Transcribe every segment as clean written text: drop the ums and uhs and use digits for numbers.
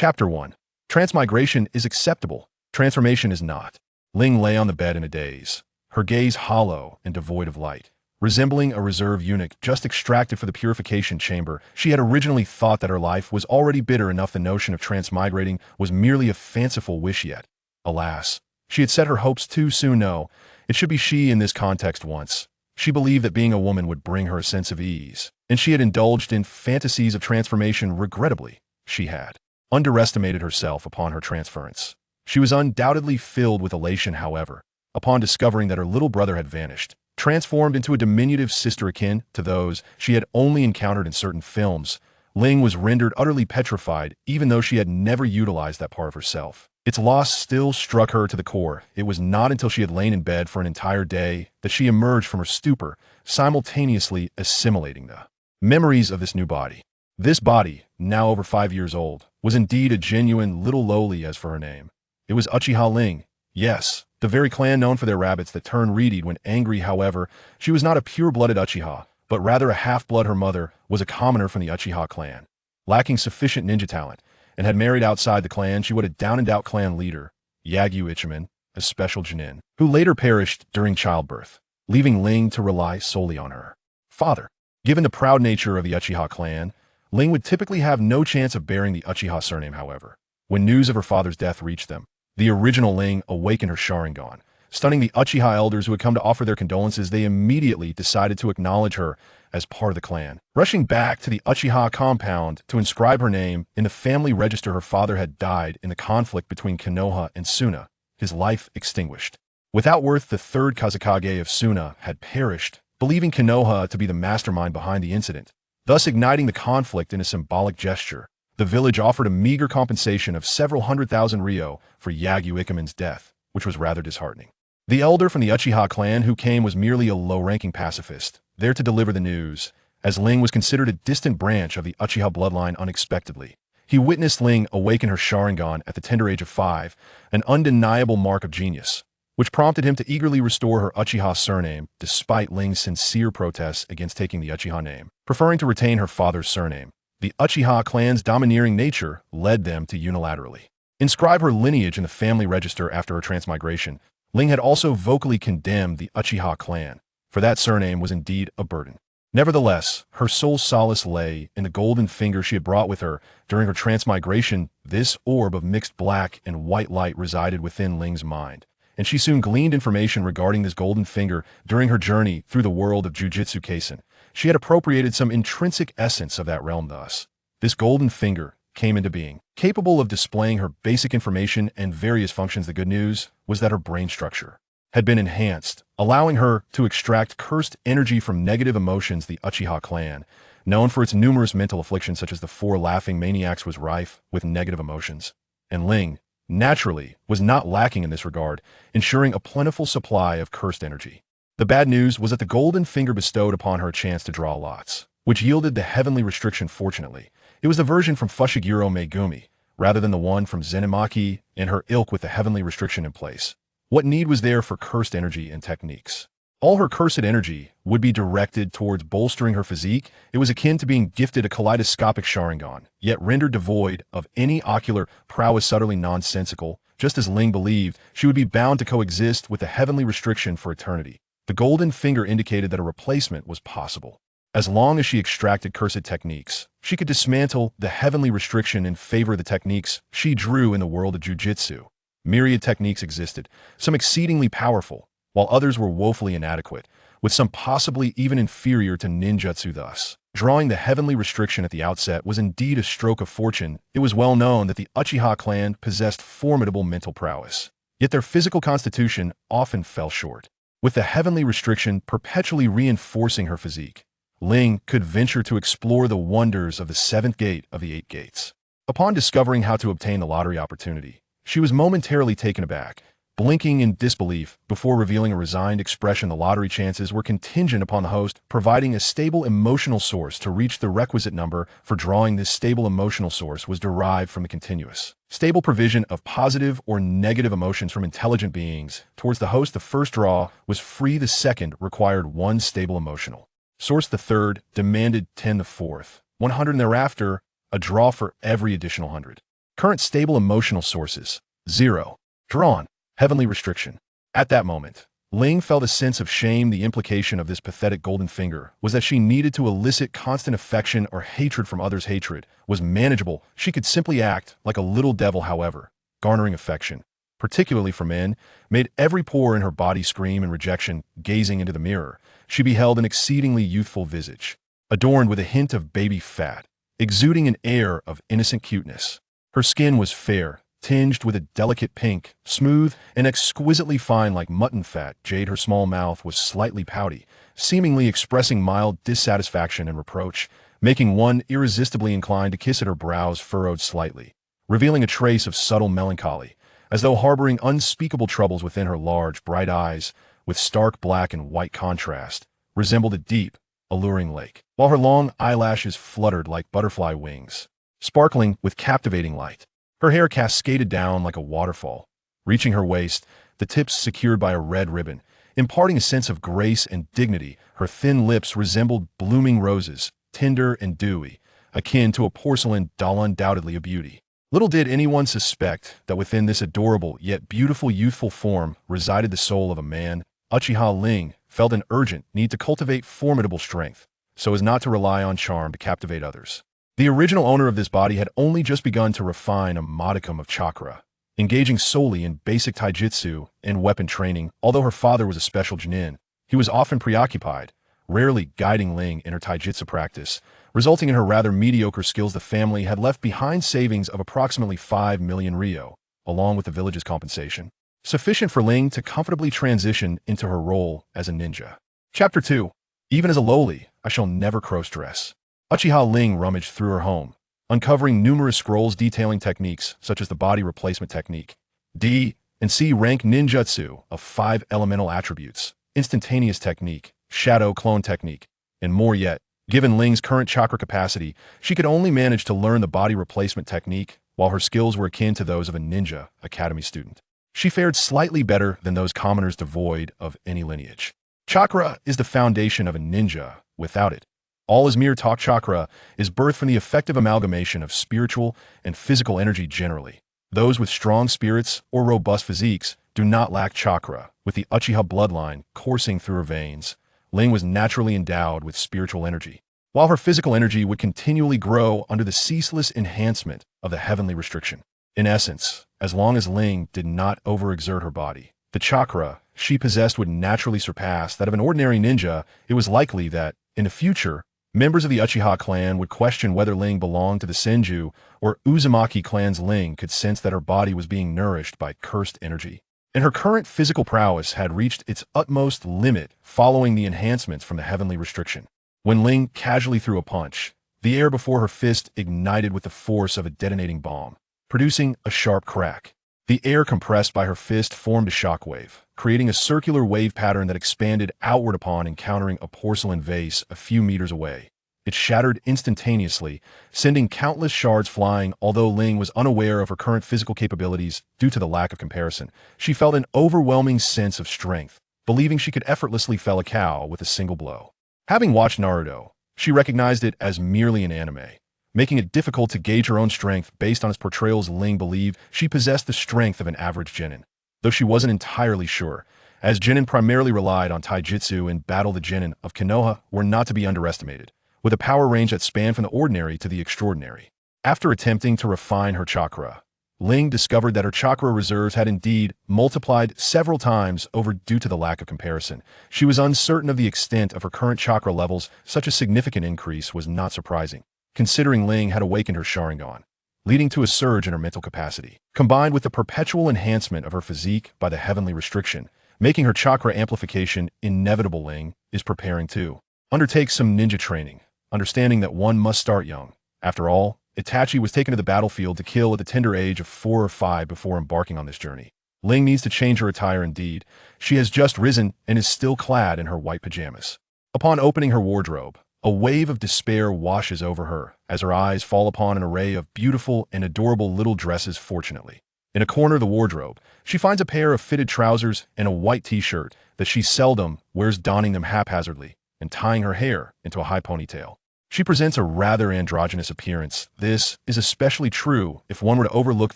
Chapter 1. Transmigration is acceptable. Transformation is not. Ling lay on the bed in a daze, her gaze hollow and devoid of light. Resembling a reserve eunuch just extracted for the purification chamber, she had originally thought that her life was already bitter enough the notion of transmigrating was merely a fanciful wish yet. Alas, she had set her hopes too soon. No, it should be she in this context once. She believed that being a woman would bring her a sense of ease, and she had indulged in fantasies of transformation. Regrettably, she had underestimated herself upon her transference. She was undoubtedly filled with elation, however, upon discovering that her little brother had vanished, transformed into a diminutive sister akin to those she had only encountered in certain films. Ling was rendered utterly petrified, even though she had never utilized that part of herself. Its loss still struck her to the core. It was not until she had lain in bed for an entire day that she emerged from her stupor, simultaneously assimilating the memories of this new body. This body, now over 5 years old, was indeed a genuine little lowly as for her name. It was Uchiha Ling. Yes, the very clan known for their rabbits that turn reedy when angry. However, she was not a pure-blooded Uchiha, but rather a half-blood. Her mother was a commoner from the Uchiha clan, lacking sufficient ninja talent, and had married outside the clan. She was a down-and-out clan leader, Yagyu Ichiman, a special genin, who later perished during childbirth, leaving Ling to rely solely on her father. Given the proud nature of the Uchiha clan, Ling would typically have no chance of bearing the Uchiha surname. However, when news of her father's death reached them, the original Ling awakened her Sharingan. Stunning the Uchiha elders who had come to offer their condolences, they immediately decided to acknowledge her as part of the clan. Rushing back to the Uchiha compound to inscribe her name in the family register, her father had died in the conflict between Konoha and Suna, his life extinguished. Without worth, the third Kazekage of Suna had perished, believing Konoha to be the mastermind behind the incident, thus igniting the conflict in a symbolic gesture. The village offered a meager compensation of several 100,000 ryo for Yagyu Ichiman's death, which was rather disheartening. The elder from the Uchiha clan who came was merely a low-ranking pacifist, there to deliver the news, as Ling was considered a distant branch of the Uchiha bloodline. Unexpectedly, he witnessed Ling awaken her Sharingan at the tender age of 5, an undeniable mark of genius, which prompted him to eagerly restore her Uchiha surname, despite Ling's sincere protests against taking the Uchiha name, preferring to retain her father's surname. The Uchiha clan's domineering nature led them to unilaterally inscribe her lineage in the family register after her transmigration. Ling had also vocally condemned the Uchiha clan, for that surname was indeed a burden. Nevertheless, her sole solace lay in the golden finger she had brought with her during her transmigration. This orb of mixed black and white light resided within Ling's mind, and she soon gleaned information regarding this golden finger during her journey through the world of Jujutsu Kaisen. She had appropriated some intrinsic essence of that realm. Thus, this golden finger came into being, capable of displaying her basic information and various functions. The good news was that her brain structure had been enhanced, allowing her to extract cursed energy from negative emotions. The Uchiha clan, known for its numerous mental afflictions such as the 4 laughing maniacs, was rife with negative emotions, and Ling, naturally, was not lacking in this regard, ensuring a plentiful supply of cursed energy. The bad news was that the golden finger bestowed upon her a chance to draw lots, which yielded the heavenly restriction. Fortunately, it was the version from Fushiguro Megumi, rather than the one from Zenimaki and her ilk with the heavenly restriction in place. What need was there for cursed energy and techniques? All her cursed energy would be directed towards bolstering her physique. It was akin to being gifted a kaleidoscopic Sharingan, yet rendered devoid of any ocular prowess, utterly nonsensical. Just as Ling believed she would be bound to coexist with the heavenly restriction for eternity, the golden finger indicated that a replacement was possible. As long as she extracted cursed techniques, she could dismantle the heavenly restriction in favor of the techniques she drew in the world of Jujutsu. Myriad techniques existed, some exceedingly powerful, while others were woefully inadequate, with some possibly even inferior to ninjutsu. Thus, drawing the heavenly restriction at the outset was indeed a stroke of fortune. It was well known that the Uchiha clan possessed formidable mental prowess, yet their physical constitution often fell short. With the heavenly restriction perpetually reinforcing her physique, Ling could venture to explore the wonders of the 7th gate of the 8 gates. Upon discovering how to obtain the lottery opportunity, she was momentarily taken aback, blinking in disbelief before revealing a resigned expression. The lottery chances were contingent upon the host providing a stable emotional source to reach the requisite number. For drawing, this stable emotional source was derived from the continuous, stable provision of positive or negative emotions from intelligent beings towards the host. The first draw was free, the second required 1 stable emotional source, the third demanded 10, the fourth 100, and thereafter a draw for every additional 100. Current stable emotional sources, 0. Drawn, heavenly restriction. At that moment, Ling felt a sense of shame. The implication of this pathetic golden finger was that she needed to elicit constant affection or hatred from others. Hatred was manageable. She could simply act like a little devil. However, garnering affection, particularly from men, made every pore in her body scream in rejection. Gazing into the mirror, she beheld an exceedingly youthful visage, adorned with a hint of baby fat, exuding an air of innocent cuteness. Her skin was fair, tinged with a delicate pink, smooth and exquisitely fine like mutton fat. Jade, her small mouth was slightly pouty, seemingly expressing mild dissatisfaction and reproach, making one irresistibly inclined to kiss at her brows furrowed slightly, revealing a trace of subtle melancholy, as though harboring unspeakable troubles within. Her large, bright eyes, with stark black and white contrast, resembled a deep, alluring lake, while her long eyelashes fluttered like butterfly wings, sparkling with captivating light. Her hair cascaded down like a waterfall, reaching her waist, the tips secured by a red ribbon, imparting a sense of grace and dignity. Her thin lips resembled blooming roses, tender and dewy, akin to a porcelain doll, undoubtedly a beauty. Little did anyone suspect that within this adorable yet beautiful youthful form resided the soul of a man. Uchiha Ling felt an urgent need to cultivate formidable strength, so as not to rely on charm to captivate others. The original owner of this body had only just begun to refine a modicum of chakra, engaging solely in basic taijutsu and weapon training. Although her father was a special genin, he was often preoccupied, rarely guiding Ling in her taijutsu practice, resulting in her rather mediocre skills. The family had left behind savings of approximately 5 million ryo, along with the village's compensation, sufficient for Ling to comfortably transition into her role as a ninja. Chapter 2. Even as a lowly, I shall never cross-dress. Uchiha Ling rummaged through her home, uncovering numerous scrolls detailing techniques such as the body replacement technique, D and C rank ninjutsu of 5 elemental attributes, instantaneous technique, shadow clone technique, and more yet. Given Ling's current chakra capacity, she could only manage to learn the body replacement technique, while her skills were akin to those of a ninja academy student. She fared slightly better than those commoners devoid of any lineage. Chakra is the foundation of a ninja. Without it, all is mere talk. Chakra is birthed from the effective amalgamation of spiritual and physical energy. Generally, those with strong spirits or robust physiques do not lack chakra. With the Uchiha bloodline coursing through her veins, Ling was naturally endowed with spiritual energy, while her physical energy would continually grow under the ceaseless enhancement of the heavenly restriction. In essence, as long as Ling did not overexert her body, the chakra she possessed would naturally surpass that of an ordinary ninja. It was likely that, in the future, members of the Uchiha clan would question whether Ling belonged to the Senju or Uzumaki clans. Ling could sense that her body was being nourished by cursed energy, and her current physical prowess had reached its utmost limit following the enhancements from the heavenly restriction. When Ling casually threw a punch, the air before her fist ignited with the force of a detonating bomb, producing a sharp crack. The air compressed by her fist formed a shockwave, creating a circular wave pattern that expanded outward upon encountering a porcelain vase a few meters away. It shattered instantaneously, sending countless shards flying. Although Ling was unaware of her current physical capabilities due to the lack of comparison, she felt an overwhelming sense of strength, believing she could effortlessly fell a cow with a single blow. Having watched Naruto, she recognized it as merely an anime, making it difficult to gauge her own strength based on its portrayals. Ling believed she possessed the strength of an average genin, though she wasn't entirely sure, as genin primarily relied on taijutsu in battle. The genin of Konoha were not to be underestimated, with a power range that spanned from the ordinary to the extraordinary. After attempting to refine her chakra, Ling discovered that her chakra reserves had indeed multiplied several times over due to the lack of comparison. She was uncertain of the extent of her current chakra levels. Such a significant increase was not surprising, considering Ling had awakened her Sharingan, leading to a surge in her mental capacity, combined with the perpetual enhancement of her physique by the heavenly restriction, making her chakra amplification inevitable. Ling is preparing to undertake some ninja training, understanding that one must start young. After all, Itachi was taken to the battlefield to kill at the tender age of 4 or 5 before embarking on this journey. Ling needs to change her attire. Indeed, she has just risen and is still clad in her white pajamas. Upon opening her wardrobe, a wave of despair washes over her as her eyes fall upon an array of beautiful and adorable little dresses. Fortunately, in a corner of the wardrobe, she finds a pair of fitted trousers and a white t-shirt that she seldom wears, donning them haphazardly and tying her hair into a high ponytail. She presents a rather androgynous appearance. This is especially true if one were to overlook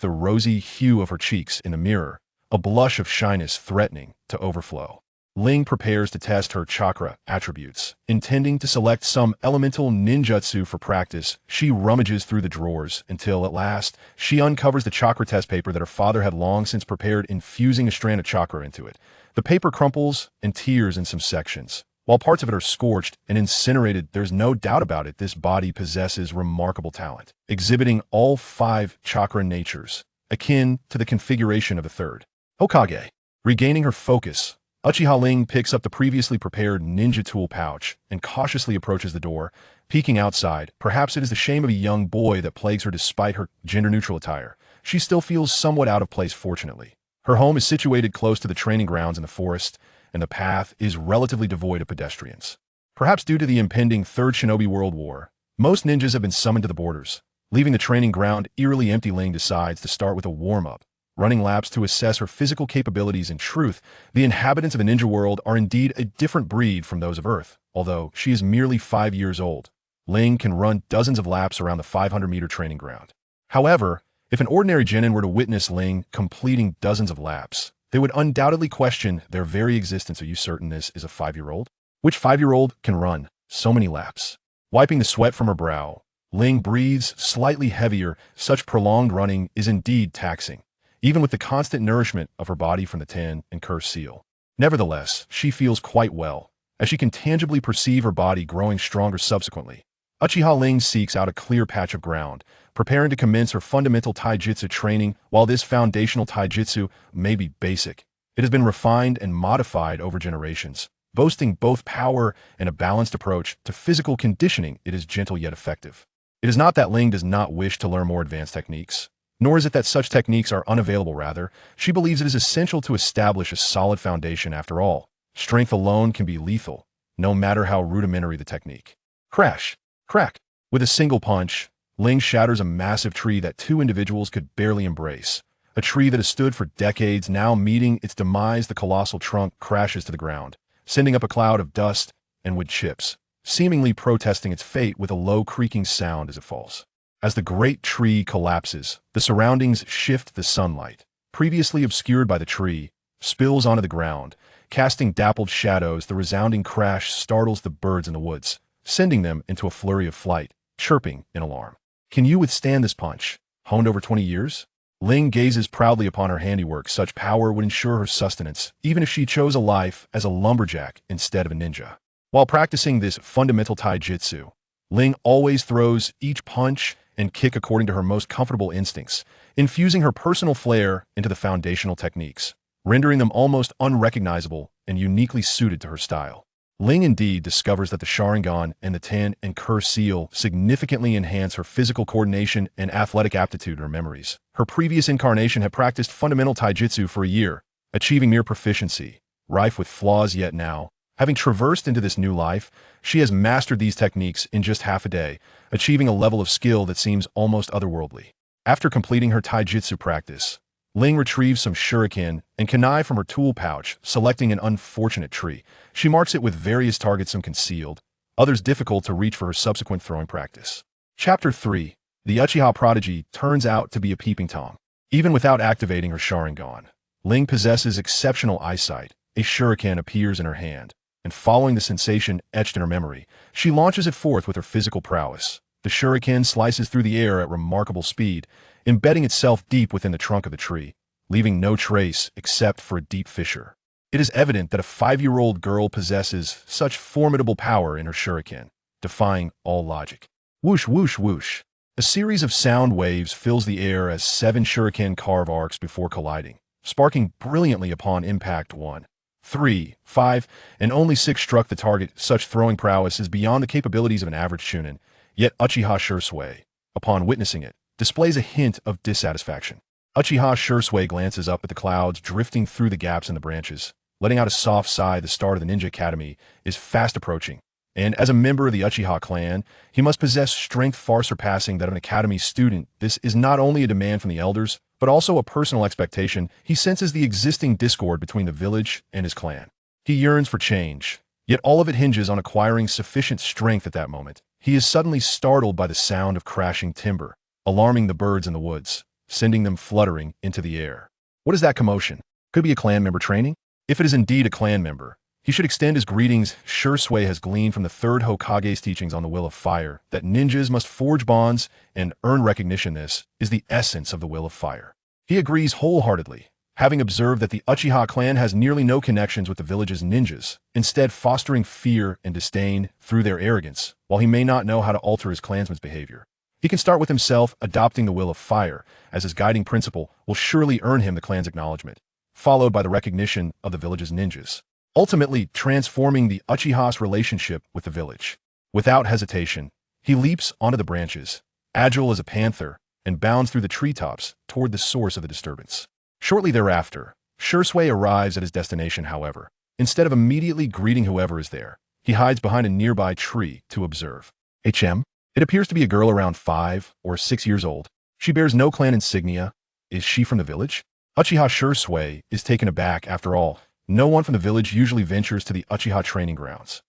the rosy hue of her cheeks in the mirror, a blush of shyness threatening to overflow. Ling prepares to test her chakra attributes. Intending to select some elemental ninjutsu for practice, she rummages through the drawers until, at last, she uncovers the chakra test paper that her father had long since prepared, infusing a strand of chakra into it. The paper crumples and tears in some sections. While parts of it are scorched and incinerated, there's no doubt about it, this body possesses remarkable talent, exhibiting all 5 chakra natures, akin to the configuration of the third Hokage. Regaining her focus, Uchiha Ling picks up the previously prepared ninja tool pouch and cautiously approaches the door, peeking outside. Perhaps it is the shame of a young boy that plagues her despite her gender-neutral attire. She still feels somewhat out of place, fortunately. Her home is situated close to the training grounds in the forest, and the path is relatively devoid of pedestrians. Perhaps due to the impending Third Shinobi World War, most ninjas have been summoned to the borders. Leaving the training ground eerily empty, Ling decides to start with a warm-up, running laps to assess her physical capabilities. In truth, the inhabitants of the ninja world are indeed a different breed from those of Earth. Although she is merely 5 years old, Ling can run dozens of laps around the 500-meter training ground. However, if an ordinary genin were to witness Ling completing dozens of laps, they would undoubtedly question their very existence. Are you certain this is a 5-year-old? Which 5-year-old can run so many laps? Wiping the sweat from her brow, Ling breathes slightly heavier. Such prolonged running is indeed taxing, even with the constant nourishment of her body from the tan and cursed seal. Nevertheless, she feels quite well, as she can tangibly perceive her body growing stronger subsequently. Uchiha Ling seeks out a clear patch of ground, preparing to commence her fundamental taijutsu training. While this foundational taijutsu may be basic, it has been refined and modified over generations, boasting both power and a balanced approach to physical conditioning. It is gentle yet effective. It is not that Ling does not wish to learn more advanced techniques, nor is it that such techniques are unavailable. Rather, she believes it is essential to establish a solid foundation. After all, strength alone can be lethal, no matter how rudimentary the technique. Crash! Crack! With a single punch, Ling shatters a massive tree that 2 individuals could barely embrace. A tree that has stood for decades, now meeting its demise. The colossal trunk crashes to the ground, sending up a cloud of dust and wood chips, seemingly protesting its fate with a low creaking sound as it falls. As the great tree collapses, the surroundings shift. The sunlight, previously obscured by the tree, spills onto the ground, casting dappled shadows. The resounding crash startles the birds in the woods, sending them into a flurry of flight, chirping in alarm. Can you withstand this punch, honed over 20 years? Ling gazes proudly upon her handiwork. Such power would ensure her sustenance, even if she chose a life as a lumberjack instead of a ninja. While practicing this fundamental taijutsu, Ling always throws each punch and kick according to her most comfortable instincts, infusing her personal flair into the foundational techniques, rendering them almost unrecognizable and uniquely suited to her style. Ling indeed discovers that the Sharingan and the Tan and Kur Seal significantly enhance her physical coordination and athletic aptitude. Her memories. Her previous incarnation had practiced fundamental taijutsu for a year, achieving near proficiency, rife with flaws. Yet now, having traversed into this new life, she has mastered these techniques in just half a day, achieving a level of skill that seems almost otherworldly. After completing her taijutsu practice, Ling retrieves some shuriken and kunai from her tool pouch. Selecting an unfortunate tree, she marks it with various targets, some concealed, others difficult to reach for her subsequent throwing practice. Chapter 3. The Uchiha prodigy turns out to be a peeping Tom. Even without activating her Sharingan, Ling possesses exceptional eyesight. A shuriken appears in her hand, and following the sensation etched in her memory, she launches it forth with her physical prowess. The shuriken slices through the air at remarkable speed, embedding itself deep within the trunk of the tree, leaving no trace except for a deep fissure. It is evident that a 5-year-old girl possesses such formidable power in her shuriken, defying all logic. Whoosh, whoosh, whoosh. A series of sound waves fills the air as 7 shuriken carve arcs before colliding, sparking brilliantly upon impact. 1, 3, 5, and only 6 struck the target. Such throwing prowess is beyond the capabilities of an average chunin, yet Uchiha Shisui, upon witnessing it, displays a hint of dissatisfaction. Uchiha Shisui glances up at the clouds drifting through the gaps in the branches, letting out a soft sigh. The start of the Ninja Academy is fast approaching, and as a member of the Uchiha clan, he must possess strength far surpassing that of an academy student. This is not only a demand from the elders, but also a personal expectation. He senses the existing discord between the village and his clan. He yearns for change, yet all of it hinges on acquiring sufficient strength at that moment. He is suddenly startled by the sound of crashing timber, alarming the birds in the woods, sending them fluttering into the air. What is that commotion? Could it be a clan member training? If it is indeed a clan member, he should extend his greetings. Shisui has gleaned from the third Hokage's teachings on the will of fire that ninjas must forge bonds and earn recognition. This is the essence of the will of fire. He agrees wholeheartedly, having observed that the Uchiha clan has nearly no connections with the village's ninjas, instead fostering fear and disdain through their arrogance. While he may not know how to alter his clansmen's behavior, he can start with himself. Adopting the will of fire as his guiding principle will surely earn him the clan's acknowledgement, followed by the recognition of the village's ninjas, ultimately transforming the Uchiha's relationship with the village. Without hesitation, he leaps onto the branches, agile as a panther, and bounds through the treetops toward the source of the disturbance. Shortly thereafter, Shisui arrives at his destination. However, instead of immediately greeting whoever is there, he hides behind a nearby tree to observe. It appears to be a girl around 5 or 6 years old. She bears no clan insignia. Is she from the village? Uchiha Shisui is taken aback. After all, no one from the village usually ventures to the Uchiha training grounds.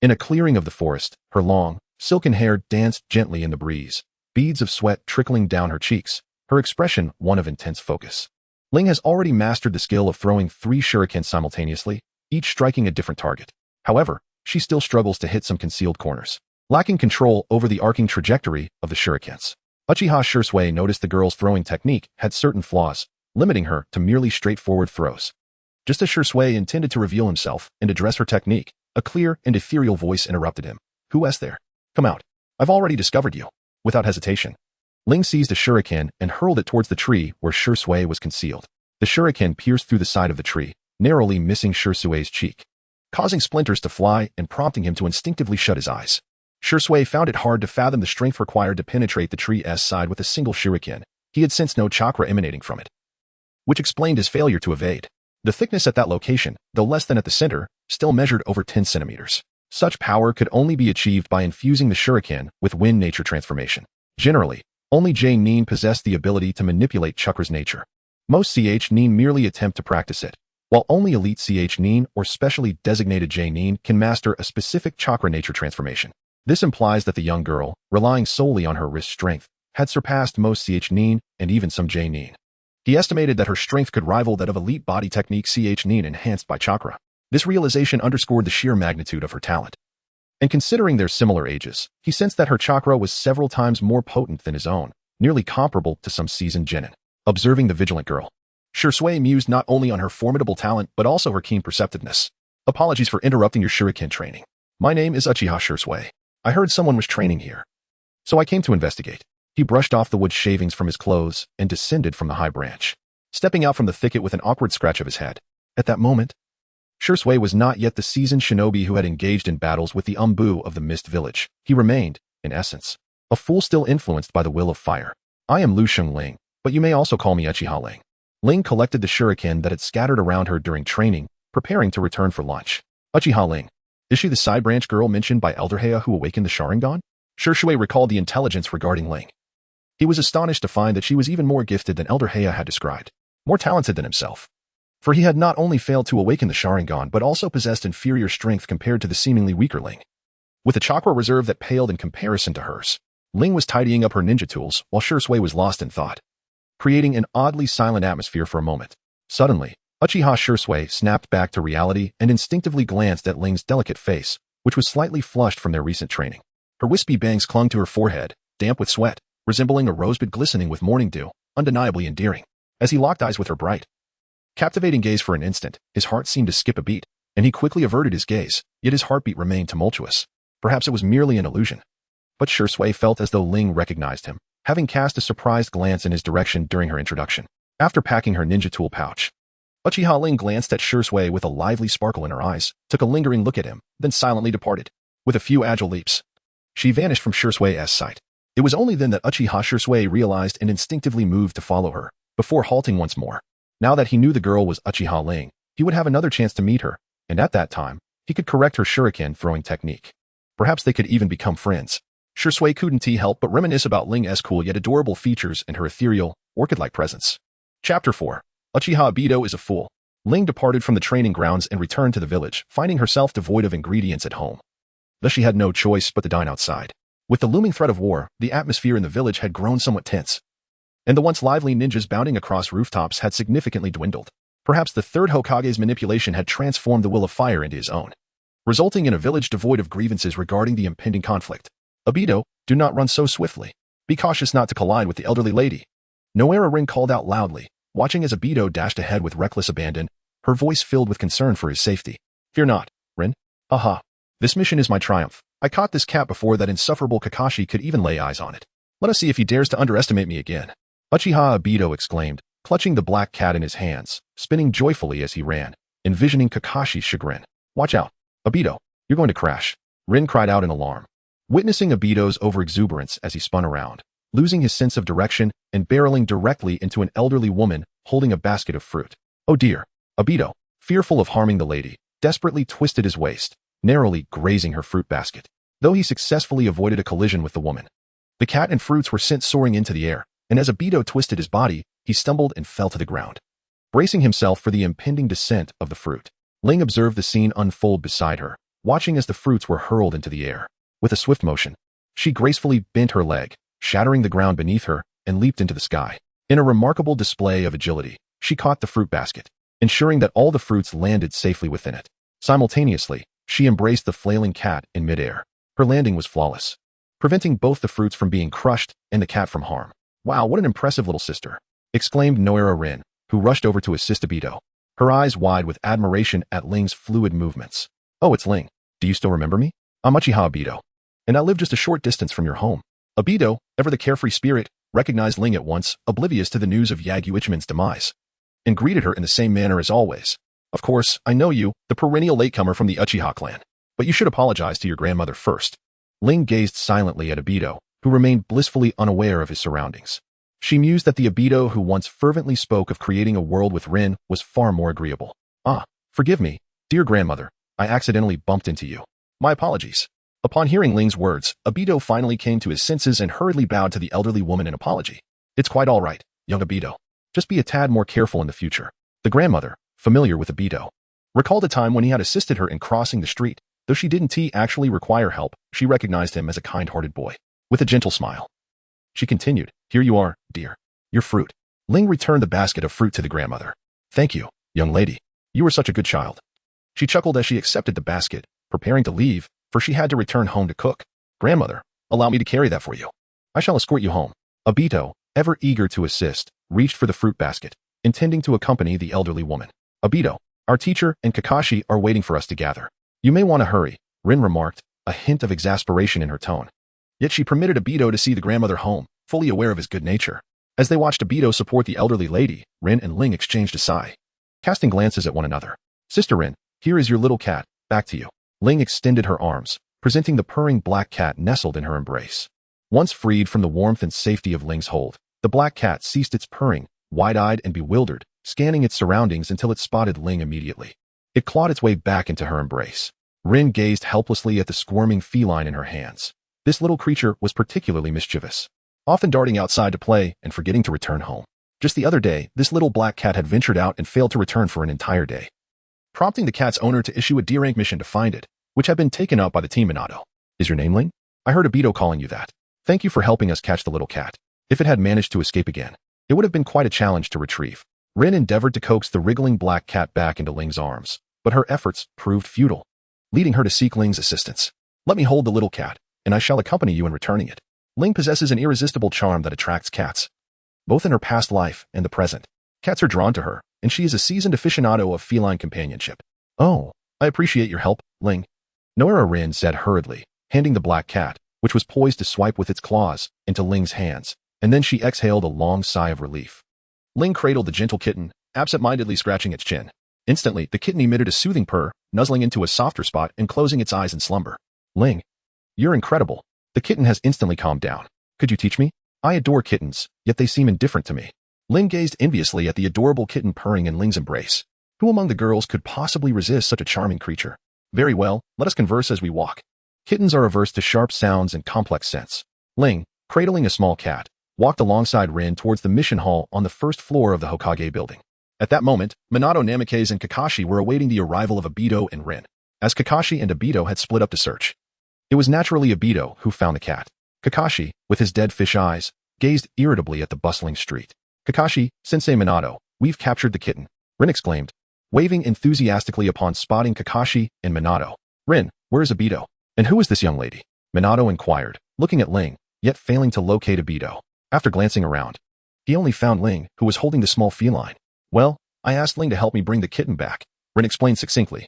In a clearing of the forest, her long, silken hair danced gently in the breeze, beads of sweat trickling down her cheeks, her expression one of intense focus. Ling has already mastered the skill of throwing 3 shurikens simultaneously, each striking a different target. However, she still struggles to hit some concealed corners, lacking control over the arcing trajectory of the shurikens. Uchiha Shisui noticed the girl's throwing technique had certain flaws, limiting her to merely straightforward throws. Just as Shisui intended to reveal himself and address her technique, a clear and ethereal voice interrupted him. Who is there? Come out. I've already discovered you. Without hesitation, Ling seized a shuriken and hurled it towards the tree where Shisui was concealed. The shuriken pierced through the side of the tree, narrowly missing Shisui's cheek, causing splinters to fly and prompting him to instinctively shut his eyes. Shisui found it hard to fathom the strength required to penetrate the tree's side with a single shuriken. He had sensed no chakra emanating from it, which explained his failure to evade. The thickness at that location, though less than at the center, still measured over 10 centimeters. Such power could only be achieved by infusing the shuriken with wind nature transformation. Generally, only Nin possessed the ability to manipulate chakra's nature. Most Nin merely attempt to practice it, while only elite Nin or specially designated Nin can master a specific chakra nature transformation. This implies that the young girl, relying solely on her wrist strength, had surpassed most Nin and even some Nin. He estimated that her strength could rival that of elite body technique Nin enhanced by chakra. This realization underscored the sheer magnitude of her talent. And considering their similar ages, he sensed that her chakra was several times more potent than his own, nearly comparable to some seasoned genin. Observing the vigilant girl, Shisui mused not only on her formidable talent but also her keen perceptiveness. Apologies for interrupting your shuriken training. My name is Uchiha Shisui. I heard someone was training here, so I came to investigate. He brushed off the wood shavings from his clothes and descended from the high branch, stepping out from the thicket with an awkward scratch of his head. At that moment, Shisui was not yet the seasoned shinobi who had engaged in battles with the Umbu of the Mist Village. He remained, in essence, a fool still influenced by the will of fire. I am Ling, but you may also call me Uchiha Ling. Ling collected the shuriken that had scattered around her during training, preparing to return for lunch. Uchiha Ling. Is she the side branch girl mentioned by Elder Heya who awakened the Sharingan? Shisui recalled the intelligence regarding Ling. He was astonished to find that she was even more gifted than Elder Heya had described, more talented than himself. For he had not only failed to awaken the Sharingan but also possessed inferior strength compared to the seemingly weaker Ling. With a chakra reserve that paled in comparison to hers, Ling was tidying up her ninja tools while Shisui was lost in thought, creating an oddly silent atmosphere for a moment. Suddenly, Uchiha Shisui snapped back to reality and instinctively glanced at Ling's delicate face, which was slightly flushed from their recent training. Her wispy bangs clung to her forehead, damp with sweat, resembling a rosebud glistening with morning dew, undeniably endearing. As he locked eyes with her bright, captivating gaze for an instant, his heart seemed to skip a beat, and he quickly averted his gaze, yet his heartbeat remained tumultuous. Perhaps it was merely an illusion. But Shisui felt as though Ling recognized him, having cast a surprised glance in his direction during her introduction. After packing her ninja tool pouch, Uchiha Ling glanced at Shisui with a lively sparkle in her eyes, took a lingering look at him, then silently departed. With a few agile leaps, she vanished from Shisui's sight. It was only then that Uchiha Shisui realized and instinctively moved to follow her, before halting once more. Now that he knew the girl was Uchiha Ling, he would have another chance to meet her, and at that time, he could correct her shuriken throwing technique. Perhaps they could even become friends. Shisui couldn't help but reminisce about Ling's cool yet adorable features and her ethereal, orchid-like presence. Chapter 4. Uchiha Ibito is a fool. Ling departed from the training grounds and returned to the village, finding herself devoid of ingredients at home. Thus she had no choice but to dine outside. With the looming threat of war, the atmosphere in the village had grown somewhat tense, and the once lively ninjas bounding across rooftops had significantly dwindled. Perhaps the third Hokage's manipulation had transformed the will of fire into his own, resulting in a village devoid of grievances regarding the impending conflict. Obito, do not run so swiftly. Be cautious not to collide with the elderly lady. Noera Rin called out loudly, watching as Obito dashed ahead with reckless abandon, her voice filled with concern for his safety. Fear not, Rin. Aha. This mission is my triumph. I caught this cat before that insufferable Kakashi could even lay eyes on it. Let us see if he dares to underestimate me again. Uchiha Obito exclaimed, clutching the black cat in his hands, spinning joyfully as he ran, envisioning Kakashi's chagrin. Watch out, Obito, you're going to crash. Rin cried out in alarm, witnessing Obito's overexuberance as he spun around, losing his sense of direction and barreling directly into an elderly woman holding a basket of fruit. Oh dear, Obito, fearful of harming the lady, desperately twisted his waist, narrowly grazing her fruit basket, though he successfully avoided a collision with the woman. The cat and fruits were sent soaring into the air, and as Obito twisted his body, he stumbled and fell to the ground. Bracing himself for the impending descent of the fruit, Ling observed the scene unfold beside her, watching as the fruits were hurled into the air. With a swift motion, she gracefully bent her leg, shattering the ground beneath her, and leaped into the sky. In a remarkable display of agility, she caught the fruit basket, ensuring that all the fruits landed safely within it. Simultaneously, she embraced the flailing cat in midair. Her landing was flawless, preventing both the fruits from being crushed and the cat from harm. Wow, what an impressive little sister, exclaimed Noera Rin, who rushed over to assist Obito, her eyes wide with admiration at Ling's fluid movements. Oh, it's Ling. Do you still remember me? I'm Uchiha Obito, and I live just a short distance from your home. Obito, ever the carefree spirit, recognized Ling at once, oblivious to the news of Yagyu Ichimon's demise, and greeted her in the same manner as always. Of course, I know you, the perennial latecomer from the Uchiha clan, but you should apologize to your grandmother first. Ling gazed silently at Obito, who remained blissfully unaware of his surroundings. She mused that the Obito who once fervently spoke of creating a world with Rin was far more agreeable. Ah, forgive me, dear grandmother, I accidentally bumped into you. My apologies. Upon hearing Ling's words, Obito finally came to his senses and hurriedly bowed to the elderly woman in apology. It's quite all right, young Obito. Just be a tad more careful in the future. The grandmother, familiar with Obito, recalled a time when he had assisted her in crossing the street. Though she didn't actually require help, she recognized him as a kind-hearted boy. With a gentle smile, she continued, here you are, dear. Your fruit. Ling returned the basket of fruit to the grandmother. Thank you, young lady. You were such a good child. She chuckled as she accepted the basket, preparing to leave, for she had to return home to cook. Grandmother, allow me to carry that for you. I shall escort you home. Obito, ever eager to assist, reached for the fruit basket, intending to accompany the elderly woman. Obito, our teacher and Kakashi are waiting for us to gather. You may want to hurry, Rin remarked, a hint of exasperation in her tone. Yet she permitted Obito to see the grandmother home, fully aware of his good nature. As they watched Obito support the elderly lady, Rin and Ling exchanged a sigh, casting glances at one another. Sister Rin, here is your little cat, back to you. Ling extended her arms, presenting the purring black cat nestled in her embrace. Once freed from the warmth and safety of Ling's hold, the black cat ceased its purring, wide-eyed and bewildered, scanning its surroundings until it spotted Ling immediately. It clawed its way back into her embrace. Rin gazed helplessly at the squirming feline in her hands. This little creature was particularly mischievous, often darting outside to play and forgetting to return home. Just the other day, this little black cat had ventured out and failed to return for an entire day, prompting the cat's owner to issue a D-rank mission to find it, which had been taken up by the Team Minato. Is your name Ling? I heard Obito calling you that. Thank you for helping us catch the little cat. If it had managed to escape again, it would have been quite a challenge to retrieve. Rin endeavored to coax the wriggling black cat back into Ling's arms, but her efforts proved futile, leading her to seek Ling's assistance. Let me hold the little cat, and I shall accompany you in returning it. Ling possesses an irresistible charm that attracts cats, both in her past life and the present. Cats are drawn to her, and she is a seasoned aficionado of feline companionship. Oh, I appreciate your help, Ling. Noera Rin said hurriedly, handing the black cat, which was poised to swipe with its claws, into Ling's hands, and then she exhaled a long sigh of relief. Ling cradled the gentle kitten, absent-mindedly scratching its chin. Instantly, the kitten emitted a soothing purr, nuzzling into a softer spot and closing its eyes in slumber. Ling, you're incredible. The kitten has instantly calmed down. Could you teach me? I adore kittens, yet they seem indifferent to me. Ling gazed enviously at the adorable kitten purring in Ling's embrace. Who among the girls could possibly resist such a charming creature? Very well, let us converse as we walk. Kittens are averse to sharp sounds and complex scents. Ling, cradling a small cat, walked alongside Rin towards the mission hall on the first floor of the Hokage building. At that moment, Minato, Namikaze, and Kakashi were awaiting the arrival of Obito and Rin, as Kakashi and Obito had split up to search. It was naturally Obito who found the cat. Kakashi, with his dead fish eyes, gazed irritably at the bustling street. Kakashi, Sensei Minato, we've captured the kitten, Rin exclaimed, waving enthusiastically upon spotting Kakashi and Minato. Rin, where is Obito? And who is this young lady? Minato inquired, looking at Ling, yet failing to locate Obito. After glancing around, he only found Ling, who was holding the small feline. Well, I asked Ling to help me bring the kitten back, Rin explained succinctly,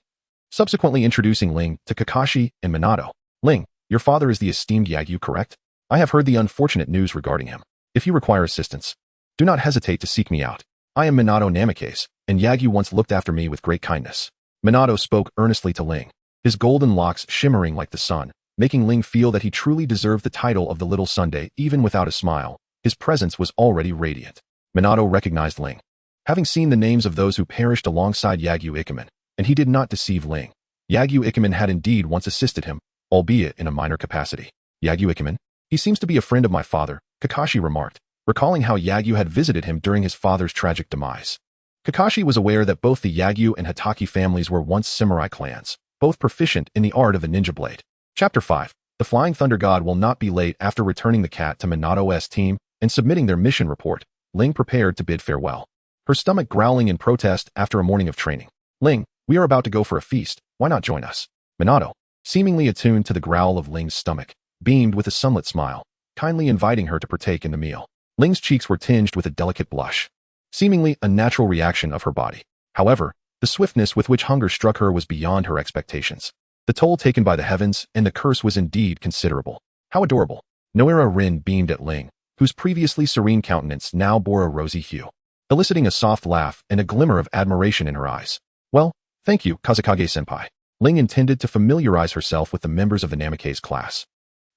subsequently introducing Ling to Kakashi and Minato. Ling, your father is the esteemed Yagyu, correct? I have heard the unfortunate news regarding him. If you require assistance, do not hesitate to seek me out. I am Minato Namikaze, and Yagyu once looked after me with great kindness. Minato spoke earnestly to Ling, his golden locks shimmering like the sun, making Ling feel that he truly deserved the title of the Little Sunday even without a smile. His presence was already radiant. Minato recognized Ling, having seen the names of those who perished alongside Yagyu Ikemen, and he did not deceive Ling. Yagyu Ikemen had indeed once assisted him, albeit in a minor capacity. Yagyu Ikemen? He seems to be a friend of my father, Kakashi remarked, recalling how Yagyu had visited him during his father's tragic demise. Kakashi was aware that both the Yagyu and Hatake families were once samurai clans, both proficient in the art of the ninja blade. Chapter 5. The Flying Thunder God will not be late. After returning the cat to Minato's team and submitting their mission report, Ling prepared to bid farewell, her stomach growling in protest after a morning of training. Ling, we are about to go for a feast. Why not join us? Minato, seemingly attuned to the growl of Ling's stomach, beamed with a sunlit smile, kindly inviting her to partake in the meal. Ling's cheeks were tinged with a delicate blush, seemingly a natural reaction of her body. However, the swiftness with which hunger struck her was beyond her expectations. The toll taken by the heavens and the curse was indeed considerable. How adorable. Noera Rin beamed at Ling, whose previously serene countenance now bore a rosy hue, eliciting a soft laugh and a glimmer of admiration in her eyes. Well, thank you, Kazekage-senpai. Ling intended to familiarize herself with the members of the Namikaze class,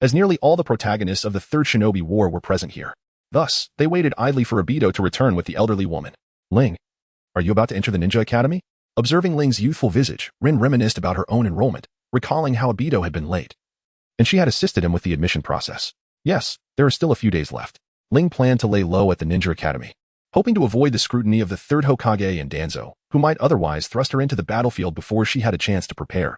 as nearly all the protagonists of the Third Shinobi War were present here. Thus, they waited idly for Obito to return with the elderly woman. Ling, are you about to enter the Ninja Academy? Observing Ling's youthful visage, Rin reminisced about her own enrollment, recalling how Obito had been late, and she had assisted him with the admission process. Yes, there are still a few days left. Ling planned to lay low at the Ninja Academy, hoping to avoid the scrutiny of the third Hokage and Danzo, who might otherwise thrust her into the battlefield before she had a chance to prepare,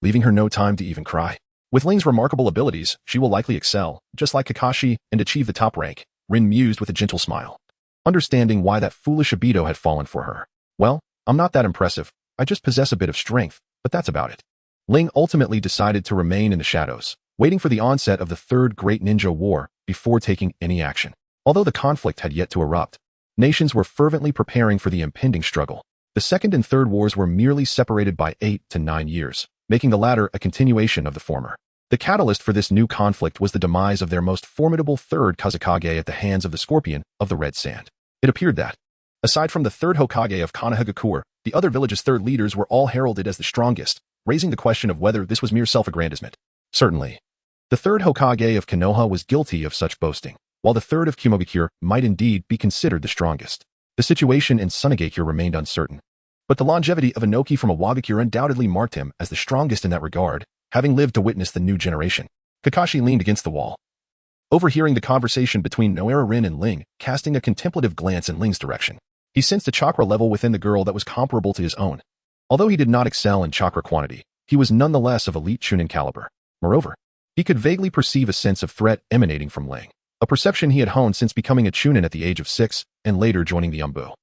leaving her no time to even cry. With Ling's remarkable abilities, she will likely excel, just like Kakashi, and achieve the top rank, Rin mused with a gentle smile, understanding why that foolish Obito had fallen for her. Well, I'm not that impressive. I just possess a bit of strength, but that's about it. Ling ultimately decided to remain in the shadows, waiting for the onset of the Third Great Ninja War before taking any action. Although the conflict had yet to erupt, nations were fervently preparing for the impending struggle. The Second and Third Wars were merely separated by 8 to 9 years, making the latter a continuation of the former. The catalyst for this new conflict was the demise of their most formidable third Kazekage at the hands of the Scorpion of the Red Sand. It appeared that, aside from the third Hokage of Konohagakure, the other village's third leaders were all heralded as the strongest, raising the question of whether this was mere self-aggrandizement. Certainly, the third Hokage of Konoha was guilty of such boasting, while the third of Kumogakure might indeed be considered the strongest. The situation in Sunagakure remained uncertain, but the longevity of Inoki from Iwagakure undoubtedly marked him as the strongest in that regard, having lived to witness the new generation. Kakashi leaned against the wall, overhearing the conversation between Noera Rin and Ling, casting a contemplative glance in Ling's direction. He sensed a chakra level within the girl that was comparable to his own. Although he did not excel in chakra quantity, he was nonetheless of elite Chunin caliber. Moreover, he could vaguely perceive a sense of threat emanating from Ling, a perception he had honed since becoming a Chunin at the age of 6 and later joining the Umbu.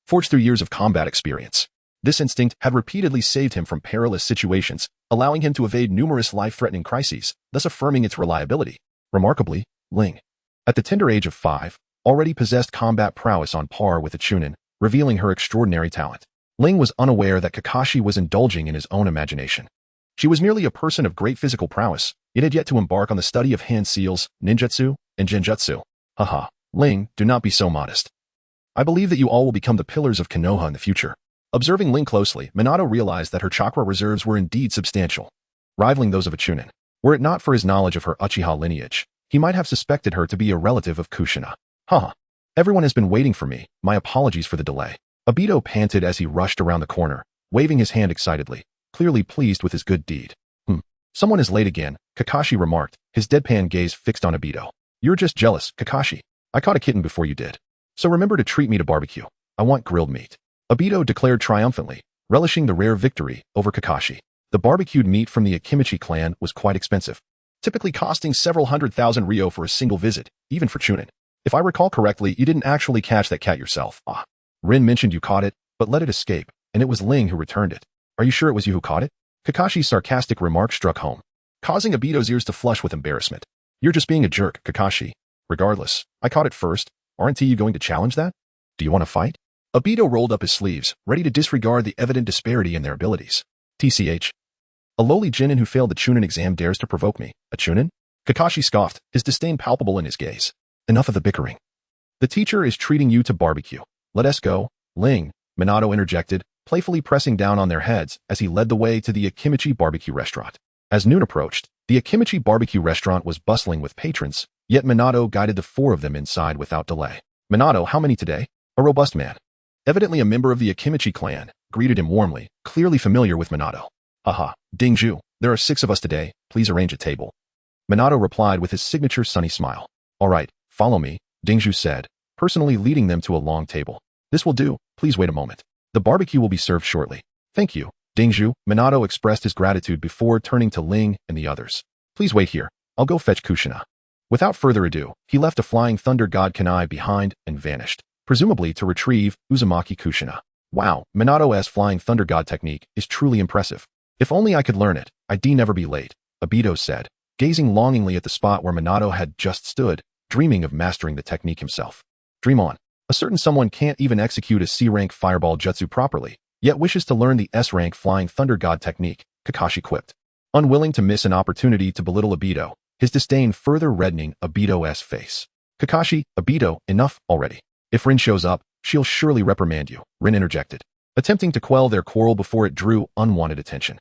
Forged through years of combat experience, this instinct had repeatedly saved him from perilous situations, allowing him to evade numerous life-threatening crises, thus affirming its reliability. Remarkably, Ling, at the tender age of 5, already possessed combat prowess on par with a Chunin, revealing her extraordinary talent. Ling was unaware that Kakashi was indulging in his own imagination. She was merely a person of great physical prowess, yet had yet to embark on the study of hand seals, ninjutsu, and genjutsu. Haha, Ling, do not be so modest. I believe that you all will become the pillars of Konoha in the future. Observing Ling closely, Minato realized that her chakra reserves were indeed substantial, rivaling those of a Chunin. Were it not for his knowledge of her Uchiha lineage, he might have suspected her to be a relative of Kushina. Haha. Everyone has been waiting for me, my apologies for the delay. Obito panted as he rushed around the corner, waving his hand excitedly, clearly pleased with his good deed. Someone is late again, Kakashi remarked, his deadpan gaze fixed on Obito. You're just jealous, Kakashi. I caught a kitten before you did. So remember to treat me to barbecue. I want grilled meat. Obito declared triumphantly, relishing the rare victory over Kakashi. The barbecued meat from the Akimichi clan was quite expensive, typically costing several 100,000 Ryo for a single visit, even for Chunin. If I recall correctly, you didn't actually catch that cat yourself. Ah. Rin mentioned you caught it, but let it escape, and it was Ling who returned it. Are you sure it was you who caught it? Kakashi's sarcastic remark struck home, causing Obito's ears to flush with embarrassment. You're just being a jerk, Kakashi. Regardless, I caught it first. Aren't you going to challenge that? Do you want to fight? Obito rolled up his sleeves, ready to disregard the evident disparity in their abilities. TCH. A lowly Chunin who failed the Chunin exam dares to provoke me. A Chunin? Kakashi scoffed, his disdain palpable in his gaze. Enough of the bickering. The teacher is treating you to barbecue. Let us go. Ling, Minato interjected, playfully pressing down on their heads as he led the way to the Akimichi barbecue restaurant. As noon approached, the Akimichi barbecue restaurant was bustling with patrons, yet Minato guided the four of them inside without delay. Minato, how many today? A robust man, evidently a member of the Akimichi clan, greeted him warmly, clearly familiar with Minato. Haha, Dingju, there are 6 of us today, please arrange a table. Minato replied with his signature sunny smile. All right, follow me, Dingju said, personally leading them to a long table. This will do, please wait a moment. The barbecue will be served shortly. Thank you, Dingju. Minato expressed his gratitude before turning to Ling and the others. Please wait here, I'll go fetch Kushina. Without further ado, he left a flying thunder god Kanai behind and vanished, presumably to retrieve Uzumaki Kushina. Wow, Minato's flying thunder god technique is truly impressive. If only I could learn it, I'd never be late, Obito said, gazing longingly at the spot where Minato had just stood, dreaming of mastering the technique himself. Dream on. A certain someone can't even execute a C-rank fireball jutsu properly, yet wishes to learn the S-rank flying thunder god technique, Kakashi quipped. Unwilling to miss an opportunity to belittle Obito, his disdain further reddening Obito's face. Kakashi, Obito, enough already. If Rin shows up, she'll surely reprimand you, Rin interjected, attempting to quell their quarrel before it drew unwanted attention.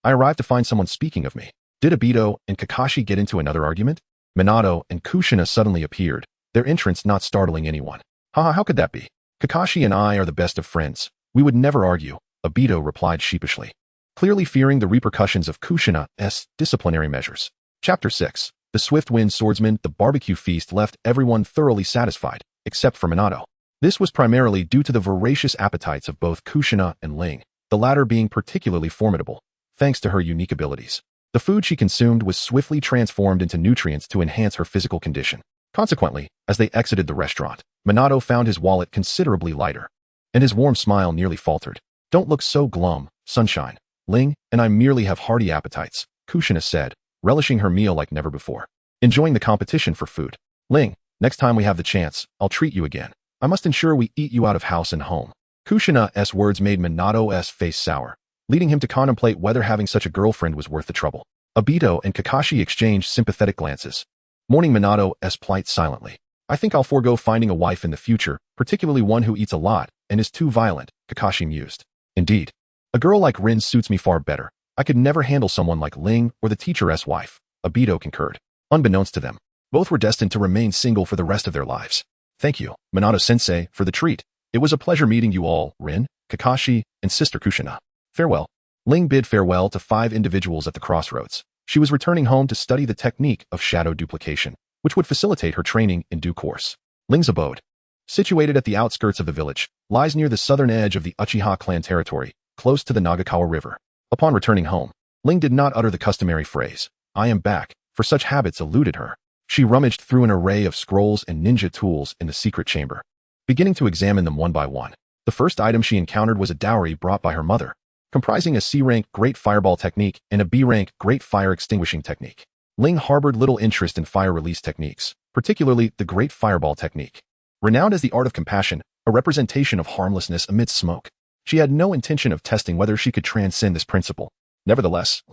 I arrived to find someone speaking of me. Did Obito and Kakashi get into another argument? Minato and Kushina suddenly appeared, their entrance not startling anyone. Haha, how could that be? Kakashi and I are the best of friends. We would never argue, Obito replied sheepishly, clearly fearing the repercussions of Kushina's disciplinary measures. Chapter 6. The Swift-Wind Swordsman. The barbecue feast left everyone thoroughly satisfied, except for Minato. This was primarily due to the voracious appetites of both Kushina and Ling, the latter being particularly formidable, thanks to her unique abilities. The food she consumed was swiftly transformed into nutrients to enhance her physical condition. Consequently, as they exited the restaurant, Minato found his wallet considerably lighter, and his warm smile nearly faltered. Don't look so glum, sunshine. Ling and I merely have hearty appetites, Kushina said, relishing her meal like never before. Enjoying the competition for food. Ling, next time we have the chance, I'll treat you again. I must ensure we eat you out of house and home. Kushina's words made Minato's face sour, leading him to contemplate whether having such a girlfriend was worth the trouble. Obito and Kakashi exchanged sympathetic glances, mourning Minato's plight silently. I think I'll forego finding a wife in the future, particularly one who eats a lot and is too violent, Kakashi mused. Indeed. A girl like Rin suits me far better. I could never handle someone like Ling or the teacher's wife, Obito concurred. Unbeknownst to them, both were destined to remain single for the rest of their lives. Thank you, Minato-sensei, for the treat. It was a pleasure meeting you all, Rin, Kakashi, and Sister Kushina. Farewell. Ling bid farewell to 5 individuals at the crossroads. She was returning home to study the technique of shadow duplication, which would facilitate her training in due course. Ling's abode, situated at the outskirts of the village, lies near the southern edge of the Uchiha clan territory, close to the Nagakawa River. Upon returning home, Ling did not utter the customary phrase, I am back, for such habits eluded her. She rummaged through an array of scrolls and ninja tools in the secret chamber, beginning to examine them one by one. The first item she encountered was a dowry brought by her mother, comprising a C-rank Great Fireball technique and a B-rank Great Fire Extinguishing technique. Ling harbored little interest in fire release techniques, particularly the Great Fireball technique. Renowned as the art of compassion, a representation of harmlessness amidst smoke, she had no intention of testing whether she could transcend this principle. Nevertheless,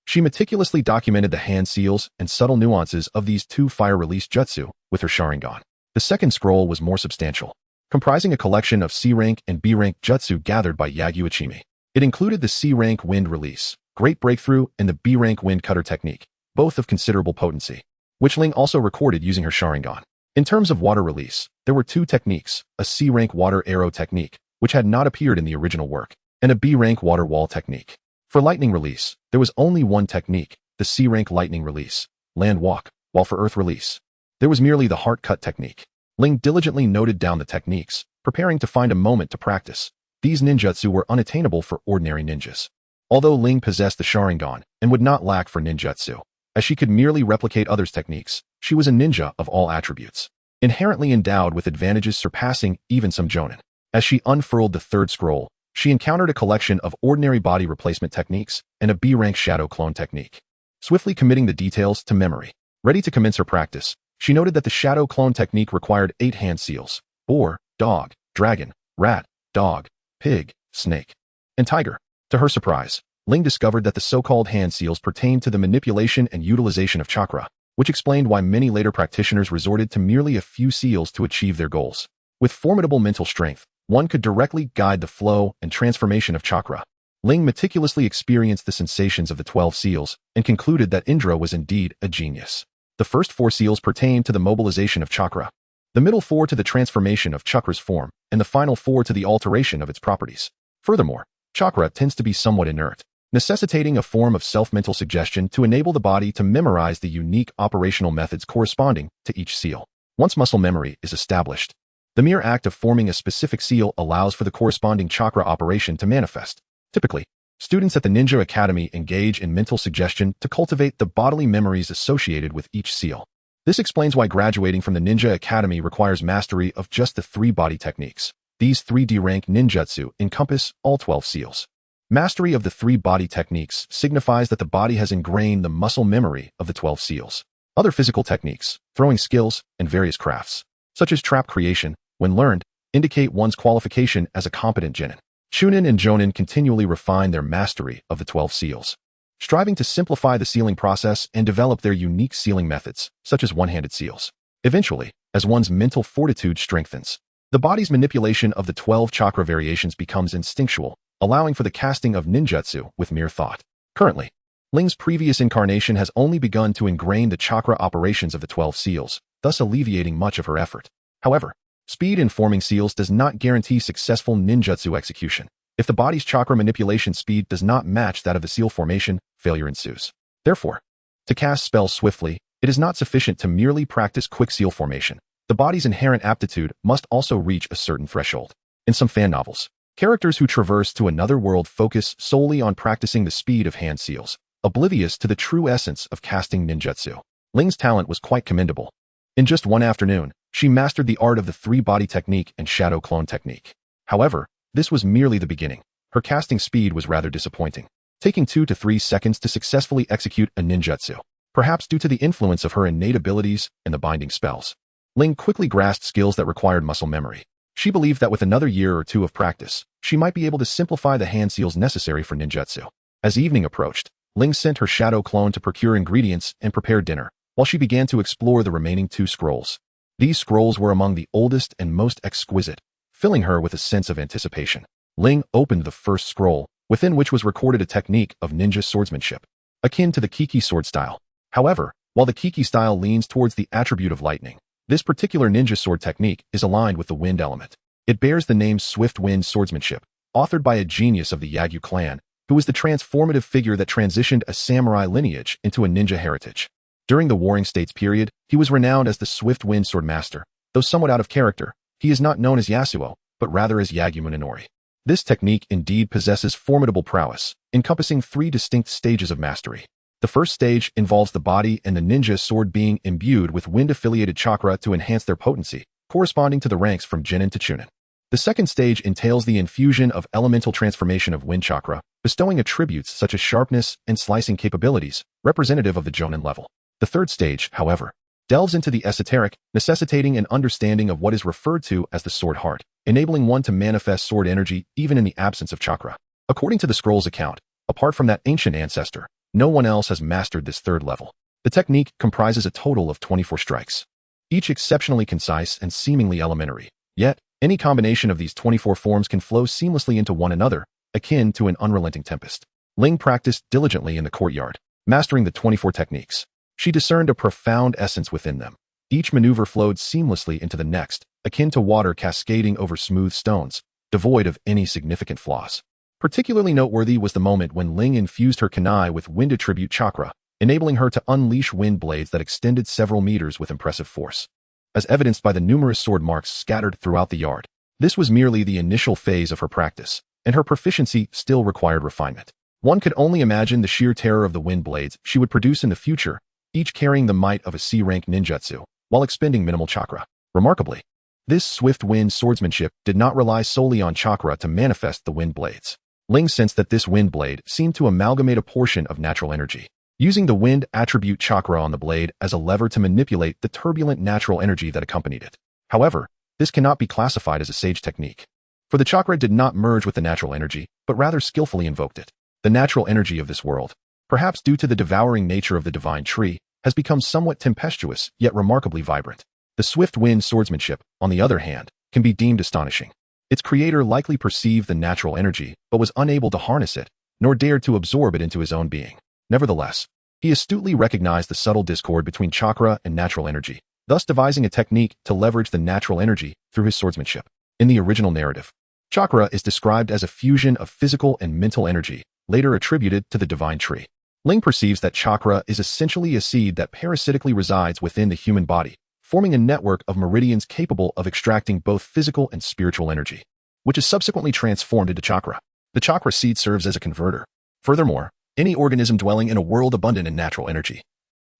she meticulously documented the hand seals and subtle nuances of these 2 fire release jutsu with her Sharingan. The second scroll was more substantial, comprising a collection of C-rank and B-rank jutsu gathered by Yagyu Ichimi. It included the C-rank Wind Release, Great Breakthrough, and the B-rank Wind Cutter technique, both of considerable potency, which Ling also recorded using her Sharingan. In terms of water release, there were 2 techniques, a C-rank Water Arrow technique, which had not appeared in the original work, and a B-rank Water Wall technique. For lightning release, there was only one technique, the C-rank Lightning Release, Land Walk, while for earth release, there was merely the Heart Cut technique. Ling diligently noted down the techniques, preparing to find a moment to practice. These ninjutsu were unattainable for ordinary ninjas. Although Ling possessed the Sharingan and would not lack for ninjutsu, As she could merely replicate others' techniques, she was a ninja of all attributes, inherently endowed with advantages surpassing even some jonin. As she unfurled the third scroll, she encountered a collection of ordinary body replacement techniques and a B-rank shadow clone technique. Swiftly committing the details to memory, ready to commence her practice, she noted that the shadow clone technique required 8 hand seals: boar, dog, dragon, rat, dog, pig, snake, and tiger. To her surprise, Ling discovered that the so-called hand seals pertained to the manipulation and utilization of chakra, which explained why many later practitioners resorted to merely a few seals to achieve their goals. With formidable mental strength, one could directly guide the flow and transformation of chakra. Ling meticulously experienced the sensations of the 12 seals and concluded that Indra was indeed a genius. The first 4 seals pertained to the mobilization of chakra, the middle 4 to the transformation of chakra's form, and the final 4 to the alteration of its properties. Furthermore, chakra tends to be somewhat inert, necessitating a form of self-mental suggestion to enable the body to memorize the unique operational methods corresponding to each seal. Once muscle memory is established, the mere act of forming a specific seal allows for the corresponding chakra operation to manifest. Typically, students at the Ninja Academy engage in mental suggestion to cultivate the bodily memories associated with each seal. This explains why graduating from the Ninja Academy requires mastery of just the 3 body techniques. These 3D rank ninjutsu encompass all 12 seals. Mastery of the 3 body techniques signifies that the body has ingrained the muscle memory of the 12 seals. Other physical techniques, throwing skills, and various crafts, such as trap creation, when learned, indicate one's qualification as a competent genin. Chunin and jonin continually refine their mastery of the 12 seals, striving to simplify the sealing process and develop their unique sealing methods, such as one-handed seals. Eventually, as one's mental fortitude strengthens, the body's manipulation of the 12 chakra variations becomes instinctual, allowing for the casting of ninjutsu with mere thought. Currently, Ling's previous incarnation has only begun to ingrain the chakra operations of the 12 seals, thus alleviating much of her effort. However, speed in forming seals does not guarantee successful ninjutsu execution. If the body's chakra manipulation speed does not match that of the seal formation, failure ensues. Therefore, to cast spells swiftly, it is not sufficient to merely practice quick seal formation. The body's inherent aptitude must also reach a certain threshold. In some fan novels, characters who traverse to another world focus solely on practicing the speed of hand seals, oblivious to the true essence of casting ninjutsu. Ling's talent was quite commendable. In just one afternoon, she mastered the art of the 3-body technique and shadow clone technique. However, this was merely the beginning. Her casting speed was rather disappointing, taking 2 to 3 seconds to successfully execute a ninjutsu, perhaps due to the influence of her innate abilities and the binding spells. Ling quickly grasped skills that required muscle memory. She believed that with another year or 2 of practice, she might be able to simplify the hand seals necessary for ninjutsu. As evening approached, Ling sent her shadow clone to procure ingredients and prepare dinner, while she began to explore the remaining 2 scrolls. These scrolls were among the oldest and most exquisite, filling her with a sense of anticipation. Ling opened the first scroll, within which was recorded a technique of ninja swordsmanship, akin to the Kiki sword style. However, while the Kiki style leans towards the attribute of lightning, this particular ninja sword technique is aligned with the wind element. It bears the name Swift Wind Swordsmanship, authored by a genius of the Yagyu clan, who was the transformative figure that transitioned a samurai lineage into a ninja heritage. During the Warring States period, he was renowned as the Swift Wind Swordmaster. Though somewhat out of character, he is not known as Yasuo, but rather as Yagyu Munenori. This technique indeed possesses formidable prowess, encompassing 3 distinct stages of mastery. The first stage involves the body and the ninja sword being imbued with wind-affiliated chakra to enhance their potency, corresponding to the ranks from Jinin to Chunin. The second stage entails the infusion of elemental transformation of wind chakra, bestowing attributes such as sharpness and slicing capabilities, representative of the Jonin level. The third stage, however, delves into the esoteric, necessitating an understanding of what is referred to as the sword heart, enabling one to manifest sword energy even in the absence of chakra. According to the scroll's account, apart from that ancient ancestor, no one else has mastered this third level. The technique comprises a total of 24 strikes, each exceptionally concise and seemingly elementary. Yet, any combination of these 24 forms can flow seamlessly into one another, akin to an unrelenting tempest. Ling practiced diligently in the courtyard, mastering the 24 techniques. She discerned a profound essence within them. Each maneuver flowed seamlessly into the next, akin to water cascading over smooth stones, devoid of any significant flaws. Particularly noteworthy was the moment when Ling infused her kunai with wind attribute chakra, enabling her to unleash wind blades that extended several meters with impressive force. As evidenced by the numerous sword marks scattered throughout the yard, this was merely the initial phase of her practice, and her proficiency still required refinement. One could only imagine the sheer terror of the wind blades she would produce in the future each carrying the might of a C-rank ninjutsu, while expending minimal chakra. Remarkably, this swift wind swordsmanship did not rely solely on chakra to manifest the wind blades. Ling sensed that this wind blade seemed to amalgamate a portion of natural energy, using the wind attribute chakra on the blade as a lever to manipulate the turbulent natural energy that accompanied it. However, this cannot be classified as a sage technique, for the chakra did not merge with the natural energy, but rather skillfully invoked it. The natural energy of this world, perhaps due to the devouring nature of the divine tree, has become somewhat tempestuous yet remarkably vibrant. The swift wind swordsmanship, on the other hand, can be deemed astonishing. Its creator likely perceived the natural energy but was unable to harness it, nor dared to absorb it into his own being. Nevertheless, he astutely recognized the subtle discord between chakra and natural energy, thus devising a technique to leverage the natural energy through his swordsmanship. In the original narrative, chakra is described as a fusion of physical and mental energy, later attributed to the divine tree. Ling perceives that chakra is essentially a seed that parasitically resides within the human body, forming a network of meridians capable of extracting both physical and spiritual energy, which is subsequently transformed into chakra. The chakra seed serves as a converter. Furthermore, any organism dwelling in a world abundant in natural energy,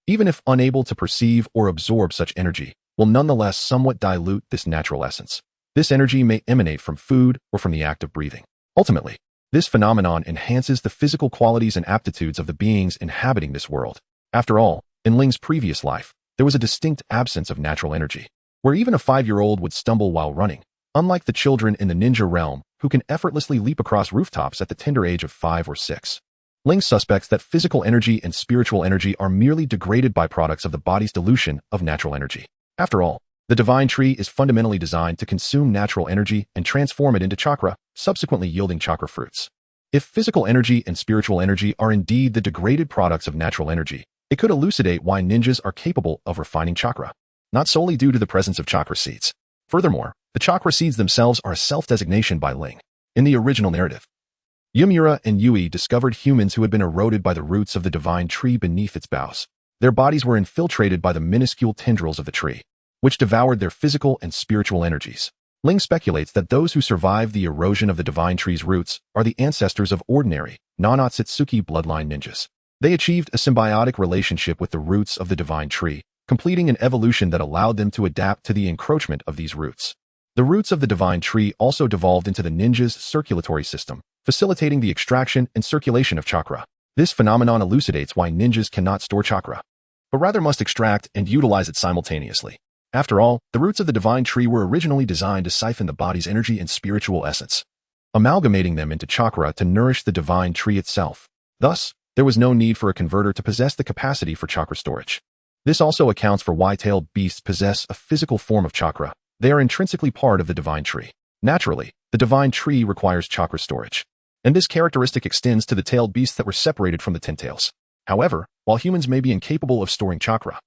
even if unable to perceive or absorb such energy, will nonetheless somewhat dilute this natural essence. This energy may emanate from food or from the act of breathing. Ultimately, this phenomenon enhances the physical qualities and aptitudes of the beings inhabiting this world. After all, in Ling's previous life, there was a distinct absence of natural energy, where even a 5-year-old would stumble while running, unlike the children in the ninja realm who can effortlessly leap across rooftops at the tender age of 5 or 6. Ling suspects that physical energy and spiritual energy are merely degraded byproducts of the body's dilution of natural energy. After all, the divine tree is fundamentally designed to consume natural energy and transform it into chakra, subsequently yielding chakra fruits. If physical energy and spiritual energy are indeed the degraded products of natural energy, it could elucidate why ninjas are capable of refining chakra, not solely due to the presence of chakra seeds. Furthermore, the chakra seeds themselves are a self-designation by Ling. In the original narrative, Yumura and Yui discovered humans who had been eroded by the roots of the divine tree beneath its boughs. Their bodies were infiltrated by the minuscule tendrils of the tree, which devoured their physical and spiritual energies. Ling speculates that those who survived the erosion of the divine tree's roots are the ancestors of ordinary, non-Otsutsuki bloodline ninjas. They achieved a symbiotic relationship with the roots of the divine tree, completing an evolution that allowed them to adapt to the encroachment of these roots. The roots of the divine tree also devolved into the ninja's circulatory system, facilitating the extraction and circulation of chakra. This phenomenon elucidates why ninjas cannot store chakra, but rather must extract and utilize it simultaneously. After all, the roots of the divine tree were originally designed to siphon the body's energy and spiritual essence, amalgamating them into chakra to nourish the divine tree itself. Thus, there was no need for a converter to possess the capacity for chakra storage. This also accounts for why tailed beasts possess a physical form of chakra. They are intrinsically part of the divine tree. Naturally, the divine tree requires chakra storage, and this characteristic extends to the tailed beasts that were separated from the ten tails. However, while humans may be incapable of storing chakra,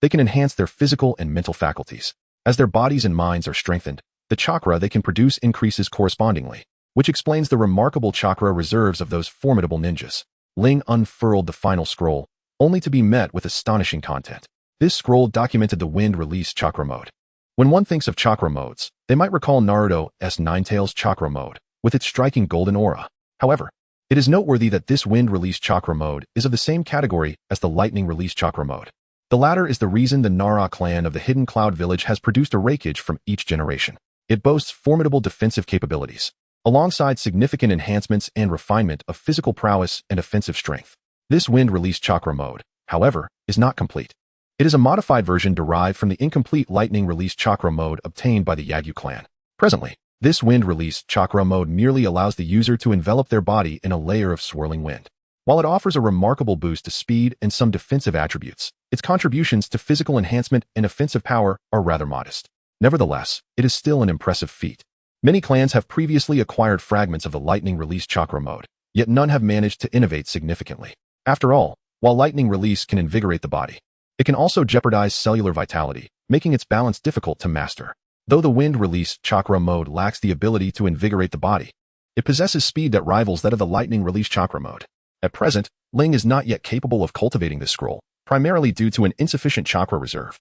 they can enhance their physical and mental faculties. As their bodies and minds are strengthened, the chakra they can produce increases correspondingly, which explains the remarkable chakra reserves of those formidable ninjas. Ling unfurled the final scroll, only to be met with astonishing content. This scroll documented the wind-release chakra mode. When one thinks of chakra modes, they might recall Naruto's Ninetales chakra mode, with its striking golden aura. However, it is noteworthy that this wind-release chakra mode is of the same category as the lightning-release chakra mode. The latter is the reason the Nara clan of the Hidden Cloud Village has produced a raikage from each generation. It boasts formidable defensive capabilities, alongside significant enhancements and refinement of physical prowess and offensive strength. This wind-release chakra mode, however, is not complete. It is a modified version derived from the incomplete lightning-release chakra mode obtained by the Yagyu clan. Presently, this wind-release chakra mode merely allows the user to envelop their body in a layer of swirling wind. While it offers a remarkable boost to speed and some defensive attributes, its contributions to physical enhancement and offensive power are rather modest. Nevertheless, it is still an impressive feat. Many clans have previously acquired fragments of the lightning release chakra mode, yet none have managed to innovate significantly. After all, while lightning release can invigorate the body, it can also jeopardize cellular vitality, making its balance difficult to master. Though the wind release chakra mode lacks the ability to invigorate the body, it possesses speed that rivals that of the lightning release chakra mode. At present, Ling is not yet capable of cultivating this scroll, primarily due to an insufficient chakra reserve.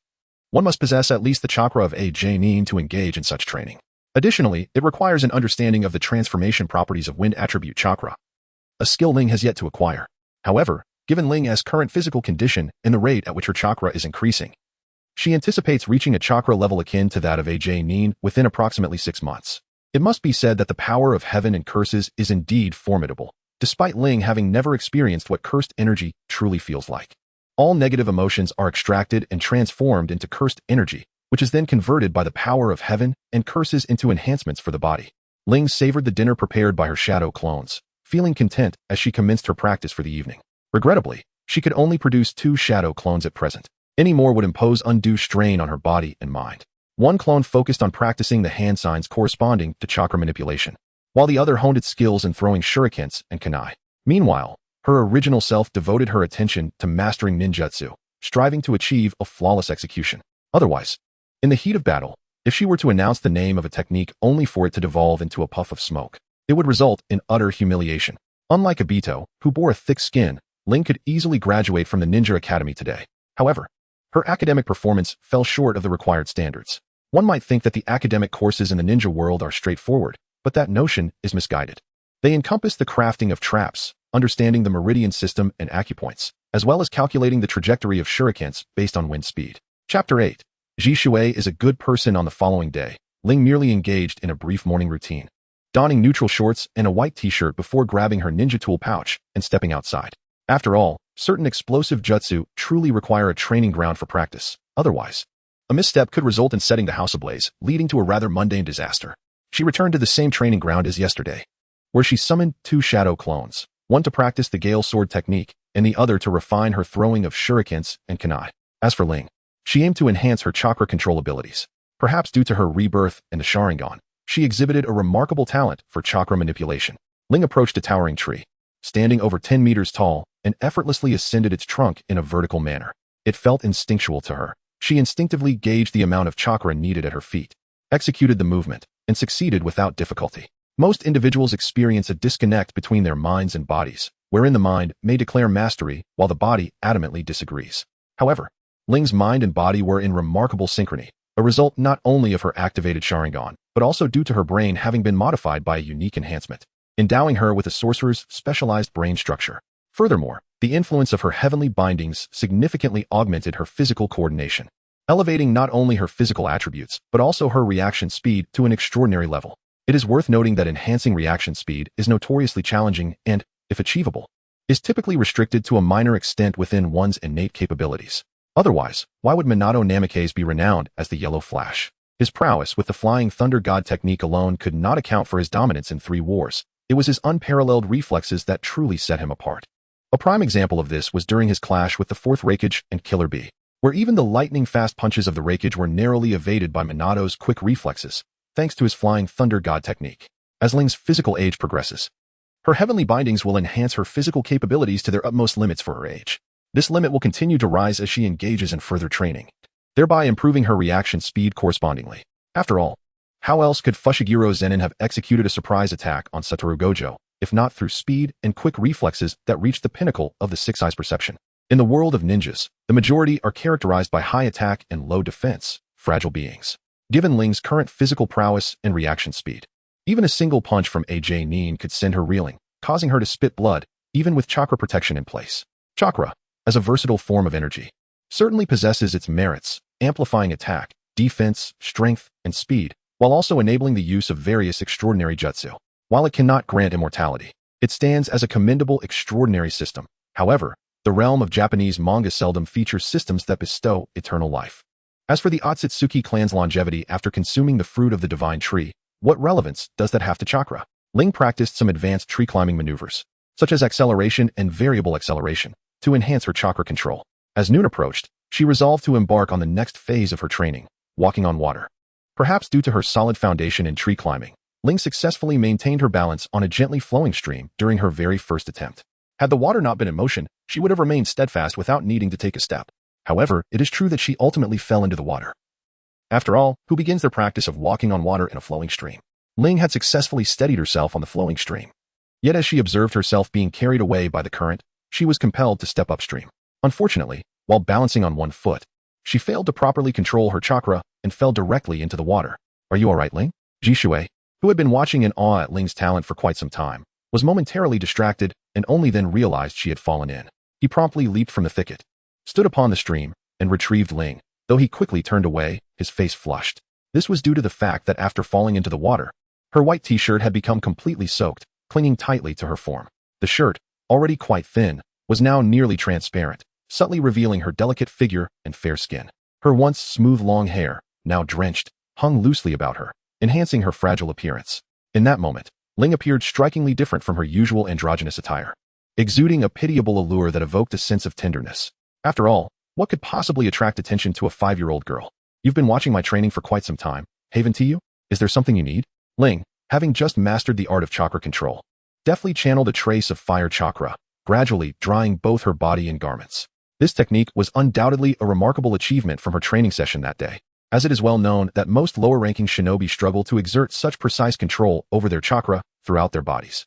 One must possess at least the chakra of a Jainin to engage in such training. Additionally, it requires an understanding of the transformation properties of wind attribute chakra, a skill Ling has yet to acquire. However, given Ling's current physical condition and the rate at which her chakra is increasing. She anticipates reaching a chakra level akin to that of Nin within approximately 6 months. It must be said that the power of heaven and curses is indeed formidable, despite Ling having never experienced what cursed energy truly feels like. All negative emotions are extracted and transformed into cursed energy, which is then converted by the power of heaven and curses into enhancements for the body. Ling savored the dinner prepared by her shadow clones, feeling content as she commenced her practice for the evening. Regrettably, she could only produce 2 shadow clones at present. Any more would impose undue strain on her body and mind. One clone focused on practicing the hand signs corresponding to chakra manipulation, while the other honed its skills in throwing shurikens and kunai. Meanwhile, her original self devoted her attention to mastering ninjutsu, striving to achieve a flawless execution. Otherwise, in the heat of battle, if she were to announce the name of a technique only for it to devolve into a puff of smoke, it would result in utter humiliation. Unlike Obito, who bore a thick skin, Ling could easily graduate from the Ninja Academy today. However, her academic performance fell short of the required standards. One might think that the academic courses in the ninja world are straightforward, but that notion is misguided. They encompass the crafting of traps, understanding the meridian system and acupoints, as well as calculating the trajectory of shurikens based on wind speed. Chapter 8. Shisui is a good person. On the following day, Ling merely engaged in a brief morning routine, donning neutral shorts and a white t-shirt before grabbing her ninja tool pouch and stepping outside. After all, certain explosive jutsu truly require a training ground for practice. Otherwise, a misstep could result in setting the house ablaze, leading to a rather mundane disaster. She returned to the same training ground as yesterday, where she summoned 2 shadow clones, one to practice the Gale Sword technique, and the other to refine her throwing of shurikens and kunai. As for Ling, she aimed to enhance her chakra control abilities. Perhaps due to her rebirth and the Sharingan, she exhibited a remarkable talent for chakra manipulation. Ling approached a towering tree, standing over 10 meters tall, and effortlessly ascended its trunk in a vertical manner. It felt instinctual to her. She instinctively gauged the amount of chakra needed at her feet, executed the movement, and succeeded without difficulty. Most individuals experience a disconnect between their minds and bodies, wherein the mind may declare mastery while the body adamantly disagrees. However, Ling's mind and body were in remarkable synchrony, a result not only of her activated Sharingan, but also due to her brain having been modified by a unique enhancement, endowing her with a sorcerer's specialized brain structure. Furthermore, the influence of her heavenly bindings significantly augmented her physical coordination, elevating not only her physical attributes, but also her reaction speed to an extraordinary level. It is worth noting that enhancing reaction speed is notoriously challenging and, if achievable, is typically restricted to a minor extent within one's innate capabilities. Otherwise, why would Minato Namikaze be renowned as the Yellow Flash? His prowess with the Flying Thunder God technique alone could not account for his dominance in 3 wars. It was his unparalleled reflexes that truly set him apart. A prime example of this was during his clash with the 4th Raikage and Killer Bee, where even the lightning-fast punches of the Raikage were narrowly evaded by Minato's quick reflexes, thanks to his Flying Thunder God technique. As Ling's physical age progresses, her heavenly bindings will enhance her physical capabilities to their utmost limits for her age. This limit will continue to rise as she engages in further training, thereby improving her reaction speed correspondingly. After all, how else could Fushiguro Zenin have executed a surprise attack on Satoru Gojo, if not through speed and quick reflexes that reached the pinnacle of the 6 eyes perception? In the world of ninjas, the majority are characterized by high attack and low defense, fragile beings. Given Ling's current physical prowess and reaction speed, even a single punch from Nin could send her reeling, causing her to spit blood, even with chakra protection in place. Chakra, as a versatile form of energy, certainly possesses its merits, amplifying attack, defense, strength, and speed, while also enabling the use of various extraordinary jutsu. While it cannot grant immortality, it stands as a commendable extraordinary system. However, the realm of Japanese manga seldom features systems that bestow eternal life. As for the Otsutsuki clan's longevity after consuming the fruit of the divine tree, what relevance does that have to chakra? Ling practiced some advanced tree climbing maneuvers, such as acceleration and variable acceleration, to enhance her chakra control. As noon approached, she resolved to embark on the next phase of her training, walking on water. Perhaps due to her solid foundation in tree climbing, Ling successfully maintained her balance on a gently flowing stream during her very first attempt. Had the water not been in motion, she would have remained steadfast without needing to take a step. However, it is true that she ultimately fell into the water. After all, who begins their practice of walking on water in a flowing stream? Ling had successfully steadied herself on the flowing stream. Yet as she observed herself being carried away by the current, she was compelled to step upstream. Unfortunately, while balancing on one foot, she failed to properly control her chakra and fell directly into the water. Are you alright, Ling? Shisui, who had been watching in awe at Ling's talent for quite some time, was momentarily distracted and only then realized she had fallen in. He promptly leaped from the thicket, stood upon the stream, and retrieved Ling, though he quickly turned away, his face flushed. This was due to the fact that after falling into the water, her white t-shirt had become completely soaked, clinging tightly to her form. The shirt, already quite thin, was now nearly transparent, subtly revealing her delicate figure and fair skin. Her once smooth long hair, now drenched, hung loosely about her, enhancing her fragile appearance. In that moment, Ling appeared strikingly different from her usual androgynous attire, exuding a pitiable allure that evoked a sense of tenderness. After all, what could possibly attract attention to a 5-year-old girl? You've been watching my training for quite some time, haven't you? Is there something you need? Ling, having just mastered the art of chakra control, deftly channeled a trace of fire chakra, gradually drying both her body and garments. This technique was undoubtedly a remarkable achievement from her training session that day, as it is well known that most lower-ranking shinobi struggle to exert such precise control over their chakra throughout their bodies.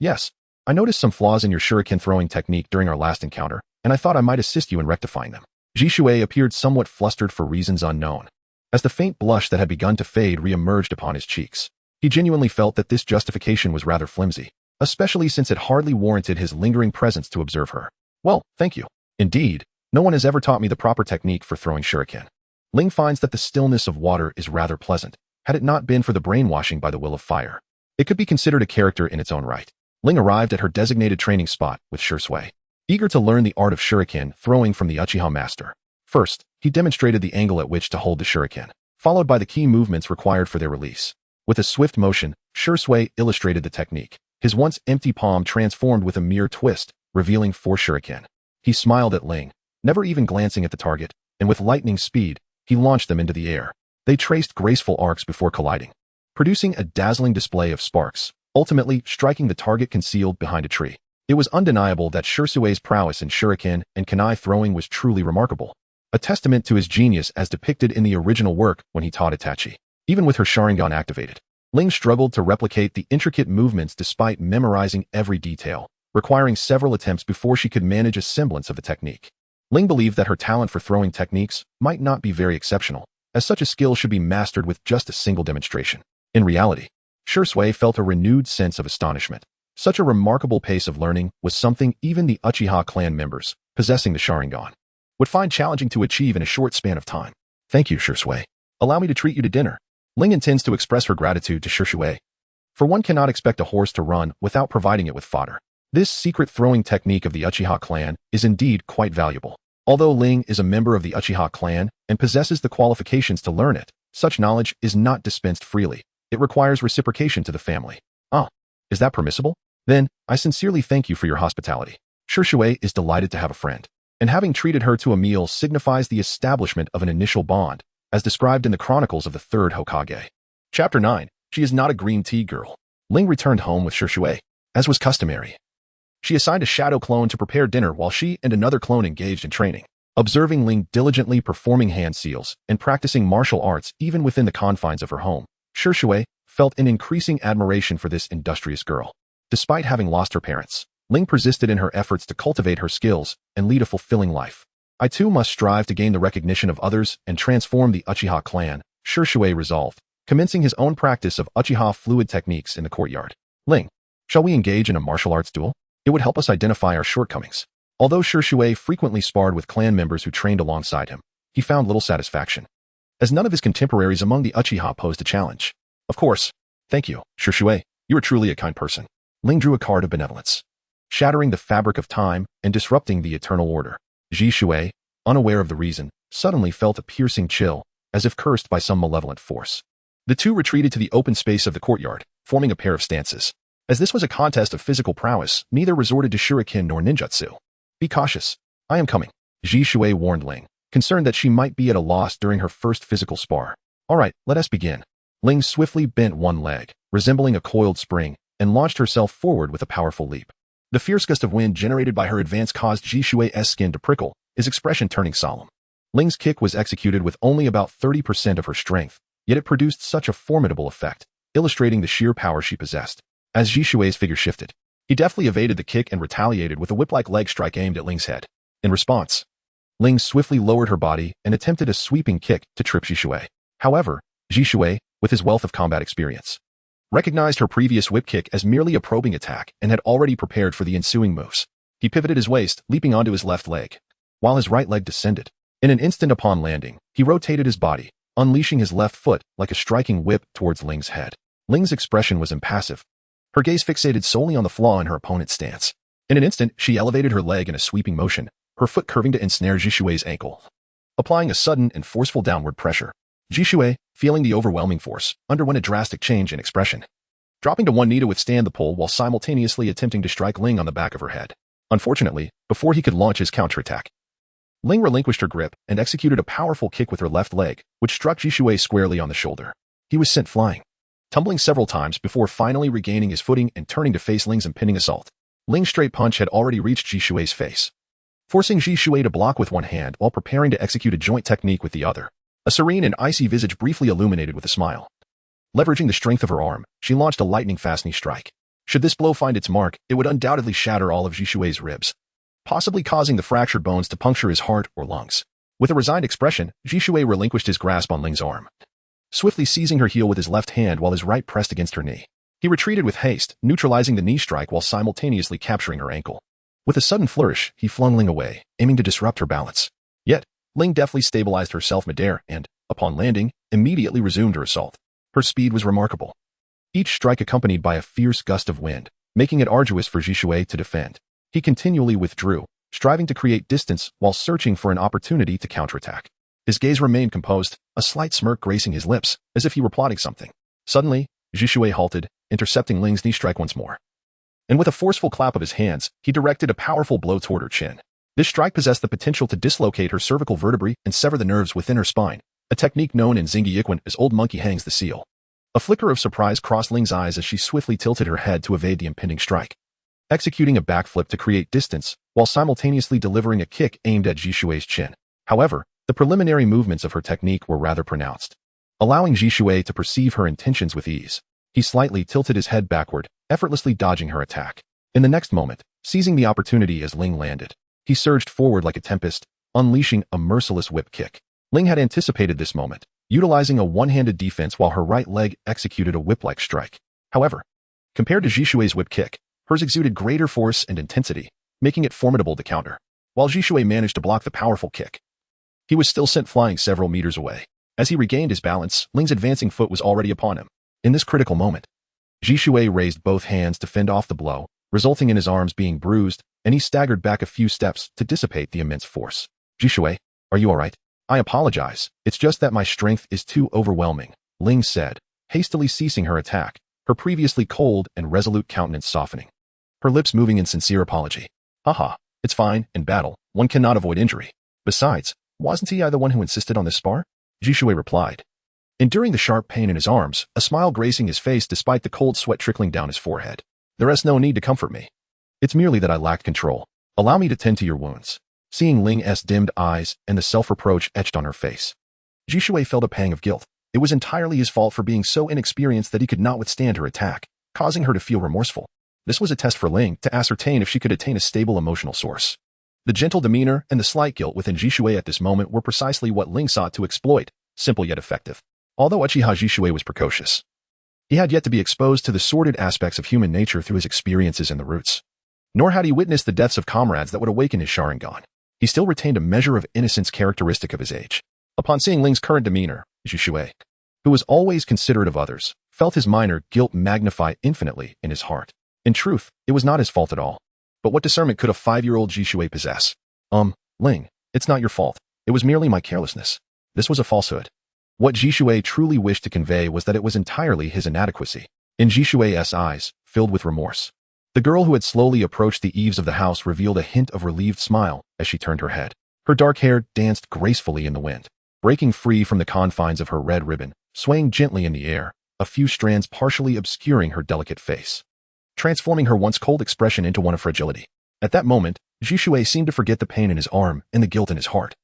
Yes. I noticed some flaws in your shuriken throwing technique during our last encounter, and I thought I might assist you in rectifying them. Shisui appeared somewhat flustered for reasons unknown, as the faint blush that had begun to fade re-emerged upon his cheeks. He genuinely felt that this justification was rather flimsy, especially since it hardly warranted his lingering presence to observe her. Well, thank you. Indeed, no one has ever taught me the proper technique for throwing shuriken. Ling finds that the stillness of water is rather pleasant, had it not been for the brainwashing by the will of fire. It could be considered a character in its own right. Ling arrived at her designated training spot with Shisui, eager to learn the art of shuriken throwing from the Uchiha master. First, he demonstrated the angle at which to hold the shuriken, followed by the key movements required for their release. With a swift motion, Shisui illustrated the technique. His once empty palm transformed with a mere twist, revealing 4 shuriken. He smiled at Ling, never even glancing at the target, and with lightning speed, he launched them into the air. They traced graceful arcs before colliding, producing a dazzling display of sparks, ultimately striking the target concealed behind a tree. It was undeniable that Shisui's prowess in shuriken and kunai throwing was truly remarkable, a testament to his genius as depicted in the original work when he taught Itachi. Even with her Sharingan activated, Ling struggled to replicate the intricate movements despite memorizing every detail, requiring several attempts before she could manage a semblance of the technique. Ling believed that her talent for throwing techniques might not be very exceptional, as such a skill should be mastered with just a single demonstration. In reality, Shisui felt a renewed sense of astonishment. Such a remarkable pace of learning was something even the Uchiha clan members, possessing the Sharingan, would find challenging to achieve in a short span of time. Thank you, Shisui. Allow me to treat you to dinner. Ling intends to express her gratitude to Shisui, for one cannot expect a horse to run without providing it with fodder. This secret throwing technique of the Uchiha clan is indeed quite valuable. Although Ling is a member of the Uchiha clan and possesses the qualifications to learn it, such knowledge is not dispensed freely. It requires reciprocation to the family. Is that permissible? Then, I sincerely thank you for your hospitality. Shisui is delighted to have a friend, and having treated her to a meal signifies the establishment of an initial bond, as described in the chronicles of the 3rd Hokage. Chapter 9. She is not a green tea girl. Ling returned home with Shisui, as was customary. She assigned a shadow clone to prepare dinner while she and another clone engaged in training. Observing Ling diligently performing hand seals and practicing martial arts even within the confines of her home, Shisui felt an increasing admiration for this industrious girl. Despite having lost her parents, Ling persisted in her efforts to cultivate her skills and lead a fulfilling life. I too must strive to gain the recognition of others and transform the Uchiha clan, Shisui resolved, commencing his own practice of Uchiha fluid techniques in the courtyard. Ling, shall we engage in a martial arts duel? It would help us identify our shortcomings. Although Shisui frequently sparred with clan members who trained alongside him, he found little satisfaction, as none of his contemporaries among the Uchiha posed a challenge. Of course. Thank you, Shisui. You are truly a kind person. Ling drew a card of benevolence, shattering the fabric of time and disrupting the eternal order. Shisui, unaware of the reason, suddenly felt a piercing chill, as if cursed by some malevolent force. The two retreated to the open space of the courtyard, forming a pair of stances. As this was a contest of physical prowess, neither resorted to shuriken nor ninjutsu. Be cautious. I am coming, Shisui warned Ling, concerned that she might be at a loss during her first physical spar. All right, let us begin. Ling swiftly bent one leg, resembling a coiled spring, and launched herself forward with a powerful leap. The fierce gust of wind generated by her advance caused Jisui's skin to prickle, his expression turning solemn. Ling's kick was executed with only about 30% of her strength, yet it produced such a formidable effect, illustrating the sheer power she possessed. As Jisui's figure shifted, he deftly evaded the kick and retaliated with a whip-like leg strike aimed at Ling's head. In response, Ling swiftly lowered her body and attempted a sweeping kick to trip Shisui. However, Shisui, with his wealth of combat experience, recognized her previous whip kick as merely a probing attack and had already prepared for the ensuing moves. He pivoted his waist, leaping onto his left leg, while his right leg descended. In an instant upon landing, he rotated his body, unleashing his left foot like a striking whip towards Ling's head. Ling's expression was impassive, her gaze fixated solely on the flaw in her opponent's stance. In an instant, she elevated her leg in a sweeping motion, her foot curving to ensnare Jishui's ankle, applying a sudden and forceful downward pressure. Jishui, feeling the overwhelming force, underwent a drastic change in expression, dropping to one knee to withstand the pull while simultaneously attempting to strike Ling on the back of her head. Unfortunately, before he could launch his counterattack, Ling relinquished her grip and executed a powerful kick with her left leg, which struck Jishui squarely on the shoulder. He was sent flying, tumbling several times before finally regaining his footing and turning to face Ling's impending assault. Ling's straight punch had already reached Jishui's face, forcing Jishui to block with one hand while preparing to execute a joint technique with the other. A serene and icy visage briefly illuminated with a smile. Leveraging the strength of her arm, she launched a lightning-fast knee strike. Should this blow find its mark, it would undoubtedly shatter all of Jishui's ribs, possibly causing the fractured bones to puncture his heart or lungs. With a resigned expression, Jishui relinquished his grasp on Ling's arm, swiftly seizing her heel with his left hand while his right pressed against her knee. He retreated with haste, neutralizing the knee strike while simultaneously capturing her ankle. With a sudden flourish, he flung Ling away, aiming to disrupt her balance. Yet, Ling deftly stabilized herself midair and, upon landing, immediately resumed her assault. Her speed was remarkable, each strike accompanied by a fierce gust of wind, making it arduous for Jishui to defend. He continually withdrew, striving to create distance while searching for an opportunity to counterattack. His gaze remained composed, a slight smirk gracing his lips, as if he were plotting something. Suddenly, Jishui halted, intercepting Ling's knee strike once more. And with a forceful clap of his hands, he directed a powerful blow toward her chin. This strike possessed the potential to dislocate her cervical vertebrae and sever the nerves within her spine, a technique known in Xingyi as Old Monkey Hangs the Seal. A flicker of surprise crossed Ling's eyes as she swiftly tilted her head to evade the impending strike, executing a backflip to create distance while simultaneously delivering a kick aimed at Jishui's chin. However, the preliminary movements of her technique were rather pronounced, allowing Jishui to perceive her intentions with ease. He slightly tilted his head backward, effortlessly dodging her attack. In the next moment, seizing the opportunity as Ling landed, he surged forward like a tempest, unleashing a merciless whip kick. Ling had anticipated this moment, utilizing a one-handed defense while her right leg executed a whip-like strike. However, compared to Jishui's whip kick, hers exuded greater force and intensity, making it formidable to counter. While Jishui managed to block the powerful kick, he was still sent flying several meters away. As he regained his balance, Ling's advancing foot was already upon him. In this critical moment, Jishui raised both hands to fend off the blow, resulting in his arms being bruised, and he staggered back a few steps to dissipate the immense force. Jishui, are you alright? I apologize, it's just that my strength is too overwhelming, Ling said, hastily ceasing her attack, her previously cold and resolute countenance softening, her lips moving in sincere apology. Haha, it's fine, in battle, one cannot avoid injury. Besides, wasn't I the one who insisted on this spar? Jishui replied, enduring the sharp pain in his arms, a smile gracing his face despite the cold sweat trickling down his forehead. There is no need to comfort me. It's merely that I lacked control. Allow me to tend to your wounds. Seeing Ling's dimmed eyes and the self-reproach etched on her face, Jishui felt a pang of guilt. It was entirely his fault for being so inexperienced that he could not withstand her attack, causing her to feel remorseful. This was a test for Ling to ascertain if she could attain a stable emotional source. The gentle demeanor and the slight guilt within Jishui at this moment were precisely what Ling sought to exploit, simple yet effective. Although Uchiha Jishui was precocious, he had yet to be exposed to the sordid aspects of human nature through his experiences in the roots. Nor had he witnessed the deaths of comrades that would awaken his Sharingan. He still retained a measure of innocence characteristic of his age. Upon seeing Ling's current demeanor, Jishui, who was always considerate of others, felt his minor guilt magnify infinitely in his heart. In truth, it was not his fault at all. But what discernment could a 5-year-old Jishui possess? Ling, it's not your fault. It was merely my carelessness. This was a falsehood. What Jishui truly wished to convey was that it was entirely his inadequacy. In Jishui's eyes, filled with remorse, the girl who had slowly approached the eaves of the house revealed a hint of relieved smile as she turned her head. Her dark hair danced gracefully in the wind, breaking free from the confines of her red ribbon, swaying gently in the air, a few strands partially obscuring her delicate face, transforming her once cold expression into one of fragility. At that moment, Jishui seemed to forget the pain in his arm and the guilt in his heart,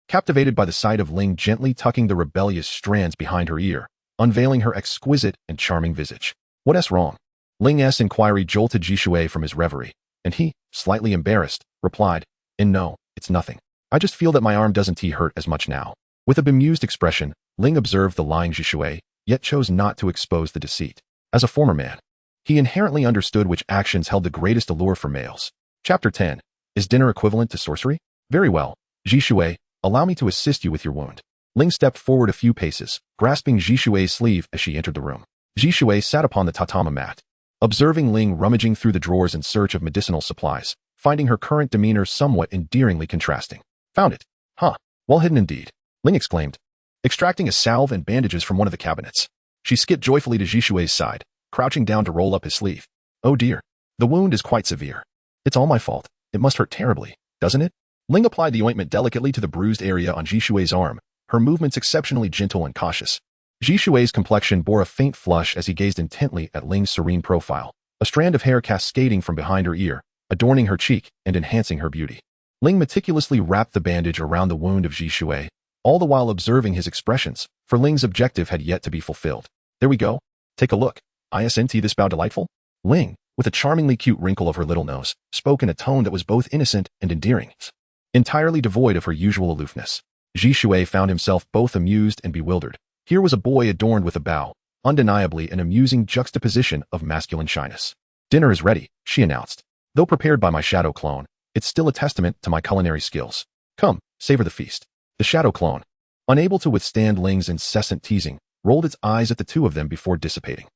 captivated by the sight of Ling gently tucking the rebellious strands behind her ear, unveiling her exquisite and charming visage. What's wrong? Ling's inquiry jolted Jishui from his reverie, and he, slightly embarrassed, replied, no, it's nothing. I just feel that my arm doesn't hurt as much now. With a bemused expression, Ling observed the lying Jishui, yet chose not to expose the deceit. As a former man, he inherently understood which actions held the greatest allure for males. Chapter 10. Is dinner equivalent to sorcery? Very well. Shisui, allow me to assist you with your wound. Ling stepped forward a few paces, grasping Jisui's sleeve as she entered the room. Jisui sat upon the tatami mat. Observing Ling rummaging through the drawers in search of medicinal supplies, finding her current demeanor somewhat endearingly contrasting. Found it. Huh. Well hidden indeed. Ling exclaimed, extracting a salve and bandages from one of the cabinets. She skipped joyfully to Jisui's side, crouching down to roll up his sleeve. Oh dear. The wound is quite severe. It's all my fault. It must hurt terribly, doesn't it? Ling applied the ointment delicately to the bruised area on Jisui's arm, her movements exceptionally gentle and cautious. Jisui's complexion bore a faint flush as he gazed intently at Ling's serene profile, a strand of hair cascading from behind her ear, adorning her cheek and enhancing her beauty. Ling meticulously wrapped the bandage around the wound of Jisui, all the while observing his expressions, for Ling's objective had yet to be fulfilled. There we go. Take a look. Isn't this bow delightful? Ling, with a charmingly cute wrinkle of her little nose, spoke in a tone that was both innocent and endearing, entirely devoid of her usual aloofness. Jisui found himself both amused and bewildered. Here was a boy adorned with a bow, undeniably an amusing juxtaposition of masculine shyness. Dinner is ready, she announced. Though prepared by my shadow clone, it's still a testament to my culinary skills. Come, savor the feast. The shadow clone, unable to withstand Ling's incessant teasing, rolled its eyes at the two of them before dissipating.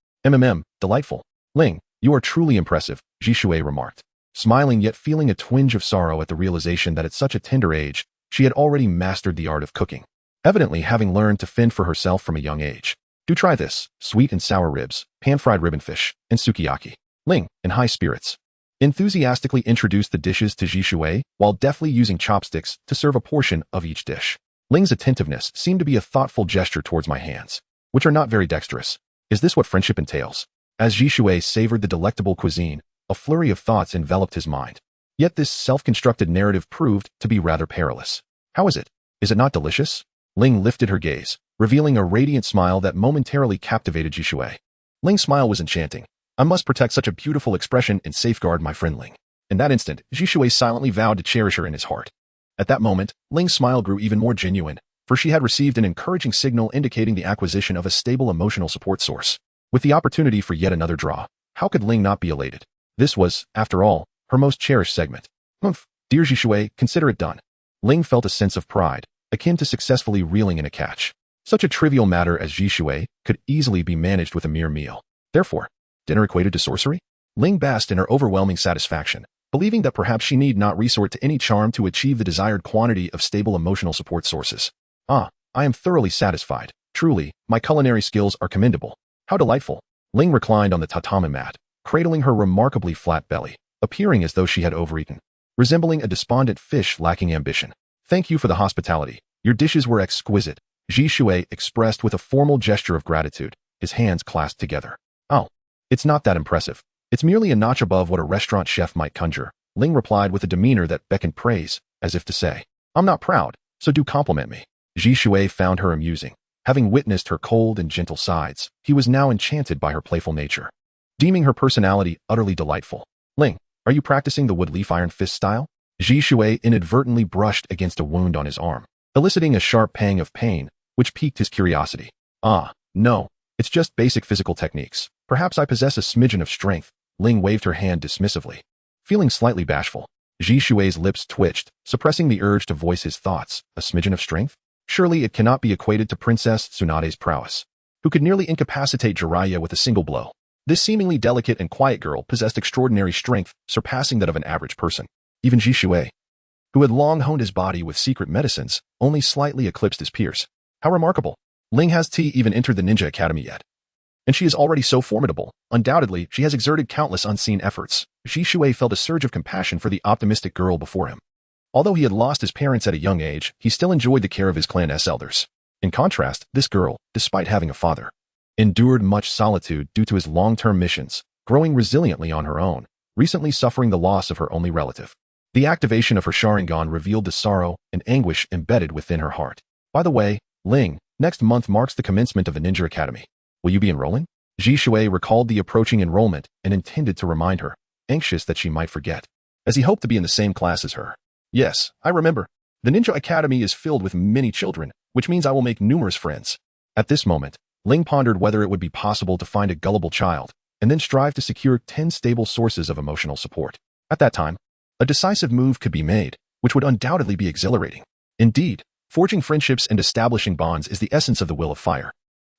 Delightful. Ling, you are truly impressive, Jisui remarked, smiling yet feeling a twinge of sorrow at the realization that at such a tender age, she had already mastered the art of cooking, evidently having learned to fend for herself from a young age. Do try this, sweet and sour ribs, pan-fried ribbon fish, and sukiyaki. Ling, in high spirits, enthusiastically introduced the dishes to Jisui while deftly using chopsticks to serve a portion of each dish. Ling's attentiveness seemed to be a thoughtful gesture towards my hands, which are not very dexterous. Is this what friendship entails? As Jisui savored the delectable cuisine, a flurry of thoughts enveloped his mind. Yet this self-constructed narrative proved to be rather perilous. How is it? Is it not delicious? Ling lifted her gaze, revealing a radiant smile that momentarily captivated Jisui. Ling's smile was enchanting. I must protect such a beautiful expression and safeguard my friend Ling. In that instant, Jisui silently vowed to cherish her in his heart. At that moment, Ling's smile grew even more genuine, for she had received an encouraging signal indicating the acquisition of a stable emotional support source. With the opportunity for yet another draw, how could Ling not be elated? This was, after all, her most cherished segment. Humph, dear Jisui, consider it done. Ling felt a sense of pride, akin to successfully reeling in a catch. Such a trivial matter as Jisui could easily be managed with a mere meal. Therefore, dinner equated to sorcery? Ling basked in her overwhelming satisfaction, believing that perhaps she need not resort to any charm to achieve the desired quantity of stable emotional support sources. Ah, I am thoroughly satisfied. Truly, my culinary skills are commendable. How delightful. Ling reclined on the tatami mat, cradling her remarkably flat belly, appearing as though she had overeaten, resembling a despondent fish lacking ambition. Thank you for the hospitality. Your dishes were exquisite, Jisui expressed with a formal gesture of gratitude, his hands clasped together. Oh, it's not that impressive. It's merely a notch above what a restaurant chef might conjure, Ling replied with a demeanor that beckoned praise, as if to say, I'm not proud, so do compliment me. Jisui found her amusing. Having witnessed her cold and gentle sides, he was now enchanted by her playful nature, deeming her personality utterly delightful. Ling, are you practicing the wood leaf iron fist style? Jisui inadvertently brushed against a wound on his arm, eliciting a sharp pang of pain, which piqued his curiosity. Ah, no, it's just basic physical techniques. Perhaps I possess a smidgen of strength. Ling waved her hand dismissively. Feeling slightly bashful, Jisui's lips twitched, suppressing the urge to voice his thoughts. A smidgen of strength? Surely it cannot be equated to Princess Tsunade's prowess, who could nearly incapacitate Jiraiya with a single blow. This seemingly delicate and quiet girl possessed extraordinary strength, surpassing that of an average person. Even Jisui, who had long honed his body with secret medicines, only slightly eclipsed his peers. How remarkable. Ling hasn't even entered the Ninja Academy yet, and she is already so formidable. Undoubtedly, she has exerted countless unseen efforts. Jisui felt a surge of compassion for the optimistic girl before him. Although he had lost his parents at a young age, he still enjoyed the care of his clan's elders. In contrast, this girl, despite having a father, endured much solitude due to his long-term missions, growing resiliently on her own, recently suffering the loss of her only relative. The activation of her Sharingan revealed the sorrow and anguish embedded within her heart. By the way, Ling, next month marks the commencement of the Ninja Academy. Will you be enrolling? Jisui recalled the approaching enrollment and intended to remind her, anxious that she might forget, as he hoped to be in the same class as her. Yes, I remember. The Ninja Academy is filled with many children, which means I will make numerous friends. At this moment, Ling pondered whether it would be possible to find a gullible child, and then strive to secure 10 stable sources of emotional support. At that time, A decisive move could be made, which would undoubtedly be exhilarating. Indeed, forging friendships and establishing bonds is the essence of the will of fire.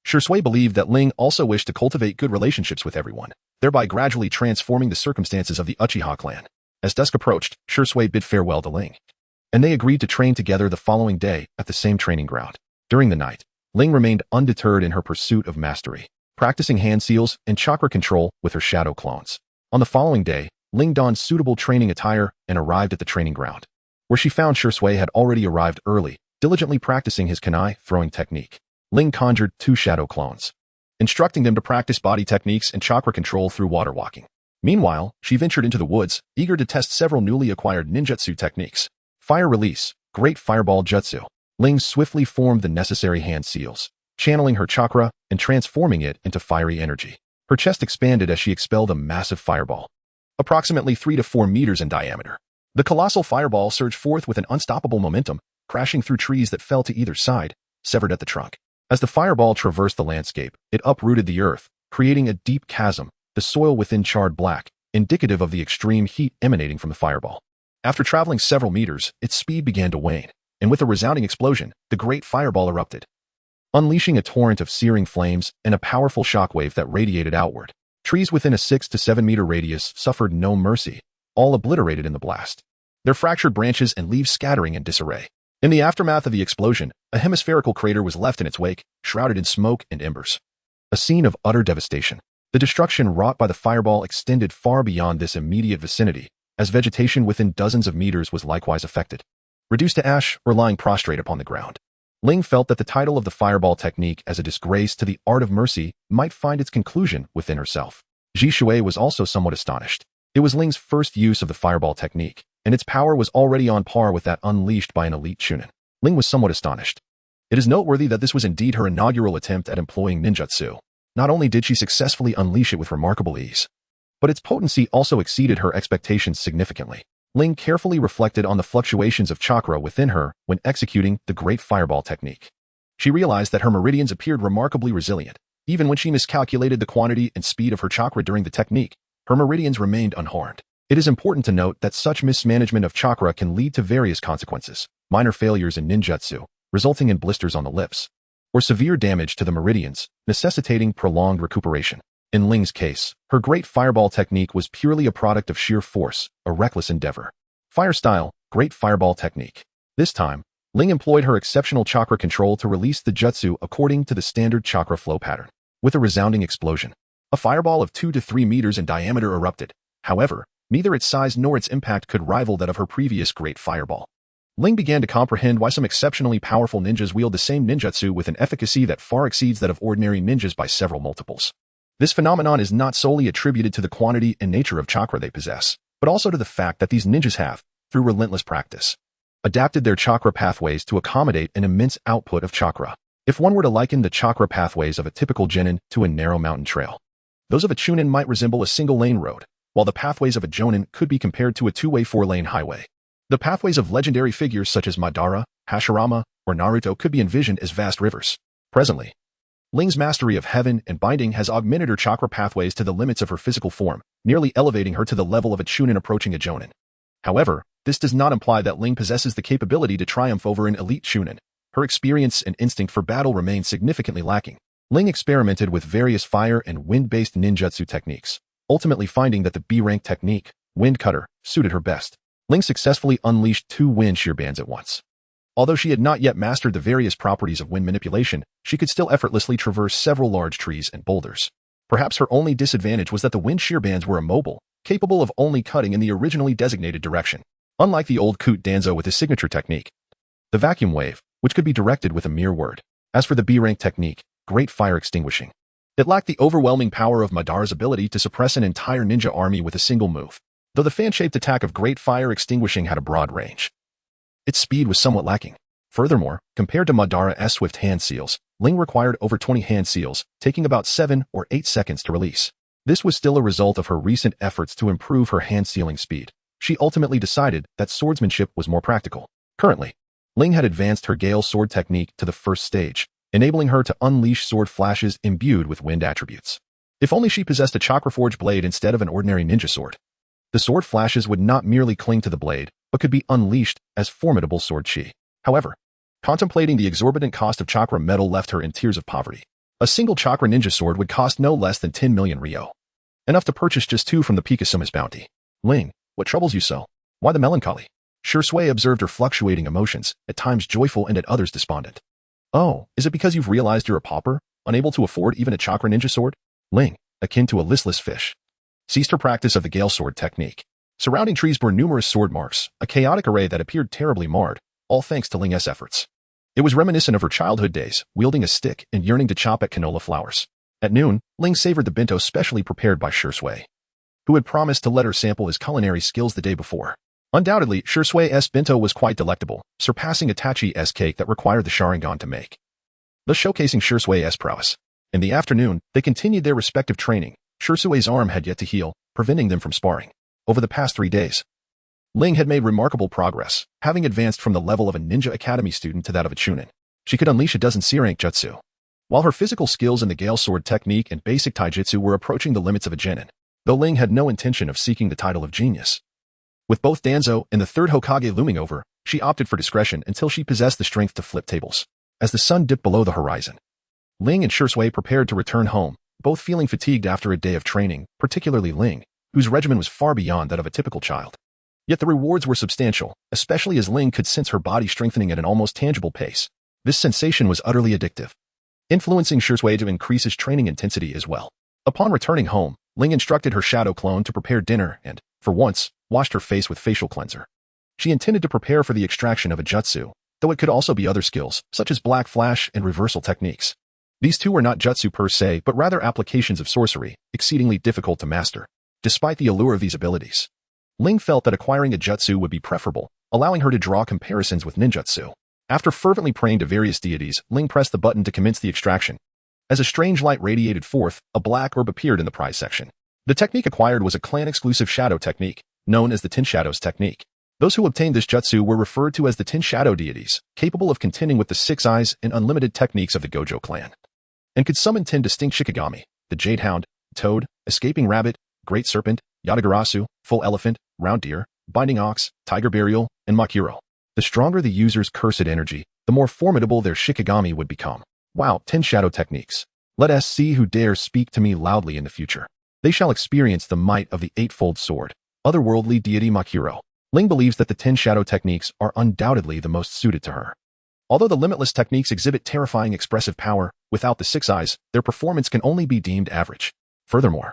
Shisui believed that Ling also wished to cultivate good relationships with everyone, thereby gradually transforming the circumstances of the Uchiha clan. As dusk approached, Shisui bid farewell to Ling, and they agreed to train together the following day at the same training ground. During the night, Ling remained undeterred in her pursuit of mastery, practicing hand seals and chakra control with her shadow clones. On the following day, Ling donned suitable training attire and arrived at the training ground, where she found Shisui had already arrived early, diligently practicing his kunai throwing technique. Ling conjured 2 shadow clones, instructing them to practice body techniques and chakra control through water walking. Meanwhile, she ventured into the woods, eager to test several newly acquired ninjutsu techniques. Fire release, great fireball jutsu. Ling swiftly formed the necessary hand seals, channeling her chakra and transforming it into fiery energy. Her chest expanded as she expelled a massive fireball, approximately 3 to 4 meters in diameter. The colossal fireball surged forth with an unstoppable momentum, crashing through trees that fell to either side, severed at the trunk. As the fireball traversed the landscape, it uprooted the earth, creating a deep chasm, the soil within charred black, indicative of the extreme heat emanating from the fireball. After traveling several meters, its speed began to wane, and with a resounding explosion, the great fireball erupted, unleashing a torrent of searing flames and a powerful shockwave that radiated outward. Trees within a 6 to 7 meter radius suffered no mercy, all obliterated in the blast, their fractured branches and leaves scattering in disarray. In the aftermath of the explosion, a hemispherical crater was left in its wake, shrouded in smoke and embers. A scene of utter devastation. The destruction wrought by the fireball extended far beyond this immediate vicinity, as vegetation within dozens of meters was likewise affected, reduced to ash or lying prostrate upon the ground. Ling felt that the title of the fireball technique as a disgrace to the art of mercy might find its conclusion within herself. Shisui was also somewhat astonished. It was Ling's first use of the fireball technique, and its power was already on par with that unleashed by an elite chunin. Ling was somewhat astonished. It is noteworthy that this was indeed her inaugural attempt at employing ninjutsu. Not only did she successfully unleash it with remarkable ease, but its potency also exceeded her expectations significantly. Ling carefully reflected on the fluctuations of chakra within her when executing the great fireball technique. She realized that her meridians appeared remarkably resilient. Even when she miscalculated the quantity and speed of her chakra during the technique, her meridians remained unharmed. It is important to note that such mismanagement of chakra can lead to various consequences: minor failures in ninjutsu, resulting in blisters on the lips, or severe damage to the meridians, necessitating prolonged recuperation. In Ling's case, her great fireball technique was purely a product of sheer force, a reckless endeavor. Fire style, great fireball technique. This time, Ling employed her exceptional chakra control to release the jutsu according to the standard chakra flow pattern. With a resounding explosion, a fireball of 2 to 3 meters in diameter erupted. However, neither its size nor its impact could rival that of her previous great fireball. Ling began to comprehend why some exceptionally powerful ninjas wield the same ninjutsu with an efficacy that far exceeds that of ordinary ninjas by several multiples. This phenomenon is not solely attributed to the quantity and nature of chakra they possess, but also to the fact that these ninjas have, through relentless practice, adapted their chakra pathways to accommodate an immense output of chakra. If one were to liken the chakra pathways of a typical genin to a narrow mountain trail, those of a chunin might resemble a single-lane road, while the pathways of a jonin could be compared to a 2-way 4-lane highway. The pathways of legendary figures such as Madara, Hashirama, or Naruto could be envisioned as vast rivers. Presently, Ling's mastery of heaven and binding has augmented her chakra pathways to the limits of her physical form, nearly elevating her to the level of a chunin approaching a jonin. However, this does not imply that Ling possesses the capability to triumph over an elite chunin. Her experience and instinct for battle remain significantly lacking. Ling experimented with various fire and wind-based ninjutsu techniques, ultimately finding that the B-rank technique, Wind Cutter, suited her best. Ling successfully unleashed 2 wind shear bands at once. Although she had not yet mastered the various properties of wind manipulation, she could still effortlessly traverse several large trees and boulders. Perhaps her only disadvantage was that the wind shear bands were immobile, capable of only cutting in the originally designated direction. Unlike the old Koot Danzo with his signature technique, the vacuum wave, which could be directed with a mere word. As for the B-rank technique, Great Fire Extinguishing, it lacked the overwhelming power of Madara's ability to suppress an entire ninja army with a single move. Though the fan-shaped attack of Great Fire Extinguishing had a broad range, its speed was somewhat lacking. Furthermore, compared to Madara's swift hand seals, Ling required over 20 hand seals, taking about 7 or 8 seconds to release. This was still a result of her recent efforts to improve her hand sealing speed. She ultimately decided that swordsmanship was more practical. Currently, Ling had advanced her Gale sword technique to the first stage, enabling her to unleash sword flashes imbued with wind attributes. If only she possessed a chakra forge blade instead of an ordinary ninja sword. The sword flashes would not merely cling to the blade, but could be unleashed as formidable sword chi. However, contemplating the exorbitant cost of chakra metal left her in tears of poverty. A single chakra ninja sword would cost no less than 10 million ryo. Enough to purchase just 2 from the Pikasuma's bounty. Ling, what troubles you so? Why the melancholy? Shisui observed her fluctuating emotions, at times joyful and at others despondent. Oh, is it because you've realized you're a pauper, unable to afford even a chakra ninja sword? Ling, akin to a listless fish, ceased her practice of the Gale Sword technique. Surrounding trees bore numerous sword marks, a chaotic array that appeared terribly marred, all thanks to Ling's efforts. It was reminiscent of her childhood days, wielding a stick and yearning to chop at canola flowers. At noon, Ling savored the bento specially prepared by Shisui, who had promised to let her sample his culinary skills the day before. Undoubtedly, Shisui's bento was quite delectable, surpassing Itachi's cake that required the Sharingan to make, thus showcasing Shisui's prowess. In the afternoon, they continued their respective training. Shisui's arm had yet to heal, preventing them from sparring. Over the past 3 days, Ling had made remarkable progress, having advanced from the level of a ninja academy student to that of a chunin. She could unleash a dozen C-rank jutsu, while her physical skills in the Gale Sword technique and basic taijutsu were approaching the limits of a genin, though Ling had no intention of seeking the title of genius. With both Danzo and the third Hokage looming over, she opted for discretion until she possessed the strength to flip tables. As the sun dipped below the horizon, Ling and Shisui prepared to return home, both feeling fatigued after a day of training, particularly Ling, whose regimen was far beyond that of a typical child. Yet the rewards were substantial, especially as Ling could sense her body strengthening at an almost tangible pace. This sensation was utterly addictive, influencing Shisui to increase his training intensity as well. Upon returning home, Ling instructed her shadow clone to prepare dinner and, for once, washed her face with facial cleanser. She intended to prepare for the extraction of a jutsu, though it could also be other skills, such as black flash and reversal techniques. These two were not jutsu per se, but rather applications of sorcery, exceedingly difficult to master. Despite the allure of these abilities, Ling felt that acquiring a jutsu would be preferable, allowing her to draw comparisons with ninjutsu. After fervently praying to various deities, Ling pressed the button to commence the extraction. As a strange light radiated forth, a black orb appeared in the prize section. The technique acquired was a clan-exclusive shadow technique, known as the 10 Shadows technique. Those who obtained this jutsu were referred to as the 10 Shadow deities, capable of contending with the 6 eyes and unlimited techniques of the Gojo clan, and could summon 10 distinct Shikagami: the Jade Hound, Toad, Escaping Rabbit, Great Serpent, Yatagarasu, Full Elephant, Round Deer, Binding Ox, Tiger Burial, and Makiro. The stronger the user's cursed energy, the more formidable their Shikagami would become. Wow, 10 Shadow techniques. Let us see who dares speak to me loudly in the future. They shall experience the might of the eightfold sword. Otherworldly deity Makiro. Ling believes that the 10 Shadow techniques are undoubtedly the most suited to her. Although the limitless techniques exhibit terrifying expressive power, without the 6 eyes, their performance can only be deemed average. Furthermore,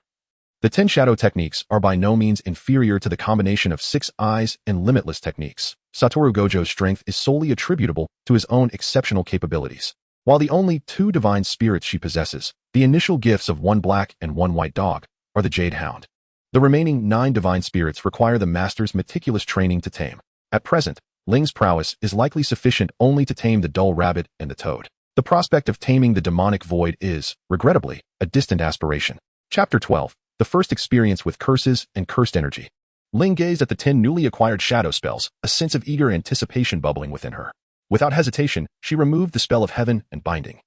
the 10 Shadow techniques are by no means inferior to the combination of 6 eyes and limitless techniques. Satoru Gojo's strength is solely attributable to his own exceptional capabilities. While the only 2 divine spirits she possesses, the initial gifts of 1 black and 1 white dog, are the Jade Hound. The remaining 9 divine spirits require the master's meticulous training to tame. At present, Ling's prowess is likely sufficient only to tame the dull rabbit and the toad. The prospect of taming the demonic void is, regrettably, a distant aspiration. Chapter 12. The first experience with curses and cursed energy. Ling gazed at the 10 newly acquired shadow spells, a sense of eager anticipation bubbling within her. Without hesitation, she removed the spell of heaven and binding,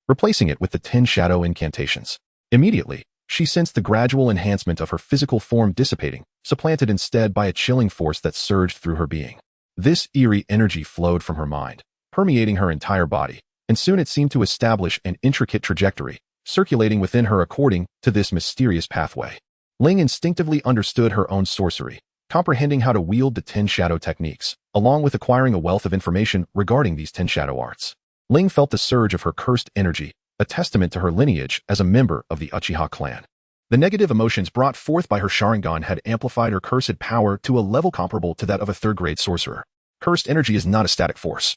replacing it with the 10 shadow incantations. Immediately, she sensed the gradual enhancement of her physical form dissipating, supplanted instead by a chilling force that surged through her being. This eerie energy flowed from her mind, permeating her entire body, and soon it seemed to establish an intricate trajectory, circulating within her according to this mysterious pathway. Ling instinctively understood her own sorcery, comprehending how to wield the 10 Shadow techniques, along with acquiring a wealth of information regarding these 10 Shadow arts. Ling felt the surge of her cursed energy, a testament to her lineage as a member of the Uchiha clan. The negative emotions brought forth by her Sharingan had amplified her cursed power to a level comparable to that of a third-grade sorcerer. Cursed energy is not a static force.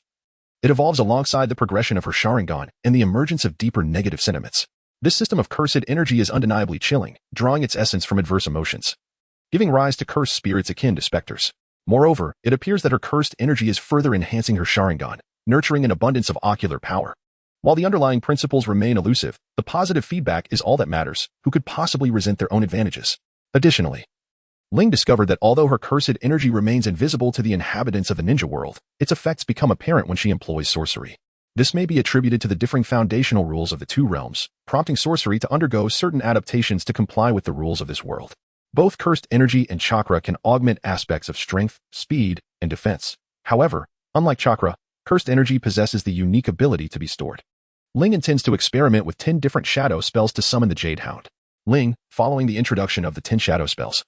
It evolves alongside the progression of her Sharingan and the emergence of deeper negative sentiments. This system of cursed energy is undeniably chilling, drawing its essence from adverse emotions, giving rise to cursed spirits akin to specters. Moreover, it appears that her cursed energy is further enhancing her Sharingan, nurturing an abundance of ocular power. While the underlying principles remain elusive, the positive feedback is all that matters. Who could possibly resent their own advantages? Additionally, Ling discovered that although her cursed energy remains invisible to the inhabitants of the ninja world, its effects become apparent when she employs sorcery. This may be attributed to the differing foundational rules of the 2 realms, prompting sorcery to undergo certain adaptations to comply with the rules of this world. Both cursed energy and chakra can augment aspects of strength, speed, and defense. However, unlike chakra, cursed energy possesses the unique ability to be stored. Ling intends to experiment with 10 different shadow spells to summon the Jade Hound. Ling, following the introduction of the 10 shadow spells,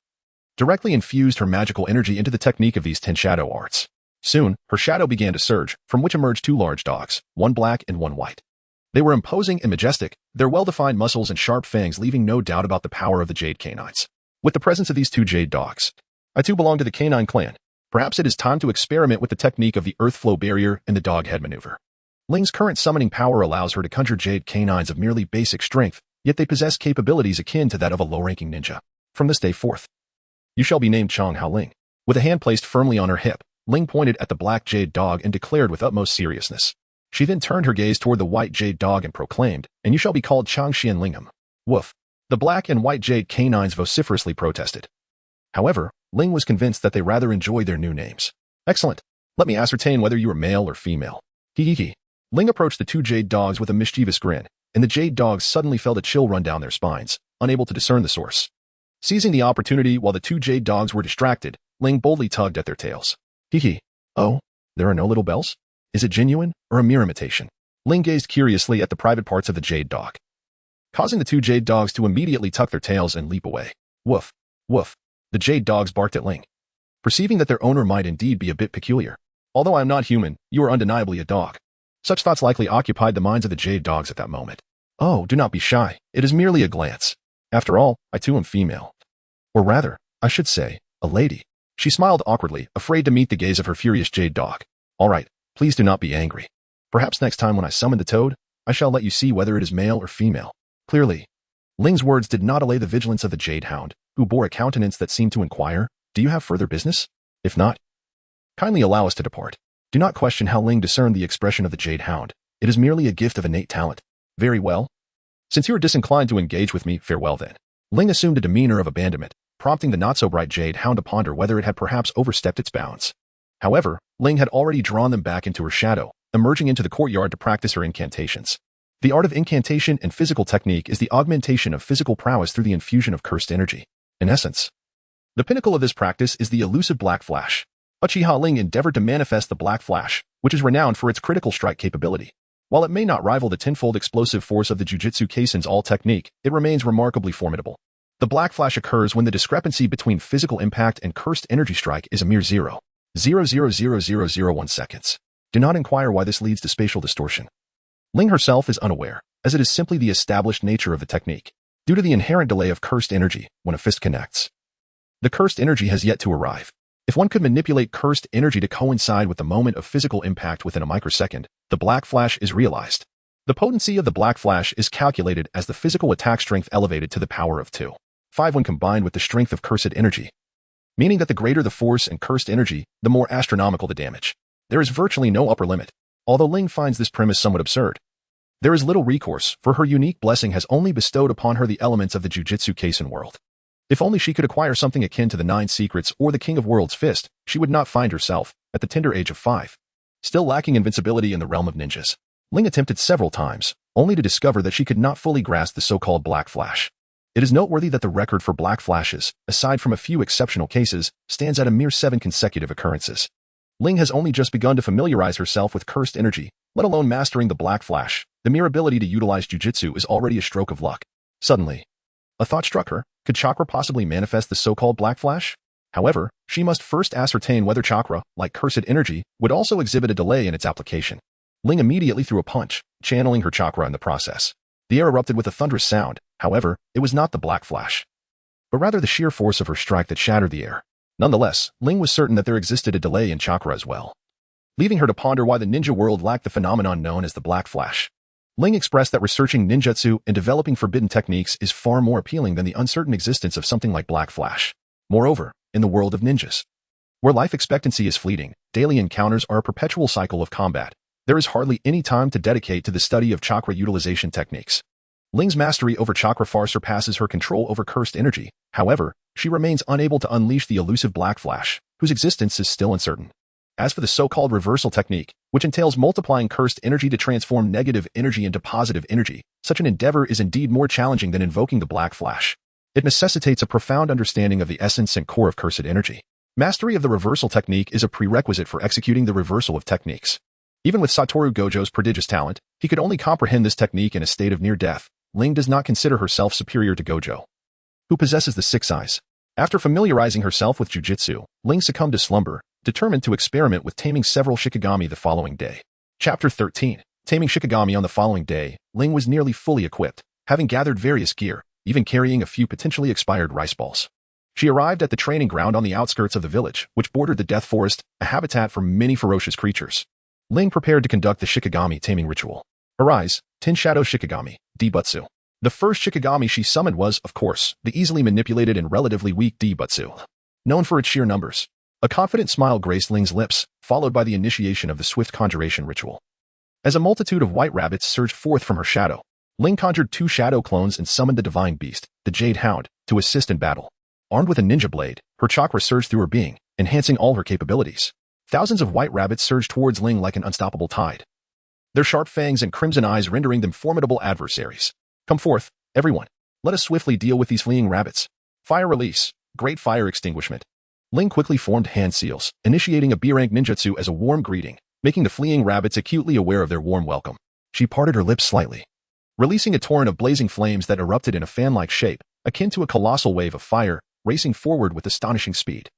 directly infused her magical energy into the technique of these 10 shadow arts. Soon, her shadow began to surge, from which emerged 2 large dogs, one black and one white. They were imposing and majestic, their well-defined muscles and sharp fangs leaving no doubt about the power of the Jade Canines. With the presence of these 2 Jade dogs, I too belong to the Canine clan. Perhaps it is time to experiment with the technique of the Earth Flow Barrier and the Dog Head Maneuver. Ling's current summoning power allows her to conjure Jade Canines of merely basic strength, yet they possess capabilities akin to that of a low-ranking ninja. From this day forth, you shall be named Chong Hao Ling. With a hand placed firmly on her hip, Ling pointed at the black Jade dog and declared with utmost seriousness. She then turned her gaze toward the white Jade dog and proclaimed, "And you shall be called Chang Xian Lingham." Woof. The black and white Jade canines vociferously protested. However, Ling was convinced that they rather enjoyed their new names. Excellent. Let me ascertain whether you are male or female. Hee. Ling approached the 2 Jade dogs with a mischievous grin, and the Jade dogs suddenly felt a chill run down their spines, unable to discern the source. Seizing the opportunity while the 2 Jade dogs were distracted, Ling boldly tugged at their tails. Hee. Oh, there are no little bells? Is it genuine or a mere imitation? Ling gazed curiously at the private parts of the Jade dog, causing the 2 Jade dogs to immediately tuck their tails and leap away. Woof. Woof. The Jade dogs barked at Ling, perceiving that their owner might indeed be a bit peculiar. Although I am not human, you are undeniably a dog. Such thoughts likely occupied the minds of the Jade dogs at that moment. Oh, do not be shy. It is merely a glance. After all, I too am female. Or rather, I should say, a lady. She smiled awkwardly, afraid to meet the gaze of her furious Jade dog. All right, please do not be angry. Perhaps next time when I summon the toad, I shall let you see whether it is male or female. Clearly, Ling's words did not allay the vigilance of the Jade Hound, who bore a countenance that seemed to inquire, "Do you have further business? If not, kindly allow us to depart." Do not question how Ling discerned the expression of the Jade Hound. It is merely a gift of innate talent. Very well. Since you are disinclined to engage with me, farewell then. Ling assumed a demeanor of abandonment, prompting the not-so-bright Jade Hound to ponder whether it had perhaps overstepped its bounds. However, Ling had already drawn them back into her shadow, emerging into the courtyard to practice her incantations. The art of incantation and physical technique is the augmentation of physical prowess through the infusion of cursed energy. In essence, the pinnacle of this practice is the elusive Black Flash. Uchiha Ling endeavored to manifest the Black Flash, which is renowned for its critical strike capability. While it may not rival the tenfold explosive force of the Jujutsu Kaisen's all technique, it remains remarkably formidable. The Black Flash occurs when the discrepancy between physical impact and cursed energy strike is a mere 0.0000001 seconds. Do not inquire why this leads to spatial distortion. Ling herself is unaware, as it is simply the established nature of the technique. Due to the inherent delay of cursed energy when a fist connects, the cursed energy has yet to arrive. If one could manipulate cursed energy to coincide with the moment of physical impact within a microsecond, the Black Flash is realized. The potency of the Black Flash is calculated as the physical attack strength elevated to the power of 2.5 when combined with the strength of cursed energy, meaning that the greater the force and cursed energy, the more astronomical the damage. There is virtually no upper limit. Although Ling finds this premise somewhat absurd, there is little recourse, for her unique blessing has only bestowed upon her the elements of the Jujutsu Kaisen world. If only she could acquire something akin to the 9 Secrets or the King of Worlds Fist, she would not find herself, at the tender age of 5, still lacking invincibility in the realm of ninjas. Ling attempted several times, only to discover that she could not fully grasp the so-called Black Flash. It is noteworthy that the record for Black Flashes, aside from a few exceptional cases, stands at a mere 7 consecutive occurrences. Ling has only just begun to familiarize herself with cursed energy, let alone mastering the Black Flash. The mere ability to utilize Jujutsu is already a stroke of luck. Suddenly, a thought struck her. Could chakra possibly manifest the so-called Black Flash? However, she must first ascertain whether chakra, like cursed energy, would also exhibit a delay in its application. Ling immediately threw a punch, channeling her chakra in the process. The air erupted with a thunderous sound. However, it was not the Black Flash, but rather the sheer force of her strike that shattered the air. Nonetheless, Ling was certain that there existed a delay in chakra as well, leaving her to ponder why the ninja world lacked the phenomenon known as the Black Flash. Ling expressed that researching ninjutsu and developing forbidden techniques is far more appealing than the uncertain existence of something like Black Flash. Moreover, in the world of ninjas, where life expectancy is fleeting, daily encounters are a perpetual cycle of combat. There is hardly any time to dedicate to the study of chakra utilization techniques. Ling's mastery over chakra far surpasses her control over cursed energy. However, she remains unable to unleash the elusive Black Flash, whose existence is still uncertain. As for the so-called reversal technique, which entails multiplying cursed energy to transform negative energy into positive energy, such an endeavor is indeed more challenging than invoking the Black Flash. It necessitates a profound understanding of the essence and core of cursed energy. Mastery of the reversal technique is a prerequisite for executing the reversal of techniques. Even with Satoru Gojo's prodigious talent, he could only comprehend this technique in a state of near death. Ling does not consider herself superior to Gojo, who possesses the six eyes. After familiarizing herself with Jujutsu, Ling succumbed to slumber, determined to experiment with taming several Shikagami the following day. Chapter 13. Taming Shikagami. On the following day, Ling was nearly fully equipped, having gathered various gear, even carrying a few potentially expired rice balls. She arrived at the training ground on the outskirts of the village, which bordered the Death Forest, a habitat for many ferocious creatures. Ling prepared to conduct the Shikagami taming ritual. Arise, 10 Shadow Shikagami, Dibutsu. The first Shikagami she summoned was, of course, the easily manipulated and relatively weak Dibutsu, known for its sheer numbers. A confident smile graced Ling's lips, followed by the initiation of the swift conjuration ritual. As a multitude of white rabbits surged forth from her shadow, Ling conjured 2 shadow clones and summoned the divine beast, the Jade Hound, to assist in battle. Armed with a ninja blade, her chakra surged through her being, enhancing all her capabilities. Thousands of white rabbits surged towards Ling like an unstoppable tide, their sharp fangs and crimson eyes rendering them formidable adversaries. Come forth, everyone. Let us swiftly deal with these fleeing rabbits. Fire release. Great fire extinguishment. Ling quickly formed hand seals, initiating a B-rank ninjutsu as a warm greeting, making the fleeing rabbits acutely aware of their warm welcome. She parted her lips slightly, releasing a torrent of blazing flames that erupted in a fan-like shape, akin to a colossal wave of fire, racing forward with astonishing speed.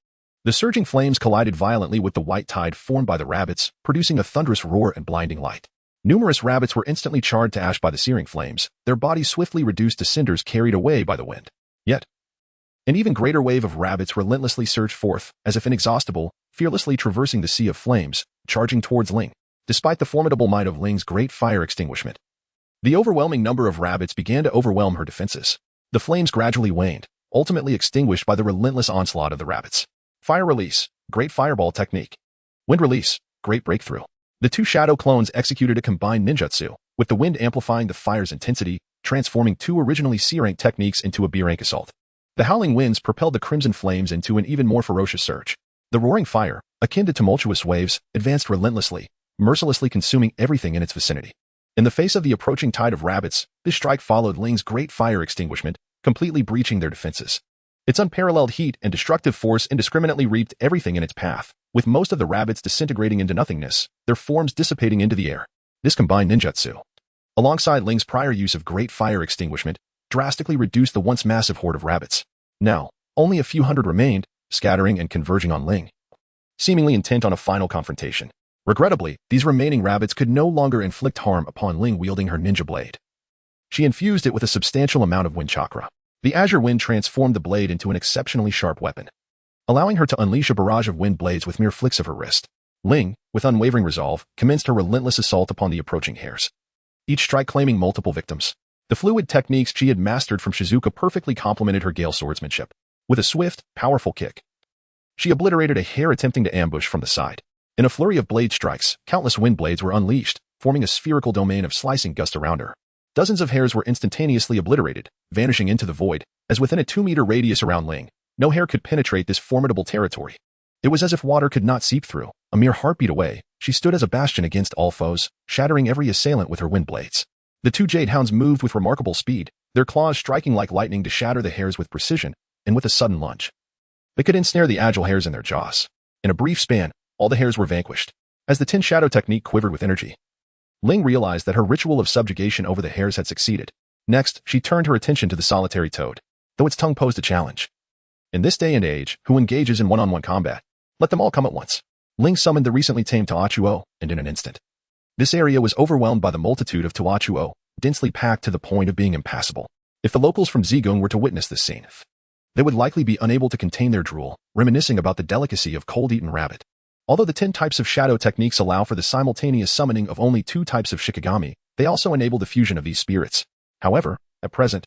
The surging flames collided violently with the white tide formed by the rabbits, producing a thunderous roar and blinding light. Numerous rabbits were instantly charred to ash by the searing flames, their bodies swiftly reduced to cinders carried away by the wind. Yet, an even greater wave of rabbits relentlessly surged forth, as if inexhaustible, fearlessly traversing the sea of flames, charging towards Ling. Despite the formidable might of Ling's great fire extinguishment, the overwhelming number of rabbits began to overwhelm her defenses. The flames gradually waned, ultimately extinguished by the relentless onslaught of the rabbits. Fire release, great fireball technique. Wind release, great breakthrough. The 2 shadow clones executed a combined ninjutsu, with the wind amplifying the fire's intensity, transforming 2 originally C-rank techniques into a B-rank assault. The howling winds propelled the crimson flames into an even more ferocious surge. The roaring fire, akin to tumultuous waves, advanced relentlessly, mercilessly consuming everything in its vicinity. In the face of the approaching tide of rabbits, this strike followed Ling's great fire extinguishment, completely breaching their defenses. Its unparalleled heat and destructive force indiscriminately reaped everything in its path, with most of the rabbits disintegrating into nothingness, their forms dissipating into the air. This combined ninjutsu, alongside Ling's prior use of great fire extinguishment, drastically reduced the once massive horde of rabbits. Now, only a few hundred remained, scattering and converging on Ling, seemingly intent on a final confrontation. Regrettably, these remaining rabbits could no longer inflict harm upon Ling wielding her ninja blade. She infused it with a substantial amount of wind chakra. The azure wind transformed the blade into an exceptionally sharp weapon, allowing her to unleash a barrage of wind blades with mere flicks of her wrist. Ling, with unwavering resolve, commenced her relentless assault upon the approaching hares, each strike claiming multiple victims. The fluid techniques she had mastered from Shizuka perfectly complemented her gale swordsmanship. With a swift, powerful kick, she obliterated a hare attempting to ambush from the side. In a flurry of blade strikes, countless wind blades were unleashed, forming a spherical domain of slicing gusts around her. Dozens of hares were instantaneously obliterated, vanishing into the void, as within a 2-meter radius around Ling, no hare could penetrate this formidable territory. It was as if water could not seep through. A mere heartbeat away, she stood as a bastion against all foes, shattering every assailant with her wind blades. The 2 jade hounds moved with remarkable speed, their claws striking like lightning to shatter the hares with precision, and with a sudden lunge, they could ensnare the agile hares in their jaws. In a brief span, all the hares were vanquished. As the 10 shadow technique quivered with energy, Ling realized that her ritual of subjugation over the hares had succeeded. Next, she turned her attention to the solitary toad, though its tongue posed a challenge. In this day and age, who engages in one-on-one combat? Let them all come at once. Ling summoned the recently tamed Taachuo, and in an instant, this area was overwhelmed by the multitude of Taachuo, densely packed to the point of being impassable. If the locals from Zigung were to witness this scene, they would likely be unable to contain their drool, reminiscing about the delicacy of cold-eaten rabbit. Although the 10 types of shadow techniques allow for the simultaneous summoning of only 2 types of Shikagami, they also enable the fusion of these spirits. However, at present,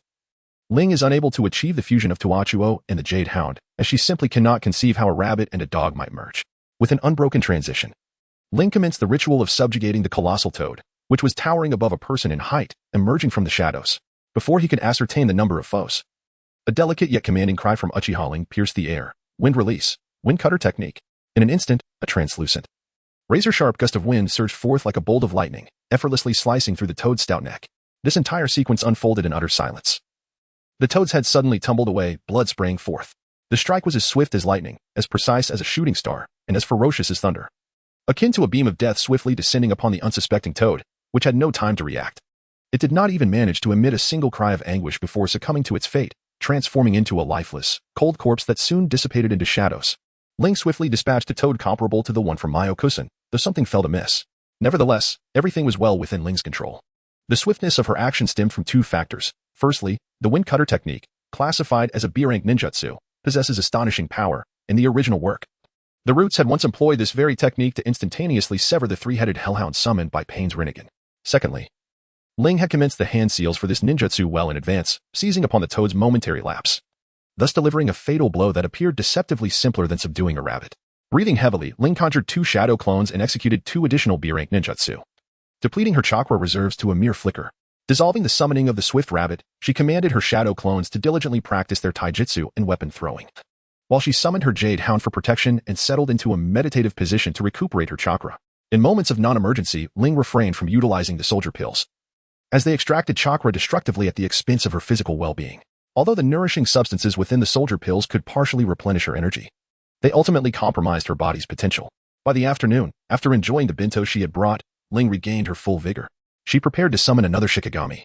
Ling is unable to achieve the fusion of Taachuo and the Jade Hound, as she simply cannot conceive how a rabbit and a dog might merge. With an unbroken transition, Ling commenced the ritual of subjugating the colossal toad, which was towering above a person in height, emerging from the shadows, before he could ascertain the number of foes. A delicate yet commanding cry from Uchiha Ling pierced the air. Wind release, wind cutter technique. In an instant, a translucent, razor-sharp gust of wind surged forth like a bolt of lightning, effortlessly slicing through the toad's stout neck. This entire sequence unfolded in utter silence. The toad's head suddenly tumbled away, blood spraying forth. The strike was as swift as lightning, as precise as a shooting star, and as ferocious as thunder. Akin to a beam of death swiftly descending upon the unsuspecting toad, which had no time to react. It did not even manage to emit a single cry of anguish before succumbing to its fate, transforming into a lifeless, cold corpse that soon dissipated into shadows. Ling swiftly dispatched a toad comparable to the one from Myokusen, though something felt amiss. Nevertheless, everything was well within Ling's control. The swiftness of her action stemmed from two factors. Firstly, the wind cutter technique, classified as a B-rank ninjutsu, possesses astonishing power in the original work. The Roots had once employed this very technique to instantaneously sever the three-headed hellhound summoned by Pain's Rinnegan. Secondly, Ling had commenced the hand seals for this ninjutsu well in advance, seizing upon the toad's momentary lapse, thus delivering a fatal blow that appeared deceptively simpler than subduing a rabbit. Breathing heavily, Ling conjured two shadow clones and executed two additional B-rank ninjutsu, depleting her chakra reserves to a mere flicker. Dissolving the summoning of the swift rabbit, she commanded her shadow clones to diligently practice their taijutsu and weapon throwing, while she summoned her jade hound for protection and settled into a meditative position to recuperate her chakra. In moments of non-emergency, Ling refrained from utilizing the soldier pills, as they extracted chakra destructively at the expense of her physical well-being. Although the nourishing substances within the soldier pills could partially replenish her energy, they ultimately compromised her body's potential. By the afternoon, after enjoying the bento she had brought, Ling regained her full vigor. She prepared to summon another Shikagami.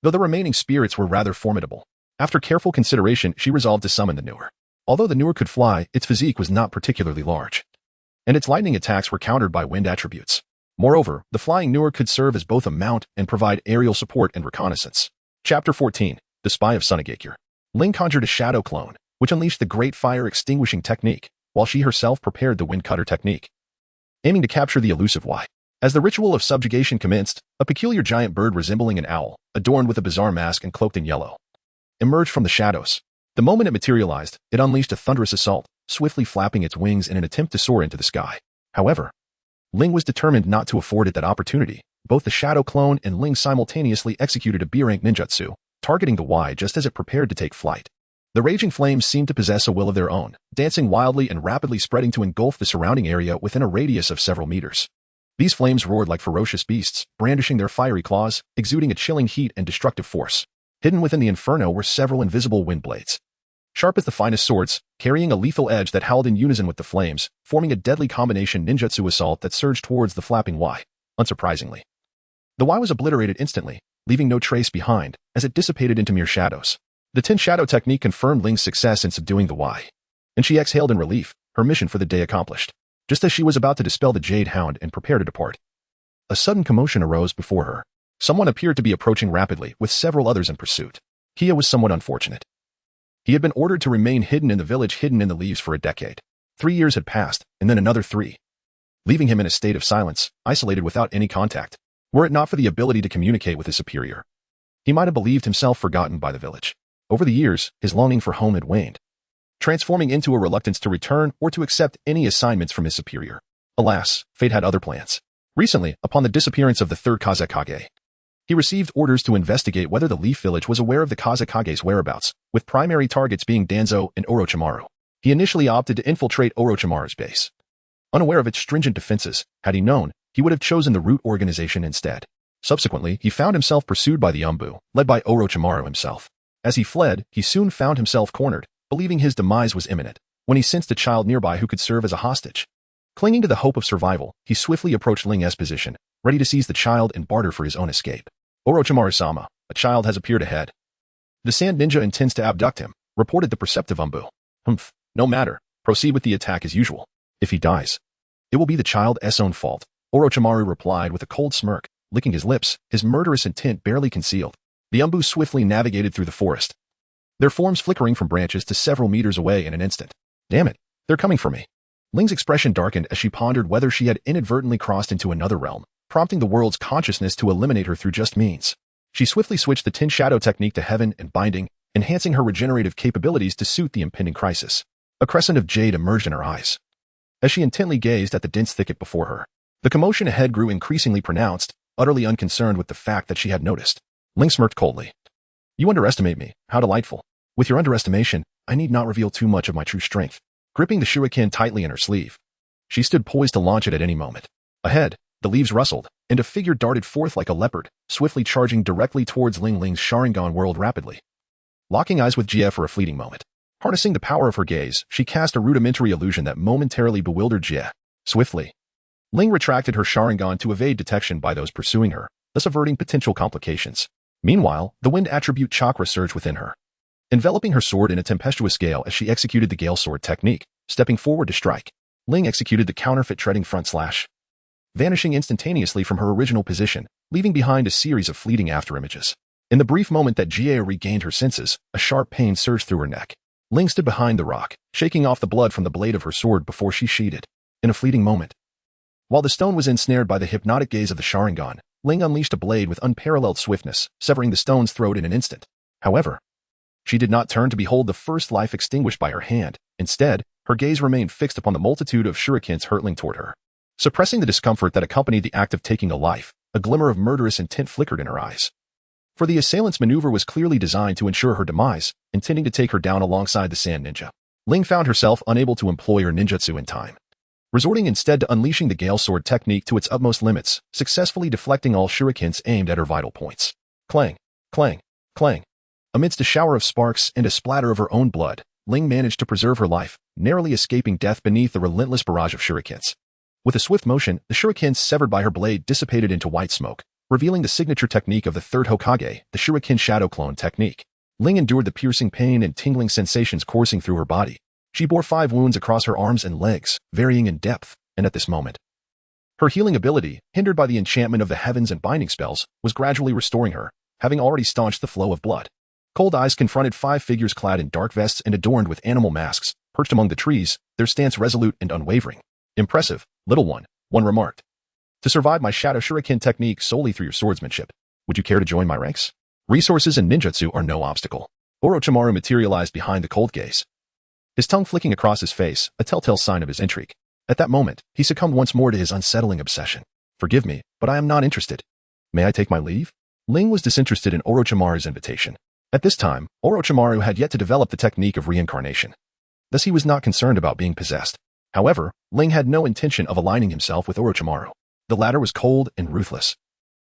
Though the remaining spirits were rather formidable, after careful consideration she resolved to summon the newer. Although the newer could fly, its physique was not particularly large, and its lightning attacks were countered by wind attributes. Moreover, the flying newer could serve as both a mount and provide aerial support and reconnaissance. Chapter 14. The Spy of Sunagakure. Ling conjured a shadow clone, which unleashed the great fire extinguishing technique, while she herself prepared the wind cutter technique, aiming to capture the elusive Y. As the ritual of subjugation commenced, a peculiar giant bird resembling an owl, adorned with a bizarre mask and cloaked in yellow, emerged from the shadows. The moment it materialized, it unleashed a thunderous assault, swiftly flapping its wings in an attempt to soar into the sky. However, Ling was determined not to afford it that opportunity. Both the shadow clone and Ling simultaneously executed a B-rank ninjutsu, targeting the Y just as it prepared to take flight. The raging flames seemed to possess a will of their own, dancing wildly and rapidly spreading to engulf the surrounding area within a radius of several meters. These flames roared like ferocious beasts, brandishing their fiery claws, exuding a chilling heat and destructive force. Hidden within the inferno were several invisible wind blades, sharp as the finest swords, carrying a lethal edge that howled in unison with the flames, forming a deadly combination ninjutsu assault that surged towards the flapping Y. Unsurprisingly, the Y was obliterated instantly, leaving no trace behind, as it dissipated into mere shadows. The Tin Shadow technique confirmed Ling's success in subduing the Y, and she exhaled in relief, her mission for the day accomplished. Just as she was about to dispel the Jade Hound and prepare to depart, a sudden commotion arose before her. Someone appeared to be approaching rapidly, with several others in pursuit. Kia was somewhat unfortunate. He had been ordered to remain hidden in the village hidden in the leaves for a decade. 3 years had passed, and then another 3, leaving him in a state of silence, isolated without any contact. Were it not for the ability to communicate with his superior, he might have believed himself forgotten by the village. Over the years, his longing for home had waned, transforming into a reluctance to return or to accept any assignments from his superior. Alas, fate had other plans. Recently, upon the disappearance of the third Kazekage, he received orders to investigate whether the Leaf Village was aware of the Kazekage's whereabouts, with primary targets being Danzo and Orochimaru. He initially opted to infiltrate Orochimaru's base. Unaware of its stringent defenses, had he known, he would have chosen the Root organization instead. Subsequently, he found himself pursued by the Umbu, led by Orochimaru himself. As he fled, he soon found himself cornered, believing his demise was imminent, when he sensed a child nearby who could serve as a hostage. Clinging to the hope of survival, he swiftly approached Ling's position, ready to seize the child and barter for his own escape. Orochimaru-sama, a child has appeared ahead. The Sand Ninja intends to abduct him, reported the perceptive Umbu. Humph, no matter, proceed with the attack as usual. If he dies, it will be the child's own fault, Orochimaru replied with a cold smirk, licking his lips, his murderous intent barely concealed. The Umbu swiftly navigated through the forest, their forms flickering from branches to several meters away in an instant. Damn it, they're coming for me. Ling's expression darkened as she pondered whether she had inadvertently crossed into another realm, prompting the world's consciousness to eliminate her through just means. She swiftly switched the Tin Shadow technique to Heaven and Binding, enhancing her regenerative capabilities to suit the impending crisis. A crescent of jade emerged in her eyes, as she intently gazed at the dense thicket before her. The commotion ahead grew increasingly pronounced, utterly unconcerned with the fact that she had noticed. Ling smirked coldly. You underestimate me, how delightful. With your underestimation, I need not reveal too much of my true strength. Gripping the shuriken tightly in her sleeve, she stood poised to launch it at any moment. Ahead, the leaves rustled, and a figure darted forth like a leopard, swiftly charging directly towards Ling's Sharingan whirled rapidly, locking eyes with Jie for a fleeting moment. Harnessing the power of her gaze, she cast a rudimentary illusion that momentarily bewildered Jie. Swiftly, Ling retracted her Sharingan to evade detection by those pursuing her, thus averting potential complications. Meanwhile, the wind attribute chakra surged within her, enveloping her sword in a tempestuous gale as she executed the gale sword technique. Stepping forward to strike, Ling executed the counterfeit treading front slash, vanishing instantaneously from her original position, leaving behind a series of fleeting afterimages. In the brief moment that Jie regained her senses, a sharp pain surged through her neck. Ling stood behind the rock, shaking off the blood from the blade of her sword before she sheathed it. In a fleeting moment, while the stone was ensnared by the hypnotic gaze of the Sharingan, Ling unleashed a blade with unparalleled swiftness, severing the stone's throat in an instant. However, she did not turn to behold the first life extinguished by her hand. Instead, her gaze remained fixed upon the multitude of shurikens hurtling toward her. Suppressing the discomfort that accompanied the act of taking a life, a glimmer of murderous intent flickered in her eyes. For the assailant's maneuver was clearly designed to ensure her demise, intending to take her down alongside the Sand Ninja. Ling found herself unable to employ her ninjutsu in time, resorting instead to unleashing the Gale Sword technique to its utmost limits, successfully deflecting all shurikens aimed at her vital points. Clang, clang, clang. Amidst a shower of sparks and a splatter of her own blood, Ling managed to preserve her life, narrowly escaping death beneath the relentless barrage of shurikens. With a swift motion, the shurikens severed by her blade dissipated into white smoke, revealing the signature technique of the third Hokage, the Shuriken Shadow Clone technique. Ling endured the piercing pain and tingling sensations coursing through her body. She bore 5 wounds across her arms and legs, varying in depth, and at this moment, her healing ability, hindered by the enchantment of the heavens and binding spells, was gradually restoring her, having already staunched the flow of blood. Cold eyes confronted 5 figures clad in dark vests and adorned with animal masks, perched among the trees, their stance resolute and unwavering. Impressive, little one remarked. To survive my Shadow Shuriken technique solely through your swordsmanship, would you care to join my ranks? Resources and ninjutsu are no obstacle. Orochimaru materialized behind the cold gaze, his tongue flicking across his face, a telltale sign of his intrigue. At that moment, he succumbed once more to his unsettling obsession. Forgive me, but I am not interested. May I take my leave? Ling was disinterested in Orochimaru's invitation. At this time, Orochimaru had yet to develop the technique of reincarnation. Thus he was not concerned about being possessed. However, Ling had no intention of aligning himself with Orochimaru. The latter was cold and ruthless.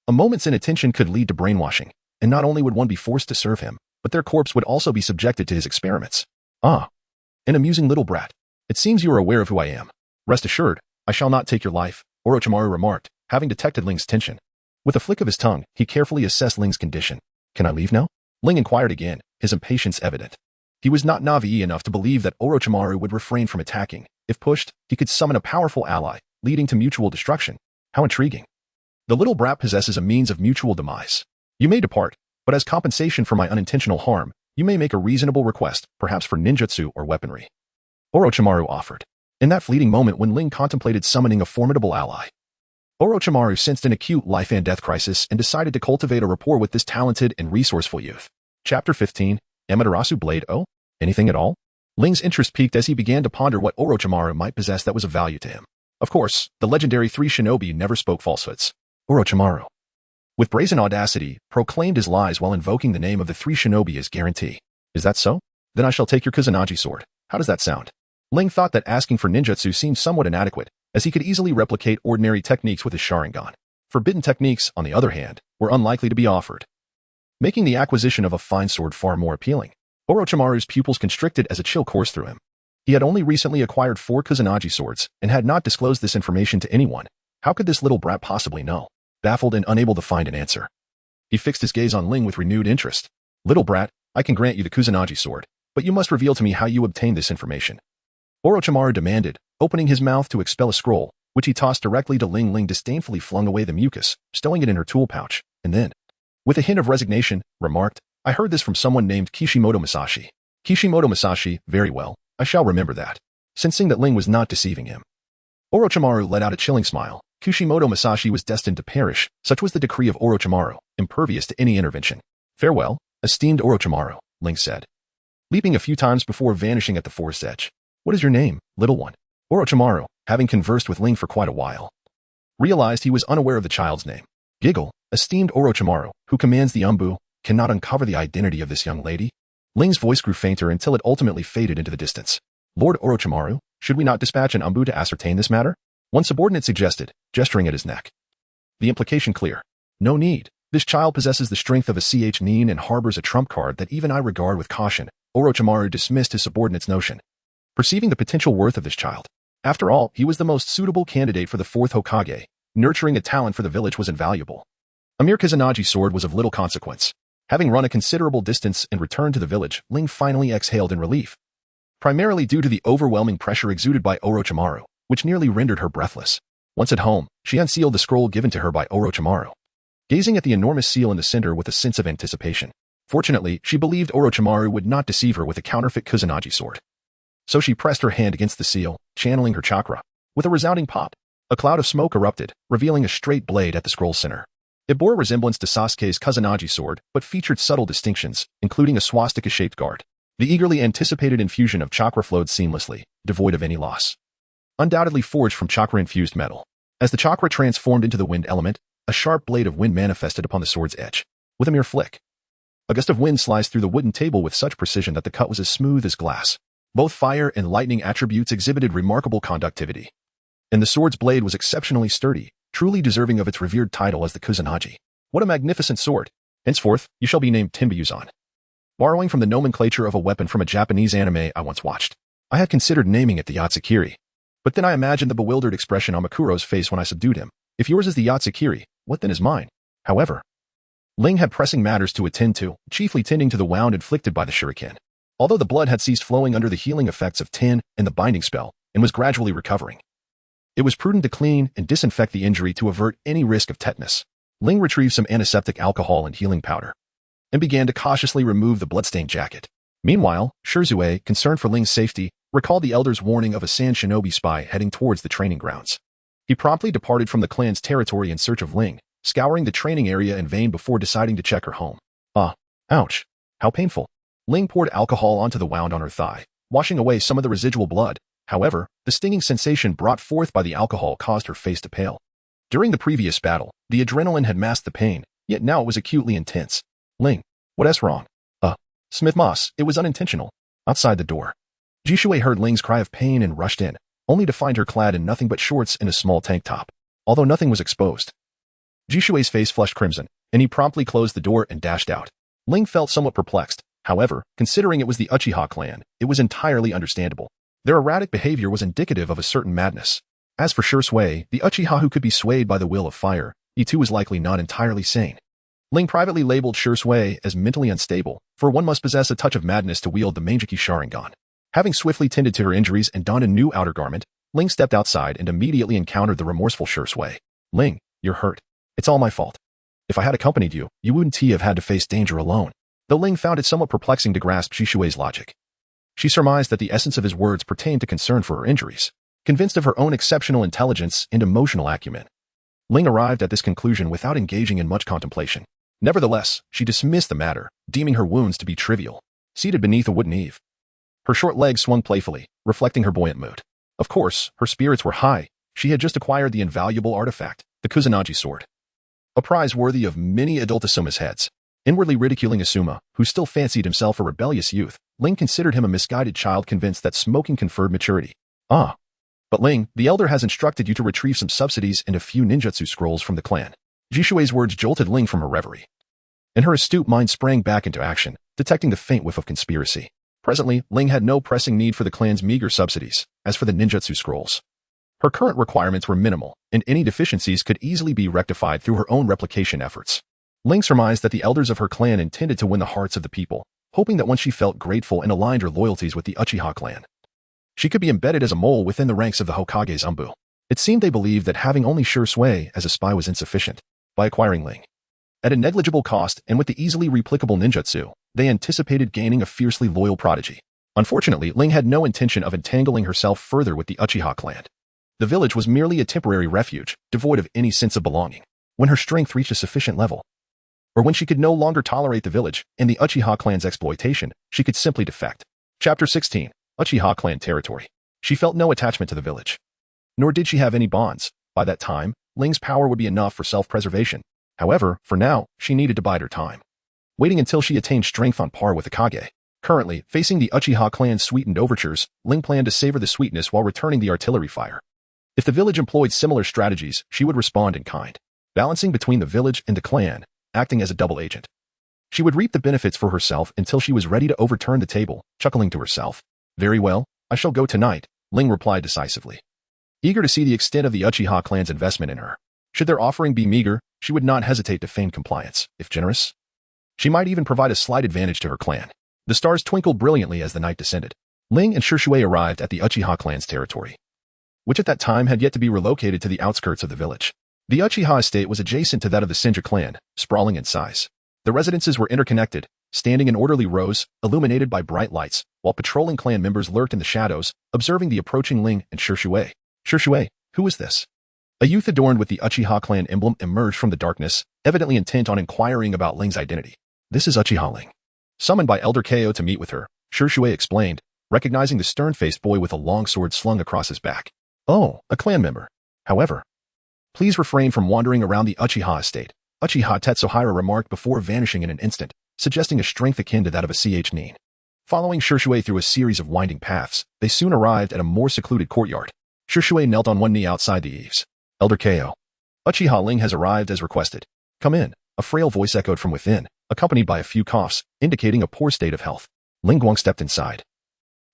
A moment's inattention could lead to brainwashing, and not only would one be forced to serve him, but their corpse would also be subjected to his experiments. Ah, an amusing little brat. It seems you are aware of who I am. Rest assured, I shall not take your life, Orochimaru remarked, having detected Ling's tension. With a flick of his tongue, he carefully assessed Ling's condition. Can I leave now? Ling inquired again, his impatience evident. He was not naive enough to believe that Orochimaru would refrain from attacking. If pushed, he could summon a powerful ally, leading to mutual destruction. How intriguing. The little brat possesses a means of mutual demise. You may depart, but as compensation for my unintentional harm, you may make a reasonable request, perhaps for ninjutsu or weaponry. Orochimaru offered. In that fleeting moment when Ling contemplated summoning a formidable ally, Orochimaru sensed an acute life and death crisis and decided to cultivate a rapport with this talented and resourceful youth. Chapter 15, Amaterasu Blade O? Anything at all? Ling's interest peaked as he began to ponder what Orochimaru might possess that was of value to him. Of course, the legendary 3 shinobi never spoke falsehoods. Orochimaru, with brazen audacity, proclaimed his lies while invoking the name of the 3 shinobi as guarantee. Is that so? Then I shall take your Kusanagi sword. How does that sound? Ling thought that asking for ninjutsu seemed somewhat inadequate, as he could easily replicate ordinary techniques with his Sharingan. Forbidden techniques, on the other hand, were unlikely to be offered, making the acquisition of a fine sword far more appealing. Orochimaru's pupils constricted as a chill coursed through him. He had only recently acquired 4 Kusanagi swords and had not disclosed this information to anyone. How could this little brat possibly know? Baffled and unable to find an answer, he fixed his gaze on Ling with renewed interest. Little brat, I can grant you the Kusanagi sword, but you must reveal to me how you obtained this information. Orochimaru demanded, opening his mouth to expel a scroll, which he tossed directly to Ling. Ling disdainfully flung away the mucus, stowing it in her tool pouch, and then, with a hint of resignation, remarked, I heard this from someone named Kishimoto Masashi. Kishimoto Masashi, very well, I shall remember that. Sensing that Ling was not deceiving him, Orochimaru let out a chilling smile. Kishimoto Masashi was destined to perish, such was the decree of Orochimaru, impervious to any intervention. Farewell, esteemed Orochimaru, Ling said, leaping a few times before vanishing at the forest's edge. What is your name, little one? Orochimaru, having conversed with Ling for quite a while, realized he was unaware of the child's name. Giggle, esteemed Orochimaru, who commands the Umbu, cannot uncover the identity of this young lady? Ling's voice grew fainter until it ultimately faded into the distance. Lord Orochimaru, should we not dispatch an Umbu to ascertain this matter? One subordinate suggested, gesturing at his neck. The implication clear. No need, This child possesses the strength of a Nin and harbors a trump card that even I regard with caution. Orochimaru dismissed his subordinate's notion, perceiving the potential worth of this child. After all, he was the most suitable candidate for the fourth Hokage. Nurturing a talent for the village was invaluable. A mere Kusanagi sword was of little consequence. Having run a considerable distance and returned to the village, Ling finally exhaled in relief, primarily due to the overwhelming pressure exuded by Orochimaru, which nearly rendered her breathless. Once at home, she unsealed the scroll given to her by Orochimaru, gazing at the enormous seal in the center with a sense of anticipation. Fortunately, she believed Orochimaru would not deceive her with a counterfeit Kusanagi sword. So she pressed her hand against the seal, channeling her chakra. With a resounding pop, a cloud of smoke erupted, revealing a straight blade at the scroll's center. It bore a resemblance to Sasuke's Kusanagi sword, but featured subtle distinctions, including a swastika-shaped guard. The eagerly anticipated infusion of chakra flowed seamlessly, devoid of any loss. Undoubtedly forged from chakra-infused metal. As the chakra transformed into the wind element, a sharp blade of wind manifested upon the sword's edge. With a mere flick, a gust of wind sliced through the wooden table with such precision that the cut was as smooth as glass. Both fire and lightning attributes exhibited remarkable conductivity. And the sword's blade was exceptionally sturdy, truly deserving of its revered title as the Kusanagi. What a magnificent sword! Henceforth, you shall be named Tenryuzan. Borrowing from the nomenclature of a weapon from a Japanese anime I once watched, I had considered naming it the Yatsukiri. But then I imagined the bewildered expression on Makuro's face when I subdued him. If yours is the Yatsukiri, what then is mine? However, Ling had pressing matters to attend to, chiefly tending to the wound inflicted by the shuriken. Although the blood had ceased flowing under the healing effects of Tin and the binding spell, and was gradually recovering, it was prudent to clean and disinfect the injury to avert any risk of tetanus. Ling retrieved some antiseptic alcohol and healing powder, and began to cautiously remove the bloodstained jacket. Meanwhile, Shisui, concerned for Ling's safety, recalled the elder's warning of a Sand Shinobi spy heading towards the training grounds. He promptly departed from the clan's territory in search of Ling, scouring the training area in vain before deciding to check her home. Ouch. How painful. Ling poured alcohol onto the wound on her thigh, washing away some of the residual blood. However, the stinging sensation brought forth by the alcohol caused her face to pale. During the previous battle, the adrenaline had masked the pain, yet now it was acutely intense. Ling, what's wrong? Smith Moss, it was unintentional. Outside the door, Shisui heard Ling's cry of pain and rushed in, only to find her clad in nothing but shorts and a small tank top. Although nothing was exposed, Jishui's face flushed crimson, and he promptly closed the door and dashed out. Ling felt somewhat perplexed. However, considering it was the Uchiha clan, it was entirely understandable. Their erratic behavior was indicative of a certain madness. As for Shisui, the Uchiha who could be swayed by the will of fire, he too was likely not entirely sane. Ling privately labeled Shisui as mentally unstable, for one must possess a touch of madness to wield the Mangeki Sharingan. Having swiftly tended to her injuries and donned a new outer garment, Ling stepped outside and immediately encountered the remorseful Shisui. Ling, you're hurt. It's all my fault. If I had accompanied you, you wouldn't have had to face danger alone. Though Ling found it somewhat perplexing to grasp Shishui's logic, she surmised that the essence of his words pertained to concern for her injuries. Convinced of her own exceptional intelligence and emotional acumen, Ling arrived at this conclusion without engaging in much contemplation. Nevertheless, she dismissed the matter, deeming her wounds to be trivial. Seated beneath a wooden eave, her short legs swung playfully, reflecting her buoyant mood. Of course, her spirits were high. She had just acquired the invaluable artifact, the Kusanagi sword, a prize worthy of many adult Asuma's heads. Inwardly ridiculing Asuma, who still fancied himself a rebellious youth, Ling considered him a misguided child convinced that smoking conferred maturity. But Ling, the elder has instructed you to retrieve some subsidies and a few ninjutsu scrolls from the clan. Jishui's words jolted Ling from her reverie, and her astute mind sprang back into action, detecting the faint whiff of conspiracy. Presently, Ling had no pressing need for the clan's meager subsidies. As for the ninjutsu scrolls, her current requirements were minimal, and any deficiencies could easily be rectified through her own replication efforts. Ling surmised that the elders of her clan intended to win the hearts of the people, hoping that once she felt grateful and aligned her loyalties with the Uchiha clan, she could be embedded as a mole within the ranks of the Hokage's Umbu. It seemed they believed that having only Shisui as a spy was insufficient. By acquiring Ling at a negligible cost and with the easily replicable ninjutsu, they anticipated gaining a fiercely loyal prodigy. Unfortunately, Ling had no intention of entangling herself further with the Uchiha clan. The village was merely a temporary refuge, devoid of any sense of belonging. When her strength reached a sufficient level, or when she could no longer tolerate the village and the Uchiha clan's exploitation, she could simply defect. Chapter 16. Uchiha clan territory. She felt no attachment to the village, nor did she have any bonds. By that time, Ling's power would be enough for self-preservation. However, for now, she needed to bide her time, waiting until she attained strength on par with the Hokage. Currently, facing the Uchiha clan's sweetened overtures, Ling planned to savor the sweetness while returning the artillery fire. If the village employed similar strategies, she would respond in kind. Balancing between the village and the clan, acting as a double agent. She would reap the benefits for herself until she was ready to overturn the table, chuckling to herself. Very well, I shall go tonight, Ling replied decisively. Eager to see the extent of the Uchiha clan's investment in her. Should their offering be meager, she would not hesitate to feign compliance. If generous, she might even provide a slight advantage to her clan. The stars twinkled brilliantly as the night descended. Ling and Shisui arrived at the Uchiha clan's territory, which at that time had yet to be relocated to the outskirts of the village. The Uchiha estate was adjacent to that of the Senju clan, sprawling in size. The residences were interconnected, standing in orderly rows, illuminated by bright lights, while patrolling clan members lurked in the shadows, observing the approaching Ling and Shisui. Shisui, who is this? A youth adorned with the Uchiha clan emblem emerged from the darkness, evidently intent on inquiring about Ling's identity. This is Uchiha Ling. Summoned by Elder Ko to meet with her, Shisui explained, recognizing the stern-faced boy with a long sword slung across his back. Oh, a clan member. However, please refrain from wandering around the Uchiha estate, Uchiha Tetsuhira remarked before vanishing in an instant, suggesting a strength akin to that of a Nin. Following Shisui through a series of winding paths, they soon arrived at a more secluded courtyard. Shisui knelt on one knee outside the eaves. Elder Ko. Uchiha Ling has arrived as requested. Come in, a frail voice echoed from within, accompanied by a few coughs, indicating a poor state of health. Ling Guang stepped inside,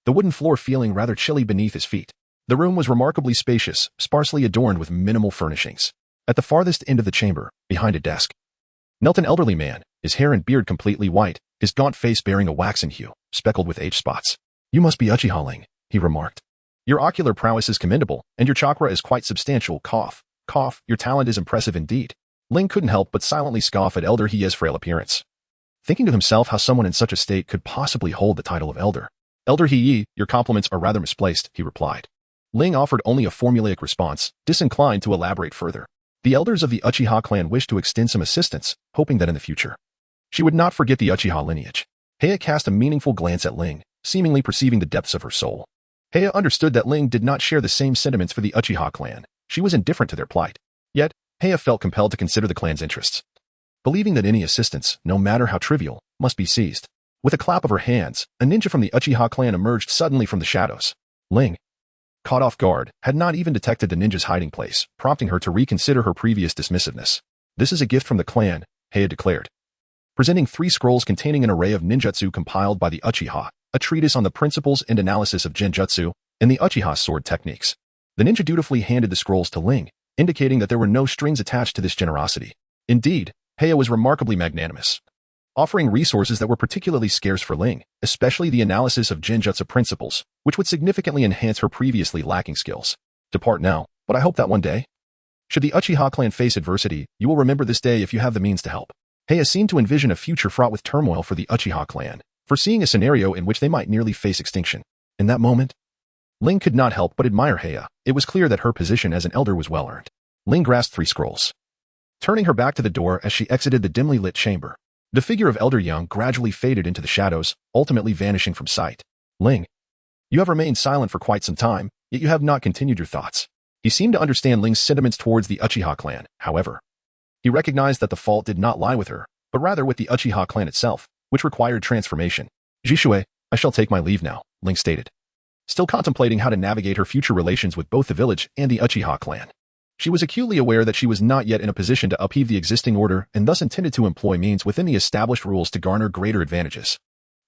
the wooden floor feeling rather chilly beneath his feet. The room was remarkably spacious, sparsely adorned with minimal furnishings. At the farthest end of the chamber, behind a desk, knelt an elderly man, his hair and beard completely white, his gaunt face bearing a waxen hue, speckled with age spots. You must be Uchiha Ling, he remarked. Your ocular prowess is commendable, and your chakra is quite substantial. Cough, cough, your talent is impressive indeed. Ling couldn't help but silently scoff at Elder He's frail appearance, thinking to himself how someone in such a state could possibly hold the title of Elder. Elder He, your compliments are rather misplaced, he replied. Ling offered only a formulaic response, disinclined to elaborate further. The elders of the Uchiha clan wished to extend some assistance, hoping that in the future she would not forget the Uchiha lineage. Heya cast a meaningful glance at Ling, seemingly perceiving the depths of her soul. Heya understood that Ling did not share the same sentiments for the Uchiha clan. She was indifferent to their plight. Yet, Heya felt compelled to consider the clan's interests, believing that any assistance, no matter how trivial, must be seized. With a clap of her hands, a ninja from the Uchiha clan emerged suddenly from the shadows. Ling, caught off guard, had not even detected the ninja's hiding place, prompting her to reconsider her previous dismissiveness. This is a gift from the clan, Heya declared, presenting 3 scrolls containing an array of ninjutsu compiled by the Uchiha, a treatise on the principles and analysis of genjutsu, and the Uchiha sword techniques. The ninja dutifully handed the scrolls to Ling, indicating that there were no strings attached to this generosity. Indeed, Heya was remarkably magnanimous, offering resources that were particularly scarce for Ling, especially the analysis of genjutsu principles, which would significantly enhance her previously lacking skills. Depart now, but I hope that one day, should the Uchiha clan face adversity, you will remember this day if you have the means to help. Heya seemed to envision a future fraught with turmoil for the Uchiha clan, foreseeing a scenario in which they might nearly face extinction. In that moment, Ling could not help but admire Heya. It was clear that her position as an elder was well earned. Ling grasped 3 scrolls, turning her back to the door as she exited the dimly lit chamber. The figure of Elder Young gradually faded into the shadows, ultimately vanishing from sight. Ling, you have remained silent for quite some time, yet you have not continued your thoughts. He seemed to understand Ling's sentiments towards the Uchiha clan, however. He recognized that the fault did not lie with her, but rather with the Uchiha clan itself, which required transformation. Jisue, I shall take my leave now, Ling stated, still contemplating how to navigate her future relations with both the village and the Uchiha clan. She was acutely aware that she was not yet in a position to upheave the existing order and thus intended to employ means within the established rules to garner greater advantages.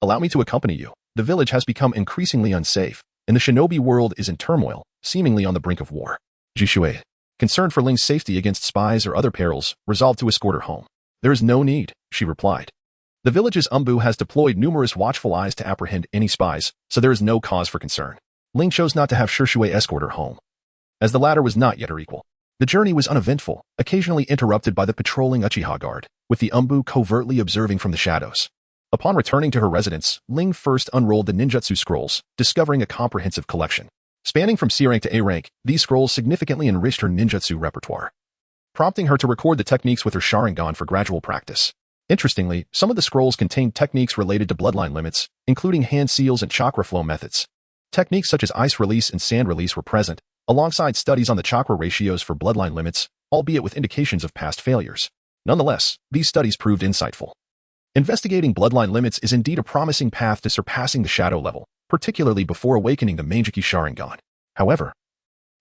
Allow me to accompany you. The village has become increasingly unsafe, and the shinobi world is in turmoil, seemingly on the brink of war. Jisue, concerned for Ling's safety against spies or other perils, resolved to escort her home. There is no need, she replied. The village's Umbu has deployed numerous watchful eyes to apprehend any spies, so there is no cause for concern. Ling chose not to have Shisui escort her home, as the latter was not yet her equal. The journey was uneventful, occasionally interrupted by the patrolling Uchiha guard, with the Umbu covertly observing from the shadows. Upon returning to her residence, Ling first unrolled the ninjutsu scrolls, discovering a comprehensive collection. Spanning from C rank to A rank, these scrolls significantly enriched her ninjutsu repertoire, prompting her to record the techniques with her Sharingan for gradual practice. Interestingly, some of the scrolls contained techniques related to bloodline limits, including hand seals and chakra flow methods. Techniques such as ice release and sand release were present, alongside studies on the chakra ratios for bloodline limits, albeit with indications of past failures. Nonetheless, these studies proved insightful. Investigating bloodline limits is indeed a promising path to surpassing the shadow level, particularly before awakening the Manjiki Sharingan. However,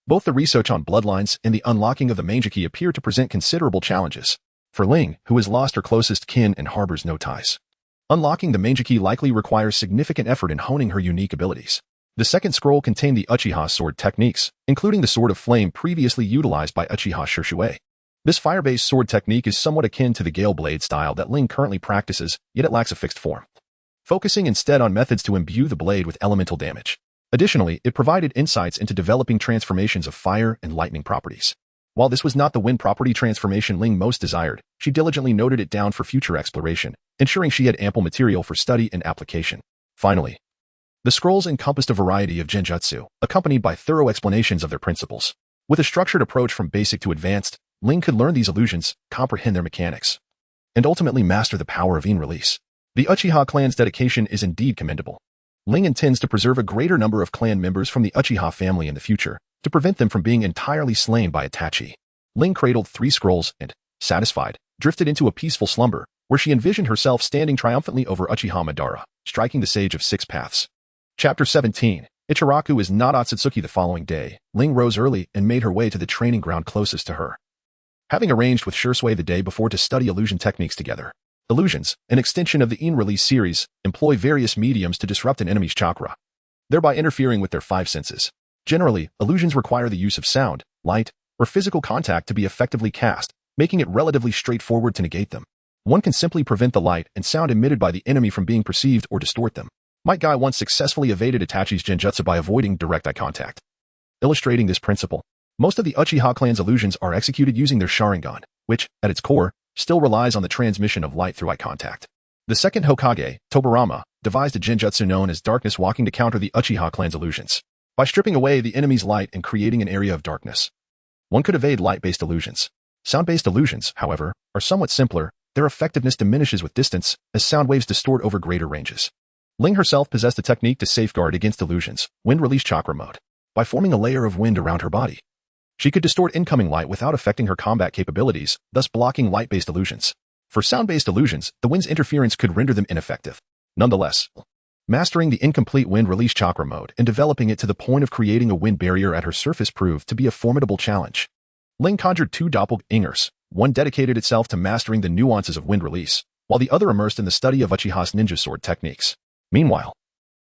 both the research on bloodlines and the unlocking of the Manjiki appear to present considerable challenges. For Ling, who has lost her closest kin and harbors no ties. Unlocking the Manjiki likely requires significant effort in honing her unique abilities. The second scroll contained the Uchiha sword techniques, including the Sword of Flame previously utilized by Uchiha Shisui. This fire-based sword technique is somewhat akin to the Gale Blade style that Ling currently practices, yet it lacks a fixed form, focusing instead on methods to imbue the blade with elemental damage. Additionally, it provided insights into developing transformations of fire and lightning properties. While this was not the wind property transformation Ling most desired, she diligently noted it down for future exploration, ensuring she had ample material for study and application. Finally, the scrolls encompassed a variety of genjutsu, accompanied by thorough explanations of their principles. With a structured approach from basic to advanced, Ling could learn these illusions, comprehend their mechanics, and ultimately master the power of in-release. The Uchiha clan's dedication is indeed commendable. Ling intends to preserve a greater number of clan members from the Uchiha family in the future, to prevent them from being entirely slain by Itachi. Ling cradled 3 scrolls and, satisfied, drifted into a peaceful slumber, where she envisioned herself standing triumphantly over Uchiha Madara, striking the Sage of 6 Paths. Chapter 17. Ichiraku is not Otsutsuki. The following day, Ling rose early and made her way to the training ground closest to her. Having arranged with Shisui the day before to study illusion techniques together. Illusions, an extension of the in-release series, employ various mediums to disrupt an enemy's chakra, thereby interfering with their 5 senses. Generally, illusions require the use of sound, light, or physical contact to be effectively cast, making it relatively straightforward to negate them. One can simply prevent the light and sound emitted by the enemy from being perceived or distort them. Might Dai once successfully evaded Itachi's genjutsu by avoiding direct eye contact. Illustrating this principle, most of the Uchiha clan's illusions are executed using their Sharingan, which, at its core, still relies on the transmission of light through eye contact. The second Hokage, Tobirama, devised a genjutsu known as Darkness Walking to counter the Uchiha clan's illusions. By stripping away the enemy's light and creating an area of darkness, one could evade light-based illusions. Sound-based illusions, however, are somewhat simpler. Their effectiveness diminishes with distance, as sound waves distort over greater ranges. Ling herself possessed a technique to safeguard against illusions, wind release chakra mode. By forming a layer of wind around her body, she could distort incoming light without affecting her combat capabilities, thus blocking light-based illusions. For sound-based illusions, the wind's interference could render them ineffective. Nonetheless, mastering the incomplete wind release chakra mode and developing it to the point of creating a wind barrier at her surface proved to be a formidable challenge. Ling conjured 2 doppelgangers. One dedicated itself to mastering the nuances of wind release, while the other immersed in the study of Uchiha's ninja sword techniques. Meanwhile,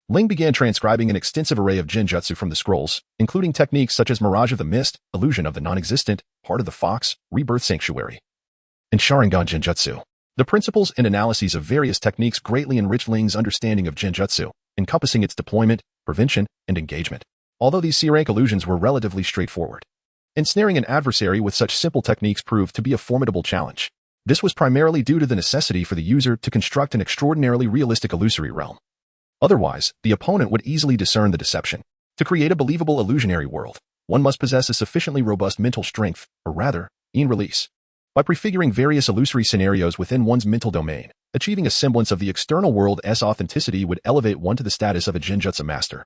Ling began transcribing an extensive array of genjutsu from the scrolls, including techniques such as Mirage of the Mist, Illusion of the Non-Existent, Heart of the Fox, Rebirth Sanctuary, and Sharingan genjutsu. The principles and analyses of various techniques greatly enriched Ling's understanding of genjutsu, encompassing its deployment, prevention, and engagement. Although these C-rank illusions were relatively straightforward, ensnaring an adversary with such simple techniques proved to be a formidable challenge. This was primarily due to the necessity for the user to construct an extraordinarily realistic illusory realm. Otherwise, the opponent would easily discern the deception. To create a believable illusionary world, one must possess a sufficiently robust mental strength, or rather, in-release. By prefiguring various illusory scenarios within one's mental domain, achieving a semblance of the external world's authenticity would elevate one to the status of a genjutsu master.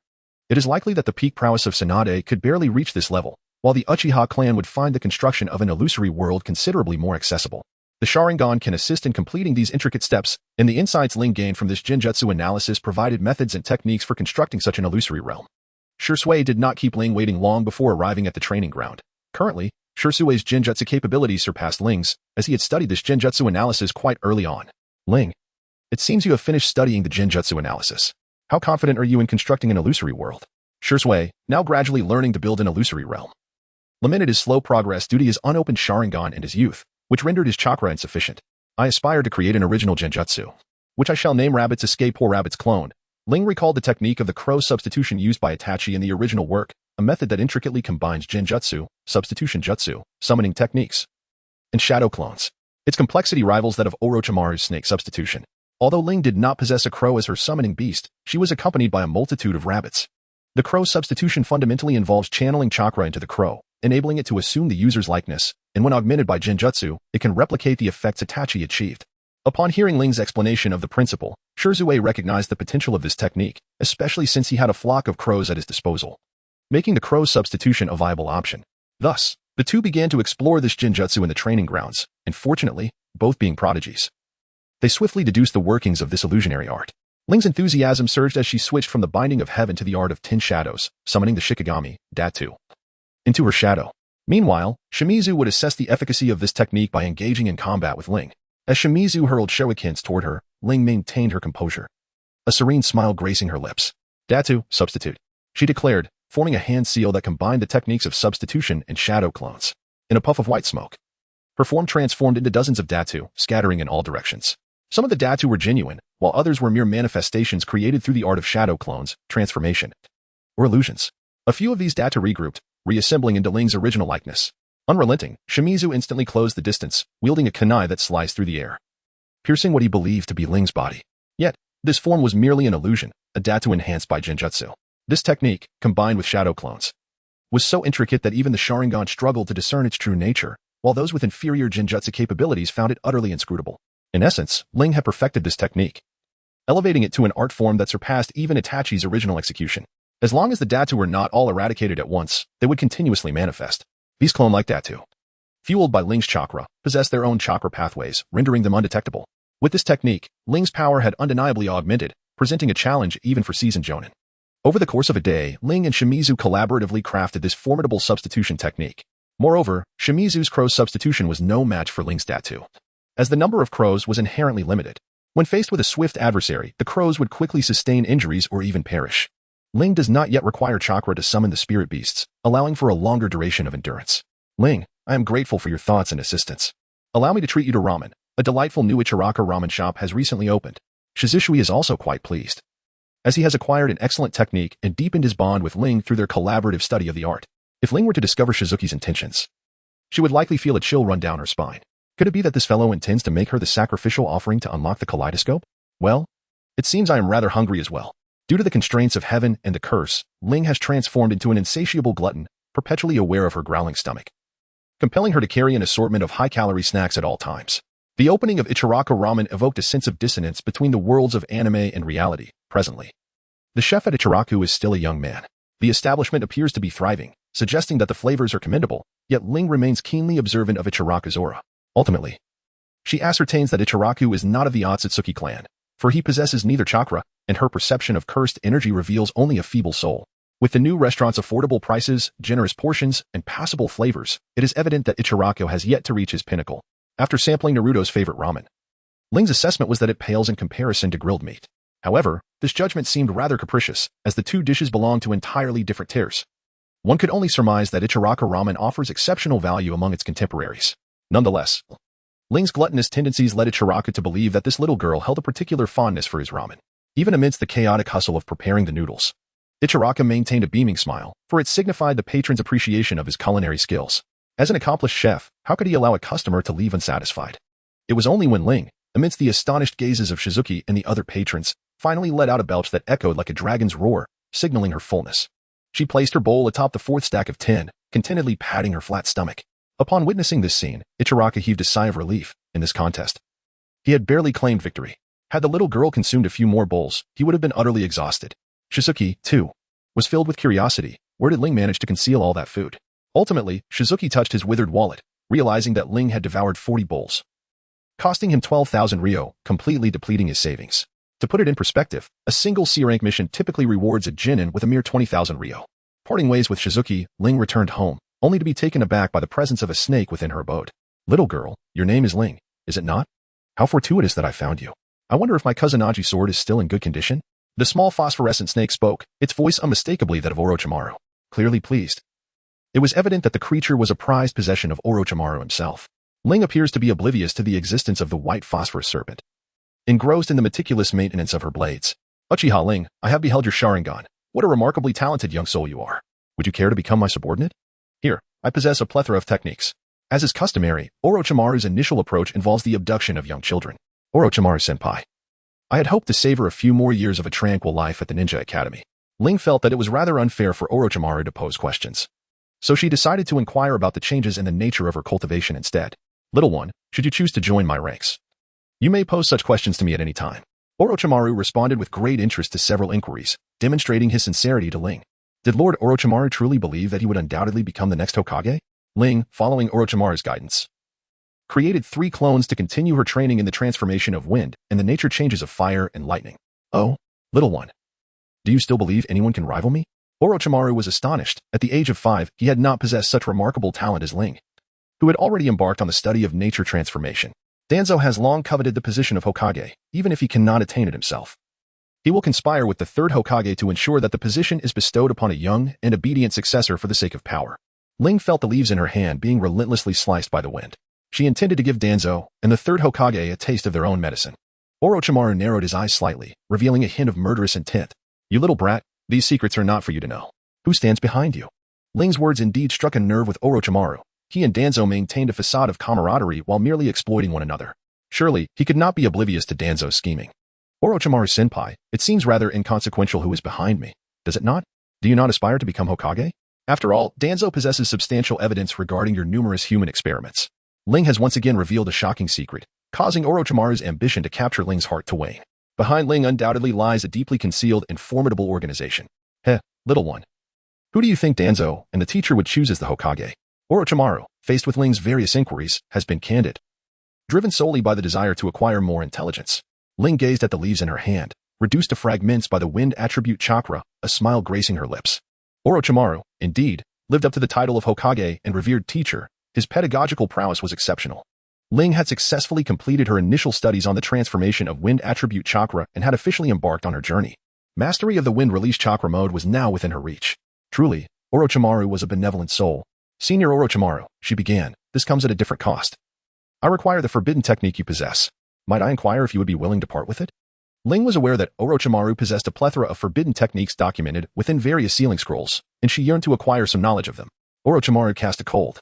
It is likely that the peak prowess of Tsunade could barely reach this level, while the Uchiha clan would find the construction of an illusory world considerably more accessible. The Sharingan can assist in completing these intricate steps, and the insights Ling gained from this genjutsu analysis provided methods and techniques for constructing such an illusory realm. Shisui did not keep Ling waiting long before arriving at the training ground. Currently, Shisui's genjutsu capabilities surpassed Ling's, as he had studied this genjutsu analysis quite early on. Ling, it seems you have finished studying the genjutsu analysis. How confident are you in constructing an illusory world? Shisui, now gradually learning to build an illusory realm, lamented his slow progress due to his unopened Sharingan and his youth, which rendered his chakra insufficient. I aspire to create an original genjutsu, which I shall name Rabbit's Escape or Rabbit's Clone. Ling recalled the technique of the crow substitution used by Itachi in the original work, a method that intricately combines genjutsu, substitution jutsu, summoning techniques, and shadow clones. Its complexity rivals that of Orochimaru's snake substitution. Although Ling did not possess a crow as her summoning beast, she was accompanied by a multitude of rabbits. The crow substitution fundamentally involves channeling chakra into the crow, enabling it to assume the user's likeness, and when augmented by genjutsu, it can replicate the effects Itachi achieved. Upon hearing Ling's explanation of the principle, Shisui recognized the potential of this technique, especially since he had a flock of crows at his disposal, making the crow substitution a viable option. Thus, the two began to explore this genjutsu in the training grounds, and fortunately, both being prodigies, they swiftly deduced the workings of this illusionary art. Ling's enthusiasm surged as she switched from the binding of heaven to the art of 10 shadows, summoning the Shikagami, Datu, into her shadow. Meanwhile, Shimizu would assess the efficacy of this technique by engaging in combat with Ling. As Shimizu hurled shurikens toward her, Ling maintained her composure, a serene smile gracing her lips. Datu, substitute, she declared, forming a hand seal that combined the techniques of substitution and shadow clones. In a puff of white smoke, her form transformed into dozens of Datu, scattering in all directions. Some of the Datu were genuine, while others were mere manifestations created through the art of shadow clones, transformation, or illusions. A few of these Datu regrouped, reassembling into Ling's original likeness. Unrelenting, Shimizu instantly closed the distance, wielding a kunai that sliced through the air, piercing what he believed to be Ling's body. Yet, this form was merely an illusion, a Datu enhanced by Genjutsu. This technique, combined with shadow clones, was so intricate that even the Sharingan struggled to discern its true nature, while those with inferior Genjutsu capabilities found it utterly inscrutable. In essence, Ling had perfected this technique, elevating it to an art form that surpassed even Itachi's original execution. As long as the Datu were not all eradicated at once, they would continuously manifest. These clone-like Datu, fueled by Ling's chakra, possessed their own chakra pathways, rendering them undetectable. With this technique, Ling's power had undeniably augmented, presenting a challenge even for seasoned jonin. Over the course of a day, Ling and Shimizu collaboratively crafted this formidable substitution technique. Moreover, Shimizu's crow substitution was no match for Ling's Datu, as the number of crows was inherently limited. When faced with a swift adversary, the crows would quickly sustain injuries or even perish. Ling does not yet require chakra to summon the spirit beasts, allowing for a longer duration of endurance. Ling, I am grateful for your thoughts and assistance. Allow me to treat you to ramen. A delightful new Ichiraka ramen shop has recently opened. Shisui is also quite pleased, as he has acquired an excellent technique and deepened his bond with Ling through their collaborative study of the art. If Ling were to discover Shizuki's intentions, she would likely feel a chill run down her spine. Could it be that this fellow intends to make her the sacrificial offering to unlock the kaleidoscope? Well, it seems I am rather hungry as well. Due to the constraints of heaven and the curse, Ling has transformed into an insatiable glutton, perpetually aware of her growling stomach, compelling her to carry an assortment of high-calorie snacks at all times. The opening of Ichiraka Ramen evoked a sense of dissonance between the worlds of anime and reality. Presently, the chef at Ichiraku is still a young man. The establishment appears to be thriving, suggesting that the flavors are commendable, yet Ling remains keenly observant of Ichiraku's aura. Ultimately, she ascertains that Ichiraku is not of the Otsutsuki clan, for he possesses neither chakra, and her perception of cursed energy reveals only a feeble soul. With the new restaurant's affordable prices, generous portions, and passable flavors, it is evident that Ichiraku has yet to reach his pinnacle. After sampling Naruto's favorite ramen, Ling's assessment was that it pales in comparison to grilled meat. However, this judgment seemed rather capricious, as the two dishes belong to entirely different tiers. One could only surmise that Ichiraka Ramen offers exceptional value among its contemporaries. Nonetheless, Ling's gluttonous tendencies led Ichiraku to believe that this little girl held a particular fondness for his ramen. Even amidst the chaotic hustle of preparing the noodles, Ichiraku maintained a beaming smile, for it signified the patron's appreciation of his culinary skills. As an accomplished chef, how could he allow a customer to leave unsatisfied? It was only when Ling, amidst the astonished gazes of Shizuki and the other patrons, finally let out a belch that echoed like a dragon's roar, signaling her fullness. She placed her bowl atop the fourth stack of 10, contentedly patting her flat stomach. Upon witnessing this scene, Ichiraku heaved a sigh of relief. In this contest, he had barely claimed victory. Had the little girl consumed a few more bowls, he would have been utterly exhausted. Shizuki, too, was filled with curiosity. Where did Ling manage to conceal all that food? Ultimately, Shizuki touched his withered wallet, realizing that Ling had devoured 40 bowls, costing him 12,000 ryo, completely depleting his savings. To put it in perspective, a single C-rank mission typically rewards a genin with a mere 20,000 ryo. Parting ways with Shizuki, Ling returned home, only to be taken aback by the presence of a snake within her abode. Little girl, your name is Ling, is it not? How fortuitous that I found you. I wonder if my Kusanagi sword is still in good condition? The small phosphorescent snake spoke, its voice unmistakably that of Orochimaru. Clearly pleased. It was evident that the creature was a prized possession of Orochimaru himself. Ling appears to be oblivious to the existence of the white phosphorus serpent, engrossed in the meticulous maintenance of her blades. Uchiha Ling, I have beheld your Sharingan. What a remarkably talented young soul you are. Would you care to become my subordinate? Here, I possess a plethora of techniques. As is customary, Orochimaru's initial approach involves the abduction of young children. Orochimaru-senpai, I had hoped to savor a few more years of a tranquil life at the Ninja Academy. Ling felt that it was rather unfair for Orochimaru to pose questions, so she decided to inquire about the changes in the nature of her cultivation instead. Little one, should you choose to join my ranks, you may pose such questions to me at any time. Orochimaru responded with great interest to several inquiries, demonstrating his sincerity to Ling. Did Lord Orochimaru truly believe that he would undoubtedly become the next Hokage? Ling, following Orochimaru's guidance, created 3 clones to continue her training in the transformation of wind and the nature changes of fire and lightning. Oh, little one, do you still believe anyone can rival me? Orochimaru was astonished. At the age of 5, he had not possessed such remarkable talent as Ling, who had already embarked on the study of nature transformation. Danzo has long coveted the position of Hokage, even if he cannot attain it himself. He will conspire with the third Hokage to ensure that the position is bestowed upon a young and obedient successor for the sake of power. Ling felt the leaves in her hand being relentlessly sliced by the wind. She intended to give Danzo and the third Hokage a taste of their own medicine. Orochimaru narrowed his eyes slightly, revealing a hint of murderous intent. "You little brat, these secrets are not for you to know. Who stands behind you?" Ling's words indeed struck a nerve with Orochimaru. He and Danzo maintained a facade of camaraderie while merely exploiting one another. Surely, he could not be oblivious to Danzo's scheming. "Orochimaru-senpai, it seems rather inconsequential who is behind me, does it not? Do you not aspire to become Hokage? After all, Danzo possesses substantial evidence regarding your numerous human experiments." Ling has once again revealed a shocking secret, causing Orochimaru's ambition to capture Ling's heart to wane. Behind Ling undoubtedly lies a deeply concealed and formidable organization. "Heh, little one. Who do you think Danzo and the teacher would choose as the Hokage?" Orochimaru, faced with Ling's various inquiries, has been candid. Driven solely by the desire to acquire more intelligence, Ling gazed at the leaves in her hand, reduced to fragments by the wind attribute chakra, a smile gracing her lips. Orochimaru, indeed, lived up to the title of Hokage and revered teacher. His pedagogical prowess was exceptional. Ling had successfully completed her initial studies on the transformation of wind attribute chakra and had officially embarked on her journey. Mastery of the wind release chakra mode was now within her reach. Truly, Orochimaru was a benevolent soul. "Senior Orochimaru," she began, "this comes at a different cost. I require the forbidden technique you possess. Might I inquire if you would be willing to part with it?" Ling was aware that Orochimaru possessed a plethora of forbidden techniques documented within various sealing scrolls, and she yearned to acquire some knowledge of them. Orochimaru cast a cold,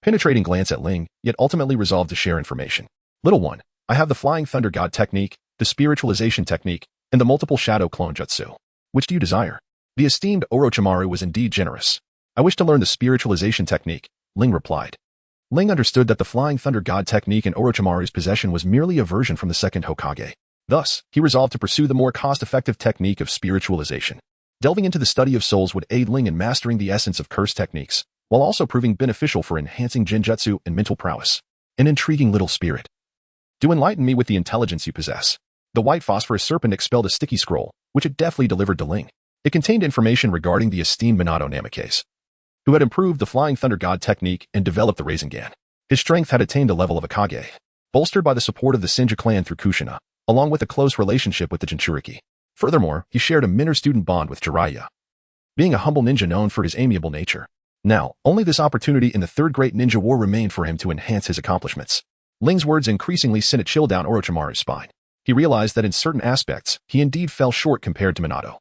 penetrating glance at Ling, yet ultimately resolved to share information. "Little one, I have the Flying Thunder God technique, the Spiritualization technique, and the Multiple Shadow Clone Jutsu. Which do you desire?" The esteemed Orochimaru was indeed generous. "I wish to learn the Spiritualization technique," Ling replied. Ling understood that the Flying Thunder God technique in Orochimaru's possession was merely a version from the second Hokage. Thus, he resolved to pursue the more cost-effective technique of spiritualization. Delving into the study of souls would aid Ling in mastering the essence of curse techniques, while also proving beneficial for enhancing genjutsu and mental prowess. "An intriguing little spirit. Do enlighten me with the intelligence you possess." The white phosphorus serpent expelled a sticky scroll, which it deftly delivered to Ling. It contained information regarding the esteemed Minato Namikaze, who had improved the Flying Thunder God technique and developed the Rasengan. His strength had attained the level of a Kage, bolstered by the support of the Senju clan through Kushina, along with a close relationship with the Jinchuriki. Furthermore, he shared a mentor-student bond with Jiraiya, being a humble ninja known for his amiable nature. Now, only this opportunity in the Third Great Ninja War remained for him to enhance his accomplishments. Ling's words increasingly sent a chill down Orochimaru's spine. He realized that in certain aspects, he indeed fell short compared to Minato,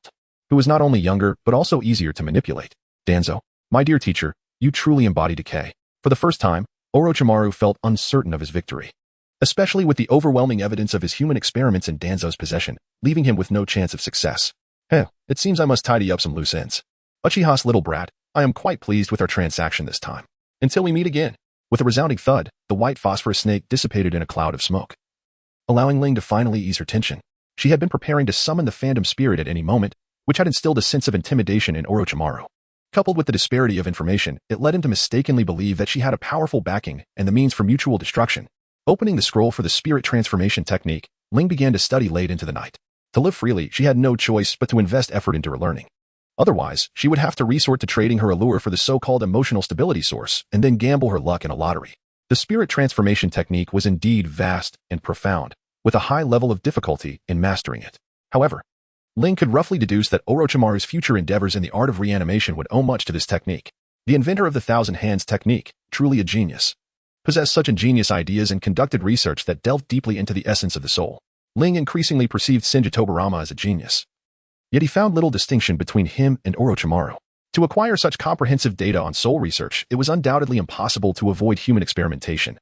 who was not only younger, but also easier to manipulate. "Danzo, my dear teacher, you truly embody decay." For the first time, Orochimaru felt uncertain of his victory, especially with the overwhelming evidence of his human experiments in Danzo's possession, leaving him with no chance of success. It seems I must tidy up some loose ends. Uchiha's little brat, I am quite pleased with our transaction this time. Until we meet again." With a resounding thud, the white phosphorus snake dissipated in a cloud of smoke, allowing Ling to finally ease her tension. She had been preparing to summon the phantom spirit at any moment, which had instilled a sense of intimidation in Orochimaru. Coupled with the disparity of information, it led him to mistakenly believe that she had a powerful backing and the means for mutual destruction. Opening the scroll for the spirit transformation technique, Ling began to study late into the night. To live freely, she had no choice but to invest effort into her learning. Otherwise, she would have to resort to trading her allure for the so-called emotional stability source and then gamble her luck in a lottery. The spirit transformation technique was indeed vast and profound, with a high level of difficulty in mastering it. However, Ling could roughly deduce that Orochimaru's future endeavors in the art of reanimation would owe much to this technique. The inventor of the Thousand Hands technique, truly a genius, possessed such ingenious ideas and conducted research that delved deeply into the essence of the soul. Ling increasingly perceived Senju Tobarama as a genius. Yet he found little distinction between him and Orochimaru. To acquire such comprehensive data on soul research, it was undoubtedly impossible to avoid human experimentation,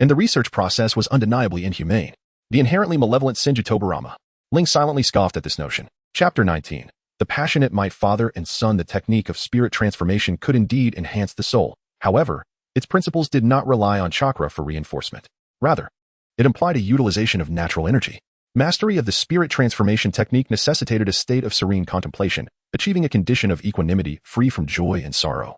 and the research process was undeniably inhumane. The inherently malevolent Senju Tobarama. Ling silently scoffed at this notion. Chapter 19. The passionate might father and son. The technique of spirit transformation could indeed enhance the soul. However, its principles did not rely on chakra for reinforcement. Rather, it implied a utilization of natural energy. Mastery of the spirit transformation technique necessitated a state of serene contemplation, achieving a condition of equanimity free from joy and sorrow,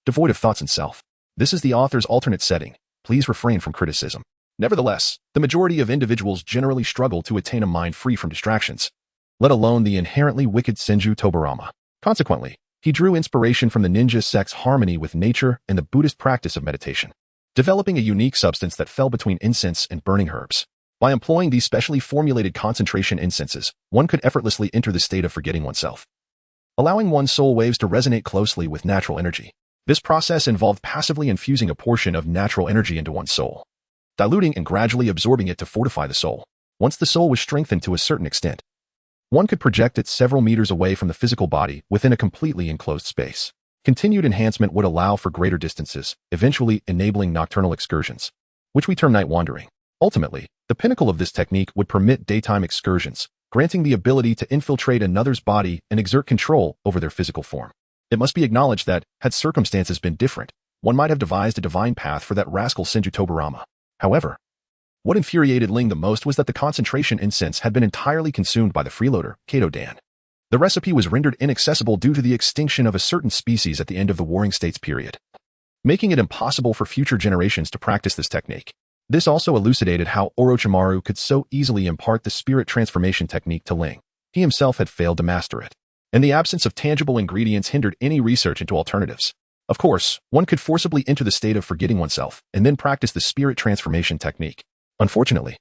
devoid of thoughts and self. This is the author's alternate setting. Please refrain from criticism. Nevertheless, the majority of individuals generally struggle to attain a mind free from distractions, let alone the inherently wicked Senju Tobarama. Consequently, He drew inspiration from the ninja sect's harmony with nature and the Buddhist practice of meditation, developing a unique substance that fell between incense and burning herbs. By employing these specially formulated concentration incenses, one could effortlessly enter the state of forgetting oneself, allowing one's soul waves to resonate closely with natural energy. This process involved passively infusing a portion of natural energy into one's soul, diluting and gradually absorbing it to fortify the soul. Once the soul was strengthened to a certain extent, one could project it several meters away from the physical body within a completely enclosed space. Continued enhancement would allow for greater distances, eventually enabling nocturnal excursions, which we term night wandering. Ultimately, the pinnacle of this technique would permit daytime excursions, granting the ability to infiltrate another's body and exert control over their physical form. It must be acknowledged that, had circumstances been different, one might have devised a divine path for that rascal Senju Tobarama. However, what infuriated Ling the most was that the concentration incense had been entirely consumed by the freeloader, Kato Dan. The recipe was rendered inaccessible due to the extinction of a certain species at the end of the Warring States period, making it impossible for future generations to practice this technique. This also elucidated how Orochimaru could so easily impart the spirit transformation technique to Ling. He himself had failed to master it, and the absence of tangible ingredients hindered any research into alternatives. Of course, one could forcibly enter the state of forgetting oneself and then practice the spirit transformation technique. Unfortunately,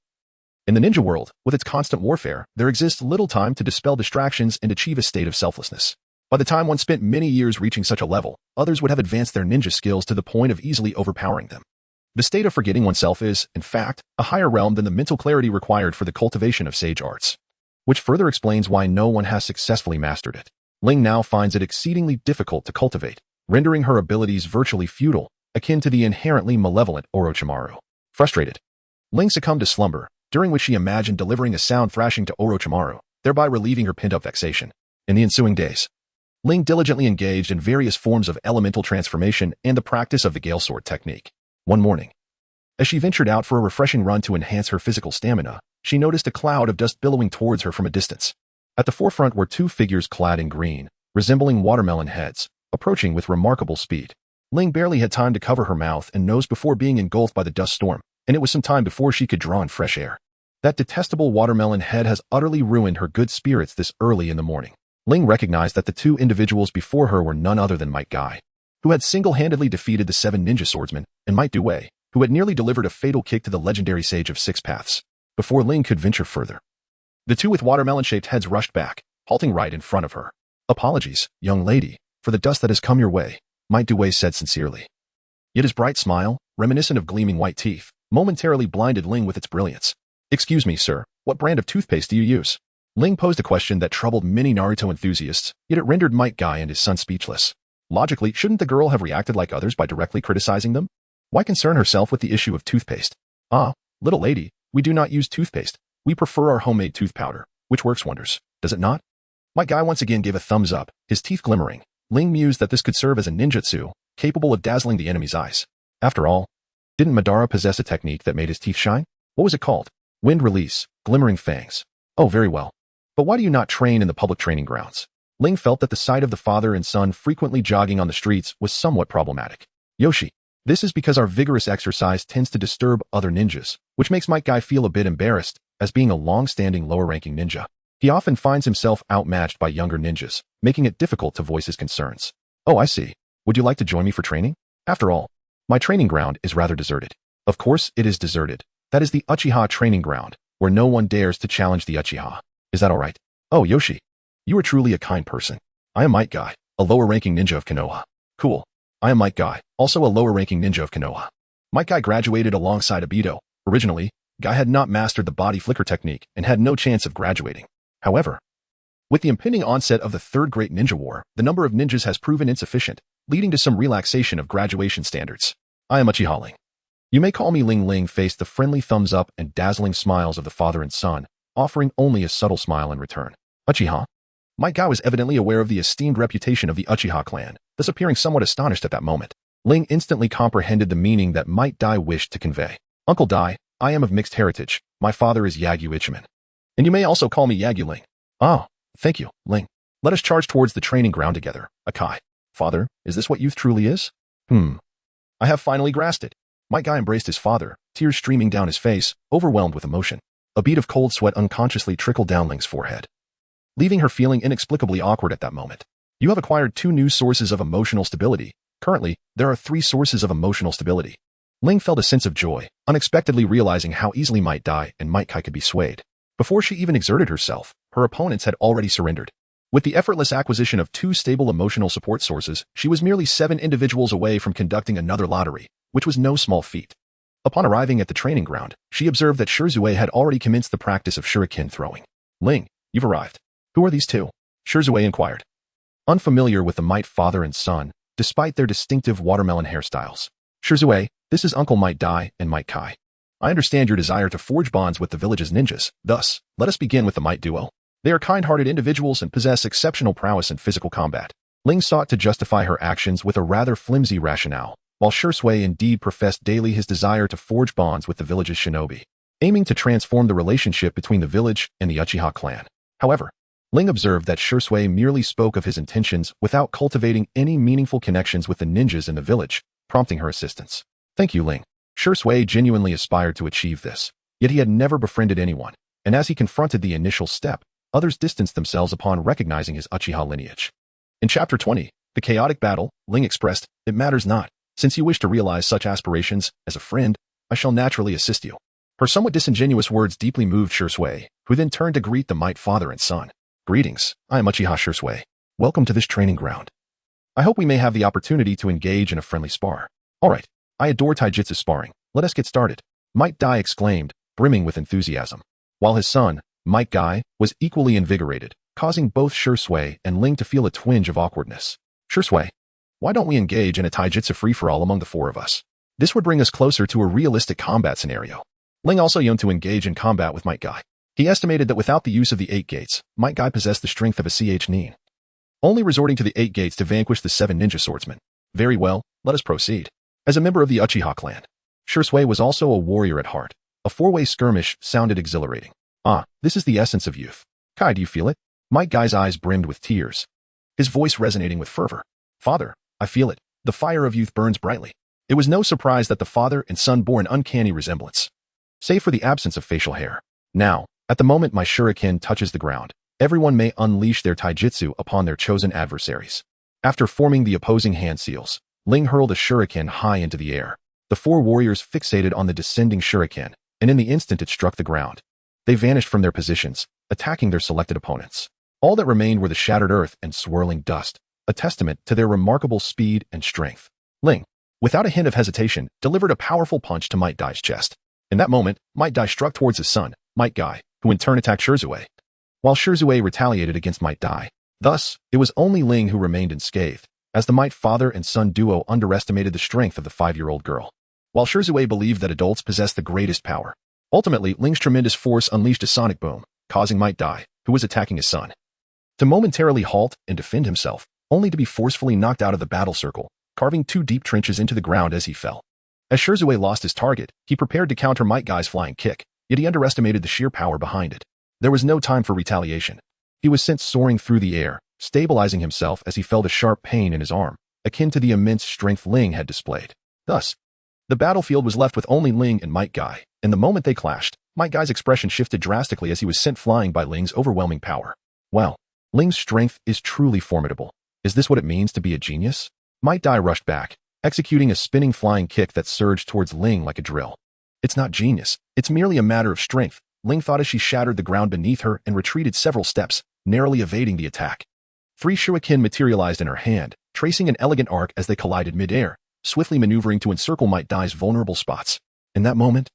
in the ninja world, with its constant warfare, there exists little time to dispel distractions and achieve a state of selflessness. By the time one spent many years reaching such a level, others would have advanced their ninja skills to the point of easily overpowering them. The state of forgetting oneself is, in fact, a higher realm than the mental clarity required for the cultivation of sage arts, which further explains why no one has successfully mastered it. Ling now finds it exceedingly difficult to cultivate, rendering her abilities virtually futile, akin to the inherently malevolent Orochimaru. Frustrated, Ling succumbed to slumber, during which she imagined delivering a sound thrashing to Orochimaru, thereby relieving her pent-up vexation. In the ensuing days, Ling diligently engaged in various forms of elemental transformation and the practice of the Gale Sword technique. One morning, as she ventured out for a refreshing run to enhance her physical stamina, she noticed a cloud of dust billowing towards her from a distance. At the forefront were two figures clad in green, resembling watermelon heads, approaching with remarkable speed. Ling barely had time to cover her mouth and nose before being engulfed by the dust storm, and it was some time before she could draw in fresh air. That detestable watermelon head has utterly ruined her good spirits this early in the morning. Ling recognized that the two individuals before her were none other than Might Dai, who had single-handedly defeated the 7 ninja swordsmen, and Might Dai, who had nearly delivered a fatal kick to the legendary Sage of Six Paths. Before Ling could venture further, the two with watermelon-shaped heads rushed back, halting right in front of her. "Apologies, young lady, for the dust that has come your way," Might Dai said sincerely. Yet his bright smile, reminiscent of gleaming white teeth, momentarily blinded Ling with its brilliance. "Excuse me, sir, what brand of toothpaste do you use?" Ling posed a question that troubled many Naruto enthusiasts, yet it rendered Might Dai and his son speechless. Logically, shouldn't the girl have reacted like others by directly criticizing them? Why concern herself with the issue of toothpaste? "Ah, little lady, we do not use toothpaste. We prefer our homemade tooth powder, which works wonders, does it not?" Might Dai once again gave a thumbs up, his teeth glimmering. Ling mused that this could serve as a ninjutsu, capable of dazzling the enemy's eyes. After all, didn't Madara possess a technique that made his teeth shine? What was it called? Wind release, glimmering fangs. Oh, very well. But why do you not train in the public training grounds? Ling felt that the sight of the father and son frequently jogging on the streets was somewhat problematic. "Yoshi, this is because our vigorous exercise tends to disturb other ninjas, which makes Might Dai feel a bit embarrassed, as being a long-standing lower-ranking ninja. He often finds himself outmatched by younger ninjas, making it difficult to voice his concerns." "Oh, I see. Would you like to join me for training? After all, my training ground is rather deserted." "Of course it is deserted. That is the Uchiha training ground, where no one dares to challenge the Uchiha. Is that all right?" "Oh, Yoshi, you are truly a kind person. I am Might Dai, a lower-ranking ninja of Konoha." "Cool. I am Might Dai, also a lower-ranking ninja of Konoha." Might Dai graduated alongside Obito. Originally, Guy had not mastered the body flicker technique and had no chance of graduating. However, with the impending onset of the Third Great Ninja War, the number of ninjas has proven insufficient, leading to some relaxation of graduation standards. "I am Uchiha Ling. You may call me Ling." Ling faced the friendly thumbs up and dazzling smiles of the father and son, offering only a subtle smile in return. "Uchiha?" Might Dai was evidently aware of the esteemed reputation of the Uchiha clan, thus appearing somewhat astonished at that moment. Ling instantly comprehended the meaning that Might Dai wished to convey. "Uncle Dai, I am of mixed heritage. My father is Yagyu Ichiman. And you may also call me Yagyu Ling." "Oh, thank you, Ling. Let us charge towards the training ground together, Akai." "Father, is this what youth truly is?" I have finally grasped it." Might Dai embraced his father, tears streaming down his face, overwhelmed with emotion. A bead of cold sweat unconsciously trickled down Ling's forehead, leaving her feeling inexplicably awkward at that moment. You have acquired 2 new sources of emotional stability. Currently, there are 3 sources of emotional stability. Ling felt a sense of joy, unexpectedly realizing how easily Might Dai and Might Kai could be swayed. Before she even exerted herself, her opponents had already surrendered. With the effortless acquisition of 2 stable emotional support sources, she was merely 7 individuals away from conducting another lottery, which was no small feat. Upon arriving at the training ground, she observed that Shisui had already commenced the practice of shuriken throwing. Ling, you've arrived. Who are these 2? Shisui inquired. Unfamiliar with the Might father and son, despite their distinctive watermelon hairstyles. Shisui, this is Uncle Might Dai and Might Kai. I understand your desire to forge bonds with the village's ninjas. Thus, let us begin with the Might duo. They are kind-hearted individuals and possess exceptional prowess in physical combat. Ling sought to justify her actions with a rather flimsy rationale, while Shisui indeed professed daily his desire to forge bonds with the village's shinobi, aiming to transform the relationship between the village and the Uchiha clan. However, Ling observed that Shisui merely spoke of his intentions without cultivating any meaningful connections with the ninjas in the village, prompting her assistance. Thank you, Ling. Shisui genuinely aspired to achieve this, yet he had never befriended anyone, and as he confronted the initial step, others distanced themselves upon recognizing his Uchiha lineage. In Chapter 20, The Chaotic Battle, Ling expressed, "It matters not. Since you wish to realize such aspirations, as a friend, I shall naturally assist you." Her somewhat disingenuous words deeply moved Shisui, who then turned to greet the Might father and son. Greetings, I am Uchiha Shisui. Welcome to this training ground. I hope we may have the opportunity to engage in a friendly spar. Alright, I adore taijutsu sparring. Let us get started. Might Dai exclaimed, brimming with enthusiasm. While his son, Might Kai, was equally invigorated, causing both Shisui and Ling to feel a twinge of awkwardness. Shisui, why don't we engage in a taijutsu free-for-all among the 4 of us? This would bring us closer to a realistic combat scenario. Ling also yearned to engage in combat with Might Kai. He estimated that without the use of the 8 gates, Might Kai possessed the strength of a Nin, only resorting to the 8 gates to vanquish the 7 ninja swordsmen. Very well, let us proceed. As a member of the Uchiha clan, Shisui was also a warrior at heart. A 4-way skirmish sounded exhilarating. Ah, this is the essence of youth. Kai, do you feel it? Might Guy's eyes brimmed with tears, his voice resonating with fervor. Father, I feel it. The fire of youth burns brightly. It was no surprise that the father and son bore an uncanny resemblance, save for the absence of facial hair. Now, at the moment my shuriken touches the ground, everyone may unleash their taijutsu upon their chosen adversaries. After forming the opposing hand seals, Ling hurled a shuriken high into the air. The 4 warriors fixated on the descending shuriken, and in the instant it struck the ground, they vanished from their positions, attacking their selected opponents. All that remained were the shattered earth and swirling dust, a testament to their remarkable speed and strength. Ling, without a hint of hesitation, delivered a powerful punch to Might Dai's chest. In that moment, Might Dai struck towards his son, Might Kai, who in turn attacked Shisui, while Shisui retaliated against Might Dai. Thus, it was only Ling who remained unscathed, as the Might father and son duo underestimated the strength of the 5-year-old girl. While Shisui believed that adults possessed the greatest power, ultimately Ling's tremendous force unleashed a sonic boom, causing Might Dai, who was attacking his son, to momentarily halt and defend himself, only to be forcefully knocked out of the battle circle, carving 2 deep trenches into the ground as he fell. As Shisui lost his target, he prepared to counter Might Guy's flying kick, yet he underestimated the sheer power behind it. There was no time for retaliation. He was sent soaring through the air, stabilizing himself as he felt a sharp pain in his arm, akin to the immense strength Ling had displayed. Thus, the battlefield was left with only Ling and Might Guy, and the moment they clashed, Might Guy's expression shifted drastically as he was sent flying by Ling's overwhelming power. Wow, Ling's strength is truly formidable. Is this what it means to be a genius? Might Dai rushed back, executing a spinning flying kick that surged towards Ling like a drill. It's not genius, it's merely a matter of strength, Ling thought as she shattered the ground beneath her and retreated several steps, narrowly evading the attack. 3 shuriken materialized in her hand, tracing an elegant arc as they collided mid-air, swiftly maneuvering to encircle Might Dai's vulnerable spots. In that moment,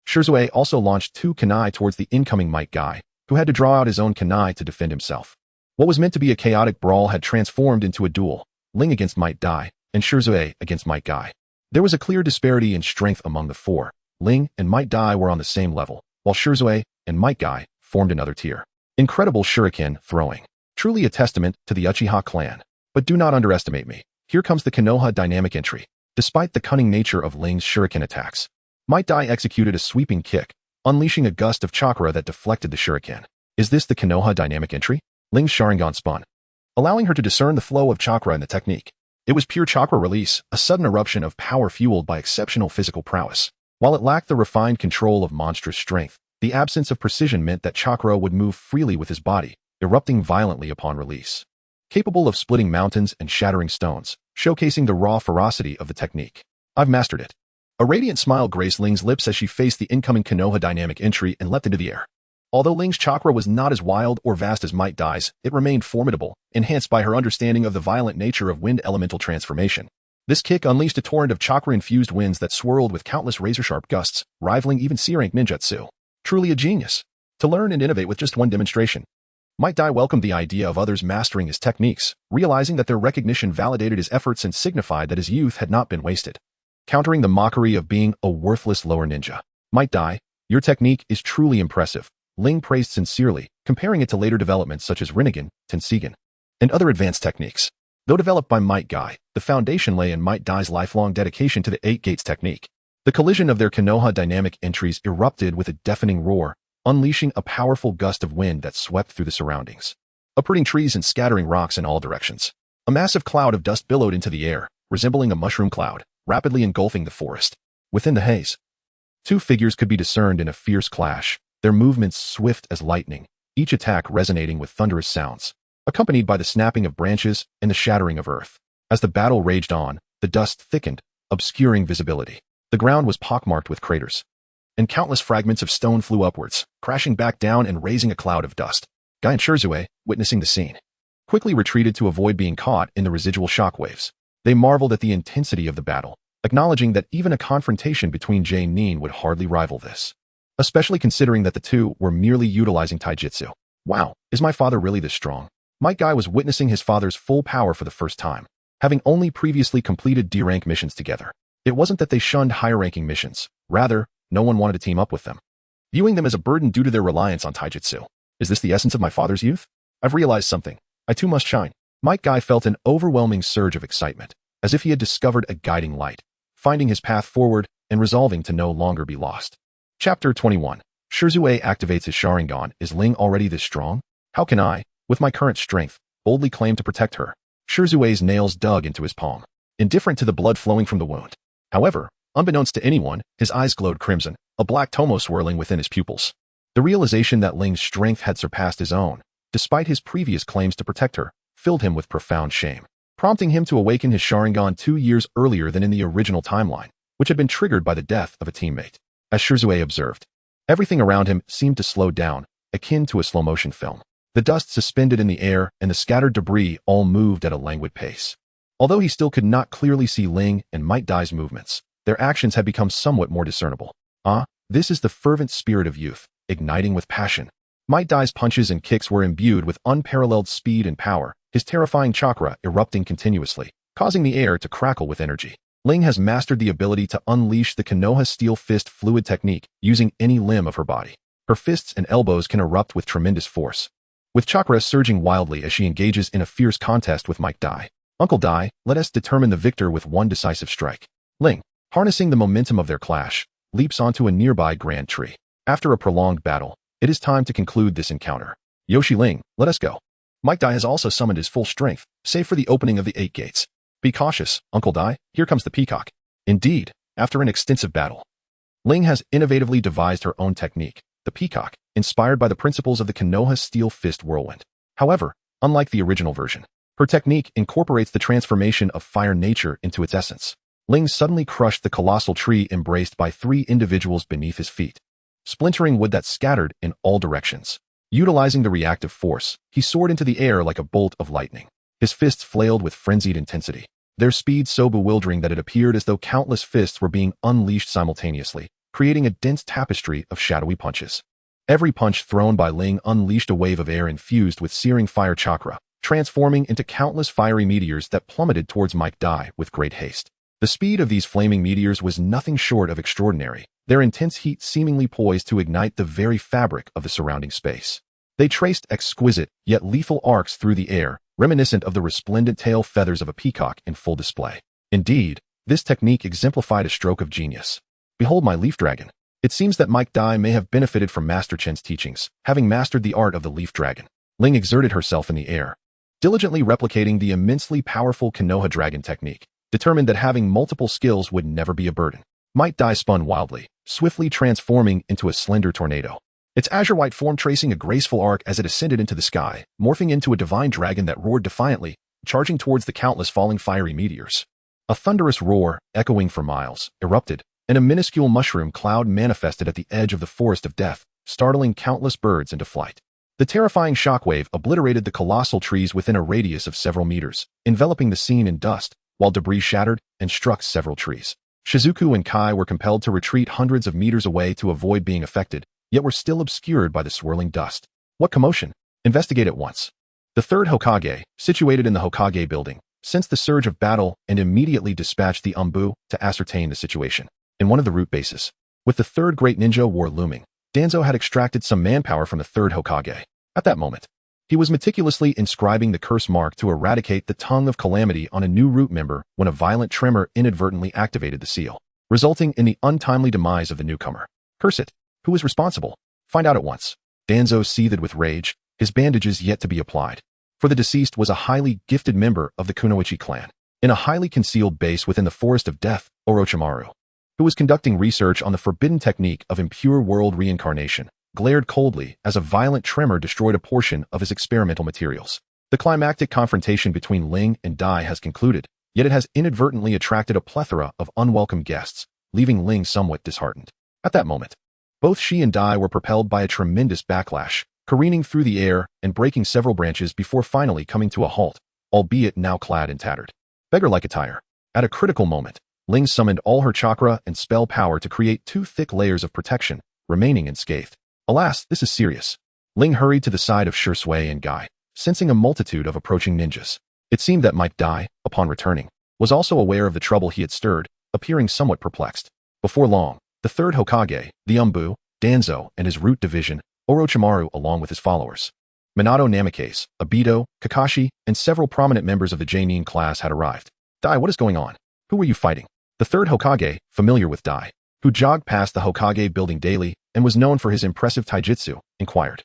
Shisui also launched 2 kunai towards the incoming Might Guy, who had to draw out his own kunai to defend himself. What was meant to be a chaotic brawl had transformed into a duel, Ling against Might Dai, and Shisui against Might Guy. There was a clear disparity in strength among the 4. Ling and Might Dai were on the same level, while Shisui and Might Guy formed another tier. Incredible shuriken throwing. Truly a testament to the Uchiha clan. But do not underestimate me. Here comes the Konoha dynamic entry. Despite the cunning nature of Ling's shuriken attacks, Might Dai executed a sweeping kick, unleashing a gust of chakra that deflected the shuriken. Is this the Konoha dynamic entry? Ling's Sharingan spun, allowing her to discern the flow of chakra in the technique. It was pure chakra release, a sudden eruption of power fueled by exceptional physical prowess. While it lacked the refined control of monstrous strength, the absence of precision meant that chakra would move freely with his body, erupting violently upon release. capable of splitting mountains and shattering stones, showcasing the raw ferocity of the technique. I've mastered it. A radiant smile graced Ling's lips as she faced the incoming Konoha dynamic entry and leapt into the air. Although Ling's chakra was not as wild or vast as Might Dai's, it remained formidable, enhanced by her understanding of the violent nature of wind elemental transformation. This kick unleashed a torrent of chakra-infused winds that swirled with countless razor-sharp gusts, rivaling even C-rank ninjutsu. Truly a genius. To learn and innovate with just one demonstration. Might Dai welcomed the idea of others mastering his techniques, realizing that their recognition validated his efforts and signified that his youth had not been wasted. Countering the mockery of being a worthless lower ninja. Might Dai, your technique is truly impressive, Ling praised sincerely, comparing it to later developments such as Rinnegan, Tensigen, and other advanced techniques. Though developed by Might Dai, the foundation lay in Might Dai's lifelong dedication to the Eight Gates technique. The collision of their Konoha dynamic entries erupted with a deafening roar, unleashing a powerful gust of wind that swept through the surroundings, uprooting trees and scattering rocks in all directions. A massive cloud of dust billowed into the air, resembling a mushroom cloud, rapidly engulfing the forest. Within the haze, two figures could be discerned in a fierce clash, their movements swift as lightning, each attack resonating with thunderous sounds, accompanied by the snapping of branches and the shattering of earth. As the battle raged on, the dust thickened, obscuring visibility. The ground was pockmarked with craters, and countless fragments of stone flew upwards, crashing back down and raising a cloud of dust. Guy and Shisui, witnessing the scene, quickly retreated to avoid being caught in the residual shockwaves. They marveled at the intensity of the battle, acknowledging that even a confrontation between Jay and Nin would hardly rival this, especially considering that the two were merely utilizing taijutsu. Wow, is my father really this strong? Might Dai was witnessing his father's full power for the first time, having only previously completed D-rank missions together. It wasn't that they shunned higher-ranking missions, rather, no one wanted to team up with them, viewing them as a burden due to their reliance on taijutsu. Is this the essence of my father's youth? I've realized something. I too must shine. Might Dai felt an overwhelming surge of excitement, as if he had discovered a guiding light, finding his path forward and resolving to no longer be lost. Chapter 21. Shisui activates his Sharingan. Is Ling already this strong? How can I, with my current strength, boldly claim to protect her? Shisui's nails dug into his palm, indifferent to the blood flowing from the wound. However, unbeknownst to anyone, his eyes glowed crimson, a black tomo swirling within his pupils. The realization that Ling's strength had surpassed his own, despite his previous claims to protect her, filled him with profound shame, prompting him to awaken his Sharingan 2 years earlier than in the original timeline, which had been triggered by the death of a teammate. As Shisui observed, everything around him seemed to slow down, akin to a slow-motion film. The dust suspended in the air and the scattered debris all moved at a languid pace. Although he still could not clearly see Ling and Might Dai's movements, their actions had become somewhat more discernible. This is the fervent spirit of youth, igniting with passion. Might Dai's punches and kicks were imbued with unparalleled speed and power, his terrifying chakra erupting continuously, causing the air to crackle with energy. Ling has mastered the ability to unleash the Konoha Steel Fist fluid technique using any limb of her body. Her fists and elbows can erupt with tremendous force, with chakra surging wildly as she engages in a fierce contest with Might Dai. Uncle Dai, let us determine the victor with one decisive strike. Ling, harnessing the momentum of their clash, leaps onto a nearby grand tree. After a prolonged battle, it is time to conclude this encounter. Yoshi Ling, let us go. Might Dai has also summoned his full strength, save for the opening of the 8 gates. Be cautious, Uncle Dai, here comes the peacock. Indeed, after an extensive battle, Ling has innovatively devised her own technique, the peacock, inspired by the principles of the Konoha Steel Fist whirlwind. However, unlike the original version, her technique incorporates the transformation of fire nature into its essence. Ling suddenly crushed the colossal tree embraced by 3 individuals beneath his feet, splintering wood that scattered in all directions. Utilizing the reactive force, he soared into the air like a bolt of lightning. His fists flailed with frenzied intensity, their speed so bewildering that it appeared as though countless fists were being unleashed simultaneously, creating a dense tapestry of shadowy punches. Every punch thrown by Ling unleashed a wave of air infused with searing fire chakra, transforming into countless fiery meteors that plummeted towards Might Dai with great haste. The speed of these flaming meteors was nothing short of extraordinary, their intense heat seemingly poised to ignite the very fabric of the surrounding space. They traced exquisite, yet lethal arcs through the air, reminiscent of the resplendent tail feathers of a peacock in full display. Indeed, this technique exemplified a stroke of genius. Behold my leaf dragon. It seems that Might Dai may have benefited from Master Chen's teachings, having mastered the art of the leaf dragon. Ling exerted herself in the air, diligently replicating the immensely powerful Konoha dragon technique, determined that having multiple skills would never be a burden. Might Dai spun wildly, swiftly transforming into a slender tornado. its azure-white form tracing a graceful arc as it ascended into the sky, morphing into a divine dragon that roared defiantly, charging towards the countless falling fiery meteors. A thunderous roar, echoing for miles, erupted, and a minuscule mushroom cloud manifested at the edge of the forest of death, startling countless birds into flight. The terrifying shockwave obliterated the colossal trees within a radius of several meters, enveloping the scene in dust, while debris shattered and struck several trees. Shizuku and Kai were compelled to retreat hundreds of meters away to avoid being affected, yet were still obscured by the swirling dust. What commotion? Investigate at once. The third Hokage, situated in the Hokage building, sensed the surge of battle and immediately dispatched the Umbu to ascertain the situation. In one of the root bases, with the third great ninja war looming, Danzo had extracted some manpower from the third Hokage. At that moment, he was meticulously inscribing the curse mark to eradicate the tongue of calamity on a new root member when a violent tremor inadvertently activated the seal, resulting in the untimely demise of the newcomer. Curse it! Who is responsible? Find out at once. Danzo seethed with rage, his bandages yet to be applied. For the deceased was a highly gifted member of the Kunoichi clan, in a highly concealed base within the Forest of Death, Orochimaru, who was conducting research on the forbidden technique of impure world reincarnation, glared coldly as a violent tremor destroyed a portion of his experimental materials. The climactic confrontation between Ling and Dai has concluded, yet it has inadvertently attracted a plethora of unwelcome guests, leaving Ling somewhat disheartened. At that moment, both she and Dai were propelled by a tremendous backlash, careening through the air and breaking several branches before finally coming to a halt, albeit now clad in tattered, beggar-like attire. At a critical moment, Ling summoned all her chakra and spell power to create 2 thick layers of protection, remaining unscathed. Alas, this is serious. Ling hurried to the side of Shisui and Guy, sensing a multitude of approaching ninjas. It seemed that Might Dai, upon returning, was also aware of the trouble he had stirred, appearing somewhat perplexed. Before long, the third Hokage, the Umbu, Danzo, and his root division, Orochimaru along with his followers, Minato Namikaze, Obito, Kakashi, and several prominent members of the Jonin class had arrived. Dai, what is going on? Who were you fighting? The third Hokage, familiar with Dai, who jogged past the Hokage building daily and was known for his impressive taijutsu, inquired.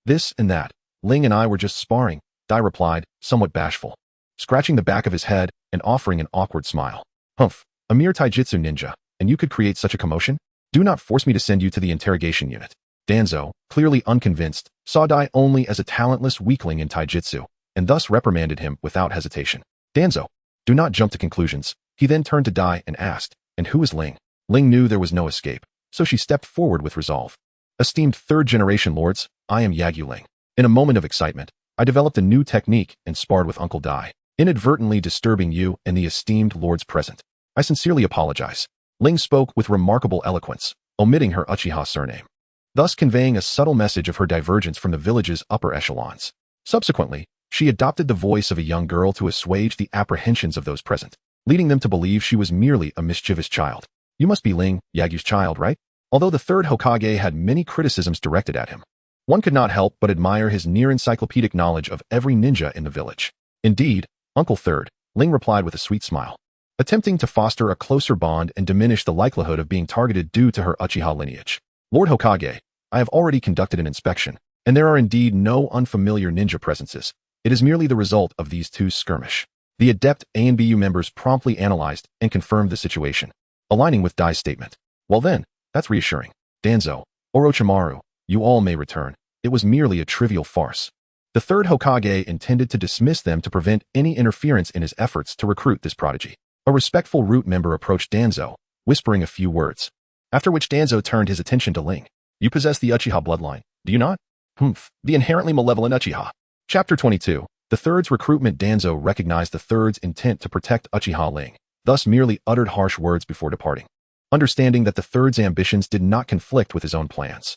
This and that. Ling and I were just sparring, Dai replied, somewhat bashful, scratching the back of his head and offering an awkward smile. Humph, a mere taijutsu ninja, and you could create such a commotion? Do not force me to send you to the interrogation unit. Danzo, clearly unconvinced, saw Dai only as a talentless weakling in taijutsu, and thus reprimanded him without hesitation. Danzo, do not jump to conclusions. He then turned to Dai and asked, and who is Ling? Ling knew there was no escape, so she stepped forward with resolve. Esteemed third-generation lords, I am Yagyu Ling. In a moment of excitement, I developed a new technique and sparred with Uncle Dai, inadvertently disturbing you and the esteemed lords present. I sincerely apologize. Ling spoke with remarkable eloquence, omitting her Uchiha surname, thus conveying a subtle message of her divergence from the village's upper echelons. Subsequently, she adopted the voice of a young girl to assuage the apprehensions of those present, leading them to believe she was merely a mischievous child. You must be Ling, Yagyu's child, right? Although the third Hokage had many criticisms directed at him, one could not help but admire his near-encyclopedic knowledge of every ninja in the village. Indeed, Uncle Third, Ling replied with a sweet smile, attempting to foster a closer bond and diminish the likelihood of being targeted due to her Uchiha lineage. Lord Hokage, I have already conducted an inspection, and there are indeed no unfamiliar ninja presences. It is merely the result of these 2's skirmish. The adept ANBU members promptly analyzed and confirmed the situation, aligning with Dai's statement. Well then, that's reassuring. Danzo, Orochimaru, you all may return. It was merely a trivial farce. The third Hokage intended to dismiss them to prevent any interference in his efforts to recruit this prodigy. A respectful root member approached Danzo, whispering a few words, after which Danzo turned his attention to Ling. You possess the Uchiha bloodline, do you not? The inherently malevolent Uchiha. Chapter 22. The third's recruitment. Danzo recognized the third's intent to protect Uchiha Ling, thus merely uttered harsh words before departing, understanding that the third's ambitions did not conflict with his own plans.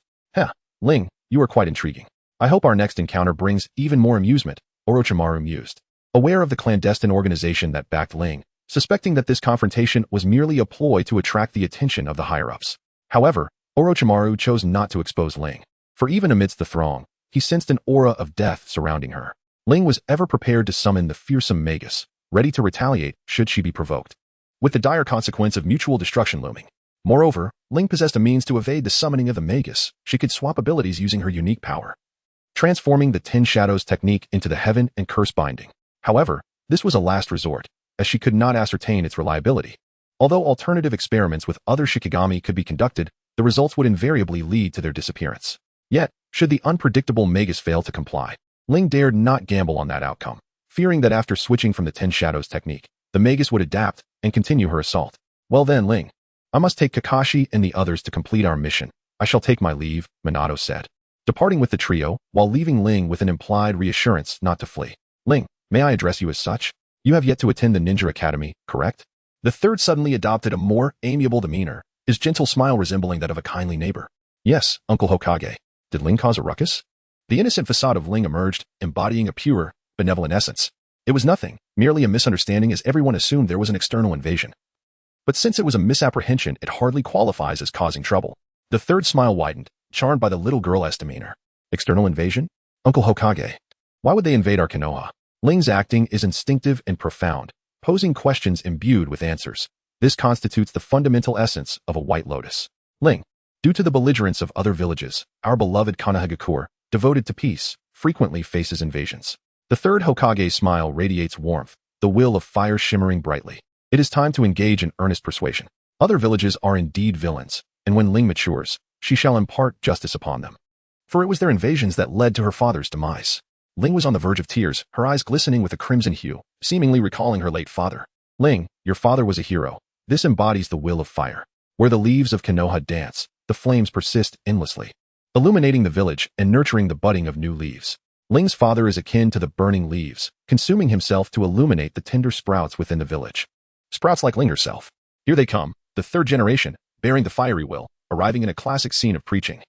Ling, you are quite intriguing. I hope our next encounter brings even more amusement, Orochimaru mused. Aware of the clandestine organization that backed Ling, suspecting that this confrontation was merely a ploy to attract the attention of the higher-ups. However, Orochimaru chose not to expose Ling, for even amidst the throng, he sensed an aura of death surrounding her. Ling was ever prepared to summon the fearsome Magus, ready to retaliate should she be provoked, with the dire consequence of mutual destruction looming. Moreover, Ling possessed a means to evade the summoning of the Magus. She could swap abilities using her unique power, transforming the 10 Shadows technique into the Heaven and Curse binding. However, this was a last resort, as she could not ascertain its reliability. Although alternative experiments with other Shikagami could be conducted, the results would invariably lead to their disappearance. Yet, should the unpredictable Magus fail to comply, Ling dared not gamble on that outcome, fearing that after switching from the Ten Shadows technique, the Magus would adapt and continue her assault. Well then, Ling, I must take Kakashi and the others to complete our mission. I shall take my leave, Minato said, departing with the trio while leaving Ling with an implied reassurance not to flee. Ling, may I address you as such? You have yet to attend the Ninja Academy, correct? The third suddenly adopted a more amiable demeanor, his gentle smile resembling that of a kindly neighbor. Yes, Uncle Hokage. Did Ling cause a ruckus? The innocent facade of Ling emerged, embodying a pure, benevolent essence. It was nothing, merely a misunderstanding as everyone assumed there was an external invasion. But since it was a misapprehension, it hardly qualifies as causing trouble. The third smile widened, charmed by the little girl's demeanor. External invasion? Uncle Hokage. Why would they invade our Konoha? Ling's acting is instinctive and profound, posing questions imbued with answers. This constitutes the fundamental essence of a White Lotus. Ling, due to the belligerence of other villages, our beloved Konohagakure, devoted to peace, frequently faces invasions. The third Hokage's smile radiates warmth, the will of fire shimmering brightly. It is time to engage in earnest persuasion. Other villages are indeed villains, and when Ling matures, she shall impart justice upon them. For it was their invasions that led to her father's demise. Ling was on the verge of tears, her eyes glistening with a crimson hue, seemingly recalling her late father. Ling, your father was a hero. This embodies the will of fire. Where the leaves of Konoha dance, the flames persist endlessly, illuminating the village and nurturing the budding of new leaves. Ling's father is akin to the burning leaves, consuming himself to illuminate the tender sprouts within the village. Sprouts like Ling herself. Here they come, the third generation, bearing the fiery will, arriving in a classic scene of preaching.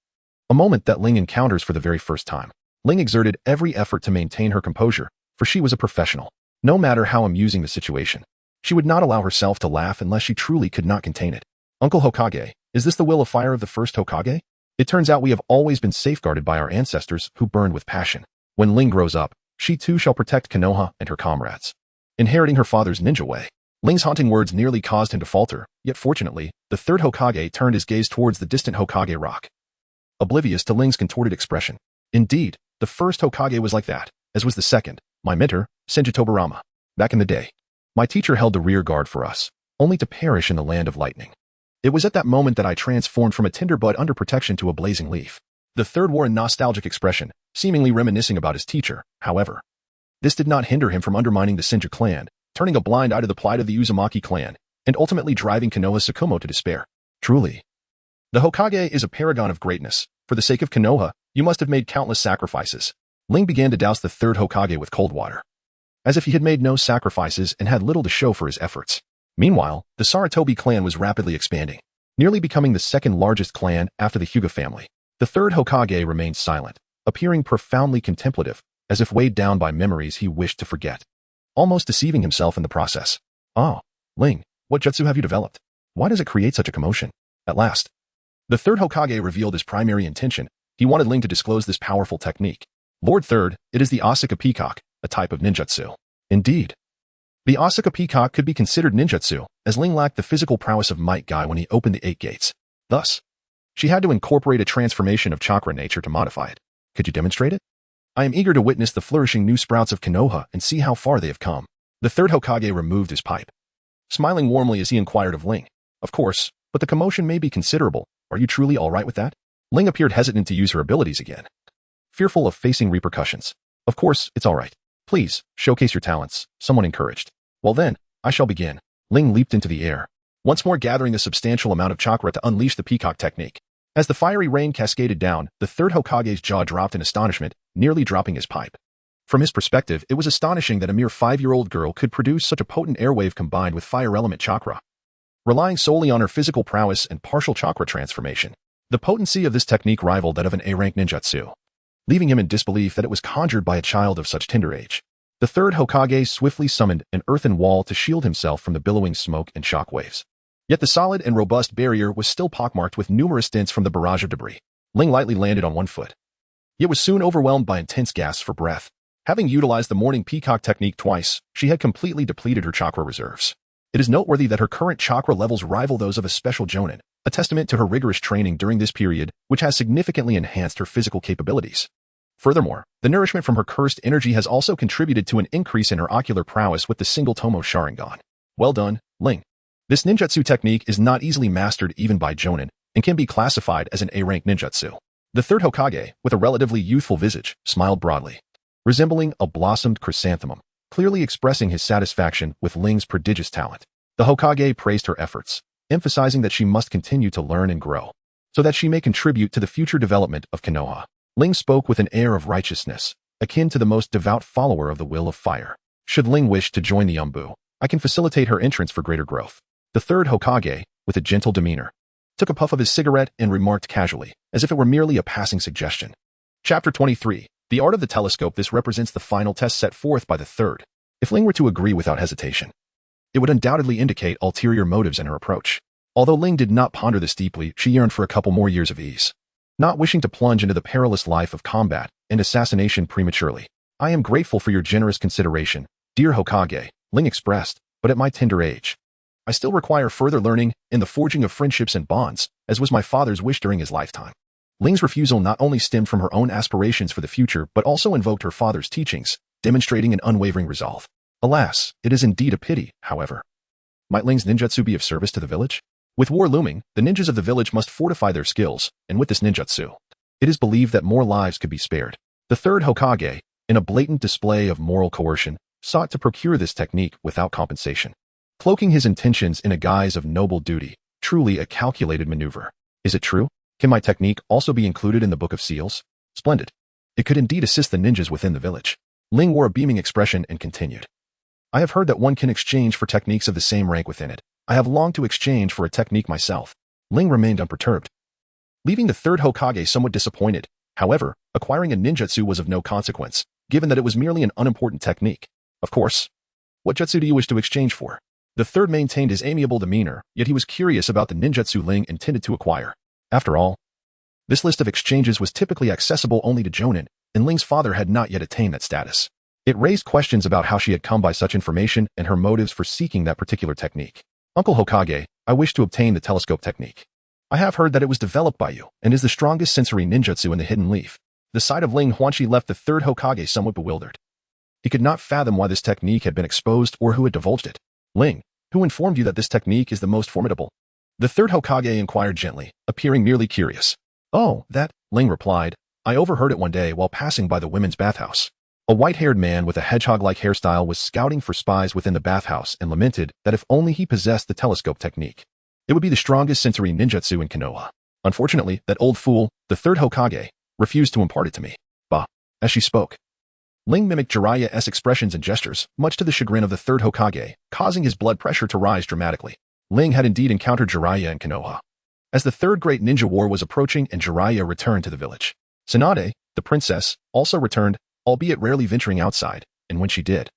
A moment that Ling encounters for the very first time. Ling exerted every effort to maintain her composure, for she was a professional. No matter how amusing the situation, she would not allow herself to laugh unless she truly could not contain it. Uncle Hokage, is this the will of fire of the first Hokage? It turns out we have always been safeguarded by our ancestors who burned with passion. When Ling grows up, she too shall protect Konoha and her comrades. Inheriting her father's ninja way. Ling's haunting words nearly caused him to falter, yet fortunately, the third Hokage turned his gaze towards the distant Hokage rock, oblivious to Ling's contorted expression. Indeed, the first Hokage was like that, as was the second, my mentor, Senju Tobirama. Back in the day, my teacher held the rear guard for us, only to perish in the land of lightning. It was at that moment that I transformed from a tender bud under protection to a blazing leaf. The third wore a nostalgic expression, seemingly reminiscing about his teacher, however. This did not hinder him from undermining the Senju clan, turning a blind eye to the plight of the Uzumaki clan, and ultimately driving Konoha Tsukumo to despair. Truly, the Hokage is a paragon of greatness. For the sake of Konoha, you must have made countless sacrifices. Ling began to douse the third Hokage with cold water, as if he had made no sacrifices and had little to show for his efforts. Meanwhile, the Sarutobi clan was rapidly expanding, nearly becoming the second largest clan after the Hyuga family. The third Hokage remained silent, appearing profoundly contemplative, as if weighed down by memories he wished to forget, almost deceiving himself in the process. Ah, Ling, what jutsu have you developed? Why does it create such a commotion? At last, the third Hokage revealed his primary intention. He wanted Ling to disclose this powerful technique. Lord Third, it is the Asuka Peacock, a type of ninjutsu. Indeed, the Asuka Peacock could be considered ninjutsu, as Ling lacked the physical prowess of Might Dai when he opened the 8 gates. Thus, she had to incorporate a transformation of chakra nature to modify it. Could you demonstrate it? I am eager to witness the flourishing new sprouts of Konoha and see how far they have come. The third Hokage removed his pipe, smiling warmly as he inquired of Ling. Of course, but the commotion may be considerable. Are you truly all right with that? Ling appeared hesitant to use her abilities again, fearful of facing repercussions. Of course, it's all right. Please, showcase your talents, someone encouraged. Well then, I shall begin. Ling leaped into the air, once more gathering a substantial amount of chakra to unleash the peacock technique. As the fiery rain cascaded down, the third Hokage's jaw dropped in astonishment, nearly dropping his pipe. From his perspective, it was astonishing that a mere 5-year-old girl could produce such a potent airwave combined with fire element chakra. Relying solely on her physical prowess and partial chakra transformation, the potency of this technique rivaled that of an A-rank ninjutsu, leaving him in disbelief that it was conjured by a child of such tender age. The third Hokage swiftly summoned an earthen wall to shield himself from the billowing smoke and shockwaves. Yet the solid and robust barrier was still pockmarked with numerous dents from the barrage of debris. Ling lightly landed on one foot, yet was soon overwhelmed by intense gasps for breath. Having utilized the morning peacock technique twice, she had completely depleted her chakra reserves. It is noteworthy that her current chakra levels rival those of a special jonin, a testament to her rigorous training during this period, which has significantly enhanced her physical capabilities. Furthermore, the nourishment from her cursed energy has also contributed to an increase in her ocular prowess with the single Tomo Sharingan. Well done, Ling. This ninjutsu technique is not easily mastered even by jonin, and can be classified as an A-rank ninjutsu. The third Hokage, with a relatively youthful visage, smiled broadly, resembling a blossomed chrysanthemum, clearly expressing his satisfaction with Ling's prodigious talent. The Hokage praised her efforts, emphasizing that she must continue to learn and grow, so that she may contribute to the future development of Konoha. Ling spoke with an air of righteousness, akin to the most devout follower of the will of fire. Should Ling wish to join the Umbu, I can facilitate her entrance for greater growth. The third Hokage, with a gentle demeanor, took a puff of his cigarette and remarked casually, as if it were merely a passing suggestion. Chapter 23. The Art of the Telescope. This represents the final test set forth by the third. If Ling were to agree without hesitation, it would undoubtedly indicate ulterior motives in her approach. Although Ling did not ponder this deeply, she yearned for a couple more years of ease, not wishing to plunge into the perilous life of combat and assassination prematurely. I am grateful for your generous consideration, dear Hokage, Ling expressed, but at my tender age, I still require further learning in the forging of friendships and bonds, as was my father's wish during his lifetime. Ling's refusal not only stemmed from her own aspirations for the future but also invoked her father's teachings, demonstrating an unwavering resolve. Alas, it is indeed a pity, however. Might Ling's ninjutsu be of service to the village? With war looming, the ninjas of the village must fortify their skills, and with this ninjutsu, it is believed that more lives could be spared. The third Hokage, in a blatant display of moral coercion, sought to procure this technique without compensation, cloaking his intentions in a guise of noble duty, truly a calculated maneuver. Is it true? Can my technique also be included in the Book of Seals? Splendid. It could indeed assist the ninjas within the village. Ling wore a beaming expression and continued. I have heard that one can exchange for techniques of the same rank within it. I have longed to exchange for a technique myself. Ling remained unperturbed, leaving the third Hokage somewhat disappointed. However, acquiring a ninjutsu was of no consequence, given that it was merely an unimportant technique. Of course. What jutsu do you wish to exchange for? The third maintained his amiable demeanor, yet he was curious about the ninjutsu Ling intended to acquire. After all, this list of exchanges was typically accessible only to jonin, and Ling's father had not yet attained that status. It raised questions about how she had come by such information and her motives for seeking that particular technique. Uncle Hokage, I wish to obtain the telescope technique. I have heard that it was developed by you and is the strongest sensory ninjutsu in the Hidden Leaf. The sight of Ling Huanqi left the third Hokage somewhat bewildered. He could not fathom why this technique had been exposed or who had divulged it. Ling, who informed you that this technique is the most formidable? The third Hokage inquired gently, appearing merely curious. Oh, that, Ling replied. I overheard it one day while passing by the women's bathhouse. A white-haired man with a hedgehog-like hairstyle was scouting for spies within the bathhouse and lamented that if only he possessed the telescope technique, it would be the strongest sensory ninjutsu in Konoha. Unfortunately, that old fool, the third Hokage, refused to impart it to me. Bah. As she spoke, Ling mimicked Jiraiya's expressions and gestures, much to the chagrin of the third Hokage, causing his blood pressure to rise dramatically. Ling had indeed encountered Jiraiya in Konoha, as the third great ninja war was approaching and Jiraiya returned to the village. Tsunade, the princess, also returned, albeit rarely venturing outside, and when she did,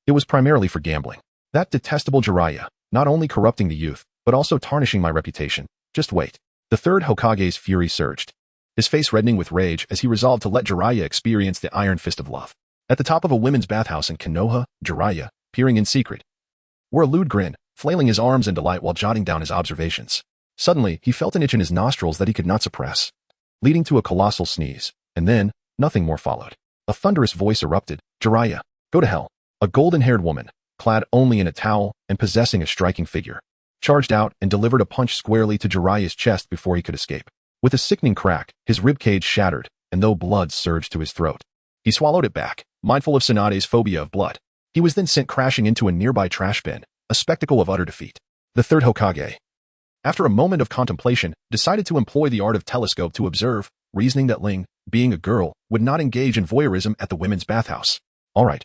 it was primarily for gambling. That detestable Jiraiya, not only corrupting the youth, but also tarnishing my reputation. Just wait. The third Hokage's fury surged, his face reddening with rage as he resolved to let Jiraiya experience the iron fist of love. At the top of a women's bathhouse in Konoha, Jiraiya, peering in secret, wore a lewd grin, flailing his arms in delight while jotting down his observations. Suddenly, he felt an itch in his nostrils that he could not suppress, leading to a colossal sneeze, and then, nothing more followed. A thunderous voice erupted. Jiraiya, go to hell. A golden-haired woman, clad only in a towel and possessing a striking figure, charged out and delivered a punch squarely to Jiraiya's chest before he could escape. With a sickening crack, his ribcage shattered, and though blood surged to his throat, he swallowed it back, mindful of Tsunade's phobia of blood. He was then sent crashing into a nearby trash bin, a spectacle of utter defeat. The third Hokage, after a moment of contemplation, decided to employ the art of telescope to observe, reasoning that Ling, being a girl, would not engage in voyeurism at the women's bathhouse. All right.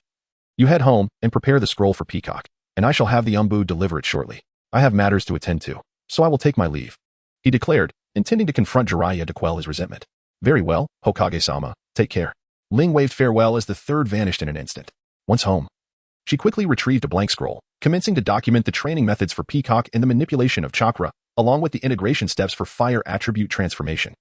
You head home and prepare the scroll for Peacock, and I shall have the Umbu deliver it shortly. I have matters to attend to, so I will take my leave, he declared, intending to confront Jiraiya to quell his resentment. Very well, Hokage-sama, take care. Ling waved farewell as the third vanished in an instant. Once home, she quickly retrieved a blank scroll, commencing to document the training methods for Peacock and the manipulation of chakra, along with the integration steps for fire attribute transformation.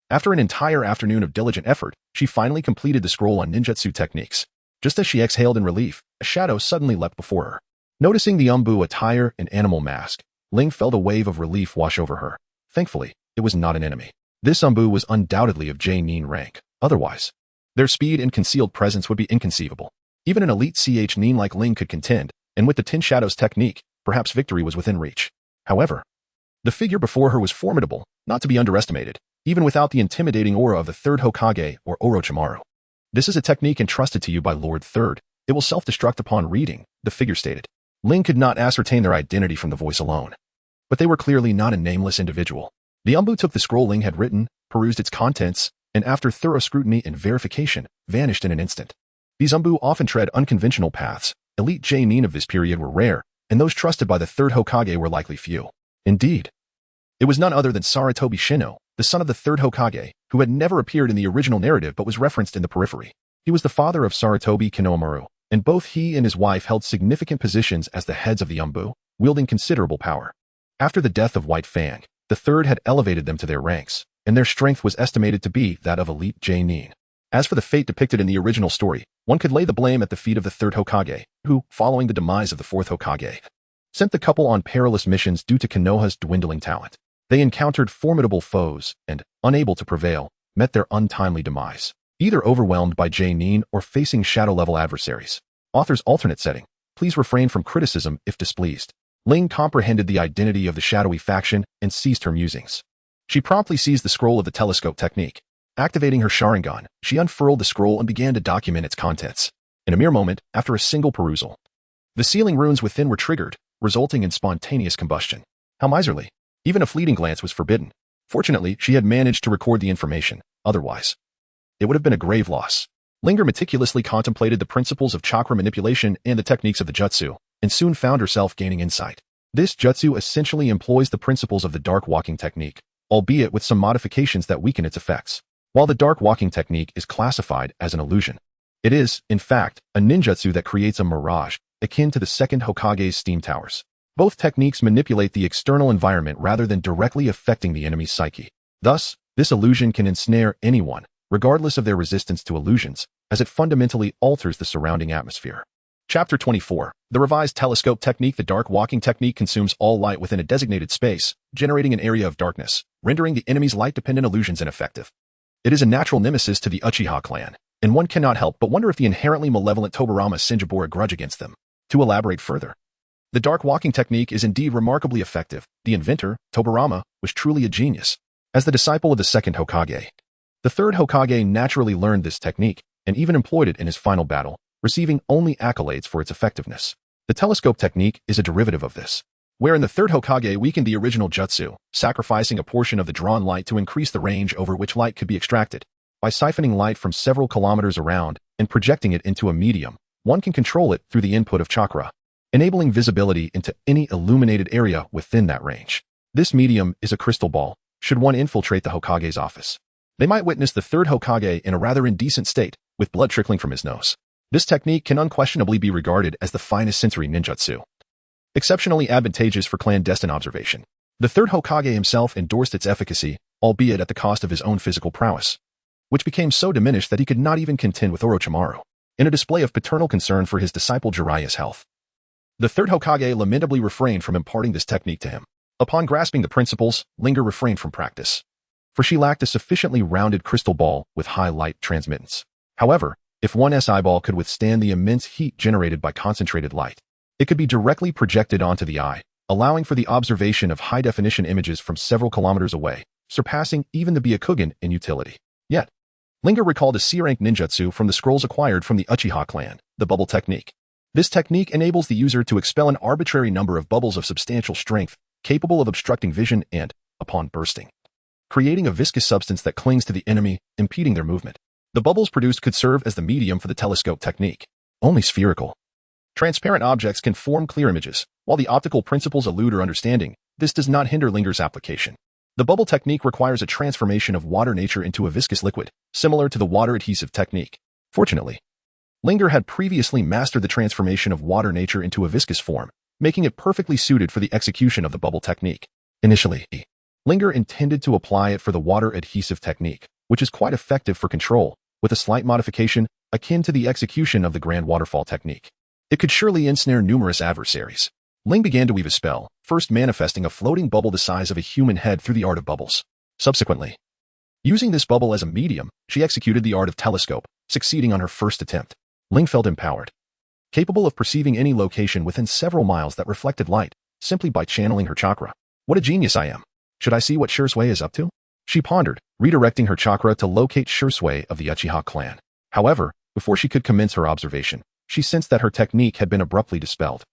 After an entire afternoon of diligent effort, she finally completed the scroll on ninjutsu techniques. Just as she exhaled in relief, a shadow suddenly leapt before her. Noticing the Umbu attire and animal mask, Ling felt a wave of relief wash over her. Thankfully, it was not an enemy. This Umbu was undoubtedly of J-Nin rank. Otherwise, their speed and concealed presence would be inconceivable. Even an elite Ch-Nin like Ling could contend, and with the Ten Shadows technique, perhaps victory was within reach. However, The figure before her was formidable, not to be underestimated, even without the intimidating aura of the third Hokage or Orochimaru. This is a technique entrusted to you by Lord Third. It will self-destruct upon reading, the figure stated. Ling could not ascertain their identity from the voice alone. But they were clearly not a nameless individual. The Umbu took the scroll Ling had written, perused its contents, and after thorough scrutiny and verification, vanished in an instant. These Umbu often tread unconventional paths. Elite Jonin of this period were rare, and those trusted by the third Hokage were likely few. Indeed, it was none other than Sarutobi Shino, the son of the third Hokage, who had never appeared in the original narrative but was referenced in the periphery. He was the father of Sarutobi Kinomaru, and both he and his wife held significant positions as the heads of the Umbu, wielding considerable power. After the death of White Fang, the third had elevated them to their ranks, and their strength was estimated to be that of elite Jonin. As for the fate depicted in the original story, one could lay the blame at the feet of the third Hokage, who, following the demise of the fourth Hokage, sent the couple on perilous missions due to Konoha's dwindling talent. They encountered formidable foes and, unable to prevail, met their untimely demise, either overwhelmed by Jonin or facing shadow-level adversaries. Author's alternate setting. Please refrain from criticism if displeased. Ling comprehended the identity of the shadowy faction and ceased her musings. She promptly seized the scroll of the telescope technique. Activating her Sharingan, she unfurled the scroll and began to document its contents. In a mere moment, after a single perusal, the sealing runes within were triggered, resulting in spontaneous combustion. How miserly. Even a fleeting glance was forbidden. Fortunately, she had managed to record the information. Otherwise, it would have been a grave loss. Linger meticulously contemplated the principles of chakra manipulation and the techniques of the jutsu, and soon found herself gaining insight. This jutsu essentially employs the principles of the dark walking technique, albeit with some modifications that weaken its effects. While the dark walking technique is classified as an illusion, it is, in fact, a ninjutsu that creates a mirage, akin to the second Hokage's steam towers. Both techniques manipulate the external environment rather than directly affecting the enemy's psyche. Thus, this illusion can ensnare anyone, regardless of their resistance to illusions, as it fundamentally alters the surrounding atmosphere. Chapter 24. The revised telescope technique. The dark walking technique consumes all light within a designated space, generating an area of darkness, rendering the enemy's light-dependent illusions ineffective. It is a natural nemesis to the Uchiha clan, and one cannot help but wonder if the inherently malevolent Tobirama Senju bore a grudge against them. To elaborate further, the dark walking technique is indeed remarkably effective. The inventor, Tobirama, was truly a genius. As the disciple of the second Hokage, the third Hokage naturally learned this technique, and even employed it in his final battle, receiving only accolades for its effectiveness. The telescope technique is a derivative of this, wherein the third Hokage weakened the original jutsu, sacrificing a portion of the drawn light to increase the range over which light could be extracted. By siphoning light from several kilometers around and projecting it into a medium, one can control it through the input of chakra, enabling visibility into any illuminated area within that range. This medium is a crystal ball. Should one infiltrate the Hokage's office, they might witness the third Hokage in a rather indecent state, with blood trickling from his nose. This technique can unquestionably be regarded as the finest sensory ninjutsu, exceptionally advantageous for clandestine observation. The third Hokage himself endorsed its efficacy, albeit at the cost of his own physical prowess, which became so diminished that he could not even contend with Orochimaru. In a display of paternal concern for his disciple Jiraiya's health, the third Hokage lamentably refrained from imparting this technique to him. Upon grasping the principles, Linger refrained from practice, for she lacked a sufficiently rounded crystal ball with high light transmittance. However, if one's eyeball could withstand the immense heat generated by concentrated light, it could be directly projected onto the eye, allowing for the observation of high-definition images from several kilometers away, surpassing even the Byakugan in utility. Yet, Linger recalled a C-rank ninjutsu from the scrolls acquired from the Uchiha clan, the bubble technique. This technique enables the user to expel an arbitrary number of bubbles of substantial strength, capable of obstructing vision and, upon bursting, creating a viscous substance that clings to the enemy, impeding their movement. The bubbles produced could serve as the medium for the telescope technique. Only spherical, transparent objects can form clear images. While the optical principles elude our understanding, this does not hinder Linger's application. The bubble technique requires a transformation of water nature into a viscous liquid, similar to the water adhesive technique. Fortunately, Linger had previously mastered the transformation of water nature into a viscous form, making it perfectly suited for the execution of the bubble technique. Initially, Linger intended to apply it for the water adhesive technique, which is quite effective for control, with a slight modification akin to the execution of the grand waterfall technique. It could surely ensnare numerous adversaries. Ling began to weave a spell, first manifesting a floating bubble the size of a human head through the art of bubbles. Subsequently, using this bubble as a medium, she executed the art of telescope, succeeding on her first attempt. Ling felt empowered, capable of perceiving any location within several miles that reflected light, simply by channeling her chakra. What a genius I am. Should I see what Shisui is up to? She pondered, redirecting her chakra to locate Shisui of the Uchiha clan. However, before she could commence her observation, she sensed that her technique had been abruptly dispelled.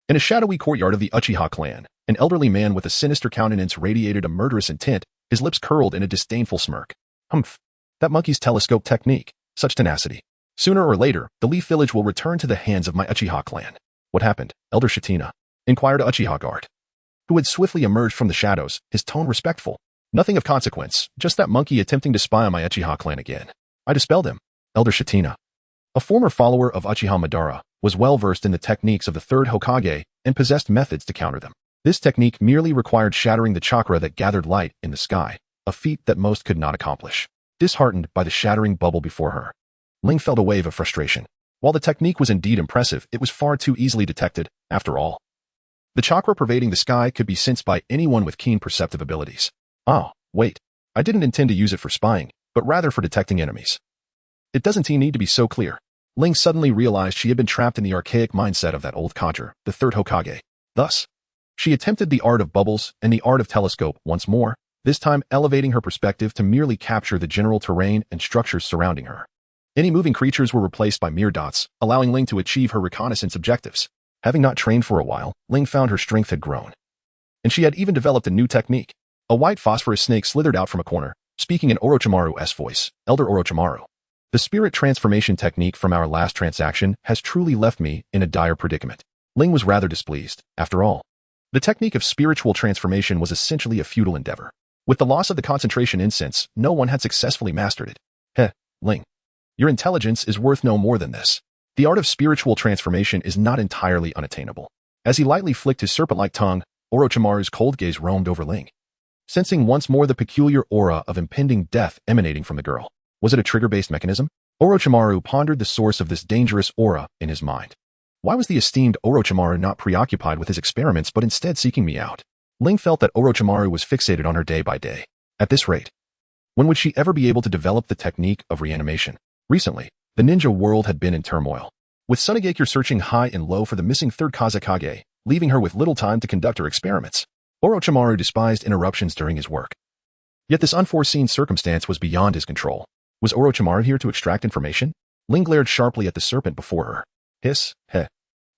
In a shadowy courtyard of the Uchiha clan, an elderly man with a sinister countenance radiated a murderous intent, his lips curled in a disdainful smirk. Humph. That monkey's telescope technique. Such tenacity. Sooner or later, the Leaf Village will return to the hands of my Uchiha clan. What happened, Elder Shitina? Inquired a Uchiha guard, who had swiftly emerged from the shadows, his tone respectful. Nothing of consequence, just that monkey attempting to spy on my Uchiha clan again. I dispelled him. Elder Shitina, a former follower of Uchiha Madara, was well versed in the techniques of the third Hokage and possessed methods to counter them. This technique merely required shattering the chakra that gathered light in the sky, a feat that most could not accomplish. Disheartened by the shattering bubble before her, Ling felt a wave of frustration. While the technique was indeed impressive, it was far too easily detected, after all. The chakra pervading the sky could be sensed by anyone with keen perceptive abilities. Oh, wait. I didn't intend to use it for spying, but rather for detecting enemies. It doesn't need to be so clear. Ling suddenly realized she had been trapped in the archaic mindset of that old codger, the third Hokage. Thus, she attempted the art of bubbles and the art of telescope once more, this time elevating her perspective to merely capture the general terrain and structures surrounding her. Any moving creatures were replaced by mere dots, allowing Ling to achieve her reconnaissance objectives. Having not trained for a while, Ling found her strength had grown. And she had even developed a new technique. A white phosphorus snake slithered out from a corner, speaking in Orochimaru's voice. Elder Orochimaru. The spirit transformation technique from our last transaction has truly left me in a dire predicament. Ling was rather displeased, after all. The technique of spiritual transformation was essentially a futile endeavor. With the loss of the concentration incense, no one had successfully mastered it. Heh, Ling. Your intelligence is worth no more than this. The art of spiritual transformation is not entirely unattainable. As he lightly flicked his serpent-like tongue, Orochimaru's cold gaze roamed over Ling. Sensing once more the peculiar aura of impending death emanating from the girl. Was it a trigger-based mechanism? Orochimaru pondered the source of this dangerous aura in his mind. Why was the esteemed Orochimaru not preoccupied with his experiments but instead seeking me out? Ling felt that Orochimaru was fixated on her day by day. At this rate, when would she ever be able to develop the technique of reanimation? Recently, the ninja world had been in turmoil, with Sunigakure searching high and low for the missing third Kazekage, leaving her with little time to conduct her experiments. Orochimaru despised interruptions during his work. Yet this unforeseen circumstance was beyond his control. Was Orochimaru here to extract information? Ling glared sharply at the serpent before her. Hiss, heh.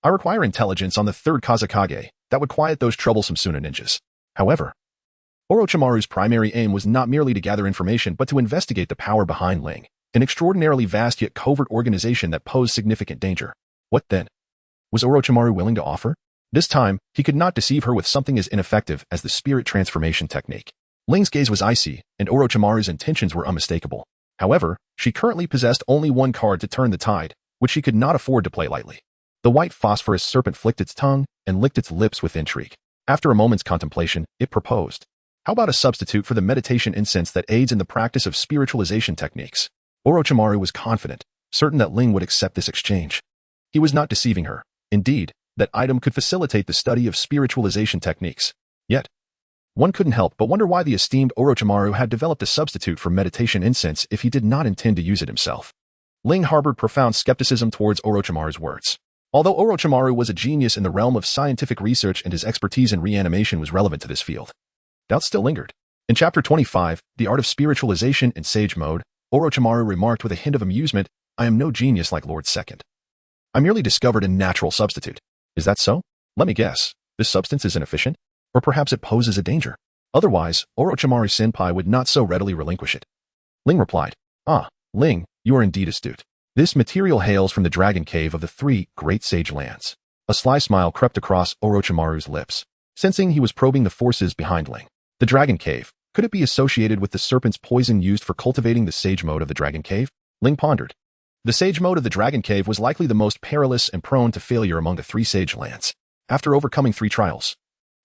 I require intelligence on the third Kazekage that would quiet those troublesome Suna ninjas. However, Orochimaru's primary aim was not merely to gather information but to investigate the power behind Ling, an extraordinarily vast yet covert organization that posed significant danger. What then? Was Orochimaru willing to offer? This time, he could not deceive her with something as ineffective as the spirit transformation technique. Ling's gaze was icy, and Orochimaru's intentions were unmistakable. However, she currently possessed only one card to turn the tide, which she could not afford to play lightly. The white phosphorus serpent flicked its tongue and licked its lips with intrigue. After a moment's contemplation, it proposed. How about a substitute for the meditation incense that aids in the practice of spiritualization techniques? Orochimaru was confident, certain that Ling would accept this exchange. He was not deceiving her. Indeed, that item could facilitate the study of spiritualization techniques. Yet, one couldn't help but wonder why the esteemed Orochimaru had developed a substitute for meditation incense if he did not intend to use it himself. Ling harbored profound skepticism towards Orochimaru's words. Although Orochimaru was a genius in the realm of scientific research and his expertise in reanimation was relevant to this field, doubts still lingered. In Chapter 25, The Art of Spiritualization in Sage Mode, Orochimaru remarked with a hint of amusement, I am no genius like Lord Second. I merely discovered a natural substitute. Is that so? Let me guess. This substance is inefficient? Or perhaps it poses a danger. Otherwise, Orochimaru-senpai would not so readily relinquish it. Ling replied, Ah, Ling, you are indeed astute. This material hails from the Dragon Cave of the three Great Sage Lands. A sly smile crept across Orochimaru's lips, sensing he was probing the forces behind Ling. The Dragon Cave, could it be associated with the serpent's poison used for cultivating the Sage Mode of the Dragon Cave? Ling pondered. The Sage Mode of the Dragon Cave was likely the most perilous and prone to failure among the three Sage Lands. After overcoming 3 trials,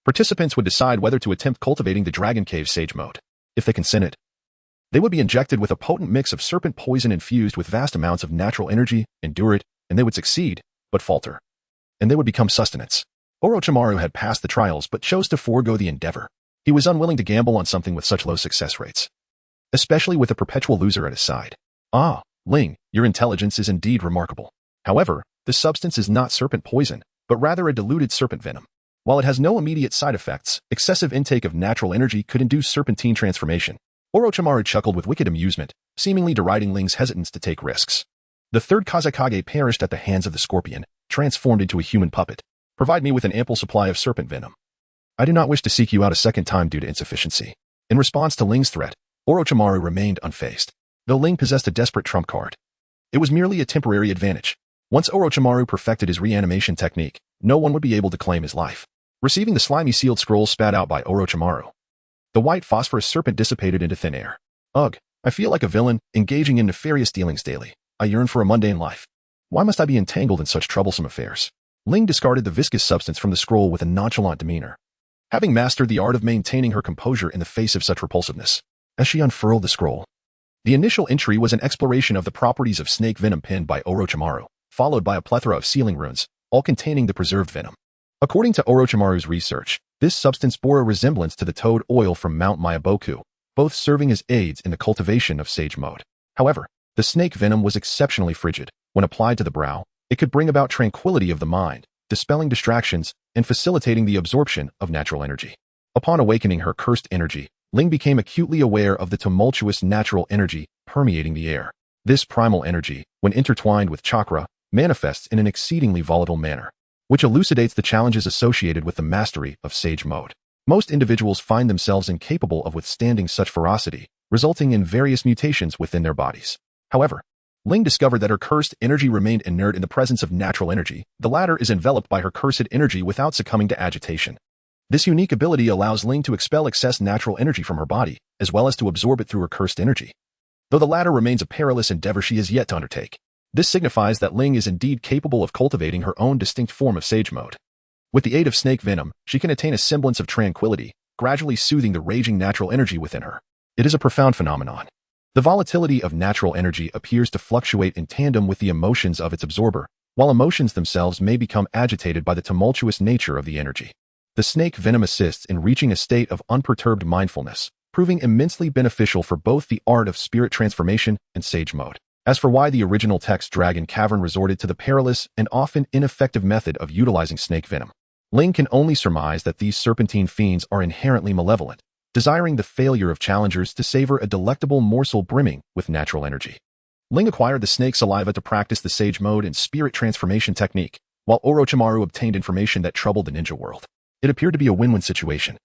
participants would decide whether to attempt cultivating the Dragon Cave Sage Mode. If they consented, they would be injected with a potent mix of serpent poison infused with vast amounts of natural energy, endure it, and they would succeed, but falter. And they would become sustenance. Orochimaru had passed the trials but chose to forego the endeavor. He was unwilling to gamble on something with such low success rates, especially with a perpetual loser at his side. Ah, Ling, your intelligence is indeed remarkable. However, the substance is not serpent poison, but rather a diluted serpent venom. While it has no immediate side effects, excessive intake of natural energy could induce serpentine transformation. Orochimaru chuckled with wicked amusement, seemingly deriding Ling's hesitance to take risks. The third Kazekage perished at the hands of the scorpion, transformed into a human puppet. Provide me with an ample supply of serpent venom. I do not wish to seek you out a second time due to insufficiency. In response to Ling's threat, Orochimaru remained unfazed. Though Ling possessed a desperate trump card, it was merely a temporary advantage. Once Orochimaru perfected his reanimation technique, no one would be able to claim his life. Receiving the slimy sealed scroll spat out by Orochimaru, the white phosphorus serpent dissipated into thin air. Ugh, I feel like a villain, engaging in nefarious dealings daily. I yearn for a mundane life. Why must I be entangled in such troublesome affairs? Ling discarded the viscous substance from the scroll with a nonchalant demeanor, having mastered the art of maintaining her composure in the face of such repulsiveness. As she unfurled the scroll, the initial entry was an exploration of the properties of snake venom penned by Orochimaru, followed by a plethora of sealing runes, all containing the preserved venom. According to Orochimaru's research, this substance bore a resemblance to the toad oil from Mount Myaboku, both serving as aids in the cultivation of sage mode. However, the snake venom was exceptionally frigid. When applied to the brow, it could bring about tranquility of the mind, dispelling distractions, and facilitating the absorption of natural energy. Upon awakening her cursed energy, Ling became acutely aware of the tumultuous natural energy permeating the air. This primal energy, when intertwined with chakra, manifests in an exceedingly volatile manner, which elucidates the challenges associated with the mastery of sage mode. Most individuals find themselves incapable of withstanding such ferocity, resulting in various mutations within their bodies. However, Ling discovered that her cursed energy remained inert in the presence of natural energy. The latter is enveloped by her cursed energy without succumbing to agitation. This unique ability allows Ling to expel excess natural energy from her body, as well as to absorb it through her cursed energy. Though the latter remains a perilous endeavor she has yet to undertake. This signifies that Ling is indeed capable of cultivating her own distinct form of sage mode. With the aid of snake venom, she can attain a semblance of tranquility, gradually soothing the raging natural energy within her. It is a profound phenomenon. The volatility of natural energy appears to fluctuate in tandem with the emotions of its absorber, while emotions themselves may become agitated by the tumultuous nature of the energy. The snake venom assists in reaching a state of unperturbed mindfulness, proving immensely beneficial for both the art of spirit transformation and sage mode. As for why the original text Dragon Cavern resorted to the perilous and often ineffective method of utilizing snake venom, Ling can only surmise that these serpentine fiends are inherently malevolent, desiring the failure of challengers to savor a delectable morsel brimming with natural energy. Ling acquired the snake saliva to practice the sage mode and spirit transformation technique, while Orochimaru obtained information that troubled the ninja world. It appeared to be a win-win situation.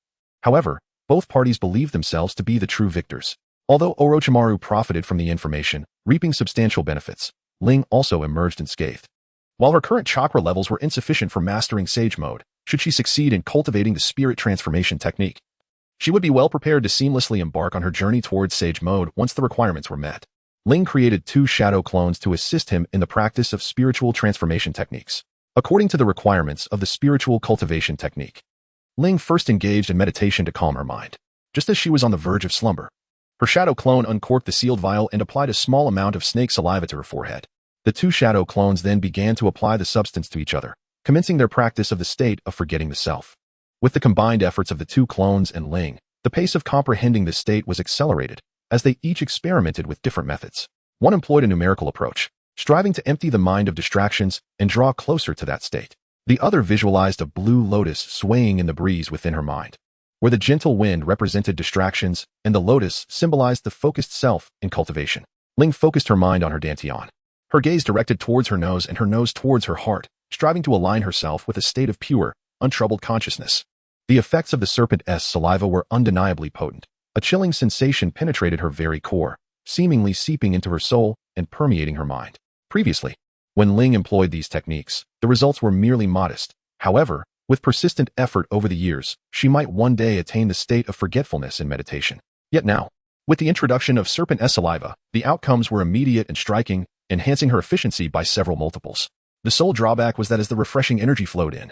However, both parties believed themselves to be the true victors. Although Orochimaru profited from the information, reaping substantial benefits, Ling also emerged unscathed. While her current chakra levels were insufficient for mastering sage mode, should she succeed in cultivating the spirit transformation technique, she would be well prepared to seamlessly embark on her journey towards sage mode once the requirements were met. Ling created 2 shadow clones to assist him in the practice of spiritual transformation techniques. According to the requirements of the spiritual cultivation technique, Ling first engaged in meditation to calm her mind. Just as she was on the verge of slumber, her shadow clone uncorked the sealed vial and applied a small amount of snake saliva to her forehead. The 2 shadow clones then began to apply the substance to each other, commencing their practice of the state of forgetting the self. With the combined efforts of the 2 clones and Ling, the pace of comprehending this state was accelerated, as they each experimented with different methods. One employed a numerical approach, striving to empty the mind of distractions and draw closer to that state. The other visualized a blue lotus swaying in the breeze within her mind, where the gentle wind represented distractions and the lotus symbolized the focused self in cultivation. Ling focused her mind on her dantian, her gaze directed towards her nose and her nose towards her heart, striving to align herself with a state of pure, untroubled consciousness. The effects of the serpent's saliva were undeniably potent. A chilling sensation penetrated her very core, seemingly seeping into her soul and permeating her mind. Previously, when Ling employed these techniques, the results were merely modest. However, with persistent effort over the years, she might one day attain the state of forgetfulness in meditation. Yet now, with the introduction of serpent's saliva, the outcomes were immediate and striking, enhancing her efficiency by several multiples. The sole drawback was that as the refreshing energy flowed in,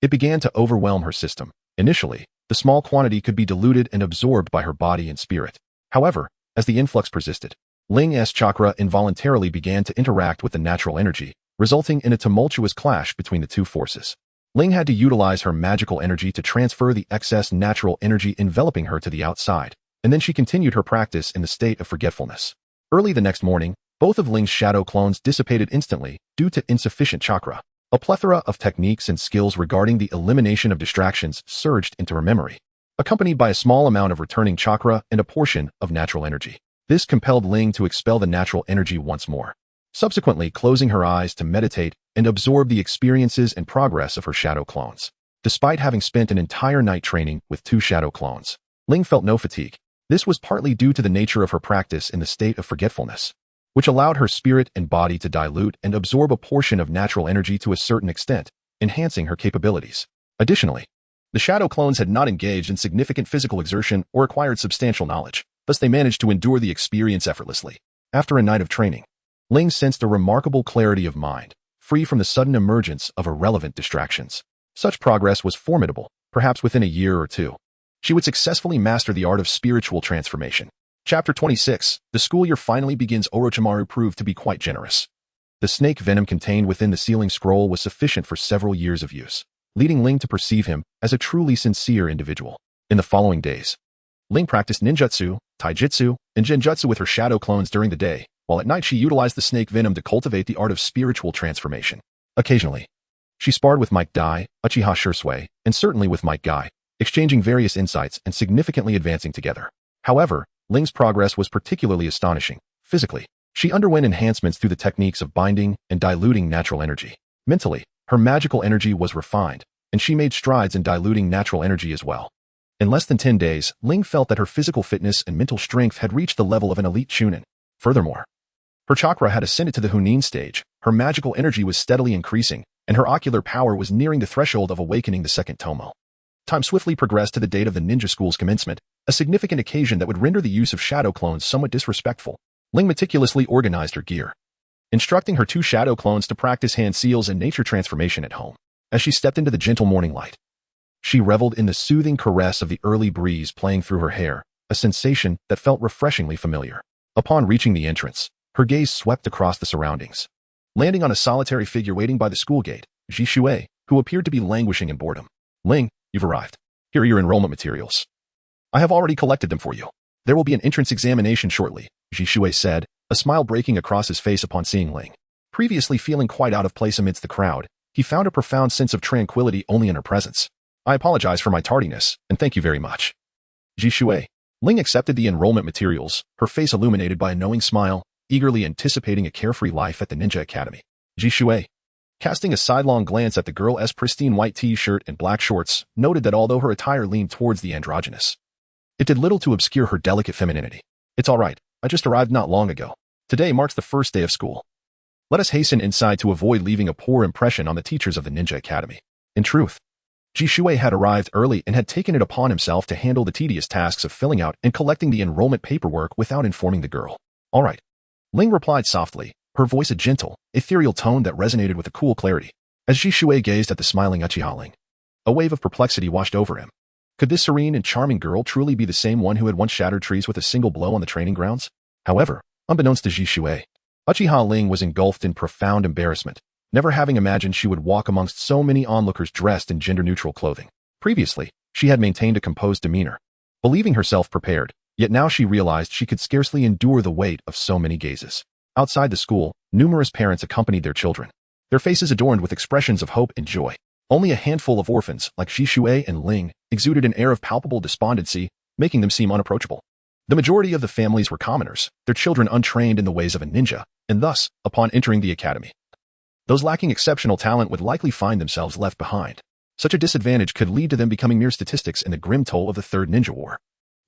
it began to overwhelm her system. Initially, the small quantity could be diluted and absorbed by her body and spirit. However, as the influx persisted, Ling's chakra involuntarily began to interact with the natural energy, resulting in a tumultuous clash between the 2 forces. Ling had to utilize her magical energy to transfer the excess natural energy enveloping her to the outside, and then she continued her practice in the state of forgetfulness. Early the next morning, both of Ling's shadow clones dissipated instantly due to insufficient chakra. A plethora of techniques and skills regarding the elimination of distractions surged into her memory, accompanied by a small amount of returning chakra and a portion of natural energy. This compelled Ling to expel the natural energy once more, subsequently closing her eyes to meditate and absorb the experiences and progress of her shadow clones. Despite having spent an entire night training with 2 shadow clones, Ling felt no fatigue. This was partly due to the nature of her practice in the state of forgetfulness, which allowed her spirit and body to dilute and absorb a portion of natural energy to a certain extent, enhancing her capabilities. Additionally, the shadow clones had not engaged in significant physical exertion or acquired substantial knowledge, thus they managed to endure the experience effortlessly. After a night of training, Ling sensed a remarkable clarity of mind, free from the sudden emergence of irrelevant distractions. Such progress was formidable, perhaps within a year or 2. She would successfully master the art of spiritual transformation. Chapter 26. The school year finally begins. Orochimaru proved to be quite generous. The snake venom contained within the sealing scroll was sufficient for several years of use, leading Ling to perceive him as a truly sincere individual. In the following days, Ling practiced ninjutsu, taijutsu, and genjutsu with her shadow clones during the day, while at night she utilized the snake venom to cultivate the art of spiritual transformation. Occasionally, she sparred with Might Dai, Uchiha Shisui, and certainly with Might Dai, exchanging various insights and significantly advancing together. However, Ling's progress was particularly astonishing. Physically, she underwent enhancements through the techniques of binding and diluting natural energy. Mentally, her magical energy was refined, and she made strides in diluting natural energy as well. In less than 10 days, Ling felt that her physical fitness and mental strength had reached the level of an elite chunin. Furthermore, her chakra had ascended to the Hunin stage, her magical energy was steadily increasing, and her ocular power was nearing the threshold of awakening the second Tomo. Time swiftly progressed to the date of the ninja school's commencement, a significant occasion that would render the use of shadow clones somewhat disrespectful. Ling meticulously organized her gear, instructing her 2 shadow clones to practice hand seals and nature transformation at home. As she stepped into the gentle morning light, she reveled in the soothing caress of the early breeze playing through her hair, a sensation that felt refreshingly familiar. Upon reaching the entrance, her gaze swept across the surroundings, landing on a solitary figure waiting by the school gate, Shisui, who appeared to be languishing in boredom. Ling, you've arrived. Here are your enrollment materials. I have already collected them for you. There will be an entrance examination shortly, Shisui said, a smile breaking across his face upon seeing Ling. Previously feeling quite out of place amidst the crowd, he found a profound sense of tranquility only in her presence. I apologize for my tardiness, and thank you very much. Shisui. Ling accepted the enrollment materials, her face illuminated by a knowing smile, eagerly anticipating a carefree life at the Ninja Academy. Shisui, casting a sidelong glance at the girl's pristine white t-shirt and black shorts, noted that although her attire leaned towards the androgynous, it did little to obscure her delicate femininity. It's all right. I just arrived not long ago. Today marks the first day of school. Let us hasten inside to avoid leaving a poor impression on the teachers of the Ninja Academy. In truth, Shisui had arrived early and had taken it upon himself to handle the tedious tasks of filling out and collecting the enrollment paperwork without informing the girl. All right. Ling replied softly, her voice a gentle, ethereal tone that resonated with a cool clarity. As Shisui gazed at the smiling Uchiha Ling, a wave of perplexity washed over him. Could this serene and charming girl truly be the same one who had once shattered trees with a single blow on the training grounds? However, unbeknownst to Shisui, Uchiha Ling was engulfed in profound embarrassment, never having imagined she would walk amongst so many onlookers dressed in gender-neutral clothing. Previously, she had maintained a composed demeanor, believing herself prepared, yet now she realized she could scarcely endure the weight of so many gazes. Outside the school, numerous parents accompanied their children, their faces adorned with expressions of hope and joy. Only a handful of orphans, like Shisui and Ling, exuded an air of palpable despondency, making them seem unapproachable. The majority of the families were commoners, their children untrained in the ways of a ninja, and thus, upon entering the academy, those lacking exceptional talent would likely find themselves left behind. Such a disadvantage could lead to them becoming mere statistics in the grim toll of the Third Ninja War.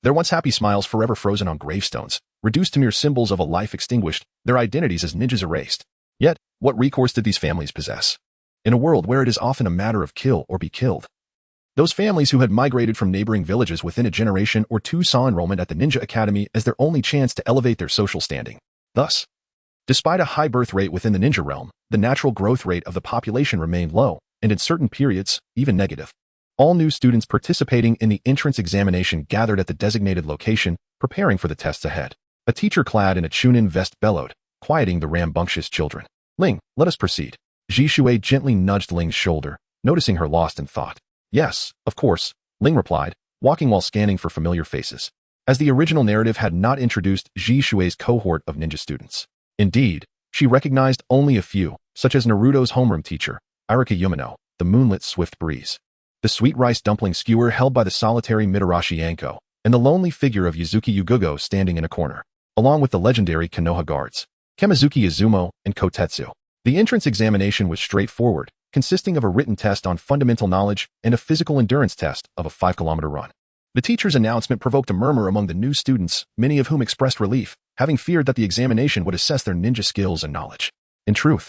Their once happy smiles forever frozen on gravestones, reduced to mere symbols of a life extinguished, their identities as ninjas erased. Yet, what recourse did these families possess? In a world where it is often a matter of kill or be killed, those families who had migrated from neighboring villages within a generation or 2 saw enrollment at the Ninja Academy as their only chance to elevate their social standing. Thus, despite a high birth rate within the ninja realm, the natural growth rate of the population remained low, and in certain periods, even negative. All new students participating in the entrance examination gathered at the designated location, preparing for the tests ahead. A teacher clad in a chunin vest bellowed, quieting the rambunctious children. Ling, let us proceed. Shisui gently nudged Ling's shoulder, noticing her lost in thought. Yes, of course, Ling replied, walking while scanning for familiar faces, as the original narrative had not introduced Shishui's cohort of ninja students. Indeed, she recognized only a few, such as Naruto's homeroom teacher, Irika Yumino, the moonlit swift breeze. The sweet rice dumpling skewer held by the solitary Mitarashi Yanko, and the lonely figure of Yuzuki Yugugo standing in a corner, along with the legendary Konoha guards, Kamizuki Izumo and Kotetsu. The entrance examination was straightforward, consisting of a written test on fundamental knowledge and a physical endurance test of a 5-kilometer run. The teacher's announcement provoked a murmur among the new students, many of whom expressed relief, having feared that the examination would assess their ninja skills and knowledge. In truth,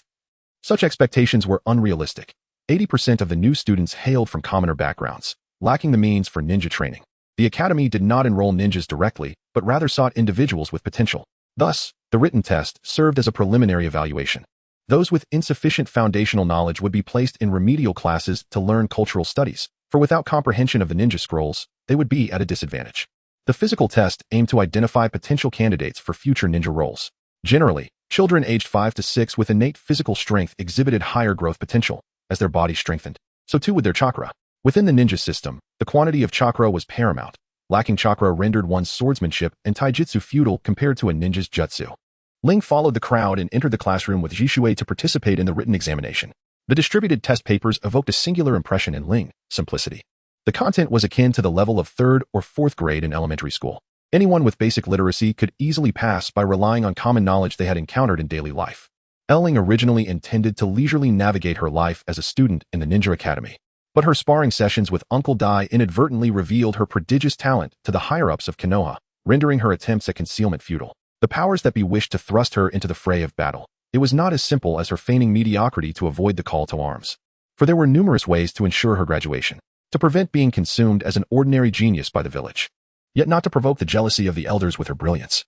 such expectations were unrealistic. 80% of the new students hailed from commoner backgrounds, lacking the means for ninja training. The academy did not enroll ninjas directly, but rather sought individuals with potential. Thus, the written test served as a preliminary evaluation. Those with insufficient foundational knowledge would be placed in remedial classes to learn cultural studies, for without comprehension of the ninja scrolls, they would be at a disadvantage. The physical test aimed to identify potential candidates for future ninja roles. Generally, children aged 5 to 6 with innate physical strength exhibited higher growth potential. As their body strengthened, so too would their chakra. Within the ninja system, the quantity of chakra was paramount. Lacking chakra rendered one's swordsmanship and taijutsu futile compared to a ninja's jutsu. Ling followed the crowd and entered the classroom with Shisui to participate in the written examination. The distributed test papers evoked a singular impression in Ling: simplicity. The content was akin to the level of 3rd or 4th grade in elementary school. Anyone with basic literacy could easily pass by relying on common knowledge they had encountered in daily life. Ling originally intended to leisurely navigate her life as a student in the Ninja Academy, but her sparring sessions with Uncle Dai inadvertently revealed her prodigious talent to the higher-ups of Konoha, rendering her attempts at concealment futile. The powers that be wished to thrust her into the fray of battle. It was not as simple as her feigning mediocrity to avoid the call to arms, for there were numerous ways to ensure her graduation, to prevent being consumed as an ordinary genius by the village, yet not to provoke the jealousy of the elders with her brilliance.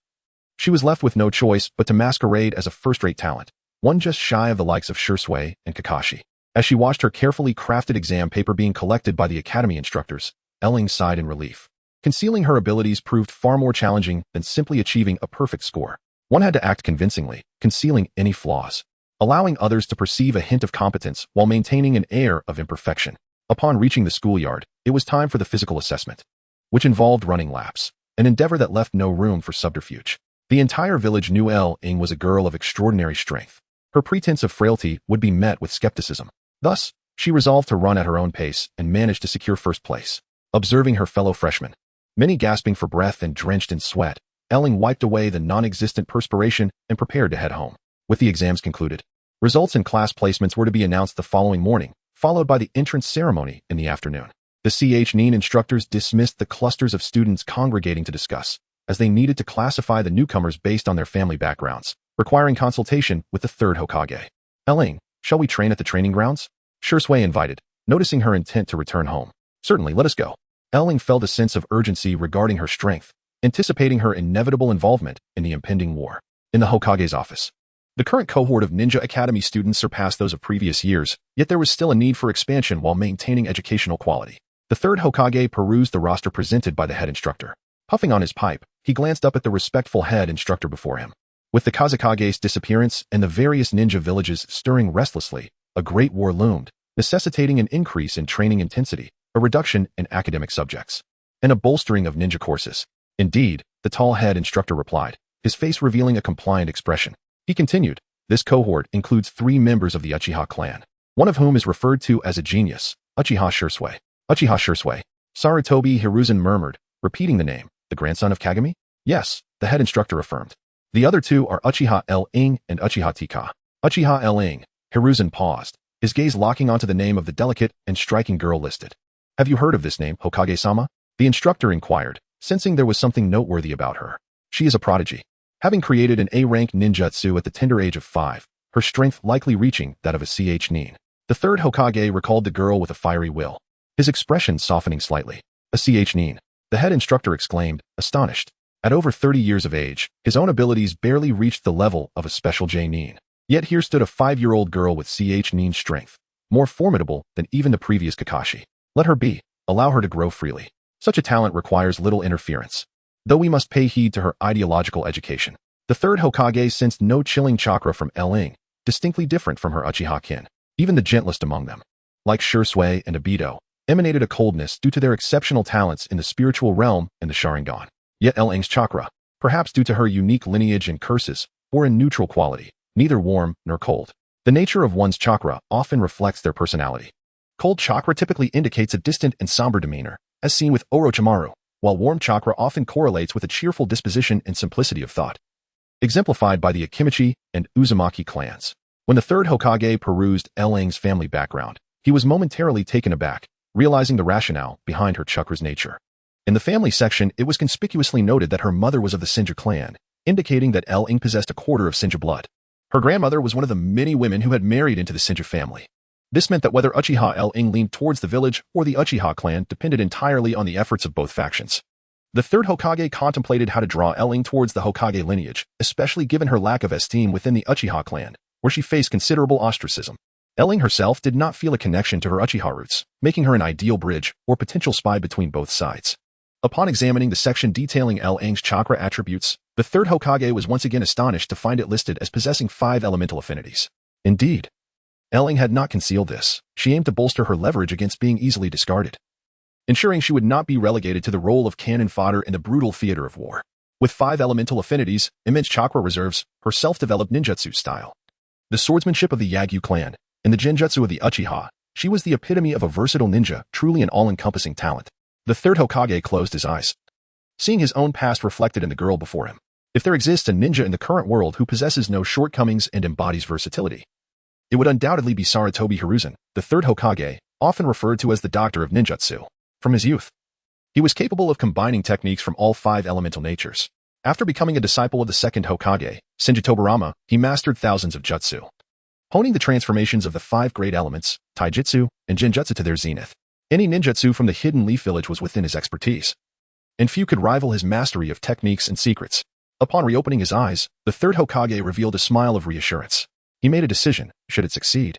She was left with no choice but to masquerade as a first-rate talent, one just shy of the likes of Shisui and Kakashi. As she watched her carefully crafted exam paper being collected by the academy instructors, Ling sighed in relief. Concealing her abilities proved far more challenging than simply achieving a perfect score. One had to act convincingly, concealing any flaws, allowing others to perceive a hint of competence while maintaining an air of imperfection. Upon reaching the schoolyard, it was time for the physical assessment, which involved running laps, an endeavor that left no room for subterfuge. The entire village knew Ling was a girl of extraordinary strength. Her pretense of frailty would be met with skepticism. Thus, she resolved to run at her own pace and managed to secure first place. Observing her fellow freshmen, many gasping for breath and drenched in sweat, Ling wiped away the non-existent perspiration and prepared to head home. With the exams concluded, results and class placements were to be announced the following morning, followed by the entrance ceremony in the afternoon. The Nin instructors dismissed the clusters of students congregating to discuss, as they needed to classify the newcomers based on their family backgrounds, requiring consultation with the 3rd Hokage. Ling, shall we train at the training grounds? Shisui invited, noticing her intent to return home. Certainly, let us go. Ling felt a sense of urgency regarding her strength, anticipating her inevitable involvement in the impending war. In the Hokage's office, the current cohort of Ninja Academy students surpassed those of previous years, yet there was still a need for expansion while maintaining educational quality. The 3rd Hokage perused the roster presented by the head instructor. Puffing on his pipe, he glanced up at the respectful head instructor before him. With the Kazekage's disappearance and the various ninja villages stirring restlessly, a great war loomed, necessitating an increase in training intensity, a reduction in academic subjects, and a bolstering of ninja courses. Indeed, the tall head instructor replied, his face revealing a compliant expression. He continued, this cohort includes 3 members of the Uchiha clan, one of whom is referred to as a genius, Uchiha Shisui. Uchiha Shisui. Sarutobi Hiruzen murmured, repeating the name, the grandson of Kagami? Yes, the head instructor affirmed. The other 2 are Uchiha Ling and Uchiha Tika. Uchiha Ling. Hiruzen paused, his gaze locking onto the name of the delicate and striking girl listed. Have you heard of this name, Hokage-sama? The instructor inquired, sensing there was something noteworthy about her. She is a prodigy. Having created an A-rank ninjutsu at the tender age of 5, her strength likely reaching that of a Nin. The 3rd Hokage recalled the girl with a fiery will, his expression softening slightly. A Nin. The head instructor exclaimed, astonished. At over 30 years of age, his own abilities barely reached the level of a special Nin. Yet here stood a 5-year-old girl with Nin strength, more formidable than even the previous Kakashi. Let her be. Allow her to grow freely. Such a talent requires little interference, though we must pay heed to her ideological education. The 3rd Hokage sensed no chilling chakra from Ling, distinctly different from her Uchiha kin. Even the gentlest among them, like Shisui and Obito, emanated a coldness due to their exceptional talents in the spiritual realm and the Sharingan. Yet Ling's chakra, perhaps due to her unique lineage and curses, bore a neutral quality, neither warm nor cold. The nature of one's chakra often reflects their personality. Cold chakra typically indicates a distant and somber demeanor, as seen with Orochimaru, while warm chakra often correlates with a cheerful disposition and simplicity of thought, exemplified by the Akimichi and Uzumaki clans. When the third Hokage perused Ling's family background, he was momentarily taken aback, realizing the rationale behind her chakra's nature. In the family section, it was conspicuously noted that her mother was of the Senju clan, indicating that Ling possessed a quarter of Senju blood. Her grandmother was one of the many women who had married into the Senju family. This meant that whether Uchiha Ling leaned towards the village or the Uchiha clan depended entirely on the efforts of both factions. The third Hokage contemplated how to draw Ling towards the Hokage lineage, especially given her lack of esteem within the Uchiha clan, where she faced considerable ostracism. Ling herself did not feel a connection to her Uchiha roots, making her an ideal bridge or potential spy between both sides. Upon examining the section detailing Ling's chakra attributes, the third Hokage was once again astonished to find it listed as possessing 5 elemental affinities. Indeed, Ling had not concealed this. She aimed to bolster her leverage against being easily discarded, ensuring she would not be relegated to the role of cannon fodder in the brutal theater of war. With 5 elemental affinities, immense chakra reserves, her self-developed ninjutsu style, the swordsmanship of the Yagyu clan, and the genjutsu of the Uchiha, she was the epitome of a versatile ninja, truly an all-encompassing talent. The third Hokage closed his eyes, seeing his own past reflected in the girl before him. If there exists a ninja in the current world who possesses no shortcomings and embodies versatility, it would undoubtedly be Sarutobi Hiruzen, the third Hokage, often referred to as the Doctor of Ninjutsu. From his youth, he was capable of combining techniques from all 5 elemental natures. After becoming a disciple of the second Hokage, Senju Tobirama, he mastered thousands of jutsu, honing the transformations of the 5 great elements, taijutsu and genjutsu to their zenith. Any ninjutsu from the Hidden Leaf Village was within his expertise, and few could rival his mastery of techniques and secrets. Upon reopening his eyes, the third Hokage revealed a smile of reassurance. He made a decision, should it succeed.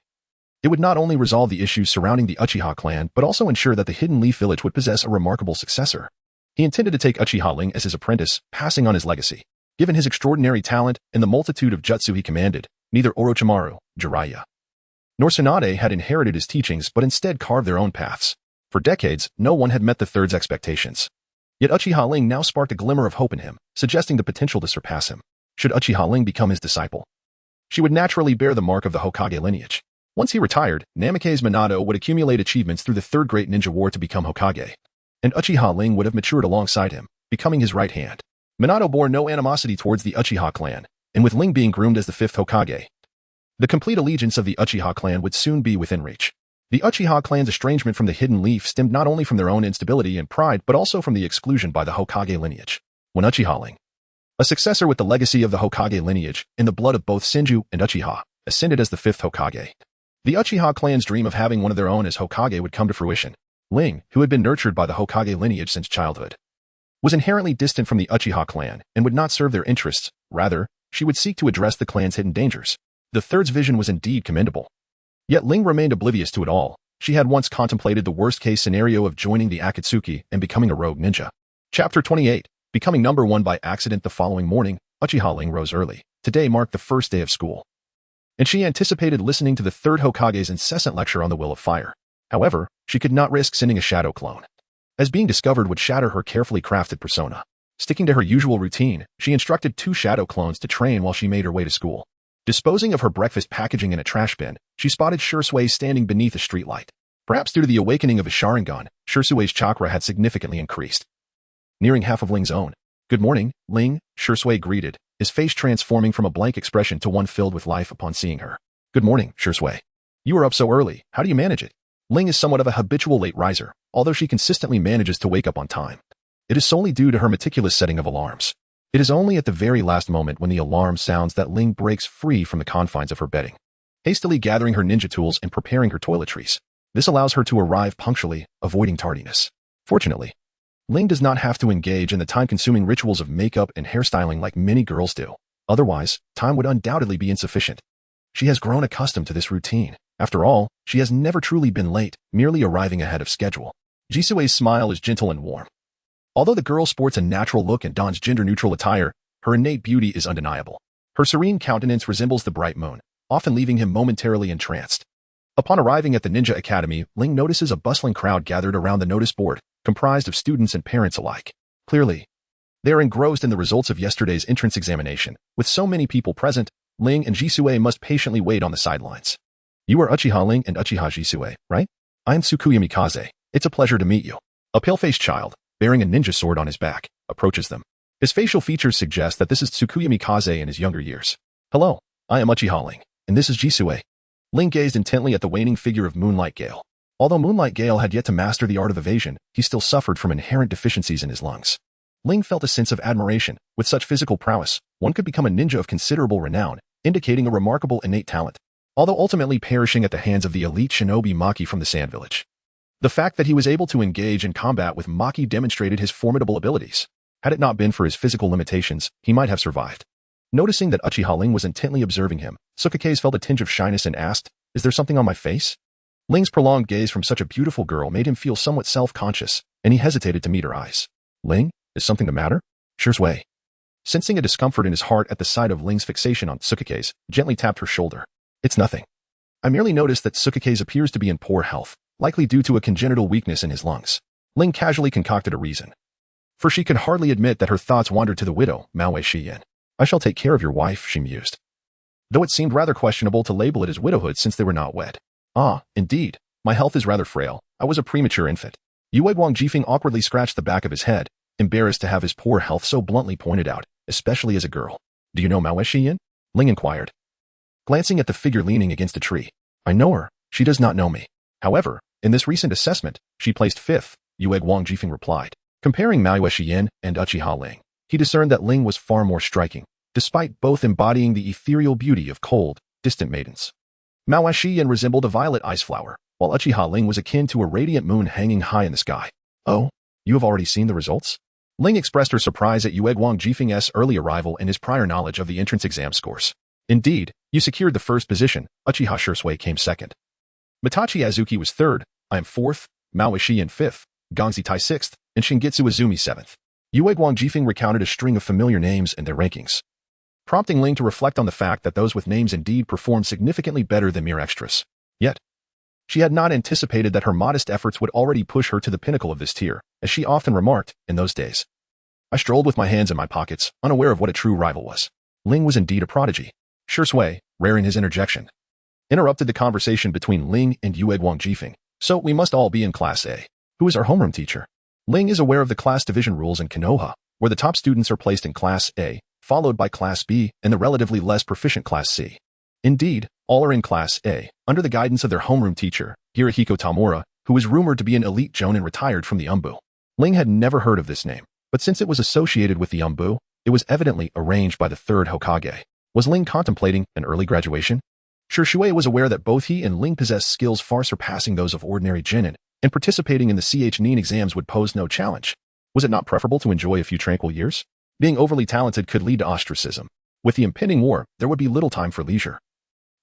It would not only resolve the issues surrounding the Uchiha clan, but also ensure that the Hidden Leaf Village would possess a remarkable successor. He intended to take Uchiha Ling as his apprentice, passing on his legacy. Given his extraordinary talent and the multitude of jutsu he commanded, neither Orochimaru, Jiraiya, nor Tsunade had inherited his teachings but instead carved their own paths. For decades, no one had met the third's expectations. Yet Uchiha Ling now sparked a glimmer of hope in him, suggesting the potential to surpass him. Should Uchiha Ling become his disciple, she would naturally bear the mark of the Hokage lineage. Once he retired, Namikaze Minato would accumulate achievements through the Third Great Ninja War to become Hokage, and Uchiha Ling would have matured alongside him, becoming his right hand. Minato bore no animosity towards the Uchiha clan, and with Ling being groomed as the 5th Hokage, the complete allegiance of the Uchiha clan would soon be within reach. The Uchiha clan's estrangement from the Hidden Leaf stemmed not only from their own instability and pride but also from the exclusion by the Hokage lineage. When Uchiha Ling, a successor with the legacy of the Hokage lineage, in the blood of both Senju and Uchiha, ascended as the 5th Hokage, the Uchiha clan's dream of having one of their own as Hokage would come to fruition. Ling, who had been nurtured by the Hokage lineage since childhood, was inherently distant from the Uchiha clan and would not serve their interests. Rather, she would seek to address the clan's hidden dangers. The third's vision was indeed commendable. Yet Ling remained oblivious to it all. She had once contemplated the worst-case scenario of joining the Akatsuki and becoming a rogue ninja. Chapter 28. Becoming number 1 by accident. The following morning, Uchiha Ling rose early. Today marked the first day of school, and she anticipated listening to the third Hokage's incessant lecture on the will of fire. However, she could not risk sending a shadow clone, as being discovered would shatter her carefully crafted persona. Sticking to her usual routine, she instructed 2 shadow clones to train while she made her way to school. Disposing of her breakfast packaging in a trash bin, she spotted Shisui standing beneath a streetlight. Perhaps due to the awakening of his Sharingan, Shisui's chakra had significantly increased, nearing half of Ling's own. "Good morning, Ling," Shisui greeted, his face transforming from a blank expression to one filled with life upon seeing her. "Good morning, Shisui. You are up so early. How do you manage it?" Ling is somewhat of a habitual late riser, although she consistently manages to wake up on time. It is solely due to her meticulous setting of alarms. It is only at the very last moment when the alarm sounds that Ling breaks free from the confines of her bedding, hastily gathering her ninja tools and preparing her toiletries. This allows her to arrive punctually, avoiding tardiness. Fortunately, Ling does not have to engage in the time-consuming rituals of makeup and hairstyling like many girls do. Otherwise, time would undoubtedly be insufficient. She has grown accustomed to this routine. After all, she has never truly been late, merely arriving ahead of schedule. Jisui's smile is gentle and warm. Although the girl sports a natural look and dons gender-neutral attire, her innate beauty is undeniable. Her serene countenance resembles the bright moon, often leaving him momentarily entranced. Upon arriving at the Ninja Academy, Ling notices a bustling crowd gathered around the notice board, comprised of students and parents alike. Clearly, they are engrossed in the results of yesterday's entrance examination. With so many people present, Ling and Jisue must patiently wait on the sidelines. You are Uchiha Ling and Uchiha Jisue, right? I am Tsukuya Mikaze. It's a pleasure to meet you. A pale-faced child, bearing a ninja sword on his back, approaches them. His facial features suggest that this is Tsukuya Mikaze in his younger years. Hello, I am Uchiha Ling, and this is Jisue. Ling gazed intently at the waning figure of Moonlight Gale. Although Moonlight Gale had yet to master the art of evasion, he still suffered from inherent deficiencies in his lungs. Ling felt a sense of admiration. With such physical prowess, one could become a ninja of considerable renown, indicating a remarkable innate talent, although ultimately perishing at the hands of the elite shinobi Maki from the Sand Village. The fact that he was able to engage in combat with Maki demonstrated his formidable abilities. Had it not been for his physical limitations, he might have survived. Noticing that Uchiha Ling was intently observing him, Tsukikase felt a tinge of shyness and asked, "Is there something on my face?" Ling's prolonged gaze from such a beautiful girl made him feel somewhat self-conscious, and he hesitated to meet her eyes. Ling, is something the matter? Shisui. Sensing a discomfort in his heart at the sight of Ling's fixation on Tsukikase, gently tapped her shoulder. It's nothing. I merely noticed that Tsukikase appears to be in poor health, likely due to a congenital weakness in his lungs. Ling casually concocted a reason. For she could hardly admit that her thoughts wandered to the widow, Maui Shiyin. I shall take care of your wife, she mused. Though it seemed rather questionable to label it as widowhood since they were not wed. Ah, indeed, my health is rather frail. I was a premature infant. Yue Guangjifeng awkwardly scratched the back of his head, embarrassed to have his poor health so bluntly pointed out, especially as a girl. Do you know Maui Shiyin? Ling inquired, glancing at the figure leaning against a tree. I know her. She does not know me. However, in this recent assessment, she placed fifth, Yue Guangjifeng replied. Comparing Maui Shiyin and Uchiha Ling, he discerned that Ling was far more striking, despite both embodying the ethereal beauty of cold, distant maidens. Maui Shiyin resembled a violet ice flower, while Uchiha Ling was akin to a radiant moon hanging high in the sky. Oh, you have already seen the results? Ling expressed her surprise at Yue Guangjifeng's early arrival and his prior knowledge of the entrance exam scores. Indeed, you secured the first position. Uchiha Shisui came second. Mitachi Azuki was third. I am fourth. Maui Shiyin fifth. Gongzi Tai sixth, and Shingitsu Izumi seventh. Yue Guangjifeng recounted a string of familiar names and their rankings, prompting Ling to reflect on the fact that those with names indeed performed significantly better than mere extras. Yet, she had not anticipated that her modest efforts would already push her to the pinnacle of this tier, as she often remarked, in those days. I strolled with my hands in my pockets, unaware of what a true rival was. Ling was indeed a prodigy. Shisui, rare in his interjection, interrupted the conversation between Ling and Yue Guangjifeng. So we must all be in Class A. Who is our homeroom teacher? Ling is aware of the class division rules in Konoha, where the top students are placed in Class A, followed by Class B, and the relatively less proficient Class C. Indeed, all are in Class A, under the guidance of their homeroom teacher, Hirohiko Tamura, who is rumored to be an elite jonin retired from the Umbu. Ling had never heard of this name, but since it was associated with the Umbu, it was evidently arranged by the third Hokage. Was Ling contemplating an early graduation? Shisui was aware that both he and Ling possessed skills far surpassing those of ordinary genin, and participating in the Nin exams would pose no challenge. Was it not preferable to enjoy a few tranquil years? Being overly talented could lead to ostracism. With the impending war, there would be little time for leisure.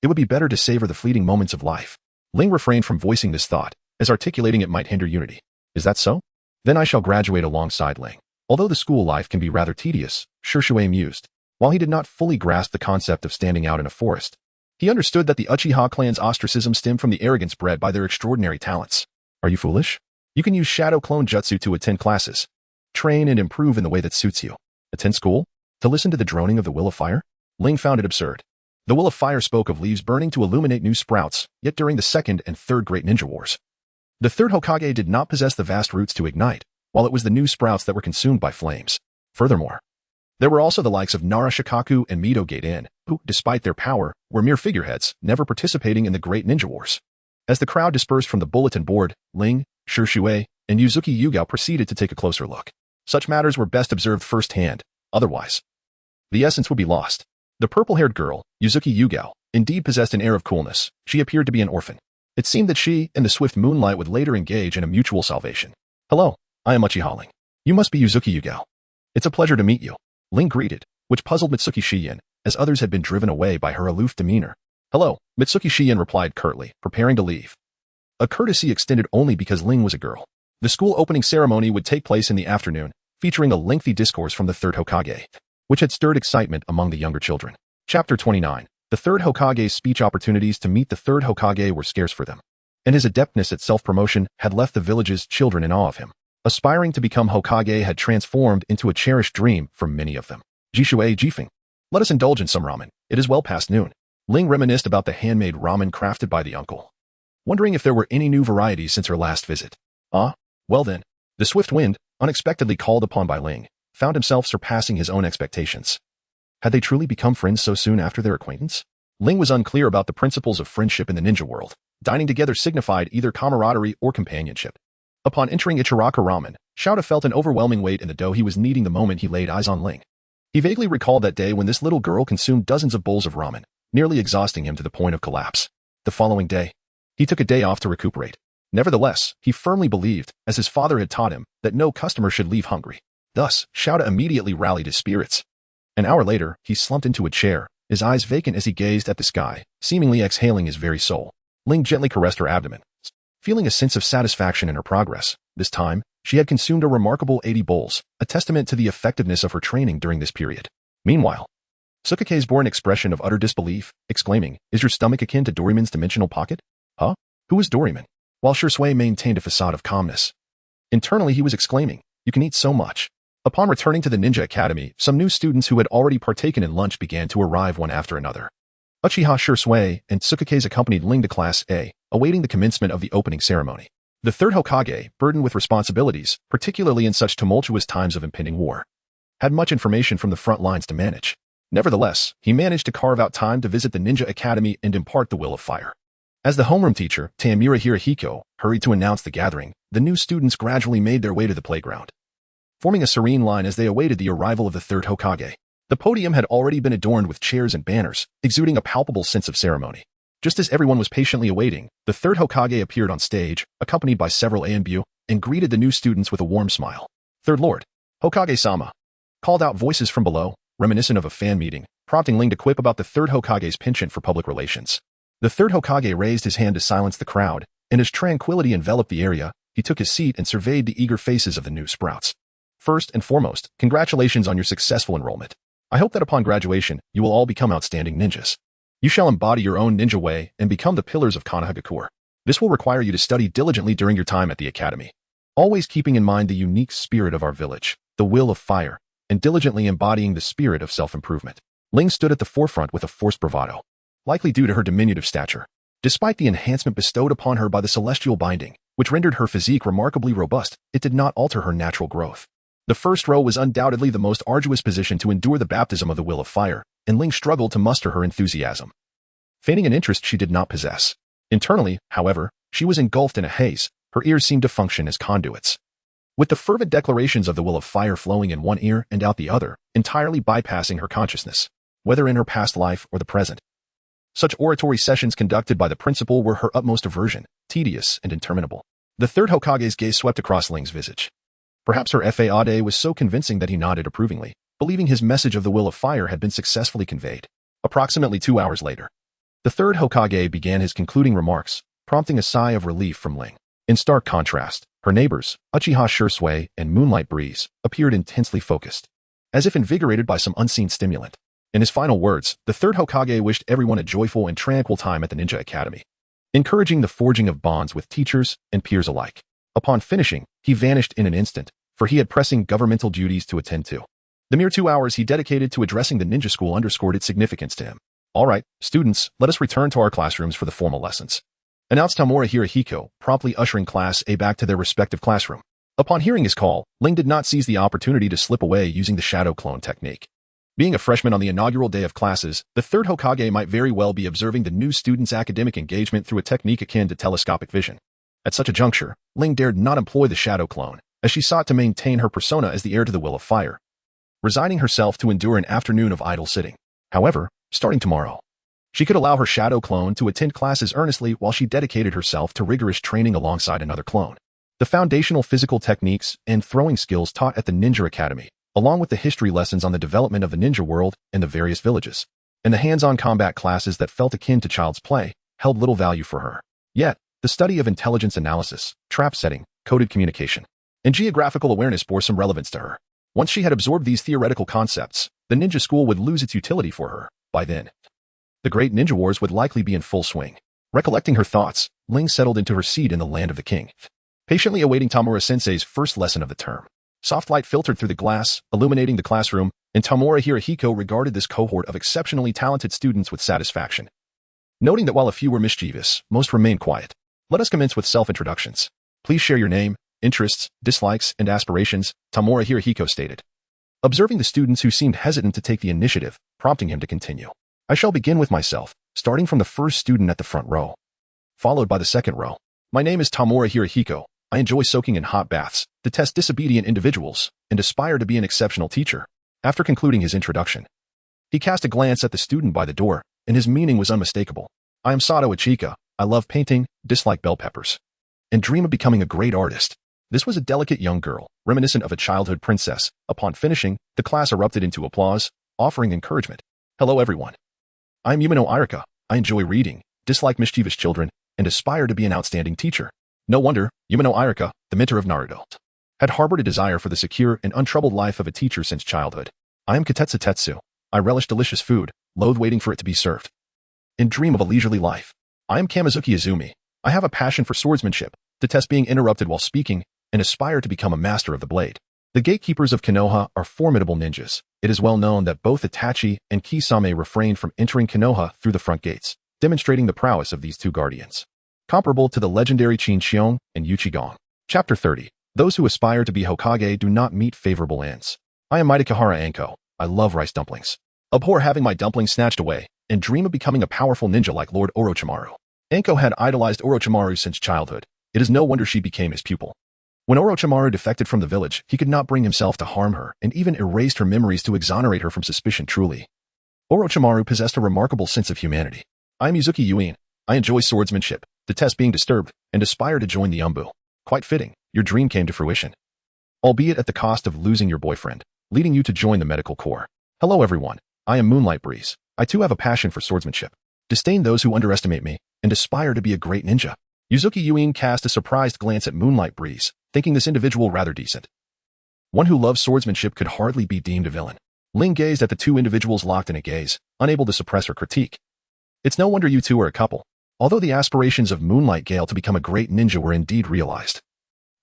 It would be better to savor the fleeting moments of life. Ling refrained from voicing this thought, as articulating it might hinder unity. Is that so? Then I shall graduate alongside Ling. Although the school life can be rather tedious, Shisui mused. While he did not fully grasp the concept of standing out in a forest, he understood that the Uchiha clan's ostracism stemmed from the arrogance bred by their extraordinary talents. Are you foolish? You can use Shadow Clone Jutsu to attend classes. Train and improve in the way that suits you. Attend school? To listen to the droning of the Will of Fire? Ling found it absurd. The Will of Fire spoke of leaves burning to illuminate new sprouts, yet during the second and third great ninja wars, the third Hokage did not possess the vast roots to ignite, while it was the new sprouts that were consumed by flames. Furthermore, there were also the likes of Nara Shikaku and Mido Gaiden, who, despite their power, were mere figureheads, never participating in the great ninja wars. As the crowd dispersed from the bulletin board, Ling, Shisui, and Yuzuki Yugao proceeded to take a closer look. Such matters were best observed firsthand, otherwise the essence would be lost. The purple-haired girl, Yuzuki Yugao, indeed possessed an air of coolness. She appeared to be an orphan. It seemed that she and the swift moonlight would later engage in a mutual salvation. Hello, I am Uchiha Ling. You must be Yuzuki Yugao. It's a pleasure to meet you. Ling greeted, which puzzled Mitsuki Shiyin, as others had been driven away by her aloof demeanor. Hello, Mitsuki Shiyin replied curtly, preparing to leave. A courtesy extended only because Ling was a girl. The school opening ceremony would take place in the afternoon, featuring a lengthy discourse from the third Hokage, which had stirred excitement among the younger children. Chapter 29. The third Hokage's speech opportunities to meet the third Hokage were scarce for them, and his adeptness at self-promotion had left the village's children in awe of him. Aspiring to become Hokage had transformed into a cherished dream for many of them. Jisue Jifeng. Let us indulge in some ramen. It is well past noon. Ling reminisced about the handmade ramen crafted by the uncle, wondering if there were any new varieties since her last visit. Well then. The swift wind, unexpectedly called upon by Ling, found himself surpassing his own expectations. Had they truly become friends so soon after their acquaintance? Ling was unclear about the principles of friendship in the ninja world. Dining together signified either camaraderie or companionship. Upon entering Ichiraka Ramen, Shouta felt an overwhelming weight in the dough he was kneading the moment he laid eyes on Ling. He vaguely recalled that day when this little girl consumed dozens of bowls of ramen, nearly exhausting him to the point of collapse. The following day, he took a day off to recuperate. Nevertheless, he firmly believed, as his father had taught him, that no customer should leave hungry. Thus, Shouta immediately rallied his spirits. An hour later, he slumped into a chair, his eyes vacant as he gazed at the sky, seemingly exhaling his very soul. Ling gently caressed her abdomen, feeling a sense of satisfaction in her progress. This time, she had consumed a remarkable 80 bowls, a testament to the effectiveness of her training during this period. Meanwhile, Sukake's bore an expression of utter disbelief, exclaiming, "Is your stomach akin to Doraemon's dimensional pocket?" Huh? Who is Doraemon? While Shisui maintained a facade of calmness. Internally he was exclaiming, "You can eat so much." Upon returning to the Ninja Academy, some new students who had already partaken in lunch began to arrive one after another. Uchiha Shisui and Sukake's accompanied Ling to Class A, awaiting the commencement of the opening ceremony. The third Hokage, burdened with responsibilities, particularly in such tumultuous times of impending war, had much information from the front lines to manage. Nevertheless, he managed to carve out time to visit the Ninja Academy and impart the will of fire. As the homeroom teacher, Tamura Hirohiko, hurried to announce the gathering, the new students gradually made their way to the playground, forming a serene line as they awaited the arrival of the third Hokage. The podium had already been adorned with chairs and banners, exuding a palpable sense of ceremony. Just as everyone was patiently awaiting, the third Hokage appeared on stage, accompanied by several Anbu, and greeted the new students with a warm smile. "Third Lord, Hokage-sama," called out voices from below, reminiscent of a fan meeting, prompting Ling to quip about the third Hokage's penchant for public relations. The third Hokage raised his hand to silence the crowd, and as tranquility enveloped the area, he took his seat and surveyed the eager faces of the new sprouts. "First and foremost, congratulations on your successful enrollment. I hope that upon graduation, you will all become outstanding ninjas. You shall embody your own ninja way and become the pillars of Konohagakure. This will require you to study diligently during your time at the academy, always keeping in mind the unique spirit of our village, the will of fire, and diligently embodying the spirit of self-improvement." Ling stood at the forefront with a forced bravado, likely due to her diminutive stature. Despite the enhancement bestowed upon her by the celestial binding, which rendered her physique remarkably robust, it did not alter her natural growth. The first row was undoubtedly the most arduous position to endure the baptism of the will of fire, and Ling struggled to muster her enthusiasm, feigning an interest she did not possess. Internally, however, she was engulfed in a haze. Her ears seemed to function as conduits, with the fervent declarations of the will of fire flowing in one ear and out the other, entirely bypassing her consciousness, whether in her past life or the present. Such oratory sessions conducted by the principal were her utmost aversion, tedious and interminable. The third Hokage's gaze swept across Ling's visage. Perhaps her Fade was so convincing that he nodded approvingly, believing his message of the will of fire had been successfully conveyed. Approximately 2 hours later, the third Hokage began his concluding remarks, prompting a sigh of relief from Ling. In stark contrast, her neighbors, Uchiha Shisui and Moonlight Breeze, appeared intensely focused, as if invigorated by some unseen stimulant. In his final words, the third Hokage wished everyone a joyful and tranquil time at the Ninja Academy, encouraging the forging of bonds with teachers and peers alike. Upon finishing, he vanished in an instant, for he had pressing governmental duties to attend to. The mere 2 hours he dedicated to addressing the ninja school underscored its significance to him. "All right, students, let us return to our classrooms for the formal lessons," announced Tamura Hirohiko, promptly ushering Class A back to their respective classroom. Upon hearing his call, Ling did not seize the opportunity to slip away using the shadow clone technique. Being a freshman on the inaugural day of classes, the third Hokage might very well be observing the new students' academic engagement through a technique akin to telescopic vision. At such a juncture, Ling dared not employ the shadow clone, as she sought to maintain her persona as the heir to the will of fire, resigning herself to endure an afternoon of idle sitting. However, starting tomorrow, she could allow her shadow clone to attend classes earnestly while she dedicated herself to rigorous training alongside another clone. The foundational physical techniques and throwing skills taught at the Ninja Academy, along with the history lessons on the development of the ninja world and the various villages, and the hands-on combat classes that felt akin to child's play, held little value for her. Yet, the study of intelligence analysis, trap setting, coded communication, and geographical awareness bore some relevance to her. Once she had absorbed these theoretical concepts, the ninja school would lose its utility for her. By then, the great ninja wars would likely be in full swing. Recollecting her thoughts, Ling settled into her seat in the land of the king, patiently awaiting Tamura-sensei's first lesson of the term. Soft light filtered through the glass, illuminating the classroom, and Tamura Hirohiko regarded this cohort of exceptionally talented students with satisfaction. Noting that while a few were mischievous, most remained quiet. Let us commence with self-introductions. Please share your name, interests, dislikes, and aspirations, Tamura Hirohiko stated, observing the students who seemed hesitant to take the initiative, prompting him to continue. I shall begin with myself, starting from the first student at the front row, followed by the second row. My name is Tamura Hirohiko. I enjoy soaking in hot baths, detest disobedient individuals, and aspire to be an exceptional teacher. After concluding his introduction, he cast a glance at the student by the door, and his meaning was unmistakable. I am Sato Uchiha. I love painting, dislike bell peppers, and dream of becoming a great artist. This was a delicate young girl, reminiscent of a childhood princess. Upon finishing, the class erupted into applause, offering encouragement. Hello everyone. I am Yumino Irika. I enjoy reading, dislike mischievous children, and aspire to be an outstanding teacher. No wonder, Yumino Irika, the mentor of Naruto, had harbored a desire for the secure and untroubled life of a teacher since childhood. I am Katetsu Tetsu. I relish delicious food, loathe waiting for it to be served, and dream of a leisurely life. I am Kamizuki Izumi. I have a passion for swordsmanship, detest being interrupted while speaking, and aspire to become a master of the blade. The gatekeepers of Konoha are formidable ninjas. It is well known that both Itachi and Kisame refrained from entering Konoha through the front gates, demonstrating the prowess of these two guardians, comparable to the legendary Chincheon and Uchiha. Chapter 30. Those who aspire to be Hokage do not meet favorable ends. I am Mitakahara Anko. I love rice dumplings. Abhor having my dumplings snatched away, and dream of becoming a powerful ninja like Lord Orochimaru. Anko had idolized Orochimaru since childhood. It is no wonder she became his pupil. When Orochimaru defected from the village, he could not bring himself to harm her and even erased her memories to exonerate her from suspicion. Truly, Orochimaru possessed a remarkable sense of humanity. I am Yuzuki Yuin. I enjoy swordsmanship, detest being disturbed, and aspire to join the Umbu. Quite fitting, your dream came to fruition, albeit at the cost of losing your boyfriend, leading you to join the medical corps. Hello everyone. I am Moonlight Breeze. I too have a passion for swordsmanship, disdain those who underestimate me, and aspire to be a great ninja. Yuzuki Yuin cast a surprised glance at Moonlight Breeze, thinking this individual rather decent. One who loves swordsmanship could hardly be deemed a villain. Ling gazed at the two individuals locked in a gaze, unable to suppress her critique. It's no wonder you two are a couple. Although the aspirations of Moonlight Gale to become a great ninja were indeed realized,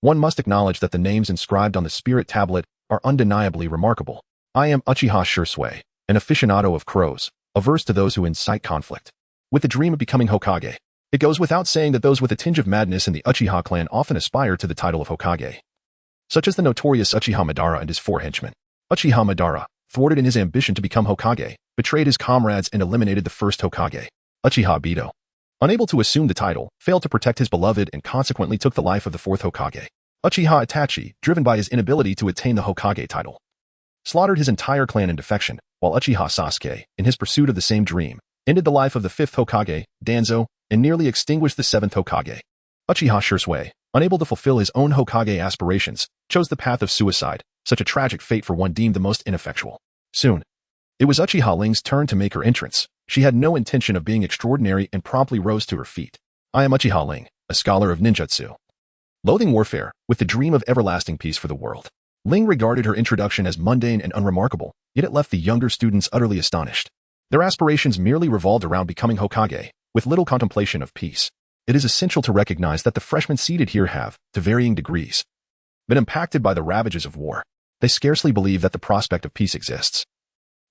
one must acknowledge that the names inscribed on the spirit tablet are undeniably remarkable. I am Uchiha Shisui, an aficionado of crows, averse to those who incite conflict, with the dream of becoming Hokage. It goes without saying that those with a tinge of madness in the Uchiha clan often aspire to the title of Hokage, such as the notorious Uchiha Madara and his four henchmen. Uchiha Madara, thwarted in his ambition to become Hokage, betrayed his comrades and eliminated the first Hokage. Uchiha Bito, unable to assume the title, failed to protect his beloved and consequently took the life of the fourth Hokage. Uchiha Itachi, driven by his inability to attain the Hokage title, slaughtered his entire clan in defection, while Uchiha Sasuke, in his pursuit of the same dream, ended the life of the fifth Hokage, Danzo, and nearly extinguished the seventh Hokage. Uchiha Shisui, unable to fulfill his own Hokage aspirations, chose the path of suicide, such a tragic fate for one deemed the most ineffectual. Soon, it was Uchiha Ling's turn to make her entrance. She had no intention of being extraordinary and promptly rose to her feet. I am Uchiha Ling, a scholar of ninjutsu, loathing warfare, with the dream of everlasting peace for the world. Ling regarded her introduction as mundane and unremarkable, yet it left the younger students utterly astonished. Their aspirations merely revolved around becoming Hokage, with little contemplation of peace. It is essential to recognize that the freshmen seated here have, to varying degrees, been impacted by the ravages of war. They scarcely believe that the prospect of peace exists.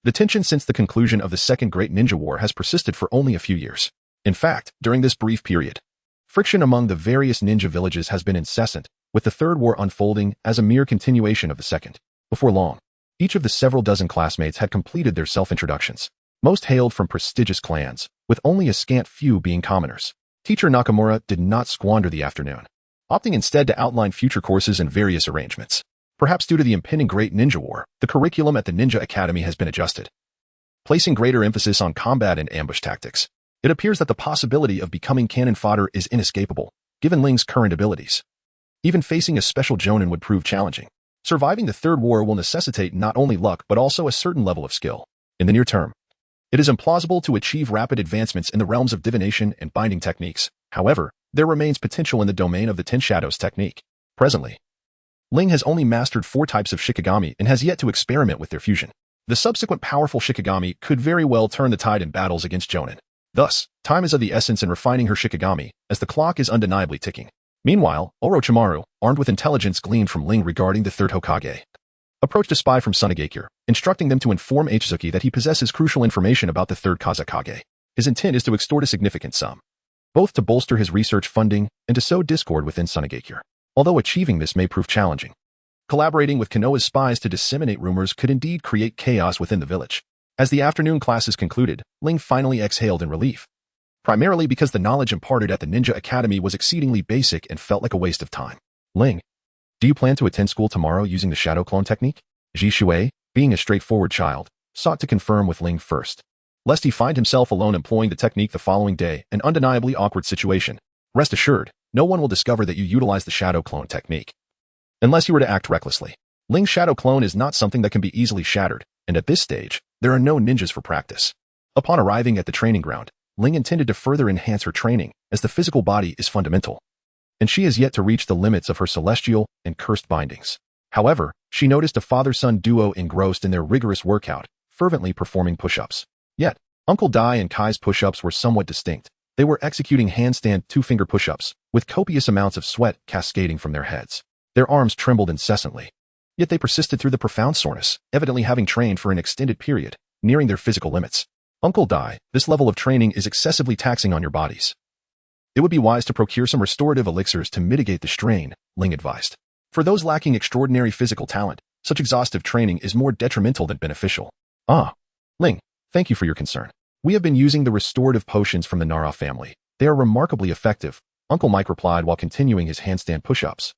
The tension since the conclusion of the Second Great Ninja War has persisted for only a few years. In fact, during this brief period, friction among the various ninja villages has been incessant, with the Third War unfolding as a mere continuation of the Second. Before long, each of the several dozen classmates had completed their self-introductions. Most hailed from prestigious clans, with only a scant few being commoners. Teacher Nakamura did not squander the afternoon, opting instead to outline future courses and various arrangements. Perhaps due to the impending Great Ninja War, the curriculum at the Ninja Academy has been adjusted, placing greater emphasis on combat and ambush tactics. It appears that the possibility of becoming cannon fodder is inescapable, given Ling's current abilities. Even facing a special Jonin would prove challenging. Surviving the Third War will necessitate not only luck but also a certain level of skill. In the near term, it is implausible to achieve rapid advancements in the realms of divination and binding techniques. However, there remains potential in the domain of the Ten Shadows technique. Presently, Ling has only mastered 4 types of Shikagami and has yet to experiment with their fusion. The subsequent powerful Shikagami could very well turn the tide in battles against Jonin. Thus, time is of the essence in refining her Shikagami, as the clock is undeniably ticking. Meanwhile, Orochimaru, armed with intelligence gleaned from Ling regarding the third Hokage, approached a spy from Sunagakure, instructing them to inform Ichizuki that he possesses crucial information about the third Kazekage. His intent is to extort a significant sum, both to bolster his research funding and to sow discord within Sunagakure, although achieving this may prove challenging. Collaborating with Konoha's spies to disseminate rumors could indeed create chaos within the village. As the afternoon classes concluded, Ling finally exhaled in relief, primarily because the knowledge imparted at the Ninja Academy was exceedingly basic and felt like a waste of time. Ling, do you plan to attend school tomorrow using the shadow clone technique? Shisui, being a straightforward child, sought to confirm with Ling first, lest he find himself alone employing the technique the following day, an undeniably awkward situation. Rest assured, no one will discover that you utilize the shadow clone technique, unless you were to act recklessly. Ling's shadow clone is not something that can be easily shattered, and at this stage, there are no ninjas for practice. Upon arriving at the training ground, Ling intended to further enhance her training, as the physical body is fundamental, and she has yet to reach the limits of her celestial and cursed bindings. However, she noticed a father-son duo engrossed in their rigorous workout, fervently performing push-ups. Yet, Uncle Dai and Kai's push-ups were somewhat distinct. They were executing handstand two-finger push-ups, with copious amounts of sweat cascading from their heads. Their arms trembled incessantly. Yet they persisted through the profound soreness, evidently having trained for an extended period, nearing their physical limits. Uncle Dai, this level of training is excessively taxing on your bodies. It would be wise to procure some restorative elixirs to mitigate the strain, Ling advised. For those lacking extraordinary physical talent, such exhaustive training is more detrimental than beneficial. Ah, Ling, thank you for your concern. We have been using the restorative potions from the Nara family. They are remarkably effective, Uncle Mike replied while continuing his handstand push-ups,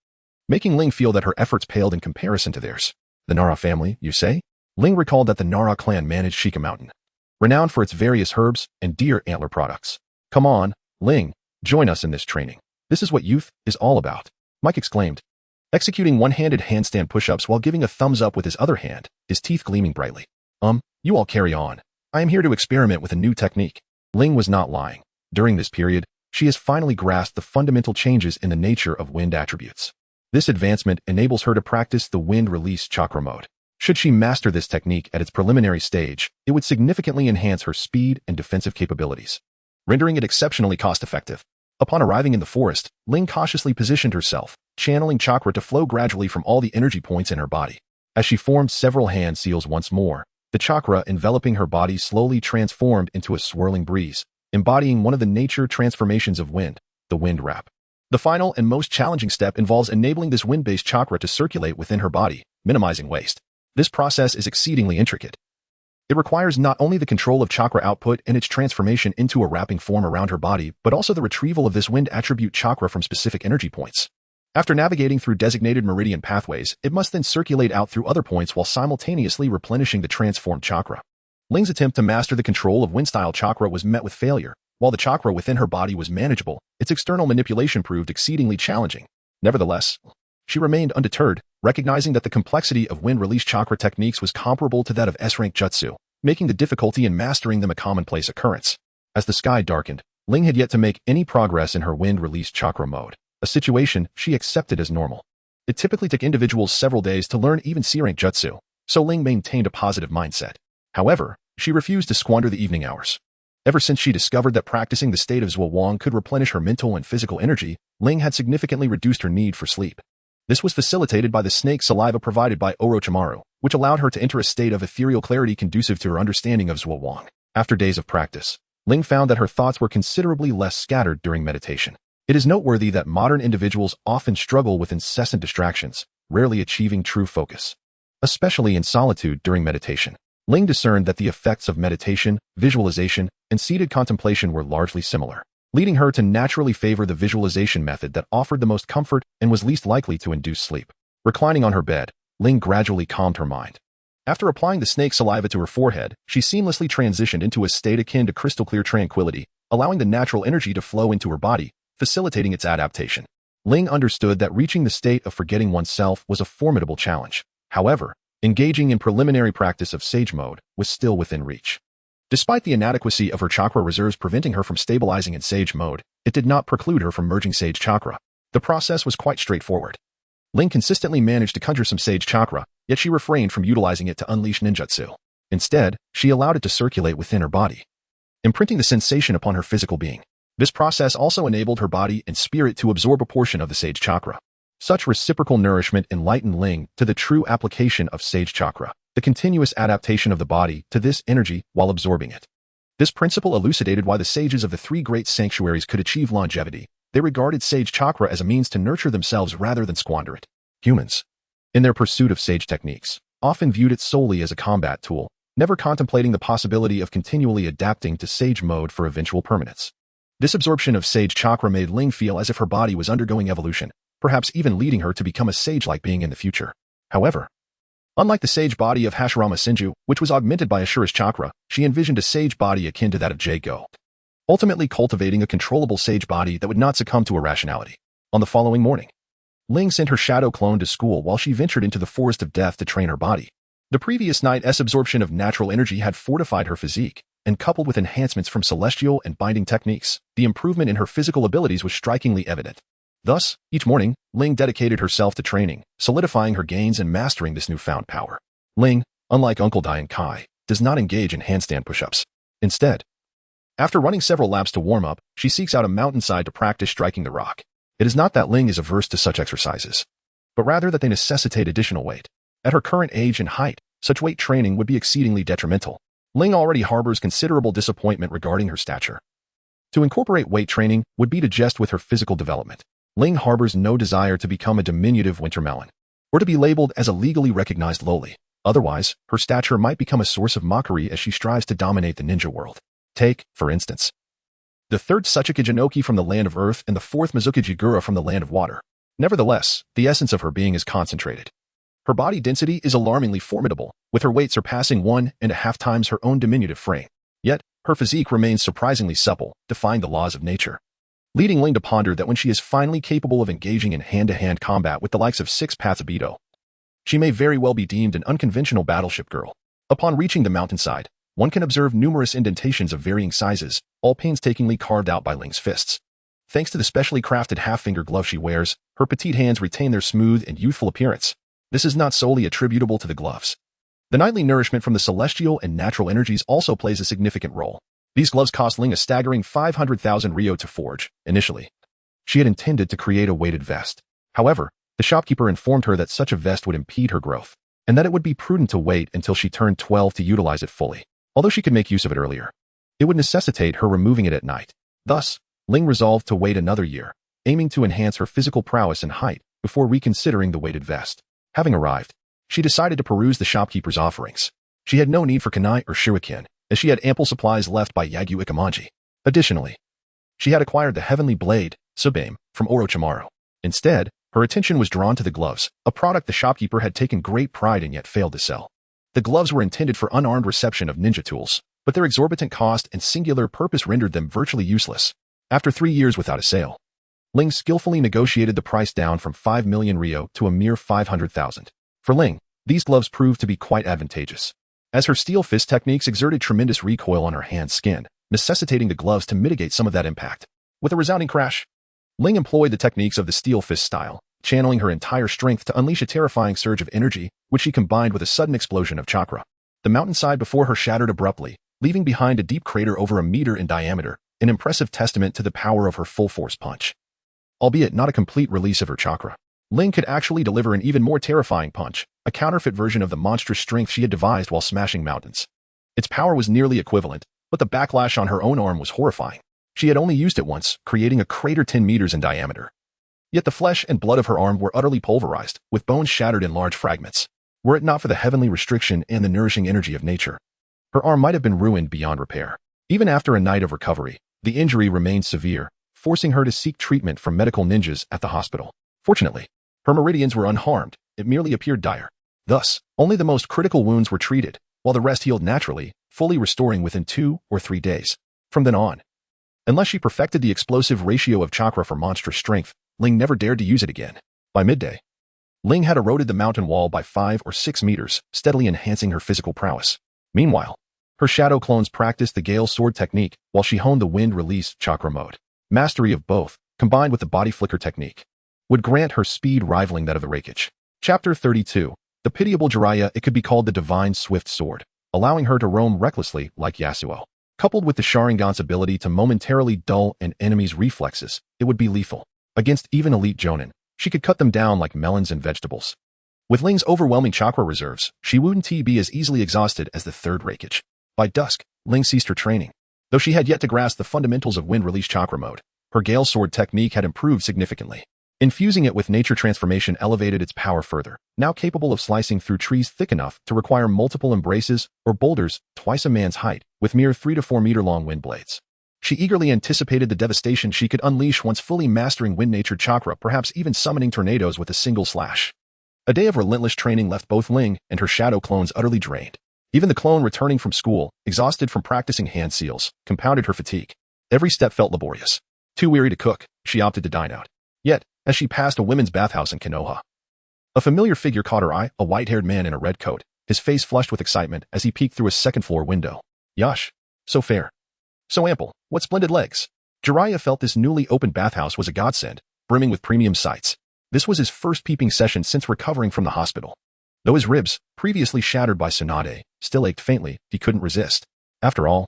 making Ling feel that her efforts paled in comparison to theirs. The Nara family, you say? Ling recalled that the Nara clan managed Shika Mountain, renowned for its various herbs and deer antler products. Come on, Ling, join us in this training. This is what youth is all about, Mike exclaimed, executing one-handed handstand push-ups while giving a thumbs up with his other hand, his teeth gleaming brightly. You all carry on. I am here to experiment with a new technique. Ling was not lying. During this period, she has finally grasped the fundamental changes in the nature of wind attributes. This advancement enables her to practice the wind release chakra mode. Should she master this technique at its preliminary stage, it would significantly enhance her speed and defensive capabilities, rendering it exceptionally cost-effective. Upon arriving in the forest, Ling cautiously positioned herself, channeling chakra to flow gradually from all the energy points in her body. As she formed several hand seals once more, the chakra enveloping her body slowly transformed into a swirling breeze, embodying one of the nature transformations of wind, the wind wrap. The final and most challenging step involves enabling this wind-based chakra to circulate within her body, minimizing waste. This process is exceedingly intricate. It requires not only the control of chakra output and its transformation into a wrapping form around her body, but also the retrieval of this wind attribute chakra from specific energy points. After navigating through designated meridian pathways, it must then circulate out through other points while simultaneously replenishing the transformed chakra. Ling's attempt to master the control of wind-style chakra was met with failure. While the chakra within her body was manageable, its external manipulation proved exceedingly challenging. Nevertheless, she remained undeterred, recognizing that the complexity of wind-release chakra techniques was comparable to that of S-rank jutsu, making the difficulty in mastering them a commonplace occurrence. As the sky darkened, Ling had yet to make any progress in her wind-release chakra mode, a situation she accepted as normal. It typically took individuals several days to learn even C-rank jutsu, so Ling maintained a positive mindset. However, she refused to squander the evening hours. Ever since she discovered that practicing the state of Zhuo could replenish her mental and physical energy, Ling had significantly reduced her need for sleep. This was facilitated by the snake saliva provided by Orochimaru, which allowed her to enter a state of ethereal clarity conducive to her understanding of Zhuo. After days of practice, Ling found that her thoughts were considerably less scattered during meditation. It is noteworthy that modern individuals often struggle with incessant distractions, rarely achieving true focus, especially in solitude during meditation. Ling discerned that the effects of meditation, visualization, and seated contemplation were largely similar, leading her to naturally favor the visualization method that offered the most comfort and was least likely to induce sleep. Reclining on her bed, Ling gradually calmed her mind. After applying the snake saliva to her forehead, she seamlessly transitioned into a state akin to crystal-clear tranquility, allowing the natural energy to flow into her body, facilitating its adaptation. Ling understood that reaching the state of forgetting oneself was a formidable challenge. However, engaging in preliminary practice of sage mode was still within reach. Despite the inadequacy of her chakra reserves preventing her from stabilizing in sage mode, it did not preclude her from merging sage chakra. The process was quite straightforward. Ling consistently managed to conjure some sage chakra, yet she refrained from utilizing it to unleash ninjutsu. Instead, she allowed it to circulate within her body, imprinting the sensation upon her physical being. This process also enabled her body and spirit to absorb a portion of the sage chakra. Such reciprocal nourishment enlightened Ling to the true application of sage chakra, the continuous adaptation of the body to this energy while absorbing it. This principle elucidated why the sages of the three great sanctuaries could achieve longevity. They regarded sage chakra as a means to nurture themselves rather than squander it. Humans, in their pursuit of sage techniques, often viewed it solely as a combat tool, never contemplating the possibility of continually adapting to sage mode for eventual permanence. This absorption of sage chakra made Ling feel as if her body was undergoing evolution, perhaps even leading her to become a sage-like being in the future. However, unlike the sage body of Hashirama Senju, which was augmented by Ashura's chakra, she envisioned a sage body akin to that of Jago, ultimately cultivating a controllable sage body that would not succumb to irrationality. On the following morning, Ling sent her shadow clone to school while she ventured into the forest of death to train her body. The previous night's absorption of natural energy had fortified her physique, and coupled with enhancements from celestial and binding techniques, the improvement in her physical abilities was strikingly evident. Thus, each morning, Ling dedicated herself to training, solidifying her gains and mastering this newfound power. Ling, unlike Uncle Dai and Kai, does not engage in handstand push-ups. Instead, after running several laps to warm up, she seeks out a mountainside to practice striking the rock. It is not that Ling is averse to such exercises, but rather that they necessitate additional weight. At her current age and height, such weight training would be exceedingly detrimental. Ling already harbors considerable disappointment regarding her stature. To incorporate weight training would be to jest with her physical development. Ling harbors no desire to become a diminutive wintermelon, or to be labeled as a legally recognized lowly. Otherwise, her stature might become a source of mockery as she strives to dominate the ninja world. Take, for instance, the third Tsuchika Jinoki from the land of earth and the fourth Mizuka Jigura from the land of water. Nevertheless, the essence of her being is concentrated. Her body density is alarmingly formidable, with her weight surpassing 1.5 times her own diminutive frame. Yet, her physique remains surprisingly supple, defying the laws of nature, leading Ling to ponder that when she is finally capable of engaging in hand-to-hand combat with the likes of Six Paths Obito, she may very well be deemed an unconventional battleship girl. Upon reaching the mountainside, one can observe numerous indentations of varying sizes, all painstakingly carved out by Ling's fists. Thanks to the specially crafted half-finger glove she wears, her petite hands retain their smooth and youthful appearance. This is not solely attributable to the gloves. The nightly nourishment from the celestial and natural energies also plays a significant role. These gloves cost Ling a staggering 500,000 ryo to forge. Initially, she had intended to create a weighted vest. However, the shopkeeper informed her that such a vest would impede her growth, and that it would be prudent to wait until she turned 12 to utilize it fully. Although she could make use of it earlier, it would necessitate her removing it at night. Thus, Ling resolved to wait another year, aiming to enhance her physical prowess and height before reconsidering the weighted vest. Having arrived, she decided to peruse the shopkeeper's offerings. She had no need for kunai or shuriken, as she had ample supplies left by Yagyu Ikemanji. Additionally, she had acquired the heavenly blade, Tsubaime, from Orochimaru. Instead, her attention was drawn to the gloves, a product the shopkeeper had taken great pride in yet failed to sell. The gloves were intended for unarmed reception of ninja tools, but their exorbitant cost and singular purpose rendered them virtually useless. After 3 years without a sale, Ling skillfully negotiated the price down from 5 million ryo to a mere 500,000. For Ling, these gloves proved to be quite advantageous, as her steel fist techniques exerted tremendous recoil on her hand's skin, necessitating the gloves to mitigate some of that impact. With a resounding crash, Ling employed the techniques of the steel fist style, channeling her entire strength to unleash a terrifying surge of energy, which she combined with a sudden explosion of chakra. The mountainside before her shattered abruptly, leaving behind a deep crater over a meter in diameter, an impressive testament to the power of her full-force punch. Albeit not a complete release of her chakra, Ling could actually deliver an even more terrifying punch, a counterfeit version of the monstrous strength she had devised while smashing mountains. Its power was nearly equivalent, but the backlash on her own arm was horrifying. She had only used it once, creating a crater 10 meters in diameter. Yet the flesh and blood of her arm were utterly pulverized, with bones shattered in large fragments. Were it not for the heavenly restriction and the nourishing energy of nature, her arm might have been ruined beyond repair. Even after a night of recovery, the injury remained severe, forcing her to seek treatment from medical ninjas at the hospital. Fortunately, her meridians were unharmed, it merely appeared dire. Thus, only the most critical wounds were treated, while the rest healed naturally, fully restoring within 2 or 3 days. From then on, unless she perfected the explosive ratio of chakra for monstrous strength, Ling never dared to use it again. By midday, Ling had eroded the mountain wall by 5 or 6 meters, steadily enhancing her physical prowess. Meanwhile, her shadow clones practiced the Gale Sword technique while she honed the Wind Release chakra mode. Mastery of both, combined with the Body Flicker technique, would grant her speed rivaling that of the Raikage. Chapter 32. The pitiable Jiraiya. It could be called the Divine Swift Sword, allowing her to roam recklessly like Yasuo. Coupled with the Sharingan's ability to momentarily dull an enemy's reflexes, it would be lethal. Against even elite Jonin, She could cut them down like melons and vegetables. With Ling's overwhelming chakra reserves, she wouldn't be as easily exhausted as the third Raikage. By dusk, Ling ceased her training. Though she had yet to grasp the fundamentals of wind-release chakra mode, her Gale Sword technique had improved significantly. Infusing it with nature transformation elevated its power further, now capable of slicing through trees thick enough to require multiple embraces or boulders twice a man's height, with mere 3 to 4 meter long wind blades. She eagerly anticipated the devastation she could unleash once fully mastering wind-natured chakra, perhaps even summoning tornadoes with a single slash. A day of relentless training left both Ling and her shadow clones utterly drained. Even the clone returning from school, exhausted from practicing hand seals, compounded her fatigue. Every step felt laborious. Too weary to cook, she opted to dine out. Yet, as she passed a women's bathhouse in Konoha, a familiar figure caught her eye, a white-haired man in a red coat, his face flushed with excitement as he peeked through a second-floor window. Yash. So fair. So ample. What splendid legs. Jiraiya felt this newly opened bathhouse was a godsend, brimming with premium sights. This was his first peeping session since recovering from the hospital. Though his ribs, previously shattered by Tsunade, still ached faintly, he couldn't resist. After all,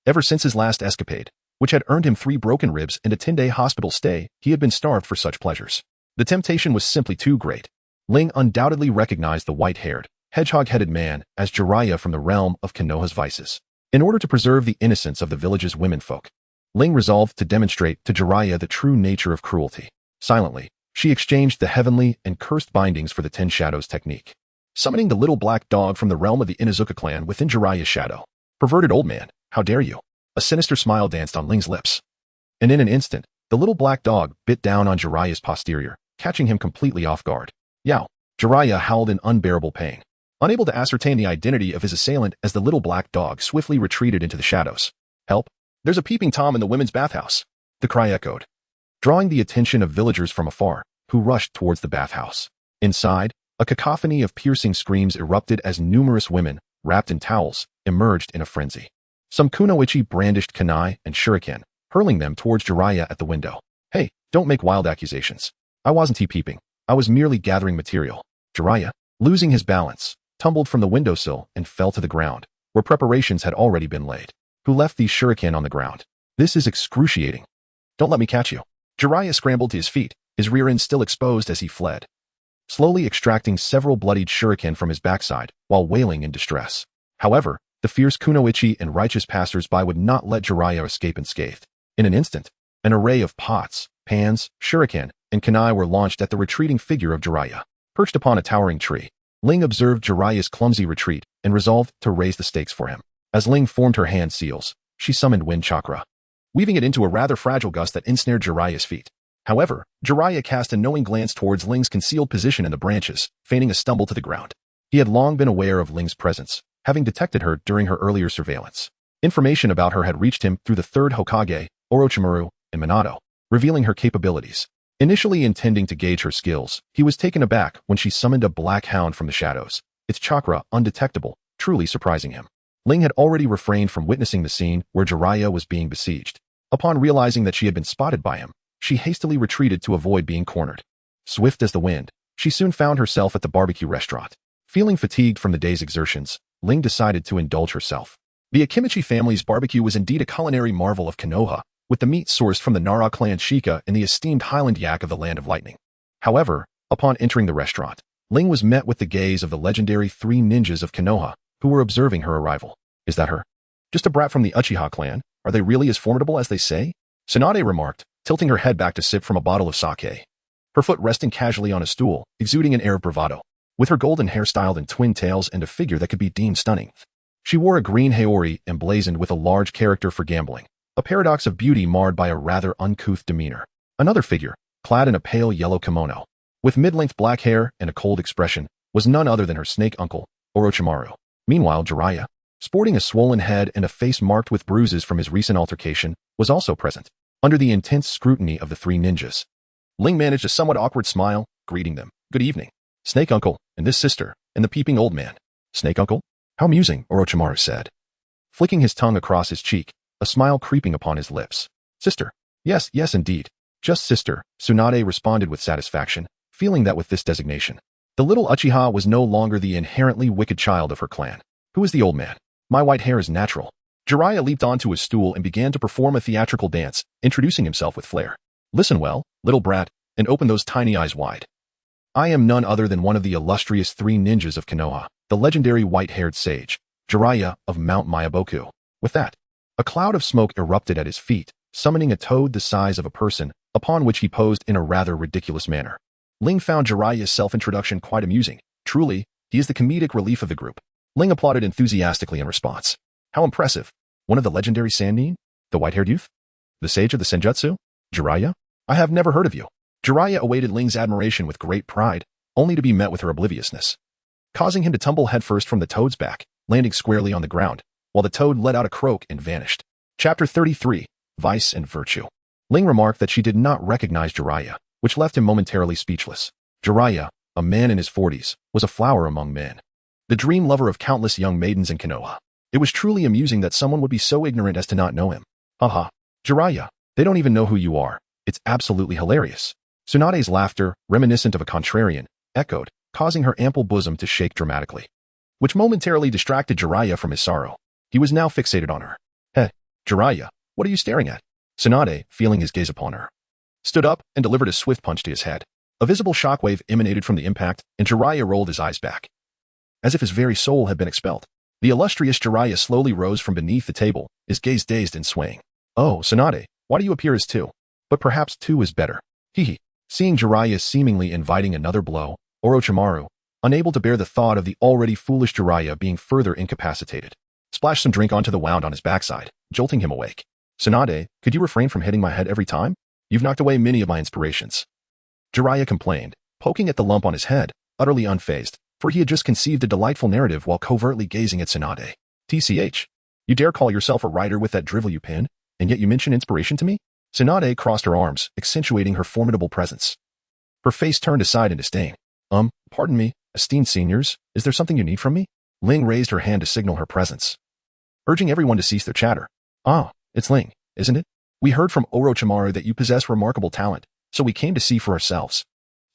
ever since his last escapade, which had earned him 3 broken ribs and a 10-day hospital stay, he had been starved for such pleasures. The temptation was simply too great. Ling undoubtedly recognized the white-haired, hedgehog-headed man as Jiraiya from the realm of Konoha's vices. In order to preserve the innocence of the village's womenfolk, Ling resolved to demonstrate to Jiraiya the true nature of cruelty. Silently, she exchanged the heavenly and cursed bindings for the 10 Shadows technique, summoning the little black dog from the realm of the Inuzuka clan within Jiraiya's shadow. Perverted old man, how dare you? A sinister smile danced on Ling's lips. And in an instant, the little black dog bit down on Jiraiya's posterior, catching him completely off guard. Yow! Jiraiya howled in unbearable pain, unable to ascertain the identity of his assailant as the little black dog swiftly retreated into the shadows. Help! There's a peeping Tom in the women's bathhouse. The cry echoed, drawing the attention of villagers from afar, who rushed towards the bathhouse. Inside, a cacophony of piercing screams erupted as numerous women, wrapped in towels, emerged in a frenzy. Some kunoichi brandished kunai and shuriken, hurling them towards Jiraiya at the window. Hey, don't make wild accusations. I wasn't peeping. I was merely gathering material. Jiraiya, losing his balance, tumbled from the windowsill and fell to the ground, where preparations had already been laid. Who left these shuriken on the ground? This is excruciating. Don't let me catch you. Jiraiya scrambled to his feet, his rear end still exposed as he fled, slowly extracting several bloodied shuriken from his backside while wailing in distress. However, the fierce kunoichi and righteous passers-by would not let Jiraiya escape unscathed. In an instant, an array of pots, pans, shuriken, and kunai were launched at the retreating figure of Jiraiya. Perched upon a towering tree, Ling observed Jiraiya's clumsy retreat and resolved to raise the stakes for him. As Ling formed her hand seals, she summoned wind chakra, weaving it into a rather fragile gust that ensnared Jiraiya's feet. However, Jiraiya cast a knowing glance towards Ling's concealed position in the branches, feigning a stumble to the ground. He had long been aware of Ling's presence, having detected her during her earlier surveillance. Information about her had reached him through the third Hokage, Orochimaru, and Minato, revealing her capabilities. Initially intending to gauge her skills, he was taken aback when she summoned a black hound from the shadows, its chakra undetectable, truly surprising him. Ling had already refrained from witnessing the scene where Jiraiya was being besieged. Upon realizing that she had been spotted by him, she hastily retreated to avoid being cornered. Swift as the wind, she soon found herself at the barbecue restaurant. Feeling fatigued from the day's exertions, Ling decided to indulge herself. The Akimichi family's barbecue was indeed a culinary marvel of Konoha, with the meat sourced from the Nara clan Shika and the esteemed Highland yak of the Land of Lightning. However, upon entering the restaurant, Ling was met with the gaze of the legendary 3 ninjas of Konoha, who were observing her arrival. Is that her? Just a brat from the Uchiha clan? Are they really as formidable as they say? Tsunade remarked, tilting her head back to sip from a bottle of sake. Her foot resting casually on a stool, exuding an air of bravado. With her golden hair styled in twin tails and a figure that could be deemed stunning. She wore a green haori emblazoned with a large character for gambling, a paradox of beauty marred by a rather uncouth demeanor. Another figure, clad in a pale yellow kimono, with mid-length black hair and a cold expression, was none other than her snake uncle, Orochimaru. Meanwhile, Jiraiya, sporting a swollen head and a face marked with bruises from his recent altercation, was also present. Under the intense scrutiny of the 3 ninjas, Ling managed a somewhat awkward smile, greeting them. Good evening. Snake uncle, and this sister, and the peeping old man. Snake uncle? How amusing, Orochimaru said, flicking his tongue across his cheek, a smile creeping upon his lips. Sister. Yes, indeed. Just sister, Tsunade responded with satisfaction, feeling that with this designation, the little Uchiha was no longer the inherently wicked child of her clan. Who is the old man? My white hair is natural. Jiraiya leaped onto his stool and began to perform a theatrical dance, introducing himself with flair. Listen well, little brat, and opened those tiny eyes wide. I am none other than one of the illustrious 3 ninjas of Konoha, the legendary white-haired sage, Jiraiya of Mount Myaboku. With that, a cloud of smoke erupted at his feet, summoning a toad the size of a person, upon which he posed in a rather ridiculous manner. Ling found Jiraiya's self-introduction quite amusing. Truly, he is the comedic relief of the group. Ling applauded enthusiastically in response. How impressive! One of the legendary Sannin? The white-haired youth? The sage of the Senjutsu? Jiraiya? I have never heard of you. Jiraiya awaited Ling's admiration with great pride, only to be met with her obliviousness, causing him to tumble headfirst from the toad's back, landing squarely on the ground, while the toad let out a croak and vanished. Chapter 33, Vice and Virtue. Ling remarked that she did not recognize Jiraiya, which left him momentarily speechless. Jiraiya, a man in his 40s, was a flower among men, the dream lover of countless young maidens in Konoha. It was truly amusing that someone would be so ignorant as to not know him. Haha, Jiraiya, they don't even know who you are. It's absolutely hilarious. Tsunade's laughter, reminiscent of a contrarian, echoed, causing her ample bosom to shake dramatically, which momentarily distracted Jiraiya from his sorrow. He was now fixated on her. Hey, Jiraiya, what are you staring at? Tsunade, feeling his gaze upon her, stood up and delivered a swift punch to his head. A visible shockwave emanated from the impact, and Jiraiya rolled his eyes back, as if his very soul had been expelled. The illustrious Jiraiya slowly rose from beneath the table, his gaze dazed and swaying. Oh, Tsunade, why do you appear as 2? But perhaps 2 is better. Hee. Seeing Jiraiya seemingly inviting another blow, Orochimaru, unable to bear the thought of the already foolish Jiraiya being further incapacitated, splashed some drink onto the wound on his backside, jolting him awake. Tsunade, could you refrain from hitting my head every time? You've knocked away many of my inspirations. Jiraiya complained, poking at the lump on his head, utterly unfazed, for he had just conceived a delightful narrative while covertly gazing at Tsunade. TCH, you dare call yourself a writer with that drivel you pin, and yet you mention inspiration to me? Tsunade crossed her arms, accentuating her formidable presence. Her face turned aside in disdain. Pardon me, esteemed seniors, is there something you need from me? Ling raised her hand to signal her presence, urging everyone to cease their chatter. Ah, it's Ling, isn't it? We heard from Orochimaru that you possess remarkable talent, so we came to see for ourselves.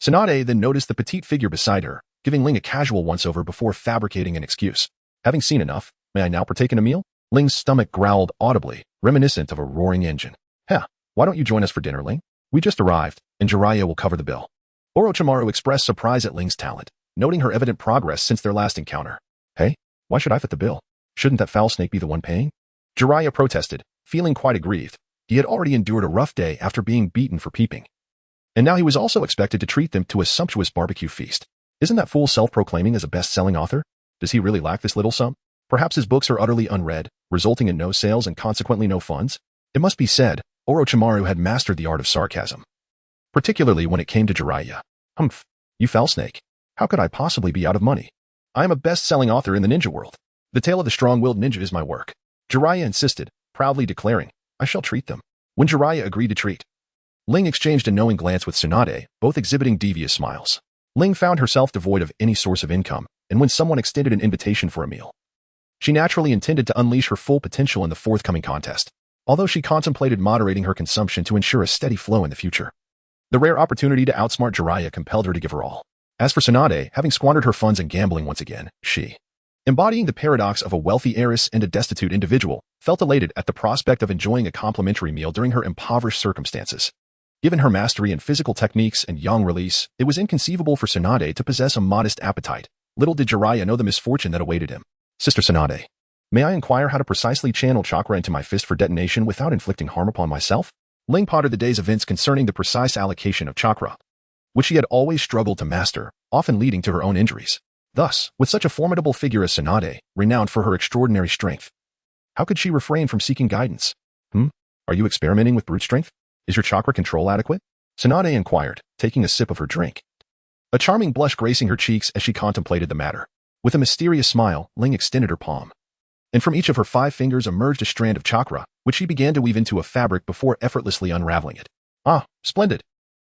Tsunade then noticed the petite figure beside her, giving Ling a casual once-over before fabricating an excuse. Having seen enough, may I now partake in a meal? Ling's stomach growled audibly, reminiscent of a roaring engine. Heh, why don't you join us for dinner, Ling? We just arrived, and Jiraiya will cover the bill. Orochimaru expressed surprise at Ling's talent, noting her evident progress since their last encounter. Hey, why should I foot the bill? Shouldn't that foul snake be the one paying? Jiraiya protested, feeling quite aggrieved. He had already endured a rough day after being beaten for peeping, and now he was also expected to treat them to a sumptuous barbecue feast. Isn't that fool self-proclaiming as a best-selling author? Does he really lack this little sum? Perhaps his books are utterly unread, resulting in no sales and consequently no funds? It must be said, Orochimaru had mastered the art of sarcasm, particularly when it came to Jiraiya. Humph, you foul snake. How could I possibly be out of money? I am a best-selling author in the ninja world. The Tale of the Strong-Willed Ninja is my work. Jiraiya insisted, proudly declaring, I shall treat them. When Jiraiya agreed to treat, Ling exchanged a knowing glance with Tsunade, both exhibiting devious smiles. Ling found herself devoid of any source of income, and when someone extended an invitation for a meal, she naturally intended to unleash her full potential in the forthcoming contest, although she contemplated moderating her consumption to ensure a steady flow in the future. The rare opportunity to outsmart Jiraiya compelled her to give her all. As for Tsunade, having squandered her funds in gambling once again, she, embodying the paradox of a wealthy heiress and a destitute individual, felt elated at the prospect of enjoying a complimentary meal during her impoverished circumstances. Given her mastery in physical techniques and young release, it was inconceivable for Tsunade to possess a modest appetite. Little did Jiraiya know the misfortune that awaited him. Sister Tsunade, may I inquire how to precisely channel chakra into my fist for detonation without inflicting harm upon myself? Ling pondered the day's events concerning the precise allocation of chakra, which she had always struggled to master, often leading to her own injuries. Thus, with such a formidable figure as Tsunade, renowned for her extraordinary strength, how could she refrain from seeking guidance? Are you experimenting with brute strength? Is your chakra control adequate? Tsunade inquired, taking a sip of her drink, a charming blush gracing her cheeks as she contemplated the matter. With a mysterious smile, Ling extended her palm, and from each of her 5 fingers emerged a strand of chakra, which she began to weave into a fabric before effortlessly unraveling it. Ah, splendid!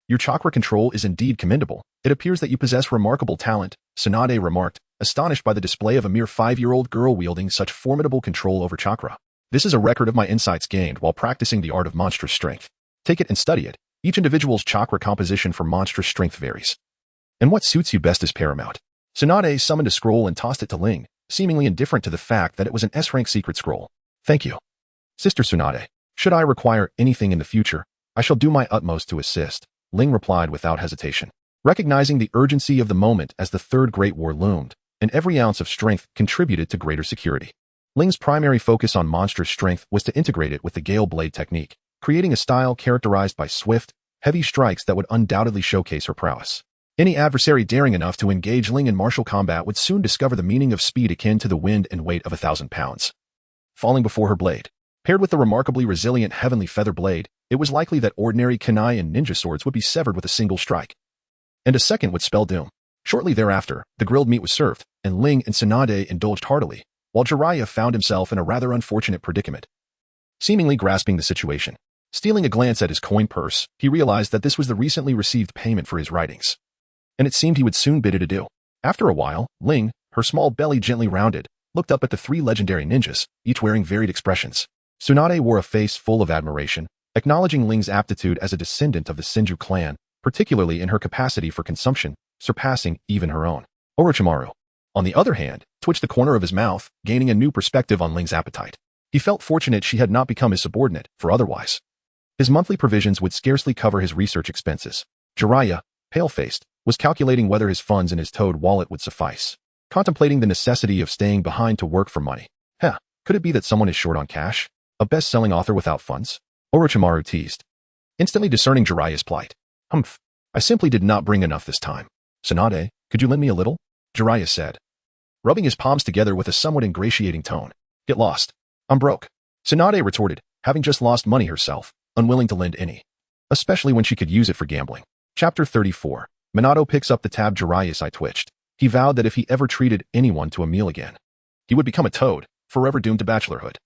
Your chakra control is indeed commendable. It appears that you possess remarkable talent, Tsunade remarked, astonished by the display of a mere 5-year-old girl wielding such formidable control over chakra. This is a record of my insights gained while practicing the art of monstrous strength. Take it and study it. Each individual's chakra composition for monstrous strength varies, and what suits you best is paramount. Tsunade summoned a scroll and tossed it to Ling, seemingly indifferent to the fact that it was an S-rank secret scroll. Thank you. Sister Tsunade, should I require anything in the future, I shall do my utmost to assist. Ling replied without hesitation. Recognizing the urgency of the moment as the Third Great War loomed, and every ounce of strength contributed to greater security. Ling's primary focus on monstrous strength was to integrate it with the Gale Blade technique, creating a style characterized by swift, heavy strikes that would undoubtedly showcase her prowess. Any adversary daring enough to engage Ling in martial combat would soon discover the meaning of speed akin to the wind and weight of 1,000 pounds. Falling before her blade. Paired with the remarkably resilient heavenly feather blade, it was likely that ordinary kunai and ninja swords would be severed with a single strike. And a second would spell doom. Shortly thereafter, the grilled meat was served, and Ling and Tsunade indulged heartily, while Jiraiya found himself in a rather unfortunate predicament. Seemingly grasping the situation, stealing a glance at his coin purse, he realized that this was the recently received payment for his writings. And it seemed he would soon bid it adieu. After a while, Ling, her small belly gently rounded, looked up at the three legendary ninjas, each wearing varied expressions. Tsunade wore a face full of admiration, acknowledging Ling's aptitude as a descendant of the Senju clan, particularly in her capacity for consumption, surpassing even her own. Orochimaru, on the other hand, twitched the corner of his mouth, gaining a new perspective on Ling's appetite. He felt fortunate she had not become his subordinate, for otherwise his monthly provisions would scarcely cover his research expenses. Jiraiya, pale-faced, was calculating whether his funds in his toad wallet would suffice, contemplating the necessity of staying behind to work for money. Could it be that someone is short on cash? A best-selling author without funds? Orochimaru teased, instantly discerning Jiraiya's plight. Humph, I simply did not bring enough this time. Tsunade, could you lend me a little? Jiraiya said, rubbing his palms together with a somewhat ingratiating tone. Get lost. I'm broke. Tsunade retorted, having just lost money herself, unwilling to lend any, especially when she could use it for gambling. Chapter 34. Minato picks up the tab. Jiraiya's eye twitched. He vowed that if he ever treated anyone to a meal again, he would become a toad, forever doomed to bachelorhood.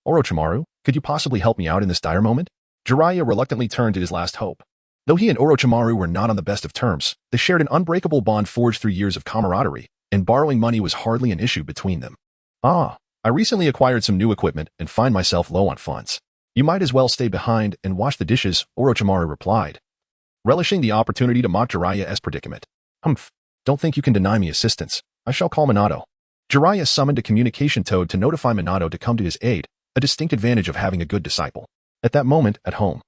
Orochimaru, could you possibly help me out in this dire moment? Jiraiya reluctantly turned to his last hope. Though he and Orochimaru were not on the best of terms, they shared an unbreakable bond forged through years of camaraderie, and borrowing money was hardly an issue between them. I recently acquired some new equipment and find myself low on funds. You might as well stay behind and wash the dishes, Orochimaru replied, relishing the opportunity to mock Jiraiya's predicament. Humph, don't think you can deny me assistance. I shall call Minato. Jiraiya summoned a communication toad to notify Minato to come to his aid, a distinct advantage of having a good disciple. At that moment, at home,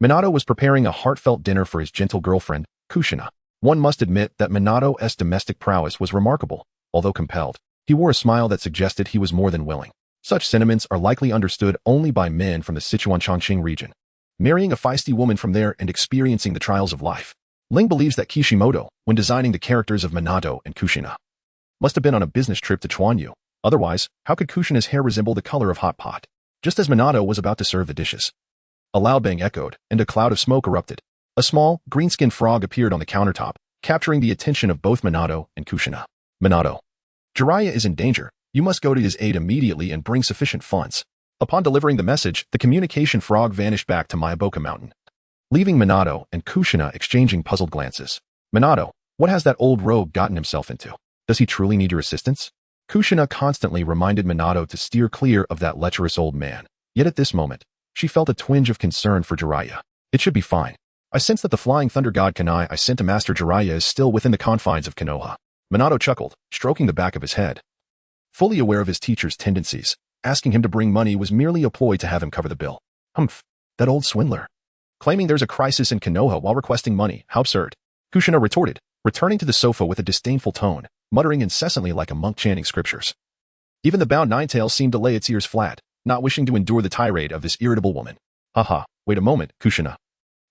Minato was preparing a heartfelt dinner for his gentle girlfriend, Kushina. One must admit that Minato's domestic prowess was remarkable, although compelled. He wore a smile that suggested he was more than willing. Such sentiments are likely understood only by men from the Sichuan-Chongqing region. Marrying a feisty woman from there and experiencing the trials of life. Ling believes that Kishimoto, when designing the characters of Minato and Kushina, must have been on a business trip to Chuanyu. Otherwise, how could Kushina's hair resemble the color of hot pot? Just as Minato was about to serve the dishes, a loud bang echoed, and a cloud of smoke erupted. A small, green-skinned frog appeared on the countertop, capturing the attention of both Minato and Kushina. Minato, Jiraiya is in danger. You must go to his aid immediately and bring sufficient funds. Upon delivering the message, the communication frog vanished back to Myaboka Mountain, leaving Minato and Kushina exchanging puzzled glances. Minato, what has that old rogue gotten himself into? Does he truly need your assistance? Kushina constantly reminded Minato to steer clear of that lecherous old man. Yet at this moment, she felt a twinge of concern for Jiraiya. It should be fine. I sense that the flying thunder god kunai I sent to Master Jiraiya is still within the confines of Konoha. Minato chuckled, stroking the back of his head. Fully aware of his teacher's tendencies, asking him to bring money was merely a ploy to have him cover the bill. Humph, that old swindler. Claiming there's a crisis in Konoha while requesting money, how absurd. Kushina retorted, returning to the sofa with a disdainful tone, muttering incessantly like a monk chanting scriptures. Even the bound Ninetail seemed to lay its ears flat, not wishing to endure the tirade of this irritable woman. Haha, wait a moment, Kushina.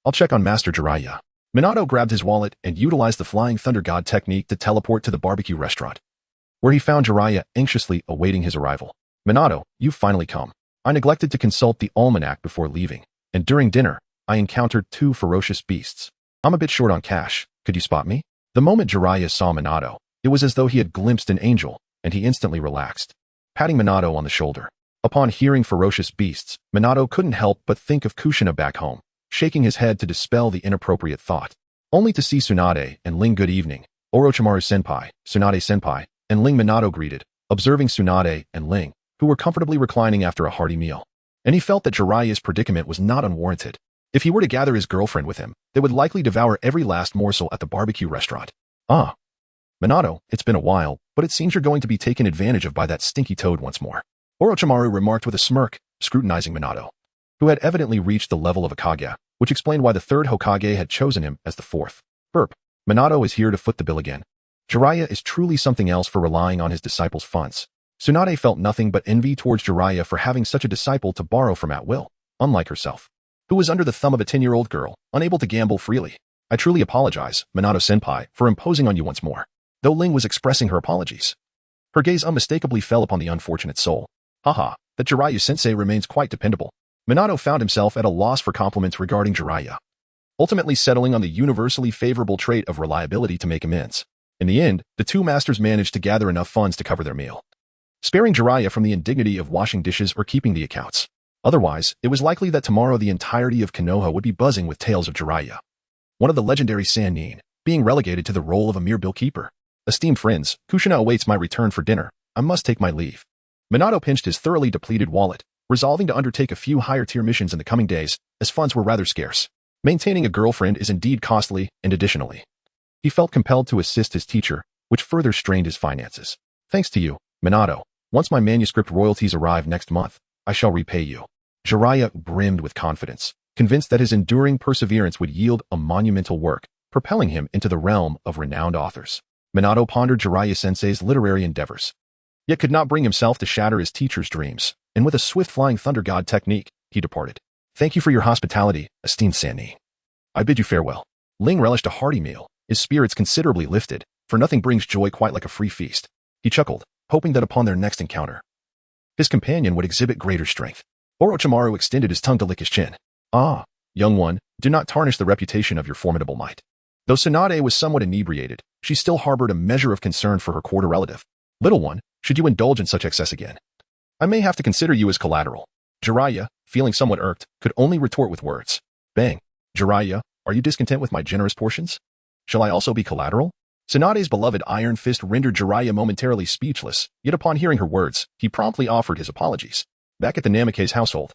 I'll check on Master Jiraiya. Minato grabbed his wallet and utilized the Flying Thunder God technique to teleport to the barbecue restaurant, where he found Jiraiya anxiously awaiting his arrival. Minato, you've finally come. I neglected to consult the almanac before leaving, and during dinner, I encountered two ferocious beasts. I'm a bit short on cash. Could you spot me? The moment Jiraiya saw Minato, it was as though he had glimpsed an angel, and he instantly relaxed, patting Minato on the shoulder. Upon hearing ferocious beasts, Minato couldn't help but think of Kushina back home, shaking his head to dispel the inappropriate thought. Only to see Tsunade and Ling good evening. Orochimaru-senpai, Tsunade-senpai, and Ling Minato greeted, observing Tsunade and Ling, who were comfortably reclining after a hearty meal. And he felt that Jiraiya's predicament was not unwarranted. If he were to gather his girlfriend with him, they would likely devour every last morsel at the barbecue restaurant. Minato, it's been a while, but it seems you're going to be taken advantage of by that stinky toad once more. Orochimaru remarked with a smirk, scrutinizing Minato, who had evidently reached the level of a Hokage. which explained why the third Hokage had chosen him as the fourth. Burp. Minato is here to foot the bill again. Jiraiya is truly something else for relying on his disciples' funds. Tsunade felt nothing but envy towards Jiraiya for having such a disciple to borrow from at will, unlike herself, who was under the thumb of a 10-year-old girl, unable to gamble freely. I truly apologize, Minato-senpai, for imposing on you once more. Though Ling was expressing her apologies, her gaze unmistakably fell upon the unfortunate soul. Haha, that Jiraiya-sensei remains quite dependable. Minato found himself at a loss for compliments regarding Jiraiya, ultimately settling on the universally favorable trait of reliability to make amends. In the end, the two masters managed to gather enough funds to cover their meal, sparing Jiraiya from the indignity of washing dishes or keeping the accounts. Otherwise, it was likely that tomorrow the entirety of Konoha would be buzzing with tales of Jiraiya, one of the legendary Sannin, being relegated to the role of a mere bill-keeper. Esteemed friends, Kushina awaits my return for dinner. I must take my leave. Minato pinched his thoroughly depleted wallet, resolving to undertake a few higher-tier missions in the coming days, as funds were rather scarce. Maintaining a girlfriend is indeed costly, and additionally, he felt compelled to assist his teacher, which further strained his finances. Thanks to you, Minato. Once my manuscript royalties arrive next month, I shall repay you. Jiraiya brimmed with confidence, convinced that his enduring perseverance would yield a monumental work, propelling him into the realm of renowned authors. Minato pondered Jiraiya-sensei's literary endeavors, yet could not bring himself to shatter his teacher's dreams, and with a swift flying thunder god technique, he departed. Thank you for your hospitality, esteemed Sannin. I bid you farewell. Ling relished a hearty meal, his spirits considerably lifted, for nothing brings joy quite like a free feast. He chuckled, hoping that upon their next encounter, his companion would exhibit greater strength. Orochimaru extended his tongue to lick his chin. Ah, young one, do not tarnish the reputation of your formidable might. Though Tsunade was somewhat inebriated, she still harbored a measure of concern for her quarter relative. Little one, should you indulge in such excess again, I may have to consider you as collateral. Jiraiya, feeling somewhat irked, could only retort with words. Bang. Jiraiya, are you discontent with my generous portions? Shall I also be collateral? Tsunade's beloved iron fist rendered Jiraiya momentarily speechless, yet upon hearing her words, he promptly offered his apologies. Back at the Namake's household,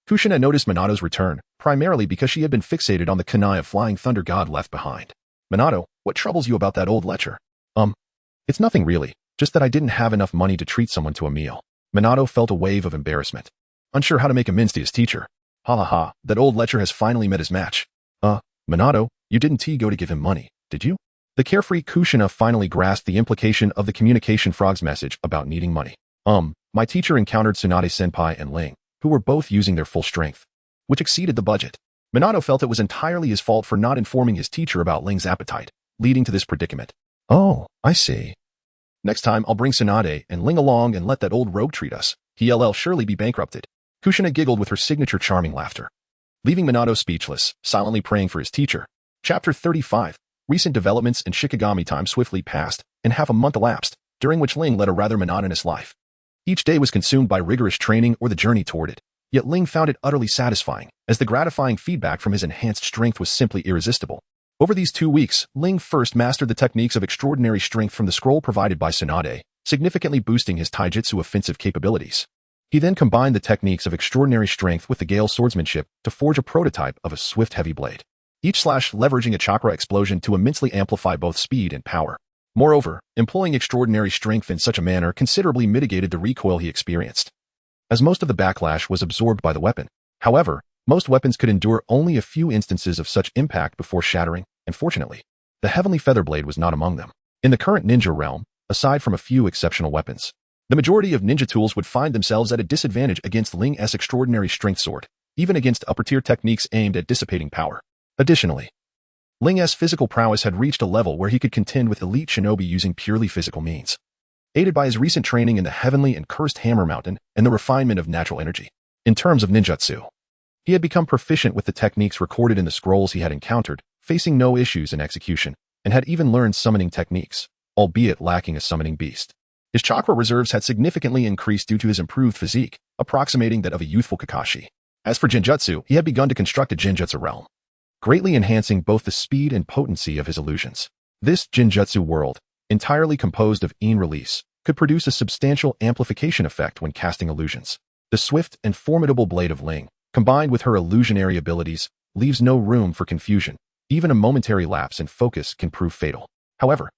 Kushina noticed Minato's return, primarily because she had been fixated on the kunai of Flying Thunder God left behind. Minato, what troubles you about that old lecher? It's nothing really, just that I didn't have enough money to treat someone to a meal. Minato felt a wave of embarrassment, unsure how to make amends to his teacher. Ha ha ha, that old lecher has finally met his match. Minato, you didn't go to give him money, did you? The carefree Kushina finally grasped the implication of the communication frog's message about needing money. My teacher encountered Tsunade-senpai and Ling, who were both using their full strength, which exceeded the budget. Minato felt it was entirely his fault for not informing his teacher about Ling's appetite, leading to this predicament. Oh, I see. Next time I'll bring Tsunade and Ling along and let that old rogue treat us. He'll surely be bankrupted. Kushina giggled with her signature charming laughter, leaving Minato speechless, silently praying for his teacher. Chapter 35. Recent developments in Shikagami time swiftly passed, and half a month elapsed, during which Ling led a rather monotonous life. Each day was consumed by rigorous training or the journey toward it, yet Ling found it utterly satisfying, as the gratifying feedback from his enhanced strength was simply irresistible. Over these 2 weeks, Ling first mastered the techniques of extraordinary strength from the scroll provided by Tsunade, significantly boosting his taijutsu offensive capabilities. He then combined the techniques of extraordinary strength with the Gale swordsmanship to forge a prototype of a swift heavy blade, each slash leveraging a chakra explosion to immensely amplify both speed and power. Moreover, employing extraordinary strength in such a manner considerably mitigated the recoil he experienced, as most of the backlash was absorbed by the weapon. However, most weapons could endure only a few instances of such impact before shattering, and fortunately, the Heavenly Feather Blade was not among them. In the current ninja realm, aside from a few exceptional weapons, the majority of ninja tools would find themselves at a disadvantage against Ling's extraordinary strength sword, even against upper-tier techniques aimed at dissipating power. Additionally, Ling's physical prowess had reached a level where he could contend with elite shinobi using purely physical means, aided by his recent training in the Heavenly and Cursed Hammer Mountain and the refinement of natural energy. In terms of ninjutsu, he had become proficient with the techniques recorded in the scrolls he had encountered, facing no issues in execution, and had even learned summoning techniques, albeit lacking a summoning beast. His chakra reserves had significantly increased due to his improved physique, approximating that of a youthful Kakashi. As for Genjutsu, he had begun to construct a Genjutsu realm, greatly enhancing both the speed and potency of his illusions. This Genjutsu world, entirely composed of in-release, could produce a substantial amplification effect when casting illusions. The swift and formidable blade of Ling, combined with her illusionary abilities, leaves no room for confusion. Even a momentary lapse in focus can prove fatal. However,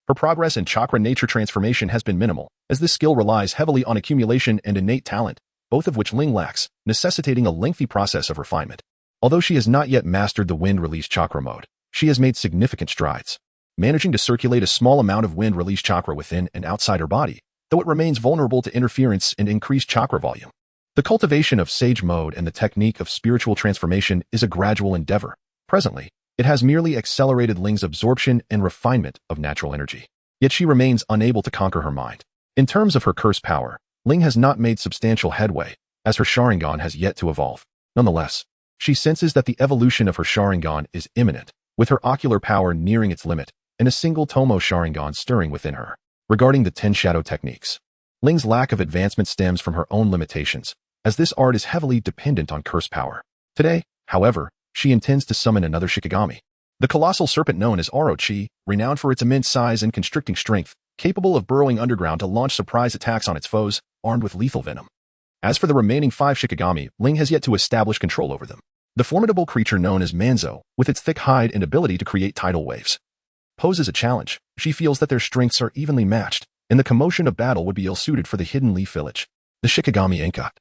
her progress in chakra nature transformation has been minimal, as this skill relies heavily on accumulation and innate talent, both of which Ling lacks, necessitating a lengthy process of refinement. Although she has not yet mastered the wind release chakra mode, she has made significant strides, managing to circulate a small amount of wind release chakra within and outside her body, though it remains vulnerable to interference and increased chakra volume. The cultivation of sage mode and the technique of spiritual transformation is a gradual endeavor. Presently, it has merely accelerated Ling's absorption and refinement of natural energy. Yet she remains unable to conquer her mind. In terms of her curse power, Ling has not made substantial headway, as her Sharingan has yet to evolve. Nonetheless, she senses that the evolution of her Sharingan is imminent, with her ocular power nearing its limit, and a single Tomo Sharingan stirring within her. Regarding the 10 shadow techniques, Ling's lack of advancement stems from her own limitations, as this art is heavily dependent on curse power. Today, however, she intends to summon another Shikagami. The colossal serpent known as Orochi, renowned for its immense size and constricting strength, capable of burrowing underground to launch surprise attacks on its foes, armed with lethal venom. As for the remaining 5 Shikagami, Ling has yet to establish control over them. The formidable creature known as Manzo, with its thick hide and ability to create tidal waves, poses a challenge. She feels that their strengths are evenly matched, and the commotion of battle would be ill-suited for the Hidden Leaf Village. The Shikagami Inka,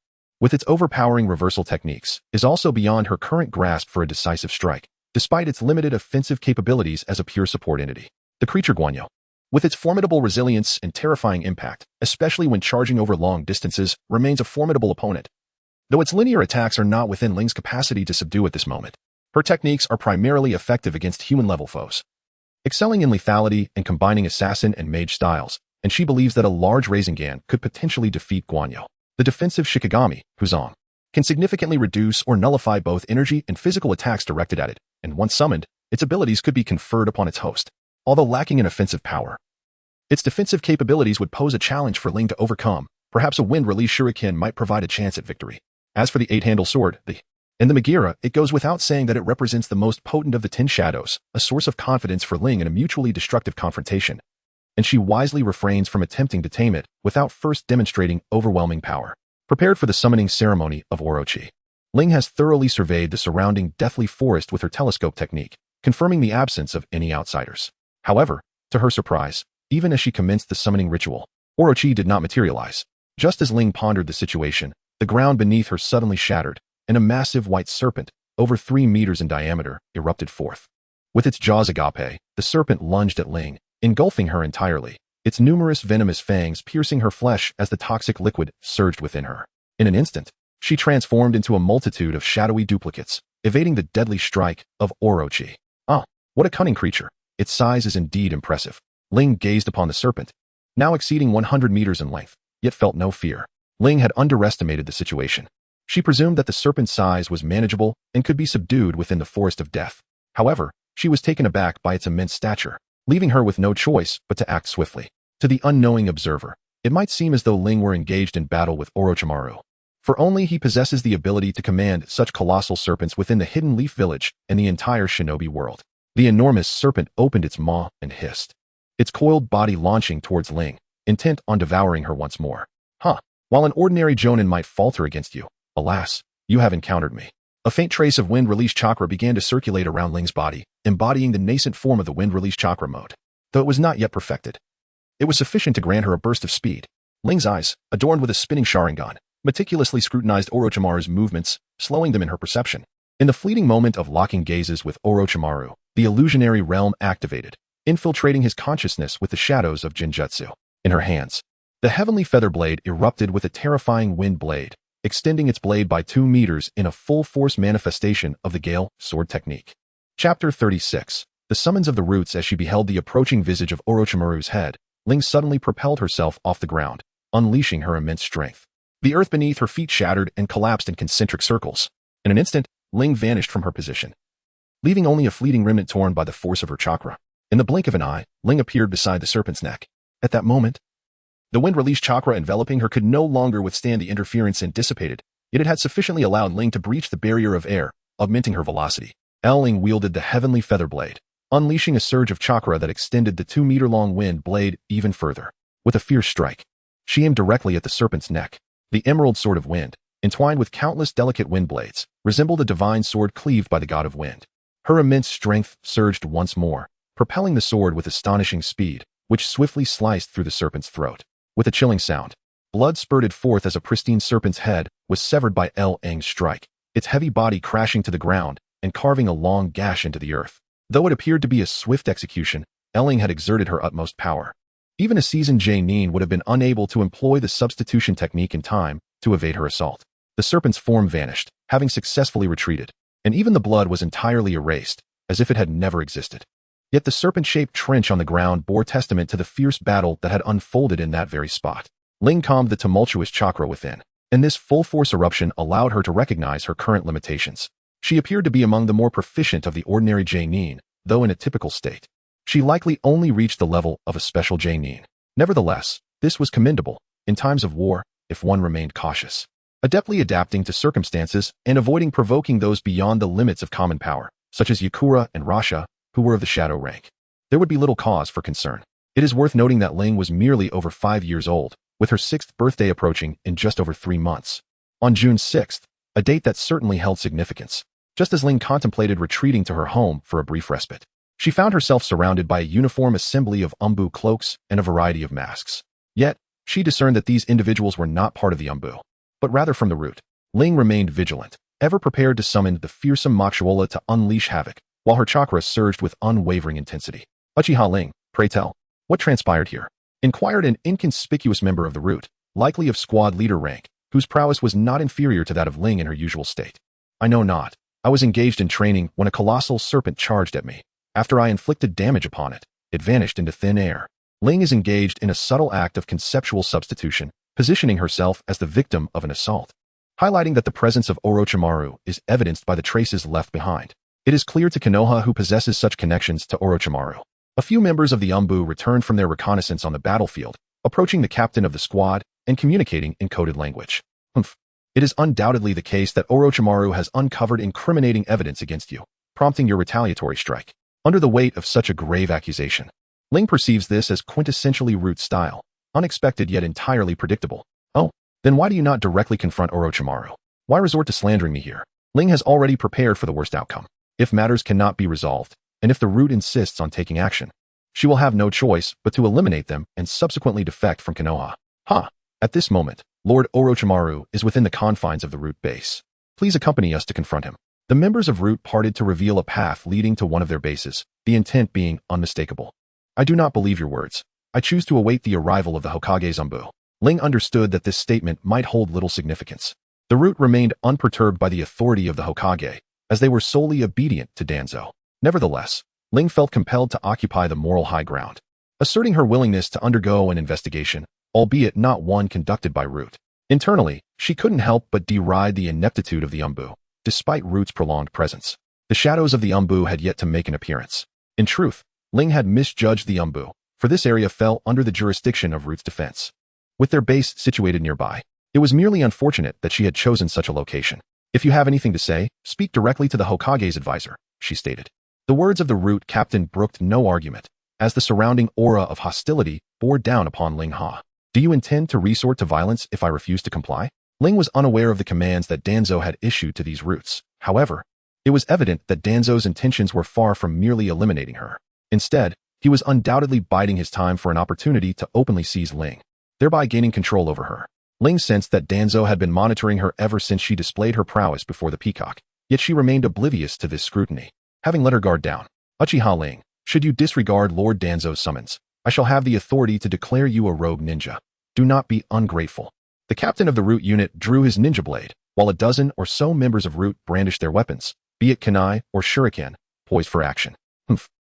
with its overpowering reversal techniques, is also beyond her current grasp for a decisive strike, despite its limited offensive capabilities as a pure support entity. The creature Guanyo, with its formidable resilience and terrifying impact, especially when charging over long distances, remains a formidable opponent. Though its linear attacks are not within Ling's capacity to subdue at this moment, her techniques are primarily effective against human-level foes, excelling in lethality and combining assassin and mage styles, and she believes that a large Rasengan could potentially defeat Guanyo. The defensive Shikagami, Huzong, can significantly reduce or nullify both energy and physical attacks directed at it, and once summoned, its abilities could be conferred upon its host. Although lacking in offensive power, its defensive capabilities would pose a challenge for Ling to overcome. Perhaps a wind-release shuriken might provide a chance at victory. As for the 8-handle sword, the Megara, it goes without saying that it represents the most potent of the 10 shadows, a source of confidence for Ling in a mutually destructive confrontation, and she wisely refrains from attempting to tame it without first demonstrating overwhelming power. Prepared for the summoning ceremony of Orochi, Ling has thoroughly surveyed the surrounding deathly forest with her telescope technique, confirming the absence of any outsiders. However, to her surprise, even as she commenced the summoning ritual, Orochi did not materialize. Just as Ling pondered the situation, the ground beneath her suddenly shattered, and a massive white serpent, over 3 meters in diameter, erupted forth. With its jaws agape, the serpent lunged at Ling, engulfing her entirely, its numerous venomous fangs piercing her flesh as the toxic liquid surged within her. In an instant, she transformed into a multitude of shadowy duplicates, evading the deadly strike of Orochi. Ah, what a cunning creature. Its size is indeed impressive. Ling gazed upon the serpent, now exceeding 100 meters in length, yet felt no fear. Ling had underestimated the situation. She presumed that the serpent's size was manageable and could be subdued within the forest of death. However, she was taken aback by its immense stature, leaving her with no choice but to act swiftly. To the unknowing observer, it might seem as though Ling were engaged in battle with Orochimaru, for only he possesses the ability to command such colossal serpents within the Hidden Leaf Village and the entire shinobi world. The enormous serpent opened its maw and hissed, its coiled body launching towards Ling, intent on devouring her once more. While an ordinary jonin might falter against you, alas, you have encountered me. A faint trace of wind release chakra began to circulate around Ling's body, embodying the nascent form of the wind release chakra mode. Though it was not yet perfected, it was sufficient to grant her a burst of speed. Ling's eyes, adorned with a spinning Sharingan, meticulously scrutinized Orochimaru's movements, slowing them in her perception. In the fleeting moment of locking gazes with Orochimaru, the illusionary realm activated, infiltrating his consciousness with the shadows of Genjutsu. In her hands, the heavenly feather blade erupted with a terrifying wind blade, extending its blade by 2 meters in a full-force manifestation of the Gale sword technique. Chapter 36. The summons of the roots. As she beheld the approaching visage of Orochimaru's head, Ling suddenly propelled herself off the ground, unleashing her immense strength. The earth beneath her feet shattered and collapsed in concentric circles. In an instant, Ling vanished from her position, leaving only a fleeting remnant torn by the force of her chakra. In the blink of an eye, Ling appeared beside the serpent's neck. At that moment, the wind-release chakra enveloping her could no longer withstand the interference and dissipated, yet it had sufficiently allowed Ling to breach the barrier of air, augmenting her velocity. Ling wielded the heavenly feather blade, unleashing a surge of chakra that extended the 2-meter-long wind blade even further. With a fierce strike, she aimed directly at the serpent's neck. The emerald sword of wind, entwined with countless delicate wind blades, resembled a divine sword cleaved by the god of wind. Her immense strength surged once more, propelling the sword with astonishing speed, which swiftly sliced through the serpent's throat. With a chilling sound, blood spurted forth as a pristine serpent's head was severed by Ling's strike. its heavy body crashing to the ground and carving a long gash into the earth. Though it appeared to be a swift execution, Ling had exerted her utmost power. Even a seasoned Jainin would have been unable to employ the substitution technique in time to evade her assault. The serpent's form vanished, having successfully retreated, and even the blood was entirely erased, as if it had never existed. Yet the serpent-shaped trench on the ground bore testament to the fierce battle that had unfolded in that very spot. Ling calmed the tumultuous chakra within, and this full-force eruption allowed her to recognize her current limitations. She appeared to be among the more proficient of the ordinary Jainin, though in a typical state. She likely only reached the level of a special Jainin. Nevertheless, this was commendable, in times of war, if one remained cautious, adeptly adapting to circumstances and avoiding provoking those beyond the limits of common power, such as Yakura and Rasha, who were of the shadow rank. There would be little cause for concern. It is worth noting that Ling was merely over 5 years old, with her 6th birthday approaching in just over 3 months. On June 6th, a date that certainly held significance, just as Ling contemplated retreating to her home for a brief respite, she found herself surrounded by a uniform assembly of Umbu cloaks and a variety of masks. Yet, she discerned that these individuals were not part of the Umbu, but rather from the root. Ling remained vigilant, ever prepared to summon the fearsome Mokshuola to unleash havoc, while her chakra surged with unwavering intensity. Uchiha Ling, pray tell, what transpired here? Inquired an inconspicuous member of the root, likely of squad leader rank, whose prowess was not inferior to that of Ling in her usual state. I know not. I was engaged in training when a colossal serpent charged at me. After I inflicted damage upon it, it vanished into thin air. Ling is engaged in a subtle act of conceptual substitution, positioning herself as the victim of an assault, highlighting that the presence of Orochimaru is evidenced by the traces left behind. It is clear to Konoha who possesses such connections to Orochimaru. A few members of the Umbu returned from their reconnaissance on the battlefield, approaching the captain of the squad and communicating in coded language. It is undoubtedly the case that Orochimaru has uncovered incriminating evidence against you, prompting your retaliatory strike. Under the weight of such a grave accusation, Ling perceives this as quintessentially root style, unexpected yet entirely predictable. Oh, then why do you not directly confront Orochimaru? Why resort to slandering me here? Ling has already prepared for the worst outcome. If matters cannot be resolved, and if the root insists on taking action, she will have no choice but to eliminate them and subsequently defect from Konoha. At this moment, Lord Orochimaru is within the confines of the root base. Please accompany us to confront him. The members of Root parted to reveal a path leading to one of their bases, the intent being unmistakable. I do not believe your words. I choose to await the arrival of the Hokage's Umbu. Ling understood that this statement might hold little significance. The Root remained unperturbed by the authority of the Hokage, as they were solely obedient to Danzo. Nevertheless, Ling felt compelled to occupy the moral high ground, asserting her willingness to undergo an investigation, albeit not one conducted by Root. Internally, she couldn't help but deride the ineptitude of the Umbu. Despite Root's prolonged presence, the shadows of the Umbu had yet to make an appearance. In truth, Ling had misjudged the Umbu, for this area fell under the jurisdiction of Root's defense. With their base situated nearby, it was merely unfortunate that she had chosen such a location. If you have anything to say, speak directly to the Hokage's advisor, she stated. The words of the Root captain brooked no argument, as the surrounding aura of hostility bore down upon Ling Ha. Do you intend to resort to violence if I refuse to comply? Ling was unaware of the commands that Danzo had issued to these roots. However, it was evident that Danzo's intentions were far from merely eliminating her. Instead, he was undoubtedly biding his time for an opportunity to openly seize Ling, thereby gaining control over her. Ling sensed that Danzo had been monitoring her ever since she displayed her prowess before the peacock, yet she remained oblivious to this scrutiny. Having let her guard down, Uchiha Ling, should you disregard Lord Danzo's summons, I shall have the authority to declare you a rogue ninja. Do not be ungrateful. The captain of the Root unit drew his ninja blade, while a dozen or so members of Root brandished their weapons, be it kunai or shuriken, poised for action.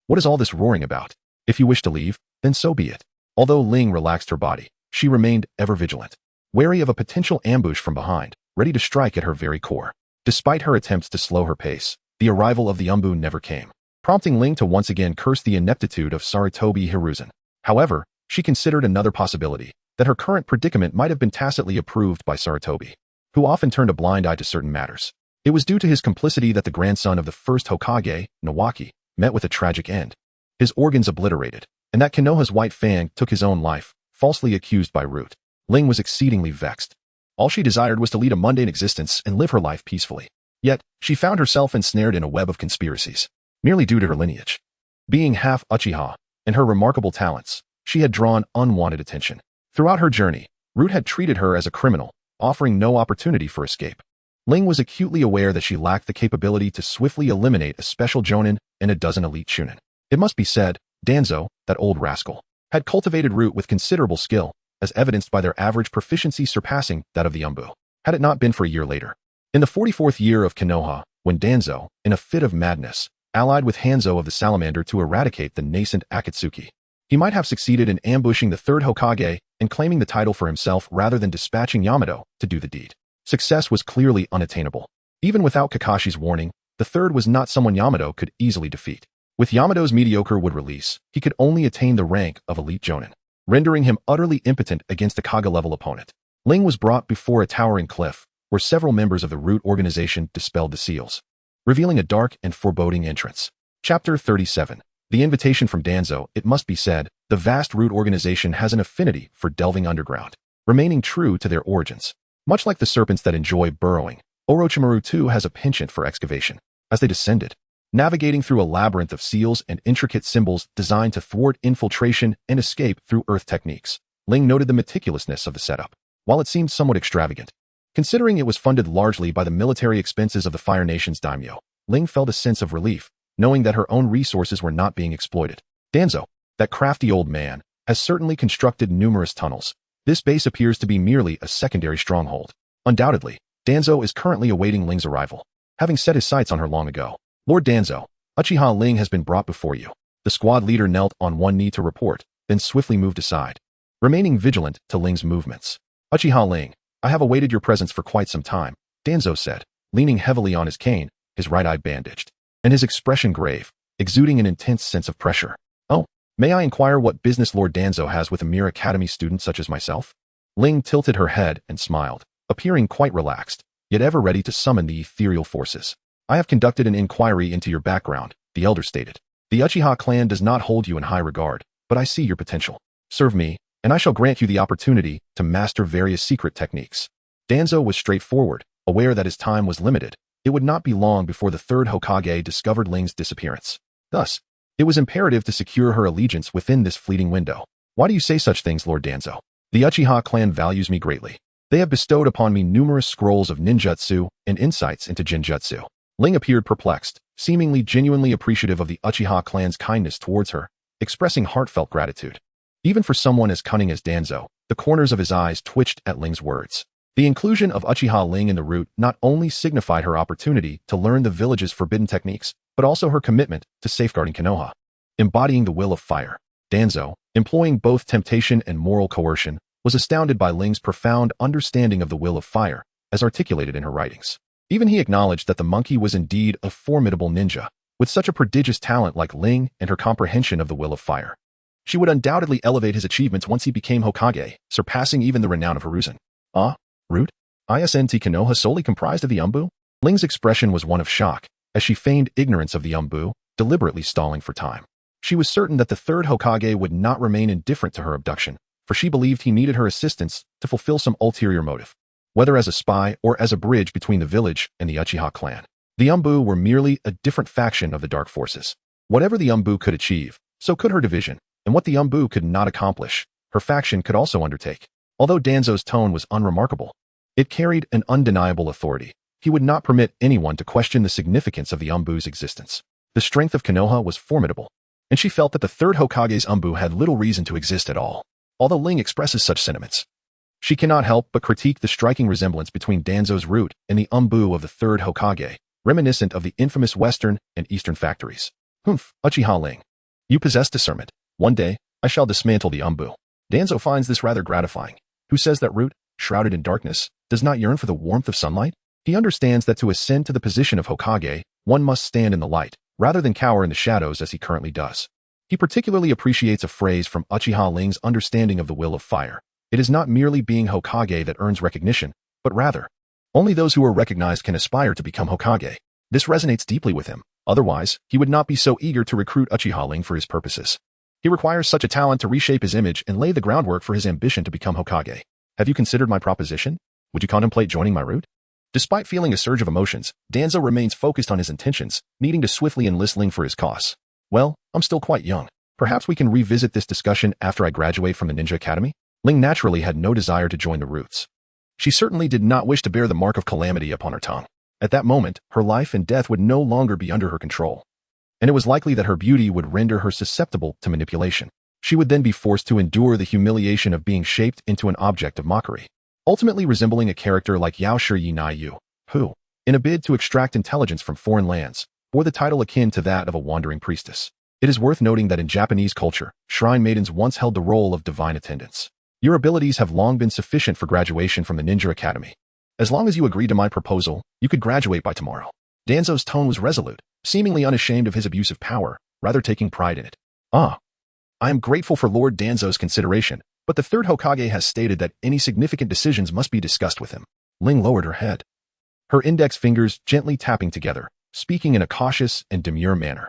What is all this roaring about? If you wish to leave, then so be it. Although Ling relaxed her body, she remained ever vigilant, wary of a potential ambush from behind, ready to strike at her very core. Despite her attempts to slow her pace, the arrival of the Umbu never came, prompting Ling to once again curse the ineptitude of Sarutobi Hiruzen. However, she considered another possibility, that her current predicament might have been tacitly approved by Sarutobi, who often turned a blind eye to certain matters. It was due to his complicity that the grandson of the first Hokage, Nawaki, met with a tragic end, his organs obliterated, and that Konoha's White Fang took his own life, falsely accused by Root. Ling was exceedingly vexed. All she desired was to lead a mundane existence and live her life peacefully. Yet, she found herself ensnared in a web of conspiracies, merely due to her lineage. Being half Uchiha, and her remarkable talents, she had drawn unwanted attention. Throughout her journey, Root had treated her as a criminal, offering no opportunity for escape. Ling was acutely aware that she lacked the capability to swiftly eliminate a special jonin and a dozen elite chunin. It must be said, Danzo, that old rascal, had cultivated Root with considerable skill, as evidenced by their average proficiency surpassing that of the Umbu. Had it not been for a year later. In the 44th year of Konoha, when Danzo, in a fit of madness, allied with Hanzo of the Salamander to eradicate the nascent Akatsuki, he might have succeeded in ambushing the third Hokage and claiming the title for himself rather than dispatching Yamato to do the deed. Success was clearly unattainable. Even without Kakashi's warning, the third was not someone Yamato could easily defeat. With Yamato's mediocre wood release, he could only attain the rank of elite jonin, rendering him utterly impotent against a Kage-level opponent. Ling was brought before a towering cliff, where several members of the Root organization dispelled the seals, revealing a dark and foreboding entrance. Chapter 37. The invitation from Danzo. It must be said, the vast Root organization has an affinity for delving underground, remaining true to their origins. Much like the serpents that enjoy burrowing, Orochimaru too has a penchant for excavation. As they descended, navigating through a labyrinth of seals and intricate symbols designed to thwart infiltration and escape through earth techniques, Ling noted the meticulousness of the setup. While it seemed somewhat extravagant, considering it was funded largely by the military expenses of the Fire Nation's daimyo, Ling felt a sense of relief, knowing that her own resources were not being exploited. Danzo, that crafty old man, has certainly constructed numerous tunnels. This base appears to be merely a secondary stronghold. Undoubtedly, Danzo is currently awaiting Ling's arrival, having set his sights on her long ago. Lord Danzo, Uchiha Ling has been brought before you. The squad leader knelt on one knee to report, then swiftly moved aside, remaining vigilant to Ling's movements. Uchiha Ling, I have awaited your presence for quite some time, Danzo said, leaning heavily on his cane, his right eye bandaged, and his expression grave, exuding an intense sense of pressure. Oh, may I inquire what business Lord Danzo has with a mere academy student such as myself? Ling tilted her head and smiled, appearing quite relaxed, yet ever ready to summon the ethereal forces. I have conducted an inquiry into your background, the elder stated. The Uchiha clan does not hold you in high regard, but I see your potential. Serve me, and I shall grant you the opportunity to master various secret techniques. Danzo was straightforward, aware that his time was limited. It would not be long before the third Hokage discovered Ling's disappearance. Thus, it was imperative to secure her allegiance within this fleeting window. Why do you say such things, Lord Danzo? The Uchiha clan values me greatly. They have bestowed upon me numerous scrolls of ninjutsu and insights into genjutsu. Ling appeared perplexed, seemingly genuinely appreciative of the Uchiha clan's kindness towards her, expressing heartfelt gratitude. Even for someone as cunning as Danzo, the corners of his eyes twitched at Ling's words. The inclusion of Uchiha Ling in the Root not only signified her opportunity to learn the village's forbidden techniques, but also her commitment to safeguarding Konoha. Embodying the will of fire, Danzo, employing both temptation and moral coercion, was astounded by Ling's profound understanding of the will of fire, as articulated in her writings. Even he acknowledged that the monkey was indeed a formidable ninja, with such a prodigious talent like Ling and her comprehension of the will of fire. She would undoubtedly elevate his achievements once he became Hokage, surpassing even the renown of Hiruzen. Root? ISNT Konoha solely comprised of the Umbu? Ling's expression was one of shock, as she feigned ignorance of the Umbu, deliberately stalling for time. She was certain that the third Hokage would not remain indifferent to her abduction, for she believed he needed her assistance to fulfill some ulterior motive, whether as a spy or as a bridge between the village and the Uchiha clan. The Umbu were merely a different faction of the dark forces. Whatever the Umbu could achieve, so could her division, and what the Umbu could not accomplish, her faction could also undertake. Although Danzo's tone was unremarkable, it carried an undeniable authority. He would not permit anyone to question the significance of the Umbu's existence. The strength of Konoha was formidable, and she felt that the third Hokage's Umbu had little reason to exist at all. Although Ling expresses such sentiments, she cannot help but critique the striking resemblance between Danzo's Root and the Umbu of the third Hokage, reminiscent of the infamous Western and Eastern factories. Uchiha Ling, you possess discernment. One day, I shall dismantle the Umbu. Danzo finds this rather gratifying. Who says that Root, shrouded in darkness, does not yearn for the warmth of sunlight? He understands that to ascend to the position of Hokage, one must stand in the light, rather than cower in the shadows as he currently does. He particularly appreciates a phrase from Uchiha Ling's understanding of the will of fire. It is not merely being Hokage that earns recognition, but rather, only those who are recognized can aspire to become Hokage. This resonates deeply with him. Otherwise, he would not be so eager to recruit Uchiha Ling for his purposes. He requires such a talent to reshape his image and lay the groundwork for his ambition to become Hokage. Have you considered my proposition? Would you contemplate joining my Root? Despite feeling a surge of emotions, Danzo remains focused on his intentions, needing to swiftly enlist Ling for his cause. Well, I'm still quite young. Perhaps we can revisit this discussion after I graduate from the Ninja Academy? Ling naturally had no desire to join the Roots. She certainly did not wish to bear the mark of calamity upon her tongue. At that moment, her life and death would no longer be under her control, and it was likely that her beauty would render her susceptible to manipulation. She would then be forced to endure the humiliation of being shaped into an object of mockery, ultimately resembling a character like Yao Shi Yi Nai Yu, who, in a bid to extract intelligence from foreign lands, bore the title akin to that of a wandering priestess. It is worth noting that in Japanese culture, shrine maidens once held the role of divine attendants. Your abilities have long been sufficient for graduation from the Ninja Academy. As long as you agree to my proposal, you could graduate by tomorrow. Danzo's tone was resolute, seemingly unashamed of his abuse of power, rather taking pride in it. I am grateful for Lord Danzo's consideration, but the third Hokage has stated that any significant decisions must be discussed with him. Ling lowered her head, her index fingers gently tapping together, speaking in a cautious and demure manner.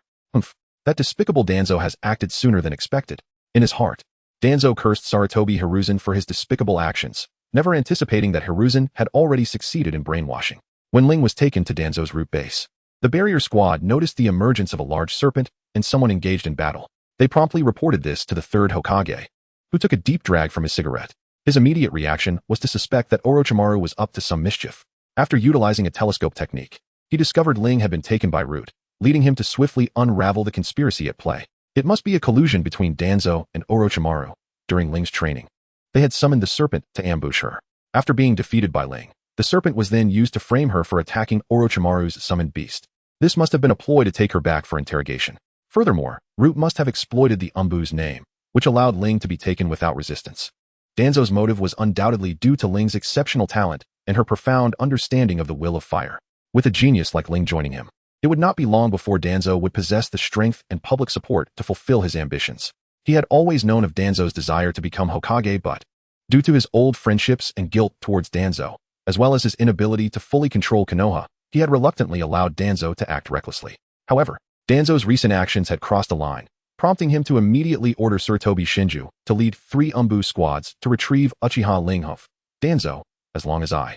That despicable Danzo has acted sooner than expected. In his heart, Danzo cursed Sarutobi Hiruzen for his despicable actions, never anticipating that Hiruzen had already succeeded in brainwashing. When Ling was taken to Danzo's root base, the barrier squad noticed the emergence of a large serpent and someone engaged in battle. They promptly reported this to the third Hokage, who took a deep drag from his cigarette. His immediate reaction was to suspect that Orochimaru was up to some mischief. After utilizing a telescope technique, he discovered Ling had been taken by Root, leading him to swiftly unravel the conspiracy at play. It must be a collusion between Danzo and Orochimaru. During Ling's training, they had summoned the serpent to ambush her. After being defeated by Ling, the serpent was then used to frame her for attacking Orochimaru's summoned beast. This must have been a ploy to take her back for interrogation. Furthermore, Root must have exploited the Umbu's name, which allowed Ling to be taken without resistance. Danzo's motive was undoubtedly due to Ling's exceptional talent and her profound understanding of the will of fire. With a genius like Ling joining him, it would not be long before Danzo would possess the strength and public support to fulfill his ambitions. He had always known of Danzo's desire to become Hokage, but, due to his old friendships and guilt towards Danzo, as well as his inability to fully control Konoha, he had reluctantly allowed Danzo to act recklessly. However, Danzo's recent actions had crossed a line, prompting him to immediately order Sarutobi Shinju to lead 3 Umbu squads to retrieve Uchiha Linghoof. Danzo, as long as I,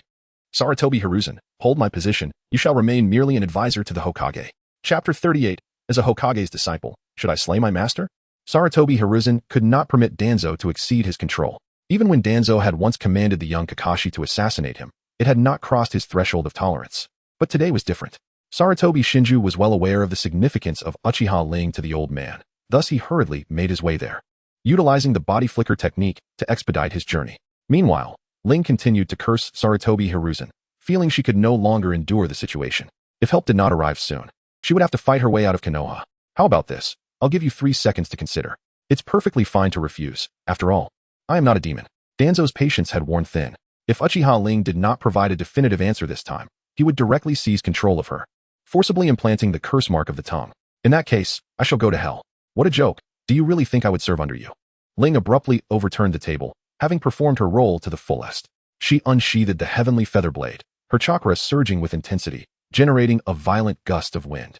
Sarutobi Hiruzen, hold my position, you shall remain merely an advisor to the Hokage. Chapter 38. As a Hokage's disciple, should I slay my master? Sarutobi Hiruzen could not permit Danzo to exceed his control. Even when Danzo had once commanded the young Kakashi to assassinate him, it had not crossed his threshold of tolerance. But today was different. Sarutobi Shinju was well aware of the significance of Uchiha Ling to the old man. Thus he hurriedly made his way there, utilizing the body flicker technique to expedite his journey. Meanwhile, Ling continued to curse Sarutobi Hiruzen, feeling she could no longer endure the situation. If help did not arrive soon, she would have to fight her way out of Konoha. How about this? I'll give you 3 seconds to consider. It's perfectly fine to refuse. After all, I am not a demon. Danzo's patience had worn thin. If Uchiha Ling did not provide a definitive answer this time, he would directly seize control of her, forcibly implanting the curse mark of the tongue. In that case, I shall go to hell. What a joke. Do you really think I would serve under you? Ling abruptly overturned the table, having performed her role to the fullest. She unsheathed the heavenly feather blade, her chakra surging with intensity, generating a violent gust of wind.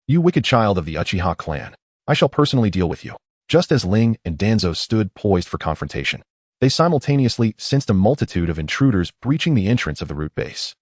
You wicked child of the Uchiha clan. I shall personally deal with you. Just as Ling and Danzo stood poised for confrontation, they simultaneously sensed a multitude of intruders breaching the entrance of the root base.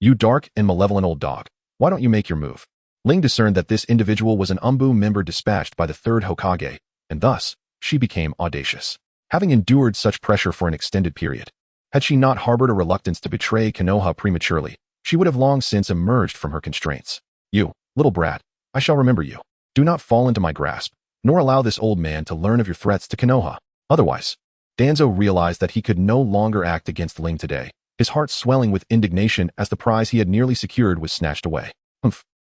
You dark and malevolent old dog. Why don't you make your move? Ling discerned that this individual was an Umbu member dispatched by the third Hokage, and thus, she became audacious. Having endured such pressure for an extended period, had she not harbored a reluctance to betray Konoha prematurely, she would have long since emerged from her constraints. You, little brat, I shall remember you. Do not fall into my grasp, nor allow this old man to learn of your threats to Konoha. Otherwise, Danzo realized that he could no longer act against Ling today, his heart swelling with indignation as the prize he had nearly secured was snatched away.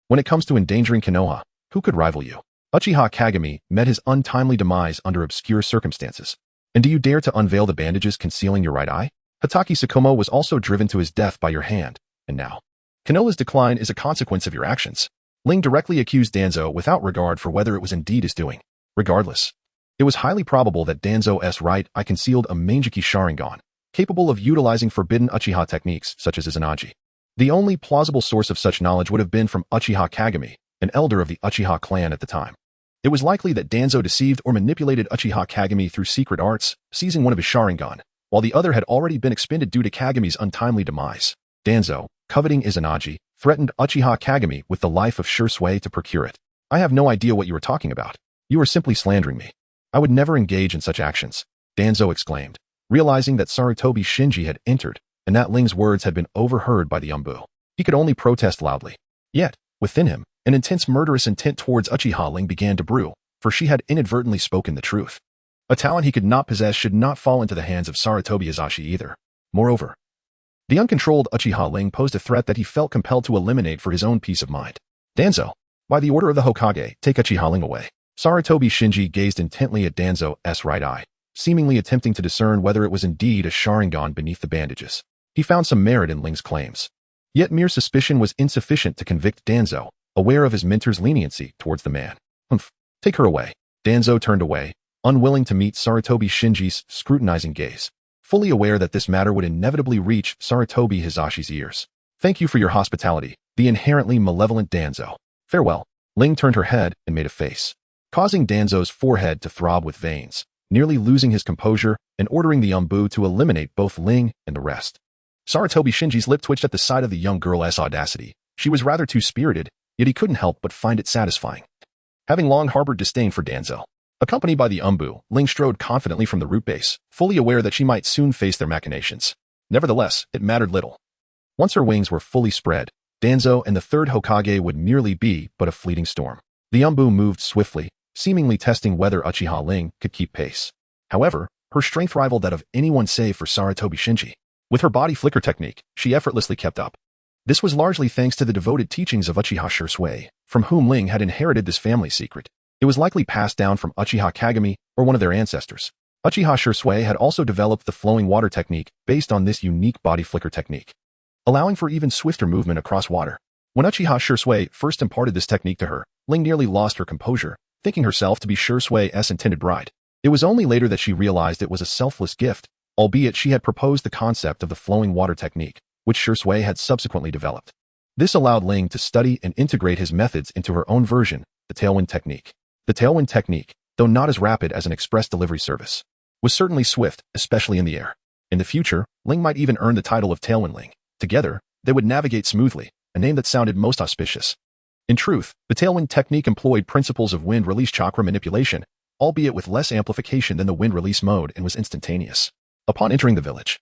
When it comes to endangering Konoha, who could rival you? Uchiha Kagami met his untimely demise under obscure circumstances. And do you dare to unveil the bandages concealing your right eye? Hatake Tsukumo was also driven to his death by your hand, and now, Konoha's decline is a consequence of your actions. Ling directly accused Danzo without regard for whether it was indeed his doing. Regardless, it was highly probable that Danzo's right eye concealed a Manjiki Sharingan, capable of utilizing forbidden Uchiha techniques such as Izanaji. The only plausible source of such knowledge would have been from Uchiha Kagami, an elder of the Uchiha clan at the time. It was likely that Danzo deceived or manipulated Uchiha Kagami through secret arts, seizing one of his Sharingan, while the other had already been expended due to Kagami's untimely demise. Danzo, coveting Izanaji, threatened Uchiha Kagami with the life of Shisui to procure it. I have no idea what you are talking about. You are simply slandering me. I would never engage in such actions, Danzo exclaimed, Realizing that Sarutobi Shinji had entered, and that Ling's words had been overheard by the Umbu, he could only protest loudly. Yet, within him, an intense murderous intent towards Uchiha Ling began to brew, for she had inadvertently spoken the truth. A talent he could not possess should not fall into the hands of Sarutobi Hizashi either. Moreover, the uncontrolled Uchiha Ling posed a threat that he felt compelled to eliminate for his own peace of mind. Danzo, by the order of the Hokage, take Uchiha Ling away. Sarutobi Shinji gazed intently at Danzo's right eye, seemingly attempting to discern whether it was indeed a Sharingan beneath the bandages. He found some merit in Ling's claims. Yet mere suspicion was insufficient to convict Danzo, aware of his mentor's leniency towards the man. Take her away. Danzo turned away, unwilling to meet Sarutobi Shinji's scrutinizing gaze, fully aware that this matter would inevitably reach Sarutobi Hizashi's ears. Thank you for your hospitality, the inherently malevolent Danzo. Farewell. Ling turned her head and made a face, causing Danzo's forehead to throb with veins, nearly losing his composure and ordering the Umbu to eliminate both Ling and the rest. Sarutobi Shinji's lip twitched at the sight of the young girl's audacity. She was rather too spirited, yet he couldn't help but find it satisfying. Having long harbored disdain for Danzo, accompanied by the Umbu, Ling strode confidently from the root base, fully aware that she might soon face their machinations. Nevertheless, it mattered little. Once her wings were fully spread, Danzo and the third Hokage would merely be but a fleeting storm. The Umbu moved swiftly, seemingly testing whether Uchiha Ling could keep pace. However, her strength rivaled that of anyone save for Sarutobi Shinji. With her body flicker technique, she effortlessly kept up. This was largely thanks to the devoted teachings of Uchiha Shisui, from whom Ling had inherited this family secret. It was likely passed down from Uchiha Kagami or one of their ancestors. Uchiha Shisui had also developed the flowing water technique based on this unique body flicker technique, allowing for even swifter movement across water. When Uchiha Shisui first imparted this technique to her, Ling nearly lost her composure, thinking herself to be Shisui's intended bride. It was only later that she realized it was a selfless gift, albeit she had proposed the concept of the flowing water technique, which Shisui had subsequently developed. This allowed Ling to study and integrate his methods into her own version, the tailwind technique. The tailwind technique, though not as rapid as an express delivery service, was certainly swift, especially in the air. In the future, Ling might even earn the title of Tailwind Ling. Together, they would navigate smoothly, a name that sounded most auspicious. In truth, the tailwind technique employed principles of wind release chakra manipulation, albeit with less amplification than the wind release mode, and was instantaneous. Upon entering the village,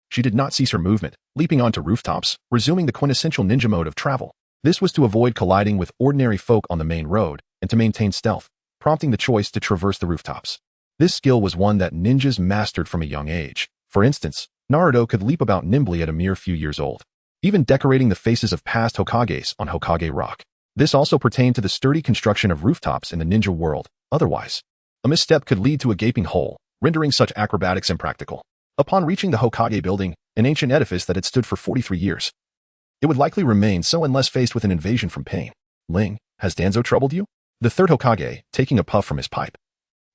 she did not cease her movement, leaping onto rooftops, resuming the quintessential ninja mode of travel. This was to avoid colliding with ordinary folk on the main road, and to maintain stealth, prompting the choice to traverse the rooftops. This skill was one that ninjas mastered from a young age. For instance, Naruto could leap about nimbly at a mere few years old, even decorating the faces of past Hokages on Hokage Rock. This also pertained to the sturdy construction of rooftops in the ninja world. Otherwise, a misstep could lead to a gaping hole, rendering such acrobatics impractical. Upon reaching the Hokage building, an ancient edifice that had stood for 43 years, it would likely remain so unless faced with an invasion from Pain. Ling, has Danzo troubled you? The third Hokage, taking a puff from his pipe,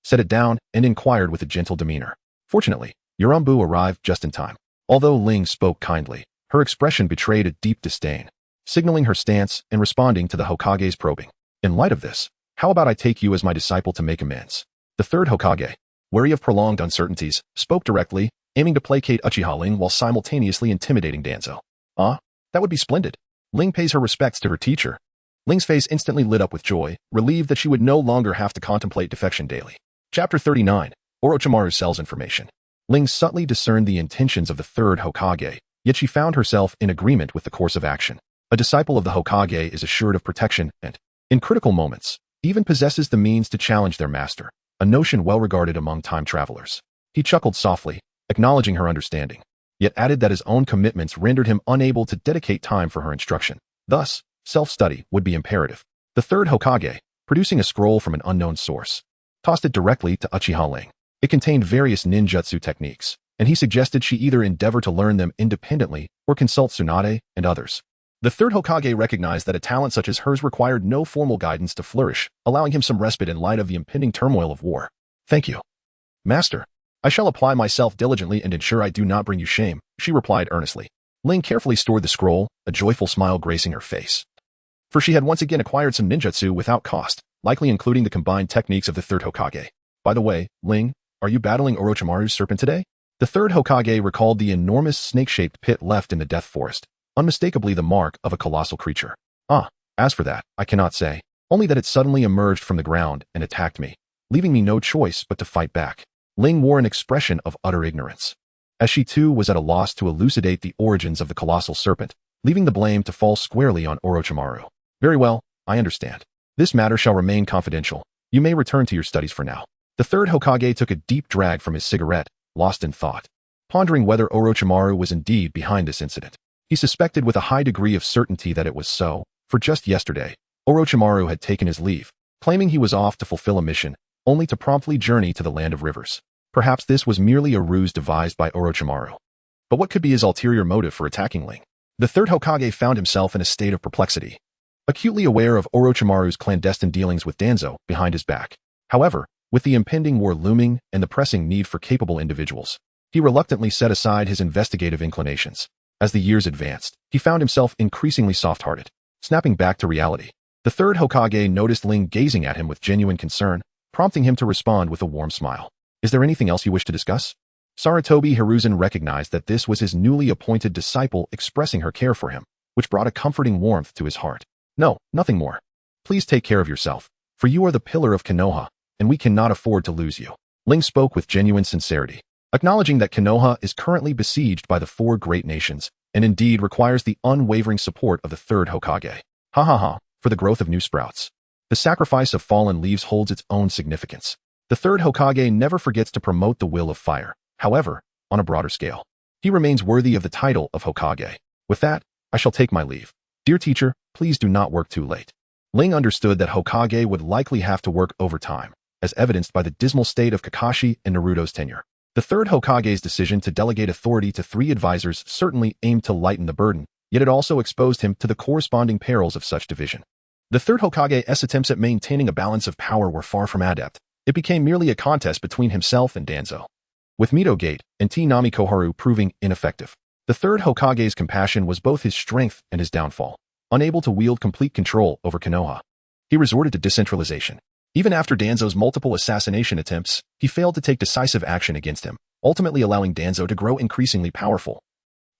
set it down and inquired with a gentle demeanor. Fortunately, your Umbu arrived just in time. Although Ling spoke kindly, her expression betrayed a deep disdain, signaling her stance and responding to the Hokage's probing. In light of this, how about I take you as my disciple to make amends? The third Hokage, wary of prolonged uncertainties, spoke directly, aiming to placate Uchiha Ling while simultaneously intimidating Danzo. That would be splendid. Ling pays her respects to her teacher. Ling's face instantly lit up with joy, relieved that she would no longer have to contemplate defection daily. Chapter 39. Orochimaru sells information. Ling subtly discerned the intentions of the third Hokage, yet she found herself in agreement with the course of action. A disciple of the Hokage is assured of protection and, in critical moments, even possesses the means to challenge their master, a notion well regarded among time travelers. He chuckled softly, acknowledging her understanding, yet added that his own commitments rendered him unable to dedicate time for her instruction. Thus, self-study would be imperative. The third Hokage, producing a scroll from an unknown source, tossed it directly to Uchiha Ling. It contained various ninjutsu techniques, and he suggested she either endeavor to learn them independently or consult Tsunade and others. The third Hokage recognized that a talent such as hers required no formal guidance to flourish, allowing him some respite in light of the impending turmoil of war. Thank you, Master. I shall apply myself diligently and ensure I do not bring you shame, she replied earnestly. Ling carefully stored the scroll, a joyful smile gracing her face. For she had once again acquired some ninjutsu without cost, likely including the combined techniques of the third Hokage. By the way, Ling, are you battling Orochimaru's serpent today? The third Hokage recalled the enormous snake-shaped pit left in the Death Forest, unmistakably the mark of a colossal creature. As for that, I cannot say, only that it suddenly emerged from the ground and attacked me, leaving me no choice but to fight back. Ling wore an expression of utter ignorance, as she too was at a loss to elucidate the origins of the colossal serpent, leaving the blame to fall squarely on Orochimaru. Very well, I understand. This matter shall remain confidential. You may return to your studies for now. The third Hokage took a deep drag from his cigarette, lost in thought, pondering whether Orochimaru was indeed behind this incident. He suspected with a high degree of certainty that it was so, for just yesterday, Orochimaru had taken his leave, claiming he was off to fulfill a mission, only to promptly journey to the land of rivers. Perhaps this was merely a ruse devised by Orochimaru. But what could be his ulterior motive for attacking Ling? The third Hokage found himself in a state of perplexity, acutely aware of Orochimaru's clandestine dealings with Danzo behind his back. However, with the impending war looming and the pressing need for capable individuals, he reluctantly set aside his investigative inclinations. As the years advanced, he found himself increasingly soft-hearted. Snapping back to reality, the third Hokage noticed Ling gazing at him with genuine concern, prompting him to respond with a warm smile. Is there anything else you wish to discuss? Sarutobi Hiruzen recognized that this was his newly appointed disciple expressing her care for him, which brought a comforting warmth to his heart. No, nothing more. Please take care of yourself, for you are the pillar of Konoha, and we cannot afford to lose you. Ling spoke with genuine sincerity, acknowledging that Konoha is currently besieged by the four great nations, and indeed requires the unwavering support of the third Hokage. Ha ha ha, for the growth of new sprouts. The sacrifice of fallen leaves holds its own significance. The third Hokage never forgets to promote the will of fire. However, on a broader scale, he remains worthy of the title of Hokage. With that, I shall take my leave. Dear teacher, please do not work too late. Ling understood that Hokage would likely have to work overtime, as evidenced by the dismal state of Kakashi and Naruto's tenure. The third Hokage's decision to delegate authority to 3 advisors certainly aimed to lighten the burden, yet it also exposed him to the corresponding perils of such division. The third Hokage's attempts at maintaining a balance of power were far from adept. It became merely a contest between himself and Danzo, with Mito Gate and T-Nami Koharu proving ineffective. The third Hokage's compassion was both his strength and his downfall. Unable to wield complete control over Konoha, he resorted to decentralization. Even after Danzo's multiple assassination attempts, he failed to take decisive action against him, ultimately allowing Danzo to grow increasingly powerful,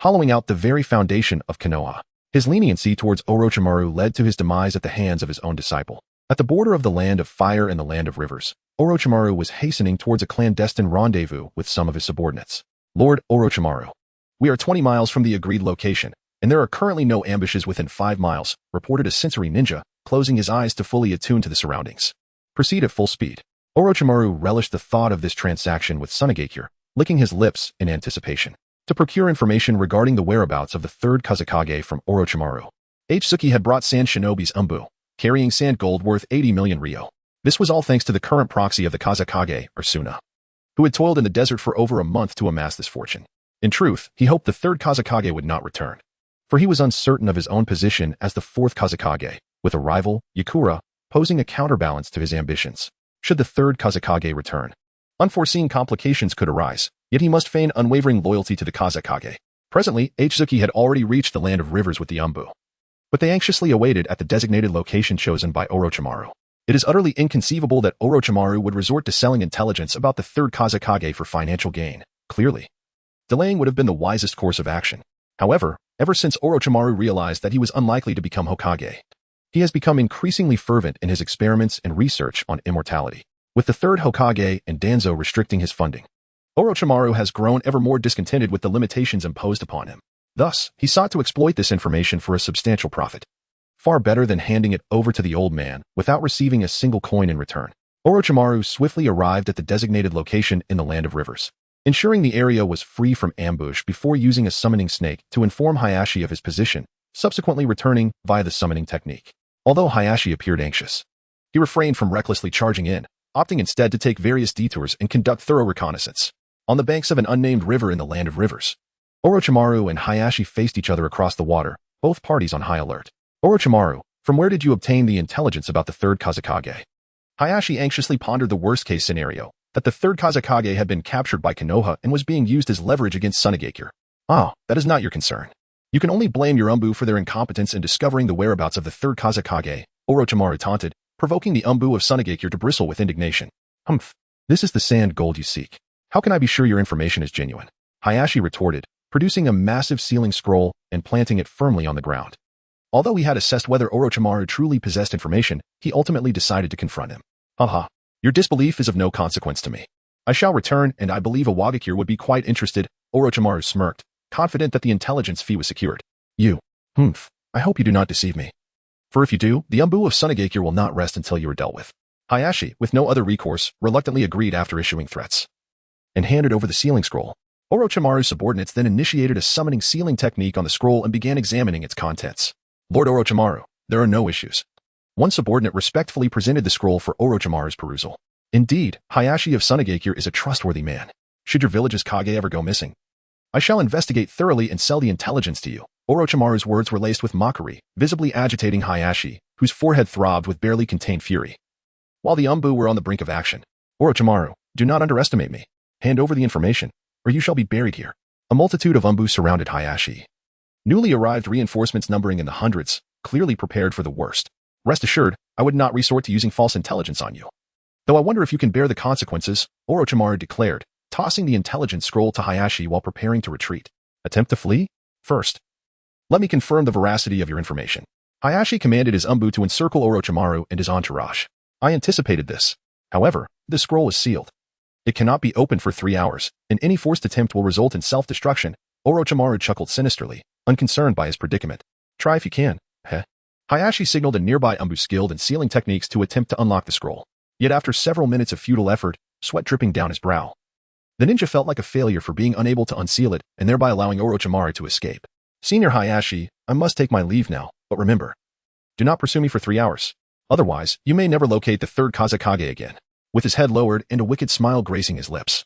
hollowing out the very foundation of Konoha. His leniency towards Orochimaru led to his demise at the hands of his own disciple. At the border of the land of fire and the land of rivers, Orochimaru was hastening towards a clandestine rendezvous with some of his subordinates. Lord Orochimaru, we are 20 miles from the agreed location, and there are currently no ambushes within 5 miles, reported a sensory ninja, closing his eyes to fully attune to the surroundings. Proceed at full speed. Orochimaru relished the thought of this transaction with Sannin, licking his lips in anticipation. To procure information regarding the whereabouts of the third Kazekage from Orochimaru, Suki had brought Sand Shinobi's Umbu, carrying sand gold worth 80 million ryo. This was all thanks to the current proxy of the Kazekage, Suna, who had toiled in the desert for over a month to amass this fortune. In truth, he hoped the third Kazekage would not return, for he was uncertain of his own position as the fourth Kazekage, with a rival, Yakura, posing a counterbalance to his ambitions. Should the third Kazekage return, unforeseen complications could arise, yet he must feign unwavering loyalty to the Kazekage. Presently, Suki had already reached the land of rivers with the Umbu, but they anxiously awaited at the designated location chosen by Orochimaru. It is utterly inconceivable that Orochimaru would resort to selling intelligence about the third Kazekage for financial gain. Clearly, delaying would have been the wisest course of action. However, ever since Orochimaru realized that he was unlikely to become Hokage, he has become increasingly fervent in his experiments and research on immortality. With the third Hokage and Danzo restricting his funding, Orochimaru has grown ever more discontented with the limitations imposed upon him. Thus, he sought to exploit this information for a substantial profit. Far better than handing it over to the old man without receiving a single coin in return. Orochimaru swiftly arrived at the designated location in the land of rivers, ensuring the area was free from ambush before using a summoning snake to inform Hayashi of his position, subsequently returning via the summoning technique. Although Hayashi appeared anxious, he refrained from recklessly charging in, opting instead to take various detours and conduct thorough reconnaissance. On the banks of an unnamed river in the land of rivers, Orochimaru and Hayashi faced each other across the water, both parties on high alert. Orochimaru, from where did you obtain the intelligence about the third Kazekage? Hayashi anxiously pondered the worst-case scenario, that the third Kazekage had been captured by Konoha and was being used as leverage against Sannin. Ah, that is not your concern. You can only blame your Umbu for their incompetence in discovering the whereabouts of the third Kazekage, Orochimaru taunted, provoking the Umbu of Sannin to bristle with indignation. Humph, this is the sand gold you seek. How can I be sure your information is genuine? Hayashi retorted, producing a massive sealing scroll and planting it firmly on the ground. Although he had assessed whether Orochimaru truly possessed information, he ultimately decided to confront him. Haha, your disbelief is of no consequence to me. I shall return, and I believe a Wagakure would be quite interested. Orochimaru smirked, confident that the intelligence fee was secured. You. Humph. I hope you do not deceive me. For if you do, the Umbu of Sunagakure will not rest until you are dealt with. Hayashi, with no other recourse, reluctantly agreed after issuing threats. And handed over the sealing scroll. Orochimaru's subordinates then initiated a summoning sealing technique on the scroll and began examining its contents. Lord Orochimaru, there are no issues. One subordinate respectfully presented the scroll for Orochimaru's perusal. Indeed, Hayashi of Sunagakure is a trustworthy man. Should your village's Kage ever go missing, I shall investigate thoroughly and sell the intelligence to you. Orochimaru's words were laced with mockery, visibly agitating Hayashi, whose forehead throbbed with barely contained fury. While the Umbu were on the brink of action, Orochimaru, do not underestimate me. Hand over the information, or you shall be buried here. A multitude of Umbu surrounded Hayashi. Newly arrived reinforcements numbering in the hundreds, clearly prepared for the worst. Rest assured, I would not resort to using false intelligence on you. Though I wonder if you can bear the consequences, Orochimaru declared, tossing the intelligence scroll to Hayashi while preparing to retreat. Attempt to flee? First, let me confirm the veracity of your information. Hayashi commanded his Umbu to encircle Orochimaru and his entourage. I anticipated this. However, the scroll is sealed. It cannot be opened for 3 hours, and any forced attempt will result in self-destruction. Orochimaru chuckled sinisterly, unconcerned by his predicament. Try if you can. Heh. Hayashi signaled a nearby Umbu skilled in sealing techniques to attempt to unlock the scroll. Yet after several minutes of futile effort, sweat dripping down his brow, the ninja felt like a failure for being unable to unseal it and thereby allowing Orochimaru to escape. Senior Hayashi, I must take my leave now, but remember, do not pursue me for 3 hours. Otherwise, you may never locate the third Kazekage again. With his head lowered and a wicked smile gracing his lips,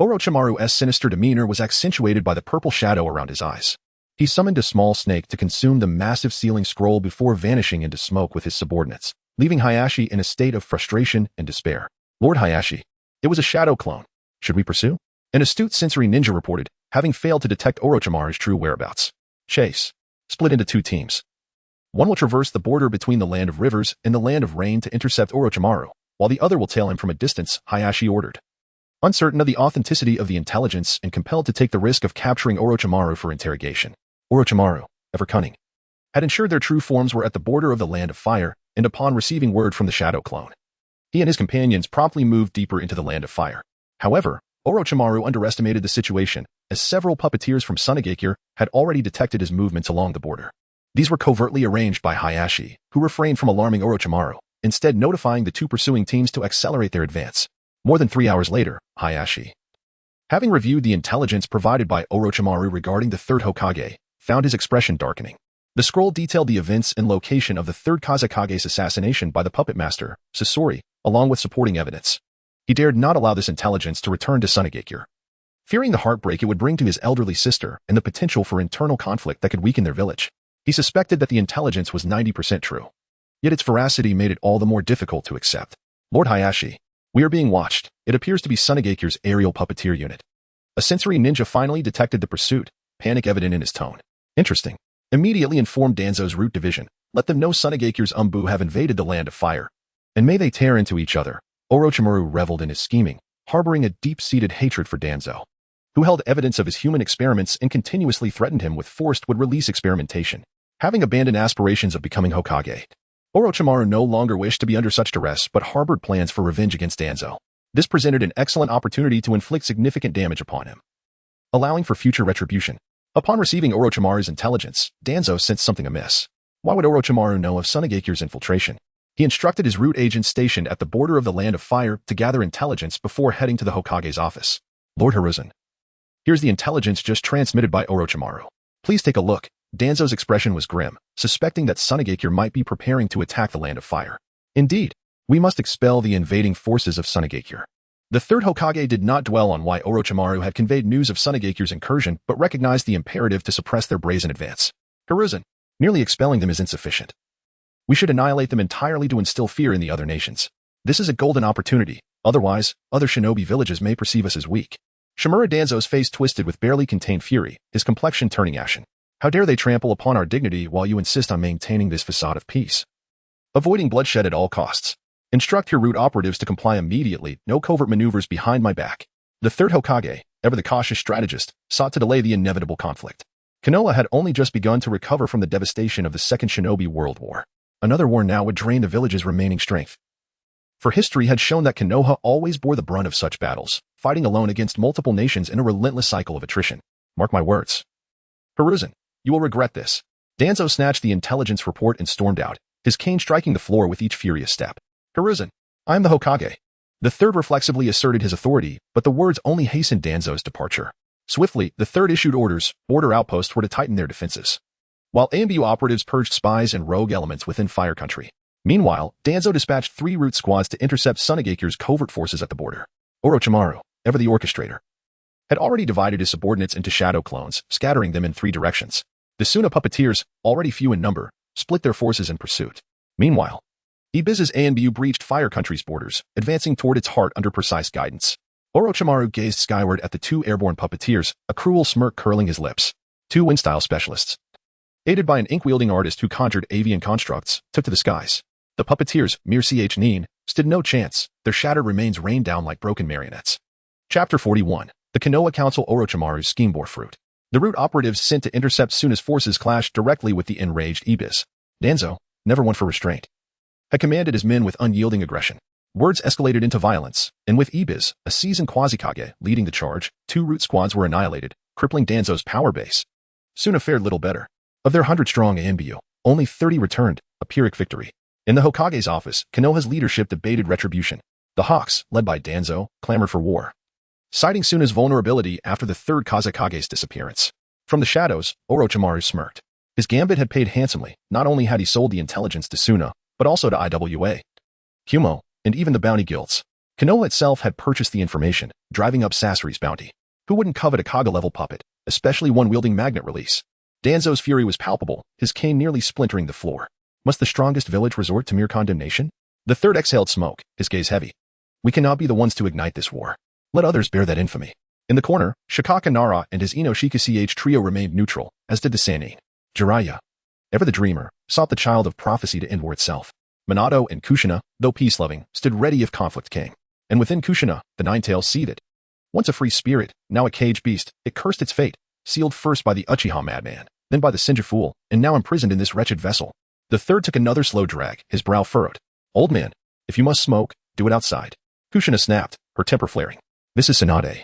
Orochimaru's sinister demeanor was accentuated by the purple shadow around his eyes. He summoned a small snake to consume the massive sealing scroll before vanishing into smoke with his subordinates, leaving Hayashi in a state of frustration and despair. Lord Hayashi, it was a shadow clone. Should we pursue? An astute sensory ninja reported, having failed to detect Orochimaru's true whereabouts. Chase. Split into 2 teams. One will traverse the border between the land of rivers and the land of rain to intercept Orochimaru, while the other will tail him from a distance, Hayashi ordered. Uncertain of the authenticity of the intelligence and compelled to take the risk of capturing Orochimaru for interrogation, Orochimaru, ever cunning, had ensured their true forms were at the border of the land of fire, and upon receiving word from the shadow clone, he and his companions promptly moved deeper into the land of fire. However, Orochimaru underestimated the situation, as several puppeteers from Sunagakure had already detected his movements along the border. These were covertly arranged by Hayashi, who refrained from alarming Orochimaru, instead notifying the 2 pursuing teams to accelerate their advance. More than 3 hours later, Hayashi, having reviewed the intelligence provided by Orochimaru regarding the third Hokage, found his expression darkening. The scroll detailed the events and location of the third Kazekage's assassination by the puppet master, Shisui, along with supporting evidence. He dared not allow this intelligence to return to Sunagakure, fearing the heartbreak it would bring to his elderly sister and the potential for internal conflict that could weaken their village. He suspected that the intelligence was 90% true. Yet its veracity made it all the more difficult to accept. Lord Hayashi, we are being watched. It appears to be Sunagakure's aerial puppeteer unit. A sensory ninja finally detected the pursuit, panic evident in his tone. Interesting. Immediately informed Danzo's root division. Let them know Sunagakure's Umbu have invaded the land of fire. And may they tear into each other. Orochimaru reveled in his scheming, harboring a deep-seated hatred for Danzo, who held evidence of his human experiments and continuously threatened him with forced would-release experimentation. Having abandoned aspirations of becoming Hokage, Orochimaru no longer wished to be under such duress but harbored plans for revenge against Danzo. This presented an excellent opportunity to inflict significant damage upon him, allowing for future retribution. Upon receiving Orochimaru's intelligence, Danzo sensed something amiss. Why would Orochimaru know of Sunagakure's infiltration? He instructed his root agents stationed at the border of the Land of Fire to gather intelligence before heading to the Hokage's office. Lord Hiruzen, here's the intelligence just transmitted by Orochimaru. Please take a look. Danzo's expression was grim, suspecting that Sunagakure might be preparing to attack the Land of Fire. Indeed, we must expel the invading forces of Sunagakure. The third Hokage did not dwell on why Orochimaru had conveyed news of Sunagakure's incursion, but recognized the imperative to suppress their brazen advance. Hiruzen, merely expelling them is insufficient. We should annihilate them entirely to instill fear in the other nations. This is a golden opportunity. Otherwise, other shinobi villages may perceive us as weak. Shimura Danzo's face twisted with barely contained fury, his complexion turning ashen. How dare they trample upon our dignity while you insist on maintaining this facade of peace? Avoiding bloodshed at all costs. Instruct your root operatives to comply immediately, no covert maneuvers behind my back. The third Hokage, ever the cautious strategist, sought to delay the inevitable conflict. Konoha had only just begun to recover from the devastation of the Second Shinobi World War. Another war now would drain the village's remaining strength. For history had shown that Konoha always bore the brunt of such battles, fighting alone against multiple nations in a relentless cycle of attrition. Mark my words. Hiruzen, you will regret this. Danzo snatched the intelligence report and stormed out, his cane striking the floor with each furious step. Hiruzen, I am the Hokage. The third reflexively asserted his authority, but the words only hastened Danzo's departure. Swiftly, the third issued orders, border outposts were to tighten their defenses, while AMBU operatives purged spies and rogue elements within Fire Country. Meanwhile, Danzo dispatched 3 root squads to intercept Sannin covert forces at the border. Orochimaru, ever the orchestrator, had already divided his subordinates into shadow clones, scattering them in 3 directions. The Suna puppeteers, already few in number, split their forces in pursuit. Meanwhile, Ibiz's ANBU breached Fire Country's borders, advancing toward its heart under precise guidance. Orochimaru gazed skyward at the 2 airborne puppeteers, a cruel smirk curling his lips. 2 wind-style specialists, aided by an ink-wielding artist who conjured avian constructs, took to the skies. The puppeteers, mere ch stood no chance, their shattered remains rained down like broken marionettes. Chapter 41. The Konoha Council. Orochimaru's scheme bore fruit. The root operatives sent to intercept Suna's forces clashed directly with the enraged Ibiz. Danzo, never one for restraint, had commanded his men with unyielding aggression. Words escalated into violence, and with Ibiz, a seasoned Quasi-Kage, leading the charge, 2 root squads were annihilated, crippling Danzo's power base. Suna fared little better. Of their 100-strong ANBU, only 30 returned, a Pyrrhic victory. In the Hokage's office, Konoha's leadership debated retribution. The Hawks, led by Danzo, clamored for war, citing Suna's vulnerability after the 3rd Kazekage's disappearance. From the shadows, Orochimaru smirked. His gambit had paid handsomely. Not only had he sold the intelligence to Suna, but also to IWA, Kumo, and even the bounty guilds. Konoha itself had purchased the information, driving up Sasori's bounty. Who wouldn't covet a Kage-level puppet, especially one wielding magnet release? Danzo's fury was palpable, his cane nearly splintering the floor. Must the strongest village resort to mere condemnation? The 3rd exhaled smoke, his gaze heavy. We cannot be the ones to ignite this war. Let others bear that infamy. In the corner, Shikaka Nara and his Inoshika-ch trio remained neutral, as did the Sannin. Jiraiya, ever the dreamer, sought the child of prophecy to end war itself. Minato and Kushina, though peace-loving, stood ready if conflict came. And within Kushina, the Nine-Tails seethed. Once a free spirit, now a caged beast, it cursed its fate, sealed first by the Uchiha madman, then by the Senju fool, and now imprisoned in this wretched vessel. The 3rd took another slow drag, his brow furrowed. Old man, if you must smoke, do it outside. Kushina snapped, her temper flaring. This is Tsunade.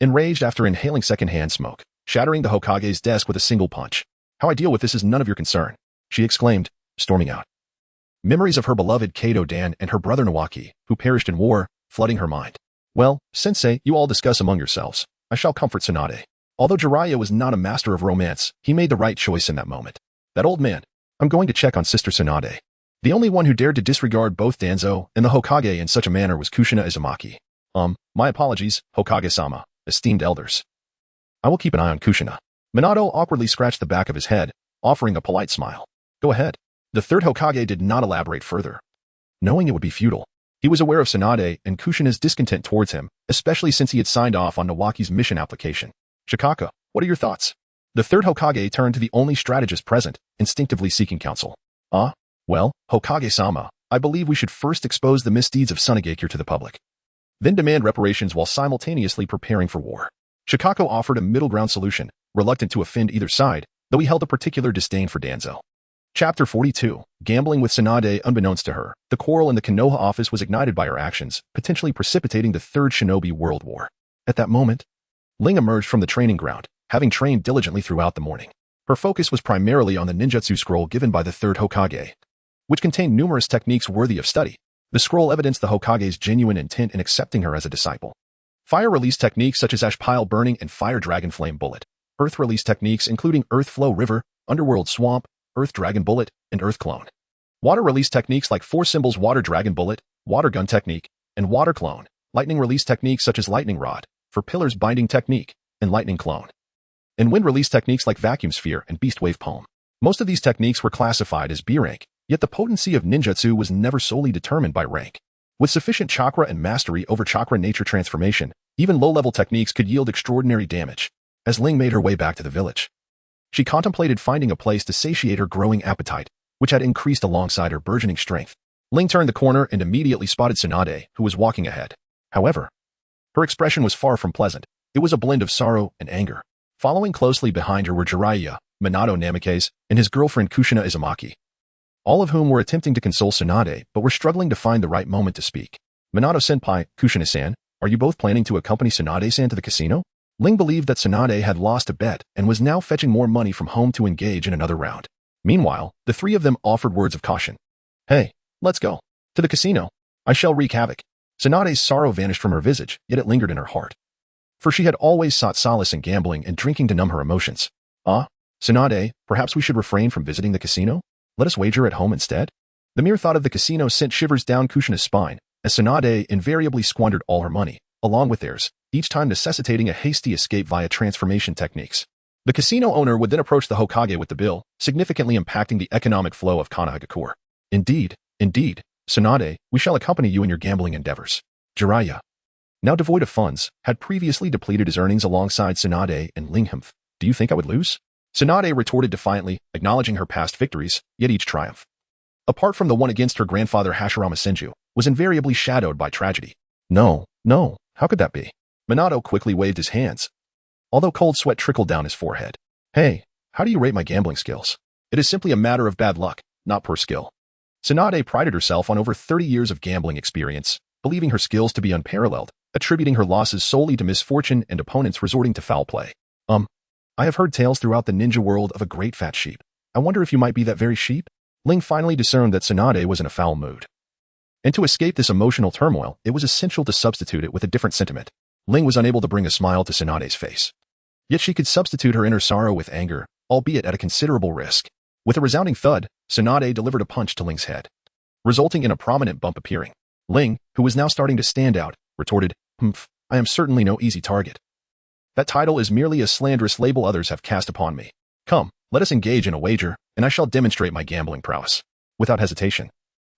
Enraged after inhaling second-hand smoke, shattering the Hokage's desk with a single punch. How I deal with this is none of your concern, she exclaimed, storming out. Memories of her beloved Kato Dan and her brother Nawaki, who perished in war, flooding her mind. Well, sensei, you all discuss among yourselves. I shall comfort Tsunade. Although Jiraiya was not a master of romance, he made the right choice in that moment. That old man. I'm going to check on Sister Tsunade. The only one who dared to disregard both Danzo and the Hokage in such a manner was Kushina Izumaki. My apologies, Hokage-sama, esteemed elders. I will keep an eye on Kushina. Minato awkwardly scratched the back of his head, offering a polite smile. Go ahead. The 3rd Hokage did not elaborate further, knowing it would be futile. He was aware of Tsunade and Kushina's discontent towards him, especially since he had signed off on Nawaki's mission application. Shikaka, what are your thoughts? The 3rd Hokage turned to the only strategist present, instinctively seeking counsel. Well, Hokage-sama, I believe we should first expose the misdeeds of Sannin to the public, then demand reparations while simultaneously preparing for war. Shikako offered a middle ground solution, reluctant to offend either side, though he held a particular disdain for Danzo. Chapter 42. Gambling with Tsunade. Unbeknownst to her, the quarrel in the Konoha office was ignited by her actions, potentially precipitating the 3rd Shinobi World War. At that moment, Ling emerged from the training ground, having trained diligently throughout the morning. Her focus was primarily on the ninjutsu scroll given by the 3rd Hokage, which contained numerous techniques worthy of study. The scroll evidenced the Hokage's genuine intent in accepting her as a disciple. Fire release techniques such as ash pile burning and fire dragon flame bullet. Earth release techniques including earth flow river, underworld swamp, earth dragon bullet, and earth clone. Water release techniques like 4 symbols water dragon bullet, water gun technique, and water clone. Lightning release techniques such as lightning rod, for pillars binding technique, and lightning clone. And wind release techniques like vacuum sphere and beast wave poem. Most of these techniques were classified as B rank, yet the potency of ninjutsu was never solely determined by rank. With sufficient chakra and mastery over chakra nature transformation, even low-level techniques could yield extraordinary damage. As Ling made her way back to the village, she contemplated finding a place to satiate her growing appetite, which had increased alongside her burgeoning strength. Ling turned the corner and immediately spotted Tsunade, who was walking ahead. However, her expression was far from pleasant. It was a blend of sorrow and anger. Following closely behind her were Jiraiya, Minato Namikaze, and his girlfriend Kushina Izumaki, all of whom were attempting to console Tsunade but were struggling to find the right moment to speak. Minato-senpai, Kushina-san, Are you both planning to accompany Tsunade-san to the casino? Ling believed that Tsunade had lost a bet and was now fetching more money from home to engage in another round. Meanwhile, the three of them offered words of caution. Hey, let's go. To the casino. I shall wreak havoc. Tsunade's sorrow vanished from her visage, yet it lingered in her heart. For she had always sought solace in gambling and drinking to numb her emotions. Tsunade, perhaps we should refrain from visiting the casino? Let us wager at home instead? The mere thought of the casino sent shivers down Kushina's spine, as Tsunade invariably squandered all her money, along with theirs, each time necessitating a hasty escape via transformation techniques. The casino owner would then approach the Hokage with the bill, significantly impacting the economic flow of Konohagakure. Indeed, Tsunade, we shall accompany you in your gambling endeavors. Jiraiya, now devoid of funds, had previously depleted his earnings alongside Tsunade and Ling. Do you think I would lose? Tsunade retorted defiantly, acknowledging her past victories, yet each triumph, apart from the one against her grandfather Hashirama Senju, was invariably shadowed by tragedy. No, how could that be? Minato quickly waved his hands, although cold sweat trickled down his forehead. Hey, how do you rate my gambling skills? It is simply a matter of bad luck, not poor skill. Tsunade prided herself on over 30 years of gambling experience, believing her skills to be unparalleled, attributing her losses solely to misfortune and opponents resorting to foul play. I have heard tales throughout the ninja world of a great fat sheep. I wonder if you might be that very sheep? Ling finally discerned that Tsunade was in a foul mood. And to escape this emotional turmoil, it was essential to substitute it with a different sentiment. Ling was unable to bring a smile to Tsunade's face. Yet she could substitute her inner sorrow with anger, albeit at a considerable risk. With a resounding thud, Tsunade delivered a punch to Ling's head, resulting in a prominent bump appearing. Ling, who was now starting to stand out, retorted, I am certainly no easy target. That title is merely a slanderous label others have cast upon me. Come, let us engage in a wager, and I shall demonstrate my gambling prowess. Without hesitation,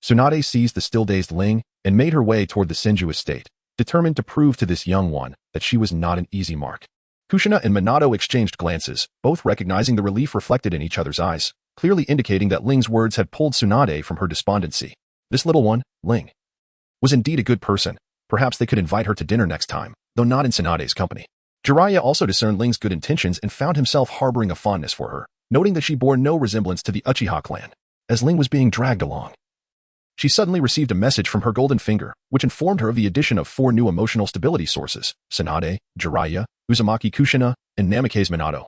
Tsunade seized the still-dazed Ling and made her way toward the Senju estate, determined to prove to this young one that she was not an easy mark. Kushina and Minato exchanged glances, both recognizing the relief reflected in each other's eyes, clearly indicating that Ling's words had pulled Tsunade from her despondency. This little one, Ling, was indeed a good person. Perhaps they could invite her to dinner next time, though not in Tsunade's company. Jiraiya also discerned Ling's good intentions and found himself harboring a fondness for her, noting that she bore no resemblance to the Uchiha clan. As Ling was being dragged along, she suddenly received a message from her golden finger, which informed her of the addition of 4 new emotional stability sources, Tsunade, Jiraiya, Uzumaki Kushina, and Namikaze Minato,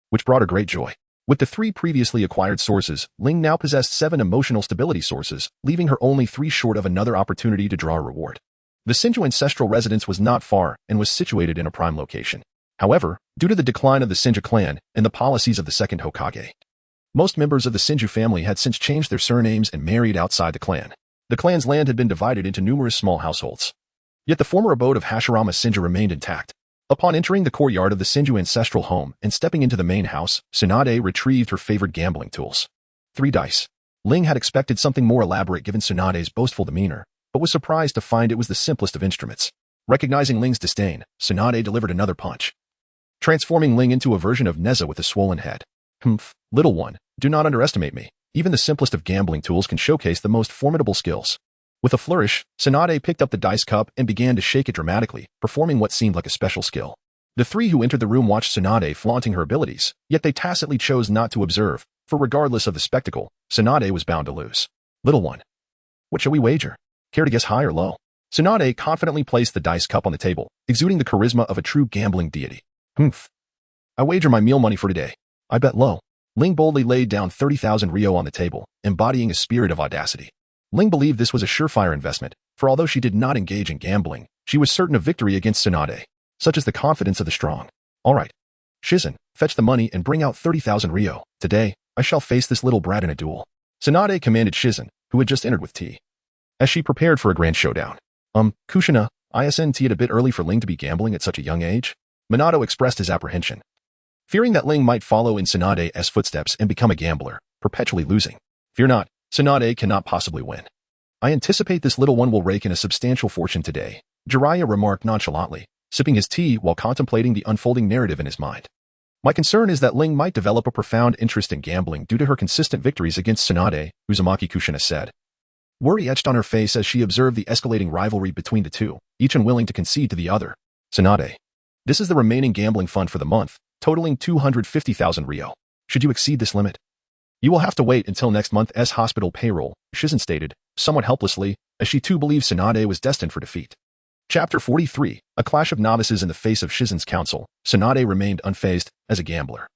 which brought her great joy. With the 3 previously acquired sources, Ling now possessed 7 emotional stability sources, leaving her only 3 short of another opportunity to draw a reward. The Senju ancestral residence was not far and was situated in a prime location. However, due to the decline of the Senju clan and the policies of the second Hokage, most members of the Senju family had since changed their surnames and married outside the clan. The clan's land had been divided into numerous small households. Yet the former abode of Hashirama Senju remained intact. Upon entering the courtyard of the Senju ancestral home and stepping into the main house, Tsunade retrieved her favorite gambling tools. 3 dice. Ling had expected something more elaborate given Tsunade's boastful demeanor, but was surprised to find it was the simplest of instruments. Recognizing Ling's disdain, Tsunade delivered another punch, transforming Ling into a version of Neza with a swollen head. Little one, do not underestimate me. Even the simplest of gambling tools can showcase the most formidable skills. With a flourish, Tsunade picked up the dice cup and began to shake it dramatically, performing what seemed like a special skill. The 3 who entered the room watched Tsunade flaunting her abilities, yet they tacitly chose not to observe, for regardless of the spectacle, Tsunade was bound to lose. Little one, what shall we wager? Care to guess high or low? Tsunade confidently placed the dice cup on the table, exuding the charisma of a true gambling deity. I wager my meal money for today. I bet low. Ling boldly laid down 30,000 Ryo on the table, embodying a spirit of audacity. Ling believed this was a surefire investment, for although she did not engage in gambling, she was certain of victory against Tsunade. Such is the confidence of the strong. All right. Shizen, fetch the money and bring out 30,000 Ryo. Today, I shall face this little brat in a duel. Tsunade commanded Shizen, who had just entered with tea, as she prepared for a grand showdown. Kushina, isn't it a bit early for Ling to be gambling at such a young age? Minato expressed his apprehension, fearing that Ling might follow in Tsunade's footsteps and become a gambler, perpetually losing. Fear not, Tsunade cannot possibly win. I anticipate this little one will rake in a substantial fortune today, Jiraiya remarked nonchalantly, sipping his tea while contemplating the unfolding narrative in his mind. My concern is that Ling might develop a profound interest in gambling due to her consistent victories against Tsunade, Uzumaki Kushina said. Worry etched on her face as she observed the escalating rivalry between the two, each unwilling to concede to the other. Tsunade, this is the remaining gambling fund for the month, totaling 250,000 Ryo. Should you exceed this limit, you will have to wait until next month's hospital payroll, Shizen stated, somewhat helplessly, as she too believed Tsunade was destined for defeat. Chapter 43, A Clash of Novices in the Face of Shizen's Council. Tsunade remained unfazed as a gambler.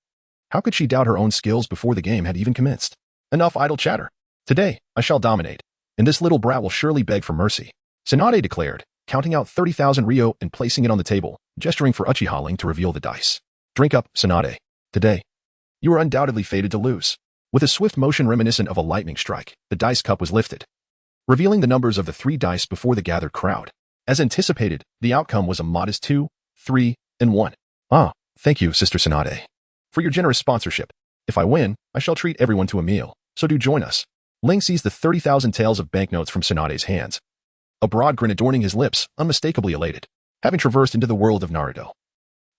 How could she doubt her own skills before the game had even commenced? Enough idle chatter. Today, I shall dominate, and this little brat will surely beg for mercy. Tsunade declared, counting out 30,000 ryo and placing it on the table, gesturing for Uchiha Ling to reveal the dice. Drink up, Tsunade. Today, you are undoubtedly fated to lose. With a swift motion reminiscent of a lightning strike, the dice cup was lifted, revealing the numbers of the 3 dice before the gathered crowd. As anticipated, the outcome was a modest 2, 3, and 1. Ah, thank you, Sister Tsunade, for your generous sponsorship. If I win, I shall treat everyone to a meal, so do join us. Ling seized the 30,000 taels of banknotes from Tsunade's hands, a broad grin adorning his lips, unmistakably elated. Having traversed into the world of Naruto,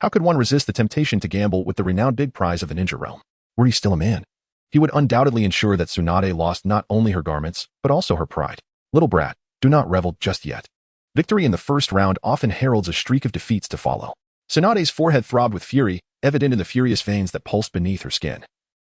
how could one resist the temptation to gamble with the renowned big prize of the ninja realm? Were he still a man, he would undoubtedly ensure that Tsunade lost not only her garments, but also her pride. Little brat, do not revel just yet. Victory in the first round often heralds a streak of defeats to follow. Tsunade's forehead throbbed with fury, evident in the furious veins that pulsed beneath her skin,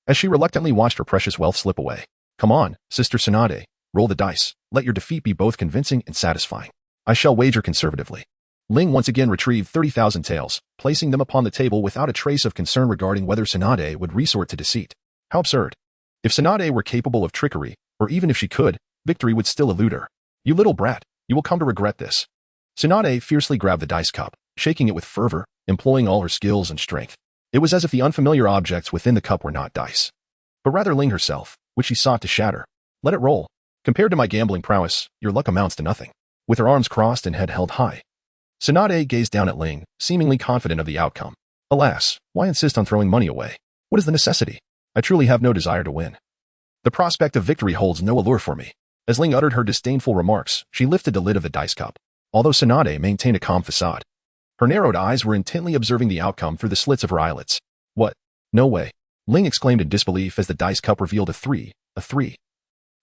as she reluctantly watched her precious wealth slip away. Come on, Sister Tsunade, roll the dice. Let your defeat be both convincing and satisfying. I shall wager conservatively. Ling once again retrieved 30,000 taels, placing them upon the table without a trace of concern regarding whether Tsunade would resort to deceit. How absurd. If Tsunade were capable of trickery, or even if she could, victory would still elude her. You little brat, you will come to regret this. Tsunade fiercely grabbed the dice cup, shaking it with fervor, employing all her skills and strength. It was as if the unfamiliar objects within the cup were not dice, but rather Ling herself, which she sought to shatter. Let it roll. Compared to my gambling prowess, your luck amounts to nothing. With her arms crossed and head held high, Tsunade gazed down at Ling, seemingly confident of the outcome. Alas, why insist on throwing money away? What is the necessity? I truly have no desire to win. The prospect of victory holds no allure for me. As Ling uttered her disdainful remarks, she lifted the lid of the dice cup, although Tsunade maintained a calm facade. Her narrowed eyes were intently observing the outcome through the slits of her eyelids. What? No way. Ling exclaimed in disbelief as the dice cup revealed a 3,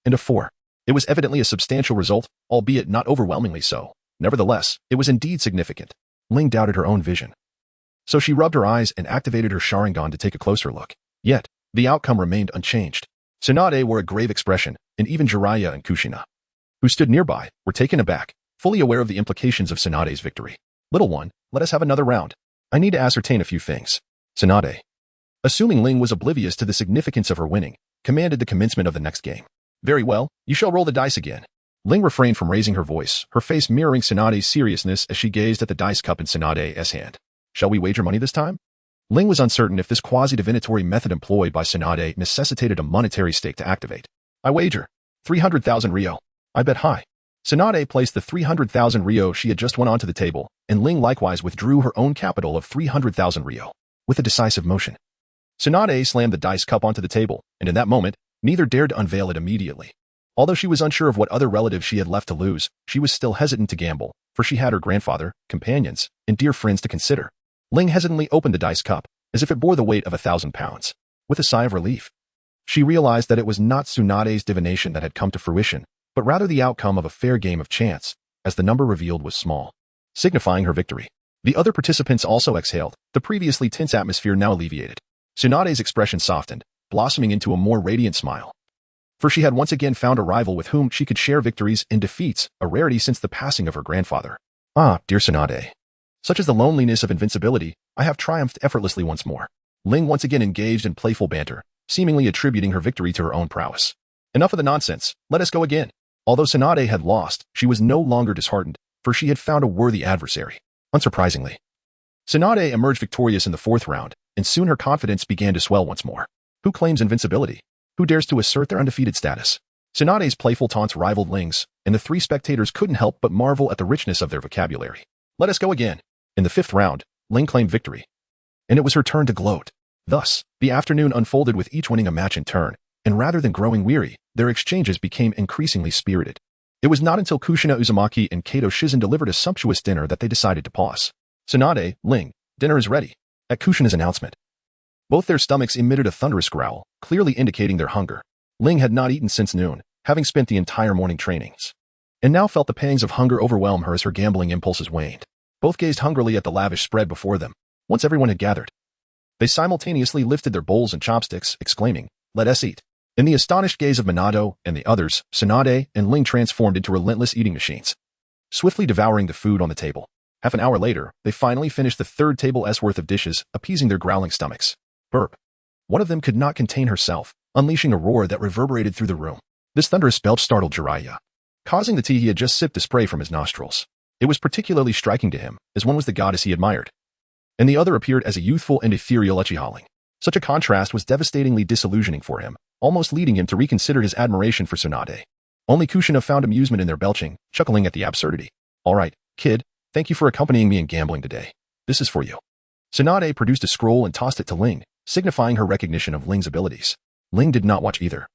and a 4. It was evidently a substantial result, albeit not overwhelmingly so. Nevertheless, it was indeed significant. Ling doubted her own vision, so she rubbed her eyes and activated her Sharingan to take a closer look. Yet, the outcome remained unchanged. Tsunade wore a grave expression, and even Jiraiya and Kushina, who stood nearby, were taken aback, fully aware of the implications of Tsunade's victory. Little one, let us have another round. I need to ascertain a few things. Tsunade, assuming Ling was oblivious to the significance of her winning, commanded the commencement of the next game. Very well, you shall roll the dice again. Ling refrained from raising her voice, her face mirroring Tsunade's seriousness as she gazed at the dice cup in Tsunade's hand. Shall we wager money this time? Ling was uncertain if this quasi-divinatory method employed by Tsunade necessitated a monetary stake to activate. I wager 300,000 ryo. I bet high. Tsunade placed the 300,000 ryo she had just won onto the table, and Ling likewise withdrew her own capital of 300,000 ryo. With a decisive motion, Tsunade slammed the dice cup onto the table, and in that moment, neither dared to unveil it immediately. Although she was unsure of what other relatives she had left to lose, she was still hesitant to gamble, for she had her grandfather, companions, and dear friends to consider. Ling hesitantly opened the dice cup, as if it bore the weight of 1,000 pounds. With a sigh of relief, she realized that it was not Tsunade's divination that had come to fruition, but rather the outcome of a fair game of chance, as the number revealed was small, signifying her victory. The other participants also exhaled, the previously tense atmosphere now alleviated. Tsunade's expression softened, blossoming into a more radiant smile, for she had once again found a rival with whom she could share victories and defeats, a rarity since the passing of her grandfather. Ah, dear Tsunade. Such is the loneliness of invincibility, I have triumphed effortlessly once more. Ling once again engaged in playful banter, seemingly attributing her victory to her own prowess. Enough of the nonsense, let us go again. Although Tsunade had lost, she was no longer disheartened, for she had found a worthy adversary. Unsurprisingly, Tsunade emerged victorious in the 4th round, and soon her confidence began to swell once more. Who claims invincibility? Who dares to assert their undefeated status? Tsunade's playful taunts rivaled Ling's, and the 3 spectators couldn't help but marvel at the richness of their vocabulary. Let us go again. In the 5th round, Ling claimed victory, and it was her turn to gloat. Thus, the afternoon unfolded with each winning a match in turn, and rather than growing weary, their exchanges became increasingly spirited. It was not until Kushina Uzumaki and Kato Shizen delivered a sumptuous dinner that they decided to pause. Tsunade, Ling, dinner is ready. At Kushina's announcement, both their stomachs emitted a thunderous growl, clearly indicating their hunger. Ling had not eaten since noon, having spent the entire morning trainings, and now felt the pangs of hunger overwhelm her as her gambling impulses waned. Both gazed hungrily at the lavish spread before them. Once everyone had gathered, they simultaneously lifted their bowls and chopsticks, exclaiming, "Let us eat." In the astonished gaze of Minato and the others, Tsunade and Ling transformed into relentless eating machines. swiftly devouring the food on the table. Half an hour later, they finally finished the third table's worth of dishes, appeasing their growling stomachs. Burp. One of them could not contain herself, unleashing a roar that reverberated through the room. This thunderous belch startled Jiraiya, causing the tea he had just sipped to spray from his nostrils. It was particularly striking to him, as one was the goddess he admired, and the other appeared as a youthful and ethereal Uchiha Ling. Such a contrast was devastatingly disillusioning for him, almost leading him to reconsider his admiration for Tsunade. Only Kushina found amusement in their belching, chuckling at the absurdity. All right, kid, thank you for accompanying me in gambling today. This is for you. Tsunade produced a scroll and tossed it to Ling, signifying her recognition of Ling's abilities. Ling did not watch either.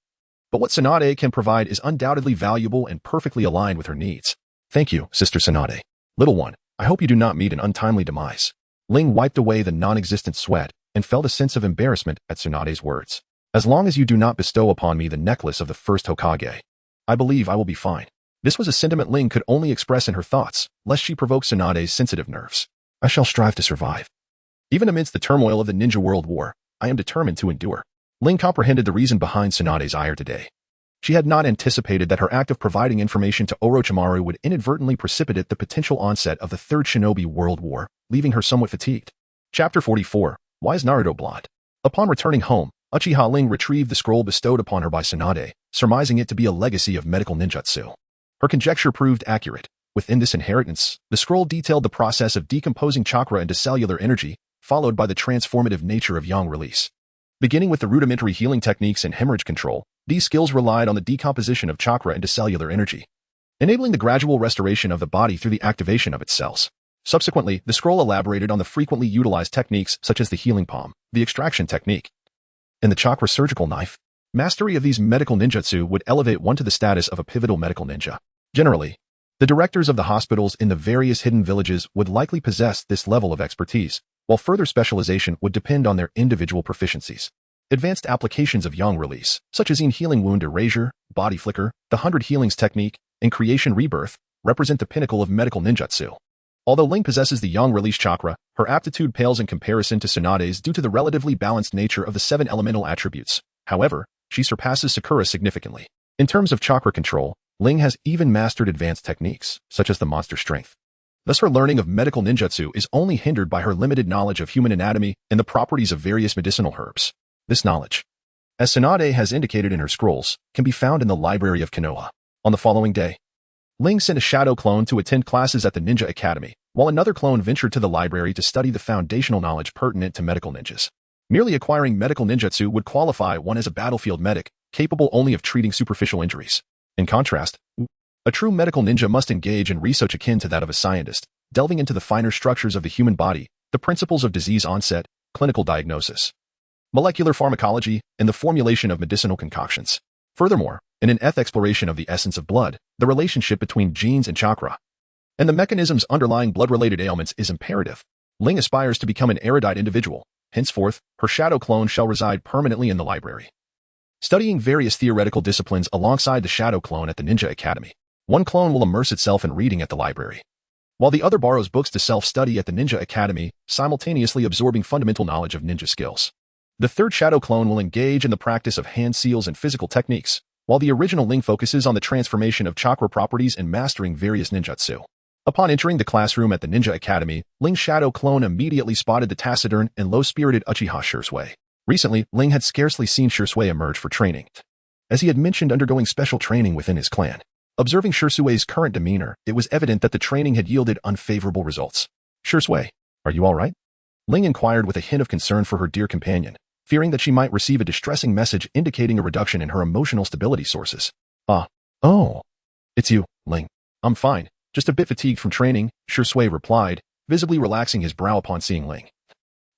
But what Tsunade can provide is undoubtedly valuable and perfectly aligned with her needs. Thank you, Sister Tsunade. Little one, I hope you do not meet an untimely demise. Ling wiped away the non-existent sweat and felt a sense of embarrassment at Tsunade's words. As long as you do not bestow upon me the necklace of the first Hokage, I believe I will be fine. This was a sentiment Ling could only express in her thoughts, lest she provoke Tsunade's sensitive nerves. I shall strive to survive. Even amidst the turmoil of the Ninja World War, I am determined to endure. Ling comprehended the reason behind Tsunade's ire today. She had not anticipated that her act of providing information to Orochimaru would inadvertently precipitate the potential onset of the Third Shinobi World War, leaving her somewhat fatigued. Chapter 44. Why is Naruto blonde? Upon returning home, Uchiha Ling retrieved the scroll bestowed upon her by Tsunade, surmising it to be a legacy of medical ninjutsu. Her conjecture proved accurate. Within this inheritance, the scroll detailed the process of decomposing chakra into cellular energy, followed by the transformative nature of yang release. Beginning with the rudimentary healing techniques and hemorrhage control, these skills relied on the decomposition of chakra into cellular energy, enabling the gradual restoration of the body through the activation of its cells. Subsequently, the scroll elaborated on the frequently utilized techniques such as the healing palm, the extraction technique, and the chakra surgical knife. Mastery of these medical ninjutsu would elevate one to the status of a pivotal medical ninja. Generally, the directors of the hospitals in the various hidden villages would likely possess this level of expertise, while further specialization would depend on their individual proficiencies. Advanced applications of yang release, such as in healing wound erasure, body flicker, the 100 healings technique, and creation rebirth, represent the pinnacle of medical ninjutsu. Although Ling possesses the yang release chakra, her aptitude pales in comparison to Tsunade's due to the relatively balanced nature of the 7 elemental attributes. However, she surpasses Sakura significantly. In terms of chakra control, Ling has even mastered advanced techniques, such as the monster strength. Thus her learning of medical ninjutsu is only hindered by her limited knowledge of human anatomy and the properties of various medicinal herbs. This knowledge, as Tsunade has indicated in her scrolls, can be found in the library of Konoha. On the following day, Ling sent a shadow clone to attend classes at the Ninja Academy, while another clone ventured to the library to study the foundational knowledge pertinent to medical ninjas. Merely acquiring medical ninjutsu would qualify one as a battlefield medic, capable only of treating superficial injuries. In contrast, a true medical ninja must engage in research akin to that of a scientist, delving into the finer structures of the human body, the principles of disease onset, clinical diagnosis, molecular pharmacology, and the formulation of medicinal concoctions. Furthermore, in an exploration of the essence of blood, the relationship between genes and chakra, and the mechanisms underlying blood-related ailments is imperative. Ling aspires to become an erudite individual. Henceforth, her shadow clone shall reside permanently in the library, studying various theoretical disciplines alongside the shadow clone at the Ninja Academy. One clone will immerse itself in reading at the library, while the other borrows books to self-study at the Ninja Academy, simultaneously absorbing fundamental knowledge of ninja skills. The third shadow clone will engage in the practice of hand seals and physical techniques, while the original Ling focuses on the transformation of chakra properties and mastering various ninjutsu. Upon entering the classroom at the Ninja Academy, Ling's shadow clone immediately spotted the taciturn and low-spirited Uchiha Shisui. Recently, Ling had scarcely seen Shisui emerge for training, as he had mentioned undergoing special training within his clan. Observing Shisui's current demeanor, it was evident that the training had yielded unfavorable results. Shisui, are you all right? Ling inquired with a hint of concern for her dear companion, fearing that she might receive a distressing message indicating a reduction in her emotional stability sources. Oh, it's you, Ling. I'm fine, just a bit fatigued from training, Shisui replied, visibly relaxing his brow upon seeing Ling,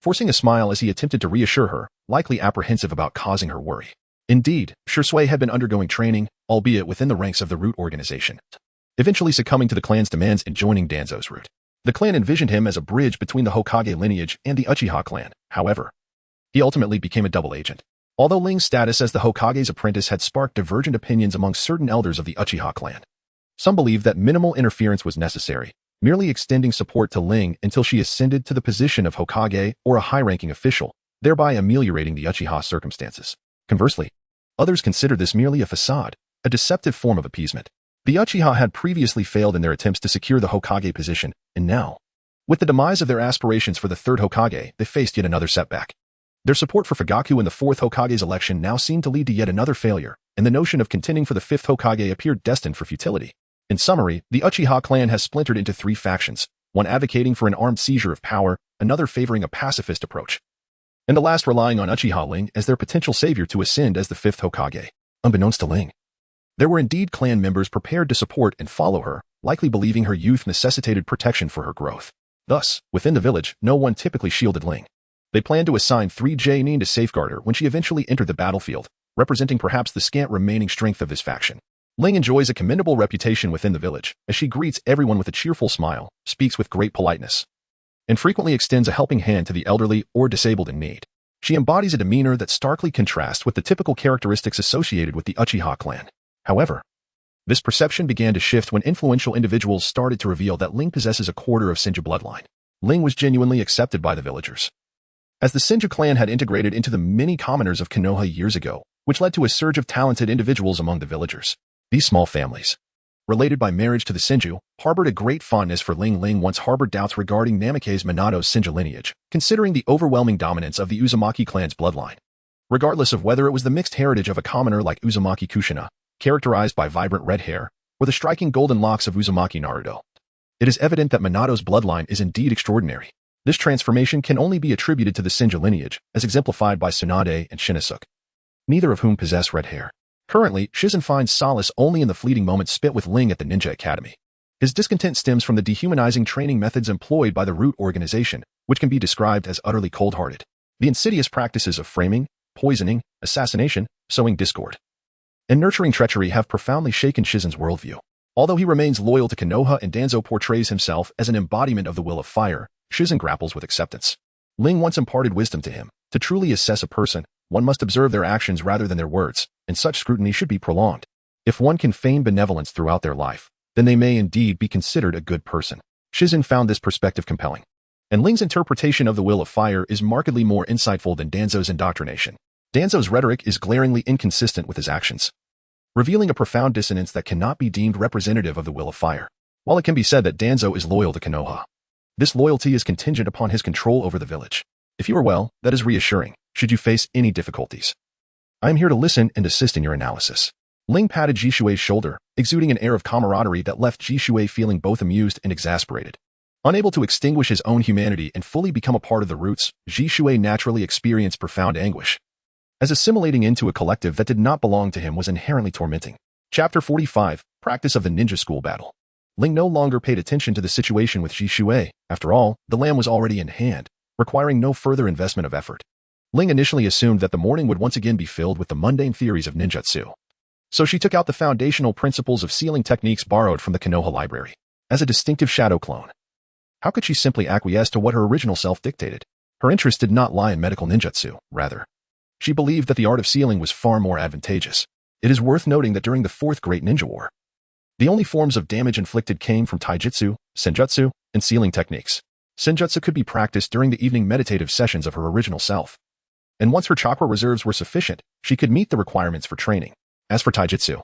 forcing a smile as he attempted to reassure her, likely apprehensive about causing her worry. Indeed, Shisui had been undergoing training, albeit within the ranks of the Root organization, eventually succumbing to the clan's demands and joining Danzo's Root. The clan envisioned him as a bridge between the Hokage lineage and the Uchiha clan. However, he ultimately became a double agent. Although Ling's status as the Hokage's apprentice had sparked divergent opinions among certain elders of the Uchiha clan, some believed that minimal interference was necessary, merely extending support to Ling until she ascended to the position of Hokage or a high-ranking official, thereby ameliorating the Uchiha circumstances. Conversely, others considered this merely a facade, a deceptive form of appeasement. The Uchiha had previously failed in their attempts to secure the Hokage position, and now, with the demise of their aspirations for the third Hokage, they faced yet another setback. Their support for Fugaku in the fourth Hokage's election now seemed to lead to yet another failure, and the notion of contending for the fifth Hokage appeared destined for futility. In summary, the Uchiha clan has splintered into three factions, one advocating for an armed seizure of power, another favoring a pacifist approach, and the last relying on Uchiha Ling as their potential savior to ascend as the fifth Hokage. Unbeknownst to Ling, there were indeed clan members prepared to support and follow her, likely believing her youth necessitated protection for her growth. Thus, within the village, no one typically shielded Ling. They planned to assign 3 J-Nin to safeguard her when she eventually entered the battlefield, representing perhaps the scant remaining strength of this faction. Ling enjoys a commendable reputation within the village, as she greets everyone with a cheerful smile, speaks with great politeness, and frequently extends a helping hand to the elderly or disabled in need. She embodies a demeanor that starkly contrasts with the typical characteristics associated with the Uchiha clan. However, this perception began to shift when influential individuals started to reveal that Ling possesses a quarter of Senju bloodline. Ling was genuinely accepted by the villagers, as the Senju clan had integrated into the many commoners of Konoha years ago, which led to a surge of talented individuals among the villagers. These small families, related by marriage to the Senju, harbored a great fondness for Ling. Ling once harbored doubts regarding Namikaze Minato's Senju lineage, considering the overwhelming dominance of the Uzumaki clan's bloodline. Regardless of whether it was the mixed heritage of a commoner like Uzumaki Kushina, characterized by vibrant red hair, or the striking golden locks of Uzumaki Naruto, it is evident that Minato's bloodline is indeed extraordinary. This transformation can only be attributed to the Senju lineage, as exemplified by Tsunade and Shinizuke, neither of whom possess red hair. Currently, Shizen finds solace only in the fleeting moments spent with Ling at the Ninja Academy. His discontent stems from the dehumanizing training methods employed by the Root organization, which can be described as utterly cold-hearted. The insidious practices of framing, poisoning, assassination, sowing discord, and nurturing treachery have profoundly shaken Shizen's worldview. Although he remains loyal to Konoha and Danzo portrays himself as an embodiment of the will of fire, Shizen grapples with acceptance. Ling once imparted wisdom to him. To truly assess a person, one must observe their actions rather than their words, and such scrutiny should be prolonged. If one can feign benevolence throughout their life, then they may indeed be considered a good person. Shizen found this perspective compelling, and Ling's interpretation of the will of fire is markedly more insightful than Danzo's indoctrination. Danzo's rhetoric is glaringly inconsistent with his actions, revealing a profound dissonance that cannot be deemed representative of the will of fire. While it can be said that Danzo is loyal to Konoha, this loyalty is contingent upon his control over the village. If you are well, that is reassuring, should you face any difficulties. I am here to listen and assist in your analysis. Ling patted Jishui's shoulder, exuding an air of camaraderie that left Jishui feeling both amused and exasperated. Unable to extinguish his own humanity and fully become a part of the Roots, Jishui naturally experienced profound anguish, as assimilating into a collective that did not belong to him was inherently tormenting. Chapter 45, Practice of the Ninja School Battle. Ling no longer paid attention to the situation with Jishui. After all, the lamb was already in hand, requiring no further investment of effort. Ling initially assumed that the morning would once again be filled with the mundane theories of ninjutsu, so she took out the foundational principles of sealing techniques borrowed from the Konoha library. As a distinctive shadow clone, how could she simply acquiesce to what her original self dictated? Her interest did not lie in medical ninjutsu, rather, she believed that the art of sealing was far more advantageous. It is worth noting that during the Fourth Great Ninja War, the only forms of damage inflicted came from taijutsu, senjutsu, and sealing techniques. Senjutsu could be practiced during the evening meditative sessions of her original self, and once her chakra reserves were sufficient, she could meet the requirements for training. As for taijutsu,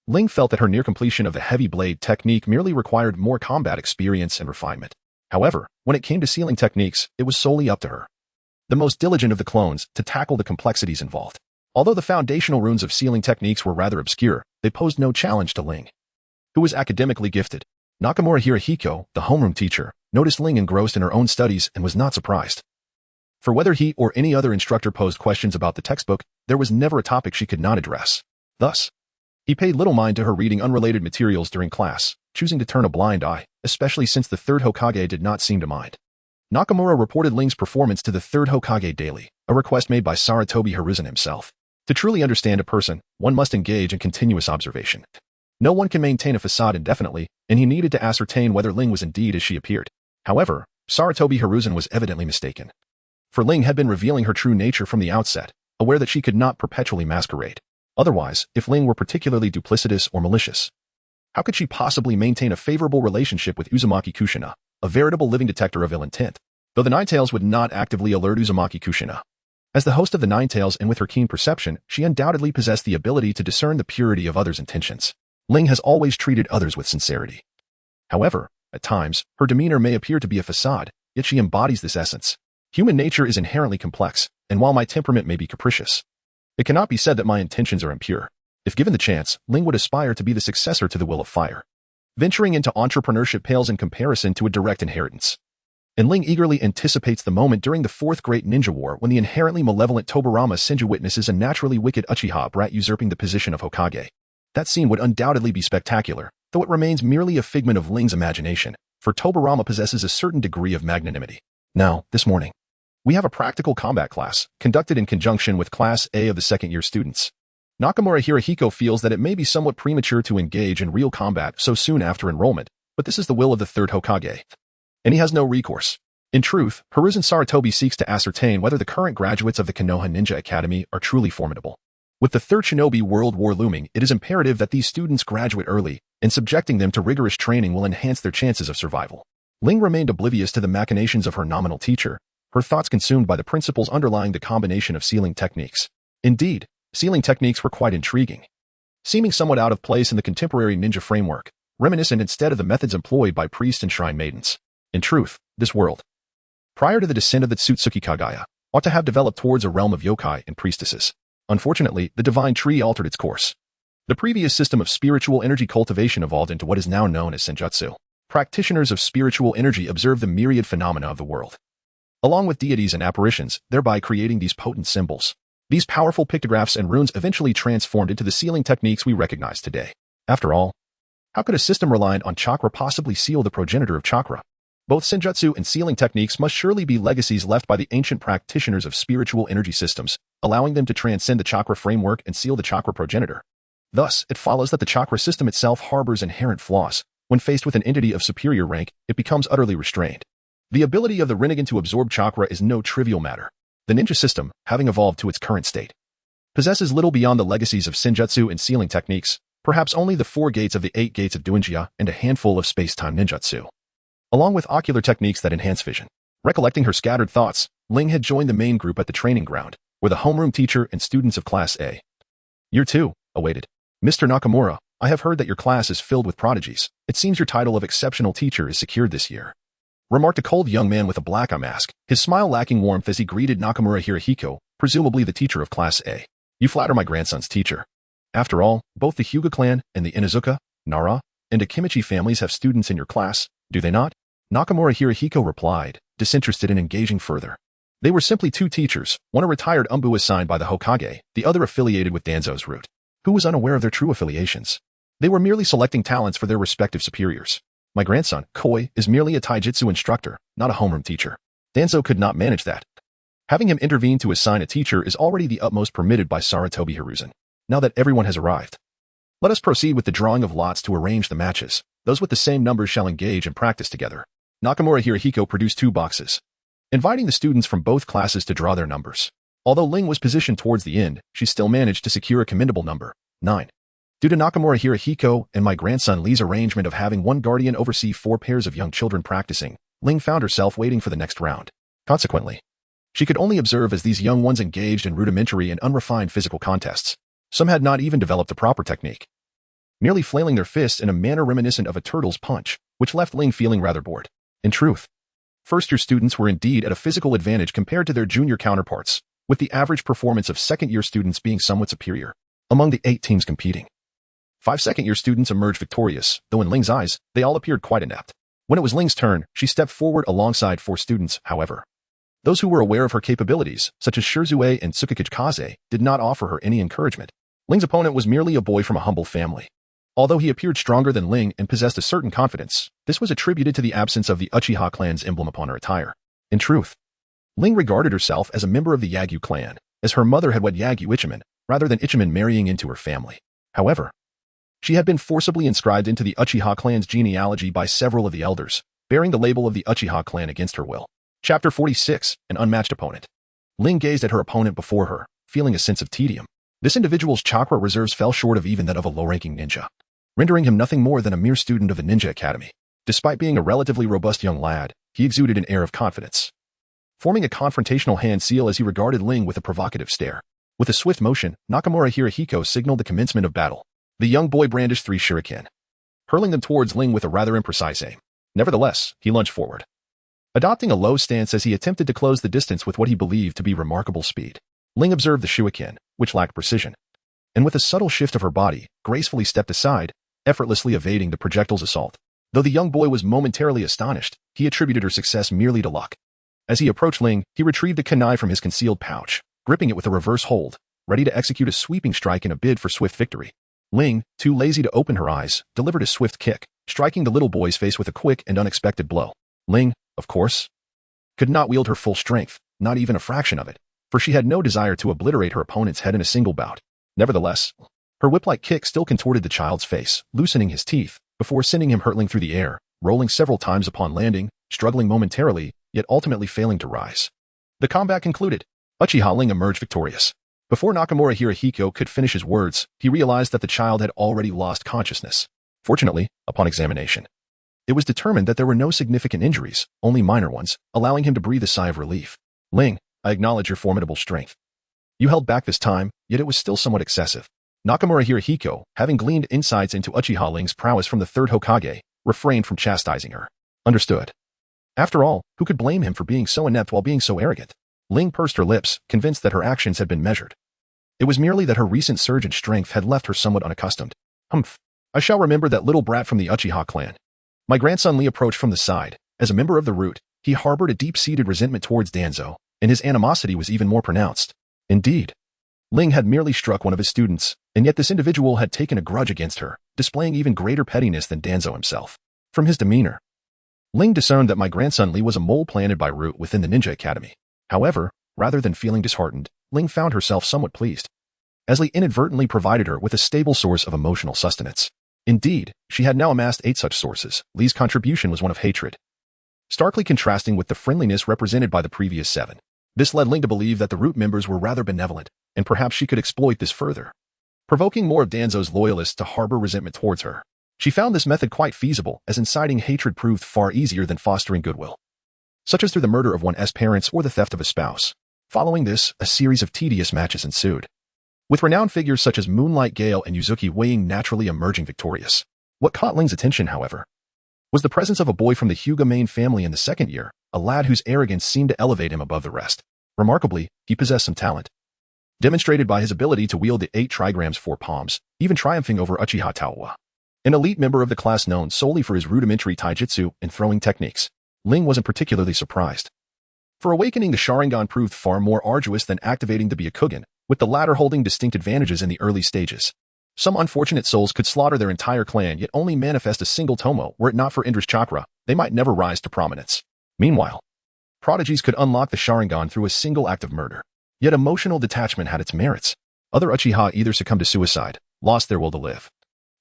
Ling felt that her near completion of the heavy blade technique merely required more combat experience and refinement. However, when it came to sealing techniques, it was solely up to her, the most diligent of the clones, to tackle the complexities involved. Although the foundational runes of sealing techniques were rather obscure, they posed no challenge to Ling, who was academically gifted. Nakamura Hirahiko, the homeroom teacher, noticed Ling engrossed in her own studies and was not surprised. For whether he or any other instructor posed questions about the textbook, there was never a topic she could not address. Thus, he paid little mind to her reading unrelated materials during class, choosing to turn a blind eye, especially since the third Hokage did not seem to mind. Nakamura reported Ling's performance to the third Hokage daily, a request made by Sarutobi Hiruzen himself. To truly understand a person, one must engage in continuous observation. No one can maintain a facade indefinitely, and he needed to ascertain whether Ling was indeed as she appeared. However, Sarutobi Hiruzen was evidently mistaken, for Ling had been revealing her true nature from the outset, aware that she could not perpetually masquerade. Otherwise, if Ling were particularly duplicitous or malicious, how could she possibly maintain a favorable relationship with Uzumaki Kushina, a veritable living detector of ill intent? Though the Ninetales would not actively alert Uzumaki Kushina, as the host of the Ninetales and with her keen perception, she undoubtedly possessed the ability to discern the purity of others' intentions. Ling has always treated others with sincerity. However, at times, her demeanor may appear to be a facade, yet she embodies this essence. Human nature is inherently complex, and while my temperament may be capricious, it cannot be said that my intentions are impure. If given the chance, Ling would aspire to be the successor to the Will of Fire. Venturing into entrepreneurship pales in comparison to a direct inheritance. And Ling eagerly anticipates the moment during the Fourth Great Ninja War when the inherently malevolent Tobirama Senju witnesses a naturally wicked Uchiha brat usurping the position of Hokage. That scene would undoubtedly be spectacular, though it remains merely a figment of Ling's imagination, for Tobirama possesses a certain degree of magnanimity. Now, this morning, we have a practical combat class, conducted in conjunction with Class A of the second-year students. Nakamura Hirohiko feels that it may be somewhat premature to engage in real combat so soon after enrollment, but this is the will of the third Hokage. And he has no recourse. In truth, Hiruzen Sarutobi seeks to ascertain whether the current graduates of the Konoha Ninja Academy are truly formidable. With the Third Shinobi World War looming, it is imperative that these students graduate early, and subjecting them to rigorous training will enhance their chances of survival. Ling remained oblivious to the machinations of her nominal teacher, her thoughts consumed by the principles underlying the combination of sealing techniques. Indeed, sealing techniques were quite intriguing, seeming somewhat out of place in the contemporary ninja framework, reminiscent instead of the methods employed by priests and shrine maidens. In truth, this world, prior to the descent of the Tsutsuki Kagaya, ought to have developed towards a realm of yokai and priestesses. Unfortunately, the divine tree altered its course. The previous system of spiritual energy cultivation evolved into what is now known as Senjutsu. Practitioners of spiritual energy observe the myriad phenomena of the world, along with deities and apparitions, thereby creating these potent symbols. These powerful pictographs and runes eventually transformed into the sealing techniques we recognize today. After all, how could a system reliant on chakra possibly seal the progenitor of chakra? Both Senjutsu and sealing techniques must surely be legacies left by the ancient practitioners of spiritual energy systems, allowing them to transcend the chakra framework and seal the chakra progenitor. Thus, it follows that the chakra system itself harbors inherent flaws. When faced with an entity of superior rank, it becomes utterly restrained. The ability of the Rinnegan to absorb chakra is no trivial matter. The ninja system, having evolved to its current state, possesses little beyond the legacies of Senjutsu and sealing techniques, perhaps only the 4 gates of the 8 gates of Doinjia and a handful of space-time ninjutsu, along with ocular techniques that enhance vision. Recollecting her scattered thoughts, Ling had joined the main group at the training ground, where the homeroom teacher and students of Class A, Year 2, awaited. Mr. Nakamura, I have heard that your class is filled with prodigies. It seems your title of exceptional teacher is secured this year, remarked a cold young man with a black eye mask, his smile lacking warmth as he greeted Nakamura Hirohiko, presumably the teacher of Class A. You flatter my grandson's teacher. After all, both the Hyuga clan and the Inuzuka, Nara, and Akimichi families have students in your class, do they not? Nakamura Hirohiko replied, disinterested in engaging further. They were simply 2 teachers, one a retired umbu assigned by the Hokage, the other affiliated with Danzo's root. Who was unaware of their true affiliations? They were merely selecting talents for their respective superiors. My grandson, Koi, is merely a taijutsu instructor, not a homeroom teacher. Danzo could not manage that. Having him intervene to assign a teacher is already the utmost permitted by Sarutobi Hiruzen. Now that everyone has arrived, let us proceed with the drawing of lots to arrange the matches. Those with the same numbers shall engage and practice together. Nakamura Hirohiko produced 2 boxes, inviting the students from both classes to draw their numbers. Although Ling was positioned towards the end, she still managed to secure a commendable number, 9. Due to Nakamura Hirohiko and my grandson Lee's arrangement of having one guardian oversee 4 pairs of young children practicing, Ling found herself waiting for the next round. Consequently, she could only observe as these young ones engaged in rudimentary and unrefined physical contests. Some had not even developed a proper technique, merely flailing their fists in a manner reminiscent of a turtle's punch, which left Ling feeling rather bored. In truth, first-year students were indeed at a physical advantage compared to their junior counterparts, with the average performance of second-year students being somewhat superior. Among the 8 teams competing, 5 second-year students emerged victorious, though in Ling's eyes, they all appeared quite inept. When it was Ling's turn, she stepped forward alongside 4 students, however. Those who were aware of her capabilities, such as Shisui and Tsukikage Kaze, did not offer her any encouragement. Ling's opponent was merely a boy from a humble family. Although he appeared stronger than Ling and possessed a certain confidence, this was attributed to the absence of the Uchiha clan's emblem upon her attire. In truth, Ling regarded herself as a member of the Yagyu clan, as her mother had wed Yagyu Ichiman, rather than Ichiman marrying into her family. However, she had been forcibly inscribed into the Uchiha clan's genealogy by several of the elders, bearing the label of the Uchiha clan against her will. Chapter 46, An Unmatched Opponent. Ling gazed at her opponent before her, feeling a sense of tedium. This individual's chakra reserves fell short of even that of a low-ranking ninja, rendering him nothing more than a mere student of the Ninja Academy. Despite being a relatively robust young lad, he exuded an air of confidence, forming a confrontational hand seal as he regarded Ling with a provocative stare. With a swift motion, Nakamura Hirohiko signaled the commencement of battle. The young boy brandished 3 shuriken, hurling them towards Ling with a rather imprecise aim. Nevertheless, he lunged forward, adopting a low stance as he attempted to close the distance with what he believed to be remarkable speed. Ling observed the shuriken, which lacked precision, and with a subtle shift of her body, gracefully stepped aside, effortlessly evading the projectile's assault. Though the young boy was momentarily astonished, he attributed her success merely to luck. As he approached Ling, he retrieved a kunai from his concealed pouch, gripping it with a reverse hold, ready to execute a sweeping strike in a bid for swift victory. Ling, too lazy to open her eyes, delivered a swift kick, striking the little boy's face with a quick and unexpected blow. Ling, of course, could not wield her full strength, not even a fraction of it, for she had no desire to obliterate her opponent's head in a single bout. Nevertheless, her whip-like kick still contorted the child's face, loosening his teeth, before sending him hurtling through the air, rolling several times upon landing, struggling momentarily, yet ultimately failing to rise. The combat concluded. Uchiha Ling emerged victorious. Before Nakamura Hirohiko could finish his words, he realized that the child had already lost consciousness. Fortunately, upon examination, it was determined that there were no significant injuries, only minor ones, allowing him to breathe a sigh of relief. Ling, I acknowledge your formidable strength. You held back this time, yet it was still somewhat excessive. Nakamura Hirohiko, having gleaned insights into Uchiha Ling's prowess from the third Hokage, refrained from chastising her. Understood. After all, who could blame him for being so inept while being so arrogant? Ling pursed her lips, convinced that her actions had been measured. It was merely that her recent surge in strength had left her somewhat unaccustomed. Humph. I shall remember that little brat from the Uchiha clan. My grandson Lee approached from the side. As a member of the Root, he harbored a deep-seated resentment towards Danzo, and his animosity was even more pronounced. Indeed, Ling had merely struck one of his students, and yet this individual had taken a grudge against her, displaying even greater pettiness than Danzo himself. From his demeanor, Ling discerned that my grandson Lee was a mole planted by Root within the Ninja Academy. However, rather than feeling disheartened, Ling found herself somewhat pleased, as Lee inadvertently provided her with a stable source of emotional sustenance. Indeed, she had now amassed 8 such sources. Lee's contribution was one of hatred, starkly contrasting with the friendliness represented by the previous 7. This led Ling to believe that the Root members were rather benevolent, and perhaps she could exploit this further, provoking more of Danzo's loyalists to harbor resentment towards her. She found this method quite feasible, as inciting hatred proved far easier than fostering goodwill, such as through the murder of one's parents or the theft of a spouse. Following this, a series of tedious matches ensued, with renowned figures such as Moonlight Gale and Yuzuki weighing naturally emerging victorious. What caught Ling's attention, however, was the presence of a boy from the Hokage family in the second year, a lad whose arrogance seemed to elevate him above the rest. Remarkably, he possessed some talent, demonstrated by his ability to wield the 8 trigrams 4 palms, even triumphing over Uchiha Taowa, an elite member of the class known solely for his rudimentary taijutsu and throwing techniques. Ling wasn't particularly surprised, for awakening the Sharingan proved far more arduous than activating the Byakugan, with the latter holding distinct advantages in the early stages. Some unfortunate souls could slaughter their entire clan yet only manifest a single tomo. Were it not for Indra's chakra, they might never rise to prominence. Meanwhile, prodigies could unlock the Sharingan through a single act of murder. Yet emotional detachment had its merits. Other Uchiha either succumbed to suicide, lost their will to live,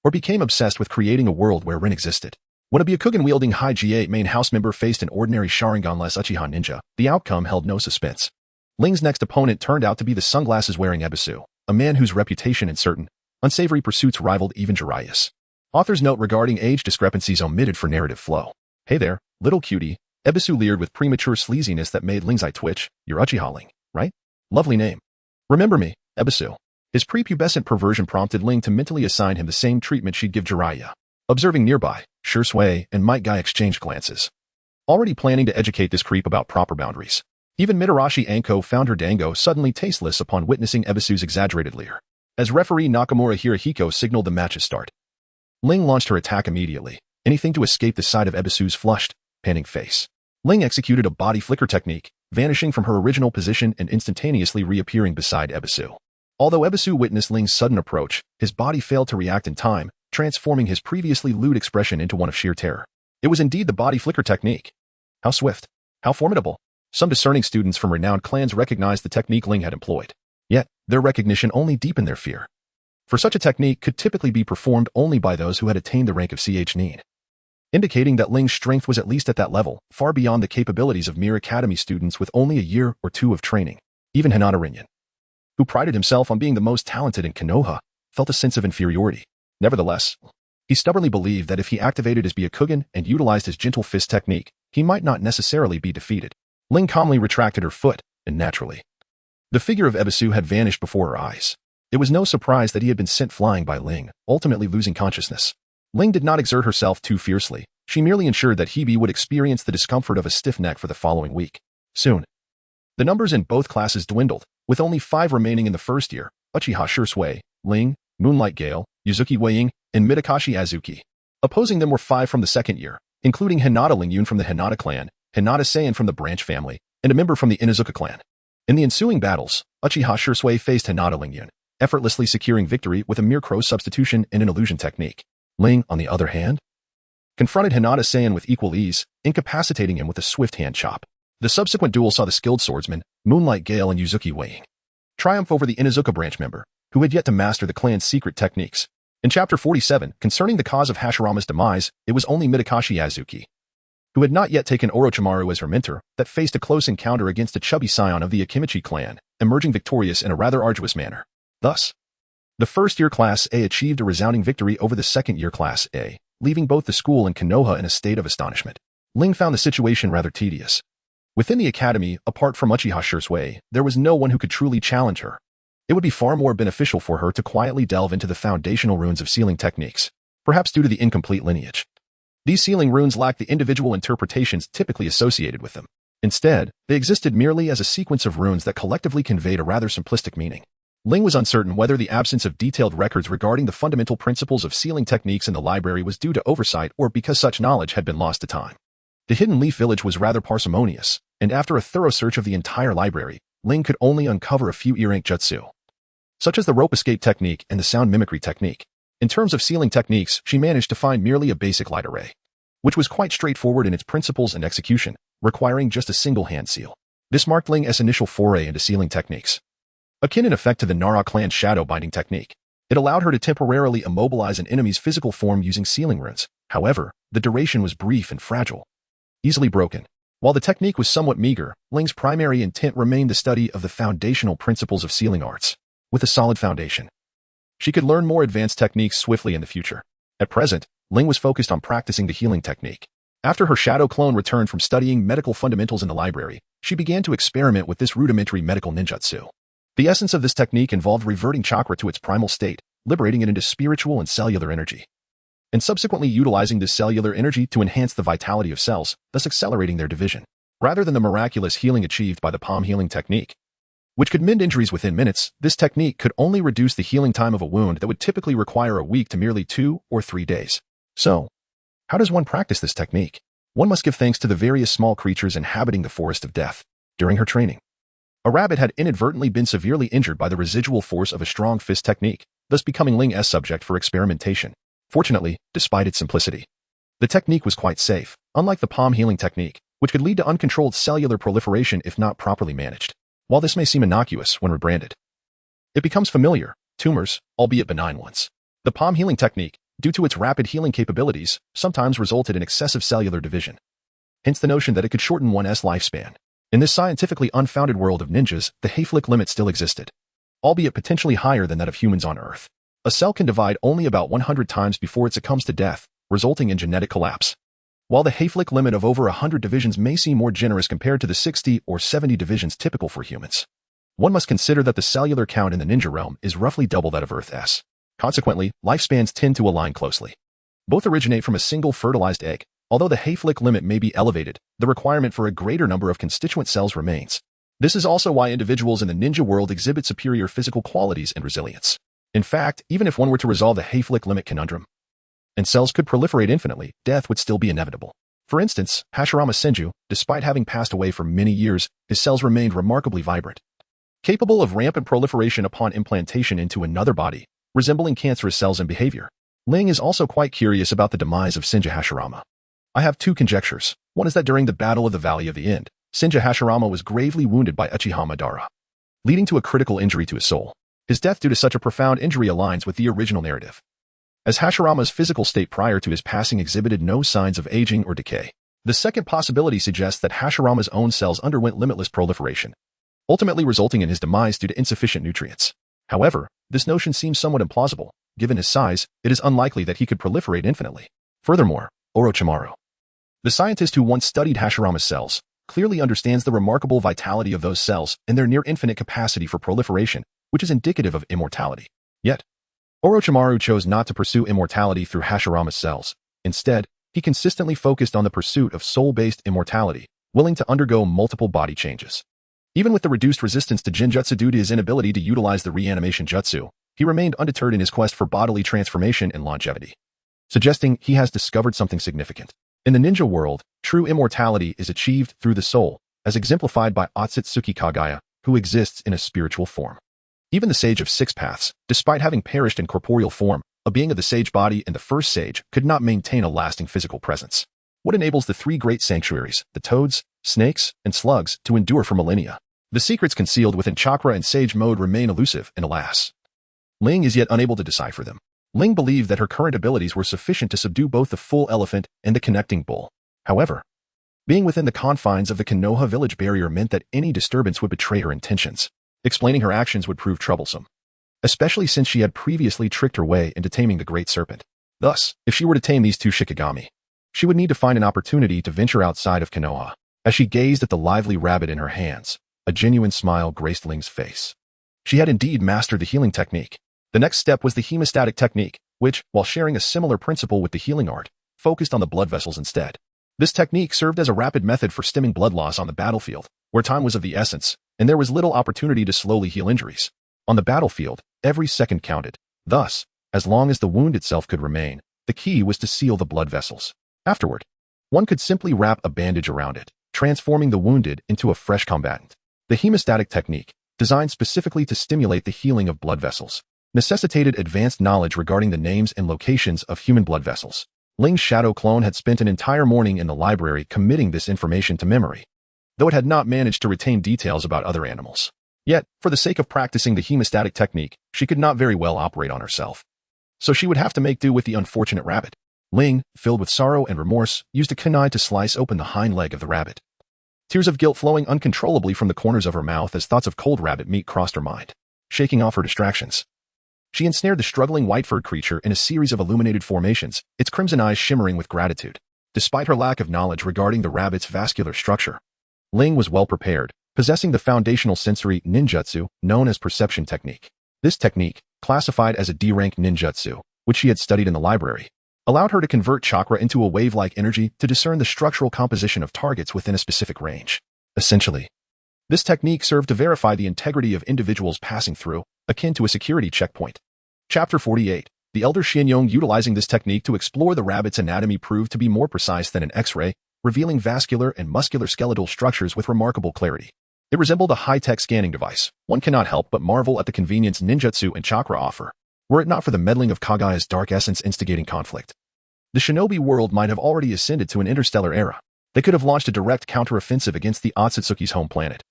or became obsessed with creating a world where Rin existed. When a Byakugan-wielding high G8 main house member faced an ordinary Sharingan-less Uchiha ninja, the outcome held no suspense. Ling's next opponent turned out to be the sunglasses-wearing Ebisu, a man whose reputation in certain unsavory pursuits rivaled even Jiraiya's. Author's note regarding age discrepancies omitted for narrative flow. Hey there, little cutie, Ebisu leered with premature sleaziness that made Ling's eye twitch. You're Uchiha Ling, right? Lovely name. Remember me, Ebisu. His prepubescent perversion prompted Ling to mentally assign him the same treatment she'd give Jiraiya. Observing nearby, Shisui and Might Dai exchanged glances, already planning to educate this creep about proper boundaries. Even Mitarashi Anko found her dango suddenly tasteless upon witnessing Ebisu's exaggerated leer. As referee Nakamura Hirohiko signaled the match's start, Ling launched her attack immediately, anything to escape the sight of Ebisu's flushed, panting face. Ling executed a body flicker technique, vanishing from her original position and instantaneously reappearing beside Ebisu. Although Ebisu witnessed Ling's sudden approach, his body failed to react in time, transforming his previously lewd expression into one of sheer terror. It was indeed the body flicker technique. How swift, how formidable. Some discerning students from renowned clans recognized the technique Ling had employed. Yet, their recognition only deepened their fear, for such a technique could typically be performed only by those who had attained the rank of Ch Nin, indicating that Ling's strength was at least at that level, far beyond the capabilities of mere academy students with only a year or 2 of training. Even Hinata Rinyan, who prided himself on being the most talented in Konoha, felt a sense of inferiority. Nevertheless, he stubbornly believed that if he activated his Byakugan and utilized his gentle fist technique, he might not necessarily be defeated. Ling calmly retracted her foot, and naturally, the figure of Ebisu had vanished before her eyes. It was no surprise that he had been sent flying by Ling, ultimately losing consciousness. Ling did not exert herself too fiercely. She merely ensured that Hebe would experience the discomfort of a stiff neck for the following week. Soon, the numbers in both classes dwindled, with only 5 remaining in the first year: Uchiha Shisui, Ling, Moonlight Gale, Yuzuki Weiying, and Mitakashi Azuki. Opposing them were 5 from the second year, including Hinata Lingyun from the Hinata clan, Hinata Seiyan from the branch family, and a member from the Inuzuka clan. In the ensuing battles, Uchiha Shisui faced Hinata Lingyun, effortlessly securing victory with a mere crow substitution and an illusion technique. Ling, on the other hand, confronted Hinata Seiyan with equal ease, incapacitating him with a swift hand chop. The subsequent duel saw the skilled swordsman, Moonlight Gale and Yuzuki Weiying, triumph over the Inuzuka branch member, who had yet to master the clan's secret techniques. In Chapter 47, concerning the cause of Hashirama's demise, it was only Mitakashi Azuki, who had not yet taken Orochimaru as her mentor, that faced a close encounter against a chubby scion of the Akimichi clan, emerging victorious in a rather arduous manner. Thus, the first-year Class A achieved a resounding victory over the second-year Class A, leaving both the school and Konoha in a state of astonishment. Ling found the situation rather tedious. Within the academy, apart from Uchiha Shisui, there was no one who could truly challenge her. It would be far more beneficial for her to quietly delve into the foundational runes of sealing techniques, perhaps due to the incomplete lineage. These sealing runes lacked the individual interpretations typically associated with them. Instead, they existed merely as a sequence of runes that collectively conveyed a rather simplistic meaning. Ling was uncertain whether the absence of detailed records regarding the fundamental principles of sealing techniques in the library was due to oversight or because such knowledge had been lost to time. The Hidden Leaf Village was rather parsimonious, and after a thorough search of the entire library, Ling could only uncover a few ear-ink jutsu, such as the rope escape technique and the sound mimicry technique. In terms of sealing techniques, she managed to find merely a basic light array, which was quite straightforward in its principles and execution, requiring just a single hand seal. This marked Ling's initial foray into sealing techniques, akin in effect to the Nara clan's shadow binding technique. It allowed her to temporarily immobilize an enemy's physical form using sealing runes. However, the duration was brief and fragile, easily broken. While the technique was somewhat meager, Ling's primary intent remained the study of the foundational principles of sealing arts. With a solid foundation, she could learn more advanced techniques swiftly in the future. At present, Ling was focused on practicing the healing technique. After her shadow clone returned from studying medical fundamentals in the library, she began to experiment with this rudimentary medical ninjutsu. The essence of this technique involved reverting chakra to its primal state, liberating it into spiritual and cellular energy, and subsequently utilizing this cellular energy to enhance the vitality of cells, thus accelerating their division. Rather than the miraculous healing achieved by the palm healing technique, which could mend injuries within minutes, this technique could only reduce the healing time of a wound that would typically require a week to merely 2 or 3 days. So, how does one practice this technique? One must give thanks to the various small creatures inhabiting the forest of death. During her training, a rabbit had inadvertently been severely injured by the residual force of a strong fist technique, thus becoming Ling's subject for experimentation. Fortunately, despite its simplicity, the technique was quite safe, unlike the palm healing technique, which could lead to uncontrolled cellular proliferation if not properly managed. While this may seem innocuous when rebranded, it becomes familiar: tumors, albeit benign ones. The palm healing technique, due to its rapid healing capabilities, sometimes resulted in excessive cellular division. Hence the notion that it could shorten one's lifespan. In this scientifically unfounded world of ninjas, the Hayflick limit still existed, albeit potentially higher than that of humans on Earth. A cell can divide only about 100 times before it succumbs to death, resulting in genetic collapse. While the Hayflick limit of over 100 divisions may seem more generous compared to the 60 or 70 divisions typical for humans, one must consider that the cellular count in the ninja realm is roughly double that of Earth's. Consequently, lifespans tend to align closely. Both originate from a single fertilized egg. Although the Hayflick limit may be elevated, the requirement for a greater number of constituent cells remains. This is also why individuals in the ninja world exhibit superior physical qualities and resilience. In fact, even if one were to resolve the Hayflick limit conundrum, and cells could proliferate infinitely, death would still be inevitable. For instance, Hashirama Senju, despite having passed away for many years, his cells remained remarkably vibrant, capable of rampant proliferation upon implantation into another body, resembling cancerous cells in behavior. Ling is also quite curious about the demise of Senju Hashirama. I have 2 conjectures. One is that during the Battle of the Valley of the End, Senju Hashirama was gravely wounded by Uchiha Madara, leading to a critical injury to his soul. His death due to such a profound injury aligns with the original narrative, as Hashirama's physical state prior to his passing exhibited no signs of aging or decay. The second possibility suggests that Hashirama's own cells underwent limitless proliferation, ultimately resulting in his demise due to insufficient nutrients. However, this notion seems somewhat implausible. Given his size, it is unlikely that he could proliferate infinitely. Furthermore, Orochimaru, the scientist who once studied Hashirama's cells, clearly understands the remarkable vitality of those cells and their near-infinite capacity for proliferation, which is indicative of immortality. Yet, Orochimaru chose not to pursue immortality through Hashirama's cells. Instead, he consistently focused on the pursuit of soul-based immortality, willing to undergo multiple body changes. Even with the reduced resistance to Jinjutsu due to his inability to utilize the reanimation jutsu, he remained undeterred in his quest for bodily transformation and longevity, suggesting he has discovered something significant. In the ninja world, true immortality is achieved through the soul, as exemplified by Otsutsuki Kagaya, who exists in a spiritual form. Even the Sage of Six Paths, despite having perished in corporeal form, a being of the sage body and the first sage, could not maintain a lasting physical presence. What enables the three great sanctuaries, the toads, snakes, and slugs, to endure for millennia? The secrets concealed within chakra and sage mode remain elusive, and alas, Ling is yet unable to decipher them. Ling believed that her current abilities were sufficient to subdue both the full elephant and the connecting bull. However, being within the confines of the Konoha village barrier meant that any disturbance would betray her intentions. Explaining her actions would prove troublesome, especially since she had previously tricked her way into taming the great serpent. Thus, if she were to tame these two Shikagami, she would need to find an opportunity to venture outside of Konoha. As she gazed at the lively rabbit in her hands, a genuine smile graced Ling's face. She had indeed mastered the healing technique. The next step was the hemostatic technique, which, while sharing a similar principle with the healing art, focused on the blood vessels instead. This technique served as a rapid method for stemming blood loss on the battlefield, where time was of the essence, and there was little opportunity to slowly heal injuries. On the battlefield, every second counted. Thus, as long as the wound itself could remain, the key was to seal the blood vessels. Afterward, one could simply wrap a bandage around it, transforming the wounded into a fresh combatant. The hemostatic technique, designed specifically to stimulate the healing of blood vessels, necessitated advanced knowledge regarding the names and locations of human blood vessels. Ling's shadow clone had spent an entire morning in the library committing this information to memory, though it had not managed to retain details about other animals. Yet, for the sake of practicing the hemostatic technique, she could not very well operate on herself. So she would have to make do with the unfortunate rabbit. Ling, filled with sorrow and remorse, used a kunai to slice open the hind leg of the rabbit, tears of guilt flowing uncontrollably from the corners of her mouth as thoughts of cold rabbit meat crossed her mind. Shaking off her distractions, she ensnared the struggling white-furred creature in a series of illuminated formations, its crimson eyes shimmering with gratitude. Despite her lack of knowledge regarding the rabbit's vascular structure, Ling was well prepared, possessing the foundational sensory ninjutsu known as perception technique. This technique, classified as a D-rank ninjutsu, which she had studied in the library, allowed her to convert chakra into a wave-like energy to discern the structural composition of targets within a specific range. Essentially, this technique served to verify the integrity of individuals passing through, akin to a security checkpoint. Chapter 48. The elder Xianyong utilizing this technique to explore the rabbit's anatomy proved to be more precise than an X-ray, revealing vascular and muscular skeletal structures with remarkable clarity. It resembled a high-tech scanning device. One cannot help but marvel at the convenience ninjutsu and chakra offer, were it not for the meddling of Kagaya's dark essence instigating conflict. The shinobi world might have already ascended to an interstellar era. They could have launched a direct counteroffensive against the Otsutsuki's home planet,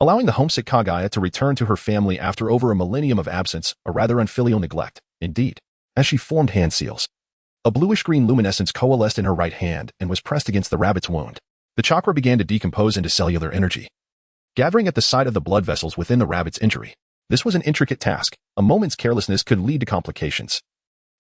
allowing the homesick Kagaya to return to her family after over a millennium of absence, a rather unfilial neglect. Indeed, as she formed hand seals, a bluish-green luminescence coalesced in her right hand and was pressed against the rabbit's wound. The chakra began to decompose into cellular energy, gathering at the site of the blood vessels within the rabbit's injury. This was an intricate task. A moment's carelessness could lead to complications,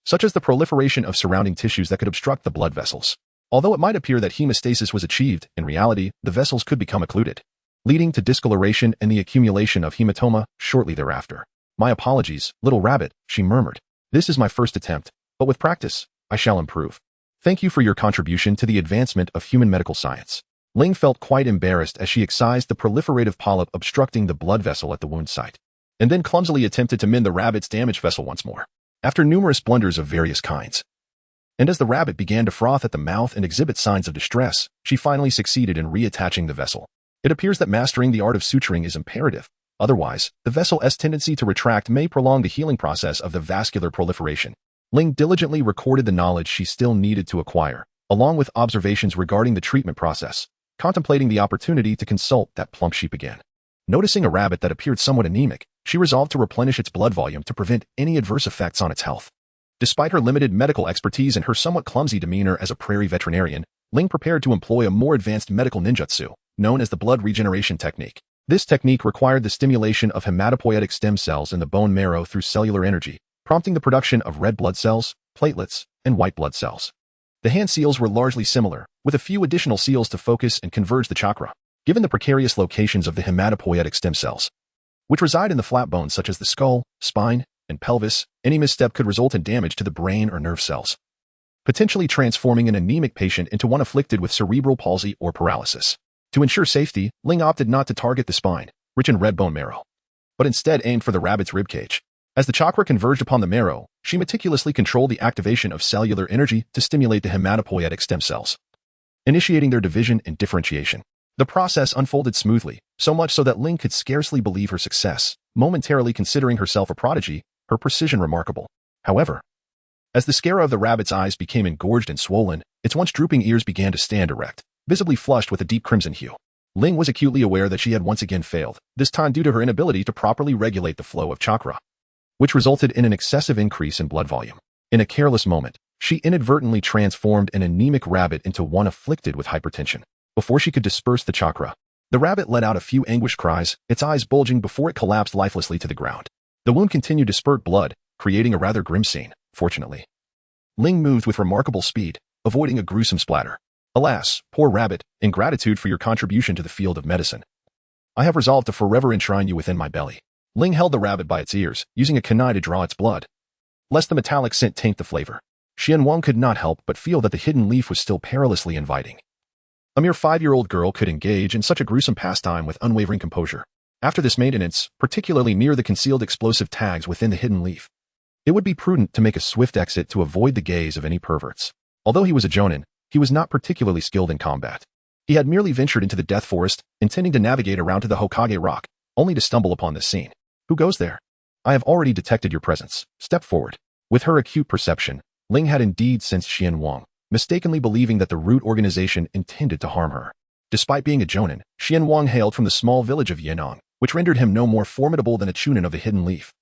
such as the proliferation of surrounding tissues that could obstruct the blood vessels. Although it might appear that hemostasis was achieved, in reality, the vessels could become occluded, leading to discoloration and the accumulation of hematoma shortly thereafter. "My apologies, little rabbit," she murmured. "This is my first attempt, but with practice, I shall improve. Thank you for your contribution to the advancement of human medical science." Ling felt quite embarrassed as she excised the proliferative polyp obstructing the blood vessel at the wound site, and then clumsily attempted to mend the rabbit's damaged vessel once more. After numerous blunders of various kinds, and as the rabbit began to froth at the mouth and exhibit signs of distress, she finally succeeded in reattaching the vessel. It appears that mastering the art of suturing is imperative. Otherwise, the vessel's tendency to retract may prolong the healing process of the vascular proliferation. Ling diligently recorded the knowledge she still needed to acquire, along with observations regarding the treatment process, contemplating the opportunity to consult that plump sheep again. Noticing a rabbit that appeared somewhat anemic, she resolved to replenish its blood volume to prevent any adverse effects on its health. Despite her limited medical expertise and her somewhat clumsy demeanor as a prairie veterinarian, Ling prepared to employ a more advanced medical ninjutsu, known as the blood regeneration technique. This technique required the stimulation of hematopoietic stem cells in the bone marrow through cellular energy, prompting the production of red blood cells, platelets, and white blood cells. The hand seals were largely similar, with a few additional seals to focus and converge the chakra. Given the precarious locations of the hematopoietic stem cells, which reside in the flat bones such as the skull, spine, and pelvis. Any misstep could result in damage to the brain or nerve cells, potentially transforming an anemic patient into one afflicted with cerebral palsy or paralysis. To ensure safety, Ling opted not to target the spine, rich in red bone marrow, but instead aimed for the rabbit's ribcage. As the chakra converged upon the marrow, she meticulously controlled the activation of cellular energy to stimulate the hematopoietic stem cells, initiating their division and differentiation. The process unfolded smoothly, so much so that Ling could scarcely believe her success, momentarily considering herself a prodigy, her precision remarkable. However, as the scare of the rabbit's eyes became engorged and swollen, its once drooping ears began to stand erect, visibly flushed with a deep crimson hue. Ling was acutely aware that she had once again failed, this time due to her inability to properly regulate the flow of chakra, which resulted in an excessive increase in blood volume. In a careless moment, she inadvertently transformed an anemic rabbit into one afflicted with hypertension. Before she could disperse the chakra, the rabbit let out a few anguished cries, its eyes bulging before it collapsed lifelessly to the ground. The wound continued to spurt blood, creating a rather grim scene. Fortunately, Ling moved with remarkable speed, avoiding a gruesome splatter. Alas, poor rabbit, in gratitude for your contribution to the field of medicine, I have resolved to forever enshrine you within my belly. Ling held the rabbit by its ears, using a kunai to draw its blood, lest the metallic scent taint the flavor. Xianwang could not help but feel that the hidden leaf was still perilously inviting. A mere 5-year-old girl could engage in such a gruesome pastime with unwavering composure. After this maintenance, particularly near the concealed explosive tags within the hidden leaf, it would be prudent to make a swift exit to avoid the gaze of any perverts. Although he was a jonin, he was not particularly skilled in combat. He had merely ventured into the Death Forest, intending to navigate around to the Hokage Rock, only to stumble upon this scene. Who goes there? I have already detected your presence. Step forward. With her acute perception, Ling had indeed sensed Xianwang, mistakenly believing that the Root organization intended to harm her. Despite being a jonin, Xianwang hailed from the small village of Yanong, which rendered him no more formidable than a chunin of the hidden leaf.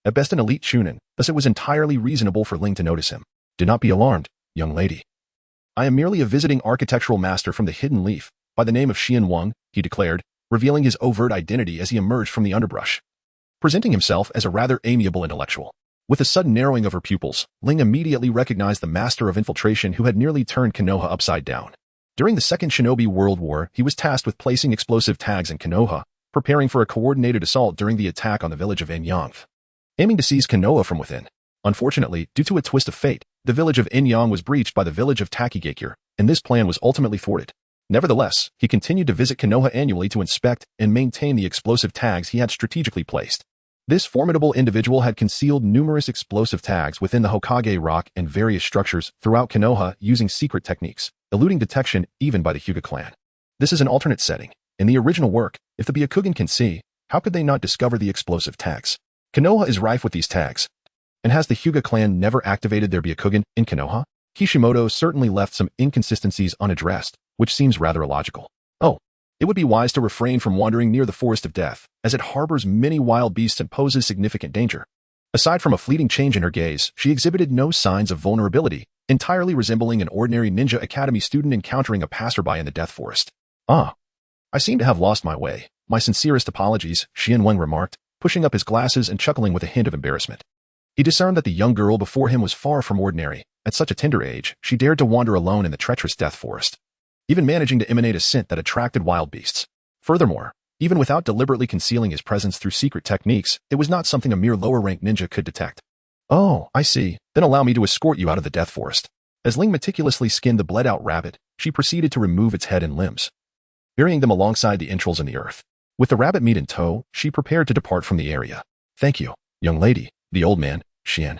At best an elite chunin, thus it was entirely reasonable for Ling to notice him. Do not be alarmed, young lady. I am merely a visiting architectural master from the hidden leaf, by the name of Xianwang, he declared, revealing his overt identity as he emerged from the underbrush, presenting himself as a rather amiable intellectual. With a sudden narrowing of her pupils, Ling immediately recognized the master of infiltration who had nearly turned Konoha upside down. During the Second Shinobi World War, he was tasked with placing explosive tags in Konoha, preparing for a coordinated assault during the attack on the village of Enyang, aiming to seize Konoha from within. Unfortunately, due to a twist of fate, the village of Enyang was breached by the village of Takigakure, and this plan was ultimately thwarted. Nevertheless, he continued to visit Konoha annually to inspect and maintain the explosive tags he had strategically placed. This formidable individual had concealed numerous explosive tags within the Hokage Rock and various structures throughout Konoha using secret techniques, eluding detection even by the Hyuga clan. This is an alternate setting. In the original work, if the Byakugan can see, how could they not discover the explosive tags? Konoha is rife with these tags. And has the Hyuga clan never activated their Byakugan in Konoha? Kishimoto certainly left some inconsistencies unaddressed, which seems rather illogical. Oh, it would be wise to refrain from wandering near the Forest of Death, as it harbors many wild beasts and poses significant danger. Aside from a fleeting change in her gaze, she exhibited no signs of vulnerability, entirely resembling an ordinary ninja academy student encountering a passerby in the Death Forest. Ah, I seem to have lost my way. My sincerest apologies, Xianwang remarked, pushing up his glasses and chuckling with a hint of embarrassment. He discerned that the young girl before him was far from ordinary. At such a tender age, she dared to wander alone in the treacherous Death Forest, even managing to emanate a scent that attracted wild beasts. Furthermore, even without deliberately concealing his presence through secret techniques, it was not something a mere lower-ranked ninja could detect. Oh, I see. Then allow me to escort you out of the Death Forest. As Ling meticulously skinned the bled-out rabbit, she proceeded to remove its head and limbs, burying them alongside the entrails in the earth. With the rabbit meat in tow, she prepared to depart from the area. Thank you, young lady. The old man, Xian,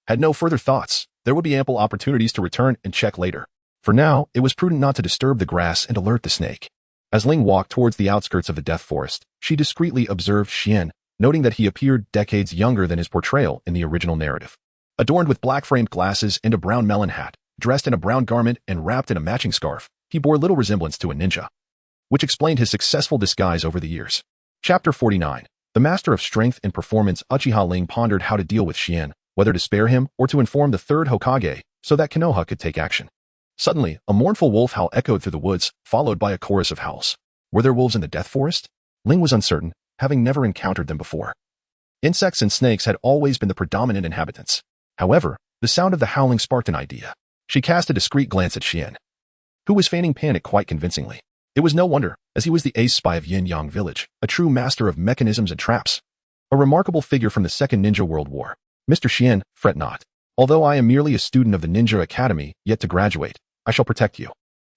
had no further thoughts. There would be ample opportunities to return and check later. For now, it was prudent not to disturb the grass and alert the snake. As Ling walked towards the outskirts of the Death Forest, she discreetly observed Xian, noting that he appeared decades younger than his portrayal in the original narrative. Adorned with black-framed glasses and a brown melon hat, dressed in a brown garment and wrapped in a matching scarf, he bore little resemblance to a ninja, which explained his successful disguise over the years. Chapter 49. The Master of Strength and Performance. Uchiha Ling pondered how to deal with Xian, whether to spare him or to inform the third Hokage so that Konoha could take action. Suddenly, a mournful wolf howl echoed through the woods, followed by a chorus of howls. Were there wolves in the Death Forest? Ling was uncertain, having never encountered them before. Insects and snakes had always been the predominant inhabitants. However, the sound of the howling sparked an idea. She cast a discreet glance at Xian, who was feigning panic quite convincingly. It was no wonder, as he was the ace spy of Yin-Yang Village, a true master of mechanisms and traps. A remarkable figure from the Second Ninja World War. Mr. Xian, fret not. Although I am merely a student of the Ninja Academy, yet to graduate, I shall protect you.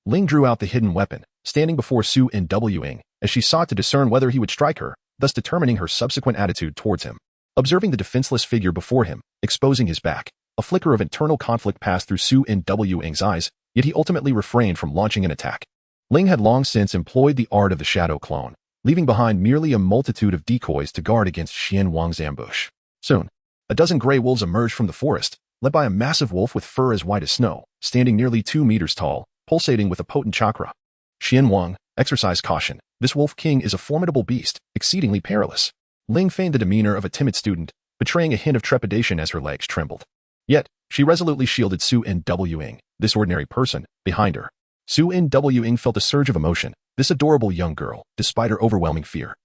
Ling drew out the hidden weapon, standing before Su Nwing, as she sought to discern whether he would strike her, thus determining her subsequent attitude towards him. Observing the defenseless figure before him, exposing his back, a flicker of internal conflict passed through Su Nwing's eyes, yet he ultimately refrained from launching an attack. Ling had long since employed the art of the shadow clone, leaving behind merely a multitude of decoys to guard against Xian Wang's ambush. Soon, a dozen gray wolves emerged from the forest, led by a massive wolf with fur as white as snow, standing nearly 2 meters tall, pulsating with a potent chakra. Xian Wang, exercise caution. This wolf king is a formidable beast, exceedingly perilous. Ling feigned the demeanor of a timid student, betraying a hint of trepidation as her legs trembled. Yet, she resolutely shielded Su Nwing, this ordinary person, behind her. Su Nwing felt a surge of emotion. This adorable young girl, despite her overwhelming fear,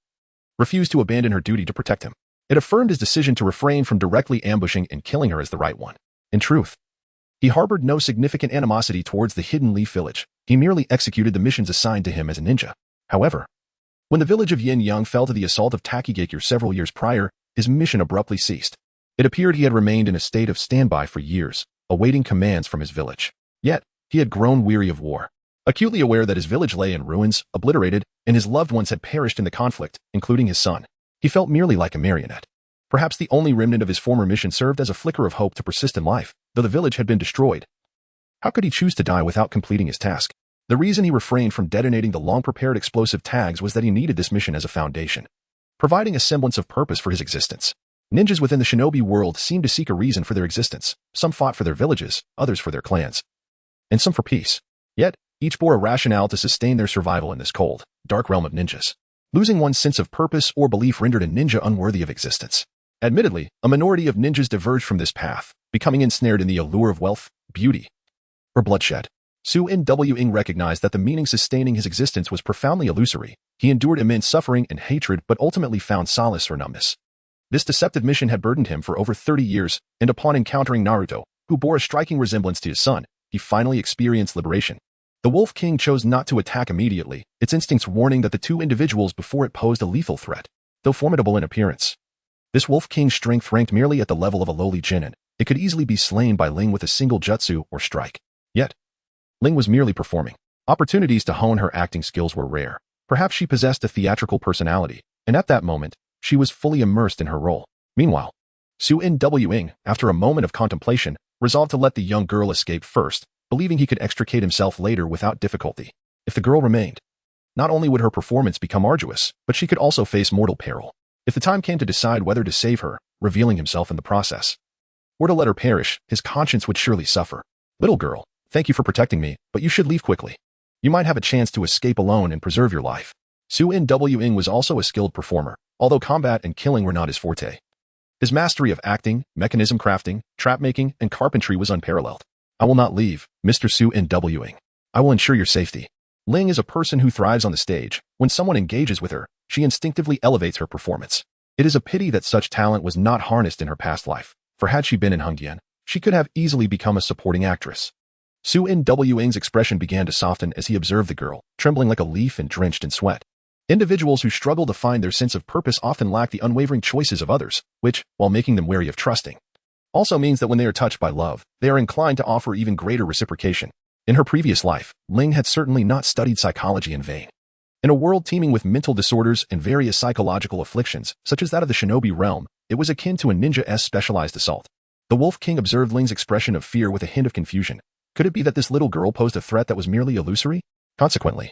refused to abandon her duty to protect him. It affirmed his decision to refrain from directly ambushing and killing her as the right one. In truth, he harbored no significant animosity towards the Hidden Leaf Village. He merely executed the missions assigned to him as a ninja. However, when the village of Yin-Yang fell to the assault of Takigakure several years prior, his mission abruptly ceased. It appeared he had remained in a state of standby for years, awaiting commands from his village. Yet, he had grown weary of war. Acutely aware that his village lay in ruins, obliterated, and his loved ones had perished in the conflict, including his son, he felt merely like a marionette. Perhaps the only remnant of his former mission served as a flicker of hope to persist in life, though the village had been destroyed. How could he choose to die without completing his task? The reason he refrained from detonating the long-prepared explosive tags was that he needed this mission as a foundation, providing a semblance of purpose for his existence. Ninjas within the shinobi world seemed to seek a reason for their existence. Some fought for their villages, others for their clans, and some for peace. Yet, each bore a rationale to sustain their survival in this cold, dark realm of ninjas. Losing one's sense of purpose or belief rendered a ninja unworthy of existence. Admittedly, a minority of ninjas diverged from this path, becoming ensnared in the allure of wealth, beauty, or bloodshed. Su Nwing recognized that the meaning sustaining his existence was profoundly illusory. He endured immense suffering and hatred but ultimately found solace or numbness. This deceptive mission had burdened him for over 30 years, and upon encountering Naruto, who bore a striking resemblance to his son, he finally experienced liberation. The Wolf King chose not to attack immediately, its instincts warning that the two individuals before it posed a lethal threat, though formidable in appearance. This Wolf King's strength ranked merely at the level of a lowly genin. It could easily be slain by Ling with a single jutsu or strike. Yet, Ling was merely performing. Opportunities to hone her acting skills were rare. Perhaps she possessed a theatrical personality, and at that moment, she was fully immersed in her role. Meanwhile, Su Nwing, after a moment of contemplation, resolved to let the young girl escape first, believing he could extricate himself later without difficulty. If the girl remained, not only would her performance become arduous, but she could also face mortal peril. If the time came to decide whether to save her, revealing himself in the process, or to let her perish, his conscience would surely suffer. Little girl, thank you for protecting me, but you should leave quickly. You might have a chance to escape alone and preserve your life. Su Nwing was also a skilled performer, although combat and killing were not his forte. His mastery of acting, mechanism crafting, trap-making, and carpentry was unparalleled. I will not leave, Mr. Su Nwing. I will ensure your safety. Ling is a person who thrives on the stage. When someone engages with her, she instinctively elevates her performance. It is a pity that such talent was not harnessed in her past life, for had she been in Hongyan, she could have easily become a supporting actress. Su Nwing's expression began to soften as he observed the girl, trembling like a leaf and drenched in sweat. Individuals who struggle to find their sense of purpose often lack the unwavering choices of others, which, while making them wary of trusting, also means that when they are touched by love, they are inclined to offer even greater reciprocation. In her previous life, Ling had certainly not studied psychology in vain. In a world teeming with mental disorders and various psychological afflictions, such as that of the shinobi realm, it was akin to a ninja's specialized assault. The Wolf King observed Ling's expression of fear with a hint of confusion. Could it be that this little girl posed a threat that was merely illusory? Consequently,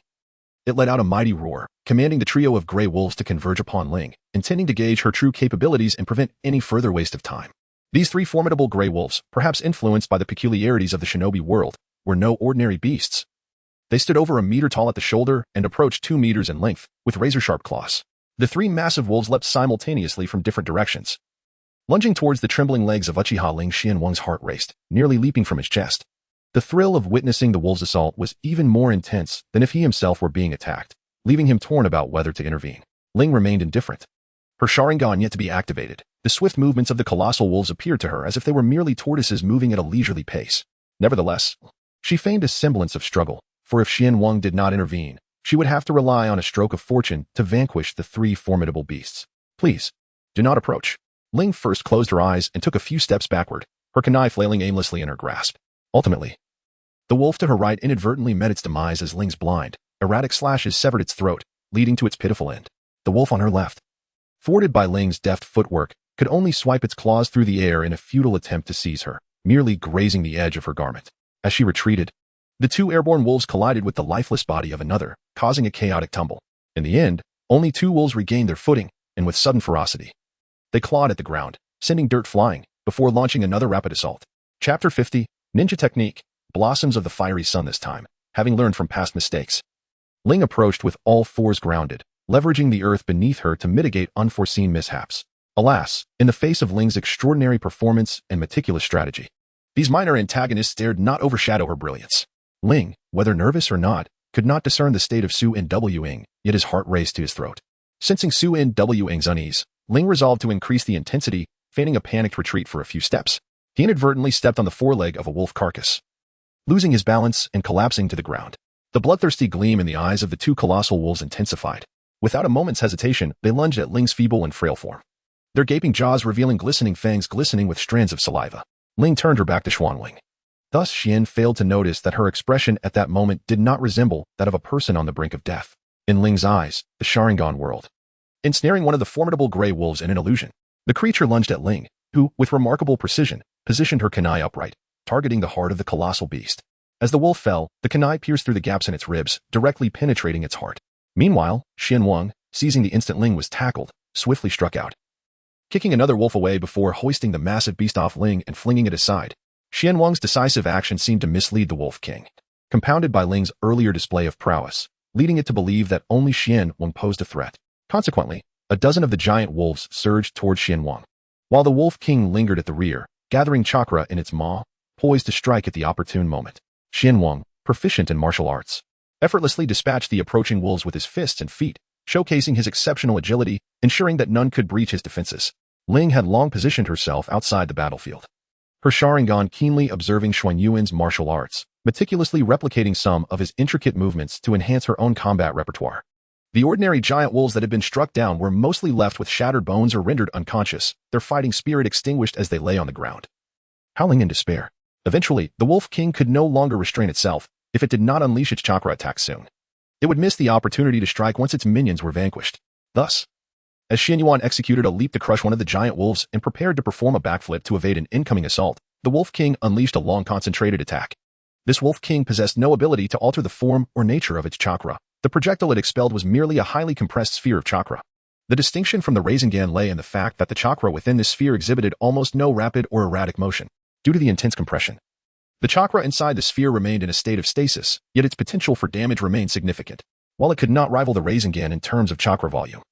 it let out a mighty roar, commanding the trio of gray wolves to converge upon Ling, intending to gauge her true capabilities and prevent any further waste of time. These three formidable gray wolves, perhaps influenced by the peculiarities of the shinobi world, were no ordinary beasts. They stood over 1 meter tall at the shoulder and approached 2 meters in length, with razor-sharp claws. The three massive wolves leapt simultaneously from different directions. Lunging towards the trembling legs of Uchiha Ling, Xian Wang's heart raced, nearly leaping from his chest. The thrill of witnessing the wolves' assault was even more intense than if he himself were being attacked, leaving him torn about whether to intervene. Ling remained indifferent. Her Sharingan yet to be activated, the swift movements of the colossal wolves appeared to her as if they were merely tortoises moving at a leisurely pace. Nevertheless, she feigned a semblance of struggle, for if Xian Wang did not intervene, she would have to rely on a stroke of fortune to vanquish the three formidable beasts. Please, do not approach. Ling first closed her eyes and took a few steps backward, her kunai flailing aimlessly in her grasp. Ultimately, the wolf to her right inadvertently met its demise as Ling's blind, erratic slashes severed its throat, leading to its pitiful end. The wolf on her left, thwarted by Ling's deft footwork, could only swipe its claws through the air in a futile attempt to seize her, merely grazing the edge of her garment. As she retreated, the two airborne wolves collided with the lifeless body of another, causing a chaotic tumble. In the end, only two wolves regained their footing, and with sudden ferocity, they clawed at the ground, sending dirt flying, before launching another rapid assault. Chapter 50, Ninja Technique, Blossoms of the Fiery Sun. This time, having learned from past mistakes, Ling approached with all fours grounded, leveraging the earth beneath her to mitigate unforeseen mishaps. Alas, in the face of Ling's extraordinary performance and meticulous strategy, these minor antagonists dared not overshadow her brilliance. Ling, whether nervous or not, could not discern the state of Su In-Wing, yet his heart raced to his throat. Sensing Su In-Wing's unease, Ling resolved to increase the intensity, feigning a panicked retreat for a few steps. He inadvertently stepped on the foreleg of a wolf carcass, losing his balance and collapsing to the ground. The bloodthirsty gleam in the eyes of the two colossal wolves intensified. Without a moment's hesitation, they lunged at Ling's feeble and frail form, their gaping jaws revealing glistening fangs glistening with strands of saliva. Ling turned her back to Xuanwing. Thus Xian failed to notice that her expression at that moment did not resemble that of a person on the brink of death. In Ling's eyes, the Sharingan whirled, ensnaring one of the formidable gray wolves in an illusion. The creature lunged at Ling, who, with remarkable precision, positioned her kunai upright, targeting the heart of the colossal beast. As the wolf fell, the kunai pierced through the gaps in its ribs, directly penetrating its heart. Meanwhile, Xian Wang, seizing the instant Ling was tackled, swiftly struck out, kicking another wolf away before hoisting the massive beast off Ling and flinging it aside. Xian Wang's decisive action seemed to mislead the Wolf King, compounded by Ling's earlier display of prowess, leading it to believe that only Xian Wang posed a threat. Consequently, a dozen of the giant wolves surged towards Xian Wang, while the Wolf King lingered at the rear, gathering chakra in its maw, poised to strike at the opportune moment. Xian Wang, proficient in martial arts, effortlessly dispatched the approaching wolves with his fists and feet, showcasing his exceptional agility, ensuring that none could breach his defenses. Ling had long positioned herself outside the battlefield, her Sharingan keenly observing Xuan Yuan's martial arts, meticulously replicating some of his intricate movements to enhance her own combat repertoire. The ordinary giant wolves that had been struck down were mostly left with shattered bones or rendered unconscious, their fighting spirit extinguished as they lay on the ground, howling in despair. Eventually, the Wolf King could no longer restrain itself if it did not unleash its chakra attack soon. It would miss the opportunity to strike once its minions were vanquished. Thus, as Xian Yuan executed a leap to crush one of the giant wolves and prepared to perform a backflip to evade an incoming assault, the Wolf King unleashed a long concentrated attack. This Wolf King possessed no ability to alter the form or nature of its chakra. The projectile it expelled was merely a highly compressed sphere of chakra. The distinction from the Rasengan lay in the fact that the chakra within this sphere exhibited almost no rapid or erratic motion, due to the intense compression. The chakra inside the sphere remained in a state of stasis, yet its potential for damage remained significant. While it could not rival the Rasengan in terms of chakra volume,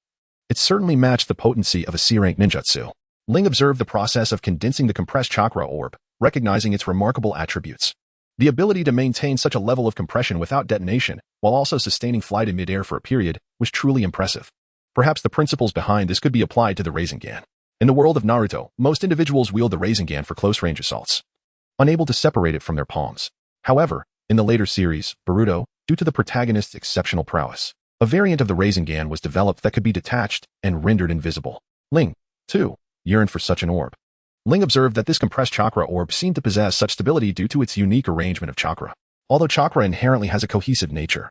it certainly matched the potency of a C-rank ninjutsu. Ling observed the process of condensing the compressed chakra orb, recognizing its remarkable attributes. The ability to maintain such a level of compression without detonation, while also sustaining flight in midair for a period, was truly impressive. Perhaps the principles behind this could be applied to the Rasengan. In the world of Naruto, most individuals wield the Rasengan for close-range assaults, unable to separate it from their palms. However, in the later series, Boruto, due to the protagonist's exceptional prowess, a variant of the Rasengan was developed that could be detached and rendered invisible. Ling, too, yearned for such an orb. Ling observed that this compressed chakra orb seemed to possess such stability due to its unique arrangement of chakra. Although chakra inherently has a cohesive nature,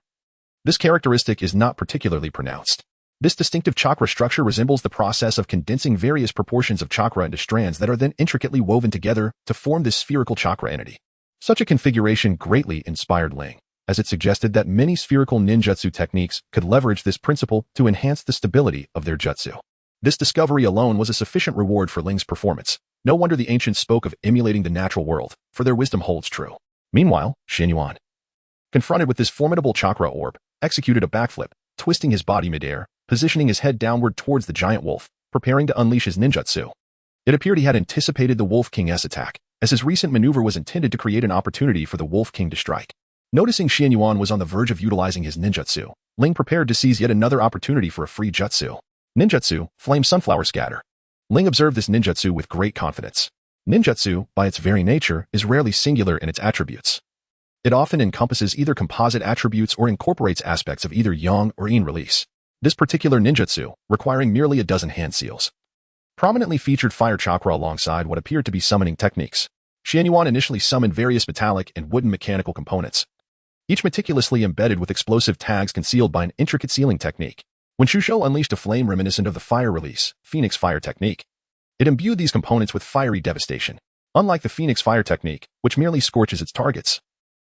this characteristic is not particularly pronounced. This distinctive chakra structure resembles the process of condensing various proportions of chakra into strands that are then intricately woven together to form this spherical chakra entity. Such a configuration greatly inspired Ling, as it suggested that many spherical ninjutsu techniques could leverage this principle to enhance the stability of their jutsu. This discovery alone was a sufficient reward for Ling's performance. No wonder the ancients spoke of emulating the natural world, for their wisdom holds true. Meanwhile, Xian Yuan, confronted with this formidable chakra orb, executed a backflip, twisting his body midair, positioning his head downward towards the giant wolf, preparing to unleash his ninjutsu. It appeared he had anticipated the Wolf King's attack, as his recent maneuver was intended to create an opportunity for the Wolf King to strike. Noticing Xian Yuan was on the verge of utilizing his ninjutsu, Ling prepared to seize yet another opportunity for a free jutsu. Ninjutsu, Flame Sunflower Scatter. Ling observed this ninjutsu with great confidence. Ninjutsu, by its very nature, is rarely singular in its attributes. It often encompasses either composite attributes or incorporates aspects of either yang or yin release. This particular ninjutsu, requiring merely a dozen hand seals, prominently featured fire chakra alongside what appeared to be summoning techniques. Xianyuan initially summoned various metallic and wooden mechanical components, each meticulously embedded with explosive tags concealed by an intricate sealing technique. When Shusho unleashed a flame reminiscent of the fire release, Phoenix Fire technique, it imbued these components with fiery devastation. Unlike the Phoenix Fire technique, which merely scorches its targets,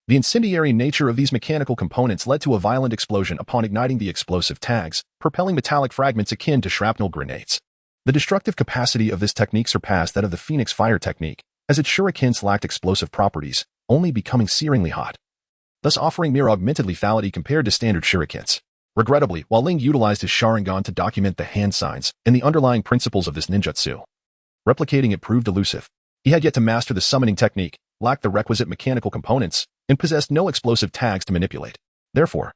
the incendiary nature of these mechanical components led to a violent explosion upon igniting the explosive tags, propelling metallic fragments akin to shrapnel grenades. The destructive capacity of this technique surpassed that of the Phoenix Fire technique, as its shurikens lacked explosive properties, only becoming searingly hot, thus offering mere augmented lethality compared to standard shurikens. Regrettably, while Ling utilized his Sharingan to document the hand signs and the underlying principles of this ninjutsu, replicating it proved elusive. He had yet to master the summoning technique, lacked the requisite mechanical components, and possessed no explosive tags to manipulate. Therefore,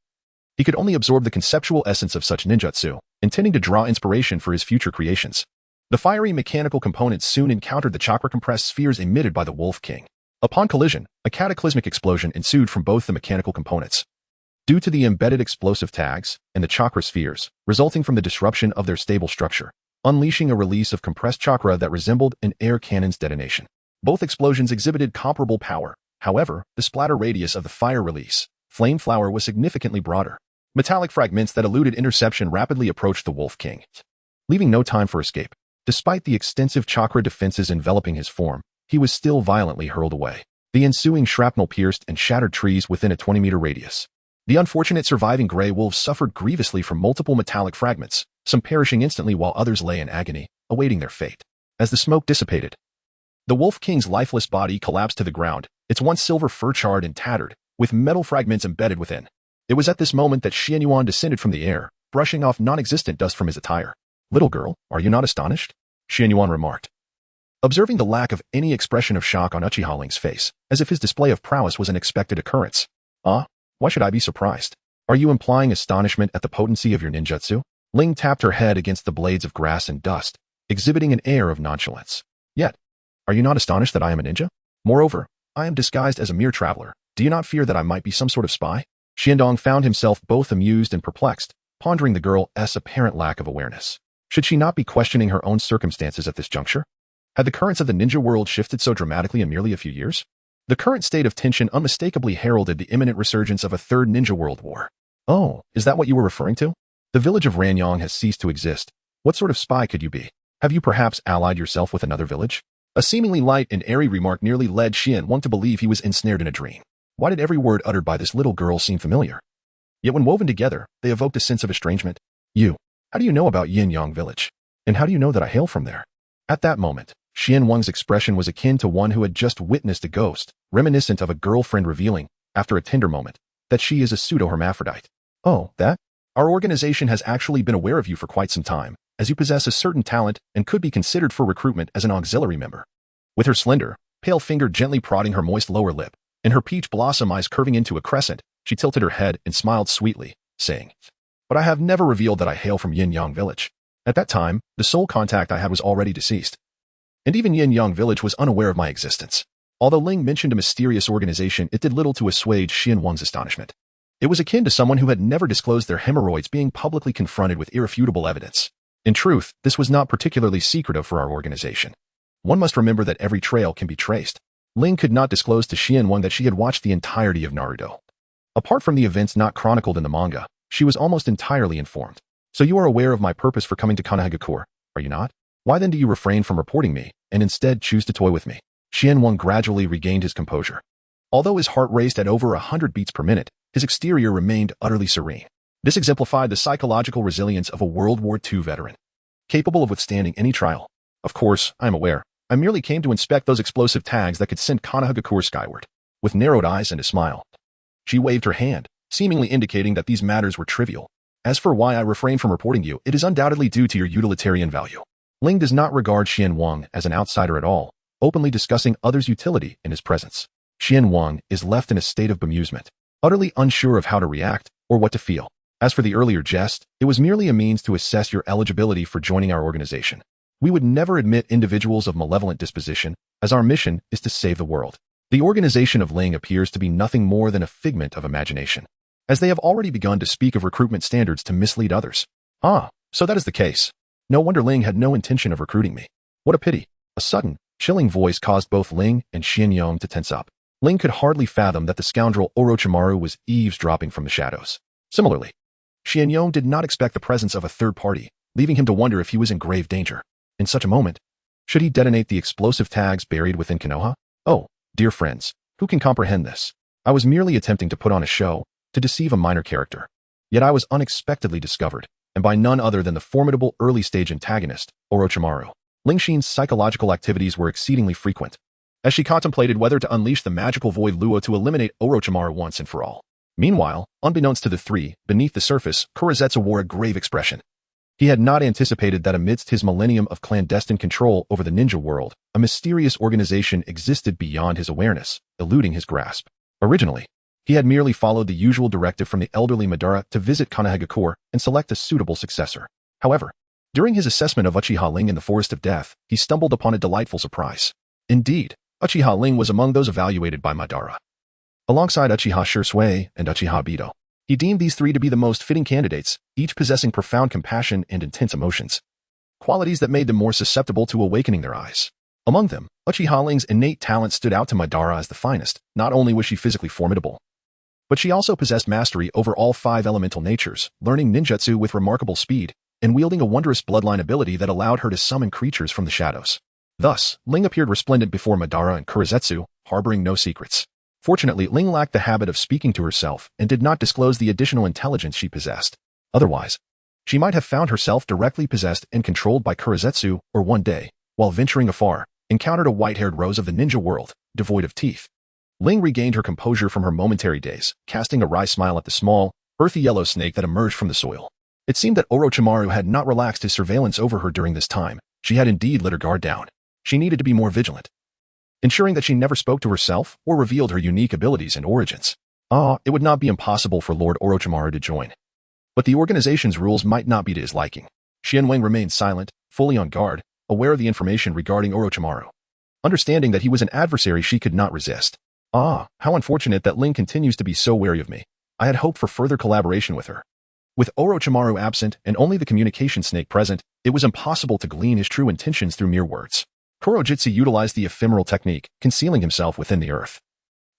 he could only absorb the conceptual essence of such ninjutsu, intending to draw inspiration for his future creations. The fiery mechanical components soon encountered the chakra-compressed spheres emitted by the Wolf King. Upon collision, a cataclysmic explosion ensued from both the mechanical components, due to the embedded explosive tags and the chakra spheres, resulting from the disruption of their stable structure, unleashing a release of compressed chakra that resembled an air cannon's detonation. Both explosions exhibited comparable power. However, the splatter radius of the fire release, Flame Flower, was significantly broader. Metallic fragments that eluded interception rapidly approached the Wolf King, leaving no time for escape. Despite the extensive chakra defenses enveloping his form, he was still violently hurled away. The ensuing shrapnel pierced and shattered trees within a 20-meter radius. The unfortunate surviving gray wolves suffered grievously from multiple metallic fragments, some perishing instantly while others lay in agony, awaiting their fate. As the smoke dissipated, the Wolf King's lifeless body collapsed to the ground, its once silver fur charred and tattered, with metal fragments embedded within. It was at this moment that Xianyuan descended from the air, brushing off non-existent dust from his attire. "Little girl, are you not astonished?" Xianyuan remarked, observing the lack of any expression of shock on Uchiha Ling's face, as if his display of prowess was an expected occurrence. Why should I be surprised? Are you implying astonishment at the potency of your ninjutsu?" Ling tapped her head against the blades of grass and dust, exhibiting an air of nonchalance. "Yet, are you not astonished that I am a ninja? Moreover, I am disguised as a mere traveler. Do you not fear that I might be some sort of spy?" Xiandong found himself both amused and perplexed, pondering the girl's apparent lack of awareness. Should she not be questioning her own circumstances at this juncture? Had the currents of the ninja world shifted so dramatically in merely a few years? The current state of tension unmistakably heralded the imminent resurgence of a third ninja world war. "Oh, is that what you were referring to? The village of Ranyang has ceased to exist. What sort of spy could you be? Have you perhaps allied yourself with another village?" A seemingly light and airy remark nearly led Xianyuan to believe he was ensnared in a dream. Why did every word uttered by this little girl seem familiar? Yet when woven together, they evoked a sense of estrangement. How do you know about Yinyang village? And how do you know that I hail from there?" At that moment, Xianyuan's expression was akin to one who had just witnessed a ghost, reminiscent of a girlfriend revealing, after a tender moment, that she is a pseudo-hermaphrodite. "Oh, that? Our organization has actually been aware of you for quite some time, as you possess a certain talent and could be considered for recruitment as an auxiliary member." With her slender, pale finger gently prodding her moist lower lip, and her peach blossom eyes curving into a crescent, she tilted her head and smiled sweetly, saying, "But I have never revealed that I hail from Yinyang village. At that time, the sole contact I had was already deceased. And even Yinyang village was unaware of my existence." Although Ling mentioned a mysterious organization, it did little to assuage Xianyuan's astonishment. It was akin to someone who had never disclosed their hemorrhoids being publicly confronted with irrefutable evidence. In truth, this was not particularly secretive for our organization. One must remember that every trail can be traced. Ling could not disclose to Xianyuan that she had watched the entirety of Naruto. Apart from the events not chronicled in the manga, she was almost entirely informed. "So you are aware of my purpose for coming to Konohagakure, are you not? Why then do you refrain from reporting me, and instead choose to toy with me?" Xianyuan gradually regained his composure. Although his heart raced at over 100 beats per minute, his exterior remained utterly serene. This exemplified the psychological resilience of a World War II veteran, capable of withstanding any trial. "Of course, I am aware. I merely came to inspect those explosive tags that could send Konohagakure skyward." With narrowed eyes and a smile, she waved her hand, seemingly indicating that these matters were trivial. "As for why I refrain from reporting you, it is undoubtedly due to your utilitarian value." Ling does not regard Xianyuan as an outsider at all, openly discussing others' utility in his presence. Xianyuan is left in a state of bemusement, utterly unsure of how to react or what to feel. As for the earlier jest, it was merely a means to assess your eligibility for joining our organization. We would never admit individuals of malevolent disposition, as our mission is to save the world. The organization of Ling appears to be nothing more than a figment of imagination, as they have already begun to speak of recruitment standards to mislead others. Ah, so that is the case. No wonder Ling had no intention of recruiting me. What a pity. A sudden, chilling voice caused both Ling and Xianyong to tense up. Ling could hardly fathom that the scoundrel Orochimaru was eavesdropping from the shadows. Similarly, Xianyong did not expect the presence of a third party, leaving him to wonder if he was in grave danger. In such a moment, should he detonate the explosive tags buried within Konoha? Oh, dear friends, who can comprehend this? I was merely attempting to put on a show, to deceive a minor character. Yet I was unexpectedly discovered, and by none other than the formidable early-stage antagonist, Orochimaru. Ling Xin's psychological activities were exceedingly frequent, as she contemplated whether to unleash the magical void Luo to eliminate Orochimaru once and for all. Meanwhile, unbeknownst to the three, beneath the surface, Kurozetsu wore a grave expression. He had not anticipated that amidst his millennium of clandestine control over the ninja world, a mysterious organization existed beyond his awareness, eluding his grasp. Originally, he had merely followed the usual directive from the elderly Madara to visit Konohagakure and select a suitable successor. However, during his assessment of Uchiha Ling in the Forest of Death, he stumbled upon a delightful surprise. Indeed, Uchiha Ling was among those evaluated by Madara. Alongside Uchiha Shisui and Uchiha Obito, he deemed these three to be the most fitting candidates, each possessing profound compassion and intense emotions, qualities that made them more susceptible to awakening their eyes. Among them, Uchiha Ling's innate talent stood out to Madara as the finest. Not only was she physically formidable, but she also possessed mastery over all 5 elemental natures, learning ninjutsu with remarkable speed, and wielding a wondrous bloodline ability that allowed her to summon creatures from the shadows. Thus, Ling appeared resplendent before Madara and Kurozetsu, harboring no secrets. Fortunately, Ling lacked the habit of speaking to herself and did not disclose the additional intelligence she possessed. Otherwise, she might have found herself directly possessed and controlled by Kurozetsu, or one day, while venturing afar, encountered a white-haired rose of the ninja world, devoid of teeth. Ling regained her composure from her momentary daze, casting a wry smile at the small, earthy yellow snake that emerged from the soil. It seemed that Orochimaru had not relaxed his surveillance over her during this time. She had indeed let her guard down. She needed to be more vigilant, ensuring that she never spoke to herself or revealed her unique abilities and origins. It would not be impossible for Lord Orochimaru to join, but the organization's rules might not be to his liking. Xianyong remained silent, fully on guard, aware of the information regarding Orochimaru. Understanding that he was an adversary she could not resist. How unfortunate that Ling continues to be so wary of me. I had hoped for further collaboration with her. With Orochimaru absent and only the communication snake present, it was impossible to glean his true intentions through mere words. Kurojitsu utilized the ephemeral technique, concealing himself within the earth,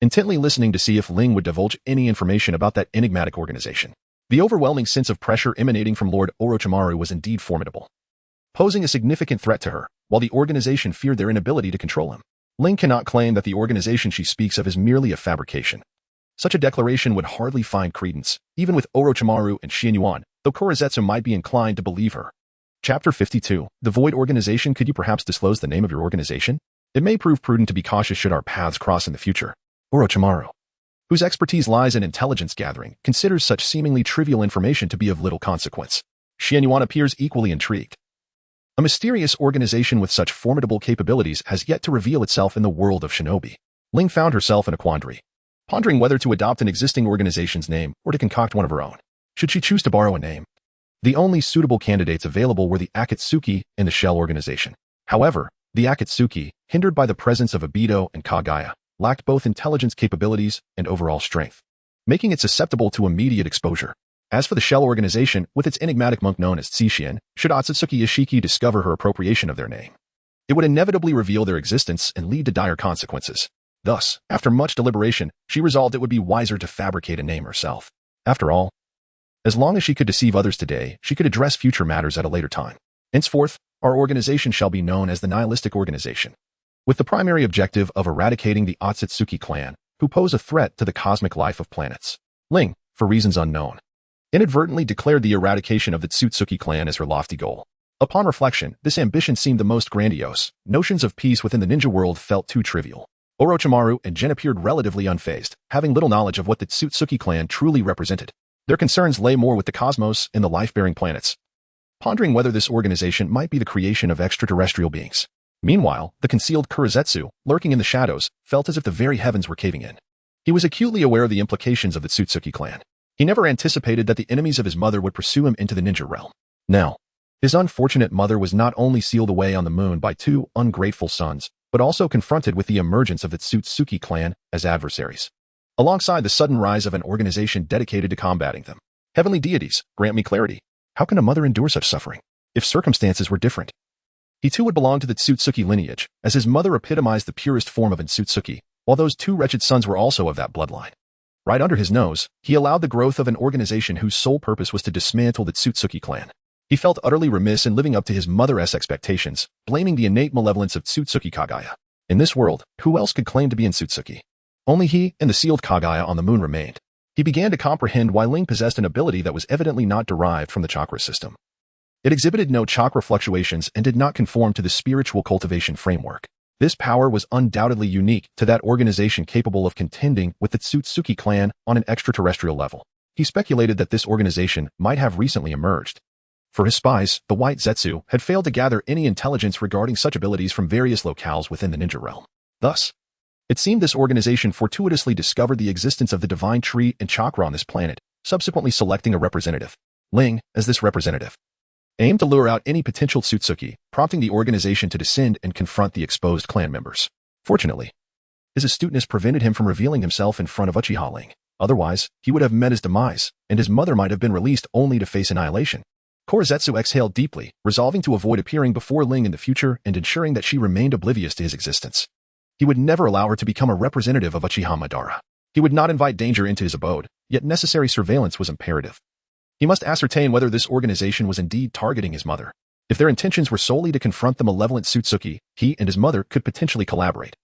intently listening to see if Ling would divulge any information about that enigmatic organization. The overwhelming sense of pressure emanating from Lord Orochimaru was indeed formidable, posing a significant threat to her, while the organization feared their inability to control him. Ling cannot claim that the organization she speaks of is merely a fabrication. Such a declaration would hardly find credence, even with Orochimaru and Xianyong, though Kurozetsu might be inclined to believe her. Chapter 52. The Void Organization. Could you perhaps disclose the name of your organization? It may prove prudent to be cautious should our paths cross in the future. Orochimaru, whose expertise lies in intelligence gathering, considers such seemingly trivial information to be of little consequence. Xianyong appears equally intrigued. A mysterious organization with such formidable capabilities has yet to reveal itself in the world of shinobi. Ling found herself in a quandary, pondering whether to adopt an existing organization's name or to concoct one of her own. Should she choose to borrow a name? The only suitable candidates available were the Akatsuki and the Shell organization. However, the Akatsuki, hindered by the presence of Obito and Kaguya, lacked both intelligence capabilities and overall strength, making it susceptible to immediate exposure. As for the Shell organization, with its enigmatic monk known as Tsushin, should Otsutsuki Ishiki discover her appropriation of their name, it would inevitably reveal their existence and lead to dire consequences. Thus, after much deliberation, she resolved it would be wiser to fabricate a name herself. After all, as long as she could deceive others today, she could address future matters at a later time. Henceforth, our organization shall be known as the Nihilistic Organization, with the primary objective of eradicating the Otsutsuki clan, who pose a threat to the cosmic life of planets. Ling, for reasons unknown, inadvertently declared the eradication of the Tsutsuki clan as her lofty goal. Upon reflection, this ambition seemed the most grandiose. Notions of peace within the ninja world felt too trivial. Orochimaru and Jin appeared relatively unfazed, having little knowledge of what the Tsutsuki clan truly represented. Their concerns lay more with the cosmos and the life-bearing planets, pondering whether this organization might be the creation of extraterrestrial beings. Meanwhile, the concealed Kurozetsu, lurking in the shadows, felt as if the very heavens were caving in. He was acutely aware of the implications of the Tsutsuki clan. He never anticipated that the enemies of his mother would pursue him into the ninja realm. Now, his unfortunate mother was not only sealed away on the moon by 2 ungrateful sons, but also confronted with the emergence of the Tsutsuki clan as adversaries, alongside the sudden rise of an organization dedicated to combating them. Heavenly deities, grant me clarity. How can a mother endure such suffering? If circumstances were different, he too would belong to the Tsutsuki lineage, as his mother epitomized the purest form of Tsutsuki, while those two wretched sons were also of that bloodline. Right under his nose, he allowed the growth of an organization whose sole purpose was to dismantle the Tsutsuki clan. He felt utterly remiss in living up to his mother's expectations, blaming the innate malevolence of Tsutsuki Kagaya. In this world, who else could claim to be in Tsutsuki? Only he and the sealed Kagaya on the moon remained. He began to comprehend why Ling possessed an ability that was evidently not derived from the chakra system. It exhibited no chakra fluctuations and did not conform to the spiritual cultivation framework. This power was undoubtedly unique to that organization capable of contending with the Tsutsuki clan on an extraterrestrial level. He speculated that this organization might have recently emerged. For his spies, the White Zetsu had failed to gather any intelligence regarding such abilities from various locales within the ninja realm. Thus, it seemed this organization fortuitously discovered the existence of the divine tree and chakra on this planet, subsequently selecting a representative. Ling, as this representative, aimed to lure out any potential Tsutsuki, prompting the organization to descend and confront the exposed clan members. Fortunately, his astuteness prevented him from revealing himself in front of Uchiha Ling. Otherwise, he would have met his demise, and his mother might have been released only to face annihilation. Korezetsu exhaled deeply, resolving to avoid appearing before Ling in the future and ensuring that she remained oblivious to his existence. He would never allow her to become a representative of Uchiha Madara. He would not invite danger into his abode, yet necessary surveillance was imperative. He must ascertain whether this organization was indeed targeting his mother. If their intentions were solely to confront the malevolent Tsutsuki, he and his mother could potentially collaborate,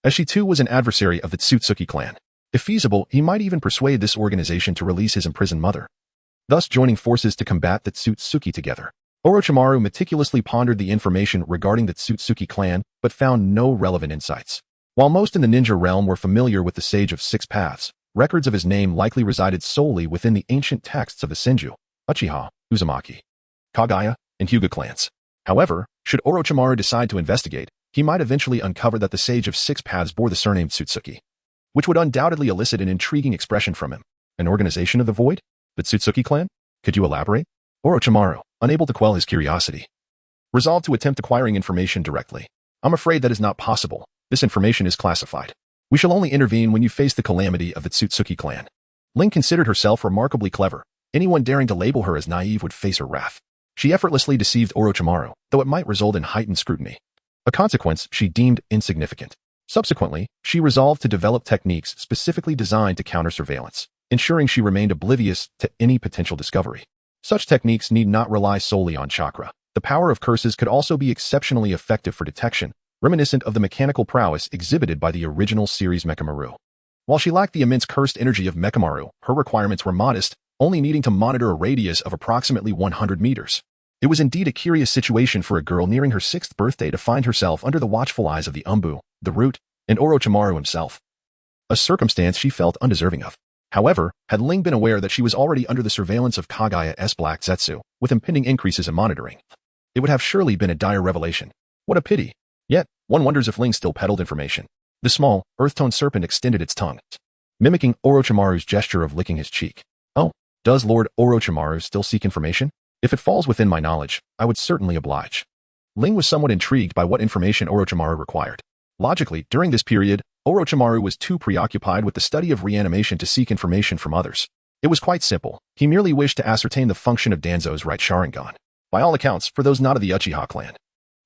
as she too was an adversary of the Tsutsuki clan. If feasible, he might even persuade this organization to release his imprisoned mother, thus joining forces to combat the Tsutsuki together. Orochimaru meticulously pondered the information regarding the Tsutsuki clan, but found no relevant insights. While most in the ninja realm were familiar with the Sage of Six Paths, records of his name likely resided solely within the ancient texts of the Senju, Uchiha, Uzumaki, Kagaya, and Hyuga clans. However, should Orochimaru decide to investigate, he might eventually uncover that the Sage of Six Paths bore the surname Tsutsuki, which would undoubtedly elicit an intriguing expression from him. An organization of the void? The Tsutsuki clan? Could you elaborate? Orochimaru, unable to quell his curiosity, resolved to attempt acquiring information directly. I'm afraid that is not possible. This information is classified. We shall only intervene when you face the calamity of the Tsutsuki clan. Ling considered herself remarkably clever. Anyone daring to label her as naive would face her wrath. She effortlessly deceived Orochimaru, though it might result in heightened scrutiny, a consequence she deemed insignificant. Subsequently, she resolved to develop techniques specifically designed to counter surveillance, ensuring she remained oblivious to any potential discovery. Such techniques need not rely solely on chakra. The power of curses could also be exceptionally effective for detection, reminiscent of the mechanical prowess exhibited by the original series Mechamaru. While she lacked the immense cursed energy of Mechamaru, her requirements were modest, only needing to monitor a radius of approximately 100 meters. It was indeed a curious situation for a girl nearing her 6th birthday to find herself under the watchful eyes of the Umbu, the Root, and Orochimaru himself, a circumstance she felt undeserving of. However, had Ling been aware that she was already under the surveillance of Kagaya's Black Zetsu, with impending increases in monitoring, it would have surely been a dire revelation. What a pity. Yet, one wonders if Ling still peddled information. The small, earth-toned serpent extended its tongue, mimicking Orochimaru's gesture of licking his cheek. Oh, does Lord Orochimaru still seek information? If it falls within my knowledge, I would certainly oblige. Ling was somewhat intrigued by what information Orochimaru required. Logically, during this period, Orochimaru was too preoccupied with the study of reanimation to seek information from others. It was quite simple. He merely wished to ascertain the function of Danzo's right Sharingan. By all accounts, for those not of the Uchiha clan,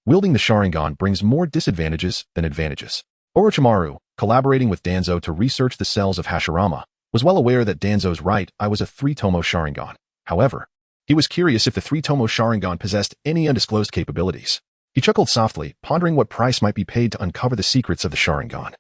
wielding the Sharingan brings more disadvantages than advantages. Orochimaru, collaborating with Danzo to research the cells of Hashirama, was well aware that Danzo's right eye was a 3-tomo Sharingan. However, he was curious if the 3-tomo Sharingan possessed any undisclosed capabilities. He chuckled softly, pondering what price might be paid to uncover the secrets of the Sharingan.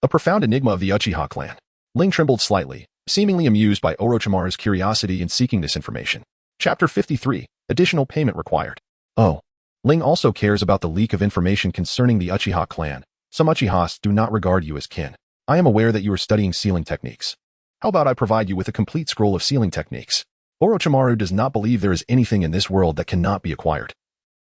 A profound enigma of the Uchiha clan. Ling trembled slightly, seemingly amused by Orochimaru's curiosity in seeking this information. Chapter 53. Additional payment required. Oh. Ling also cares about the leak of information concerning the Uchiha clan. Some Uchihas do not regard you as kin. I am aware that you are studying sealing techniques. How about I provide you with a complete scroll of sealing techniques? Orochimaru does not believe there is anything in this world that cannot be acquired.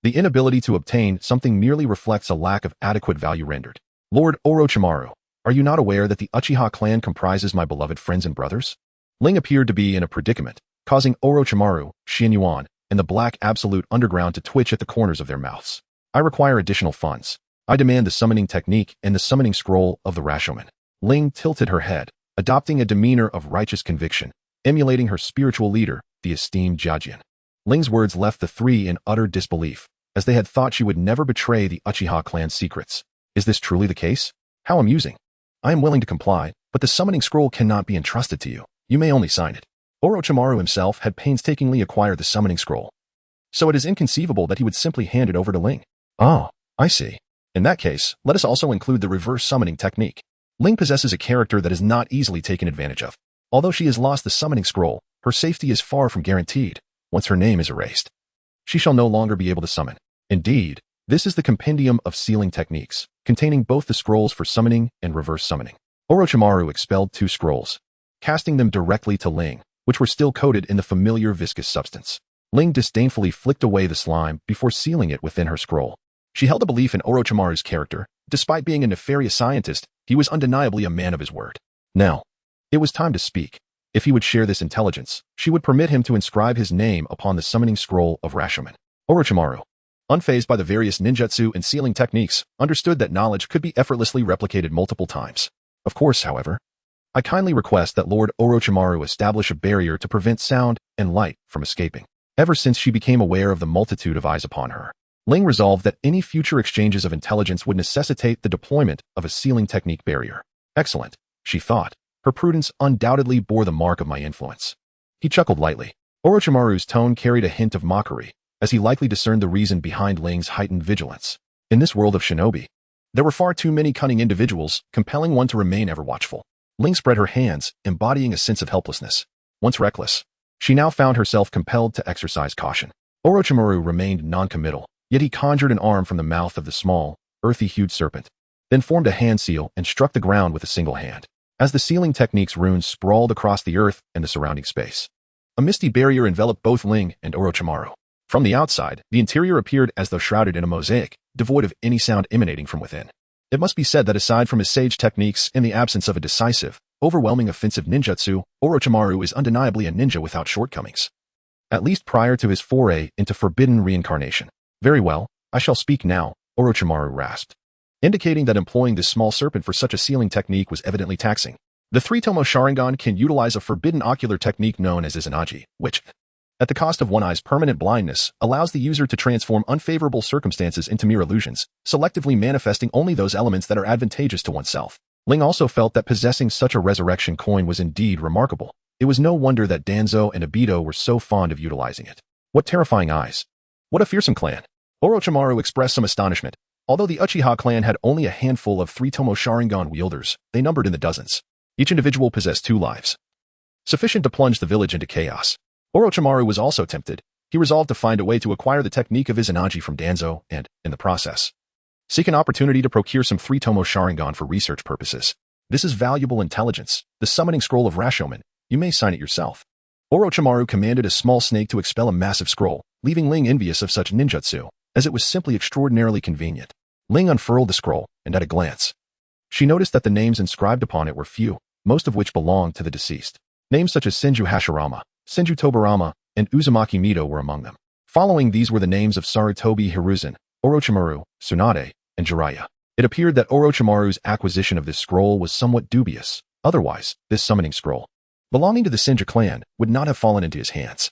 The inability to obtain something merely reflects a lack of adequate value rendered. Lord Orochimaru, are you not aware that the Uchiha clan comprises my beloved friends and brothers? Ling appeared to be in a predicament, causing Orochimaru, Xianyuan, and the Black Absolute Underground to twitch at the corners of their mouths. I require additional funds. I demand the summoning technique and the summoning scroll of the Rashomon. Ling tilted her head, adopting a demeanor of righteous conviction, emulating her spiritual leader, the esteemed Jiajian. Ling's words left the three in utter disbelief, as they had thought she would never betray the Uchiha clan's secrets. Is this truly the case? How amusing. I am willing to comply, but the summoning scroll cannot be entrusted to you. You may only sign it. Orochimaru himself had painstakingly acquired the summoning scroll, so it is inconceivable that he would simply hand it over to Ling. Oh, I see. In that case, let us also include the reverse summoning technique. Ling possesses a character that is not easily taken advantage of. Although she has lost the summoning scroll, her safety is far from guaranteed. Once her name is erased, she shall no longer be able to summon. Indeed, this is the compendium of sealing techniques, containing both the scrolls for summoning and reverse summoning. Orochimaru expelled 2 scrolls, casting them directly to Ling, which were still coated in the familiar viscous substance. Ling disdainfully flicked away the slime before sealing it within her scroll. She held a belief in Orochimaru's character. Despite being a nefarious scientist, he was undeniably a man of his word. Now, it was time to speak. If he would share this intelligence, she would permit him to inscribe his name upon the summoning scroll of Rashomon. Orochimaru, unfazed by the various ninjutsu and sealing techniques, understood that knowledge could be effortlessly replicated multiple times. Of course, however, I kindly request that Lord Orochimaru establish a barrier to prevent sound and light from escaping. Ever since she became aware of the multitude of eyes upon her, Ling resolved that any future exchanges of intelligence would necessitate the deployment of a sealing technique barrier. Excellent, she thought. Her prudence undoubtedly bore the mark of my influence. He chuckled lightly. Orochimaru's tone carried a hint of mockery, as he likely discerned the reason behind Ling's heightened vigilance. In this world of shinobi, there were far too many cunning individuals, compelling one to remain ever watchful. Ling spread her hands, embodying a sense of helplessness. Once reckless, she now found herself compelled to exercise caution. Orochimaru remained non-committal, yet he conjured an arm from the mouth of the small, earthy-hued serpent, then formed a hand seal and struck the ground with a single hand. As the sealing technique's runes sprawled across the earth and the surrounding space, a misty barrier enveloped both Ling and Orochimaru. From the outside, the interior appeared as though shrouded in a mosaic, devoid of any sound emanating from within. It must be said that aside from his sage techniques and the absence of a decisive, overwhelming offensive ninjutsu, Orochimaru is undeniably a ninja without shortcomings. At least prior to his foray into forbidden reincarnation. Very well, I shall speak now, Orochimaru rasped, indicating that employing this small serpent for such a sealing technique was evidently taxing. The 3-tomo Sharingan can utilize a forbidden ocular technique known as Izanagi, which, at the cost of one eye's permanent blindness, allows the user to transform unfavorable circumstances into mere illusions, selectively manifesting only those elements that are advantageous to oneself. Ling also felt that possessing such a resurrection coin was indeed remarkable. It was no wonder that Danzo and Obito were so fond of utilizing it. What terrifying eyes! What a fearsome clan! Orochimaru expressed some astonishment. Although the Uchiha clan had only a handful of 3-tomo Sharingan wielders, they numbered in the dozens. Each individual possessed 2 lives, sufficient to plunge the village into chaos. Orochimaru was also tempted. He resolved to find a way to acquire the technique of Izanagi from Danzo and, in the process, seek an opportunity to procure some 3-tomo Sharingan for research purposes. This is valuable intelligence. The summoning scroll of Rashomon. You may sign it yourself. Orochimaru commanded a small snake to expel a massive scroll, leaving Ling envious of such ninjutsu, as it was simply extraordinarily convenient. Ling unfurled the scroll, and at a glance, she noticed that the names inscribed upon it were few, most of which belonged to the deceased. Names such as Senju Hashirama, Senju Tobarama, and Uzumaki Mito were among them. Following these were the names of Sarutobi Hiruzen, Orochimaru, Tsunade, and Jiraiya. It appeared that Orochimaru's acquisition of this scroll was somewhat dubious. Otherwise, this summoning scroll, belonging to the Senju clan, would not have fallen into his hands.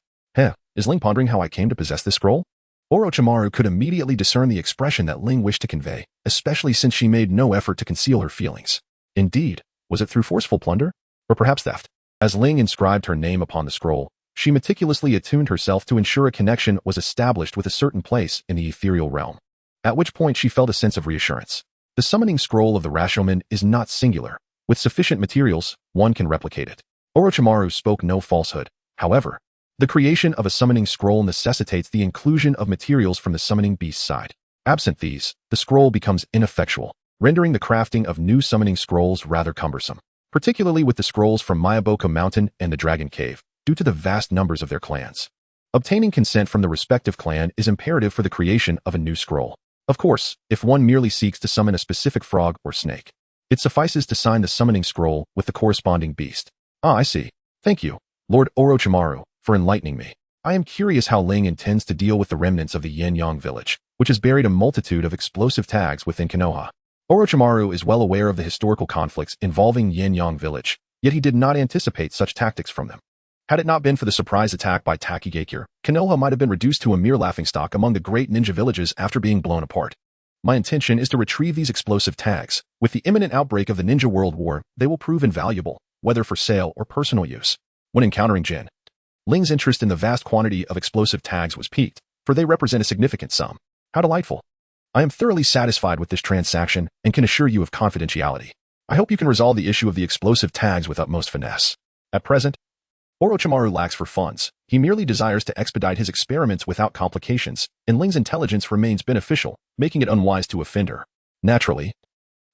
Is Ling pondering how I came to possess this scroll? Orochimaru could immediately discern the expression that Ling wished to convey, especially since she made no effort to conceal her feelings. Indeed, was it through forceful plunder? Or perhaps theft? As Ling inscribed her name upon the scroll, she meticulously attuned herself to ensure a connection was established with a certain place in the ethereal realm, at which point she felt a sense of reassurance. The summoning scroll of the Rashomon is not singular. With sufficient materials, one can replicate it. Orochimaru spoke no falsehood. However, the creation of a summoning scroll necessitates the inclusion of materials from the summoning beast's side. Absent these, the scroll becomes ineffectual, rendering the crafting of new summoning scrolls rather cumbersome, particularly with the scrolls from Mayaboka Mountain and the Dragon Cave, due to the vast numbers of their clans. Obtaining consent from the respective clan is imperative for the creation of a new scroll. Of course, if one merely seeks to summon a specific frog or snake, it suffices to sign the summoning scroll with the corresponding beast. I see. Thank you, Lord Orochimaru, for enlightening me. I am curious how Ling intends to deal with the remnants of the Yin-Yang village. which has buried a multitude of explosive tags within Konoha. Orochimaru is well aware of the historical conflicts involving Yin-Yang village, yet he did not anticipate such tactics from them. Had it not been for the surprise attack by Takigakure, Konoha might have been reduced to a mere laughingstock among the great ninja villages after being blown apart. My intention is to retrieve these explosive tags. With the imminent outbreak of the Ninja World War, they will prove invaluable, whether for sale or personal use. When encountering Jin, Ling's interest in the vast quantity of explosive tags was piqued, for they represent a significant sum. How delightful. I am thoroughly satisfied with this transaction and can assure you of confidentiality. I hope you can resolve the issue of the explosive tags with utmost finesse. At present, Orochimaru lacks for funds. He merely desires to expedite his experiments without complications, and Ling's intelligence remains beneficial, making it unwise to offend her. Naturally,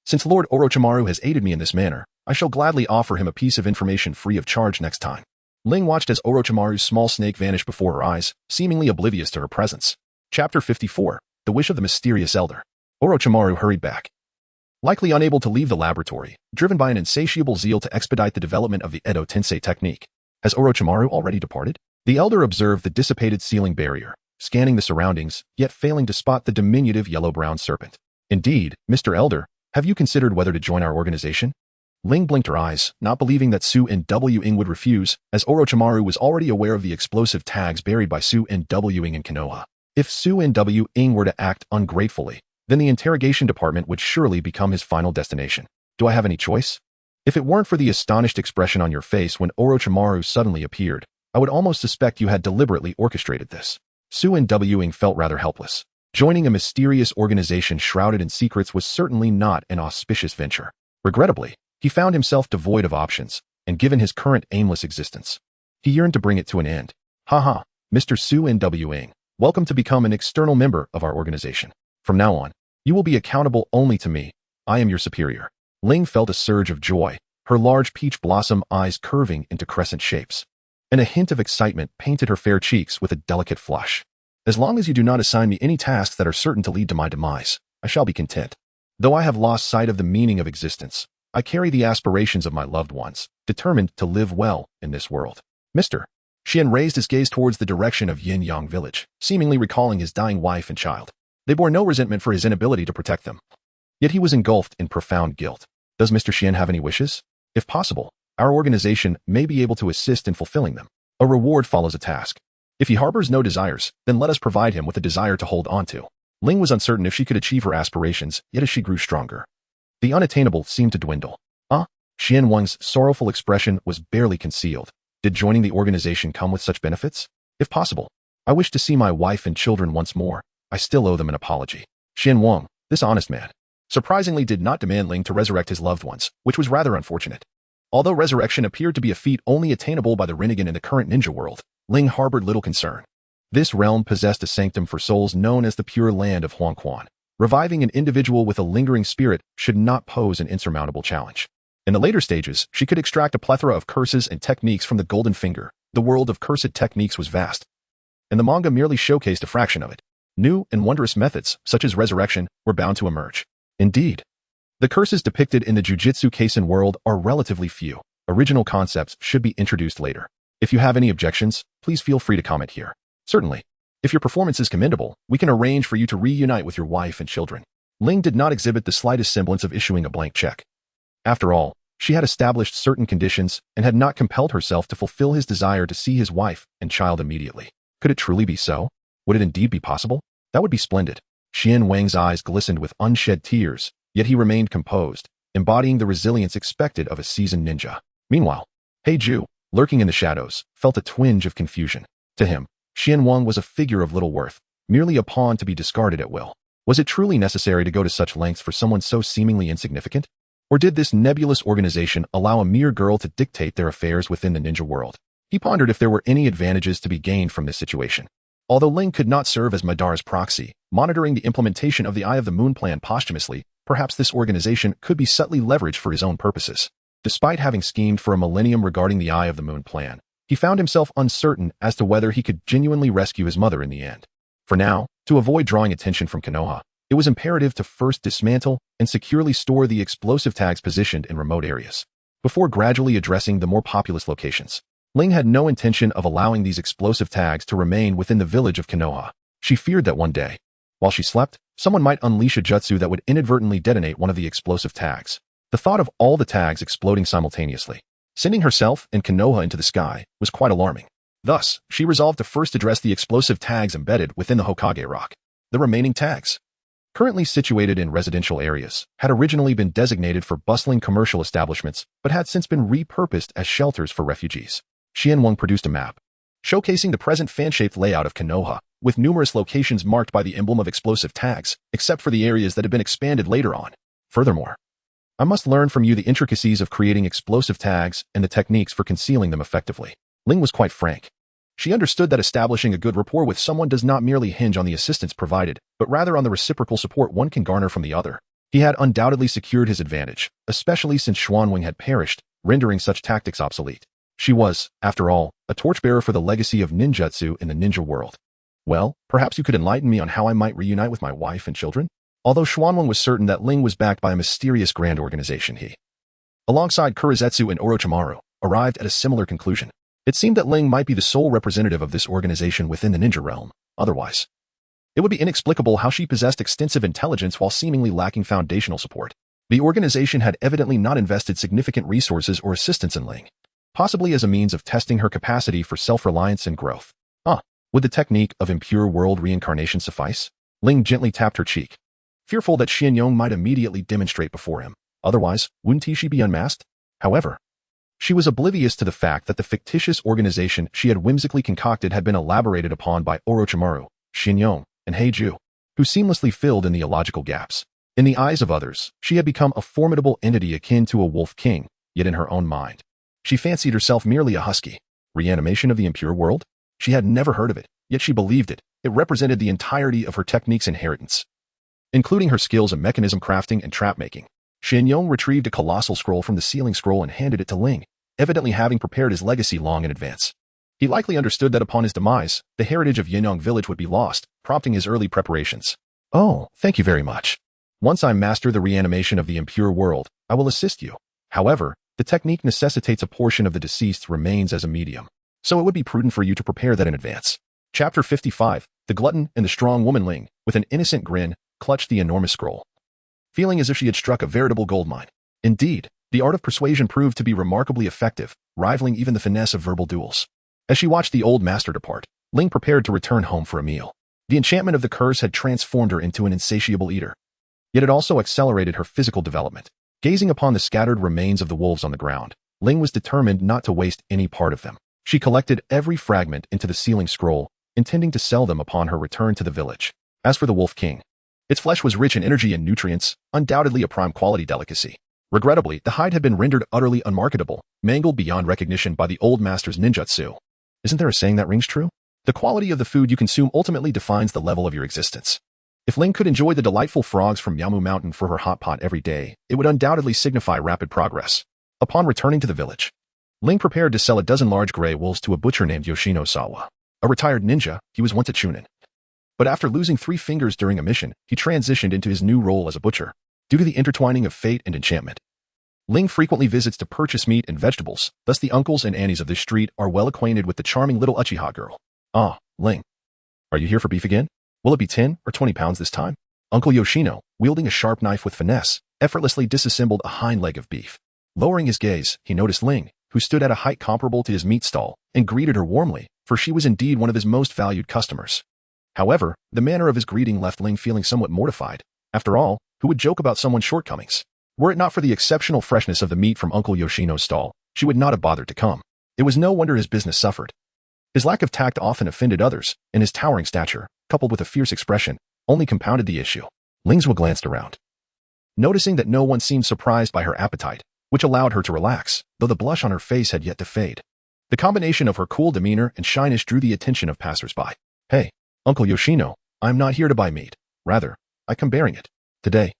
since Lord Orochimaru has aided me in this manner, I shall gladly offer him a piece of information free of charge next time. Ling watched as Orochimaru's small snake vanished before her eyes, seemingly oblivious to her presence. Chapter 54. The Wish of the Mysterious Elder. Orochimaru hurried back, likely unable to leave the laboratory, driven by an insatiable zeal to expedite the development of the Edo Tensei technique. Has Orochimaru already departed? The elder observed the dissipated ceiling barrier, scanning the surroundings, yet failing to spot the diminutive yellow-brown serpent. Indeed, Mr. Elder, have you considered whether to join our organization? Ling blinked her eyes, not believing that Su and W. Ing would refuse, as Orochimaru was already aware of the explosive tags buried by Su and W. Ing in Konoha. If Su and W. Ing were to act ungratefully, then the interrogation department would surely become his final destination. Do I have any choice? If it weren't for the astonished expression on your face when Orochimaru suddenly appeared, I would almost suspect you had deliberately orchestrated this. Su and W. Ing felt rather helpless. Joining a mysterious organization shrouded in secrets was certainly not an auspicious venture. Regrettably, he found himself devoid of options, and given his current aimless existence, he yearned to bring it to an end. Haha, Mr. Su and W. Ing, welcome to become an external member of our organization. From now on, you will be accountable only to me. I am your superior. Ling felt a surge of joy, her large peach blossom eyes curving into crescent shapes, and a hint of excitement painted her fair cheeks with a delicate flush. As long as you do not assign me any tasks that are certain to lead to my demise, I shall be content. Though I have lost sight of the meaning of existence, I carry the aspirations of my loved ones, determined to live well in this world. Mr. Xian raised his gaze towards the direction of Yin-Yang village, seemingly recalling his dying wife and child. They bore no resentment for his inability to protect them. Yet he was engulfed in profound guilt. Does Mr. Xian have any wishes? If possible, our organization may be able to assist in fulfilling them. A reward follows a task. If he harbors no desires, then let us provide him with a desire to hold on to. Ling was uncertain if she could achieve her aspirations, yet as she grew stronger, the unattainable seemed to dwindle. Xian Wang's sorrowful expression was barely concealed. Did joining the organization come with such benefits? If possible, I wish to see my wife and children once more. I still owe them an apology. Xian Wang, this honest man, surprisingly did not demand Ling to resurrect his loved ones, which was rather unfortunate. Although resurrection appeared to be a feat only attainable by the Rinnegan in the current ninja world, Ling harbored little concern. This realm possessed a sanctum for souls known as the Pure Land of Huangquan. Reviving an individual with a lingering spirit should not pose an insurmountable challenge. In the later stages, she could extract a plethora of curses and techniques from the Golden Finger. The world of cursed techniques was vast, and the manga merely showcased a fraction of it. New and wondrous methods, such as resurrection, were bound to emerge. Indeed, the curses depicted in the Jujutsu Kaisen world are relatively few. Original concepts should be introduced later. If you have any objections, please feel free to comment here. Certainly, if your performance is commendable, we can arrange for you to reunite with your wife and children. Ling did not exhibit the slightest semblance of issuing a blank check. After all, she had established certain conditions and had not compelled herself to fulfill his desire to see his wife and child immediately. Could it truly be so? Would it indeed be possible? That would be splendid. Xian Wang's eyes glistened with unshed tears, yet he remained composed, embodying the resilience expected of a seasoned ninja. Meanwhile, Ju, lurking in the shadows, felt a twinge of confusion. To him, Xian Wang was a figure of little worth, merely a pawn to be discarded at will. Was it truly necessary to go to such lengths for someone so seemingly insignificant? Or did this nebulous organization allow a mere girl to dictate their affairs within the ninja world? He pondered if there were any advantages to be gained from this situation. Although Ling could not serve as Madara's proxy, monitoring the implementation of the Eye of the Moon plan posthumously, perhaps this organization could be subtly leveraged for his own purposes. Despite having schemed for a millennium regarding the Eye of the Moon plan, he found himself uncertain as to whether he could genuinely rescue his mother in the end. For now, to avoid drawing attention from Konoha, it was imperative to first dismantle and securely store the explosive tags positioned in remote areas, before gradually addressing the more populous locations. Ling had no intention of allowing these explosive tags to remain within the village of Konoha. She feared that one day, While she slept, someone might unleash a jutsu that would inadvertently detonate one of the explosive tags. The thought of all the tags exploding simultaneously, sending herself and Konoha into the sky, was quite alarming. Thus, she resolved to first address the explosive tags embedded within the Hokage rock. The remaining tags, currently situated in residential areas, had originally been designated for bustling commercial establishments, but had since been repurposed as shelters for refugees. Xianwang produced a map, showcasing the present fan-shaped layout of Konoha, with numerous locations marked by the emblem of explosive tags, except for the areas that had been expanded later on. Furthermore, I must learn from you the intricacies of creating explosive tags and the techniques for concealing them effectively. Ling was quite frank. She understood that establishing a good rapport with someone does not merely hinge on the assistance provided, but rather on the reciprocal support one can garner from the other. He had undoubtedly secured his advantage, especially since Xuanwing had perished, rendering such tactics obsolete. She was, after all, a torchbearer for the legacy of ninjutsu in the ninja world. Well, perhaps you could enlighten me on how I might reunite with my wife and children? Although Xuanwang was certain that Ling was backed by a mysterious grand organization, he, alongside Kurizetsu and Orochimaru, arrived at a similar conclusion. It seemed that Ling might be the sole representative of this organization within the ninja realm. Otherwise, it would be inexplicable how she possessed extensive intelligence while seemingly lacking foundational support. The organization had evidently not invested significant resources or assistance in Ling, possibly as a means of testing her capacity for self-reliance and growth. Would the technique of impure world reincarnation suffice? Ling gently tapped her cheek, fearful that Xianyong might immediately demonstrate before him. Otherwise, wouldn't she be unmasked? However, she was oblivious to the fact that the fictitious organization she had whimsically concocted had been elaborated upon by Orochimaru, Xianyong, and Heiju, who seamlessly filled in the illogical gaps. In the eyes of others, she had become a formidable entity akin to a wolf king, yet in her own mind, she fancied herself merely a husky. Reanimation of the impure world? She had never heard of it, yet she believed it. It represented the entirety of her technique's inheritance, including her skills in mechanism crafting and trap-making. Xianyong retrieved a colossal scroll from the sealing scroll and handed it to Ling, evidently having prepared his legacy long in advance. He likely understood that upon his demise, the heritage of Yinong village would be lost, prompting his early preparations. Oh, thank you very much. Once I master the reanimation of the impure world, I will assist you. However, the technique necessitates a portion of the deceased remains as a medium, so it would be prudent for you to prepare that in advance. Chapter 55, The Glutton and the Strong Woman. Ling, with an innocent grin, clutched the enormous scroll, feeling as if she had struck a veritable goldmine. Indeed, the art of persuasion proved to be remarkably effective, rivaling even the finesse of verbal duels. As she watched the old master depart, Ling prepared to return home for a meal. The enchantment of the curse had transformed her into an insatiable eater, yet it also accelerated her physical development. Gazing upon the scattered remains of the wolves on the ground, Ling was determined not to waste any part of them. She collected every fragment into the sealing scroll, intending to sell them upon her return to the village. As for the Wolf King, its flesh was rich in energy and nutrients, undoubtedly a prime quality delicacy. Regrettably, the hide had been rendered utterly unmarketable, mangled beyond recognition by the old master's ninjutsu. Isn't there a saying that rings true? The quality of the food you consume ultimately defines the level of your existence. If Ling could enjoy the delightful frogs from Yamu Mountain for her hot pot every day, it would undoubtedly signify rapid progress. Upon returning to the village, Ling prepared to sell a dozen large gray wolves to a butcher named Yoshino Sawa. A retired ninja, he was once a chunin. But after losing 3 fingers during a mission, he transitioned into his new role as a butcher. Due to the intertwining of fate and enchantment, Ling frequently visits to purchase meat and vegetables, thus the uncles and aunties of this street are well acquainted with the charming little Uchiha girl. Ah, Ling. Are you here for beef again? Will it be 10 or 20 pounds this time? Uncle Yoshino, wielding a sharp knife with finesse, effortlessly disassembled a hind leg of beef. Lowering his gaze, he noticed Ling, who stood at a height comparable to his meat stall, and greeted her warmly, for she was indeed one of his most valued customers. However, the manner of his greeting left Ling feeling somewhat mortified. After all, who would joke about someone's shortcomings? Were it not for the exceptional freshness of the meat from Uncle Yoshino's stall, she would not have bothered to come. It was no wonder his business suffered. His lack of tact often offended others, and his towering stature, coupled with a fierce expression, only compounded the issue. Lingzhua glanced around, noticing that no one seemed surprised by her appetite, which allowed her to relax, though the blush on her face had yet to fade. The combination of her cool demeanor and shyness drew the attention of passers-by. Hey, Uncle Yoshino, I'm not here to buy meat. Rather, I come bearing it. Today,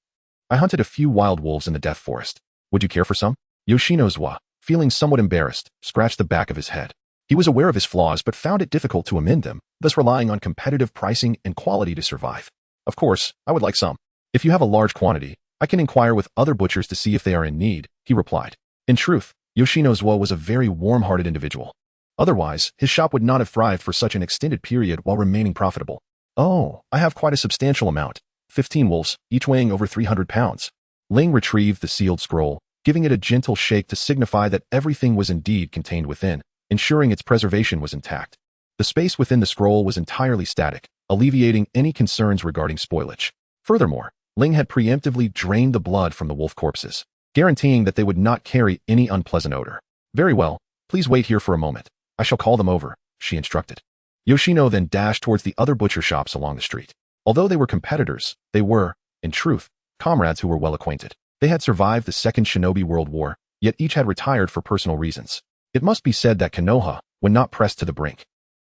I hunted a few wild wolves in the Death Forest. Would you care for some? Yoshino-zwa, feeling somewhat embarrassed, scratched the back of his head. He was aware of his flaws but found it difficult to amend them, thus relying on competitive pricing and quality to survive. Of course, I would like some. If you have a large quantity, I can inquire with other butchers to see if they are in need, he replied. In truth, Yoshino-zwa was a very warm-hearted individual. Otherwise, his shop would not have thrived for such an extended period while remaining profitable. Oh, I have quite a substantial amount. 15 wolves, each weighing over 300 pounds. Ling retrieved the sealed scroll, giving it a gentle shake to signify that everything was indeed contained within, ensuring its preservation was intact. The space within the scroll was entirely static, alleviating any concerns regarding spoilage. Furthermore, Ling had preemptively drained the blood from the wolf corpses, guaranteeing that they would not carry any unpleasant odor. Very well, please wait here for a moment. I shall call them over, she instructed. Yoshino then dashed towards the other butcher shops along the street. Although they were competitors, they were, in truth, comrades who were well acquainted. They had survived the Second Shinobi World War, yet each had retired for personal reasons. It must be said that Konoha, when not pressed to the brink,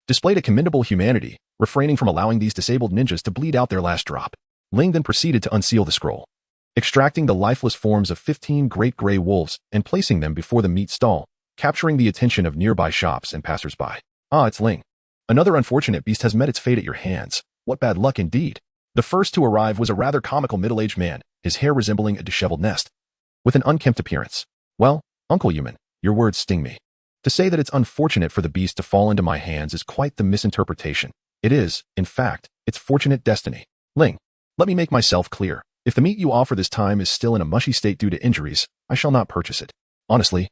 displayed a commendable humanity, refraining from allowing these disabled ninjas to bleed out their last drop. Ling then proceeded to unseal the scroll, extracting the lifeless forms of 15 great gray wolves and placing them before the meat stall, capturing the attention of nearby shops and passers-by. Ah, it's Ling. Another unfortunate beast has met its fate at your hands. What bad luck indeed. The first to arrive was a rather comical middle-aged man, his hair resembling a disheveled nest, with an unkempt appearance. Well, Uncle Human, your words sting me. To say that it's unfortunate for the beast to fall into my hands is quite the misinterpretation. It is, in fact, its fortunate destiny. Ling, let me make myself clear. If the meat you offer this time is still in a mushy state due to injuries, I shall not purchase it. Honestly,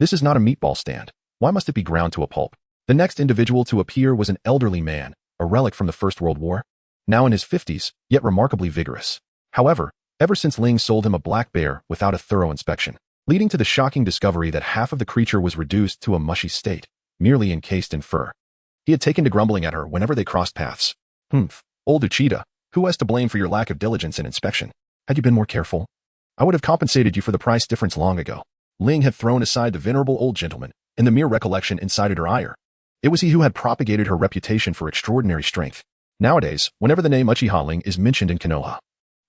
this is not a meatball stand. Why must it be ground to a pulp? The next individual to appear was an elderly man, a relic from the First World War, now in his 50s, yet remarkably vigorous. However, ever since Ling sold him a black bear without a thorough inspection, leading to the shocking discovery that half of the creature was reduced to a mushy state, merely encased in fur. He had taken to grumbling at her whenever they crossed paths. Old Uchiha, who was to blame for your lack of diligence in inspection? Had you been more careful, I would have compensated you for the price difference long ago. Ling had thrown aside the venerable old gentleman, and the mere recollection incited her ire. It was he who had propagated her reputation for extraordinary strength. Nowadays, whenever the name Uchiha Ling is mentioned in Konoha,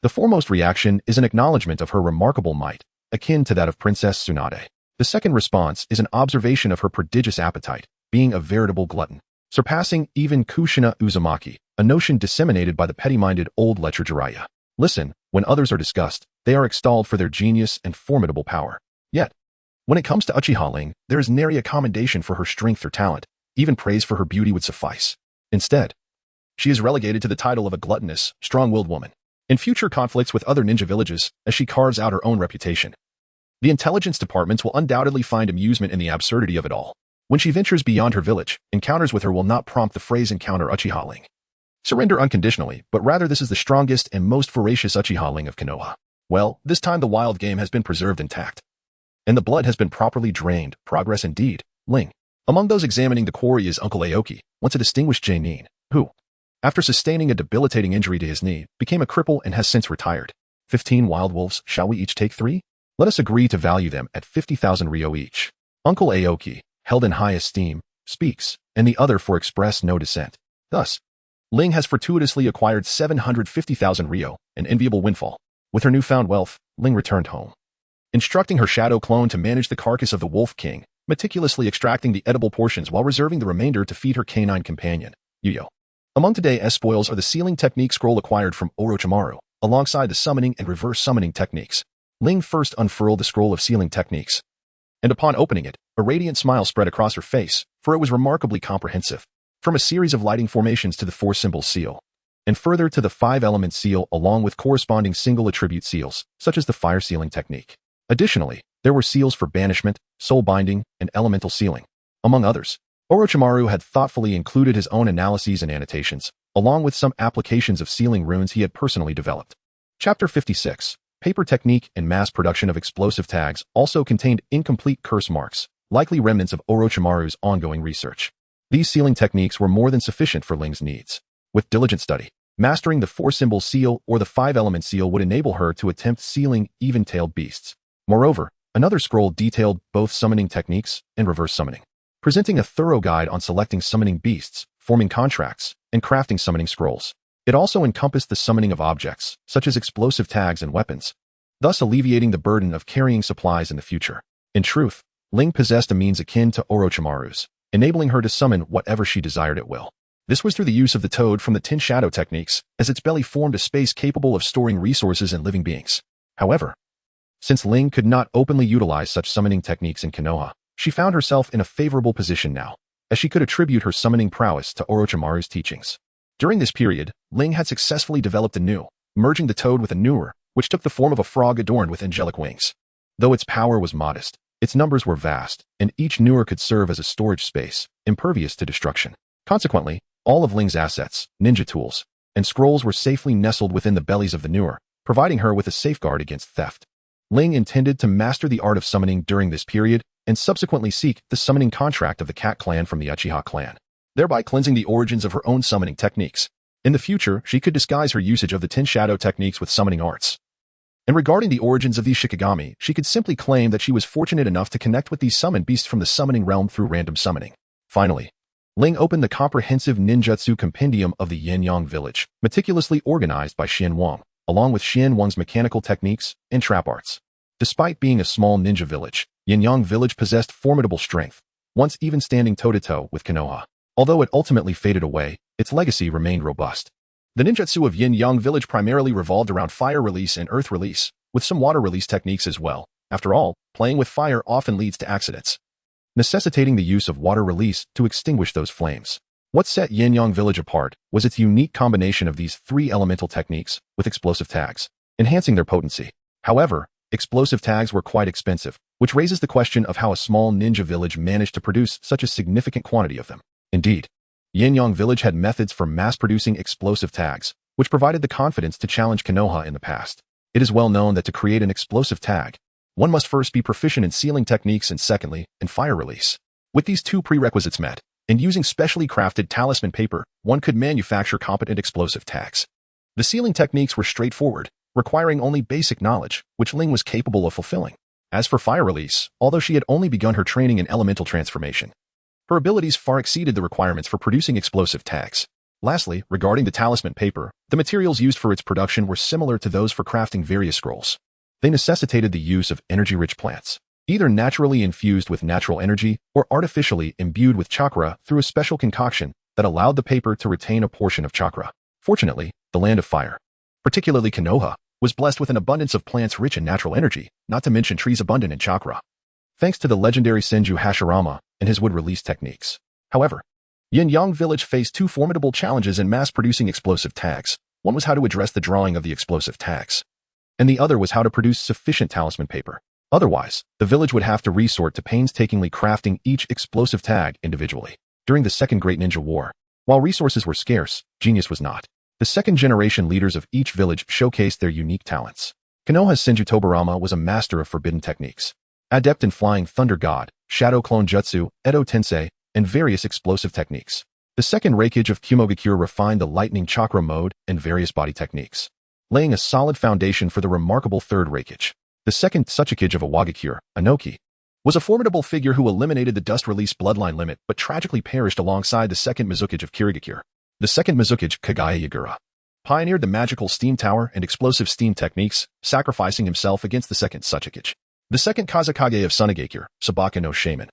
the foremost reaction is an acknowledgement of her remarkable might, akin to that of Princess Tsunade. The second response is an observation of her prodigious appetite, being a veritable glutton, surpassing even Kushina Uzumaki, a notion disseminated by the petty-minded old lecher Jiraiya. Listen, when others are discussed, they are extolled for their genius and formidable power. Yet, when it comes to Uchiha Ling, there is nary a commendation for her strength or talent. Even praise for her beauty would suffice. Instead, she is relegated to the title of a gluttonous, strong-willed woman. In future conflicts with other ninja villages, as she carves out her own reputation, the intelligence departments will undoubtedly find amusement in the absurdity of it all. When she ventures beyond her village, encounters with her will not prompt the phrase encounter Uchiha Ling. Surrender unconditionally, but rather this is the strongest and most voracious Uchiha Ling of Konoha. Well, this time the wild game has been preserved intact, and the blood has been properly drained. Progress indeed. Ling. Among those examining the quarry is Uncle Aoki, once a distinguished Genin, who, after sustaining a debilitating injury to his knee, became a cripple and has since retired. 15 wild wolves, shall we each take 3? Let us agree to value them at 50,000 ryo each. Uncle Aoki, held in high esteem, speaks, and the other for express no dissent. Thus, Ling has fortuitously acquired 750,000 ryo, an enviable windfall. With her newfound wealth, Ling returned home, instructing her shadow clone to manage the carcass of the Wolf King, meticulously extracting the edible portions while reserving the remainder to feed her canine companion, Yuyo. Among today's spoils are the sealing technique scroll acquired from Orochimaru, alongside the summoning and reverse summoning techniques. Ling first unfurled the scroll of sealing techniques, and upon opening it, a radiant smile spread across her face, for it was remarkably comprehensive. From a series of lighting formations to the 4-symbol seal, and further to the 5-element seal along with corresponding single attribute seals, such as the fire sealing technique. Additionally, there were seals for banishment, soul binding, and elemental sealing, among others. Orochimaru had thoughtfully included his own analyses and annotations, along with some applications of sealing runes he had personally developed. Chapter 56, Paper Technique and Mass Production of Explosive Tags, also contained incomplete curse marks, likely remnants of Orochimaru's ongoing research. These sealing techniques were more than sufficient for Ling's needs. With diligent study, mastering the 4-symbol seal or the 5-element seal would enable her to attempt sealing even-tailed beasts. Moreover, another scroll detailed both summoning techniques and reverse summoning, presenting a thorough guide on selecting summoning beasts, forming contracts, and crafting summoning scrolls. It also encompassed the summoning of objects, such as explosive tags and weapons, thus alleviating the burden of carrying supplies in the future. In truth, Ling possessed a means akin to Orochimaru's, enabling her to summon whatever she desired at will. This was through the use of the toad from the Tin Shadow techniques, as its belly formed a space capable of storing resources and living beings. However, since Ling could not openly utilize such summoning techniques in Konoha, she found herself in a favorable position now, as she could attribute her summoning prowess to Orochimaru's teachings. During this period, Ling had successfully developed a new, merging the toad with a newer, which took the form of a frog adorned with angelic wings. Though its power was modest, its numbers were vast, and each newer could serve as a storage space, impervious to destruction. Consequently, all of Ling's assets, ninja tools, and scrolls were safely nestled within the bellies of the newer, providing her with a safeguard against theft. Ling intended to master the art of summoning during this period and subsequently seek the summoning contract of the Cat clan from the Uchiha clan, thereby cleansing the origins of her own summoning techniques. In the future, she could disguise her usage of the Ten Shadow techniques with summoning arts. And regarding the origins of these Shikagami, she could simply claim that she was fortunate enough to connect with these summoned beasts from the summoning realm through random summoning. Finally, Ling opened the comprehensive ninjutsu compendium of the Yin-Yang village, meticulously organized by Xian Wang, along with Xian Wang's mechanical techniques and trap arts. Despite being a small ninja village, Yin-Yang village possessed formidable strength, once even standing toe-to-toe with Konoha. Although it ultimately faded away, its legacy remained robust. The ninjutsu of Yin-Yang village primarily revolved around fire release and earth release, with some water release techniques as well. After all, playing with fire often leads to accidents, necessitating the use of water release to extinguish those flames. What set Yin-Yang village apart was its unique combination of these three elemental techniques with explosive tags, enhancing their potency. However, explosive tags were quite expensive, which raises the question of how a small ninja village managed to produce such a significant quantity of them. Indeed, Yin-Yang village had methods for mass-producing explosive tags, which provided the confidence to challenge Konoha in the past. It is well known that to create an explosive tag, one must first be proficient in sealing techniques and secondly, in fire release. With these two prerequisites met, and using specially crafted talisman paper, one could manufacture competent explosive tags. The sealing techniques were straightforward, requiring only basic knowledge, which Ling was capable of fulfilling. As for fire release, although she had only begun her training in elemental transformation, her abilities far exceeded the requirements for producing explosive tags. Lastly, regarding the talisman paper, the materials used for its production were similar to those for crafting various scrolls. They necessitated the use of energy-rich plants, either naturally infused with natural energy or artificially imbued with chakra through a special concoction that allowed the paper to retain a portion of chakra. Fortunately, the land of fire, particularly Konoha, was blessed with an abundance of plants rich in natural energy, not to mention trees abundant in chakra, thanks to the legendary Senju Hashirama and his wood-release techniques. However, Yin-Yang village faced two formidable challenges in mass-producing explosive tags. One was how to address the drawing of the explosive tags, and the other was how to produce sufficient talisman paper. Otherwise, the village would have to resort to painstakingly crafting each explosive tag individually. During the Second Great Ninja War, while resources were scarce, genius was not. The second-generation leaders of each village showcased their unique talents. Konoha's Senju Tobarama was a master of forbidden techniques, adept in flying thunder god, shadow clone jutsu, Edo tensei, and various explosive techniques. The second Reikage of Kumogakure refined the lightning chakra mode and various body techniques, laying a solid foundation for the remarkable third Reikage. The second Tsuchikage of Awagakure, Anoki, was a formidable figure who eliminated the dust release bloodline limit but tragically perished alongside the second Mizukage of Kirigakure. The second Mizukage, Kagaya Yagura, pioneered the magical steam tower and explosive steam techniques, sacrificing himself against the second Tsuchikage. The second Kazakage of Sunagakure, Sabaka no Shaman,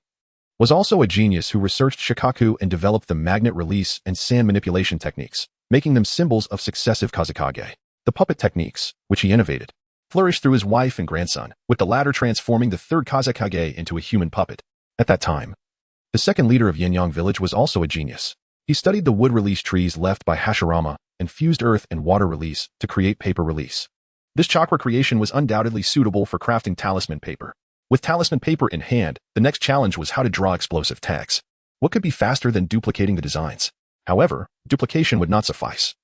was also a genius who researched Shikaku and developed the magnet release and sand manipulation techniques, making them symbols of successive Kazakage. The puppet techniques, which he innovated, flourished through his wife and grandson, with the latter transforming the third Kazakage into a human puppet. At that time, the second leader of Yin-Yang village was also a genius. He studied the wood release trees left by Hashirama and fused earth and water release to create paper release. This chakra creation was undoubtedly suitable for crafting talisman paper. With talisman paper in hand, the next challenge was how to draw explosive tags. What could be faster than duplicating the designs? However, duplication would not suffice,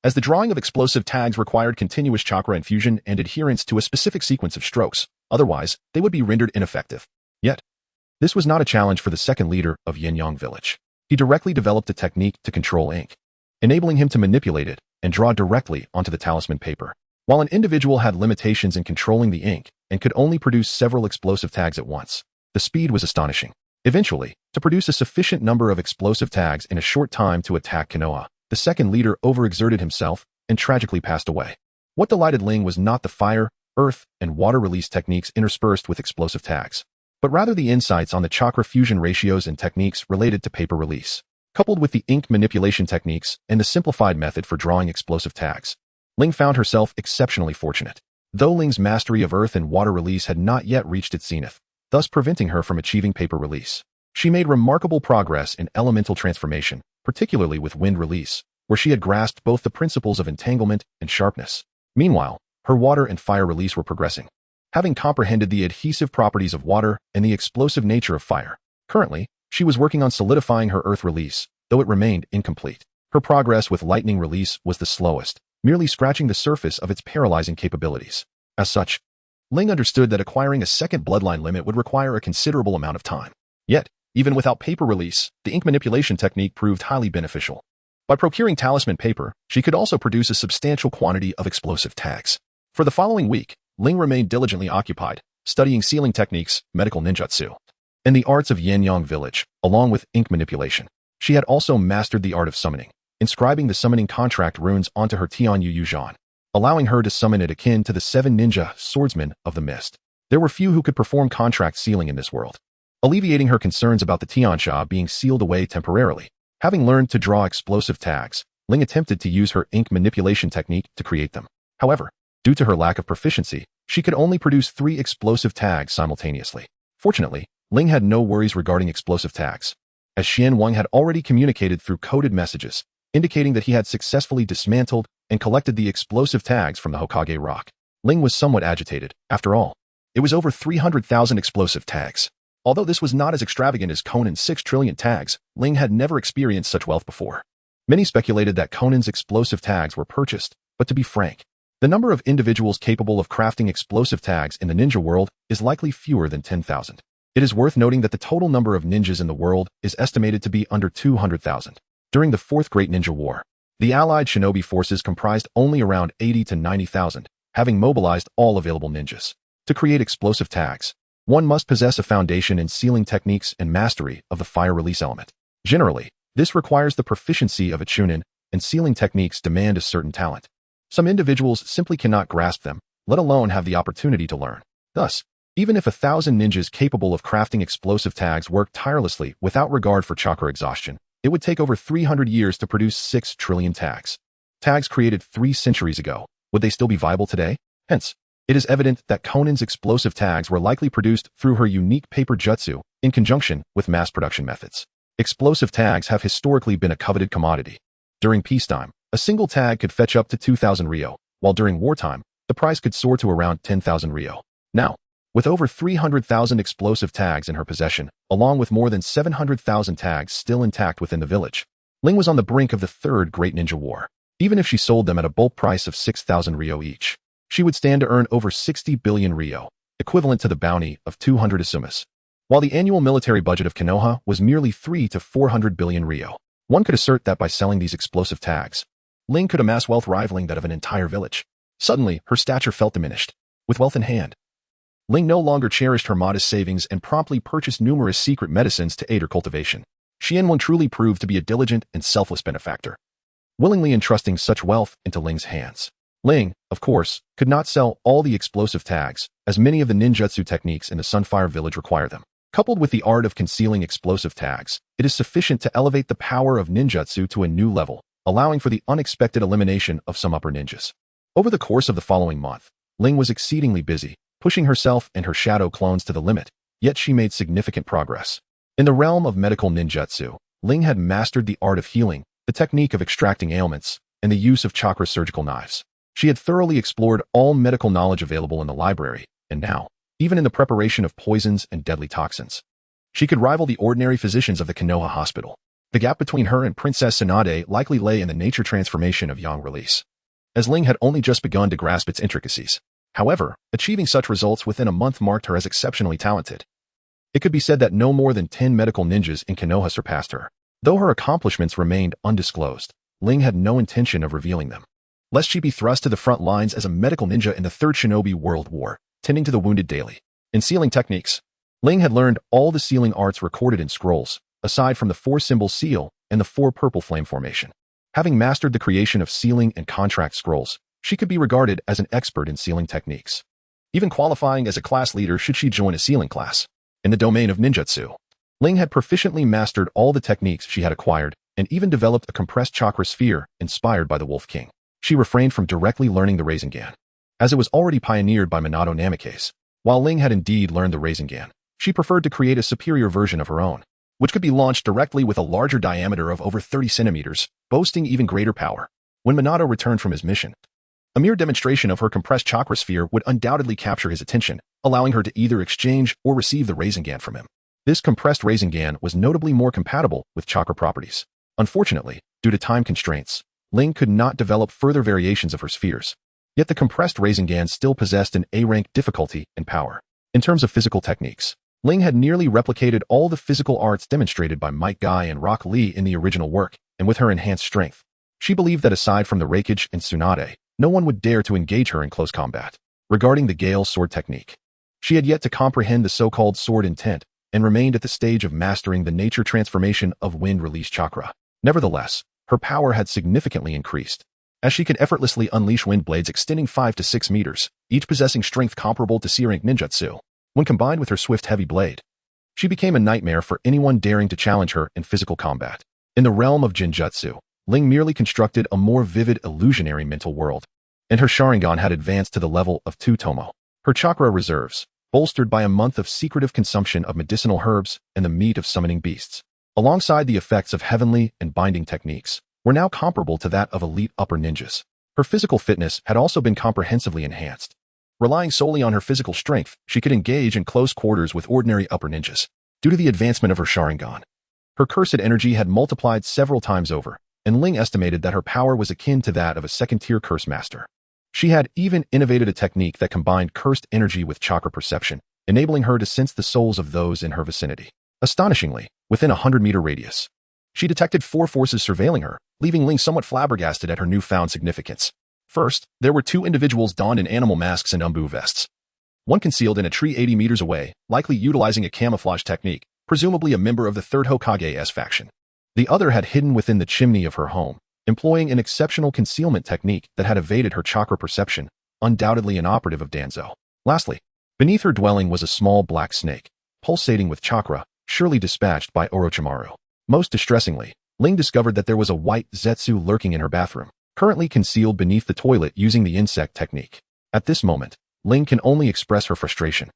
as the drawing of explosive tags required continuous chakra infusion and adherence to a specific sequence of strokes. Otherwise, they would be rendered ineffective. Yet, this was not a challenge for the second leader of Yin-Yang village. He directly developed a technique to control ink, enabling him to manipulate it and draw directly onto the talisman paper. While an individual had limitations in controlling the ink and could only produce several explosive tags at once, the speed was astonishing. Eventually, to produce a sufficient number of explosive tags in a short time to attack Konoha, the second leader overexerted himself and tragically passed away. What delighted Ling was not the fire, earth, and water release techniques interspersed with explosive tags, but rather the insights on the chakra fusion ratios and techniques related to paper release. Coupled with the ink manipulation techniques and the simplified method for drawing explosive tags, Ling found herself exceptionally fortunate. Though Ling's mastery of earth and water release had not yet reached its zenith, thus preventing her from achieving paper release, she made remarkable progress in elemental transformation, particularly with wind release, where she had grasped both the principles of entanglement and sharpness. Meanwhile, her water and fire release were progressing. Having comprehended the adhesive properties of water and the explosive nature of fire, currently, she was working on solidifying her earth release, though it remained incomplete. Her progress with lightning release was the slowest, merely scratching the surface of its paralyzing capabilities. As such, Ling understood that acquiring a second bloodline limit would require a considerable amount of time. Yet, even without paper release, the ink manipulation technique proved highly beneficial. By procuring talisman paper, she could also produce a substantial quantity of explosive tags. For the following week, Ling remained diligently occupied, studying sealing techniques, medical ninjutsu, and the arts of Yanyang Village, along with ink manipulation. She had also mastered the art of summoning, inscribing the summoning contract runes onto her Tianyu Yuzhan, allowing her to summon it akin to the 7 ninja swordsmen of the mist. There were few who could perform contract sealing in this world, alleviating her concerns about the Tiansha being sealed away temporarily. Having learned to draw explosive tags, Ling attempted to use her ink manipulation technique to create them. However, due to her lack of proficiency, she could only produce 3 explosive tags simultaneously. Fortunately, Ling had no worries regarding explosive tags, as Xian Wang had already communicated through coded messages, indicating that he had successfully dismantled and collected the explosive tags from the Hokage rock. Ling was somewhat agitated. After all, it was over 300,000 explosive tags. Although this was not as extravagant as Conan's 6 trillion tags, Ling had never experienced such wealth before. Many speculated that Conan's explosive tags were purchased, but to be frank, the number of individuals capable of crafting explosive tags in the ninja world is likely fewer than 10,000. It is worth noting that the total number of ninjas in the world is estimated to be under 200,000. During the Fourth Great Ninja War, the Allied shinobi forces comprised only around 80 to 90,000, having mobilized all available ninjas. To create explosive tags, one must possess a foundation in sealing techniques and mastery of the fire release element. Generally, this requires the proficiency of a chunin, and sealing techniques demand a certain talent. Some individuals simply cannot grasp them, let alone have the opportunity to learn. Thus, even if 1,000 ninjas capable of crafting explosive tags worked tirelessly without regard for chakra exhaustion, it would take over 300 years to produce 6 trillion tags. Tags created 3 centuries ago, would they still be viable today? Hence, it is evident that Conan's explosive tags were likely produced through her unique paper jutsu, in conjunction with mass production methods. Explosive tags have historically been a coveted commodity. During peacetime, a single tag could fetch up to 2,000 ryo, while during wartime, the price could soar to around 10,000 ryo. Now, with over 300,000 explosive tags in her possession, along with more than 700,000 tags still intact within the village, Ling was on the brink of the Third Great Ninja War. Even if she sold them at a bulk price of 6,000 ryo each, she would stand to earn over 60 billion ryo, equivalent to the bounty of 200 asumas. While the annual military budget of Konoha was merely 3 to 400 billion ryo, one could assert that by selling these explosive tags, Ling could amass wealth rivaling that of an entire village. Suddenly, her stature felt diminished. With wealth in hand, Ling no longer cherished her modest savings and promptly purchased numerous secret medicines to aid her cultivation. Xianwen truly proved to be a diligent and selfless benefactor, willingly entrusting such wealth into Ling's hands. Ling, of course, could not sell all the explosive tags, as many of the ninjutsu techniques in the Sunfire Village require them. Coupled with the art of concealing explosive tags, it is sufficient to elevate the power of ninjutsu to a new level, allowing for the unexpected elimination of some upper ninjas. Over the course of the following month, Ling was exceedingly busy, pushing herself and her shadow clones to the limit, yet she made significant progress. In the realm of medical ninjutsu, Ling had mastered the art of healing, the technique of extracting ailments, and the use of chakra surgical knives. She had thoroughly explored all medical knowledge available in the library, and now, even in the preparation of poisons and deadly toxins, she could rival the ordinary physicians of the Konoha hospital. The gap between her and Princess Tsunade likely lay in the nature transformation of yang release, as Ling had only just begun to grasp its intricacies. However, achieving such results within a month marked her as exceptionally talented. It could be said that no more than 10 medical ninjas in Konoha surpassed her. Though her accomplishments remained undisclosed, Ling had no intention of revealing them, lest she be thrust to the front lines as a medical ninja in the Third Shinobi World War, tending to the wounded daily. In sealing techniques, Ling had learned all the sealing arts recorded in scrolls, aside from the 4-symbol seal and the 4-purple flame formation. Having mastered the creation of sealing and contract scrolls, she could be regarded as an expert in sealing techniques, even qualifying as a class leader should she join a sealing class. In the domain of ninjutsu, Ling had proficiently mastered all the techniques she had acquired and even developed a compressed chakra sphere inspired by the Wolf King. She refrained from directly learning the Rasengan, as it was already pioneered by Minato Namikaze. While Ling had indeed learned the Rasengan, she preferred to create a superior version of her own. which could be launched directly with a larger diameter of over 30 centimeters, boasting even greater power. When Minato returned from his mission, a mere demonstration of her compressed chakra sphere would undoubtedly capture his attention, allowing her to either exchange or receive the Rasengan from him. This compressed Rasengan was notably more compatible with chakra properties. Unfortunately, due to time constraints, Ling could not develop further variations of her spheres. Yet the compressed Rasengan still possessed an A-rank difficulty and power. In terms of physical techniques, Ling had nearly replicated all the physical arts demonstrated by Might Dai and Rock Lee in the original work, and with her enhanced strength, she believed that aside from the Raikage and Tsunade, no one would dare to engage her in close combat. Regarding the Gale sword technique, she had yet to comprehend the so-called sword intent, and remained at the stage of mastering the nature transformation of wind release chakra. Nevertheless, her power had significantly increased, as she could effortlessly unleash wind blades extending 5 to 6 meters, each possessing strength comparable to C-rank ninjutsu. When combined with her swift heavy blade, she became a nightmare for anyone daring to challenge her in physical combat. In the realm of Jinjutsu, Ling merely constructed a more vivid illusionary mental world, and her Sharingan had advanced to the level of 2 Tomo. Her chakra reserves, bolstered by a month of secretive consumption of medicinal herbs and the meat of summoning beasts, alongside the effects of heavenly and binding techniques, were now comparable to that of elite upper ninjas. Her physical fitness had also been comprehensively enhanced. Relying solely on her physical strength, she could engage in close quarters with ordinary upper ninjas. Due to the advancement of her Sharingan, her cursed energy had multiplied several times over, and Ling estimated that her power was akin to that of a second-tier curse master. She had even innovated a technique that combined cursed energy with chakra perception, enabling her to sense the souls of those in her vicinity. Astonishingly, within a 100-meter radius, she detected 4 forces surveilling her, leaving Ling somewhat flabbergasted at her newfound significance. First, there were 2 individuals donned in animal masks and umbu vests. One concealed in a tree 80 meters away, likely utilizing a camouflage technique, presumably a member of the 3rd Hokage's faction. The other had hidden within the chimney of her home, employing an exceptional concealment technique that had evaded her chakra perception, undoubtedly an operative of Danzo. Lastly, beneath her dwelling was a small black snake, pulsating with chakra, surely dispatched by Orochimaru. Most distressingly, Ling discovered that there was a white Zetsu lurking in her bathroom, currently concealed beneath the toilet using the insect technique. At this moment, Ling can only express her frustration,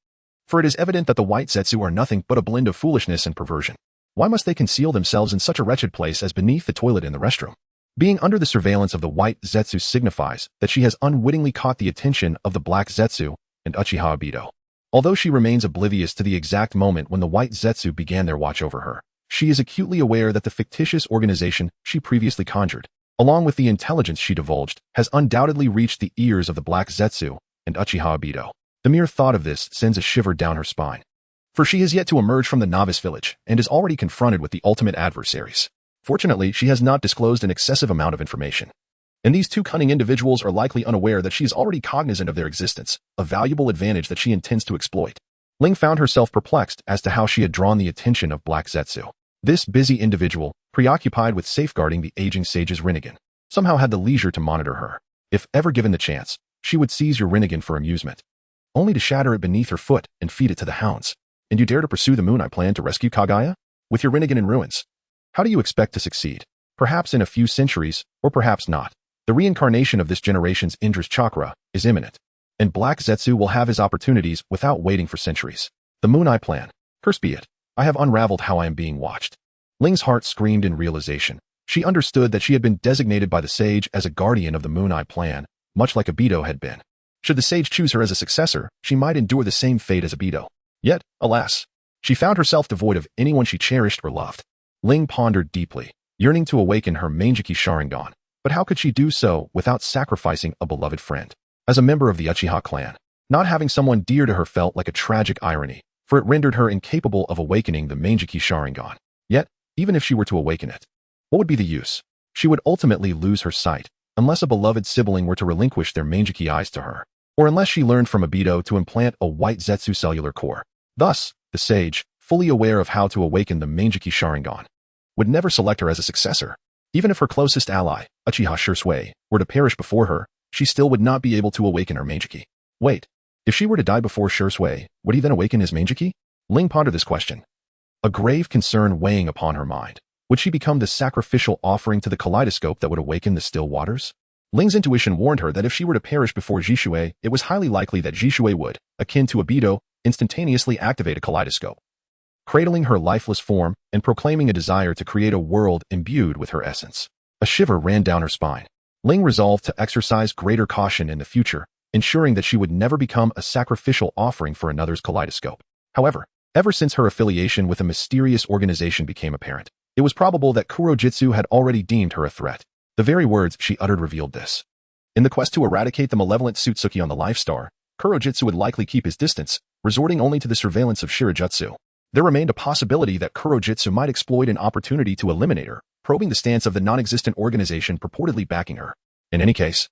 for it is evident that the white Zetsu are nothing but a blend of foolishness and perversion. Why must they conceal themselves in such a wretched place as beneath the toilet in the restroom? Being under the surveillance of the white Zetsu signifies that she has unwittingly caught the attention of the black Zetsu and Uchiha Obito. Although she remains oblivious to the exact moment when the white Zetsu began their watch over her, she is acutely aware that the fictitious organization she previously conjured, along with the intelligence she divulged, has undoubtedly reached the ears of the black Zetsu and Uchiha Obito. The mere thought of this sends a shiver down her spine, for she has yet to emerge from the novice village and is already confronted with the ultimate adversaries. Fortunately, she has not disclosed an excessive amount of information, and these 2 cunning individuals are likely unaware that she is already cognizant of their existence, a valuable advantage that she intends to exploit. Ling found herself perplexed as to how she had drawn the attention of Black Zetsu. This busy individual, preoccupied with safeguarding the aging sage's Rinnegan, somehow had the leisure to monitor her. If ever given the chance, she would seize your Rinnegan for amusement, only to shatter it beneath her foot and feed it to the hounds. And you dare to pursue the moon I plan to rescue Kaguya? With your Rinnegan in ruins? How do you expect to succeed? Perhaps in a few centuries, or perhaps not. The reincarnation of this generation's Indra's chakra is imminent, and Black Zetsu will have his opportunities without waiting for centuries. The moon I plan. Curse be it. I have unraveled how I am being watched. Ling's heart screamed in realization. She understood that she had been designated by the sage as a guardian of the moon I plan, much like Obito had been. Should the sage choose her as a successor, she might endure the same fate as Obito. Yet, alas, she found herself devoid of anyone she cherished or loved. Ling pondered deeply, yearning to awaken her Manjiki Sharingan, but how could she do so without sacrificing a beloved friend? As a member of the Uchiha clan, not having someone dear to her felt like a tragic irony, for it rendered her incapable of awakening the Manjiki Sharingan. Yet, even if she were to awaken it, what would be the use? She would ultimately lose her sight, unless a beloved sibling were to relinquish their Manjiki eyes to her, or unless she learned from Obito to implant a white Zetsu cellular core. Thus, the sage, fully aware of how to awaken the Manjiki Sharingan, would never select her as a successor. Even if her closest ally, Uchiha Shisui, were to perish before her, she still would not be able to awaken her Manjiki. Wait, if she were to die before Shisui, would he then awaken his Manjiki? Ling pondered this question, a grave concern weighing upon her mind. Would she become the sacrificial offering to the kaleidoscope that would awaken the still waters? Ling's intuition warned her that if she were to perish before Shisui, it was highly likely that Shisui would, akin to Obito, instantaneously activate a kaleidoscope. cradling her lifeless form and proclaiming a desire to create a world imbued with her essence. A shiver ran down her spine. Ling resolved to exercise greater caution in the future, ensuring that she would never become a sacrificial offering for another's kaleidoscope. However, ever since her affiliation with a mysterious organization became apparent, it was probable that Kurojitsu had already deemed her a threat. The very words she uttered revealed this. In the quest to eradicate the malevolent Sutsuki on the Life Star, Kurojitsu would likely keep his distance, resorting only to the surveillance of Shirijutsu. There remained a possibility that Kurojitsu might exploit an opportunity to eliminate her, probing the stance of the non-existent organization purportedly backing her. In any case,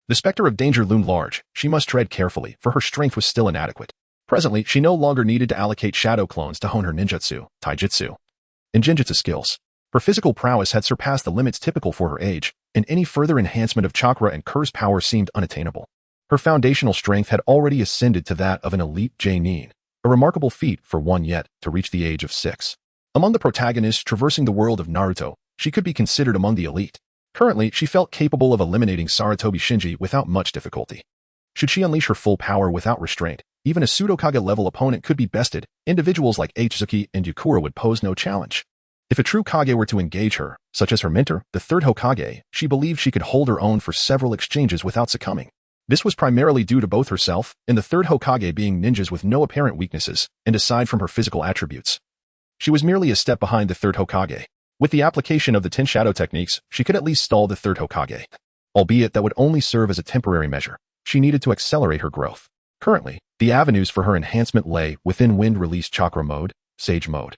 the specter of danger loomed large. She must tread carefully, for her strength was still inadequate. Presently, she no longer needed to allocate shadow clones to hone her ninjutsu, taijutsu, and genjutsu skills. Her physical prowess had surpassed the limits typical for her age, and any further enhancement of chakra and curse power seemed unattainable. Her foundational strength had already ascended to that of an elite Jonin, a remarkable feat for one yet to reach the age of 6. Among the protagonists traversing the world of Naruto, she could be considered among the elite. Currently, she felt capable of eliminating Sarutobi Shinji without much difficulty. Should she unleash her full power without restraint, even a pseudo-Kage-level opponent could be bested. Individuals like Aitsuki and Yukura would pose no challenge. If a true Kage were to engage her, such as her mentor, the third Hokage, she believed she could hold her own for several exchanges without succumbing. This was primarily due to both herself and the third Hokage being ninjas with no apparent weaknesses, and aside from her physical attributes. She was merely a step behind the third Hokage. With the application of the 10 shadow techniques, she could at least stall the third Hokage. Albeit that would only serve as a temporary measure. She needed to accelerate her growth. Currently, the avenues for her enhancement lay within wind-release chakra mode, sage mode,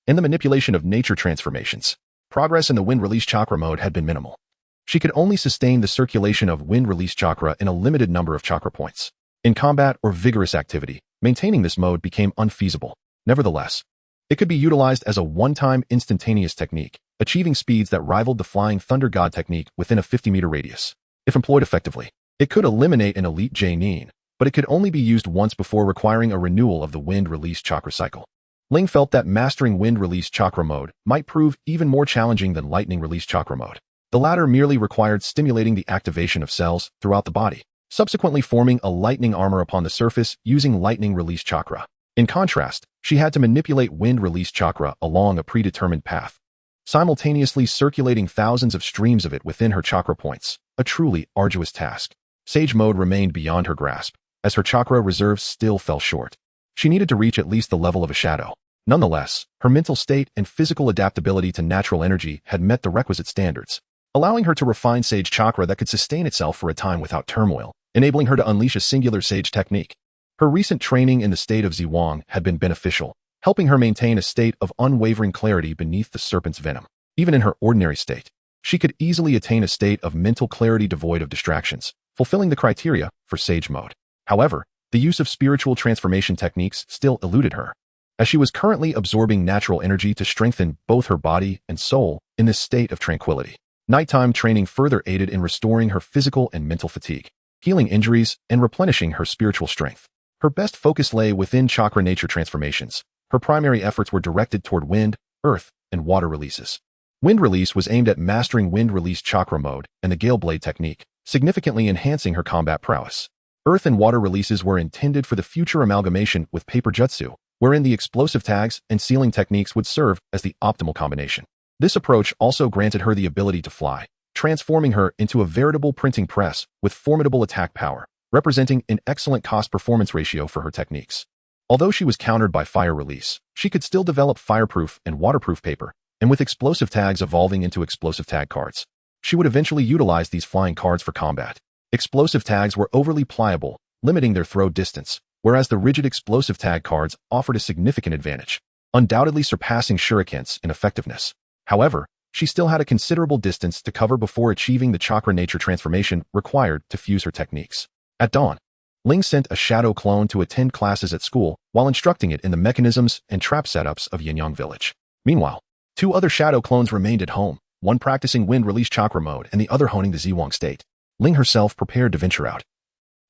and the manipulation of nature transformations. Progress in the wind-release chakra mode had been minimal. She could only sustain the circulation of wind-release chakra in a limited number of chakra points. In combat or vigorous activity, maintaining this mode became unfeasible. Nevertheless, it could be utilized as a one-time instantaneous technique, achieving speeds that rivaled the Flying Thunder God technique within a 50-meter radius. If employed effectively, it could eliminate an elite Jonin, but it could only be used once before requiring a renewal of the wind-release chakra cycle. Ling felt that mastering wind-release chakra mode might prove even more challenging than lightning-release chakra mode. The latter merely required stimulating the activation of cells throughout the body, subsequently forming a lightning armor upon the surface using lightning-release chakra. In contrast, she had to manipulate wind-release chakra along a predetermined path, simultaneously circulating thousands of streams of it within her chakra points, a truly arduous task. Sage mode remained beyond her grasp, as her chakra reserves still fell short. She needed to reach at least the level of a shadow. Nonetheless, her mental state and physical adaptability to natural energy had met the requisite standards, allowing her to refine sage chakra that could sustain itself for a time without turmoil, enabling her to unleash a singular sage technique. Her recent training in the state of Zhuang had been beneficial, helping her maintain a state of unwavering clarity beneath the serpent's venom. Even in her ordinary state, she could easily attain a state of mental clarity devoid of distractions, fulfilling the criteria for sage mode. However, the use of spiritual transformation techniques still eluded her, as she was currently absorbing natural energy to strengthen both her body and soul in this state of tranquility. Nighttime training further aided in restoring her physical and mental fatigue, healing injuries, and replenishing her spiritual strength. Her best focus lay within chakra nature transformations. Her primary efforts were directed toward wind, earth, and water releases. Wind release was aimed at mastering wind release chakra mode and the Gale Blade technique, significantly enhancing her combat prowess. Earth and water releases were intended for the future amalgamation with paper jutsu, wherein the explosive tags and sealing techniques would serve as the optimal combination. This approach also granted her the ability to fly, transforming her into a veritable printing press with formidable attack power, representing an excellent cost-performance ratio for her techniques. Although she was countered by fire release, she could still develop fireproof and waterproof paper, and with explosive tags evolving into explosive tag cards, she would eventually utilize these flying cards for combat. Explosive tags were overly pliable, limiting their throw distance, whereas the rigid explosive tag cards offered a significant advantage, undoubtedly surpassing shurikens in effectiveness. However, she still had a considerable distance to cover before achieving the chakra nature transformation required to fuse her techniques. At dawn, Ling sent a shadow clone to attend classes at school while instructing it in the mechanisms and trap setups of Yinyang Village. Meanwhile, 2 other shadow clones remained at home, one practicing wind-release chakra mode and the other honing the Zhuang state. Ling herself prepared to venture out,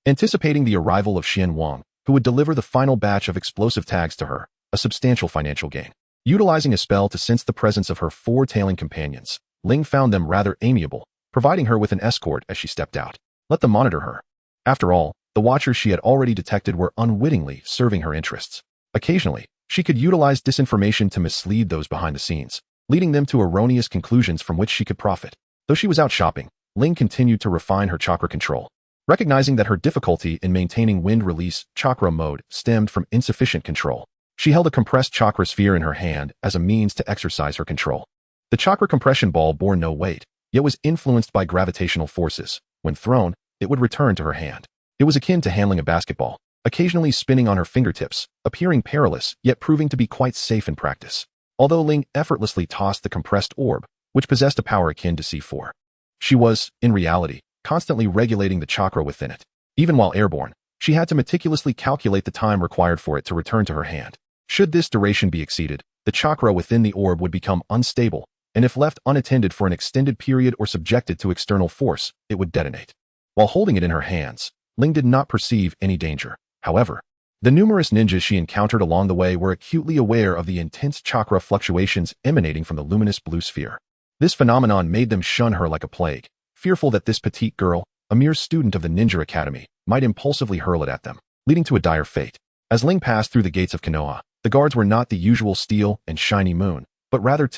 anticipating the arrival of Xian Wang, who would deliver the final batch of explosive tags to her, a substantial financial gain. Utilizing a spell to sense the presence of her 4 tailing companions, Ling found them rather amiable, providing her with an escort as she stepped out. Let them monitor her. After all, the watchers she had already detected were unwittingly serving her interests. Occasionally, She could utilize disinformation to mislead those behind the scenes, leading them to erroneous conclusions from which she could profit. Though she was out shopping, Ling continued to refine her chakra control. Recognizing that her difficulty in maintaining wind release chakra mode stemmed from insufficient control, she held a compressed chakra sphere in her hand as a means to exercise her control. The chakra compression ball bore no weight, yet was influenced by gravitational forces. When thrown, it would return to her hand. It was akin to handling a basketball, occasionally spinning on her fingertips, appearing perilous, yet proving to be quite safe in practice. Although Ling effortlessly tossed the compressed orb, which possessed a power akin to C4, she was, in reality, constantly regulating the chakra within it. Even while airborne, she had to meticulously calculate the time required for it to return to her hand. Should this duration be exceeded, the chakra within the orb would become unstable, and if left unattended for an extended period or subjected to external force, it would detonate. While holding it in her hands, Ling did not perceive any danger. However, the numerous ninjas she encountered along the way were acutely aware of the intense chakra fluctuations emanating from the luminous blue sphere. This phenomenon made them shun her like a plague, fearful that this petite girl, a mere student of the ninja academy, might impulsively hurl it at them, leading to a dire fate. As Ling passed through the gates of Konoha, the guards were not the usual steel and shiny moon, but rather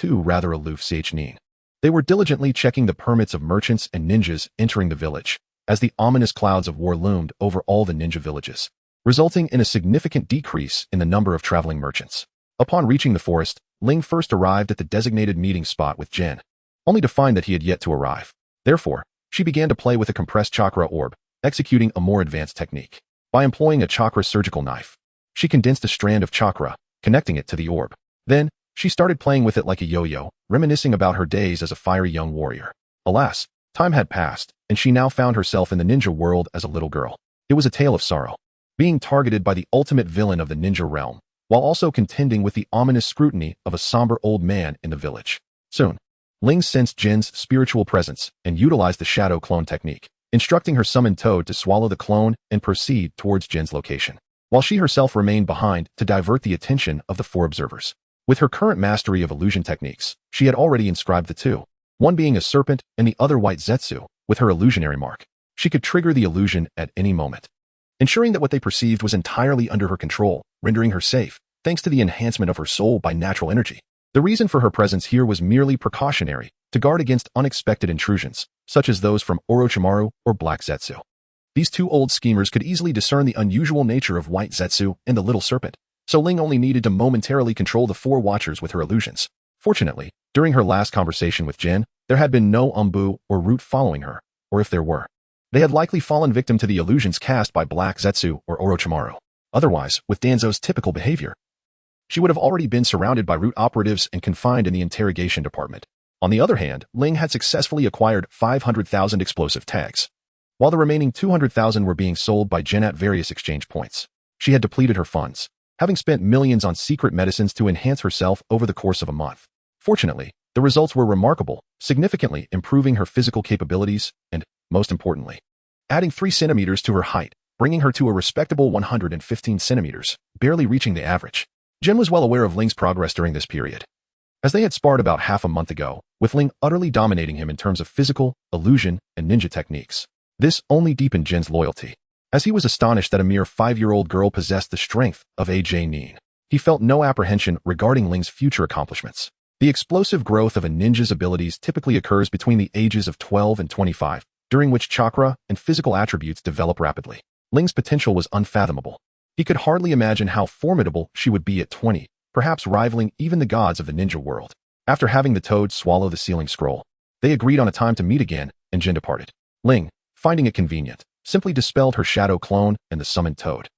aloof nin. They were diligently checking the permits of merchants and ninjas entering the village, as the ominous clouds of war loomed over all the ninja villages, resulting in a significant decrease in the number of traveling merchants. Upon reaching the forest, Ling first arrived at the designated meeting spot with Jin, only to find that he had yet to arrive. Therefore, she began to play with a compressed chakra orb, executing a more advanced technique. By employing a chakra surgical knife, she condensed a strand of chakra, connecting it to the orb. Then, she started playing with it like a yo-yo, reminiscing about her days as a fiery young warrior. Alas, time had passed, and she now found herself in the ninja world as a little girl. It was a tale of sorrow, being targeted by the ultimate villain of the ninja realm, while also contending with the ominous scrutiny of a somber old man in the village. Soon, Ling sensed Jin's spiritual presence and utilized the shadow clone technique, instructing her summoned toad to swallow the clone and proceed towards Jin's location, while she herself remained behind to divert the attention of the four observers. With her current mastery of illusion techniques, she had already inscribed the two, one being a serpent and the other white zetsu, with her illusionary mark. She could trigger the illusion at any moment, ensuring that what they perceived was entirely under her control, rendering her safe, thanks to the enhancement of her soul by natural energy. The reason for her presence here was merely precautionary, to guard against unexpected intrusions, such as those from Orochimaru or Black Zetsu. These two old schemers could easily discern the unusual nature of White Zetsu and the Little Serpent, so Ling only needed to momentarily control the four watchers with her illusions. Fortunately, during her last conversation with Jin, there had been no Umbu or Root following her, or if there were, they had likely fallen victim to the illusions cast by Black Zetsu or Orochimaru. Otherwise, with Danzo's typical behavior, she would have already been surrounded by Root operatives and confined in the interrogation department. On the other hand, Ling had successfully acquired 500,000 explosive tags, while the remaining 200,000 were being sold by Jin at various exchange points. She had depleted her funds, having spent millions on secret medicines to enhance herself over the course of a month. Fortunately, the results were remarkable, significantly improving her physical capabilities and, most importantly, adding 3 centimeters to her height, bringing her to a respectable 115 centimeters, barely reaching the average. Jin was well aware of Ling's progress during this period, as they had sparred about half a month ago, with Ling utterly dominating him in terms of physical, illusion, and ninja techniques. This only deepened Jin's loyalty, as he was astonished that a mere 5-year-old girl possessed the strength of a nin. He felt no apprehension regarding Ling's future accomplishments. The explosive growth of a ninja's abilities typically occurs between the ages of 12 and 25, during which chakra and physical attributes develop rapidly. Ling's potential was unfathomable. He could hardly imagine how formidable she would be at 20, perhaps rivaling even the gods of the ninja world. After having the toad swallow the sealing scroll, they agreed on a time to meet again, and Jin departed. Ling, finding it convenient, simply dispelled her shadow clone and the summoned toad,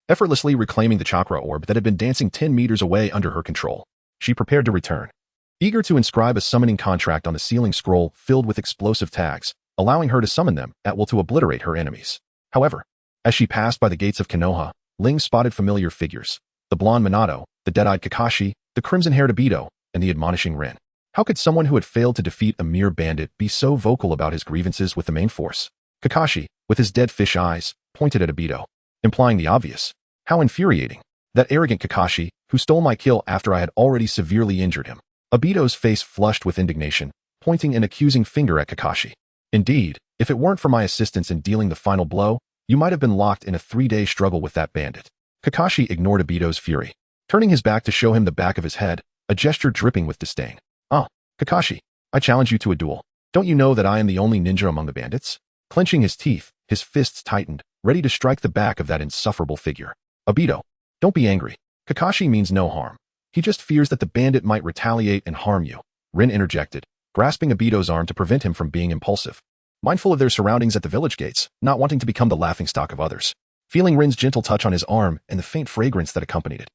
effortlessly reclaiming the chakra orb that had been dancing 10 meters away under her control. She prepared to return, eager to inscribe a summoning contract on the sealing scroll filled with explosive tags, allowing her to summon them at will to obliterate her enemies. However, as she passed by the gates of Konoha, Ling spotted familiar figures: the blonde Minato, the dead-eyed Kakashi, the crimson-haired Obito, and the admonishing Rin. How could someone who had failed to defeat a mere bandit be so vocal about his grievances with the main force? Kakashi, with his dead fish eyes, pointed at Obito, implying the obvious. How infuriating. That arrogant Kakashi, who stole my kill after I had already severely injured him. Obito's face flushed with indignation, pointing an accusing finger at Kakashi. Indeed, if it weren't for my assistance in dealing the final blow, you might have been locked in a 3-day struggle with that bandit. Kakashi ignored Obito's fury, turning his back to show him the back of his head, a gesture dripping with disdain. "Ah, Kakashi, I challenge you to a duel. Don't you know that I am the only ninja among the bandits?" Clenching his teeth, his fists tightened, ready to strike the back of that insufferable figure. "Obito, don't be angry. Kakashi means no harm. He just fears that the bandit might retaliate and harm you," Rin interjected, grasping Obito's arm to prevent him from being impulsive. Mindful of their surroundings at the village gates, not wanting to become the laughingstock of others. Feeling Rin's gentle touch on his arm and the faint fragrance that accompanied it,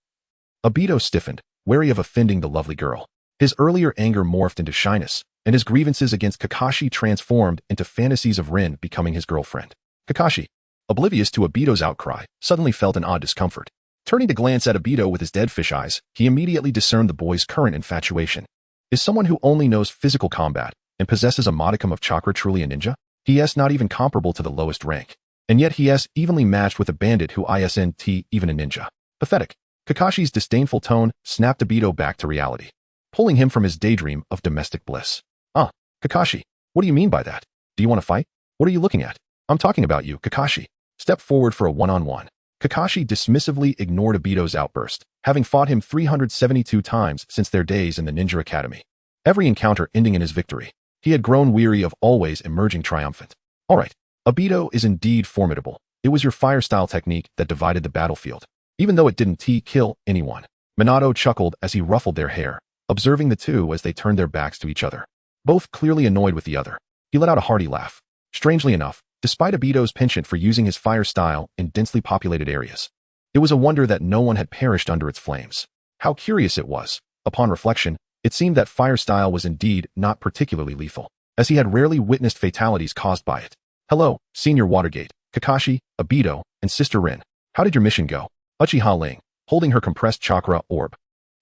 Obito stiffened, wary of offending the lovely girl. His earlier anger morphed into shyness, and his grievances against Kakashi transformed into fantasies of Rin becoming his girlfriend. Kakashi, oblivious to Obito's outcry, suddenly felt an odd discomfort. Turning to glance at Obito with his dead fish eyes, he immediately discerned the boy's current infatuation. Is someone who only knows physical combat and possesses a modicum of chakra truly a ninja? He is not even comparable to the lowest rank. And yet he is evenly matched with a bandit who isn't even a ninja. Pathetic. Kakashi's disdainful tone snapped Obito back to reality, pulling him from his daydream of domestic bliss. "Ah, Kakashi, what do you mean by that? Do you want to fight? What are you looking at?" "I'm talking about you, Kakashi. Step forward for a one-on-one." Kakashi dismissively ignored Obito's outburst, having fought him 372 times since their days in the Ninja Academy. Every encounter ending in his victory. He had grown weary of always emerging triumphant. "All right, Obito is indeed formidable. It was your fire style technique that divided the battlefield, even though it didn't kill anyone." Minato chuckled as he ruffled their hair, observing the two as they turned their backs to each other, both clearly annoyed with the other. He let out a hearty laugh. Strangely enough, despite Obito's penchant for using his fire style in densely populated areas, it was a wonder that no one had perished under its flames. How curious it was. Upon reflection, it seemed that fire style was indeed not particularly lethal, as he had rarely witnessed fatalities caused by it. "Hello, Senior Watergate, Kakashi, Obito, and Sister Rin. How did your mission go?" Uchiha Ling, holding her compressed chakra orb,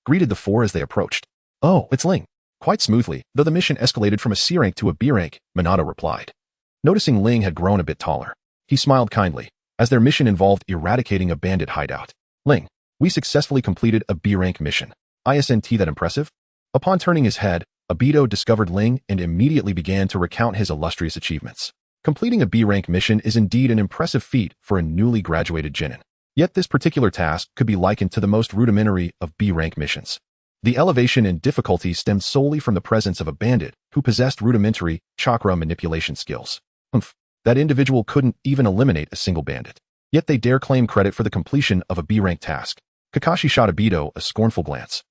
greeted the four as they approached. "Oh, it's Ling." "Quite smoothly, though the mission escalated from a C rank to a B rank," Minato replied. Noticing Ling had grown a bit taller, he smiled kindly, as their mission involved eradicating a bandit hideout. "Ling, we successfully completed a B rank mission. Isn't that impressive?" Upon turning his head, Obito discovered Ling and immediately began to recount his illustrious achievements. Completing a B rank mission is indeed an impressive feat for a newly graduated genin. Yet this particular task could be likened to the most rudimentary of B rank missions. The elevation in difficulty stemmed solely from the presence of a bandit who possessed rudimentary chakra manipulation skills. That individual couldn't even eliminate a single bandit. Yet they dare claim credit for the completion of a B rank task. Kakashi shot Obito a scornful glance,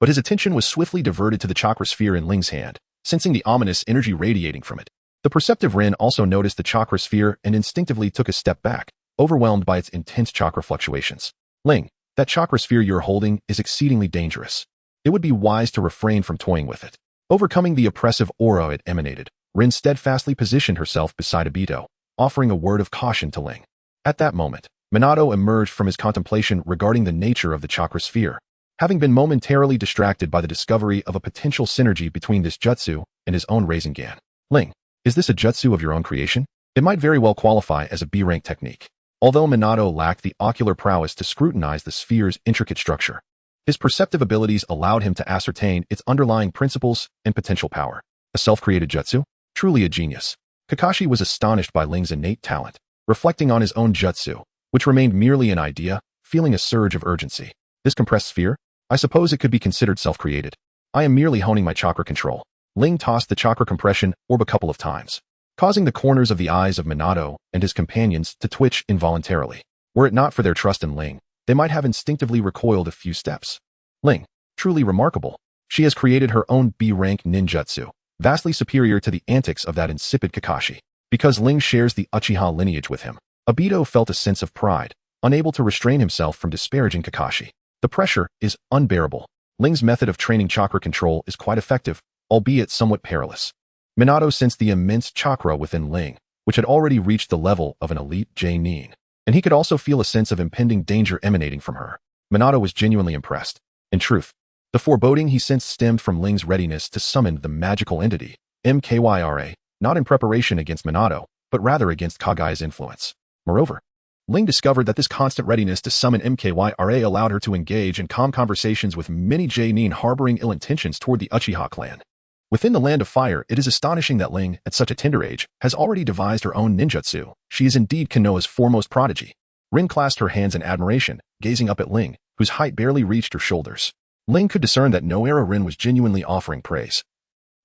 but his attention was swiftly diverted to the chakra sphere in Ling's hand, sensing the ominous energy radiating from it. The perceptive Rin also noticed the chakra sphere and instinctively took a step back, overwhelmed by its intense chakra fluctuations. "Ling, that chakra sphere you're holding is exceedingly dangerous. It would be wise to refrain from toying with it." Overcoming the oppressive aura it emanated, Rin steadfastly positioned herself beside Obito, offering a word of caution to Ling. At that moment, Minato emerged from his contemplation regarding the nature of the chakra sphere, having been momentarily distracted by the discovery of a potential synergy between this jutsu and his own Rasengan. "Ling, is this a jutsu of your own creation? It might very well qualify as a B-rank technique." Although Minato lacked the ocular prowess to scrutinize the sphere's intricate structure, his perceptive abilities allowed him to ascertain its underlying principles and potential power. A self-created jutsu? Truly a genius. Kakashi was astonished by Ling's innate talent, reflecting on his own jutsu, which remained merely an idea, feeling a surge of urgency. "This compressed sphere? I suppose it could be considered self-created. I am merely honing my chakra control." Ling tossed the chakra compression orb a couple of times, causing the corners of the eyes of Minato and his companions to twitch involuntarily. Were it not for their trust in Ling, they might have instinctively recoiled a few steps. "Ling, truly remarkable. She has created her own B-rank ninjutsu, vastly superior to the antics of that insipid Kakashi." Because Ling shares the Uchiha lineage with him, Obito felt a sense of pride, unable to restrain himself from disparaging Kakashi. The pressure is unbearable. Ling's method of training chakra control is quite effective, albeit somewhat perilous. Minato sensed the immense chakra within Ling, which had already reached the level of an elite J-nin, and he could also feel a sense of impending danger emanating from her. Minato was genuinely impressed. In truth, the foreboding he sensed stemmed from Ling's readiness to summon the magical entity, MKYRA, not in preparation against Minato, but rather against Kage's influence. Moreover, Ling discovered that this constant readiness to summon MKYRA allowed her to engage in calm conversations with many J-nin harboring ill intentions toward the Uchiha clan. Within the Land of Fire, it is astonishing that Ling, at such a tender age, has already devised her own ninjutsu. She is indeed Konoha's foremost prodigy. Rin clasped her hands in admiration, gazing up at Ling, whose height barely reached her shoulders. Ling could discern that no Rin was genuinely offering praise.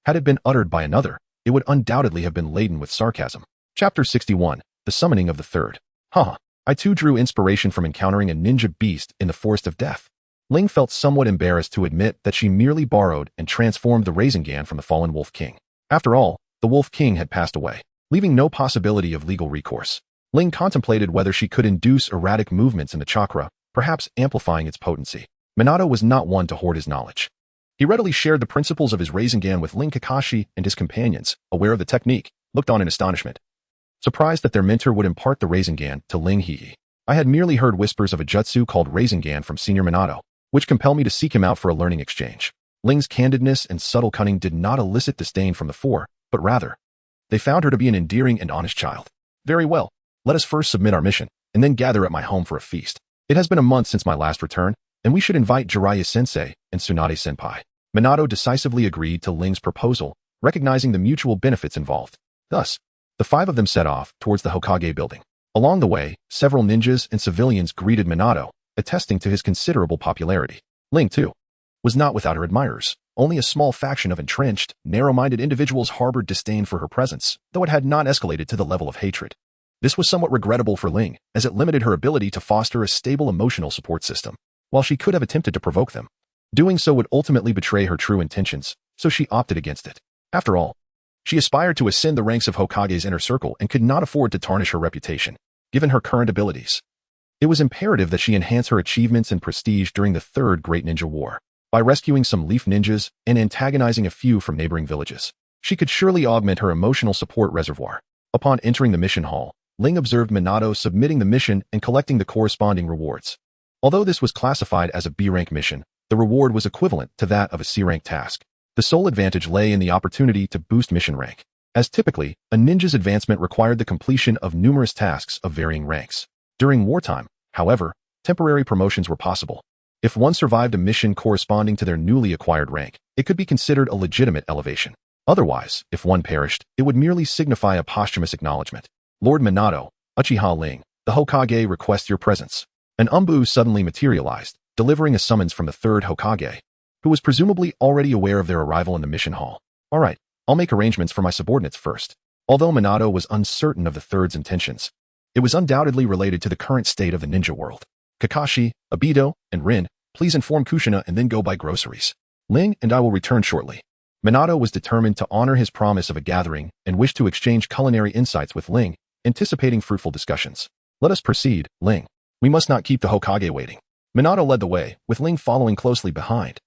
Had it been uttered by another, it would undoubtedly have been laden with sarcasm. Chapter 61, The Summoning of the Third. Haha, I too drew inspiration from encountering a ninja beast in the Forest of Death. Ling felt somewhat embarrassed to admit that she merely borrowed and transformed the Rasengan from the fallen Wolf King. After all, the Wolf King had passed away, leaving no possibility of legal recourse. Ling contemplated whether she could induce erratic movements in the chakra, perhaps amplifying its potency. Minato was not one to hoard his knowledge. He readily shared the principles of his Rasengan with Ling. Kakashi and his companions, aware of the technique, looked on in astonishment. Surprised that their mentor would impart the Rasengan to Ling. I had merely heard whispers of a jutsu called Rasengan from Senior Minato, which compelled me to seek him out for a learning exchange. Ling's candidness and subtle cunning did not elicit disdain from the four, but rather, they found her to be an endearing and honest child. Very well, let us first submit our mission, and then gather at my home for a feast. It has been a month since my last return, and we should invite Jiraiya-sensei and Tsunade-senpai. Minato decisively agreed to Ling's proposal, recognizing the mutual benefits involved. Thus, the five of them set off towards the Hokage building. Along the way, several ninjas and civilians greeted Minato, attesting to his considerable popularity. Ling, too, was not without her admirers. Only a small faction of entrenched, narrow-minded individuals harbored disdain for her presence, though it had not escalated to the level of hatred. This was somewhat regrettable for Ling, as it limited her ability to foster a stable emotional support system. While she could have attempted to provoke them, doing so would ultimately betray her true intentions, so she opted against it. After all, she aspired to ascend the ranks of Hokage's inner circle and could not afford to tarnish her reputation, given her current abilities. It was imperative that she enhance her achievements and prestige during the Third Great Ninja War. By rescuing some leaf ninjas and antagonizing a few from neighboring villages, she could surely augment her emotional support reservoir. Upon entering the mission hall, Ling observed Minato submitting the mission and collecting the corresponding rewards. Although this was classified as a B-rank mission, the reward was equivalent to that of a C-rank task. The sole advantage lay in the opportunity to boost mission rank, as typically, a ninja's advancement required the completion of numerous tasks of varying ranks. During wartime, however, temporary promotions were possible. If one survived a mission corresponding to their newly acquired rank, it could be considered a legitimate elevation. Otherwise, if one perished, it would merely signify a posthumous acknowledgement. Lord Minato, Uchiha Ling, the Hokage requests your presence. An Umbu suddenly materialized, delivering a summons from the third Hokage, who was presumably already aware of their arrival in the mission hall. All right, I'll make arrangements for my subordinates first. Although Minato was uncertain of the third's intentions, it was undoubtedly related to the current state of the ninja world. Kakashi, Abido, and Rin, please inform Kushina and then go buy groceries. Ling and I will return shortly. Minato was determined to honor his promise of a gathering and wished to exchange culinary insights with Ling, anticipating fruitful discussions. Let us proceed, Ling. We must not keep the Hokage waiting. Minato led the way, with Ling following closely behind.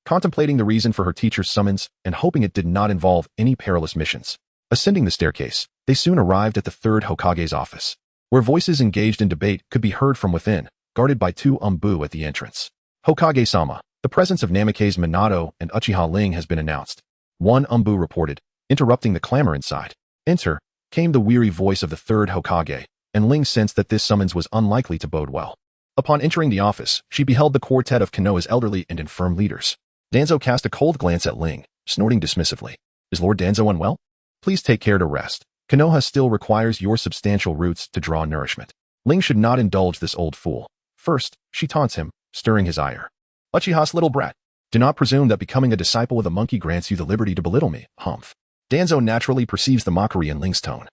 Contemplating the reason for her teacher's summons and hoping it did not involve any perilous missions. Ascending the staircase, they soon arrived at the third Hokage's office, where voices engaged in debate could be heard from within, guarded by two Umbu at the entrance. Hokage-sama, the presence of Namake's Minato and Uchiha Ling has been announced. One Umbu reported, interrupting the clamor inside. Enter, came the weary voice of the third Hokage, and Ling sensed that this summons was unlikely to bode well. Upon entering the office, she beheld the quartet of Konoha's elderly and infirm leaders. Danzo cast a cold glance at Ling, snorting dismissively. Is Lord Danzo unwell? Please take care to rest. Konoha still requires your substantial roots to draw nourishment. Ling should not indulge this old fool. First, she taunts him, stirring his ire. Uchiha's little brat. Do not presume that becoming a disciple of a monkey grants you the liberty to belittle me, humph. Danzo naturally perceives the mockery in Ling's tone,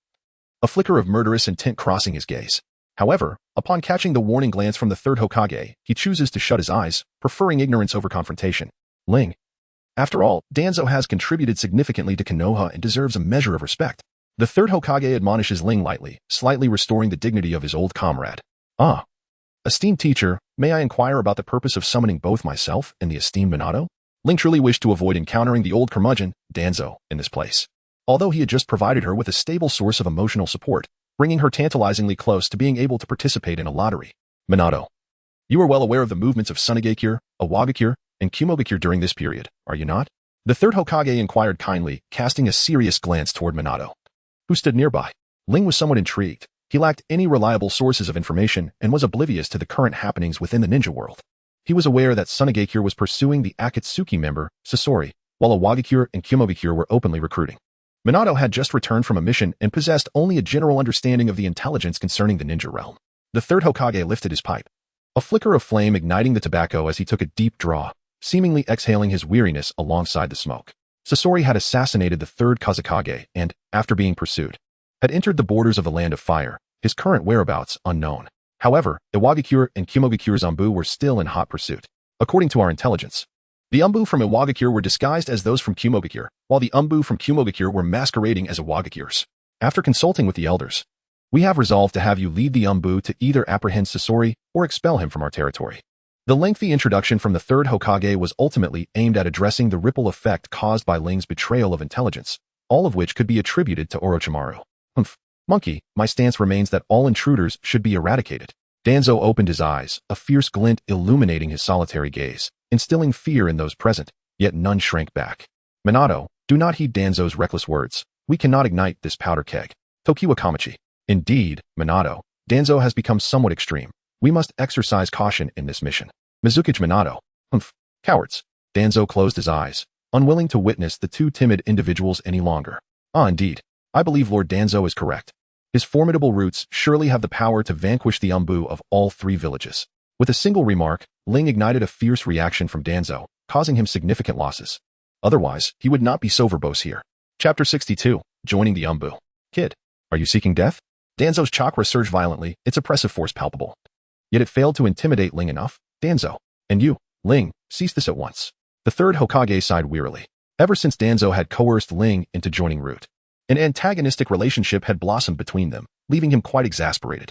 a flicker of murderous intent crossing his gaze. However, upon catching the warning glance from the third Hokage, he chooses to shut his eyes, preferring ignorance over confrontation. Ling. After all, Danzo has contributed significantly to Konoha and deserves a measure of respect. The third Hokage admonishes Ling lightly, slightly restoring the dignity of his old comrade. Ah. Esteemed teacher, may I inquire about the purpose of summoning both myself and the esteemed Minato? Ling truly wished to avoid encountering the old curmudgeon, Danzo, in this place. Although he had just provided her with a stable source of emotional support, bringing her tantalizingly close to being able to participate in a lottery. Minato. You are well aware of the movements of Tsunade-kure, Awagakure, and Kumogakure during this period, are you not? The third Hokage inquired kindly, casting a serious glance toward Minato, who stood nearby. Ling was somewhat intrigued. He lacked any reliable sources of information and was oblivious to the current happenings within the ninja world. He was aware that Tsunade-kure was pursuing the Akatsuki member, Sasori, while Awagakure and Kumogakure were openly recruiting. Minato had just returned from a mission and possessed only a general understanding of the intelligence concerning the ninja realm. The third Hokage lifted his pipe. a flicker of flame igniting the tobacco as he took a deep draw, seemingly exhaling his weariness alongside the smoke. Sasori had assassinated the third Kazekage and, after being pursued, had entered the borders of the Land of Fire, his current whereabouts unknown. However, Iwagakure and Kumogakure Zanbu were still in hot pursuit. According to our intelligence, the Umbu from Iwagakure were disguised as those from Kumogakure, while the Umbu from Kumogakure were masquerading as Iwagakures. After consulting with the elders, we have resolved to have you lead the Umbu to either apprehend Sasori or expel him from our territory. The lengthy introduction from the third Hokage was ultimately aimed at addressing the ripple effect caused by Ling's betrayal of intelligence, all of which could be attributed to Orochimaru. Monkey, my stance remains that all intruders should be eradicated. Danzo opened his eyes, a fierce glint illuminating his solitary gaze, instilling fear in those present, yet none shrank back. Minato, do not heed Danzo's reckless words. We cannot ignite this powder keg. Tokiwa Kamachi. Indeed, Minato, Danzo has become somewhat extreme. We must exercise caution in this mission. Mizukage Minato. Cowards. Danzo closed his eyes, unwilling to witness the two timid individuals any longer. Indeed. I believe Lord Danzo is correct. His formidable roots surely have the power to vanquish the Umbu of all three villages. With a single remark, Ling ignited a fierce reaction from Danzo, causing him significant losses. Otherwise, he would not be so verbose here. Chapter 62, Joining the Umbu. Kid, are you seeking death? Danzo's chakra surged violently, its oppressive force palpable. Yet it failed to intimidate Ling enough. Danzo, and you, Ling, cease this at once. The third Hokage sighed wearily. Ever since Danzo had coerced Ling into joining Root, an antagonistic relationship had blossomed between them, leaving him quite exasperated.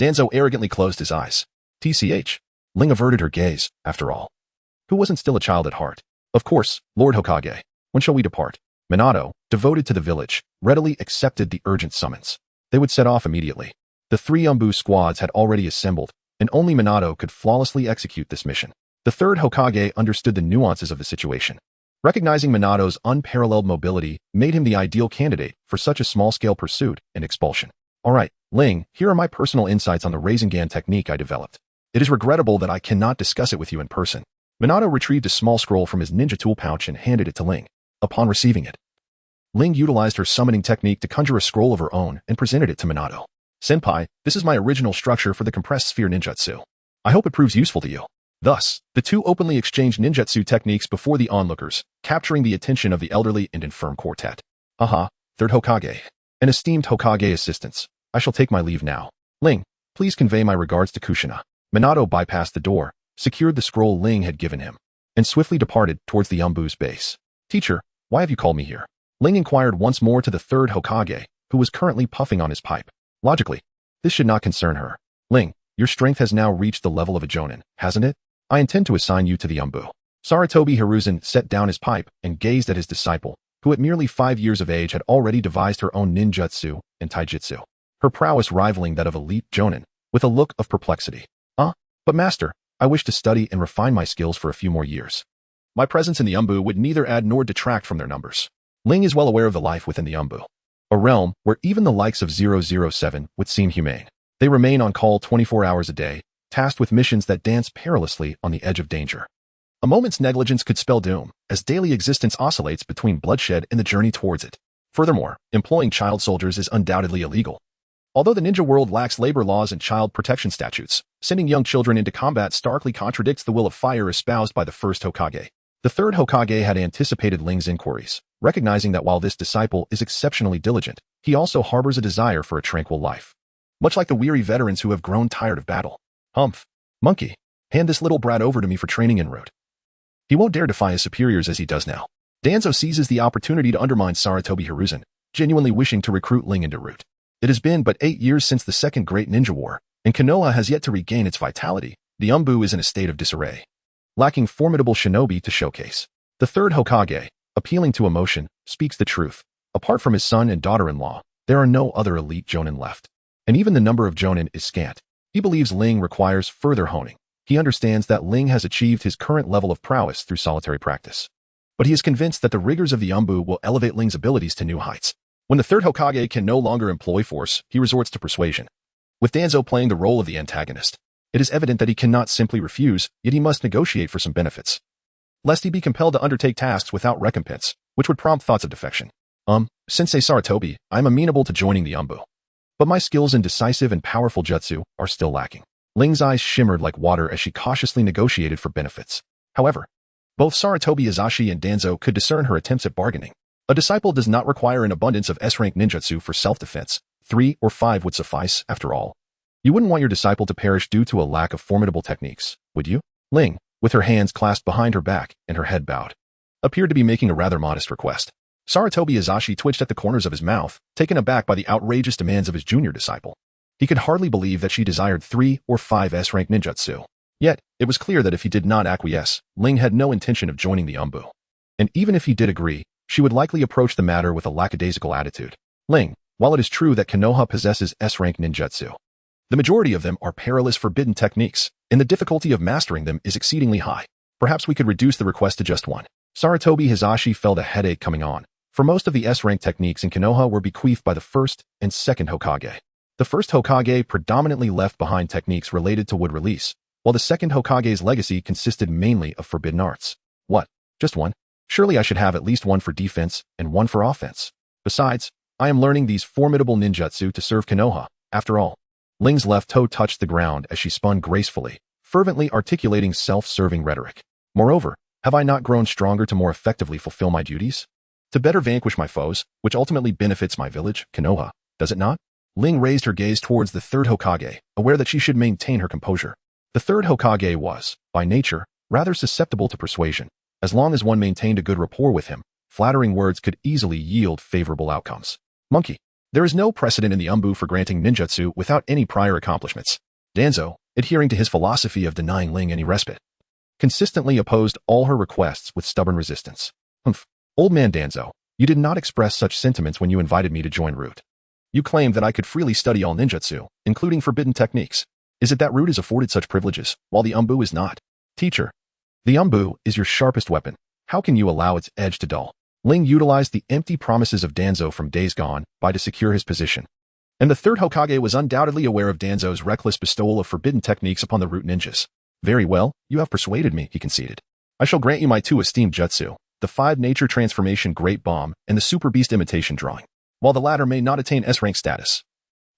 Danzo arrogantly closed his eyes. TCH. Ling averted her gaze, after all. Who wasn't still a child at heart? Of course, Lord Hokage. When shall we depart? Minato, devoted to the village, readily accepted the urgent summons. They would set off immediately. The three Umbu squads had already assembled, and only Minato could flawlessly execute this mission. The third Hokage understood the nuances of the situation. Recognizing Minato's unparalleled mobility made him the ideal candidate for such a small-scale pursuit and expulsion. All right, Ling, here are my personal insights on the Rasengan technique I developed. It is regrettable that I cannot discuss it with you in person. Minato retrieved a small scroll from his ninja tool pouch and handed it to Ling. Upon receiving it, Ling utilized her summoning technique to conjure a scroll of her own and presented it to Minato. Senpai, this is my original structure for the compressed sphere ninjutsu. I hope it proves useful to you. Thus, the two openly exchanged ninjutsu techniques before the onlookers, capturing the attention of the elderly and infirm quartet. Third Hokage. An esteemed Hokage assistants. I shall take my leave now. Ling, please convey my regards to Kushina. Minato bypassed the door, secured the scroll Ling had given him, and swiftly departed towards the Umbu's base. Teacher, why have you called me here? Ling inquired once more to the third Hokage, who was currently puffing on his pipe. Logically, this should not concern her. Ling, your strength has now reached the level of a jonin, hasn't it? I intend to assign you to the Umbu. Sarutobi Hiruzen set down his pipe and gazed at his disciple, who at merely 5 years of age had already devised her own ninjutsu and taijutsu, her prowess rivaling that of elite jonin, with a look of perplexity. But master, I wish to study and refine my skills for a few more years. My presence in the Umbu would neither add nor detract from their numbers. Ling is well aware of the life within the Umbu, a realm where even the likes of 007 would seem humane. They remain on call 24 hours a day, tasked with missions that dance perilously on the edge of danger. A moment's negligence could spell doom, as daily existence oscillates between bloodshed and the journey towards it. Furthermore, employing child soldiers is undoubtedly illegal. Although the ninja world lacks labor laws and child protection statutes, sending young children into combat starkly contradicts the will of fire espoused by the first Hokage. The third Hokage had anticipated Ling's inquiries, recognizing that while this disciple is exceptionally diligent, he also harbors a desire for a tranquil life. Much like the weary veterans who have grown tired of battle. Monkey, hand this little brat over to me for training en route. He won't dare defy his superiors as he does now. Danzo seizes the opportunity to undermine Sarutobi Hiruzen, genuinely wishing to recruit Ling into Root. It has been but 8 years since the Second Great Ninja War, and Konoha has yet to regain its vitality. The Umbu is in a state of disarray, lacking formidable shinobi to showcase. The third Hokage, appealing to emotion, speaks the truth. Apart from his son and daughter-in-law, there are no other elite jonin left, and even the number of jonin is scant. He believes Ling requires further honing. He understands that Ling has achieved his current level of prowess through solitary practice, but he is convinced that the rigors of the Umbu will elevate Ling's abilities to new heights. When the third Hokage can no longer employ force, he resorts to persuasion. With Danzo playing the role of the antagonist, it is evident that he cannot simply refuse, yet he must negotiate for some benefits, lest he be compelled to undertake tasks without recompense, which would prompt thoughts of defection. Sensei Sarutobi, I am amenable to joining the Umbu, but my skills in decisive and powerful jutsu are still lacking. Ling's eyes shimmered like water as she cautiously negotiated for benefits. However, both Saratobi Azashi and Danzo could discern her attempts at bargaining. A disciple does not require an abundance of S-rank ninjutsu for self-defense. 3 or 5 would suffice, after all. You wouldn't want your disciple to perish due to a lack of formidable techniques, would you? Ling, with her hands clasped behind her back and her head bowed, appeared to be making a rather modest request. Saratobi Azashi twitched at the corners of his mouth, taken aback by the outrageous demands of his junior disciple. He could hardly believe that she desired 3 or 5 S-rank ninjutsu. Yet, it was clear that if he did not acquiesce, Ling had no intention of joining the Umbu. And even if he did agree, she would likely approach the matter with a lackadaisical attitude. Ling, while it is true that Konoha possesses S-rank ninjutsu, the majority of them are perilous forbidden techniques, and the difficulty of mastering them is exceedingly high. Perhaps we could reduce the request to just 1. Saratobi Azashi felt a headache coming on, for most of the S-rank techniques in Konoha were bequeathed by the first and second Hokage. The first Hokage predominantly left behind techniques related to wood release, while the second Hokage's legacy consisted mainly of forbidden arts. What? Just 1? Surely I should have at least 1 for defense and 1 for offense. Besides, I am learning these formidable ninjutsu to serve Konoha, after all. Ling's left toe touched the ground as she spun gracefully, fervently articulating self-serving rhetoric. Moreover, have I not grown stronger to more effectively fulfill my duties? To better vanquish my foes, which ultimately benefits my village, Konoha, does it not? Ling raised her gaze towards the third Hokage, aware that she should maintain her composure. The third Hokage was, by nature, rather susceptible to persuasion. As long as one maintained a good rapport with him, flattering words could easily yield favorable outcomes. Monkey. There is no precedent in the Umbu for granting ninjutsu without any prior accomplishments. Danzo, adhering to his philosophy of denying Ling any respite, consistently opposed all her requests with stubborn resistance. Humph. Old man Danzo, you did not express such sentiments when you invited me to join Root. You claimed that I could freely study all ninjutsu, including forbidden techniques. Is it that Root is afforded such privileges, while the Umbu is not? Teacher. The Umbu is your sharpest weapon. How can you allow its edge to dull? Ling utilized the empty promises of Danzo from days gone by to secure his position. And the third Hokage was undoubtedly aware of Danzo's reckless bestowal of forbidden techniques upon the Root ninjas. Very well, you have persuaded me, he conceded. I shall grant you my 2 esteemed jutsu, the 5 nature transformation great bomb and the super beast imitation drawing. While the latter may not attain S-rank status,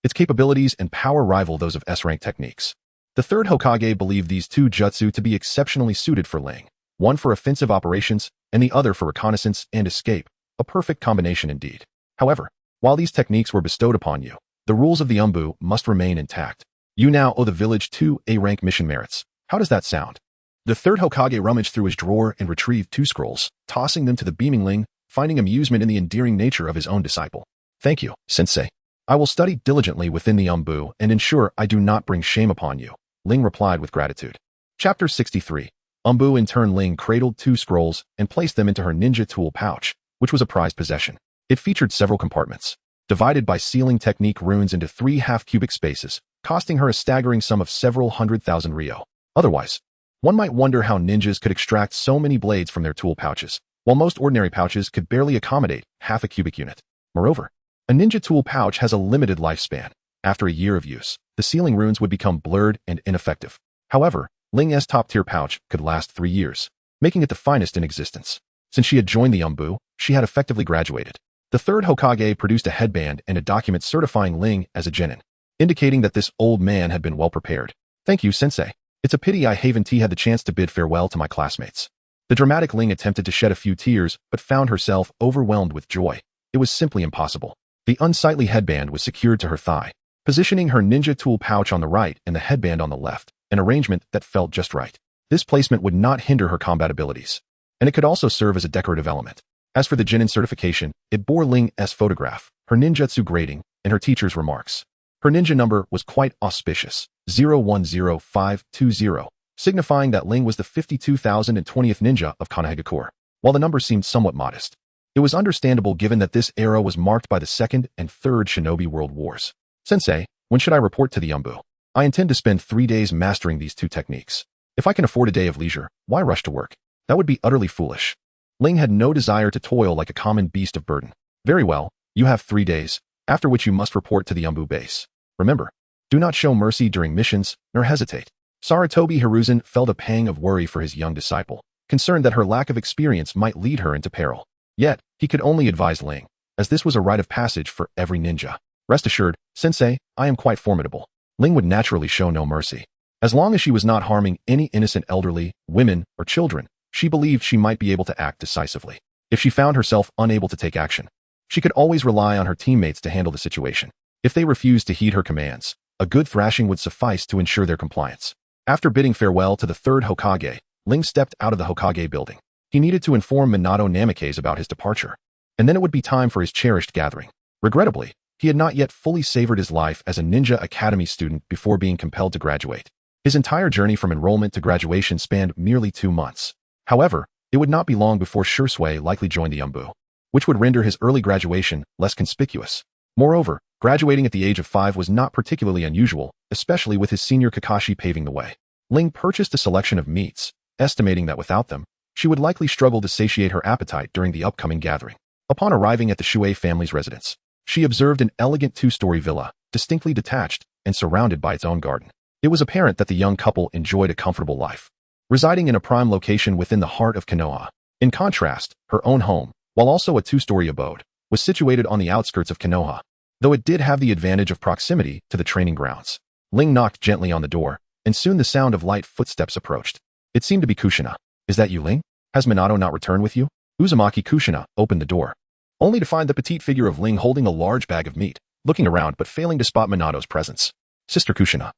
its capabilities and power rival those of S-rank techniques. The third Hokage believed these 2 jutsu to be exceptionally suited for Ling, 1 for offensive operations and the other for reconnaissance and escape, a perfect combination indeed. However, while these techniques were bestowed upon you, the rules of the Umbu must remain intact. You now owe the village 2 A-rank mission merits. How does that sound? The third Hokage rummaged through his drawer and retrieved 2 scrolls, tossing them to the beaming Ling, finding amusement in the endearing nature of his own disciple. Thank you, sensei. I will study diligently within the Umbu and ensure I do not bring shame upon you, Ling replied with gratitude. Chapter 63. Umbu in turn Ling cradled 2 scrolls and placed them into her ninja tool pouch, which was a prized possession. It featured several compartments, divided by sealing technique runes into 3 half-cubic spaces, costing her a staggering sum of several 100,000 ryo. Otherwise, one might wonder how ninjas could extract so many blades from their tool pouches, while most ordinary pouches could barely accommodate half a cubic unit. Moreover, a ninja tool pouch has a limited lifespan. After a year of use, the sealing runes would become blurred and ineffective. However, Ling's top-tier pouch could last 3 years, making it the finest in existence. Since she had joined the Umbu, she had effectively graduated. The third Hokage produced a headband and a document certifying Ling as a genin, indicating that this old man had been well prepared. Thank you, sensei. It's a pity I haven't had the chance to bid farewell to my classmates. The dramatic Ling attempted to shed a few tears, but found herself overwhelmed with joy. It was simply impossible. The unsightly headband was secured to her thigh, positioning her ninja tool pouch on the right and the headband on the left, an arrangement that felt just right. This placement would not hinder her combat abilities, and it could also serve as a decorative element. As for the genin certification, it bore Ling's photograph, her ninjutsu grading, and her teacher's remarks. Her ninja number was quite auspicious, 010520, signifying that Ling was the 52,020th ninja of Konohagakure. While the number seemed somewhat modest, it was understandable given that this era was marked by the Second and Third Shinobi World Wars. Sensei, when should I report to the Umbu? I intend to spend 3 days mastering these 2 techniques. If I can afford a day of leisure, why rush to work? That would be utterly foolish. Ling had no desire to toil like a common beast of burden. Very well, you have 3 days, after which you must report to the Umbu base. Remember, do not show mercy during missions, nor hesitate. Saratobi Hiruzen felt a pang of worry for his young disciple, concerned that her lack of experience might lead her into peril. Yet, he could only advise Ling, as this was a rite of passage for every ninja. Rest assured, sensei, I am quite formidable. Ling would naturally show no mercy. As long as she was not harming any innocent elderly, women, or children, she believed she might be able to act decisively. If she found herself unable to take action, she could always rely on her teammates to handle the situation. If they refused to heed her commands, a good thrashing would suffice to ensure their compliance. After bidding farewell to the third Hokage, Ling stepped out of the Hokage building. He needed to inform Minato Namikaze about his departure, and then it would be time for his cherished gathering. Regrettably, he had not yet fully savored his life as a Ninja Academy student before being compelled to graduate. His entire journey from enrollment to graduation spanned merely 2 months. However, it would not be long before Shisui likely joined the Umbu, which would render his early graduation less conspicuous. Moreover, graduating at the age of 5 was not particularly unusual, especially with his senior Kakashi paving the way. Ling purchased a selection of meats, estimating that without them, she would likely struggle to satiate her appetite during the upcoming gathering. Upon arriving at the Shui family's residence, she observed an elegant 2-story villa, distinctly detached and surrounded by its own garden. It was apparent that the young couple enjoyed a comfortable life, residing in a prime location within the heart of Konoha. In contrast, her own home, while also a 2-story abode, was situated on the outskirts of Konoha, though it did have the advantage of proximity to the training grounds. Ling knocked gently on the door, and soon the sound of light footsteps approached. It seemed to be Kushina. "Is that you, Ling? Has Minato not returned with you?" Uzumaki Kushina opened the door, only to find the petite figure of Ling holding a large bag of meat, looking around but failing to spot Minato's presence. "Sister Kushina,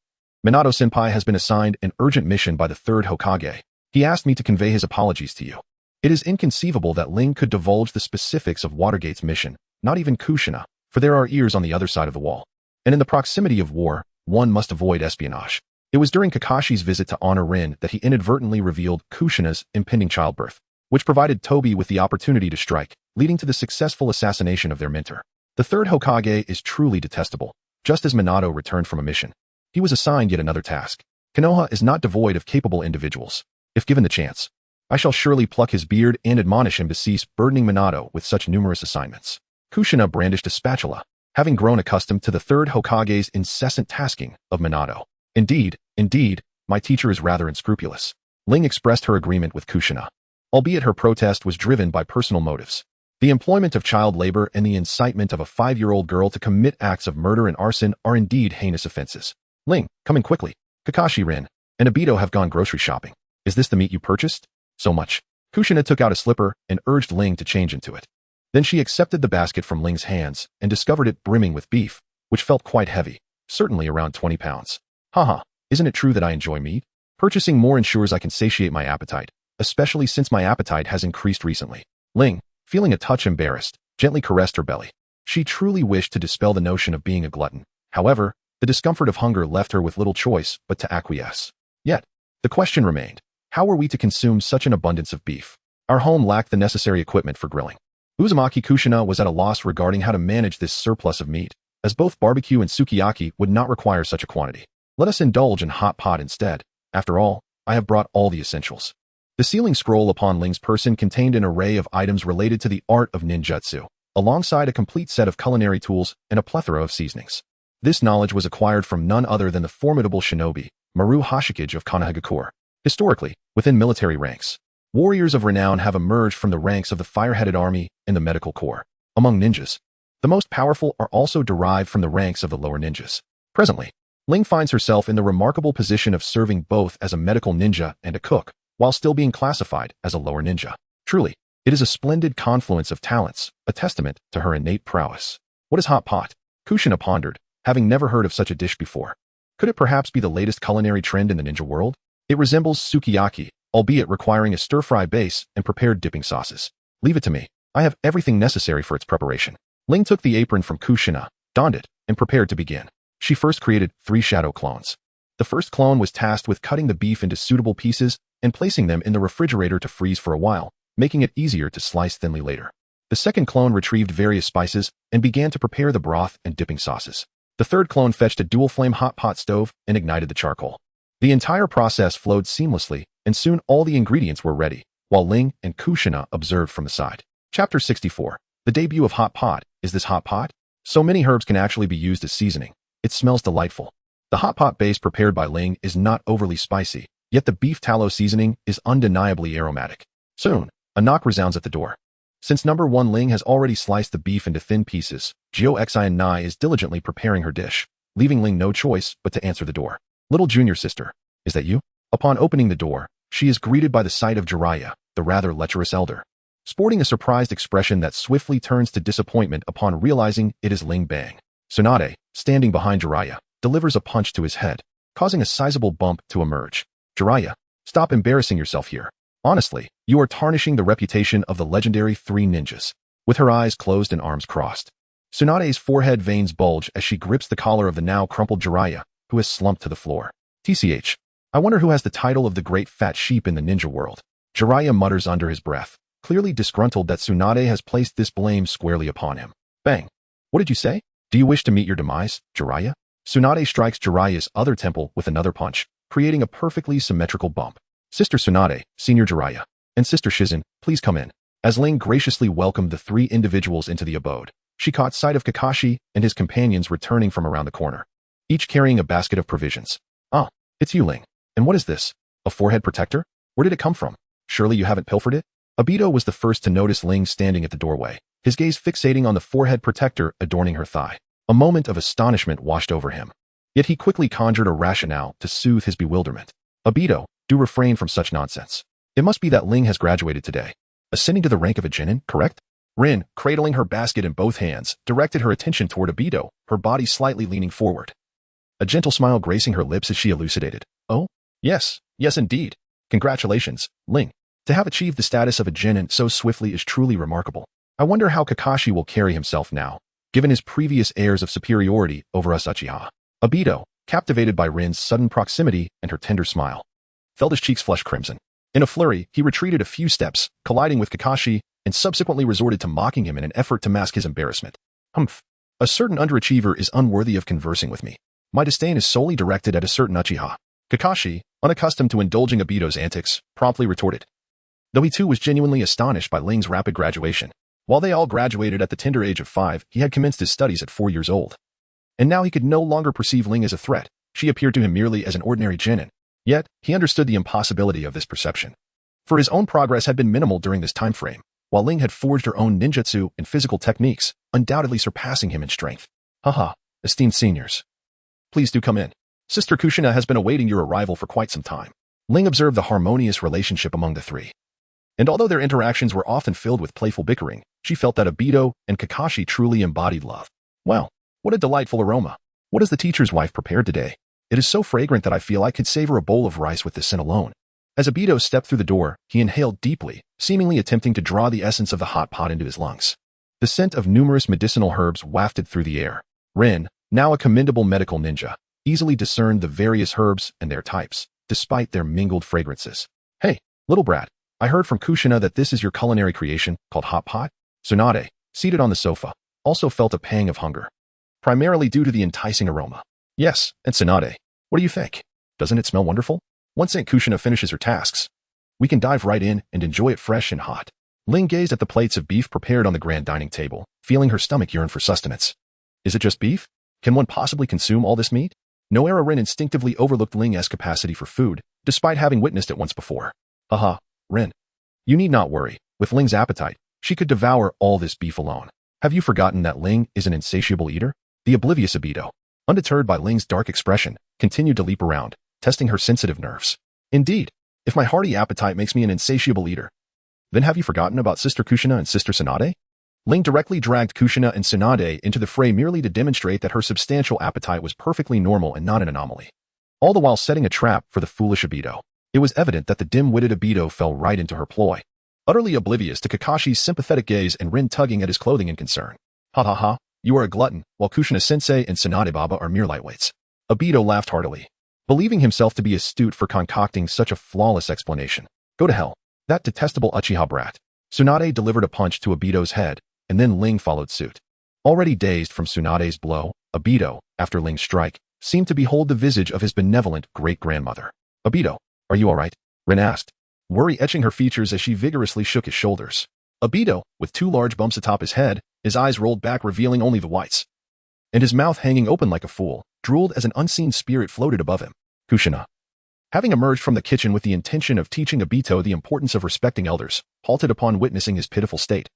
Minato-senpai has been assigned an urgent mission by the third Hokage. He asked me to convey his apologies to you." It is inconceivable that Ling could divulge the specifics of Watergate's mission, not even Kushina, for there are ears on the other side of the wall. And in the proximity of war, one must avoid espionage. It was during Kakashi's visit to Honor Rin that he inadvertently revealed Kushina's impending childbirth, which provided Tobi with the opportunity to strike, leading to the successful assassination of their mentor. The third Hokage is truly detestable. Just as Minato returned from a mission, he was assigned yet another task. Konoha is not devoid of capable individuals. If given the chance, I shall surely pluck his beard and admonish him to cease burdening Minato with such numerous assignments. Kushina brandished a spatula, having grown accustomed to the third Hokage's incessant tasking of Minato. Indeed, my teacher is rather unscrupulous." Ling expressed her agreement with Kushina, albeit her protest was driven by personal motives. The employment of child labor and the incitement of a 5-year-old girl to commit acts of murder and arson are indeed heinous offenses. "Ling, come in quickly. Kakashi Rin and Obito have gone grocery shopping. Is this the meat you purchased?" "So much." Kushina took out a slipper and urged Ling to change into it. Then she accepted the basket from Ling's hands and discovered it brimming with beef, which felt quite heavy, certainly around 20 pounds. "Haha, isn't it true that I enjoy meat? Purchasing more ensures I can satiate my appetite, especially since my appetite has increased recently." Ling, feeling a touch embarrassed, gently caressed her belly. She truly wished to dispel the notion of being a glutton. However, the discomfort of hunger left her with little choice but to acquiesce. Yet, the question remained, how were we to consume such an abundance of beef? Our home lacked the necessary equipment for grilling. Uzumaki Kushina was at a loss regarding how to manage this surplus of meat, as both barbecue and sukiyaki would not require such a quantity. "Let us indulge in hot pot instead. After all, I have brought all the essentials." The sealing scroll upon Ling's person contained an array of items related to the art of ninjutsu, alongside a complete set of culinary tools and a plethora of seasonings. This knowledge was acquired from none other than the formidable shinobi, Maru Hoshikage of Konohagakure. Historically, within military ranks, warriors of renown have emerged from the ranks of the fire-headed army and the medical corps. Among ninjas, the most powerful are also derived from the ranks of the lower ninjas. Presently, Ling finds herself in the remarkable position of serving both as a medical ninja and a cook, while still being classified as a lower ninja. Truly, it is a splendid confluence of talents, a testament to her innate prowess. "What is hot pot?" Kushina pondered, having never heard of such a dish before. Could it perhaps be the latest culinary trend in the ninja world? It resembles sukiyaki, albeit requiring a stir-fry base and prepared dipping sauces. "Leave it to me. I have everything necessary for its preparation." Ling took the apron from Kushina, donned it, and prepared to begin. She first created 3 shadow clones. The first clone was tasked with cutting the beef into suitable pieces and placing them in the refrigerator to freeze for a while, making it easier to slice thinly later. The second clone retrieved various spices and began to prepare the broth and dipping sauces. The third clone fetched a dual-flame hot pot stove and ignited the charcoal. The entire process flowed seamlessly, and soon all the ingredients were ready, while Ling and Kushina observed from the side. Chapter 64. The debut of hot pot. Is this hot pot? So many herbs can actually be used as seasoning. It smells delightful. The hot pot base prepared by Ling is not overly spicy, yet the beef tallow seasoning is undeniably aromatic. Soon, a knock resounds at the door. Since number 1 Ling has already sliced the beef into thin pieces, Jio Xian Nai is diligently preparing her dish, leaving Ling no choice but to answer the door. "Little junior sister, Is that you? Upon opening the door, she is greeted by the sight of Jiraiya, the rather lecherous elder. Sporting a surprised expression that swiftly turns to disappointment upon realizing it is Ling Bang. Tsunade, standing behind Jiraiya, delivers a punch to his head, causing a sizable bump to emerge. Jiraiya, stop embarrassing yourself here. Honestly, you are tarnishing the reputation of the legendary three ninjas. With her eyes closed and arms crossed, Tsunade's forehead veins bulge as she grips the collar of the now crumpled Jiraiya, who has slumped to the floor. TCH, I wonder who has the title of the great fat sheep in the ninja world. Jiraiya mutters under his breath, clearly disgruntled that Tsunade has placed this blame squarely upon him. Bang! What did you say? Do you wish to meet your demise, Jiraiya? Tsunade strikes Jiraiya's other temple with another punch, creating a perfectly symmetrical bump. Sister Tsunade, Senior Jiraiya, and Sister Shizen, please come in. As Ling graciously welcomed the three individuals into the abode, she caught sight of Kakashi and his companions returning from around the corner, each carrying a basket of provisions. Ah, it's you, Ling. And what is this? A forehead protector? Where did it come from? Surely you haven't pilfered it? Obito was the first to notice Ling standing at the doorway, his gaze fixating on the forehead protector adorning her thigh. A moment of astonishment washed over him. Yet he quickly conjured a rationale to soothe his bewilderment. Obito, do refrain from such nonsense. It must be that Ling has graduated today, ascending to the rank of a genin, correct? Rin, cradling her basket in both hands, directed her attention toward Obito, her body slightly leaning forward. A gentle smile gracing her lips as she elucidated. Oh? Yes indeed. Congratulations, Ling. To have achieved the status of a genin so swiftly is truly remarkable. I wonder how Kakashi will carry himself now, given his previous airs of superiority over us Uchiha. Obito, captivated by Rin's sudden proximity and her tender smile, felt his cheeks flush crimson. In a flurry, he retreated a few steps, colliding with Kakashi, and subsequently resorted to mocking him in an effort to mask his embarrassment. Humph. A certain underachiever is unworthy of conversing with me. My disdain is solely directed at a certain Uchiha. Kakashi, unaccustomed to indulging Obito's antics, promptly retorted, though he too was genuinely astonished by Ling's rapid graduation. While they all graduated at the tender age of 5, he had commenced his studies at 4 years old. And now he could no longer perceive Ling as a threat. She appeared to him merely as an ordinary genin. Yet, he understood the impossibility of this perception. For his own progress had been minimal during this time frame, while Ling had forged her own ninjutsu and physical techniques, undoubtedly surpassing him in strength. Haha, esteemed seniors. Please do come in. Sister Kushina has been awaiting your arrival for quite some time. Ling observed the harmonious relationship among the three. And although their interactions were often filled with playful bickering, she felt that Obito and Kakashi truly embodied love. Wow, what a delightful aroma. What has the teacher's wife prepared today? It is so fragrant that I feel I could savor a bowl of rice with this scent alone. As Obito stepped through the door, he inhaled deeply, seemingly attempting to draw the essence of the hot pot into his lungs. The scent of numerous medicinal herbs wafted through the air. Rin, now a commendable medical ninja, easily discerned the various herbs and their types, despite their mingled fragrances. Hey, little brat, I heard from Kushina that this is your culinary creation, called hot pot? Tsunade, seated on the sofa, also felt a pang of hunger, primarily due to the enticing aroma. Yes, and Tsunade, what do you think? Doesn't it smell wonderful? Once Aunt Kushina finishes her tasks, we can dive right in and enjoy it fresh and hot. Ling gazed at the plates of beef prepared on the grand dining table, feeling her stomach yearn for sustenance. Is it just beef? Can one possibly consume all this meat? Noera Rin instinctively overlooked Ling's capacity for food, despite having witnessed it once before. Haha, Rin. You need not worry. With Ling's appetite, she could devour all this beef alone. Have you forgotten that Ling is an insatiable eater? The oblivious Obito, undeterred by Ling's dark expression, continued to leap around, testing her sensitive nerves. Indeed, if my hearty appetite makes me an insatiable eater, then have you forgotten about Sister Kushina and Sister Tsunade? Ling directly dragged Kushina and Tsunade into the fray merely to demonstrate that her substantial appetite was perfectly normal and not an anomaly. All the while setting a trap for the foolish Obito. It was evident that the dim-witted Obito fell right into her ploy, utterly oblivious to Kakashi's sympathetic gaze and Rin tugging at his clothing in concern. Ha ha ha, you are a glutton, while Kushina-sensei and Tsunade Baba are mere lightweights. Obito laughed heartily, believing himself to be astute for concocting such a flawless explanation. Go to hell, that detestable Uchiha brat. Tsunade delivered a punch to Obito's head, and then Ling followed suit. Already dazed from Tsunade's blow, Obito, after Ling's strike, seemed to behold the visage of his benevolent great-grandmother. Obito, are you all right? Rin asked, worry etching her features as she vigorously shook his shoulders. Obito, with 2 large bumps atop his head, his eyes rolled back revealing only the whites, and his mouth hanging open like a fool, drooled as an unseen spirit floated above him. Kushina, having emerged from the kitchen with the intention of teaching Obito the importance of respecting elders, halted upon witnessing his pitiful state,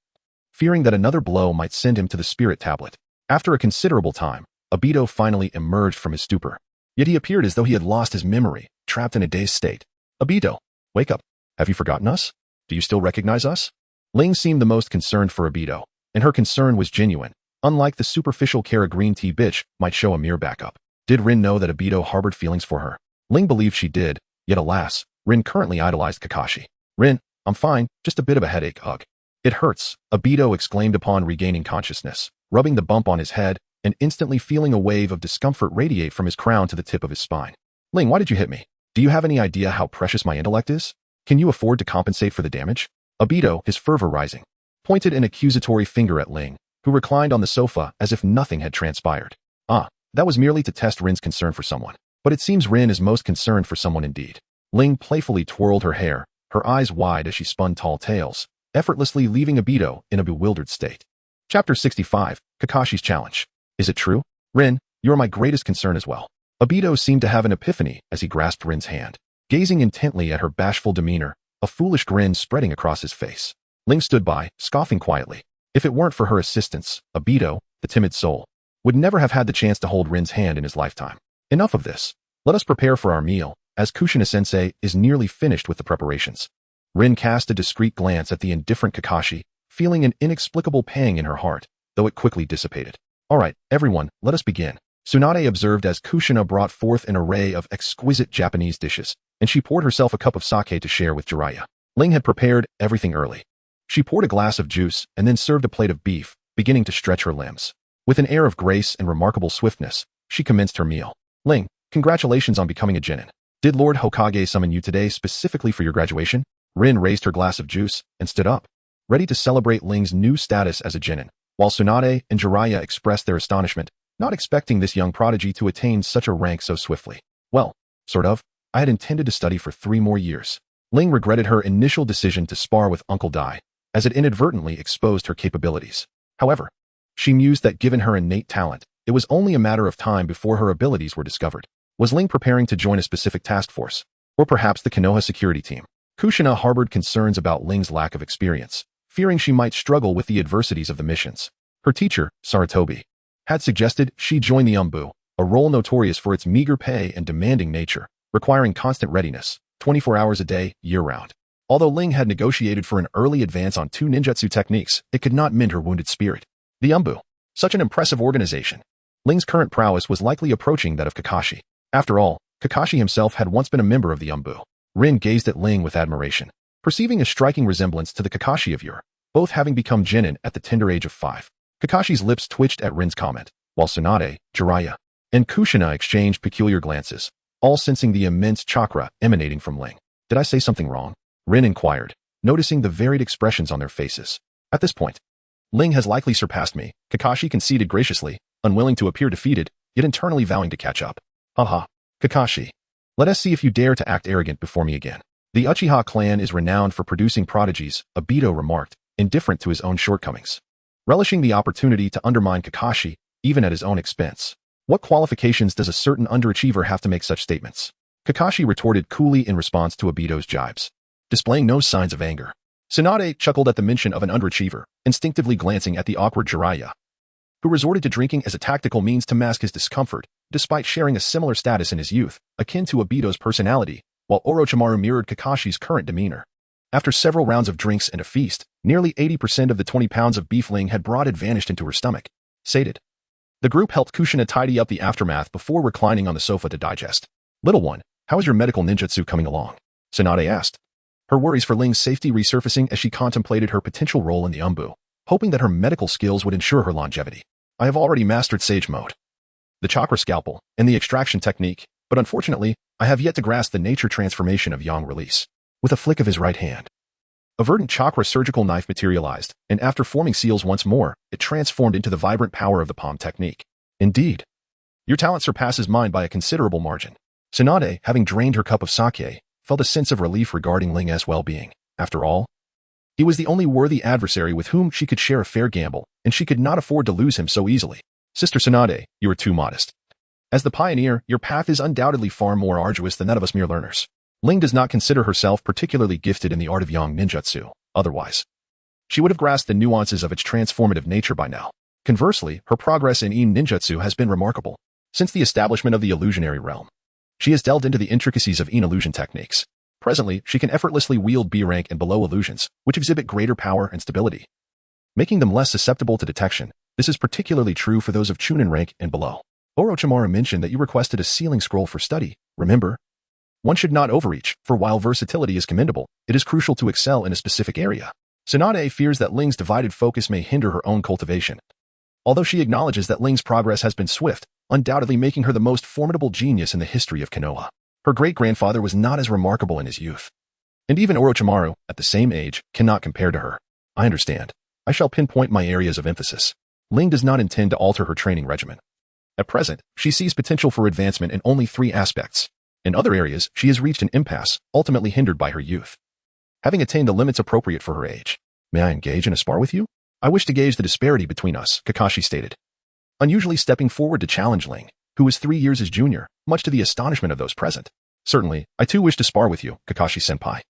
fearing that another blow might send him to the spirit tablet. After a considerable time, Obito finally emerged from his stupor. Yet he appeared as though he had lost his memory, trapped in a dazed state. Obito, wake up. Have you forgotten us? Do you still recognize us? Ling seemed the most concerned for Obito, and her concern was genuine, unlike the superficial care a green tea bitch might show a mere backup. Did Rin know that Obito harbored feelings for her? Ling believed she did, yet alas, Rin currently idolized Kakashi. Rin, I'm fine, just a bit of a headache, ugh. It hurts, Obito exclaimed upon regaining consciousness, rubbing the bump on his head and instantly feeling a wave of discomfort radiate from his crown to the tip of his spine. Ling, why did you hit me? Do you have any idea how precious my intellect is? Can you afford to compensate for the damage? Obito, his fervor rising, pointed an accusatory finger at Ling, who reclined on the sofa as if nothing had transpired. That was merely to test Rin's concern for someone. But it seems Rin is most concerned for someone indeed. Ling playfully twirled her hair, her eyes wide as she spun tall tales, effortlessly leaving Obito in a bewildered state. Chapter 65, Kakashi's Challenge. Is it true? Rin, you're my greatest concern as well. Obito seemed to have an epiphany as he grasped Rin's hand. Gazing intently at her bashful demeanor, a foolish grin spreading across his face. Ling stood by, scoffing quietly. If it weren't for her assistance, Obito, the timid soul, would never have had the chance to hold Rin's hand in his lifetime. Enough of this. Let us prepare for our meal, as Kushina-sensei is nearly finished with the preparations. Rin cast a discreet glance at the indifferent Kakashi, feeling an inexplicable pang in her heart, though it quickly dissipated. All right, everyone, let us begin. Tsunade observed as Kushina brought forth an array of exquisite Japanese dishes, and she poured herself a cup of sake to share with Jiraiya. Ling had prepared everything early. She poured a glass of juice and then served a plate of beef, beginning to stretch her limbs. With an air of grace and remarkable swiftness, she commenced her meal. Ling, congratulations on becoming a genin. Did Lord Hokage summon you today specifically for your graduation? Rin raised her glass of juice and stood up, ready to celebrate Ling's new status as a genin, while Tsunade and Jiraiya expressed their astonishment, not expecting this young prodigy to attain such a rank so swiftly. Well, sort of. I had intended to study for 3 more years. Ling regretted her initial decision to spar with Uncle Dai, as it inadvertently exposed her capabilities. However, she mused that given her innate talent, it was only a matter of time before her abilities were discovered. Was Ling preparing to join a specific task force? Or perhaps the Konoha security team? Kushina harbored concerns about Ling's lack of experience, fearing she might struggle with the adversities of the missions. Her teacher, Sarutobi, had suggested she join the Umbu, a role notorious for its meager pay and demanding nature, requiring constant readiness, 24 hours a day, year-round. Although Ling had negotiated for an early advance on 2 ninjutsu techniques, it could not mend her wounded spirit. The Umbu, such an impressive organization. Ling's current prowess was likely approaching that of Kakashi. After all, Kakashi himself had once been a member of the Umbu. Rin gazed at Ling with admiration, perceiving a striking resemblance to the Kakashi of yore, both having become genin at the tender age of 5. Kakashi's lips twitched at Rin's comment, while Tsunade, Jiraiya, and Kushina exchanged peculiar glances, all sensing the immense chakra emanating from Ling. Did I say something wrong? Rin inquired, noticing the varied expressions on their faces. At this point, Ling has likely surpassed me, Kakashi conceded graciously, unwilling to appear defeated, yet internally vowing to catch up. Haha, Kakashi. Let us see if you dare to act arrogant before me again. The Uchiha clan is renowned for producing prodigies, Obito remarked, indifferent to his own shortcomings, relishing the opportunity to undermine Kakashi, even at his own expense. What qualifications does a certain underachiever have to make such statements? Kakashi retorted coolly in response to Obito's jibes, displaying no signs of anger. Tsunade chuckled at the mention of an underachiever, instinctively glancing at the awkward Jiraiya, who resorted to drinking as a tactical means to mask his discomfort, despite sharing a similar status in his youth, akin to Obito's personality, while Orochimaru mirrored Kakashi's current demeanor. After several rounds of drinks and a feast, nearly 80% of the 20 pounds of beef Ling had brought had vanished into her stomach. Sated. The group helped Kushina tidy up the aftermath before reclining on the sofa to digest. Little one, how is your medical ninjutsu coming along? Tsunade asked, her worries for Ling's safety resurfacing as she contemplated her potential role in the Umbu, hoping that her medical skills would ensure her longevity. I have already mastered Sage Mode, the chakra scalpel, and the extraction technique, but unfortunately, I have yet to grasp the nature transformation of Yang release. With a flick of his right hand, a verdant chakra surgical knife materialized, and after forming seals once more, it transformed into the vibrant power of the palm technique. Indeed, your talent surpasses mine by a considerable margin. Tsunade, having drained her cup of sake, felt a sense of relief regarding Ling's well-being. After all, he was the only worthy adversary with whom she could share a fair gamble, and she could not afford to lose him so easily. Sister Tsunade, you are too modest. As the pioneer, your path is undoubtedly far more arduous than that of us mere learners. Ling does not consider herself particularly gifted in the art of Yang Ninjutsu. Otherwise, she would have grasped the nuances of its transformative nature by now. Conversely, her progress in Yin Ninjutsu has been remarkable. Since the establishment of the illusionary realm, She has delved into the intricacies of illusion techniques. Presently, she can effortlessly wield B rank and below illusions, which exhibit greater power and stability, making them less susceptible to detection. This is particularly true for those of Chunin rank and below. Orochimaru mentioned that you requested a sealing scroll for study, remember? One should not overreach, for while versatility is commendable, it is crucial to excel in a specific area. Tsunade fears that Ling's divided focus may hinder her own cultivation. Although she acknowledges that Ling's progress has been swift, undoubtedly making her the most formidable genius in the history of Konoha. Her great-grandfather was not as remarkable in his youth. And even Orochimaru, at the same age, cannot compare to her. I understand. I shall pinpoint my areas of emphasis. Ling does not intend to alter her training regimen. At present, she sees potential for advancement in only 3 aspects. In other areas, she has reached an impasse, ultimately hindered by her youth. Having attained the limits appropriate for her age. May I engage in a spar with you? I wish to gauge the disparity between us, Kakashi stated, unusually stepping forward to challenge Ling, who was 3 years his junior, much to the astonishment of those present. Certainly, I too wish to spar with you, Kakashi-senpai.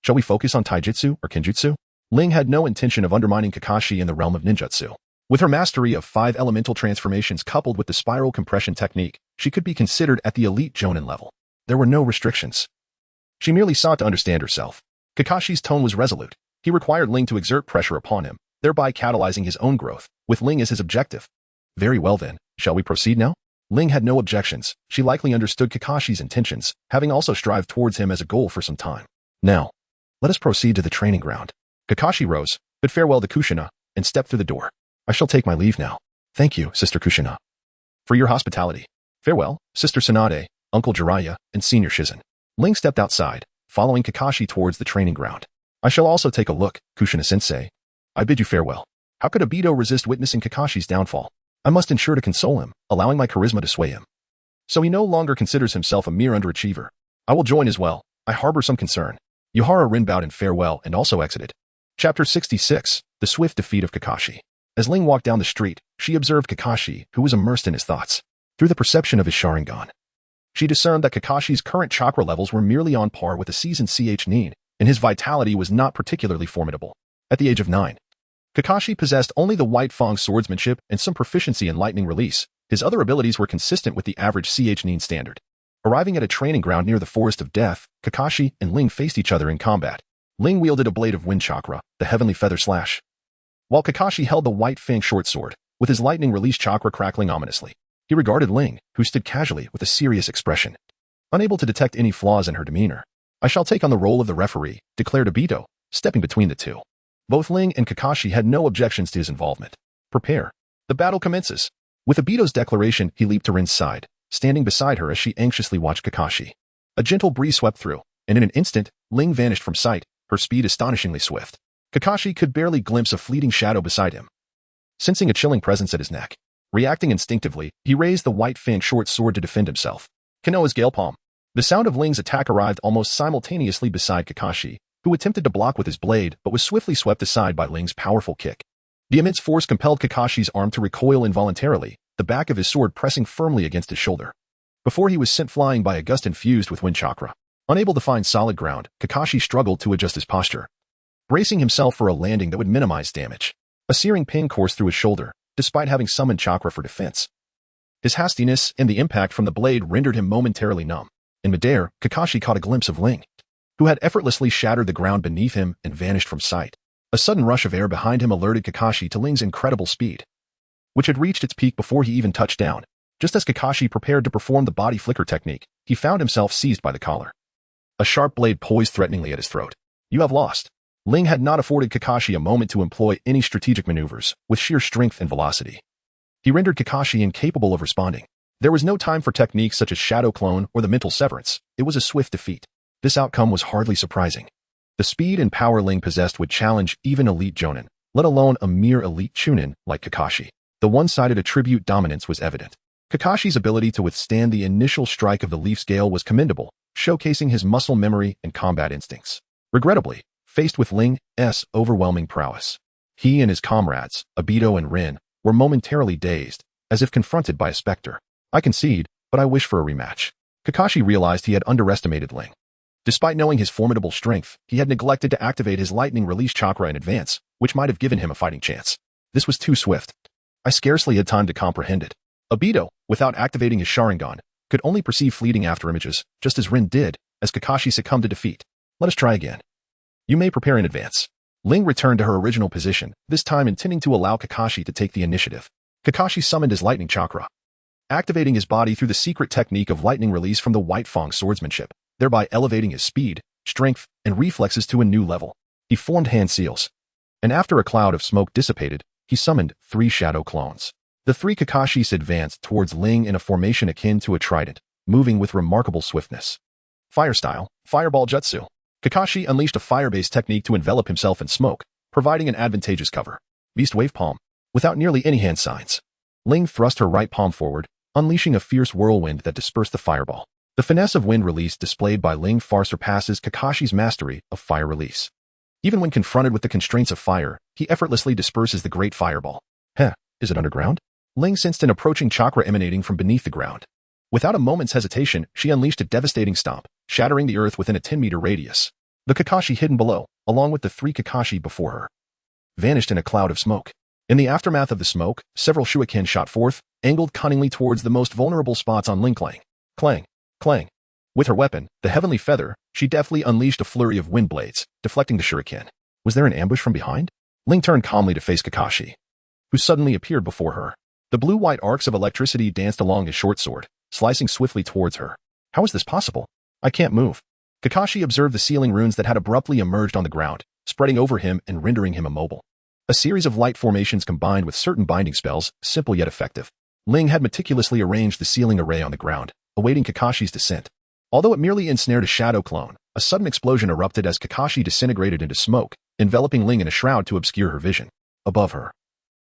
Shall we focus on taijutsu or kenjutsu? Ling had no intention of undermining Kakashi in the realm of ninjutsu. With her mastery of 5 elemental transformations coupled with the spiral compression technique, she could be considered at the elite jonin level. There were no restrictions. She merely sought to understand herself. Kakashi's tone was resolute. He required Ling to exert pressure upon him, thereby catalyzing his own growth, with Ling as his objective. Very well then, shall we proceed now? Ling had no objections. She likely understood Kakashi's intentions, having also strived towards him as a goal for some time. Now, let us proceed to the training ground. Kakashi rose, bid farewell to Kushina, and stepped through the door. I shall take my leave now. Thank you, Sister Kushina, for your hospitality. Farewell, Sister Tsunade, Uncle Jiraiya, and Senior Shizen. Ling stepped outside, following Kakashi towards the training ground. I shall also take a look, Kushina-sensei. I bid you farewell. How could Obito resist witnessing Kakashi's downfall? I must ensure to console him, allowing my charisma to sway him. So he no longer considers himself a mere underachiever. I will join as well. I harbor some concern. Yuhara Rin bowed in farewell and also exited. Chapter 66, The Swift Defeat of Kakashi. As Ling walked down the street, she observed Kakashi, who was immersed in his thoughts. Through the perception of his Sharingan, she discerned that Kakashi's current chakra levels were merely on par with a seasoned Nin, and his vitality was not particularly formidable. At the age of 9, Kakashi possessed only the White Fang swordsmanship and some proficiency in lightning release. His other abilities were consistent with the average Nin standard. Arriving at a training ground near the Forest of Death, Kakashi and Ling faced each other in combat. Ling wielded a blade of wind chakra, the Heavenly Feather Slash, while Kakashi held the White Fang short sword, with his lightning release chakra crackling ominously. He regarded Ling, who stood casually with a serious expression, unable to detect any flaws in her demeanor. I shall take on the role of the referee, declared Obito, stepping between the two. Both Ling and Kakashi had no objections to his involvement. Prepare. The battle commences. With Obito's declaration, he leaped to Rin's side, standing beside her as she anxiously watched Kakashi. A gentle breeze swept through, and in an instant, Ling vanished from sight, her speed astonishingly swift. Kakashi could barely glimpse a fleeting shadow beside him. Sensing a chilling presence at his neck, reacting instinctively, he raised the White Fang short sword to defend himself. Konoha's Gale Palm. The sound of Ling's attack arrived almost simultaneously beside Kakashi, who attempted to block with his blade but was swiftly swept aside by Ling's powerful kick. The immense force compelled Kakashi's arm to recoil involuntarily, the back of his sword pressing firmly against his shoulder. Before he was sent flying by a gust infused with wind chakra. Unable to find solid ground, Kakashi struggled to adjust his posture, bracing himself for a landing that would minimize damage. A searing pain coursed through his shoulder, despite having summoned chakra for defense. His hastiness and the impact from the blade rendered him momentarily numb. In midair, Kakashi caught a glimpse of Ling, who had effortlessly shattered the ground beneath him and vanished from sight. A sudden rush of air behind him alerted Kakashi to Ling's incredible speed, which had reached its peak before he even touched down. Just as Kakashi prepared to perform the body flicker technique, he found himself seized by the collar. A sharp blade poised threateningly at his throat. You have lost. Ling had not afforded Kakashi a moment to employ any strategic maneuvers, with sheer strength and velocity. He rendered Kakashi incapable of responding. There was no time for techniques such as Shadow Clone or the mental severance. It was a swift defeat. This outcome was hardly surprising. The speed and power Ling possessed would challenge even elite Jonin, let alone a mere elite Chunin like Kakashi. The one-sided attribute dominance was evident. Kakashi's ability to withstand the initial strike of the leaf scale was commendable, showcasing his muscle memory and combat instincts. Regrettably, faced with Ling's overwhelming prowess, he and his comrades, Obito and Rin, were momentarily dazed, as if confronted by a specter. I concede, but I wish for a rematch. Kakashi realized he had underestimated Ling. Despite knowing his formidable strength, he had neglected to activate his lightning release chakra in advance, which might have given him a fighting chance. This was too swift. I scarcely had time to comprehend it. Obito, without activating his Sharingan, could only perceive fleeting afterimages, just as Rin did, as Kakashi succumbed to defeat. Let us try again. You may prepare in advance. Ling returned to her original position, this time intending to allow Kakashi to take the initiative. Kakashi summoned his lightning chakra, activating his body through the secret technique of lightning release from the White Fang swordsmanship, thereby elevating his speed, strength, and reflexes to a new level. He formed hand seals, and after a cloud of smoke dissipated, he summoned 3 shadow clones. The 3 Kakashis advanced towards Ling in a formation akin to a trident, moving with remarkable swiftness. Fire style, Fireball Jutsu. Kakashi unleashed a fire-based technique to envelop himself in smoke, providing an advantageous cover. Beast Wave Palm. Without nearly any hand signs, Ling thrust her right palm forward, unleashing a fierce whirlwind that dispersed the fireball. The finesse of wind release displayed by Ling far surpasses Kakashi's mastery of fire release. Even when confronted with the constraints of fire, he effortlessly disperses the great fireball. Is it underground? Ling sensed an approaching chakra emanating from beneath the ground. Without a moment's hesitation, she unleashed a devastating stomp, shattering the earth within a 10-meter radius. The Kakashi hidden below, along with the 3 Kakashi before her, vanished in a cloud of smoke. In the aftermath of the smoke, several shuriken shot forth, angled cunningly towards the most vulnerable spots on Ling. Clang, clang, clang. With her weapon, the heavenly feather, she deftly unleashed a flurry of wind blades, deflecting the shuriken. Was there an ambush from behind? Ling turned calmly to face Kakashi, who suddenly appeared before her. The blue-white arcs of electricity danced along his short sword, slicing swiftly towards her. How is this possible? I can't move. Kakashi observed the sealing runes that had abruptly emerged on the ground, spreading over him and rendering him immobile. A series of light formations combined with certain binding spells, simple yet effective. Ling had meticulously arranged the sealing array on the ground, awaiting Kakashi's descent. Although it merely ensnared a shadow clone, a sudden explosion erupted as Kakashi disintegrated into smoke, enveloping Ling in a shroud to obscure her vision. Above her,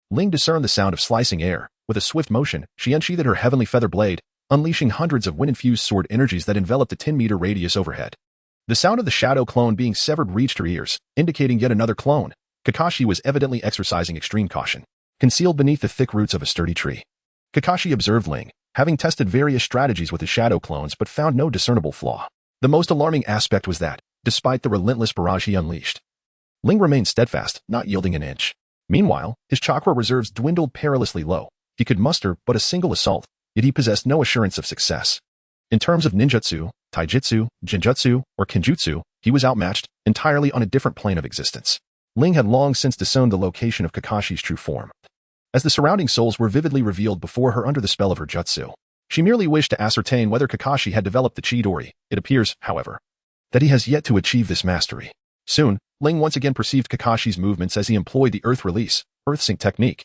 Ling discerned the sound of slicing air. With a swift motion, she unsheathed her heavenly feather blade, unleashing hundreds of wind-infused sword energies that enveloped a 10-meter radius overhead. The sound of the shadow clone being severed reached her ears, indicating yet another clone. Kakashi was evidently exercising extreme caution, concealed beneath the thick roots of a sturdy tree. Kakashi observed Ling, having tested various strategies with his shadow clones but found no discernible flaw. The most alarming aspect was that, despite the relentless barrage he unleashed, Ling remained steadfast, not yielding an inch. Meanwhile, his chakra reserves dwindled perilously low. He could muster but a single assault, yet he possessed no assurance of success. In terms of ninjutsu, taijutsu, genjutsu, or kenjutsu, he was outmatched, entirely on a different plane of existence. Ling had long since discerned the location of Kakashi's true form, as the surrounding souls were vividly revealed before her under the spell of her jutsu. She merely wished to ascertain whether Kakashi had developed the Chidori. It appears, however, that he has yet to achieve this mastery. Soon, Ling once again perceived Kakashi's movements as he employed the earth release, earth sink technique,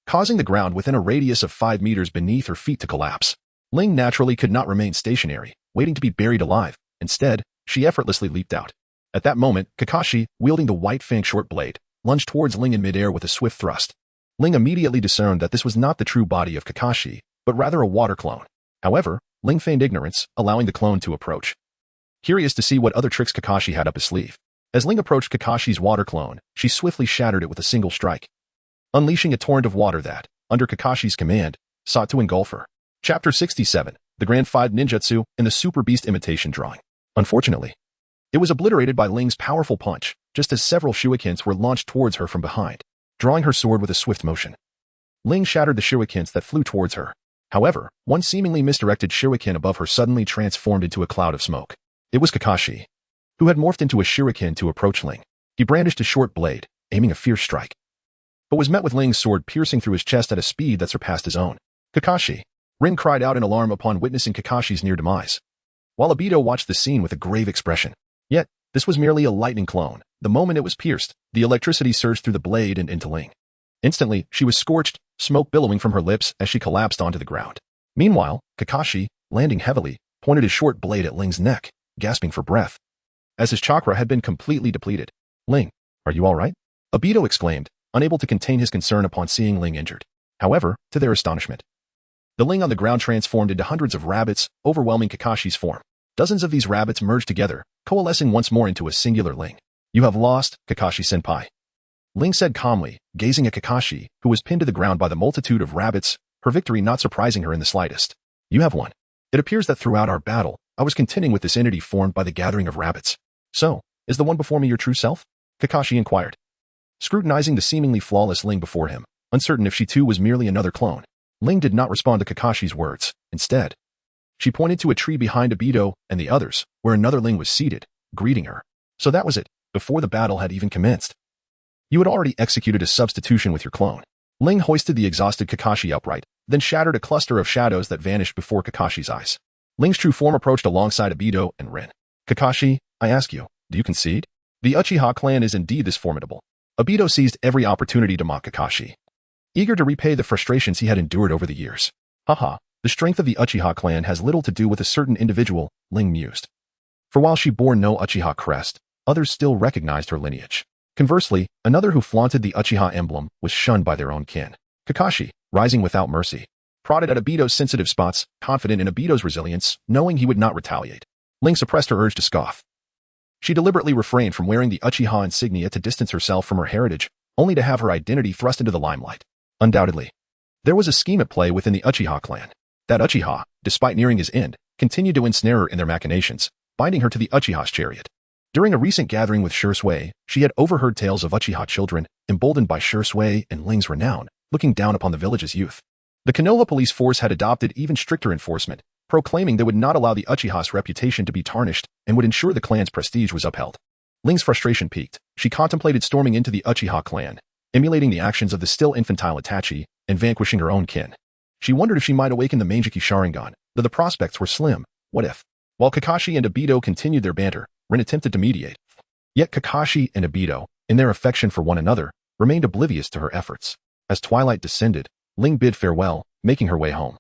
causing the ground within a radius of 5 meters beneath her feet to collapse. Ling naturally could not remain stationary, waiting to be buried alive. Instead, she effortlessly leaped out. At that moment, Kakashi, wielding the White Fang short blade, lunged towards Ling in midair with a swift thrust. Ling immediately discerned that this was not the true body of Kakashi, but rather a water clone. However, Ling feigned ignorance, allowing the clone to approach, curious to see what other tricks Kakashi had up his sleeve. As Ling approached Kakashi's water clone, she swiftly shattered it with a single strike, unleashing a torrent of water that, under Kakashi's command, sought to engulf her. Chapter 67, The Grand Five Ninjutsu and the Super Beast Imitation Drawing. Unfortunately, it was obliterated by Ling's powerful punch, just as several shurikens were launched towards her from behind. Drawing her sword with a swift motion, Ling shattered the shurikens that flew towards her. However, one seemingly misdirected shuriken above her suddenly transformed into a cloud of smoke. It was Kakashi, who had morphed into a shuriken to approach Ling. He brandished a short blade, aiming a fierce strike, but was met with Ling's sword piercing through his chest at a speed that surpassed his own. Kakashi! Rin cried out in alarm upon witnessing Kakashi's near demise, while Obito watched the scene with a grave expression. Yet, this was merely a lightning clone. The moment it was pierced, the electricity surged through the blade and into Ling. Instantly, she was scorched, smoke billowing from her lips as she collapsed onto the ground. Meanwhile, Kakashi, landing heavily, pointed his short blade at Ling's neck, gasping for breath, as his chakra had been completely depleted. Ling, are you all right? Obito exclaimed, unable to contain his concern upon seeing Ling injured. However, to their astonishment, the Ling on the ground transformed into hundreds of rabbits, overwhelming Kakashi's form. Dozens of these rabbits merged together, coalescing once more into a singular Ling. You have lost, Kakashi-senpai. Ling said calmly, gazing at Kakashi, who was pinned to the ground by the multitude of rabbits, her victory not surprising her in the slightest. You have won. It appears that throughout our battle, I was contending with this entity formed by the gathering of rabbits. So, is the one before me your true self? Kakashi inquired, scrutinizing the seemingly flawless Ling before him, uncertain if she too was merely another clone. Ling did not respond to Kakashi's words. Instead, She pointed to a tree behind Obito and the others, where another Ling was seated, greeting her. So that was it, before the battle had even commenced. You had already executed a substitution with your clone. Ling hoisted the exhausted Kakashi upright, then shattered a cluster of shadows that vanished before Kakashi's eyes. Ling's true form approached alongside Obito and Rin. Kakashi, I ask you, do you concede? The Uchiha clan is indeed this formidable. Obito seized every opportunity to mock Kakashi, eager to repay the frustrations he had endured over the years. Haha, the strength of the Uchiha clan has little to do with a certain individual, Ling mused. For while she bore no Uchiha crest, others still recognized her lineage. Conversely, another who flaunted the Uchiha emblem was shunned by their own kin. Kakashi, rising without mercy, prodded at Obito's sensitive spots, confident in Obito's resilience, knowing he would not retaliate. Ling suppressed her urge to scoff. She deliberately refrained from wearing the Uchiha insignia to distance herself from her heritage, only to have her identity thrust into the limelight. Undoubtedly, there was a scheme at play within the Uchiha clan. That Uchiha, despite nearing his end, continued to ensnare her in their machinations, binding her to the Uchiha's chariot. During a recent gathering with Shisui, she had overheard tales of Uchiha children, emboldened by Shisui and Ling's renown, looking down upon the village's youth. The Konoha police force had adopted even stricter enforcement, proclaiming they would not allow the Uchiha's reputation to be tarnished and would ensure the clan's prestige was upheld. Ling's frustration peaked. She contemplated storming into the Uchiha clan, emulating the actions of the still infantile Itachi and vanquishing her own kin. She wondered if she might awaken the Mangeki Sharingan, though the prospects were slim. What if? While Kakashi and Obito continued their banter, Rin attempted to mediate. Yet Kakashi and Obito, in their affection for one another, remained oblivious to her efforts. As twilight descended, Ling bid farewell, making her way home.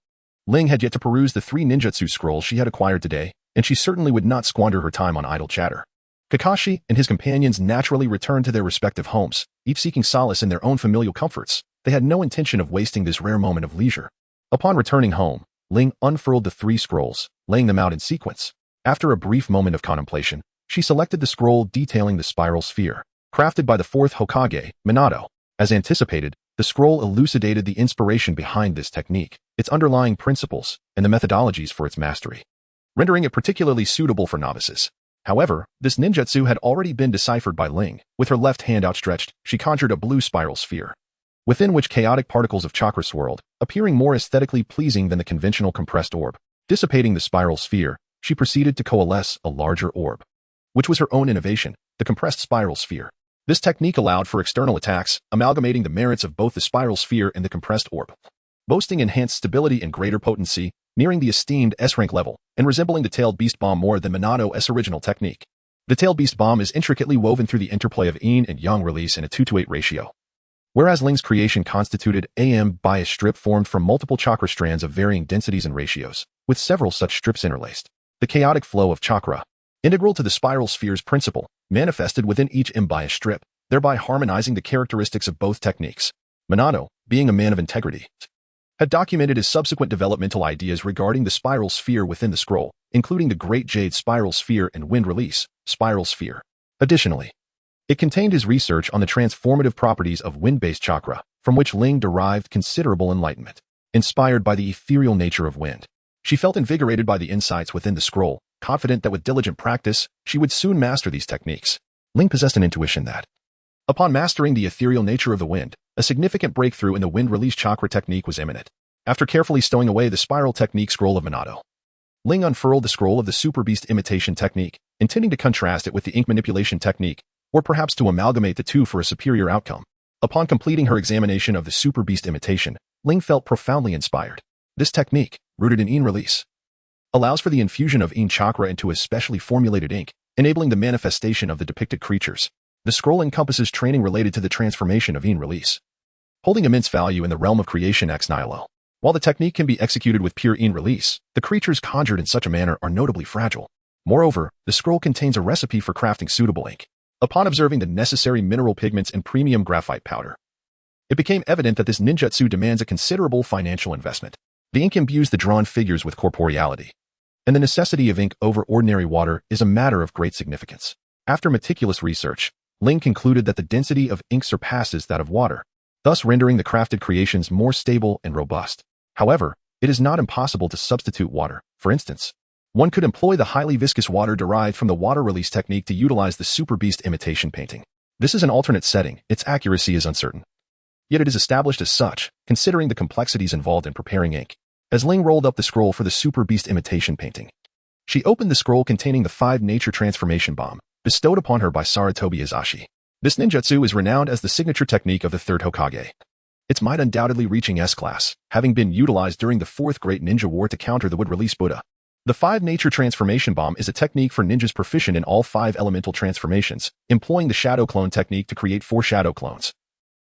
Ling had yet to peruse the 3 ninjutsu scrolls she had acquired today, and she certainly would not squander her time on idle chatter. Kakashi and his companions naturally returned to their respective homes, each seeking solace in their own familial comforts. They had no intention of wasting this rare moment of leisure. Upon returning home, Ling unfurled the 3 scrolls, laying them out in sequence. After a brief moment of contemplation, she selected the scroll detailing the spiral sphere, crafted by the 4th Hokage, Minato. As anticipated, the scroll elucidated the inspiration behind this technique, its underlying principles, and the methodologies for its mastery, rendering it particularly suitable for novices. However, this ninjutsu had already been deciphered by Ling. With her left hand outstretched, she conjured a blue spiral sphere, within which chaotic particles of chakra swirled, appearing more aesthetically pleasing than the conventional compressed orb. Dissipating the spiral sphere, she proceeded to coalesce a larger orb, which was her own innovation, the compressed spiral sphere. This technique allowed for external attacks, amalgamating the merits of both the spiral sphere and the compressed orb, boasting enhanced stability and greater potency, nearing the esteemed S-rank level, and resembling the tailed beast bomb more than Minato's original technique. The tailed beast bomb is intricately woven through the interplay of yin and yang release in a 2-to-8 ratio, whereas Ling's creation constituted by a strip formed from multiple chakra strands of varying densities and ratios, with several such strips interlaced. The chaotic flow of chakra, integral to the spiral sphere's principle, manifested within each embodied strip, thereby harmonizing the characteristics of both techniques. Minato, being a man of integrity, had documented his subsequent developmental ideas regarding the spiral sphere within the scroll, including the Great Jade Spiral Sphere and Wind Release Spiral Sphere. Additionally, it contained his research on the transformative properties of wind-based chakra, from which Ling derived considerable enlightenment. Inspired by the ethereal nature of wind, she felt invigorated by the insights within the scroll, confident that with diligent practice, she would soon master these techniques. Ling possessed an intuition that, upon mastering the ethereal nature of the wind, a significant breakthrough in the wind release chakra technique was imminent. After carefully stowing away the spiral technique scroll of Minato, Ling unfurled the scroll of the super beast imitation technique, intending to contrast it with the ink manipulation technique, or perhaps to amalgamate the two for a superior outcome. Upon completing her examination of the super beast imitation, Ling felt profoundly inspired. This technique, rooted in yin release, allows for the infusion of yin chakra into a specially formulated ink, enabling the manifestation of the depicted creatures. The scroll encompasses training related to the transformation of yin release, holding immense value in the realm of creation ex nihilo. While the technique can be executed with pure yin release, the creatures conjured in such a manner are notably fragile. Moreover, the scroll contains a recipe for crafting suitable ink. Upon observing the necessary mineral pigments and premium graphite powder, it became evident that this ninjutsu demands a considerable financial investment. The ink imbues the drawn figures with corporeality, and the necessity of ink over ordinary water is a matter of great significance. After meticulous research, Ling concluded that the density of ink surpasses that of water, thus rendering the crafted creations more stable and robust. However, it is not impossible to substitute water. For instance, one could employ the highly viscous water derived from the water release technique to utilize the super beast imitation painting. This is an alternate setting. Its accuracy is uncertain, yet it is established as such, considering the complexities involved in preparing ink. as Ling rolled up the scroll for the Super Beast imitation painting. She opened the scroll containing the 5 nature transformation bomb, bestowed upon her by Sarutobi Izashi. This ninjutsu is renowned as the signature technique of the 3rd Hokage. Its might undoubtedly reaching S-class, having been utilized during the 4th Great Ninja War to counter the would-release Buddha. The 5 nature transformation bomb is a technique for ninjas proficient in all 5 elemental transformations, employing the shadow clone technique to create 4 shadow clones,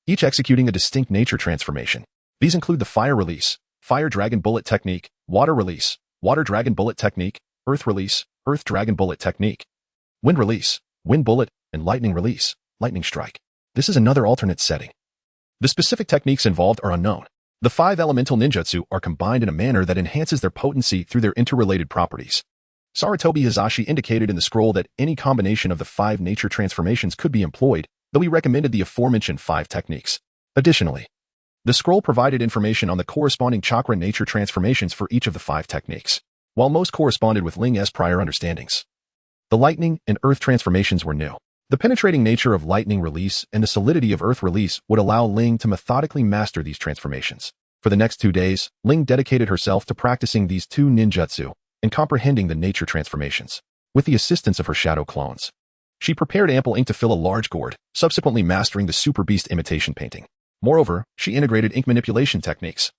each executing a distinct nature transformation. These include the fire release, fire dragon bullet technique, water release, water dragon bullet technique, earth release, earth dragon bullet technique, wind release, wind bullet, and lightning release, lightning strike. This is another alternate setting. The specific techniques involved are unknown. The 5 elemental ninjutsu are combined in a manner that enhances their potency through their interrelated properties. Sarutobi Izashi indicated in the scroll that any combination of the 5 nature transformations could be employed, though he recommended the aforementioned 5 techniques. Additionally, the scroll provided information on the corresponding chakra nature transformations for each of the 5 techniques, while most corresponded with Ling's prior understandings. The lightning and earth transformations were new. The penetrating nature of lightning release and the solidity of earth release would allow Ling to methodically master these transformations. For the next 2 days, Ling dedicated herself to practicing these 2 ninjutsu and comprehending the nature transformations. With the assistance of her shadow clones, she prepared ample ink to fill a large gourd, subsequently mastering the Super Beast imitation painting. Moreover, she integrated ink manipulation techniques,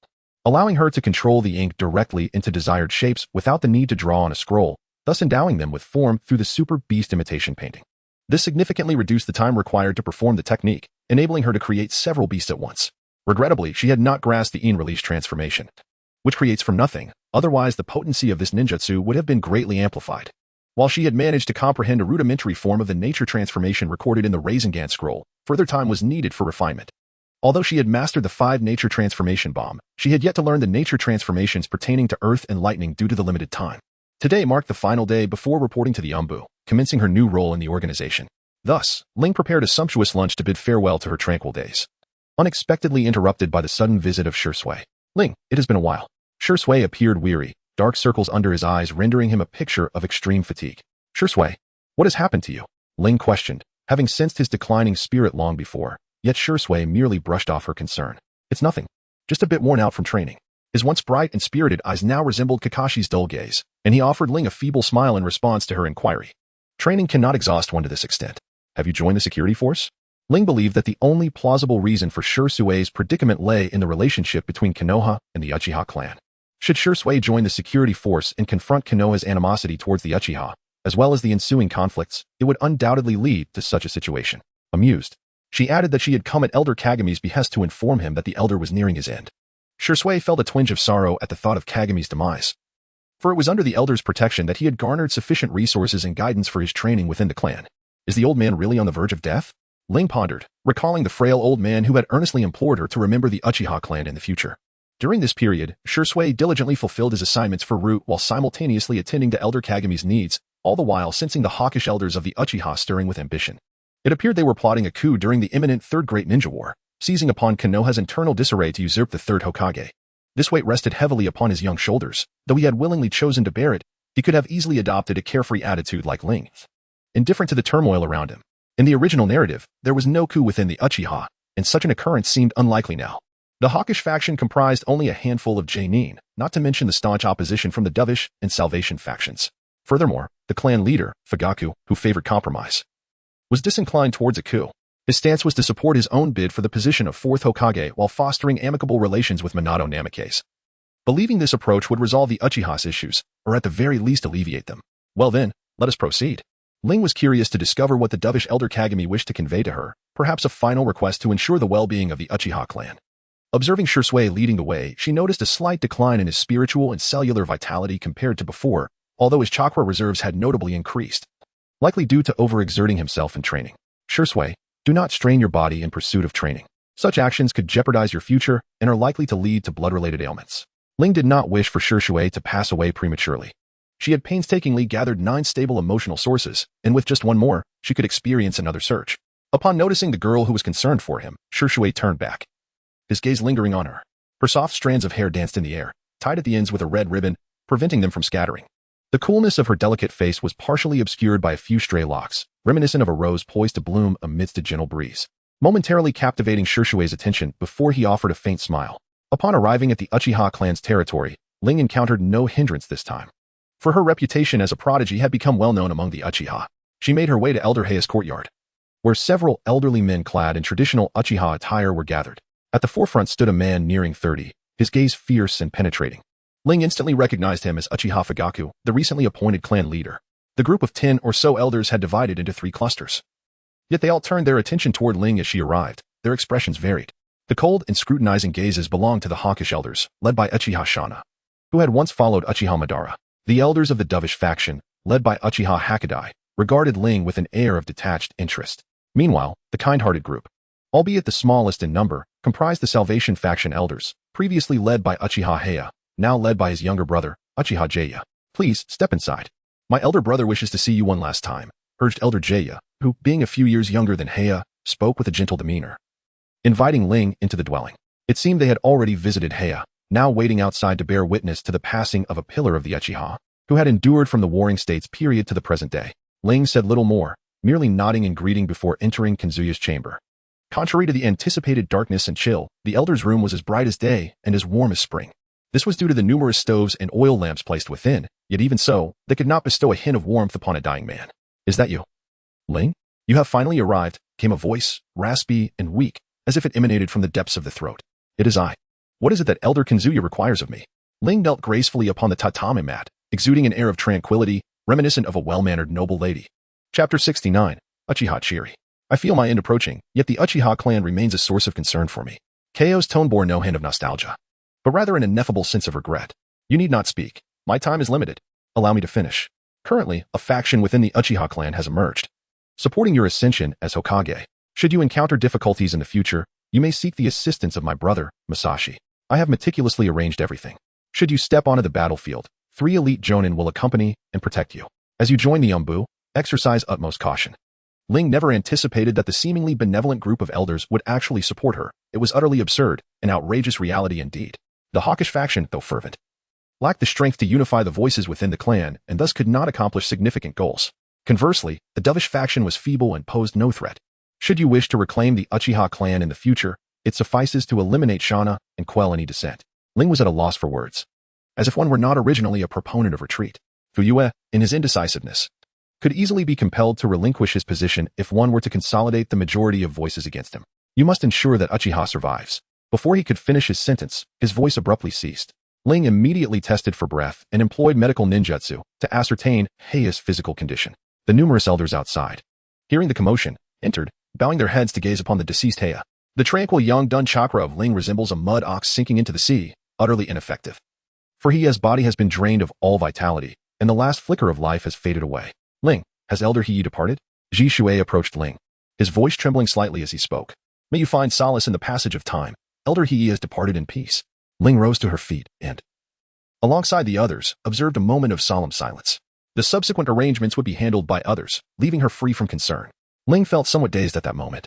allowing her to control the ink directly into desired shapes without the need to draw on a scroll, thus endowing them with form through the Super Beast imitation painting. This significantly reduced the time required to perform the technique, enabling her to create several beasts at once. Regrettably, she had not grasped the in-release transformation, which creates from nothing, otherwise the potency of this ninjutsu would have been greatly amplified. While she had managed to comprehend a rudimentary form of the nature transformation recorded in the Rasengan scroll, further time was needed for refinement. Although she had mastered the 5 nature transformation bomb, she had yet to learn the nature transformations pertaining to earth and lightning due to the limited time. Today marked the final day before reporting to the Umbu, commencing her new role in the organization. Thus, Ling prepared a sumptuous lunch to bid farewell to her tranquil days. Unexpectedly interrupted by the sudden visit of Shisui. Ling, it has been a while. Shisui appeared weary, dark circles under his eyes rendering him a picture of extreme fatigue. Shisui, what has happened to you? Ling questioned, having sensed his declining spirit long before, yet Shisui merely brushed off her concern. It's nothing. Just a bit worn out from training. His once bright and spirited eyes now resembled Kakashi's dull gaze, and he offered Ling a feeble smile in response to her inquiry. Training cannot exhaust one to this extent. Have you joined the security force? Ling believed that the only plausible reason for Shisui's predicament lay in the relationship between Konoha and the Uchiha clan. Should Shisui join the security force and confront Konoha's animosity towards the Uchiha, as well as the ensuing conflicts, it would undoubtedly lead to such a situation. Amused, she added that she had come at Elder Kagami's behest to inform him that the Elder was nearing his end. Shisui felt a twinge of sorrow at the thought of Kagami's demise, for it was under the Elder's protection that he had garnered sufficient resources and guidance for his training within the clan. Is the old man really on the verge of death? Ling pondered, recalling the frail old man who had earnestly implored her to remember the Uchiha clan in the future. During this period, Shisui diligently fulfilled his assignments for Root while simultaneously attending to Elder Kagami's needs, all the while sensing the hawkish elders of the Uchiha stirring with ambition. It appeared they were plotting a coup during the imminent Third Great Ninja War, seizing upon Konoha's internal disarray to usurp the 3rd Hokage. This weight rested heavily upon his young shoulders. Though he had willingly chosen to bear it, he could have easily adopted a carefree attitude like Ling, indifferent to the turmoil around him. In the original narrative, there was no coup within the Uchiha, and such an occurrence seemed unlikely now. The hawkish faction comprised only a handful of Jainin, not to mention the staunch opposition from the Dovish and Salvation factions. Furthermore, the clan leader, Fugaku, who favored compromise, was disinclined towards a coup. His stance was to support his own bid for the position of 4th Hokage while fostering amicable relations with Minato Namikaze. Believing this approach would resolve the Uchiha's issues, or at the very least alleviate them. Well then, let us proceed. Ling was curious to discover what the dovish Elder Kagami wished to convey to her, perhaps a final request to ensure the well-being of the Uchiha clan. Observing Shisui leading the way, she noticed a slight decline in his spiritual and cellular vitality compared to before, although his chakra reserves had notably increased, likely due to overexerting himself in training. Shisui, do not strain your body in pursuit of training. Such actions could jeopardize your future and are likely to lead to blood-related ailments. Ling did not wish for Shisui to pass away prematurely. She had painstakingly gathered 9 stable emotional sources, and with just one more, she could experience another surge. Upon noticing the girl who was concerned for him, Shisui turned back, his gaze lingering on her. Her soft strands of hair danced in the air, tied at the ends with a red ribbon, preventing them from scattering. The coolness of her delicate face was partially obscured by a few stray locks, reminiscent of a rose poised to bloom amidst a gentle breeze, momentarily captivating Shishui's attention before he offered a faint smile. Upon arriving at the Uchiha clan's territory, Ling encountered no hindrance this time. For her reputation as a prodigy had become well known among the Uchiha. She made her way to Elder Heia's courtyard, where several elderly men clad in traditional Uchiha attire were gathered. At the forefront stood a man nearing 30, his gaze fierce and penetrating. Ling instantly recognized him as Uchiha Fugaku, the recently appointed clan leader. The group of 10 or so elders had divided into 3 clusters. Yet they all turned their attention toward Ling as she arrived. Their expressions varied. The cold and scrutinizing gazes belonged to the hawkish elders, led by Uchiha Shana, who had once followed Uchiha Madara. The elders of the dovish faction, led by Uchiha Hakadai, regarded Ling with an air of detached interest. Meanwhile, the kind-hearted group, albeit the smallest in number, comprised the Salvation faction elders, previously led by Uchiha Heia, now led by his younger brother, Uchiha Jaya. Please, step inside. My elder brother wishes to see you one last time, urged Elder Jaya, who, being a few years younger than Heia, spoke with a gentle demeanor, inviting Ling into the dwelling. It seemed they had already visited Heia, now waiting outside to bear witness to the passing of a pillar of the Uchiha, who had endured from the Warring States period to the present day. Ling said little more, merely nodding and greeting before entering Kanzuya's chamber. Contrary to the anticipated darkness and chill, the elder's room was as bright as day and as warm as spring. This was due to the numerous stoves and oil lamps placed within, yet even so, they could not bestow a hint of warmth upon a dying man. Is that you? Ling? You have finally arrived, came a voice, raspy and weak, as if it emanated from the depths of the throat. It is I. What is it that Elder Kanzuya requires of me? Ling knelt gracefully upon the tatami mat, exuding an air of tranquility, reminiscent of a well-mannered noble lady. Chapter 69, Uchiha Chiri. I feel my end approaching, yet the Uchiha clan remains a source of concern for me. Kaio's tone bore no hint of nostalgia, but rather an ineffable sense of regret. You need not speak. My time is limited. Allow me to finish. Currently, a faction within the Uchiha clan has emerged, supporting your ascension as Hokage. Should you encounter difficulties in the future, you may seek the assistance of my brother, Masashi. I have meticulously arranged everything. Should you step onto the battlefield, 3 elite jonin will accompany and protect you. As you join the Umbu, exercise utmost caution. Ling never anticipated that the seemingly benevolent group of elders would actually support her. It was utterly absurd, an outrageous reality indeed. The hawkish faction, though fervent, lacked the strength to unify the voices within the clan and thus could not accomplish significant goals. Conversely, the dovish faction was feeble and posed no threat. Should you wish to reclaim the Uchiha clan in the future, it suffices to eliminate Shana and quell any dissent. Ling was at a loss for words, as if one were not originally a proponent of retreat. Fuyue, in his indecisiveness, could easily be compelled to relinquish his position if one were to consolidate the majority of voices against him. You must ensure that Uchiha survives. Before he could finish his sentence, his voice abruptly ceased. Ling immediately tested for breath and employed medical ninjutsu to ascertain Heia's physical condition. The numerous elders outside, hearing the commotion, entered, bowing their heads to gaze upon the deceased Heia. The tranquil young dun chakra of Ling resembles a mud ox sinking into the sea, utterly ineffective. For Heia's body has been drained of all vitality, and the last flicker of life has faded away. Ling, has Elder Heia departed? Shisui approached Ling, his voice trembling slightly as he spoke. May you find solace in the passage of time. Elder Heia has departed in peace. Ling rose to her feet and, alongside the others, observed a moment of solemn silence. The subsequent arrangements would be handled by others, leaving her free from concern. Ling felt somewhat dazed at that moment,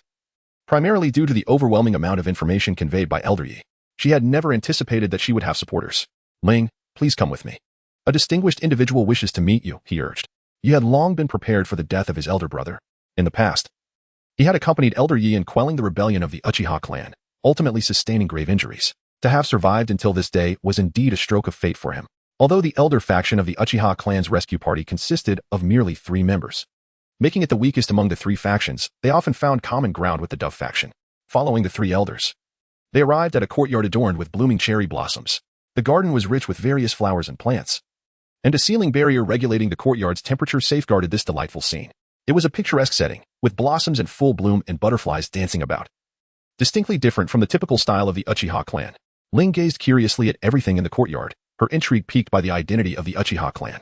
primarily due to the overwhelming amount of information conveyed by Elder Yi. She had never anticipated that she would have supporters. Ling, please come with me. A distinguished individual wishes to meet you, he urged. He had long been prepared for the death of his elder brother. In the past, he had accompanied Elder Yi in quelling the rebellion of the Uchiha clan, ultimately sustaining grave injuries. To have survived until this day was indeed a stroke of fate for him. Although the elder faction of the Uchiha clan's rescue party consisted of merely 3 members, making it the weakest among the 3 factions, they often found common ground with the Dove faction. Following the 3 elders, they arrived at a courtyard adorned with blooming cherry blossoms. The garden was rich with various flowers and plants, and a ceiling barrier regulating the courtyard's temperature safeguarded this delightful scene. It was a picturesque setting, with blossoms in full bloom and butterflies dancing about, distinctly different from the typical style of the Uchiha clan. Ling gazed curiously at everything in the courtyard, her intrigue piqued by the identity of the Uchiha clan.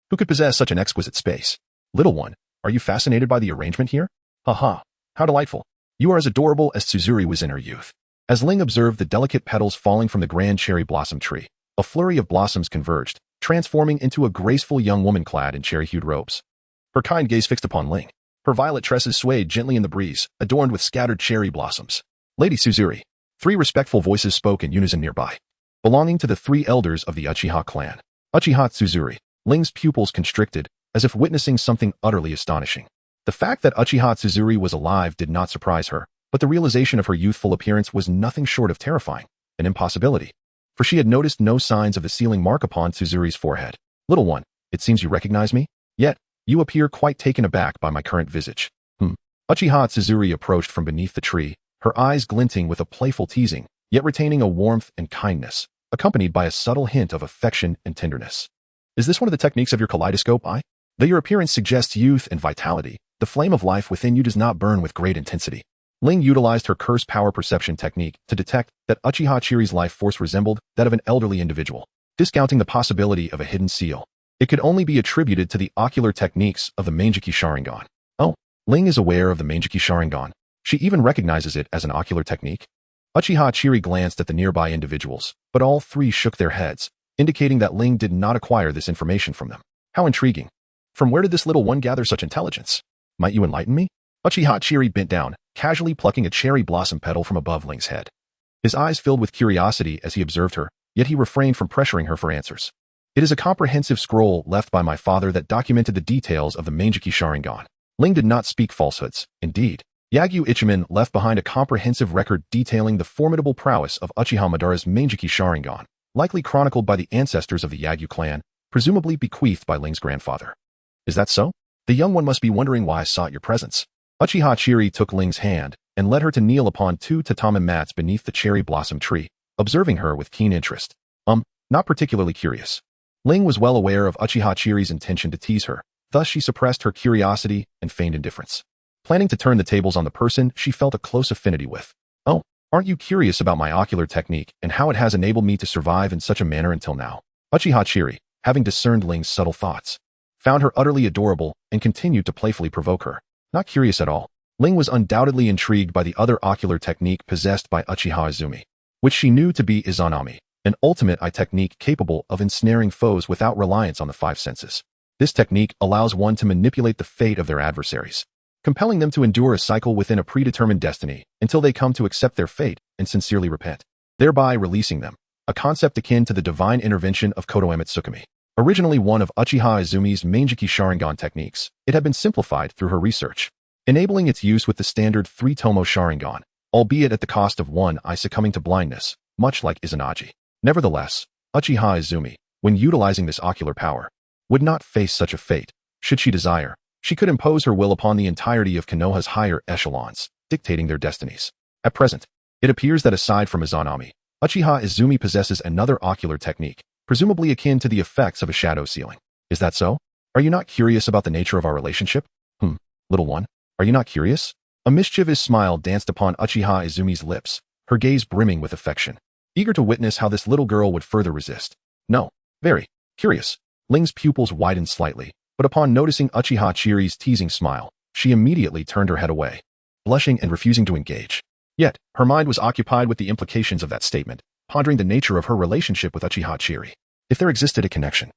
Who could possess such an exquisite space? Little one, are you fascinated by the arrangement here? Haha, how delightful. You are as adorable as Tsuzuri was in her youth. As Ling observed the delicate petals falling from the grand cherry blossom tree, a flurry of blossoms converged, transforming into a graceful young woman clad in cherry-hued robes. Her kind gaze fixed upon Ling. Her violet tresses swayed gently in the breeze, adorned with scattered cherry blossoms. Lady Tsuzuri. 3 respectful voices spoke in unison nearby, belonging to the 3 elders of the Uchiha clan. Uchiha Tsuzuri. Ling's pupils constricted, as if witnessing something utterly astonishing. The fact that Uchiha Tsuzuri was alive did not surprise her, but the realization of her youthful appearance was nothing short of terrifying, an impossibility. for she had noticed no signs of the sealing mark upon Tsuzuri's forehead. Little one, it seems you recognize me? Yet, you appear quite taken aback by my current visage. Uchiha Tsuzuri approached from beneath the tree, her eyes glinting with a playful teasing, yet retaining a warmth and kindness, accompanied by a subtle hint of affection and tenderness. Is this one of the techniques of your kaleidoscope eye? Though your appearance suggests youth and vitality, the flame of life within you does not burn with great intensity. Ling utilized her curse power perception technique to detect that Uchiha Chiri's life force resembled that of an elderly individual, discounting the possibility of a hidden seal. It could only be attributed to the ocular techniques of the Manjiki Sharingan. Oh, Ling is aware of the Manjiki Sharingan. She even recognizes it as an ocular technique. Uchiha Chiri glanced at the nearby individuals, but all three shook their heads, indicating that Ling did not acquire this information from them. How intriguing. From where did this little one gather such intelligence? Might you enlighten me? Uchiha Chiri bent down, casually plucking a cherry blossom petal from above Ling's head. His eyes filled with curiosity as he observed her, yet he refrained from pressuring her for answers. It is a comprehensive scroll left by my father that documented the details of the Manjiki Sharingan. Ling did not speak falsehoods. Indeed, Yagyu Ichiman left behind a comprehensive record detailing the formidable prowess of Uchiha Madara's Manjiki Sharingan, likely chronicled by the ancestors of the Yagyu clan, presumably bequeathed by Ling's grandfather. Is that so? The young one must be wondering why I sought your presence. Uchiha Chiri took Ling's hand and led her to kneel upon two tatami mats beneath the cherry blossom tree, observing her with keen interest. Not particularly curious. Ling was well aware of Uchiha Chiri's intention to tease her, thus she suppressed her curiosity and feigned indifference, planning to turn the tables on the person she felt a close affinity with. Oh, aren't you curious about my ocular technique and how it has enabled me to survive in such a manner until now? Uchiha Chiri, having discerned Ling's subtle thoughts, found her utterly adorable and continued to playfully provoke her. Not curious at all. Ling was undoubtedly intrigued by the other ocular technique possessed by Uchiha Izumi, which she knew to be Izanami, an ultimate eye technique capable of ensnaring foes without reliance on the five senses. This technique allows one to manipulate the fate of their adversaries, compelling them to endure a cycle within a predetermined destiny until they come to accept their fate and sincerely repent, thereby releasing them, a concept akin to the divine intervention of Kotoeme Tsukumi. Originally one of Uchiha Izumi's Manjiki Sharingan techniques, it had been simplified through her research, enabling its use with the standard 3-tomo Sharingan, albeit at the cost of one eye succumbing to blindness, much like Izanagi. Nevertheless, Uchiha Izumi, when utilizing this ocular power, would not face such a fate. Should she desire, she could impose her will upon the entirety of Konoha's higher echelons, dictating their destinies. At present, it appears that aside from Izanami, Uchiha Izumi possesses another ocular technique, presumably akin to the effects of a shadow sealing. Is that so? Are you not curious about the nature of our relationship? Little one, are you not curious? A mischievous smile danced upon Uchiha Izumi's lips, her gaze brimming with affection, eager to witness how this little girl would further resist. No, very curious. Ling's pupils widened slightly, but upon noticing Uchiha Chiri's teasing smile, she immediately turned her head away, blushing and refusing to engage. Yet, her mind was occupied with the implications of that statement, pondering the nature of her relationship with Uchiha Chiri. If there existed a connection,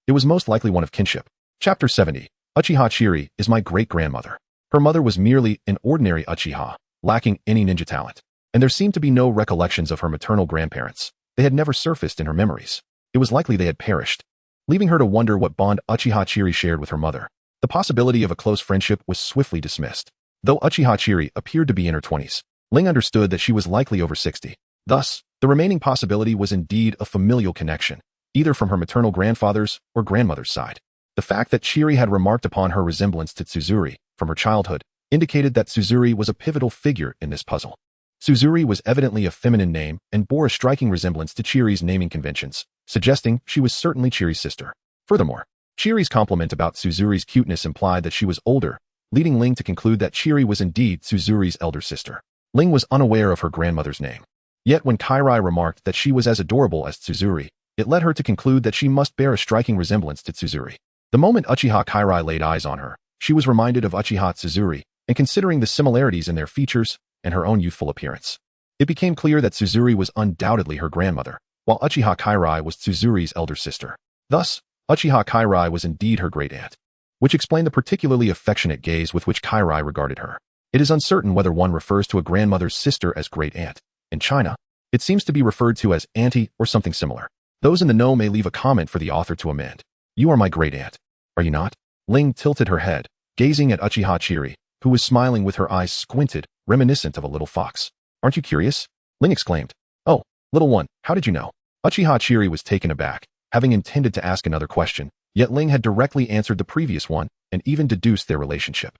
it was most likely one of kinship. Chapter 70. Uchiha Chiri is my great-grandmother. Her mother was merely an ordinary Uchiha, lacking any ninja talent, and there seemed to be no recollections of her maternal grandparents. They had never surfaced in her memories. It was likely they had perished, leaving her to wonder what bond Uchiha Chiri shared with her mother. The possibility of a close friendship was swiftly dismissed. Though Uchiha Chiri appeared to be in her 20s, Ling understood that she was likely over 60. Thus, the remaining possibility was indeed a familial connection, either from her maternal grandfather's or grandmother's side. The fact that Chiri had remarked upon her resemblance to Tsuzuri from her childhood indicated that Tsuzuri was a pivotal figure in this puzzle. Tsuzuri was evidently a feminine name and bore a striking resemblance to Chiri's naming conventions, suggesting she was certainly Chiri's sister. Furthermore, Chiri's compliment about Tsuzuri's cuteness implied that she was older, leading Ling to conclude that Chiri was indeed Tsuzuri's elder sister. Ling was unaware of her grandmother's name. Yet when Kairai remarked that she was as adorable as Tsuzuri, it led her to conclude that she must bear a striking resemblance to Tsuzuri. The moment Uchiha Kairai laid eyes on her, she was reminded of Uchiha Tsuzuri, and considering the similarities in their features and her own youthful appearance, it became clear that Tsuzuri was undoubtedly her grandmother, while Uchiha Kairai was Tsuzuri's elder sister. Thus, Uchiha Kairai was indeed her great-aunt, which explained the particularly affectionate gaze with which Kairai regarded her. It is uncertain whether one refers to a grandmother's sister as great-aunt. In China, it seems to be referred to as auntie or something similar. Those in the know may leave a comment for the author to amend. You are my great-aunt, are you not? Ling tilted her head, gazing at Uchiha Chiri, who was smiling with her eyes squinted, reminiscent of a little fox. Aren't you curious? Ling exclaimed. Oh, little one, how did you know? Uchiha Chiri was taken aback, having intended to ask another question, yet Ling had directly answered the previous one and even deduced their relationship.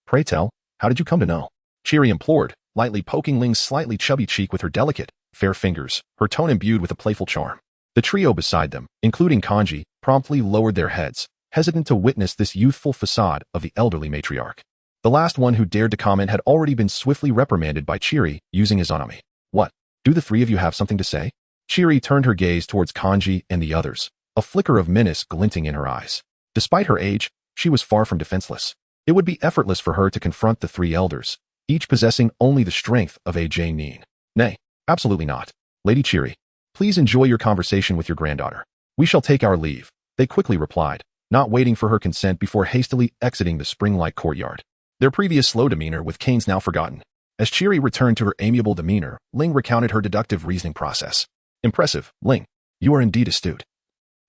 Pray tell, how did you come to know? Chiri implored, lightly poking Ling's slightly chubby cheek with her delicate, fair fingers, her tone imbued with a playful charm. The trio beside them, including Kanji, promptly lowered their heads, hesitant to witness this youthful facade of the elderly matriarch. The last one who dared to comment had already been swiftly reprimanded by Chiri, using his Izanami. What? Do the three of you have something to say? Chiri turned her gaze towards Kanji and the others, a flicker of menace glinting in her eyes. Despite her age, she was far from defenseless. It would be effortless for her to confront the three elders, each possessing only the strength of a Nin. Nay, absolutely not. Lady Chiri, please enjoy your conversation with your granddaughter. We shall take our leave, they quickly replied, not waiting for her consent before hastily exiting the spring-like courtyard. Their previous slow demeanor with canes now forgotten. As Chiri returned to her amiable demeanor, Ling recounted her deductive reasoning process. Impressive, Ling. You are indeed astute.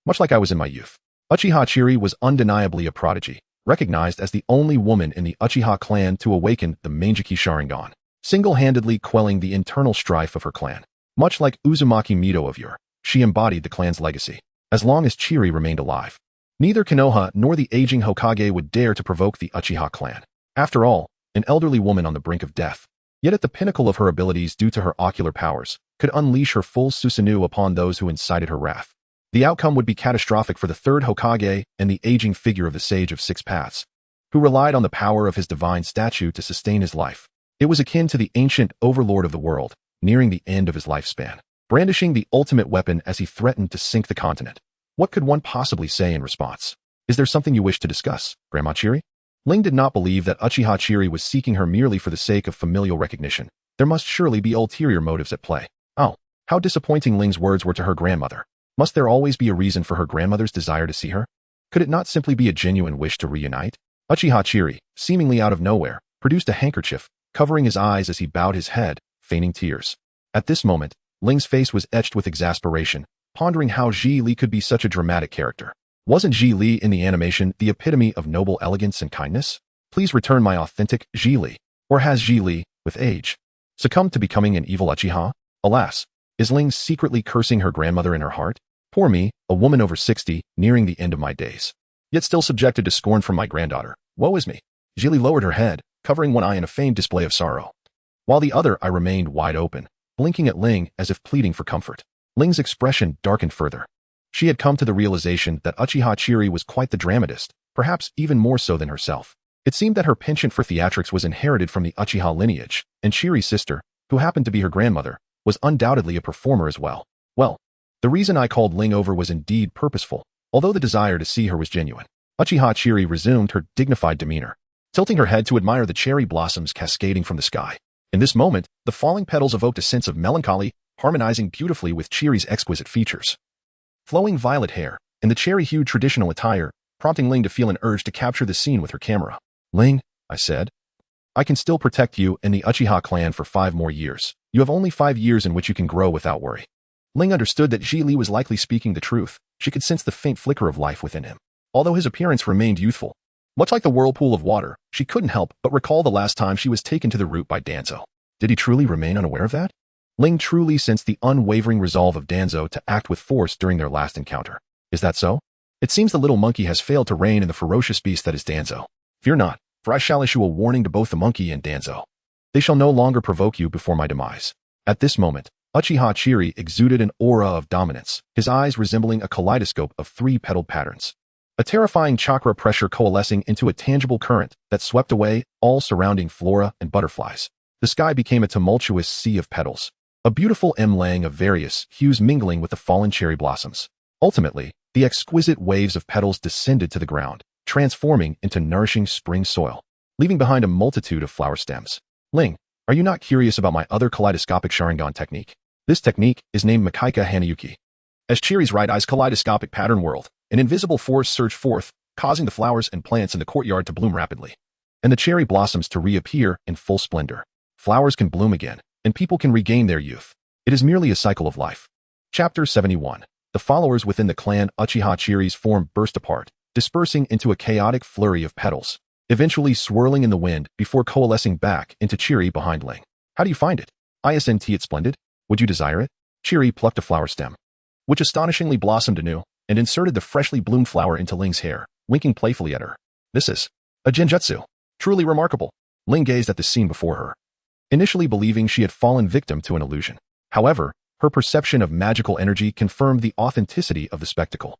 Much like I was in my youth. Uchiha Chiri was undeniably a prodigy, recognized as the only woman in the Uchiha clan to awaken the Mangeki Sharingan, single-handedly quelling the internal strife of her clan. Much like Uzumaki Mito of yore, she embodied the clan's legacy. As long as Chiri remained alive, neither Konoha nor the aging Hokage would dare to provoke the Uchiha clan. After all, an elderly woman on the brink of death, yet at the pinnacle of her abilities due to her ocular powers, could unleash her full Susanoo upon those who incited her wrath. The outcome would be catastrophic for the third Hokage and the aging figure of the Sage of Six Paths, who relied on the power of his divine statue to sustain his life. It was akin to the ancient overlord of the world, nearing the end of his lifespan, brandishing the ultimate weapon as he threatened to sink the continent. What could one possibly say in response? Is there something you wish to discuss, Grandma Chiri? Ling did not believe that Uchiha Chiri was seeking her merely for the sake of familial recognition. There must surely be ulterior motives at play. Oh, how disappointing Ling's words were to her grandmother. Must there always be a reason for her grandmother's desire to see her? Could it not simply be a genuine wish to reunite? Uchiha Chiri, seemingly out of nowhere, produced a handkerchief, covering his eyes as he bowed his head, feigning tears. At this moment, Ling's face was etched with exasperation, pondering how Ji Li could be such a dramatic character. Wasn't Ji Li in the animation the epitome of noble elegance and kindness? Please return my authentic Ji Li. Or has Ji Li, with age, succumbed to becoming an evil Uchiha? Alas, is Ling secretly cursing her grandmother in her heart? Poor me, a woman over 60, nearing the end of my days, yet still subjected to scorn from my granddaughter. Woe is me. Ji Li lowered her head, covering one eye in a feigned display of sorrow, while the other eye remained wide open, blinking at Ling as if pleading for comfort. Ling's expression darkened further. She had come to the realization that Uchiha Chiri was quite the dramatist, perhaps even more so than herself. It seemed that her penchant for theatrics was inherited from the Uchiha lineage, and Chiri's sister, who happened to be her grandmother, was undoubtedly a performer as well. Well, the reason I called Ling over was indeed purposeful, although the desire to see her was genuine. Uchiha Chiri resumed her dignified demeanor, tilting her head to admire the cherry blossoms cascading from the sky. In this moment, the falling petals evoked a sense of melancholy, harmonizing beautifully with Chiri's exquisite features. Flowing violet hair, and the cherry-hued traditional attire, prompting Ling to feel an urge to capture the scene with her camera. Ling, I said, I can still protect you and the Uchiha clan for 5 more years. You have only 5 years in which you can grow without worry. Ling understood that Ji Li was likely speaking the truth. She could sense the faint flicker of life within him. Although his appearance remained youthful, much like the whirlpool of water, she couldn't help but recall the last time she was taken to the root by Danzo. Did he truly remain unaware of that? Ling truly sensed the unwavering resolve of Danzo to act with force during their last encounter. Is that so? It seems the little monkey has failed to rein in the ferocious beast that is Danzo. Fear not, for I shall issue a warning to both the monkey and Danzo. They shall no longer provoke you before my demise. At this moment, Uchiha Chiri exuded an aura of dominance, his eyes resembling a kaleidoscope of 3-petaled patterns. A terrifying chakra pressure coalescing into a tangible current that swept away all surrounding flora and butterflies. The sky became a tumultuous sea of petals, a beautiful emlaying of various hues mingling with the fallen cherry blossoms. Ultimately, the exquisite waves of petals descended to the ground, transforming into nourishing spring soil, leaving behind a multitude of flower stems. Ling, are you not curious about my other kaleidoscopic Sharingan technique? This technique is named Mikaika Hanayuki. As Chiri's right eye's kaleidoscopic pattern whirled, an invisible force surged forth, causing the flowers and plants in the courtyard to bloom rapidly, and the cherry blossoms to reappear in full splendor. Flowers can bloom again, and people can regain their youth. It is merely a cycle of life. Chapter 71. The followers within the clan Uchiha Chiri's form burst apart, dispersing into a chaotic flurry of petals, eventually swirling in the wind before coalescing back into Chiri behind Ling. How do you find it? Isn't it splendid? Would you desire it? Chiri plucked a flower stem, which astonishingly blossomed anew, and inserted the freshly bloomed flower into Ling's hair, winking playfully at her. This is a genjutsu. Truly remarkable. Ling gazed at the scene before her, initially believing she had fallen victim to an illusion. However, her perception of magical energy confirmed the authenticity of the spectacle.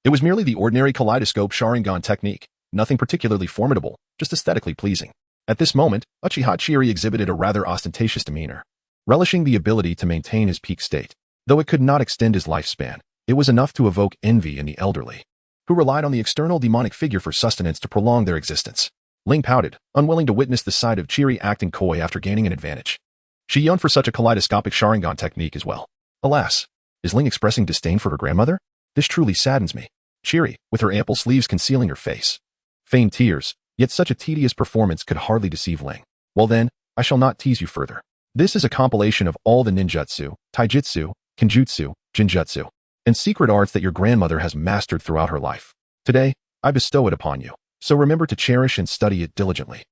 It was merely the ordinary kaleidoscope Sharingan technique, nothing particularly formidable, just aesthetically pleasing. At this moment, Uchiha Chiri exhibited a rather ostentatious demeanor, relishing the ability to maintain his peak state. Though it could not extend his lifespan, it was enough to evoke envy in the elderly, who relied on the external demonic figure for sustenance to prolong their existence. Ling pouted, unwilling to witness the sight of Chiri acting coy after gaining an advantage. She yearned for such a kaleidoscopic Sharingan technique as well. Alas, is Ling expressing disdain for her grandmother? This truly saddens me. Chiri, with her ample sleeves concealing her face, feigned tears, yet such a tedious performance could hardly deceive Ling. Well then, I shall not tease you further. This is a compilation of all the ninjutsu, taijutsu, kenjutsu, jinjutsu, and secret arts that your grandmother has mastered throughout her life. Today, I bestow it upon you, so remember to cherish and study it diligently.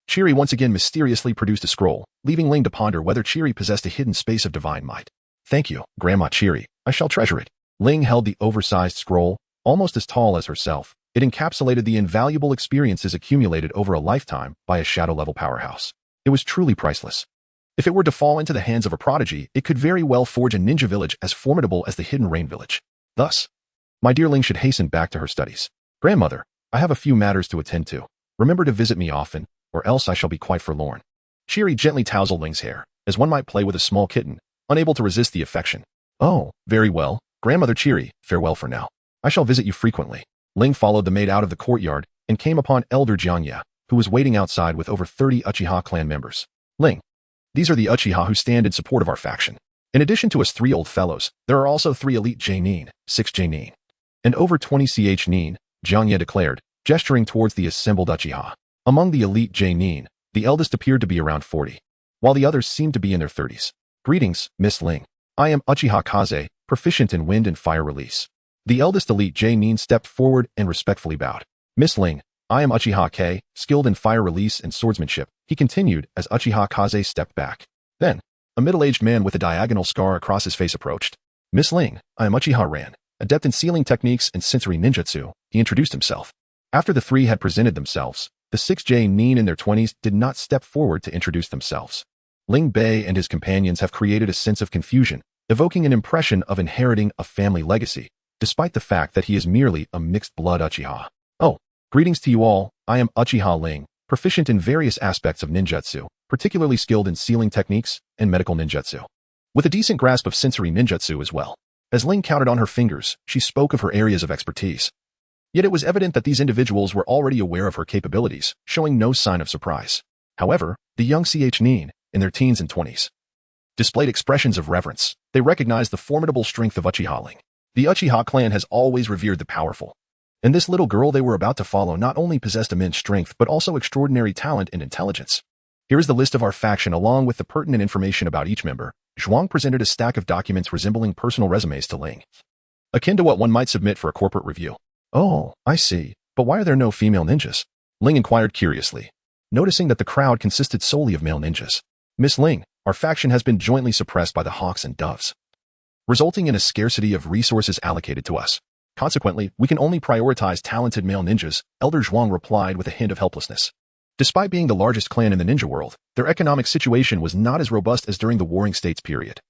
Chiri once again mysteriously produced a scroll, leaving Ling to ponder whether Chiri possessed a hidden space of divine might. Thank you, Grandma Chiri. I shall treasure it. Ling held the oversized scroll, almost as tall as herself. It encapsulated the invaluable experiences accumulated over a lifetime by a shadow-level powerhouse. It was truly priceless. If it were to fall into the hands of a prodigy, it could very well forge a ninja village as formidable as the Hidden Rain village. Thus, my dear Ling should hasten back to her studies. Grandmother, I have a few matters to attend to. Remember to visit me often, or else I shall be quite forlorn. Chiri gently tousled Ling's hair, as one might play with a small kitten, unable to resist the affection. Oh, very well. Grandmother Chiri, farewell for now. I shall visit you frequently. Ling followed the maid out of the courtyard and came upon Elder Jiangya, who was waiting outside with over 30 Uchiha clan members. Ling, these are the Uchiha who stand in support of our faction. In addition to us 3 old fellows, there are also 3 elite J-nin, 6 J-nin, and over 20 CH-nin, Jiangya declared, gesturing towards the assembled Uchiha. Among the elite J-nin, the eldest appeared to be around 40, while the others seemed to be in their 30s. Greetings, Miss Ling. I am Uchiha Kaze, proficient in wind and fire release. The eldest elite J-nin stepped forward and respectfully bowed. Miss Ling, I am Uchiha K, skilled in fire release and swordsmanship, he continued as Uchiha Kaze stepped back. Then, a middle-aged man with a diagonal scar across his face approached. Miss Ling, I am Uchiha Ran, adept in sealing techniques and sensory ninjutsu, he introduced himself. After the 3 had presented themselves, the 6 J-nin in their 20s did not step forward to introduce themselves. Ling Bei and his companions have created a sense of confusion, evoking an impression of inheriting a family legacy, despite the fact that he is merely a mixed-blood Uchiha. Oh, greetings to you all, I am Uchiha Ling, proficient in various aspects of ninjutsu, particularly skilled in sealing techniques and medical ninjutsu, with a decent grasp of sensory ninjutsu as well. As Ling counted on her fingers, she spoke of her areas of expertise. Yet it was evident that these individuals were already aware of her capabilities, showing no sign of surprise. However, the young CH-nin, in their teens and 20s, displayed expressions of reverence. They recognized the formidable strength of Uchiha Ling. The Uchiha clan has always revered the powerful, and this little girl they were about to follow not only possessed immense strength but also extraordinary talent and intelligence. Here is the list of our faction along with the pertinent information about each member. Zhuang presented a stack of documents resembling personal resumes to Ling, akin to what one might submit for a corporate review. Oh, I see. But why are there no female ninjas? Ling inquired curiously, noticing that the crowd consisted solely of male ninjas. Miss Ling, our faction has been jointly suppressed by the Hawks and Doves, resulting in a scarcity of resources allocated to us. Consequently, we can only prioritize talented male ninjas, Elder Zhuang replied with a hint of helplessness. Despite being the largest clan in the ninja world, their economic situation was not as robust as during the Warring States period,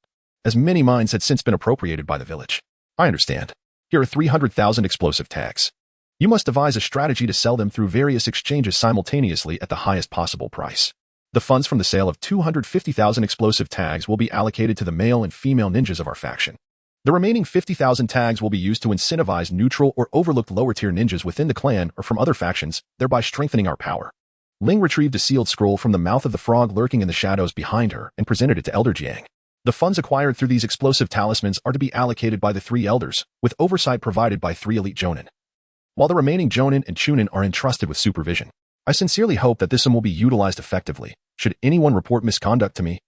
as many mines had since been appropriated by the village. I understand. Here are 300,000 explosive tags. You must devise a strategy to sell them through various exchanges simultaneously at the highest possible price. The funds from the sale of 250,000 explosive tags will be allocated to the male and female ninjas of our faction. The remaining 50,000 tags will be used to incentivize neutral or overlooked lower-tier ninjas within the clan or from other factions, thereby strengthening our power. Ling retrieved a sealed scroll from the mouth of the frog lurking in the shadows behind her and presented it to Elder Jiang. The funds acquired through these explosive talismans are to be allocated by the 3 elders, with oversight provided by 3 elite jonin, while the remaining jonin and chunin are entrusted with supervision. I sincerely hope that this sum will be utilized effectively. Should anyone report misconduct to me,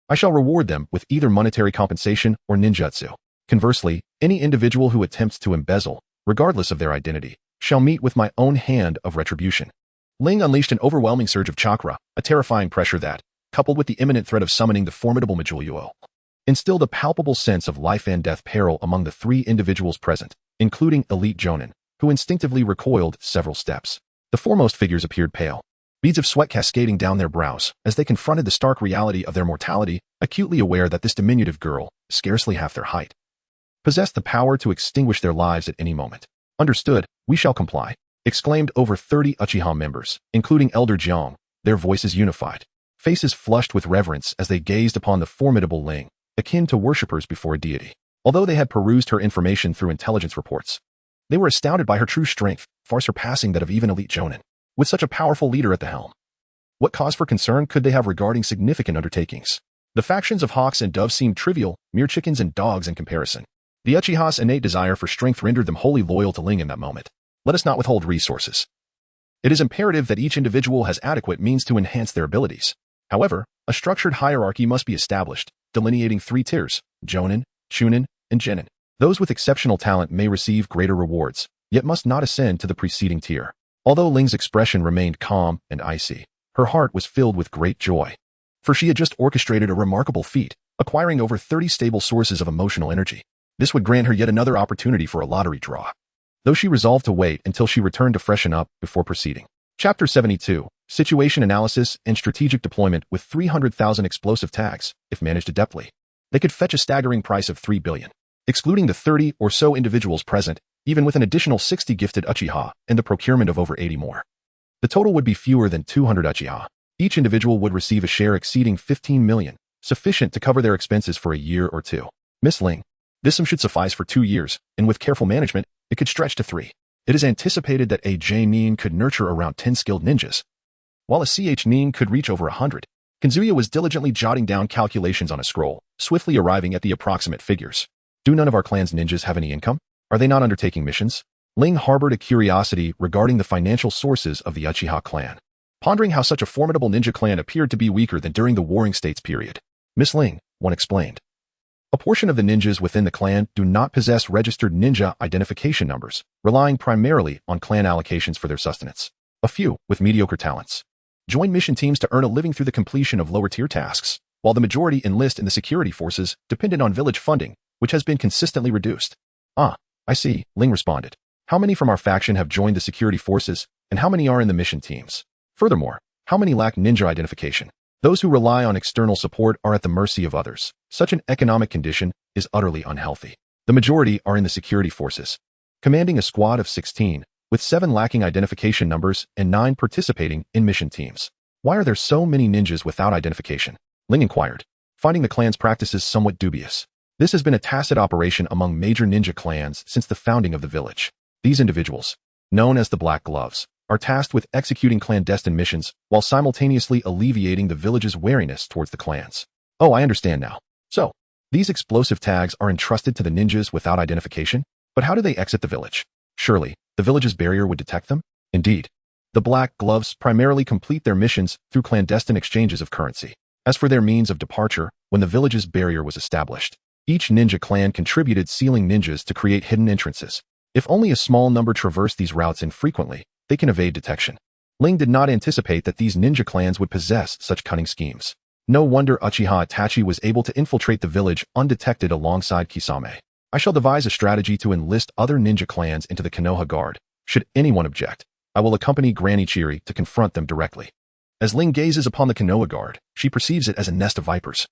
I shall reward them with either monetary compensation or ninjutsu. Conversely, any individual who attempts to embezzle, regardless of their identity, shall meet with my own hand of retribution. Ling unleashed an overwhelming surge of chakra, a terrifying pressure that, coupled with the imminent threat of summoning the formidable Majul Yuo, instilled a palpable sense of life and death peril among the three individuals present, including elite Jonin, who instinctively recoiled several steps. The foremost figures appeared pale, beads of sweat cascading down their brows as they confronted the stark reality of their mortality, acutely aware that this diminutive girl, scarcely half their height, possessed the power to extinguish their lives at any moment. "Understood, we shall comply," exclaimed over 30 Uchiha members, including Elder Jiang, their voices unified, faces flushed with reverence as they gazed upon the formidable Ling, akin to worshippers before a deity. Although they had perused her information through intelligence reports, they were astounded by her true strength, far surpassing that of even elite Jonin. With such a powerful leader at the helm, what cause for concern could they have regarding significant undertakings? The factions of hawks and doves seemed trivial, mere chickens and dogs in comparison. The Uchiha's innate desire for strength rendered them wholly loyal to Ling in that moment. Let us not withhold resources. It is imperative that each individual has adequate means to enhance their abilities. However, a structured hierarchy must be established, delineating 3 tiers: Jonin, Chunin, and Genin. Those with exceptional talent may receive greater rewards, yet must not ascend to the preceding tier. Although Ling's expression remained calm and icy, her heart was filled with great joy. For she had just orchestrated a remarkable feat, acquiring over 30 stable sources of emotional energy. This would grant her yet another opportunity for a lottery draw, though she resolved to wait until she returned to freshen up before proceeding. Chapter 72, Situation Analysis and Strategic Deployment. With 300,000 explosive tags, if managed adeptly, they could fetch a staggering price of 3 billion. Excluding the 30 or so individuals present, even with an additional 60 gifted Uchiha and the procurement of over 80 more, the total would be fewer than 200 Uchiha. Each individual would receive a share exceeding 15 million, sufficient to cover their expenses for a year or two. Miss Ling, this sum should suffice for 2 years, and with careful management, it could stretch to 3. It is anticipated that a J Nin could nurture around 10 skilled ninjas, while a CH Nin could reach over 100. Kanzuya was diligently jotting down calculations on a scroll, swiftly arriving at the approximate figures. Do none of our clan's ninjas have any income? Are they not undertaking missions? Ling harbored a curiosity regarding the financial sources of the Uchiha clan, pondering how such a formidable ninja clan appeared to be weaker than during the Warring States period. Miss Ling, one explained, a portion of the ninjas within the clan do not possess registered ninja identification numbers, relying primarily on clan allocations for their sustenance. A few, with mediocre talents, join mission teams to earn a living through the completion of lower-tier tasks, while the majority enlist in the security forces dependent on village funding, which has been consistently reduced. Ah, I see, Ling responded. How many from our faction have joined the security forces, and how many are in the mission teams? Furthermore, how many lack ninja identification? Those who rely on external support are at the mercy of others. Such an economic condition is utterly unhealthy. The majority are in the security forces, commanding a squad of 16, with 7 lacking identification numbers and 9 participating in mission teams. Why are there so many ninjas without identification? Ling inquired, finding the clan's practices somewhat dubious. This has been a tacit operation among major ninja clans since the founding of the village. These individuals, known as the Black Gloves, are tasked with executing clandestine missions while simultaneously alleviating the village's wariness towards the clans. Oh, I understand now. So, these explosive tags are entrusted to the ninjas without identification? But how do they exit the village? Surely, the village's barrier would detect them? Indeed. The Black Gloves primarily complete their missions through clandestine exchanges of currency. As for their means of departure, when the village's barrier was established, each ninja clan contributed sealing ninjas to create hidden entrances. If only a small number traverse these routes infrequently, they can evade detection. Ling did not anticipate that these ninja clans would possess such cunning schemes. No wonder Uchiha Itachi was able to infiltrate the village undetected alongside Kisame. I shall devise a strategy to enlist other ninja clans into the Konoha Guard. Should anyone object, I will accompany Granny Chiri to confront them directly. As Ling gazes upon the Konoha Guard, she perceives it as a nest of vipers,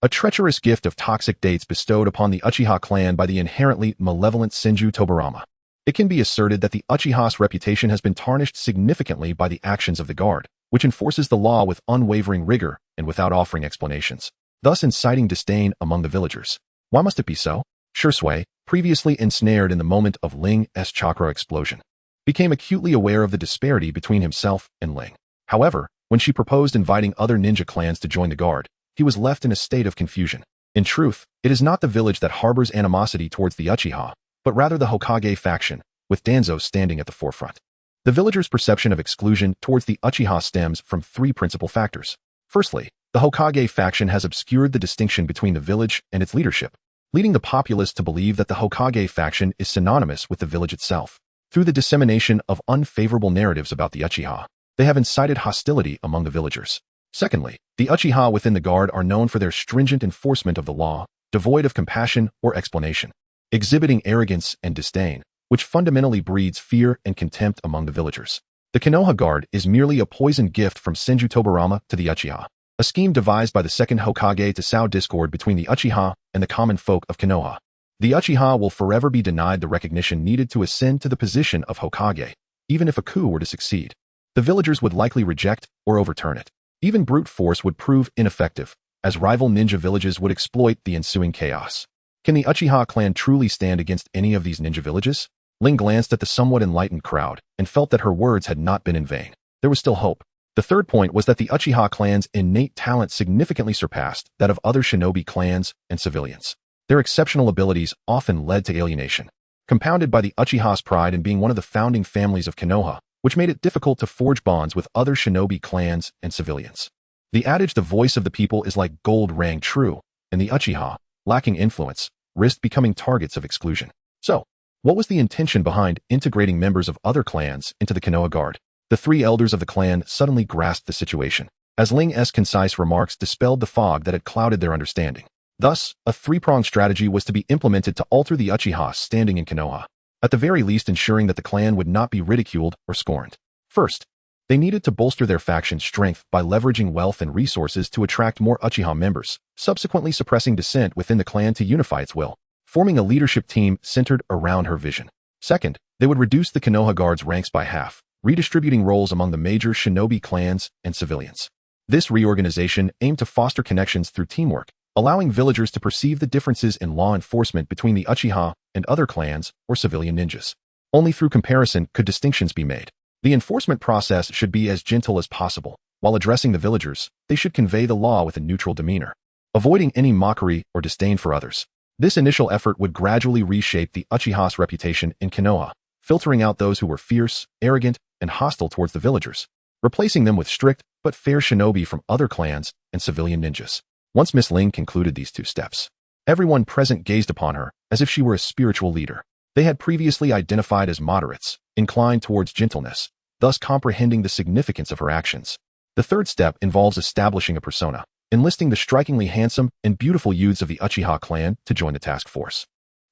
a treacherous gift of toxic dates bestowed upon the Uchiha clan by the inherently malevolent Senju Tobarama. It can be asserted that the Uchiha's reputation has been tarnished significantly by the actions of the Guard, which enforces the law with unwavering rigor and without offering explanations, thus inciting disdain among the villagers. Why must it be so? Shisui, previously ensnared in the moment of Ling's chakra explosion, became acutely aware of the disparity between himself and Ling. However, when she proposed inviting other ninja clans to join the Guard, he was left in a state of confusion. In truth, it is not the village that harbors animosity towards the Uchiha, but rather the Hokage faction, with Danzo standing at the forefront. The villagers' perception of exclusion towards the Uchiha stems from 3 principal factors. Firstly, the Hokage faction has obscured the distinction between the village and its leadership, leading the populace to believe that the Hokage faction is synonymous with the village itself. Through the dissemination of unfavorable narratives about the Uchiha, they have incited hostility among the villagers. Secondly, the Uchiha within the Guard are known for their stringent enforcement of the law, devoid of compassion or explanation, exhibiting arrogance and disdain, which fundamentally breeds fear and contempt among the villagers. The Konoha Guard is merely a poisoned gift from Senju Tobarama to the Uchiha, a scheme devised by the second Hokage to sow discord between the Uchiha and the common folk of Konoha. The Uchiha will forever be denied the recognition needed to ascend to the position of Hokage, even if a coup were to succeed. The villagers would likely reject or overturn it. Even brute force would prove ineffective, as rival ninja villages would exploit the ensuing chaos. Can the Uchiha clan truly stand against any of these ninja villages? Ling glanced at the somewhat enlightened crowd and felt that her words had not been in vain. There was still hope. The third point was that the Uchiha clan's innate talent significantly surpassed that of other shinobi clans and civilians. Their exceptional abilities often led to alienation, compounded by the Uchiha's pride in being one of the founding families of Konoha, which made it difficult to forge bonds with other shinobi clans and civilians. The adage "the voice of the people is like gold" rang true, and the Uchiha, lacking influence, risked becoming targets of exclusion. So, what was the intention behind integrating members of other clans into the Konoha Guard? The three elders of the clan suddenly grasped the situation, as Ling's concise remarks dispelled the fog that had clouded their understanding. Thus, a three-pronged strategy was to be implemented to alter the Uchiha's standing in Konoha, at the very least ensuring that the clan would not be ridiculed or scorned. First, they needed to bolster their faction's strength by leveraging wealth and resources to attract more Uchiha members, subsequently suppressing dissent within the clan to unify its will, forming a leadership team centered around her vision. Second, they would reduce the Konoha Guard's ranks by half, redistributing roles among the major shinobi clans and civilians. This reorganization aimed to foster connections through teamwork, allowing villagers to perceive the differences in law enforcement between the Uchiha and other clans or civilian ninjas. Only through comparison could distinctions be made. The enforcement process should be as gentle as possible. While addressing the villagers, they should convey the law with a neutral demeanor, avoiding any mockery or disdain for others. This initial effort would gradually reshape the Uchiha's reputation in Konoha, filtering out those who were fierce, arrogant, and hostile towards the villagers, replacing them with strict but fair shinobi from other clans and civilian ninjas. Once Miss Ling concluded these two steps, everyone present gazed upon her as if she were a spiritual leader. They had previously identified as moderates, inclined towards gentleness, thus comprehending the significance of her actions. The third step involves establishing a persona, enlisting the strikingly handsome and beautiful youths of the Uchiha clan to join the task force.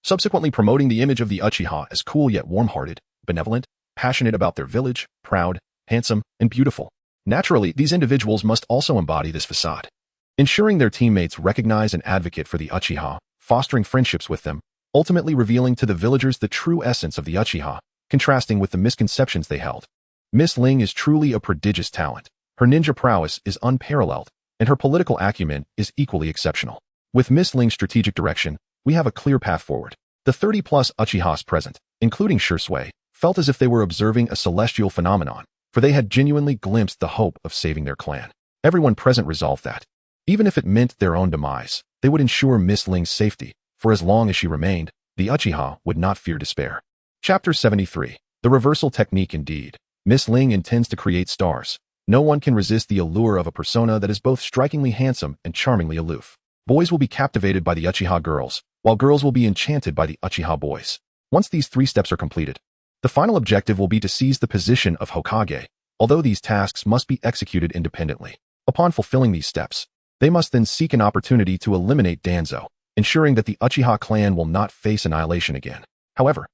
Subsequently promoting the image of the Uchiha as cool yet warm-hearted, benevolent, passionate about their village, proud, handsome, and beautiful. Naturally, these individuals must also embody this facade, ensuring their teammates recognize and advocate for the Uchiha, fostering friendships with them, ultimately revealing to the villagers the true essence of the Uchiha, contrasting with the misconceptions they held. Miss Ling is truly a prodigious talent. Her ninja prowess is unparalleled, and her political acumen is equally exceptional. With Miss Ling's strategic direction, we have a clear path forward. The 30-plus Uchihas present, including Shisui, felt as if they were observing a celestial phenomenon, for they had genuinely glimpsed the hope of saving their clan. Everyone present resolved that, even if it meant their own demise, they would ensure Miss Ling's safety, for as long as she remained, the Uchiha would not fear despair. Chapter 73. The Reversal Technique. Indeed, Miss Ling intends to create stars. No one can resist the allure of a persona that is both strikingly handsome and charmingly aloof. Boys will be captivated by the Uchiha girls, while girls will be enchanted by the Uchiha boys. Once these three steps are completed, the final objective will be to seize the position of Hokage, although these tasks must be executed independently. Upon fulfilling these steps, they must then seek an opportunity to eliminate Danzo, ensuring that the Uchiha clan will not face annihilation again. However,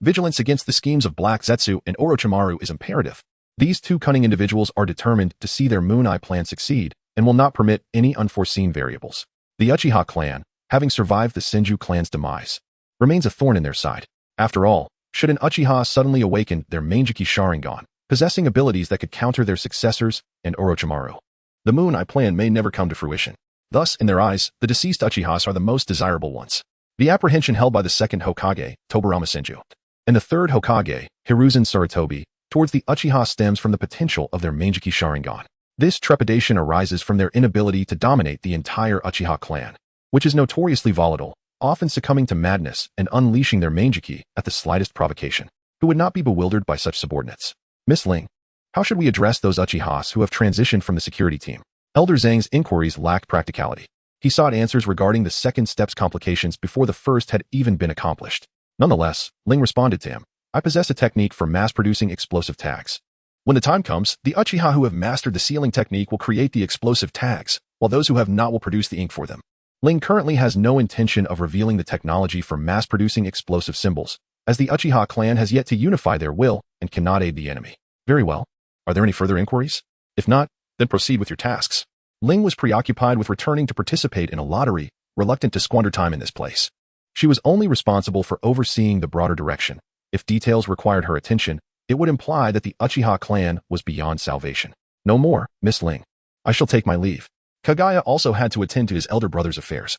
vigilance against the schemes of Black Zetsu and Orochimaru is imperative. These two cunning individuals are determined to see their Moon Eye plan succeed and will not permit any unforeseen variables. The Uchiha clan, having survived the Senju clan's demise, remains a thorn in their side. After all, should an Uchiha suddenly awaken their Manjiki Sharingan, possessing abilities that could counter their successors and Orochimaru, the Moon Eye plan may never come to fruition. Thus, in their eyes, the deceased Uchihas are the most desirable ones. The apprehension held by the second Hokage, Tobarama Senju, and the third Hokage, Hiruzen Sarutobi, towards the Uchiha stems from the potential of their Manjiki Sharingan. This trepidation arises from their inability to dominate the entire Uchiha clan, which is notoriously volatile, often succumbing to madness and unleashing their Manjiki at the slightest provocation. Who would not be bewildered by such subordinates? Miss Ling, how should we address those Uchihas who have transitioned from the security team? Elder Zhang's inquiries lacked practicality. He sought answers regarding the second step's complications before the first had even been accomplished. Nonetheless, Ling responded to him. I possess a technique for mass-producing explosive tags. When the time comes, the Uchiha who have mastered the sealing technique will create the explosive tags, while those who have not will produce the ink for them. Ling currently has no intention of revealing the technology for mass-producing explosive symbols, as the Uchiha clan has yet to unify their will and cannot aid the enemy. Very well. Are there any further inquiries? If not, then proceed with your tasks. Ling was preoccupied with returning to participate in a lottery, reluctant to squander time in this place. She was only responsible for overseeing the broader direction. If details required her attention, it would imply that the Uchiha clan was beyond salvation. No more, Miss Ling. I shall take my leave. Kaguya also had to attend to his elder brother's affairs,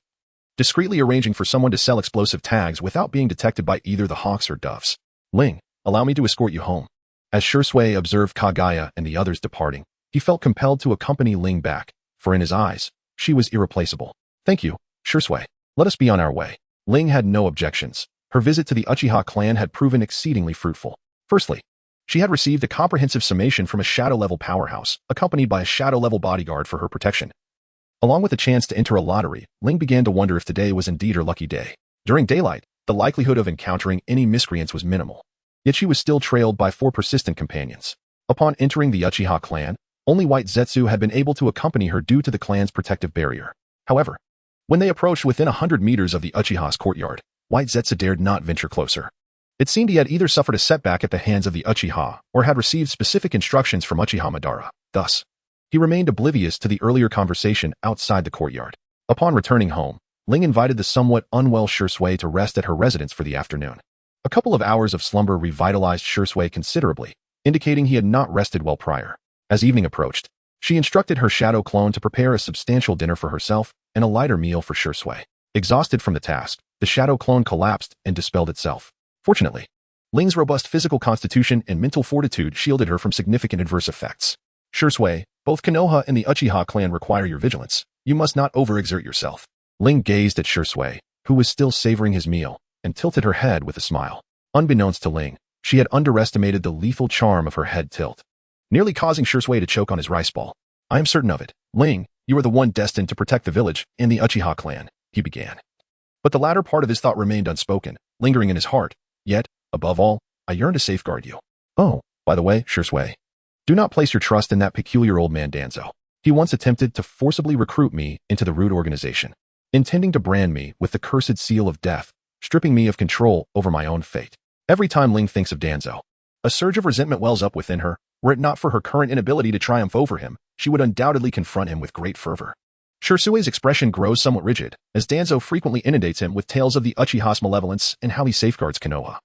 discreetly arranging for someone to sell explosive tags without being detected by either the hawks or doves. Ling, allow me to escort you home. As Shisui observed Kaguya and the others departing, he felt compelled to accompany Ling back, for in his eyes, she was irreplaceable. Thank you, Shisui. Let us be on our way. Ling had no objections. Her visit to the Uchiha clan had proven exceedingly fruitful. Firstly, she had received a comprehensive summation from a shadow-level powerhouse, accompanied by a shadow-level bodyguard for her protection. Along with a chance to enter a lottery, Ling began to wonder if today was indeed her lucky day. During daylight, the likelihood of encountering any miscreants was minimal. Yet she was still trailed by 4 persistent companions. Upon entering the Uchiha clan, only White Zetsu had been able to accompany her due to the clan's protective barrier. However, when they approached within 100 meters of the Uchiha's courtyard, White Zetsu dared not venture closer. It seemed he had either suffered a setback at the hands of the Uchiha or had received specific instructions from Uchiha Madara. Thus, he remained oblivious to the earlier conversation outside the courtyard. Upon returning home, Ling invited the somewhat unwell Shisui to rest at her residence for the afternoon. A couple of hours of slumber revitalized Shisui considerably, indicating he had not rested well prior. As evening approached, she instructed her shadow clone to prepare a substantial dinner for herself and a lighter meal for Shisui. Exhausted from the task, the shadow clone collapsed and dispelled itself. Fortunately, Ling's robust physical constitution and mental fortitude shielded her from significant adverse effects. Shisui, both Konoha and the Uchiha clan require your vigilance. You must not overexert yourself. Ling gazed at Shisui, who was still savoring his meal, and tilted her head with a smile. Unbeknownst to Ling, she had underestimated the lethal charm of her head tilt, nearly causing Shisui to choke on his rice ball. I am certain of it. Ling, you are the one destined to protect the village and the Uchiha clan, he began. But the latter part of his thought remained unspoken, lingering in his heart. Yet, above all, I yearn to safeguard you. Oh, by the way, Shisui, do not place your trust in that peculiar old man Danzo. He once attempted to forcibly recruit me into the Root organization, intending to brand me with the cursed seal of death, stripping me of control over my own fate. Every time Ling thinks of Danzo, a surge of resentment wells up within her. Were it not for her current inability to triumph over him, she would undoubtedly confront him with great fervor. Shisui's expression grows somewhat rigid, as Danzo frequently inundates him with tales of the Uchiha's malevolence and how he safeguards Konoha,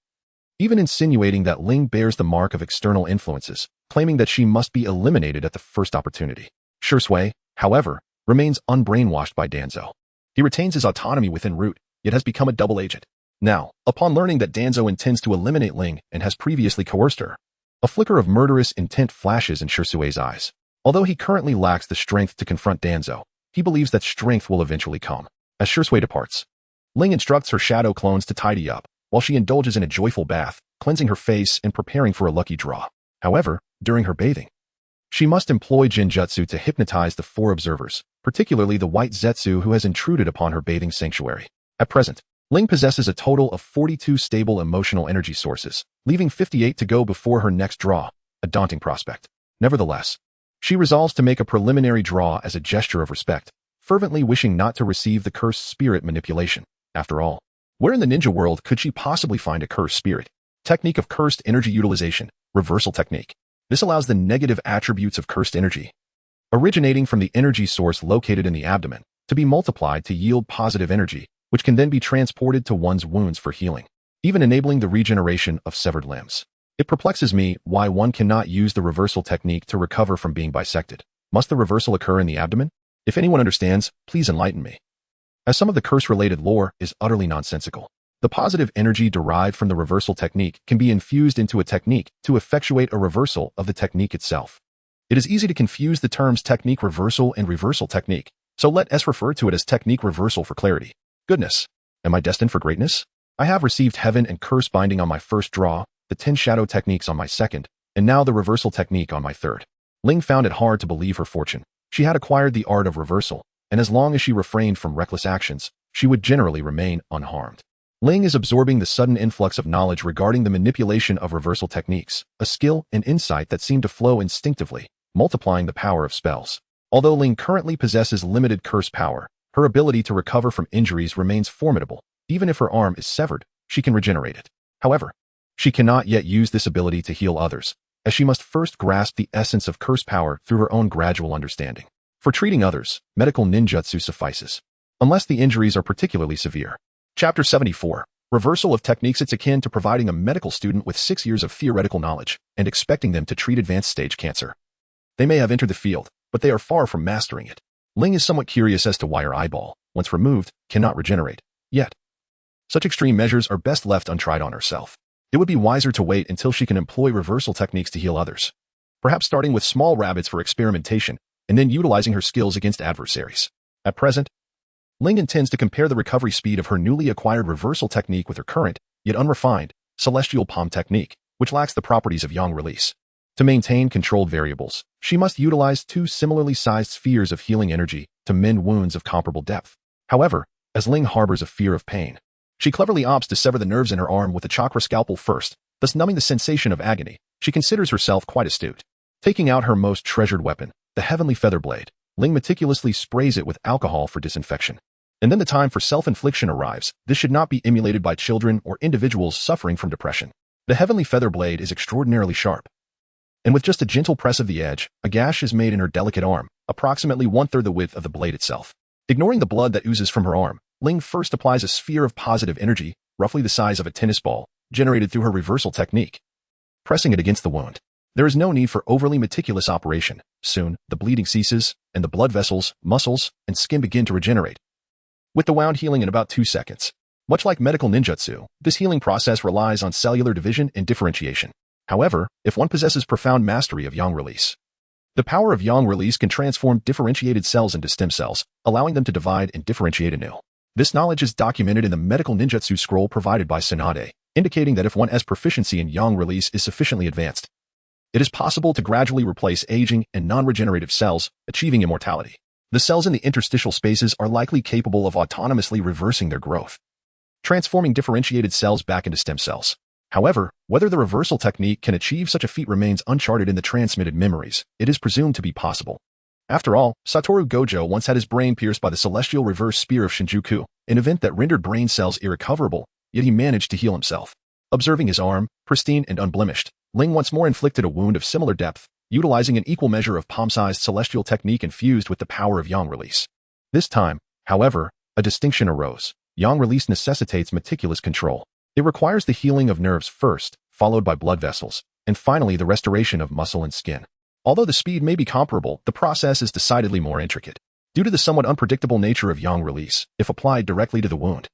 even insinuating that Ling bears the mark of external influences, claiming that she must be eliminated at the first opportunity. Shisui, however, remains unbrainwashed by Danzo. He retains his autonomy within Root, yet has become a double agent. Now, upon learning that Danzo intends to eliminate Ling and has previously coerced her, a flicker of murderous intent flashes in Shisui's eyes. Although he currently lacks the strength to confront Danzo, he believes that strength will eventually come. As Shisui departs, Ling instructs her shadow clones to tidy up, while she indulges in a joyful bath, cleansing her face and preparing for a lucky draw. However, during her bathing, she must employ Jinjutsu to hypnotize the 4 observers, particularly the White Zetsu who has intruded upon her bathing sanctuary. At present, Ling possesses a total of 42 stable emotional energy sources, leaving 58 to go before her next draw, a daunting prospect. Nevertheless, she resolves to make a preliminary draw as a gesture of respect, fervently wishing not to receive the cursed spirit manipulation. After all, where in the ninja world could she possibly find a cursed spirit? Technique of cursed energy utilization, reversal technique. This allows the negative attributes of cursed energy, originating from the energy source located in the abdomen, to be multiplied to yield positive energy, which can then be transported to one's wounds for healing, even enabling the regeneration of severed limbs. It perplexes me why one cannot use the reversal technique to recover from being bisected. Must the reversal occur in the abdomen? If anyone understands, please enlighten me, as some of the curse-related lore is utterly nonsensical. The positive energy derived from the reversal technique can be infused into a technique to effectuate a reversal of the technique itself. It is easy to confuse the terms technique reversal and reversal technique, so let us refer to it as technique reversal for clarity. Goodness, am I destined for greatness? I have received heaven and curse binding on my first draw, the 10 shadow techniques on my second, and now the reversal technique on my third. Ling found it hard to believe her fortune. She had acquired the art of reversal, and as long as she refrained from reckless actions, she would generally remain unharmed. Ling is absorbing the sudden influx of knowledge regarding the manipulation of reversal techniques, a skill and insight that seem to flow instinctively, multiplying the power of spells. Although Ling currently possesses limited curse power, Her ability to recover from injuries remains formidable. Even if her arm is severed, she can regenerate it. However, she cannot yet use this ability to heal others, as she must first grasp the essence of curse power through her own gradual understanding. For treating others, medical ninjutsu suffices, unless the injuries are particularly severe. Chapter 74. Reversal of techniques. It's akin to providing a medical student with 6 years of theoretical knowledge and expecting them to treat advanced stage cancer. They may have entered the field, but they are far from mastering it. Ling is somewhat curious as to why her eyeball, once removed, cannot regenerate. Yet, such extreme measures are best left untried on herself. It would be wiser to wait until she can employ reversal techniques to heal others. Perhaps starting with small rabbits for experimentation, and then utilizing her skills against adversaries. At present, Ling intends to compare the recovery speed of her newly acquired reversal technique with her current, yet unrefined, celestial palm technique, which lacks the properties of yang release. To maintain controlled variables, she must utilize 2 similarly sized spheres of healing energy to mend wounds of comparable depth. However, as Ling harbors a fear of pain, she cleverly opts to sever the nerves in her arm with a chakra scalpel first, thus numbing the sensation of agony. She considers herself quite astute. Taking out her most treasured weapon, the heavenly feather blade, Ling meticulously sprays it with alcohol for disinfection. And then the time for self-infliction arrives. This should not be emulated by children or individuals suffering from depression. The heavenly feather blade is extraordinarily sharp, and with just a gentle press of the edge, a gash is made in her delicate arm, approximately 1/3 the width of the blade itself. Ignoring the blood that oozes from her arm, Ling first applies a sphere of positive energy, roughly the size of a tennis ball, generated through her reversal technique, pressing it against the wound. There is no need for overly meticulous operation. Soon, the bleeding ceases, and the blood vessels, muscles, and skin begin to regenerate, with the wound healing in about 2 seconds. Much like medical ninjutsu, this healing process relies on cellular division and differentiation. However, if one possesses profound mastery of yang release, the power of yang release can transform differentiated cells into stem cells, allowing them to divide and differentiate anew. This knowledge is documented in the medical ninjutsu scroll provided by Tsunade, indicating that if one's proficiency in yang release is sufficiently advanced, it is possible to gradually replace aging and non-regenerative cells, achieving immortality. The cells in the interstitial spaces are likely capable of autonomously reversing their growth, transforming differentiated cells back into stem cells. However, whether the reversal technique can achieve such a feat remains uncharted in the transmitted memories. It is presumed to be possible. After all, Satoru Gojo once had his brain pierced by the celestial reverse spear of Shinjuku, an event that rendered brain cells irrecoverable, yet he managed to heal himself. Observing his arm, pristine and unblemished, Ling once more inflicted a wound of similar depth, utilizing an equal measure of palm-sized celestial technique infused with the power of yang release. This time, however, a distinction arose. Yang release necessitates meticulous control. It requires the healing of nerves first, followed by blood vessels, and finally the restoration of muscle and skin. Although the speed may be comparable, the process is decidedly more intricate. Due to the somewhat unpredictable nature of yang release, if applied directly to the wound,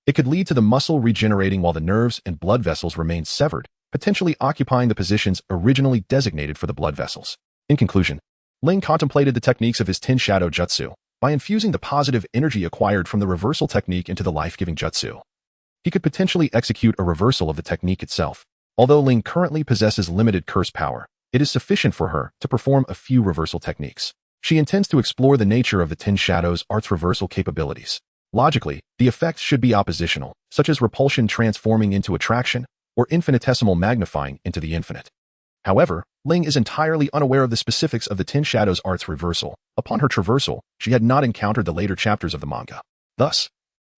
it could lead to the muscle regenerating while the nerves and blood vessels remain severed, potentially occupying the positions originally designated for the blood vessels. In conclusion, Ling contemplated the techniques of his Ten Shadow Jutsu by infusing the positive energy acquired from the reversal technique into the life-giving jutsu. He could potentially execute a reversal of the technique itself. Although Ling currently possesses limited curse power, it is sufficient for her to perform a few reversal techniques. She intends to explore the nature of the Ten Shadows' art's reversal capabilities. Logically, the effects should be oppositional, such as repulsion transforming into attraction, or infinitesimal magnifying into the infinite. However, Ling is entirely unaware of the specifics of the Ten Shadows' art's reversal. Upon her traversal, she had not encountered the later chapters of the manga. Thus,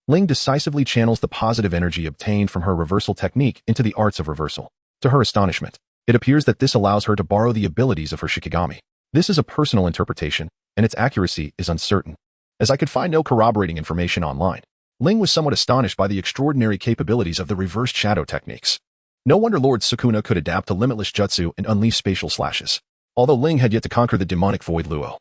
Ling decisively channels the positive energy obtained from her reversal technique into the arts of reversal. To her astonishment, it appears that this allows her to borrow the abilities of her Shikagami. This is a personal interpretation, and its accuracy is uncertain, as I could find no corroborating information online. Ling was somewhat astonished by the extraordinary capabilities of the reversed shadow techniques. No wonder Lord Sukuna could adapt to limitless jutsu and unleash spatial slashes. Although Ling had yet to conquer the demonic void Luo,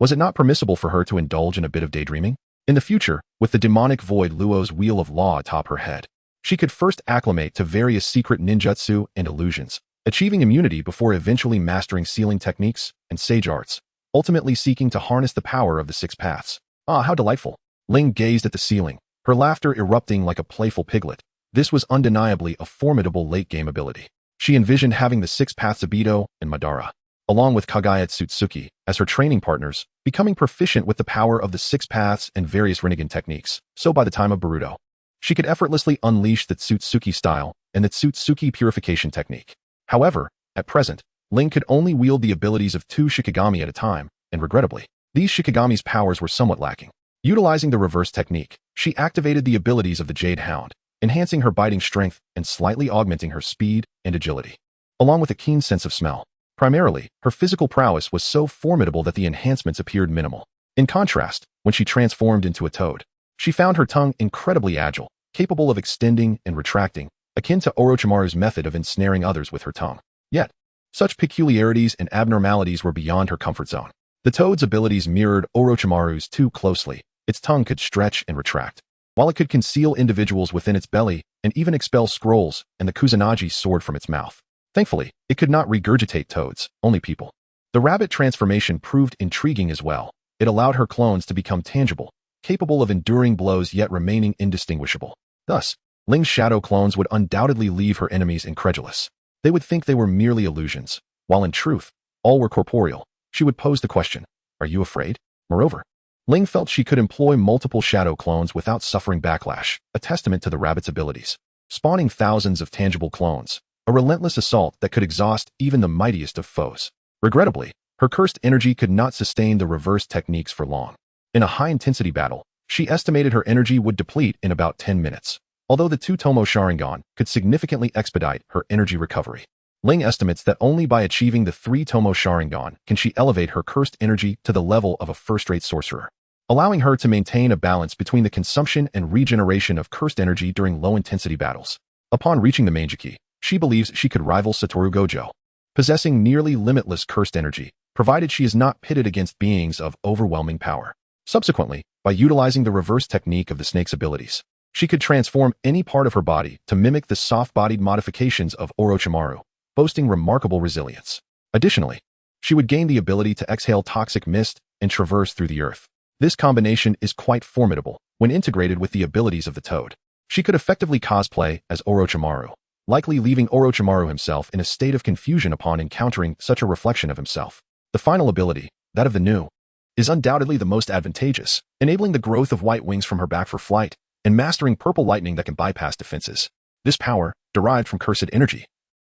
was it not permissible for her to indulge in a bit of daydreaming? In the future, with the demonic void Luo's wheel of law atop her head, she could first acclimate to various secret ninjutsu and illusions, achieving immunity before eventually mastering sealing techniques and sage arts, ultimately seeking to harness the power of the 6 paths. Ah, how delightful! Ling gazed at the ceiling, her laughter erupting like a playful piglet. This was undeniably a formidable late-game ability. She envisioned having the 6 paths Ibito and Madara, along with Kagaya Tsutsuki, as her training partners, becoming proficient with the power of the 6 paths and various Rinnegan techniques. So by the time of Boruto, she could effortlessly unleash the Tsutsuki style and the Tsutsuki purification technique. However, at present, Ling could only wield the abilities of 2 Shikagami at a time, and regrettably, these Shikagami's powers were somewhat lacking. Utilizing the reverse technique, she activated the abilities of the Jade Hound, enhancing her biting strength and slightly augmenting her speed and agility, along with a keen sense of smell. Primarily, her physical prowess was so formidable that the enhancements appeared minimal. In contrast, when she transformed into a toad, she found her tongue incredibly agile, capable of extending and retracting, akin to Orochimaru's method of ensnaring others with her tongue. Yet, such peculiarities and abnormalities were beyond her comfort zone. The toad's abilities mirrored Orochimaru's too closely. Its tongue could stretch and retract, while it could conceal individuals within its belly and even expel scrolls and the Kusanagi sword from its mouth. Thankfully, it could not regurgitate toads, only people. The rabbit transformation proved intriguing as well. It allowed her clones to become tangible, capable of enduring blows yet remaining indistinguishable. Thus, Ling's shadow clones would undoubtedly leave her enemies incredulous. They would think they were merely illusions, while in truth, all were corporeal. She would pose the question, "Are you afraid?" Moreover, Ling felt she could employ multiple shadow clones without suffering backlash, a testament to the rabbit's abilities. Spawning thousands of tangible clones, a relentless assault that could exhaust even the mightiest of foes. Regrettably, her cursed energy could not sustain the reverse techniques for long. In a high-intensity battle, she estimated her energy would deplete in about 10 minutes, although the 2-Tomo Sharingan could significantly expedite her energy recovery. Ling estimates that only by achieving the 3-Tomo Sharingan can she elevate her cursed energy to the level of a first-rate sorcerer, allowing her to maintain a balance between the consumption and regeneration of cursed energy during low-intensity battles. Upon reaching the Manjiki, she believes she could rival Satoru Gojo, possessing nearly limitless cursed energy, provided she is not pitted against beings of overwhelming power. Subsequently, by utilizing the reverse technique of the snake's abilities, she could transform any part of her body to mimic the soft-bodied modifications of Orochimaru, boasting remarkable resilience. Additionally, she would gain the ability to exhale toxic mist and traverse through the earth. This combination is quite formidable when integrated with the abilities of the toad. She could effectively cosplay as Orochimaru, likely leaving Orochimaru himself in a state of confusion upon encountering such a reflection of himself. The final ability, that of the Nu, is undoubtedly the most advantageous, enabling the growth of white wings from her back for flight and mastering purple lightning that can bypass defenses. This power, derived from cursed energy,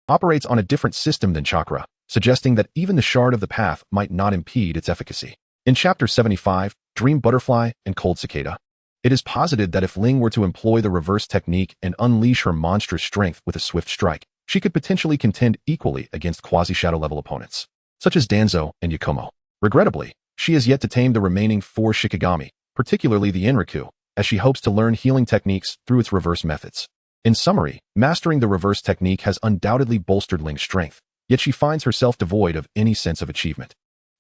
operates on a different system than chakra, suggesting that even the shard of the path might not impede its efficacy. In Chapter 75, Dream Butterfly and Cold Cicada, it is posited that if Ling were to employ the reverse technique and unleash her monstrous strength with a swift strike, she could potentially contend equally against quasi-shadow level opponents, such as Danzo and Yakumo. Regrettably, she has yet to tame the remaining 4 Shikagami, particularly the Enriku, as she hopes to learn healing techniques through its reverse methods. In summary, mastering the reverse technique has undoubtedly bolstered Ling's strength, yet she finds herself devoid of any sense of achievement.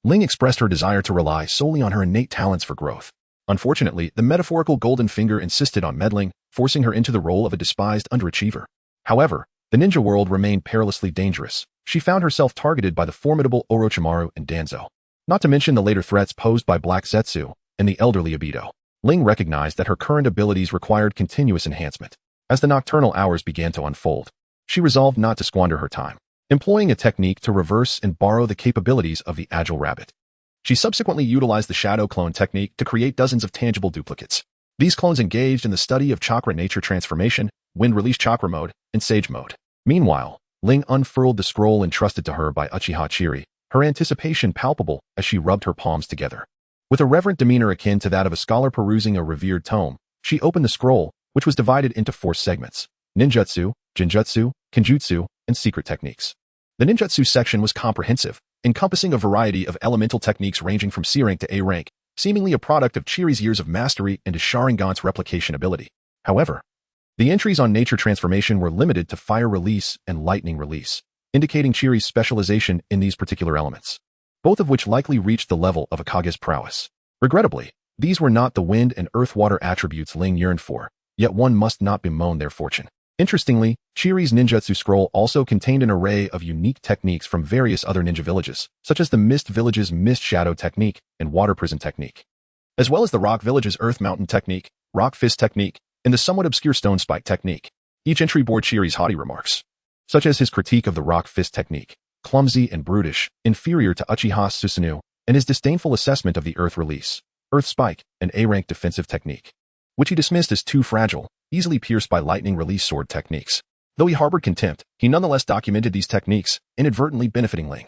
Ling expressed her desire to rely solely on her innate talents for growth. Unfortunately, the metaphorical golden finger insisted on meddling, forcing her into the role of a despised underachiever. However, the ninja world remained perilously dangerous. She found herself targeted by the formidable Orochimaru and Danzo, not to mention the later threats posed by Black Zetsu and the elderly Obito. Ling recognized that her current abilities required continuous enhancement. As the nocturnal hours began to unfold, she resolved not to squander her time, employing a technique to reverse and borrow the capabilities of the agile rabbit. She subsequently utilized the shadow clone technique to create dozens of tangible duplicates. These clones engaged in the study of chakra nature transformation, wind release chakra mode, and sage mode. Meanwhile, Ling unfurled the scroll entrusted to her by Uchiha Chiri, her anticipation palpable as she rubbed her palms together. With a reverent demeanor akin to that of a scholar perusing a revered tome, she opened the scroll, which was divided into 4 segments: Ninjutsu, Genjutsu, Kenjutsu, and secret techniques. The Ninjutsu section was comprehensive, encompassing a variety of elemental techniques ranging from C rank to A rank, seemingly a product of Chiri's years of mastery and his Sharingan's replication ability. However, the entries on nature transformation were limited to fire release and lightning release, indicating Chiri's specialization in these particular elements, both of which likely reached the level of Hokage's prowess. Regrettably, these were not the wind and earth-water attributes Ling yearned for, yet one must not bemoan their fortune. Interestingly, Chiri's ninjutsu scroll also contained an array of unique techniques from various other ninja villages, such as the Mist Village's Mist Shadow technique and Water Prison technique, as well as the Rock Village's Earth Mountain technique, Rock Fist technique, and the somewhat obscure Stone Spike technique. Each entry bore Chiri's haughty remarks, such as his critique of the Rock Fist technique, clumsy and brutish, inferior to Uchiha's Susanoo, and his disdainful assessment of the Earth Release, Earth Spike, and A-rank defensive technique, which he dismissed as too fragile, easily pierced by lightning release sword techniques. Though he harbored contempt, he nonetheless documented these techniques, inadvertently benefiting Ling,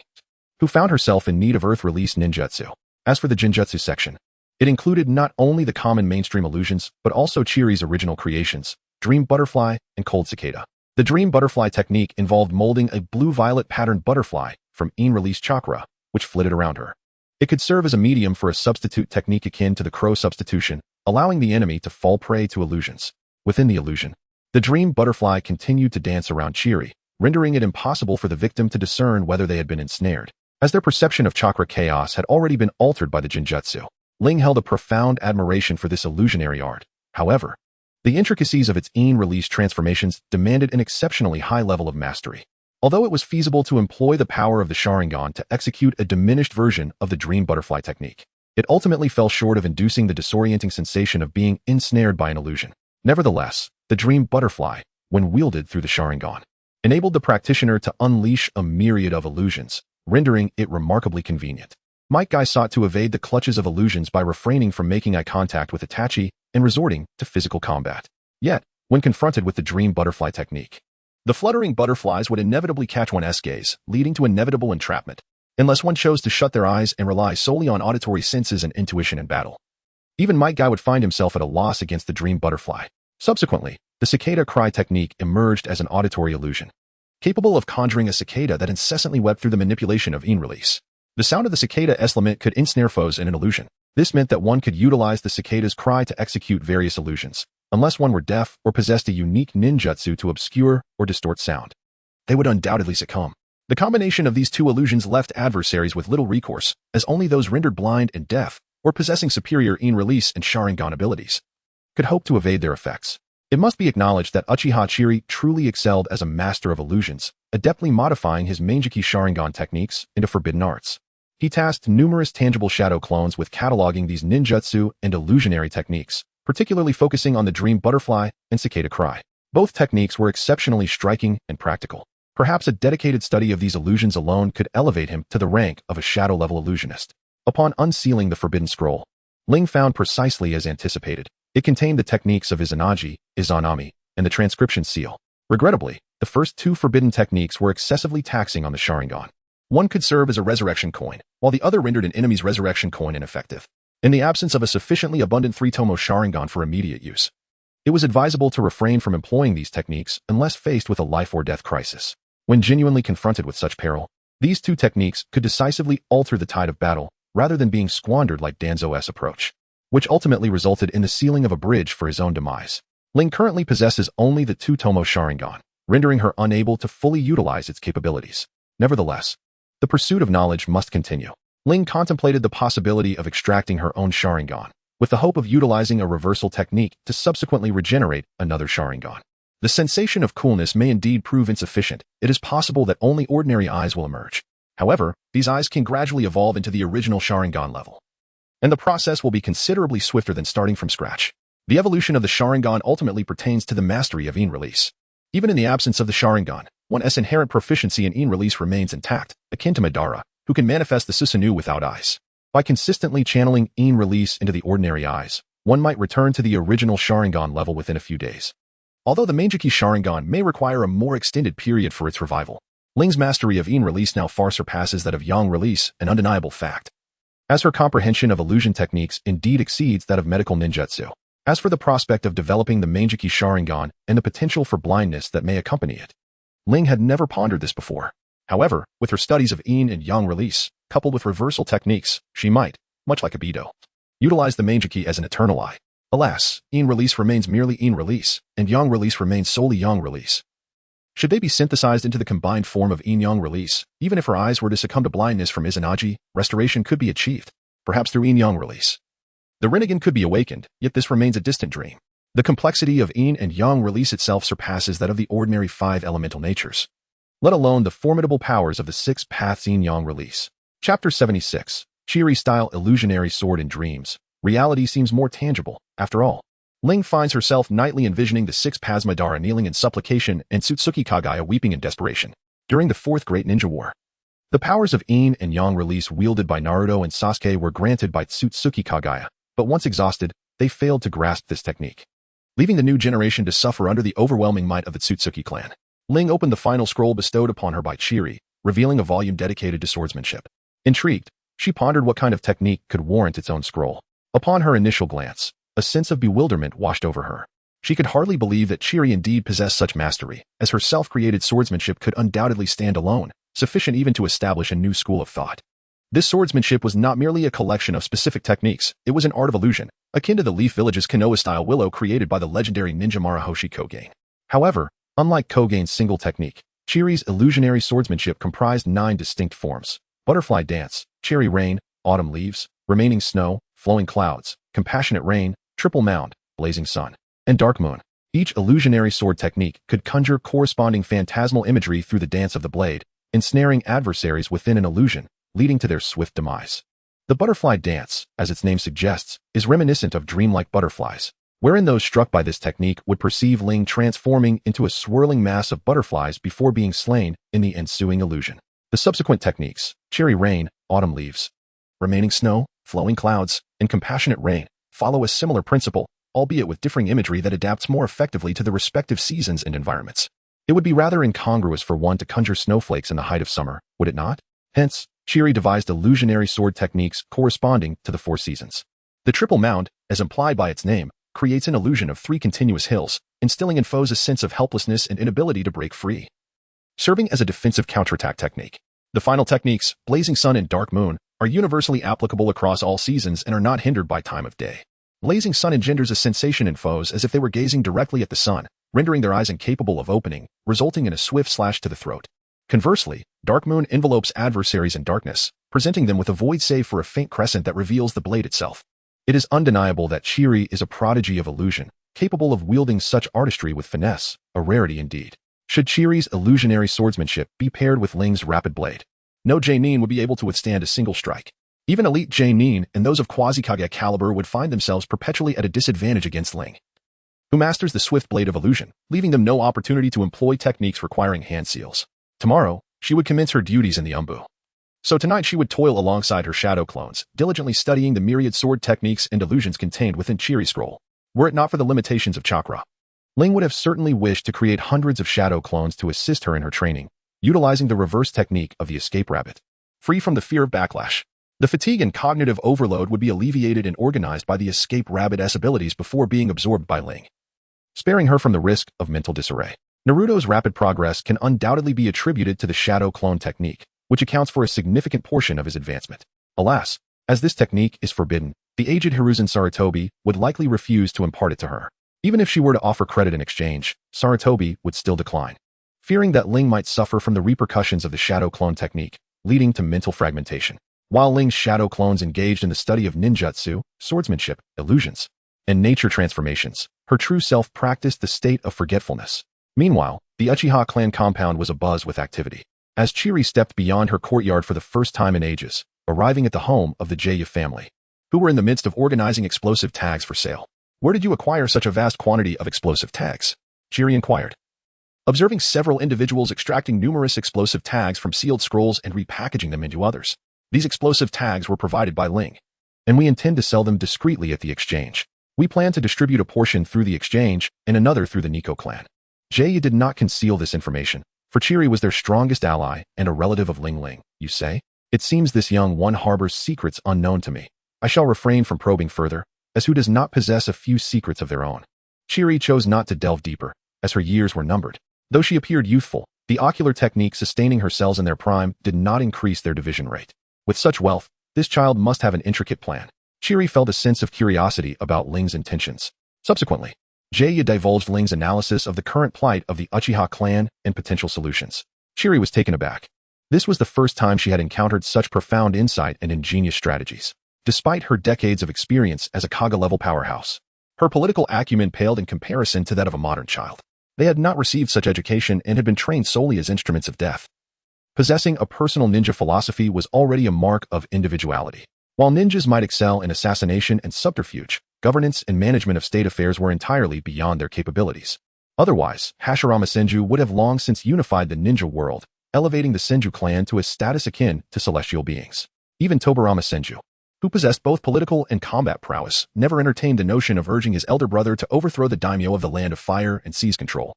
who found herself in need of Earth Release ninjutsu. As for the Genjutsu section, It included not only the common mainstream illusions, but also Chiri's original creations, Dream Butterfly and Cold Cicada. The Dream Butterfly technique involved molding a blue-violet patterned butterfly from in-release chakra, which flitted around her. It could serve as a medium for a substitute technique akin to the crow substitution, allowing the enemy to fall prey to illusions. Within the illusion, the Dream Butterfly continued to dance around Chiri, rendering it impossible for the victim to discern whether they had been ensnared, as their perception of chakra chaos had already been altered by the Jinjutsu. Ling held a profound admiration for this illusionary art. However, the intricacies of its in-release transformations demanded an exceptionally high level of mastery. Although it was feasible to employ the power of the Sharingan to execute a diminished version of the Dream Butterfly technique, it ultimately fell short of inducing the disorienting sensation of being ensnared by an illusion. Nevertheless, the Dream Butterfly, when wielded through the Sharingan, enabled the practitioner to unleash a myriad of illusions, rendering it remarkably convenient. Might Dai sought to evade the clutches of illusions by refraining from making eye contact with Itachi and resorting to physical combat. Yet, when confronted with the Dream Butterfly technique, the fluttering butterflies would inevitably catch one's gaze, leading to inevitable entrapment, unless one chose to shut their eyes and rely solely on auditory senses and intuition in battle. Even Might Dai would find himself at a loss against the Dream Butterfly. Subsequently, the cicada cry technique emerged as an auditory illusion, capable of conjuring a cicada that incessantly wept through the manipulation of in-release. The sound of the cicada's lament could ensnare foes in an illusion. This meant that one could utilize the cicada's cry to execute various illusions, unless one were deaf or possessed a unique ninjutsu to obscure or distort sound. They would undoubtedly succumb. The combination of these two illusions left adversaries with little recourse, as only those rendered blind and deaf, or possessing superior in-release and Sharingan abilities, could hope to evade their effects. It must be acknowledged that Uchiha Chiri truly excelled as a master of illusions, adeptly modifying his Manjiki Sharingan techniques into forbidden arts. He tasked numerous tangible shadow clones with cataloging these ninjutsu and illusionary techniques, particularly focusing on the Dream Butterfly and Cicada Cry. Both techniques were exceptionally striking and practical. Perhaps a dedicated study of these illusions alone could elevate him to the rank of a shadow-level illusionist. Upon unsealing the Forbidden Scroll, Ling found precisely as anticipated. It contained the techniques of Izanagi, Izanami, and the Transcription Seal. Regrettably, the first two forbidden techniques were excessively taxing on the Sharingan. One could serve as a resurrection coin, while the other rendered an enemy's resurrection coin ineffective. In the absence of a sufficiently abundant three-tomo Sharingan for immediate use, it was advisable to refrain from employing these techniques unless faced with a life-or-death crisis. When genuinely confronted with such peril, these two techniques could decisively alter the tide of battle rather than being squandered like Danzo's approach, which ultimately resulted in the sealing of a bridge for his own demise. Ling currently possesses only the two-tomo Sharingan, rendering her unable to fully utilize its capabilities. Nevertheless, the pursuit of knowledge must continue. Ling contemplated the possibility of extracting her own Sharingan, with the hope of utilizing a reversal technique to subsequently regenerate another Sharingan. The sensation of coolness may indeed prove insufficient. It is possible that only ordinary eyes will emerge. However, these eyes can gradually evolve into the original Sharingan level, and the process will be considerably swifter than starting from scratch. The evolution of the Sharingan ultimately pertains to the mastery of in-release. Even in the absence of the Sharingan, one's inherent proficiency in in-release remains intact, akin to Madara, who can manifest the Susanoo without eyes. By consistently channeling in-release into the ordinary eyes, one might return to the original Sharingan level within a few days. Although the Manjiki Sharingan may require a more extended period for its revival, Ling's mastery of in-release now far surpasses that of yang-release, an undeniable fact, as her comprehension of illusion techniques indeed exceeds that of medical ninjutsu. As for the prospect of developing the Manjiki Sharingan and the potential for blindness that may accompany it, Ling had never pondered this before. However, with her studies of yin and yang release, coupled with reversal techniques, she might, much like Abido, utilize the Manjiki as an eternal eye. Alas, yin release remains merely yin release, and yang release remains solely yang release. Should they be synthesized into the combined form of yin-yang release, even if her eyes were to succumb to blindness from Izanagi, restoration could be achieved, perhaps through yin-yang release. The Rinnegan could be awakened, yet this remains a distant dream. The complexity of yin and yang release itself surpasses that of the ordinary 5 elemental natures, let alone the formidable powers of the 6 paths yin-yang release. Chapter 76, Chiri-style illusionary sword in dreams. Reality seems more tangible, after all. Ling finds herself nightly envisioning the 6 paths Madara kneeling in supplication and Tsutsuki Kagaya weeping in desperation. During the 4th Great Ninja War, the powers of yin and yang release wielded by Naruto and Sasuke were granted by Tsutsuki Kagaya, but once exhausted, they failed to grasp this technique, leaving the new generation to suffer under the overwhelming might of the Tsutsuki clan. Ling opened the final scroll bestowed upon her by Chiri, revealing a volume dedicated to swordsmanship. Intrigued, she pondered what kind of technique could warrant its own scroll. Upon her initial glance, a sense of bewilderment washed over her. She could hardly believe that Chiri indeed possessed such mastery, as her self-created swordsmanship could undoubtedly stand alone, sufficient even to establish a new school of thought. This swordsmanship was not merely a collection of specific techniques, it was an art of illusion, akin to the Leaf Village's Konoha-style willow created by the legendary ninja Marahoshi Kogain. However, unlike Kogain's single technique, Chiri's illusionary swordsmanship comprised 9 distinct forms: butterfly dance, cherry rain, autumn leaves, remaining snow, flowing clouds, compassionate rain, triple mound, blazing sun, and dark moon. Each illusionary sword technique could conjure corresponding phantasmal imagery through the dance of the blade, ensnaring adversaries within an illusion, leading to their swift demise. The butterfly dance, as its name suggests, is reminiscent of dreamlike butterflies, wherein those struck by this technique would perceive Ling transforming into a swirling mass of butterflies before being slain in the ensuing illusion. The subsequent techniques, cherry rain, autumn leaves, remaining snow, flowing clouds, and compassionate rain, follow a similar principle, albeit with differing imagery that adapts more effectively to the respective seasons and environments. It would be rather incongruous for one to conjure snowflakes in the height of summer, would it not? Hence, Chiri devised illusionary sword techniques corresponding to the 4 seasons. The triple mound, as implied by its name, creates an illusion of 3 continuous hills, instilling in foes a sense of helplessness and inability to break free. Serving as a defensive counterattack technique. The final techniques, blazing sun and dark moon, are universally applicable across all seasons and are not hindered by time of day. Blazing sun engenders a sensation in foes as if they were gazing directly at the sun, rendering their eyes incapable of opening, resulting in a swift slash to the throat. Conversely, dark moon envelopes adversaries in darkness, presenting them with a void save for a faint crescent that reveals the blade itself. It is undeniable that Chiri is a prodigy of illusion, capable of wielding such artistry with finesse, a rarity indeed. Should Chiri's illusionary swordsmanship be paired with Ling's rapid blade, no Jonin would be able to withstand a single strike. Even elite Jonin and those of quasi-Kage caliber would find themselves perpetually at a disadvantage against Ling, who masters the swift blade of illusion, leaving them no opportunity to employ techniques requiring hand seals. Tomorrow, she would commence her duties in the Umbu. So tonight she would toil alongside her shadow clones, diligently studying the myriad sword techniques and illusions contained within Chiri's scroll. Were it not for the limitations of chakra, Ling would have certainly wished to create hundreds of shadow clones to assist her in her training, utilizing the reverse technique of the escape rabbit. Free from the fear of backlash, the fatigue and cognitive overload would be alleviated and organized by the escape rabbit's abilities before being absorbed by Ling, sparing her from the risk of mental disarray. Naruto's rapid progress can undoubtedly be attributed to the shadow clone technique, which accounts for a significant portion of his advancement. Alas, as this technique is forbidden, the aged Hiruzen Sarutobi would likely refuse to impart it to her. Even if she were to offer credit in exchange, Sarutobi would still decline, fearing that Ling might suffer from the repercussions of the shadow clone technique, leading to mental fragmentation. While Ling's shadow clones engaged in the study of ninjutsu, swordsmanship, illusions, and nature transformations, her true self practiced the state of forgetfulness. Meanwhile, the Uchiha clan compound was abuzz with activity. As Chiri stepped beyond her courtyard for the first time in ages, arriving at the home of the Jaya family, who were in the midst of organizing explosive tags for sale. "Where did you acquire such a vast quantity of explosive tags?" Chiri inquired, observing several individuals extracting numerous explosive tags from sealed scrolls and repackaging them into others. These explosive tags were provided by Ling, and we intend to sell them discreetly at the exchange. We plan to distribute a portion through the exchange and another through the Nico clan. Jaya did not conceal this information, for Chiri was their strongest ally and a relative of Ling. You say? It seems this young one harbors secrets unknown to me. I shall refrain from probing further, as who does not possess a few secrets of their own. Chiri chose not to delve deeper, as her years were numbered. Though she appeared youthful, the ocular technique sustaining her cells in their prime did not increase their division rate. With such wealth, this child must have an intricate plan. Chiri felt a sense of curiosity about Ling's intentions. Subsequently, Jaya divulged Ling's analysis of the current plight of the Uchiha clan and potential solutions. Chiri was taken aback. This was the first time she had encountered such profound insight and ingenious strategies. Despite her decades of experience as a Kage-level powerhouse, her political acumen paled in comparison to that of a modern child. They had not received such education and had been trained solely as instruments of death. Possessing a personal ninja philosophy was already a mark of individuality. While ninjas might excel in assassination and subterfuge, governance and management of state affairs were entirely beyond their capabilities. Otherwise, Hashirama Senju would have long since unified the ninja world, elevating the Senju clan to a status akin to celestial beings. Even Tobarama Senju, who possessed both political and combat prowess, never entertained the notion of urging his elder brother to overthrow the daimyo of the land of fire and seize control.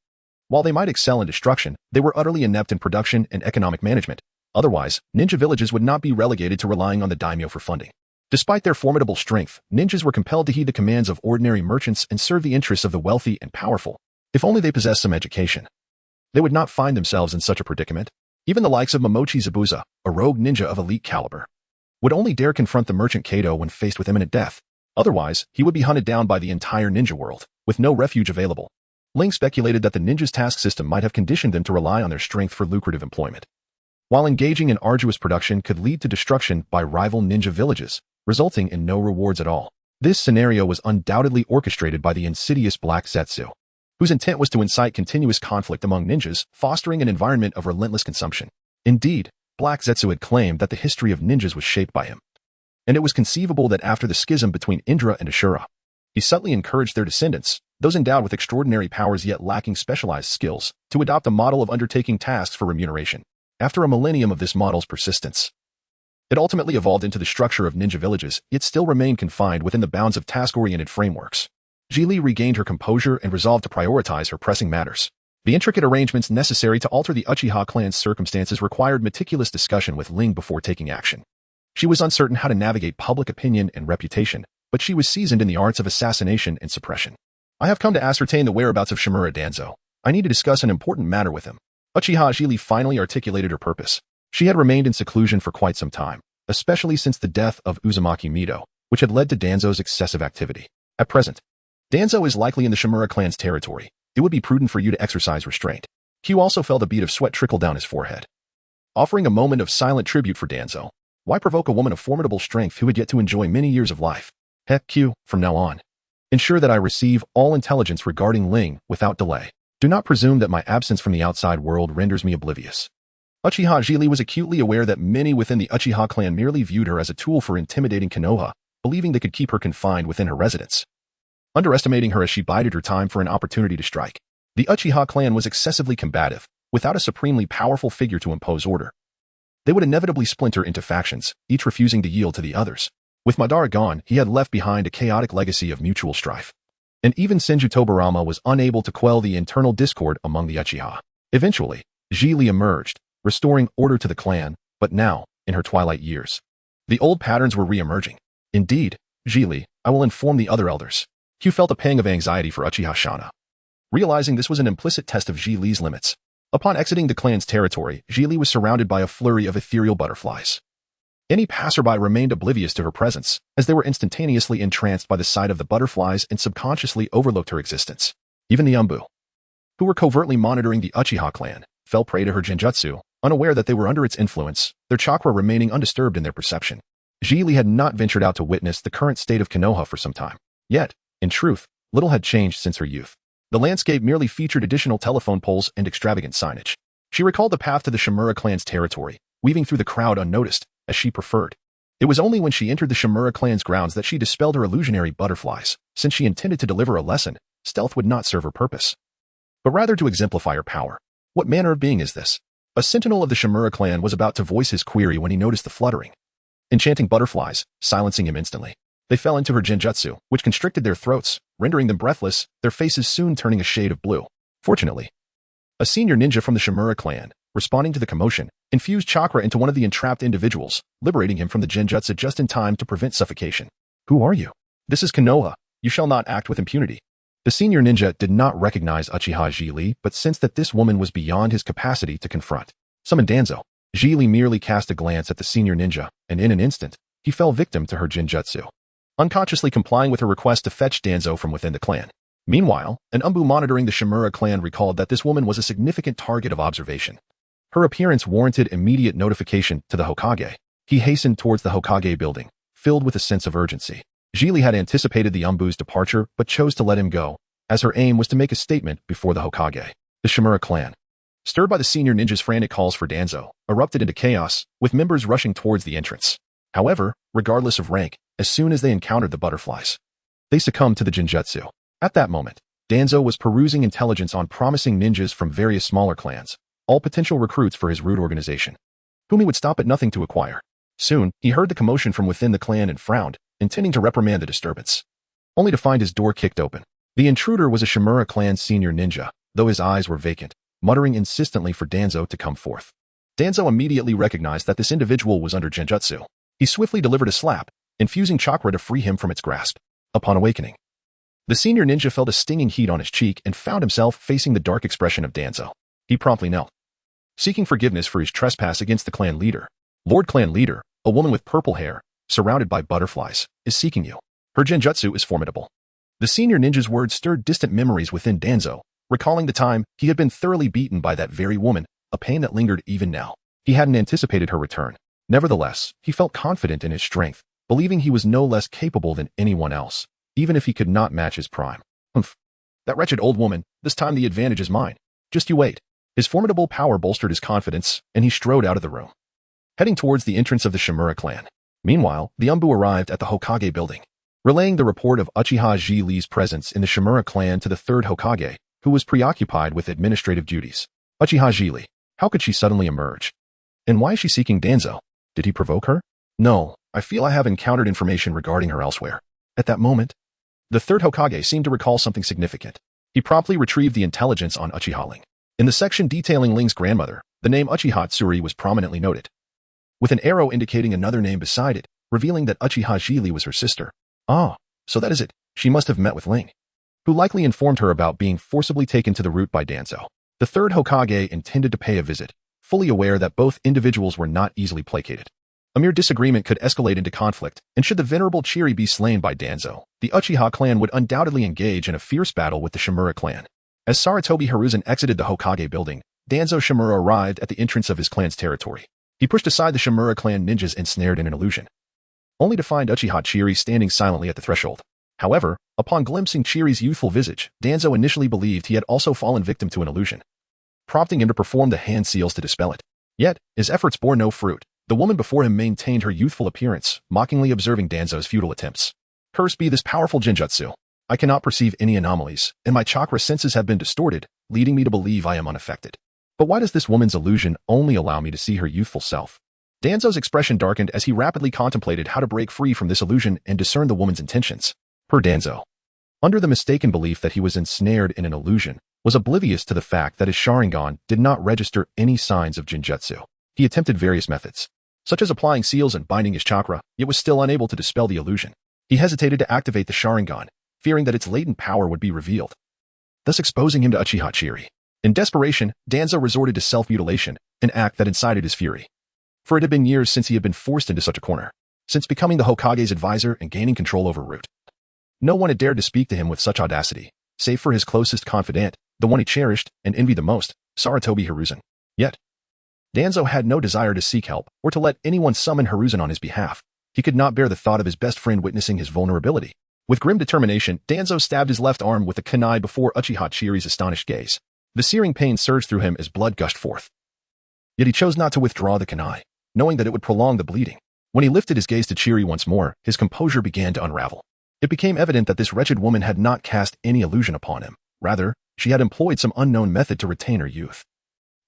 While they might excel in destruction, they were utterly inept in production and economic management. Otherwise, ninja villages would not be relegated to relying on the daimyo for funding. Despite their formidable strength, ninjas were compelled to heed the commands of ordinary merchants and serve the interests of the wealthy and powerful. If only they possessed some education, they would not find themselves in such a predicament. Even the likes of Momochi Zabuza, a rogue ninja of elite caliber, would only dare confront the merchant Kato when faced with imminent death. Otherwise, he would be hunted down by the entire ninja world, with no refuge available. Ling speculated that the ninja's task system might have conditioned them to rely on their strength for lucrative employment, while engaging in arduous production could lead to destruction by rival ninja villages, resulting in no rewards at all. This scenario was undoubtedly orchestrated by the insidious Black Zetsu, whose intent was to incite continuous conflict among ninjas, fostering an environment of relentless consumption. Indeed, Black Zetsu had claimed that the history of ninjas was shaped by him, and it was conceivable that after the schism between Indra and Ashura, he subtly encouraged their descendants, those endowed with extraordinary powers yet lacking specialized skills, to adopt a model of undertaking tasks for remuneration. After a millennium of this model's persistence, it ultimately evolved into the structure of ninja villages, yet still remained confined within the bounds of task-oriented frameworks. Ji regained her composure and resolved to prioritize her pressing matters. The intricate arrangements necessary to alter the Uchiha clan's circumstances required meticulous discussion with Ling before taking action. She was uncertain how to navigate public opinion and reputation, but she was seasoned in the arts of assassination and suppression. I have come to ascertain the whereabouts of Shimura Danzo. I need to discuss an important matter with him. Uchiha Ji finally articulated her purpose. She had remained in seclusion for quite some time, especially since the death of Uzumaki Mido, which had led to Danzo's excessive activity. At present, Danzo is likely in the Shimura clan's territory. It would be prudent for you to exercise restraint. Q also felt a bead of sweat trickle down his forehead. Offering a moment of silent tribute for Danzo. Why provoke a woman of formidable strength who had yet to enjoy many years of life? Heck, Q, from now on, ensure that I receive all intelligence regarding Ling without delay. Do not presume that my absence from the outside world renders me oblivious. Uchiha Ji was acutely aware that many within the Uchiha clan merely viewed her as a tool for intimidating Konoha, believing they could keep her confined within her residence, underestimating her as she bided her time for an opportunity to strike. The Uchiha clan was excessively combative, without a supremely powerful figure to impose order. They would inevitably splinter into factions, each refusing to yield to the others. With Madara gone, he had left behind a chaotic legacy of mutual strife. And even Senju Tobarama was unable to quell the internal discord among the Uchiha. Eventually, Ji emerged, restoring order to the clan, but now, in her twilight years, the old patterns were re-emerging. Indeed, Ji, I will inform the other elders. Q felt a pang of anxiety for Uchiha Shana, realizing this was an implicit test of Ji Li's limits. Upon exiting the clan's territory, Ji was surrounded by a flurry of ethereal butterflies. Any passerby remained oblivious to her presence, as they were instantaneously entranced by the sight of the butterflies and subconsciously overlooked her existence. Even the Umbu, who were covertly monitoring the Uchiha clan, fell prey to her genjutsu, unaware that they were under its influence, their chakra remaining undisturbed in their perception. Ji had not ventured out to witness the current state of Konoha for some time. Yet, in truth, little had changed since her youth. The landscape merely featured additional telephone poles and extravagant signage. She recalled the path to the Shimura clan's territory, weaving through the crowd unnoticed, as she preferred. It was only when she entered the Shimura clan's grounds that she dispelled her illusionary butterflies. Since she intended to deliver a lesson, stealth would not serve her purpose, but rather to exemplify her power. What manner of being is this? A sentinel of the Shimura clan was about to voice his query when he noticed the fluttering, enchanting butterflies, silencing him instantly. They fell into her genjutsu, which constricted their throats, rendering them breathless, their faces soon turning a shade of blue. Fortunately, a senior ninja from the Shimura clan, responding to the commotion, infused chakra into one of the entrapped individuals, liberating him from the genjutsu just in time to prevent suffocation. Who are you? This is Konoha. You shall not act with impunity. The senior ninja did not recognize Uchiha Ji, but sensed that this woman was beyond his capacity to confront. Summoned Danzo. Ji merely cast a glance at the senior ninja, and in an instant, he fell victim to her genjutsu, unconsciously complying with her request to fetch Danzo from within the clan. Meanwhile, an Umbu monitoring the Shimura clan recalled that this woman was a significant target of observation. Her appearance warranted immediate notification to the Hokage. He hastened towards the Hokage building, filled with a sense of urgency. Ji had anticipated the Umbu's departure, but chose to let him go, as her aim was to make a statement before the Hokage. The Shimura clan, stirred by the senior ninja's frantic calls for Danzo, erupted into chaos, with members rushing towards the entrance. However, regardless of rank, as soon as they encountered the butterflies, they succumbed to the genjutsu. At that moment, Danzo was perusing intelligence on promising ninjas from various smaller clans, all potential recruits for his rude organization, whom he would stop at nothing to acquire. Soon, he heard the commotion from within the clan and frowned, intending to reprimand the disturbance, only to find his door kicked open. The intruder was a Shimura clan senior ninja, though his eyes were vacant, muttering insistently for Danzo to come forth. Danzo immediately recognized that this individual was under genjutsu. He swiftly delivered a slap, infusing chakra to free him from its grasp. Upon awakening, the senior ninja felt a stinging heat on his cheek and found himself facing the dark expression of Danzo. He promptly knelt, seeking forgiveness for his trespass against the clan leader. Lord Clan Leader, a woman with purple hair, surrounded by butterflies, is seeking you. Her genjutsu is formidable. The senior ninja's words stirred distant memories within Danzo, recalling the time he had been thoroughly beaten by that very woman, a pain that lingered even now. He hadn't anticipated her return. Nevertheless, he felt confident in his strength, believing he was no less capable than anyone else, even if he could not match his prime. Humph. That wretched old woman, this time the advantage is mine. Just you wait. His formidable power bolstered his confidence, and he strode out of the room, heading towards the entrance of the Shimura clan. Meanwhile, the Umbu arrived at the Hokage building, relaying the report of Uchiha Ji-Li's presence in the Shimura clan to the third Hokage, who was preoccupied with administrative duties. Uchiha Ji-Li, how could she suddenly emerge? And why is she seeking Danzo? Did he provoke her? No, I feel I have encountered information regarding her elsewhere. At that moment, the third Hokage seemed to recall something significant. He promptly retrieved the intelligence on Uchiha Ling. In the section detailing Ling's grandmother, the name Uchiha Tsuri was prominently noted, with an arrow indicating another name beside it, revealing that Uchiha Ji-Li was her sister. Ah, so that is it. She must have met with Ling, who likely informed her about being forcibly taken to the root by Danzo. The third Hokage intended to pay a visit, fully aware that both individuals were not easily placated. A mere disagreement could escalate into conflict, and should the venerable Chiri be slain by Danzo, the Uchiha clan would undoubtedly engage in a fierce battle with the Shimura clan. As Sarutobi Hiruzen exited the Hokage building, Danzo Shimura arrived at the entrance of his clan's territory. He pushed aside the Shimura clan ninjas ensnared in an illusion, only to find Uchiha Chiri standing silently at the threshold. However, upon glimpsing Chiri's youthful visage, Danzo initially believed he had also fallen victim to an illusion, prompting him to perform the hand seals to dispel it. Yet, his efforts bore no fruit. The woman before him maintained her youthful appearance, mockingly observing Danzo's futile attempts. Cursed be this powerful genjutsu. I cannot perceive any anomalies, and my chakra senses have been distorted, leading me to believe I am unaffected. But why does this woman's illusion only allow me to see her youthful self? Danzo's expression darkened as he rapidly contemplated how to break free from this illusion and discern the woman's intentions. Per Danzo, under the mistaken belief that he was ensnared in an illusion, was oblivious to the fact that his Sharingan did not register any signs of genjutsu. He attempted various methods, such as applying seals and binding his chakra, yet was still unable to dispel the illusion. He hesitated to activate the Sharingan, fearing that its latent power would be revealed, thus exposing him to Uchiha Chiri. In desperation, Danzo resorted to self-mutilation, an act that incited his fury. For it had been years since he had been forced into such a corner, since becoming the Hokage's advisor and gaining control over Root. No one had dared to speak to him with such audacity, save for his closest confidant, the one he cherished and envied the most, Sarutobi Hiruzen. Yet, Danzo had no desire to seek help or to let anyone summon Hiruzen on his behalf. He could not bear the thought of his best friend witnessing his vulnerability. With grim determination, Danzo stabbed his left arm with a kunai before Uchiha Chiri's astonished gaze. The searing pain surged through him as blood gushed forth. Yet he chose not to withdraw the kunai, knowing that it would prolong the bleeding. When he lifted his gaze to Chiri once more, his composure began to unravel. It became evident that this wretched woman had not cast any illusion upon him. Rather, she had employed some unknown method to retain her youth,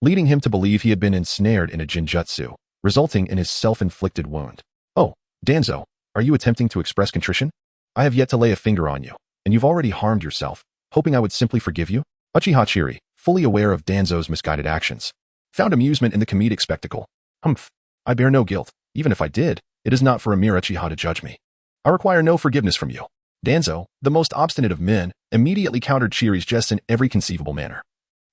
leading him to believe he had been ensnared in a genjutsu, resulting in his self-inflicted wound. Oh, Danzo, are you attempting to express contrition? I have yet to lay a finger on you, and you've already harmed yourself, hoping I would simply forgive you? Uchiha Chiri, fully aware of Danzo's misguided actions, found amusement in the comedic spectacle. Humph, I bear no guilt. Even if I did, it is not for a mere Uchiha to judge me. I require no forgiveness from you. Danzo, the most obstinate of men, immediately countered Chiri's jests in every conceivable manner,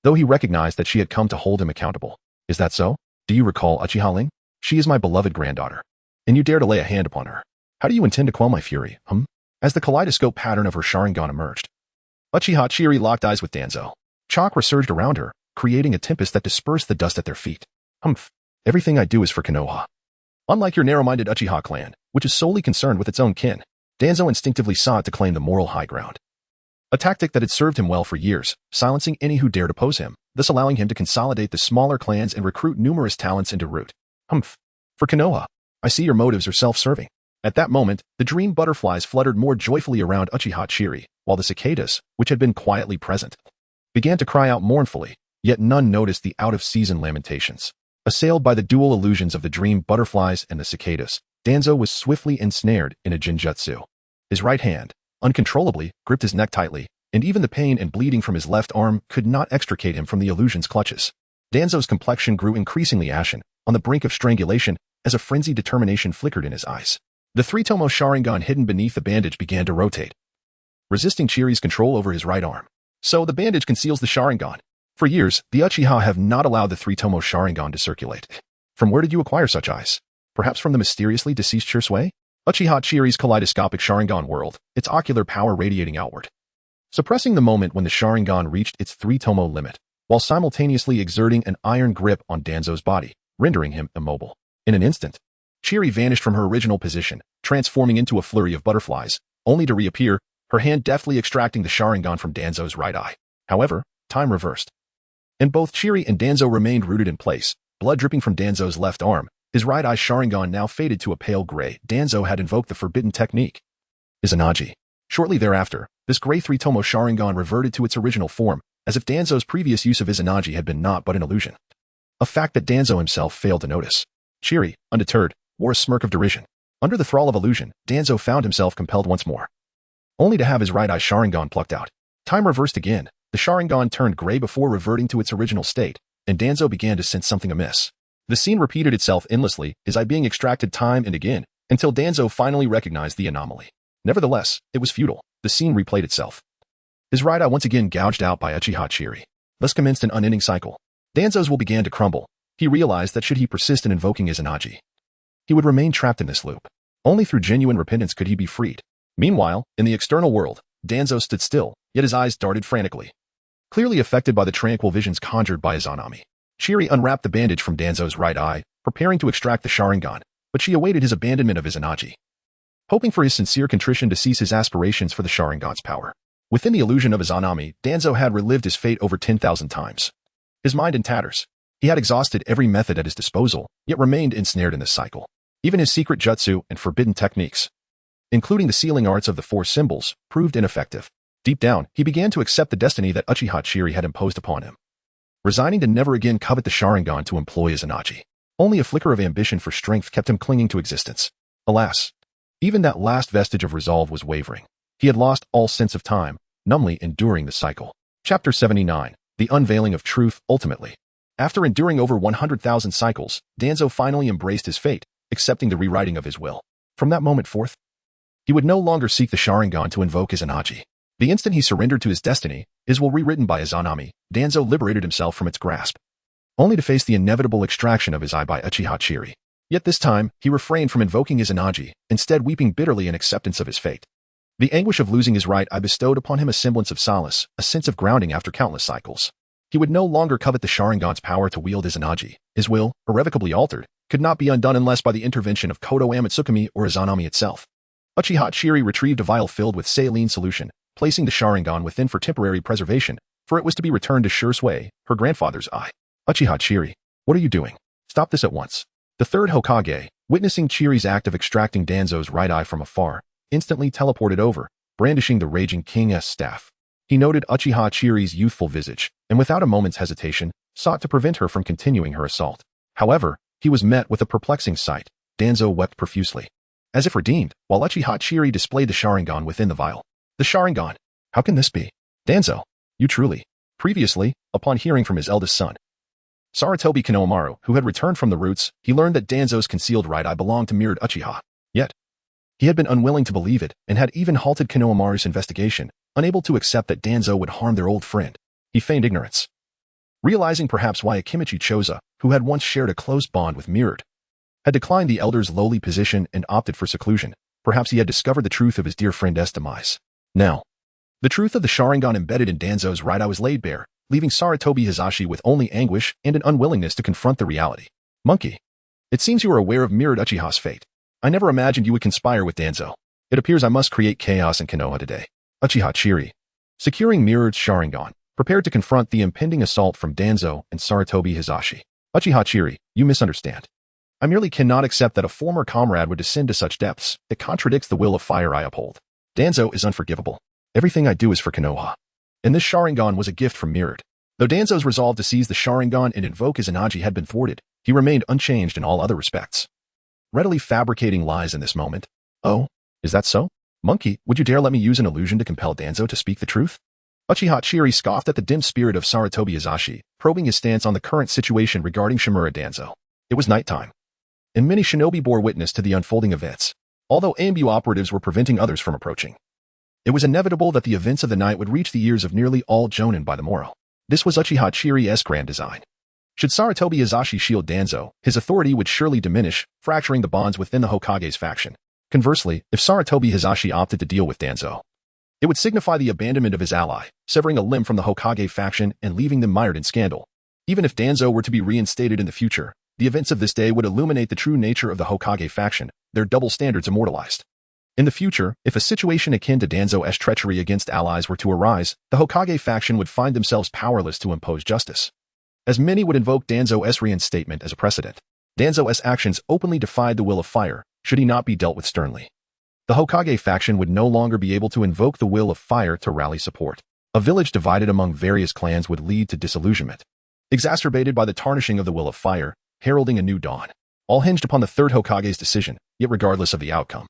though he recognized that she had come to hold him accountable. Is that so? Do you recall Uchiha Ling? She is my beloved granddaughter, and you dare to lay a hand upon her. How do you intend to quell my fury, As the kaleidoscope pattern of her Sharingan emerged, Uchiha Chiri locked eyes with Danzo. Chakra surged around her, creating a tempest that dispersed the dust at their feet. Everything I do is for Konoha. Unlike your narrow-minded Uchiha clan, which is solely concerned with its own kin, Danzo instinctively sought to claim the moral high ground. A tactic that had served him well for years, silencing any who dared oppose him, thus allowing him to consolidate the smaller clans and recruit numerous talents into Root. For Konoha, I see your motives are self-serving. At that moment, the dream butterflies fluttered more joyfully around Uchiha Chiri, while the cicadas, which had been quietly present, began to cry out mournfully, yet none noticed the out-of-season lamentations. Assailed by the dual illusions of the dream butterflies and the cicadas, Danzo was swiftly ensnared in a genjutsu. His right hand, uncontrollably, gripped his neck tightly, and even the pain and bleeding from his left arm could not extricate him from the illusion's clutches. Danzo's complexion grew increasingly ashen, on the brink of strangulation, as a frenzied determination flickered in his eyes. The three-tomo Sharingan hidden beneath the bandage began to rotate, resisting Chiri's control over his right arm. So the bandage conceals the Sharingan. For years, the Uchiha have not allowed the three-tomo Sharingan to circulate. From where did you acquire such eyes? Perhaps from the mysteriously deceased Shisui? Uchiha Chiri's kaleidoscopic Sharingan world, its ocular power radiating outward, suppressing the moment when the Sharingan reached its three-tomo limit, while simultaneously exerting an iron grip on Danzo's body, rendering him immobile. In an instant, Chiri vanished from her original position, transforming into a flurry of butterflies, only to reappear, her hand deftly extracting the Sharingan from Danzo's right eye. However, time reversed, and both Chiri and Danzo remained rooted in place, blood dripping from Danzo's left arm. His right eye Sharingan now faded to a pale gray. Danzo had invoked the forbidden technique, Izanagi. Shortly thereafter, this gray three-tomo Sharingan reverted to its original form, as if Danzo's previous use of Izanagi had been naught but an illusion. A fact that Danzo himself failed to notice. Chiri, undeterred, wore a smirk of derision. Under the thrall of illusion, Danzo found himself compelled once more, only to have his right eye Sharingan plucked out. Time reversed again. The Sharingan turned gray before reverting to its original state, and Danzo began to sense something amiss. The scene repeated itself endlessly, his eye being extracted time and again, until Danzo finally recognized the anomaly. Nevertheless, it was futile. The scene replayed itself. His right eye once again gouged out by Uchiha Chiri. Thus commenced an unending cycle. Danzo's will began to crumble. He realized that should he persist in invoking Izanagi, he would remain trapped in this loop. Only through genuine repentance could he be freed. Meanwhile, in the external world, Danzo stood still, yet his eyes darted frantically, clearly affected by the tranquil visions conjured by Izanami. Chiri unwrapped the bandage from Danzo's right eye, preparing to extract the Sharingan, but she awaited his abandonment of Izanagi, hoping for his sincere contrition to cease his aspirations for the Sharingan's power. Within the illusion of Izanami, Danzo had relived his fate over 10,000 times. His mind in tatters. He had exhausted every method at his disposal, yet remained ensnared in this cycle. Even his secret jutsu and forbidden techniques, including the sealing arts of the four symbols, proved ineffective. Deep down, he began to accept the destiny that Uchiha Chiri had imposed upon him, resigning to never again covet the Sharingan to employ Izanagi. Only a flicker of ambition for strength kept him clinging to existence. Alas, even that last vestige of resolve was wavering. He had lost all sense of time, numbly enduring the cycle. Chapter 79. The Unveiling of Truth. Ultimately, after enduring over 100,000 cycles, Danzo finally embraced his fate, accepting the rewriting of his will. From that moment forth, he would no longer seek the Sharingan to invoke Izanagi. The instant he surrendered to his destiny, his will rewritten by Izanami, Danzo liberated himself from its grasp, only to face the inevitable extraction of his eye by Uchiha Chiri. Yet this time, he refrained from invoking Izanagi, instead weeping bitterly in acceptance of his fate. The anguish of losing his right eye bestowed upon him a semblance of solace, a sense of grounding after countless cycles. He would no longer covet the Sharingan's power to wield Izanagi. His will, irrevocably altered, could not be undone unless by the intervention of Kodo Amatsukami or Izanami itself. Uchiha Chiri retrieved a vial filled with saline solution, placing the Sharingan within for temporary preservation, for it was to be returned to Shisui, her grandfather's eye. Uchiha Chiri, what are you doing? Stop this at once. The third Hokage, witnessing Chiri's act of extracting Danzo's right eye from afar, instantly teleported over, brandishing the raging king's staff. He noted Uchiha Chiri's youthful visage, and without a moment's hesitation, sought to prevent her from continuing her assault. However, he was met with a perplexing sight. Danzo wept profusely, as if redeemed, while Uchiha Chiri displayed the Sharingan within the vial. The Sharingan. How can this be? Danzo, you truly. Previously, upon hearing from his eldest son, Sarutobi Konohamaru, who had returned from the roots, he learned that Danzo's concealed right eye belonged to mirrored Uchiha. Yet, he had been unwilling to believe it, and had even halted Konohamaru's investigation, unable to accept that Danzo would harm their old friend. He feigned ignorance, realizing perhaps why Akimichi Choza, who had once shared a close bond with Mirrored, had declined the elder's lowly position and opted for seclusion. Perhaps he had discovered the truth of his dear friend's demise. Now, the truth of the Sharingan embedded in Danzo's right eye was laid bare, leaving Sarutobi Hizashi with only anguish and an unwillingness to confront the reality. Monkey, it seems you are aware of Mirrored Uchiha's fate. I never imagined you would conspire with Danzo. It appears I must create chaos in Konoha today. Uchiha Chiri, securing Mirrored's Sharingan, prepared to confront the impending assault from Danzo and Sarutobi Hizashi. Uchiha Chiri, you misunderstand. I merely cannot accept that a former comrade would descend to such depths. It contradicts the will of fire I uphold. Danzo is unforgivable. Everything I do is for Konoha. And this Sharingan was a gift from Mirrored. Though Danzo's resolve to seize the Sharingan and invoke Izanagi had been thwarted, he remained unchanged in all other respects, readily fabricating lies in this moment. Oh, is that so? Monkey, would you dare let me use an illusion to compel Danzo to speak the truth? Uchiha Chiri scoffed at the dim spirit of Sarutobi Hizashi, probing his stance on the current situation regarding Shimura Danzo. It was nighttime, and many shinobi bore witness to the unfolding events. although AMBU operatives were preventing others from approaching. It was inevitable that the events of the night would reach the ears of nearly all Jonin by the morrow. This was Uchiha Chiri's grand design. Should Sarutobi Hisashi shield Danzo, his authority would surely diminish, fracturing the bonds within the Hokage's faction. Conversely, if Sarutobi Hisashi opted to deal with Danzo, it would signify the abandonment of his ally, severing a limb from the Hokage faction and leaving them mired in scandal. Even if Danzo were to be reinstated in the future, the events of this day would illuminate the true nature of the Hokage faction, their double standards immortalized. In the future, if a situation akin to Danzo's treachery against allies were to arise, the Hokage faction would find themselves powerless to impose justice, as many would invoke Danzo's reinstatement as a precedent. Danzo's actions openly defied the will of fire, should he not be dealt with sternly. The Hokage faction would no longer be able to invoke the will of fire to rally support. A village divided among various clans would lead to disillusionment, exacerbated by the tarnishing of the will of fire, heralding a new dawn. All hinged upon the third Hokage's decision, yet regardless of the outcome,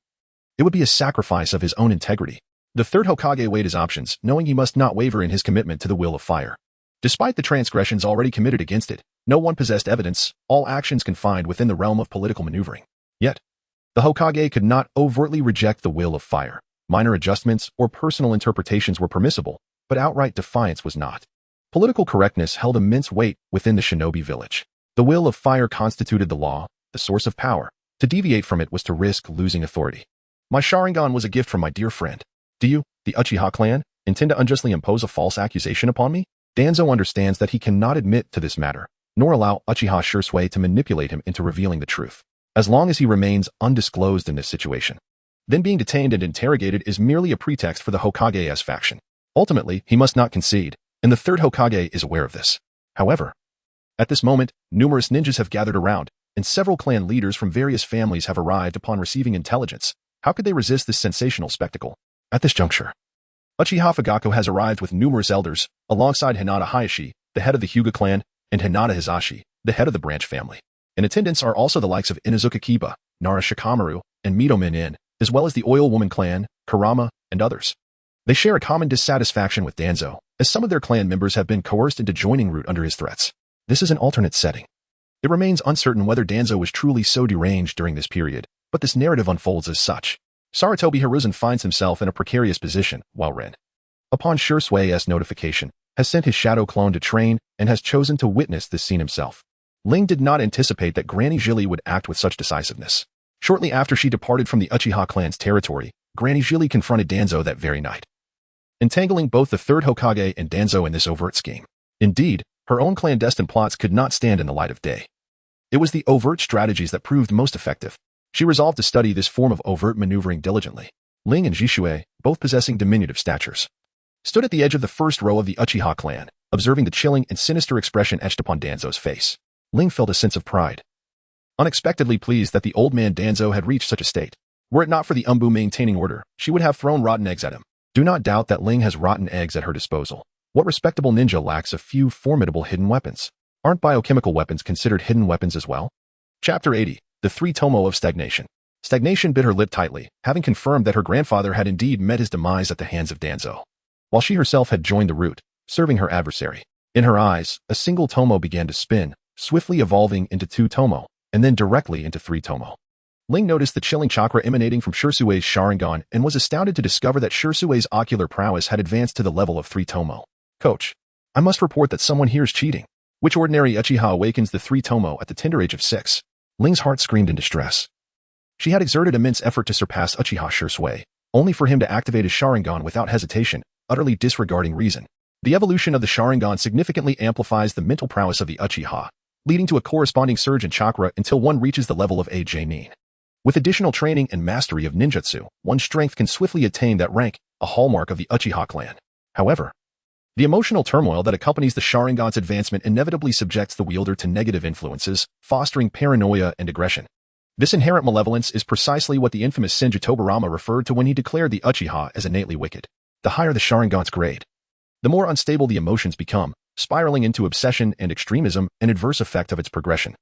it would be a sacrifice of his own integrity. The third Hokage weighed his options, knowing he must not waver in his commitment to the will of fire. Despite the transgressions already committed against it, no one possessed evidence, all actions confined within the realm of political maneuvering. Yet, the Hokage could not overtly reject the will of fire. Minor adjustments or personal interpretations were permissible, but outright defiance was not. Political correctness held immense weight within the shinobi village. The will of fire constituted the law, the source of power. To deviate from it was to risk losing authority. My Sharingan was a gift from my dear friend. Do you, the Uchiha clan, intend to unjustly impose a false accusation upon me? Danzo understands that he cannot admit to this matter, nor allow Uchiha Shisui to manipulate him into revealing the truth, as long as he remains undisclosed in this situation. Then being detained and interrogated is merely a pretext for the Hokage's faction. Ultimately, he must not concede, and the third Hokage is aware of this. However, at this moment, numerous ninjas have gathered around, and several clan leaders from various families have arrived upon receiving intelligence. How could they resist this sensational spectacle? At this juncture, Uchiha Fugaku has arrived with numerous elders, alongside Hinata Hayashi, the head of the Hyuga clan, and Hinata Hisashi, the head of the branch family. In attendance are also the likes of Inuzuka Kiba, Nara Shikamaru, and Mito Minin, as well as the Oil Woman clan, Kurama, and others. They share a common dissatisfaction with Danzo, as some of their clan members have been coerced into joining Root under his threats. This is an alternate setting. It remains uncertain whether Danzo was truly so deranged during this period, but this narrative unfolds as such. Sarutobi Hiruzen finds himself in a precarious position, while Ren, upon Shisui's notification, has sent his shadow clone to train and has chosen to witness this scene himself. Ling did not anticipate that Granny Jilly would act with such decisiveness. Shortly after she departed from the Uchiha clan's territory, Granny Jilly confronted Danzo that very night, entangling both the third Hokage and Danzo in this overt scheme. Indeed, her own clandestine plots could not stand in the light of day. It was the overt strategies that proved most effective. She resolved to study this form of overt maneuvering diligently. Ling and Shisui, both possessing diminutive statures, stood at the edge of the first row of the Uchiha clan, observing the chilling and sinister expression etched upon Danzo's face. Ling felt a sense of pride, unexpectedly pleased that the old man Danzo had reached such a state. Were it not for the Umbu maintaining order, she would have thrown rotten eggs at him. Do not doubt that Ling has rotten eggs at her disposal. What respectable ninja lacks a few formidable hidden weapons? Aren't biochemical weapons considered hidden weapons as well? Chapter 80. The Three Tomo of Stagnation. Stagnation bit her lip tightly, having confirmed that her grandfather had indeed met his demise at the hands of Danzo, while she herself had joined the Root, serving her adversary. In her eyes, a single Tomo began to spin, swiftly evolving into 2 Tomo, and then directly into 3 Tomo. Ling noticed the chilling chakra emanating from Shisui's Sharingan and was astounded to discover that Shisui's ocular prowess had advanced to the level of 3 Tomo. Coach, I must report that someone here is cheating. Which ordinary Uchiha awakens the 3 Tomo at the tender age of 6? Ling's heart screamed in distress. She had exerted immense effort to surpass Uchiha Shisui, only for him to activate his Sharingan without hesitation, utterly disregarding reason. The evolution of the Sharingan significantly amplifies the mental prowess of the Uchiha, leading to a corresponding surge in chakra until one reaches the level of a Nin. With additional training and mastery of ninjutsu, one's strength can swiftly attain that rank, a hallmark of the Uchiha clan. However, the emotional turmoil that accompanies the Sharingan's advancement inevitably subjects the wielder to negative influences, fostering paranoia and aggression. This inherent malevolence is precisely what the infamous Senju Tobirama referred to when he declared the Uchiha as innately wicked. The higher the Sharingan's grade, the more unstable the emotions become, spiraling into obsession and extremism, an adverse effect of its progression.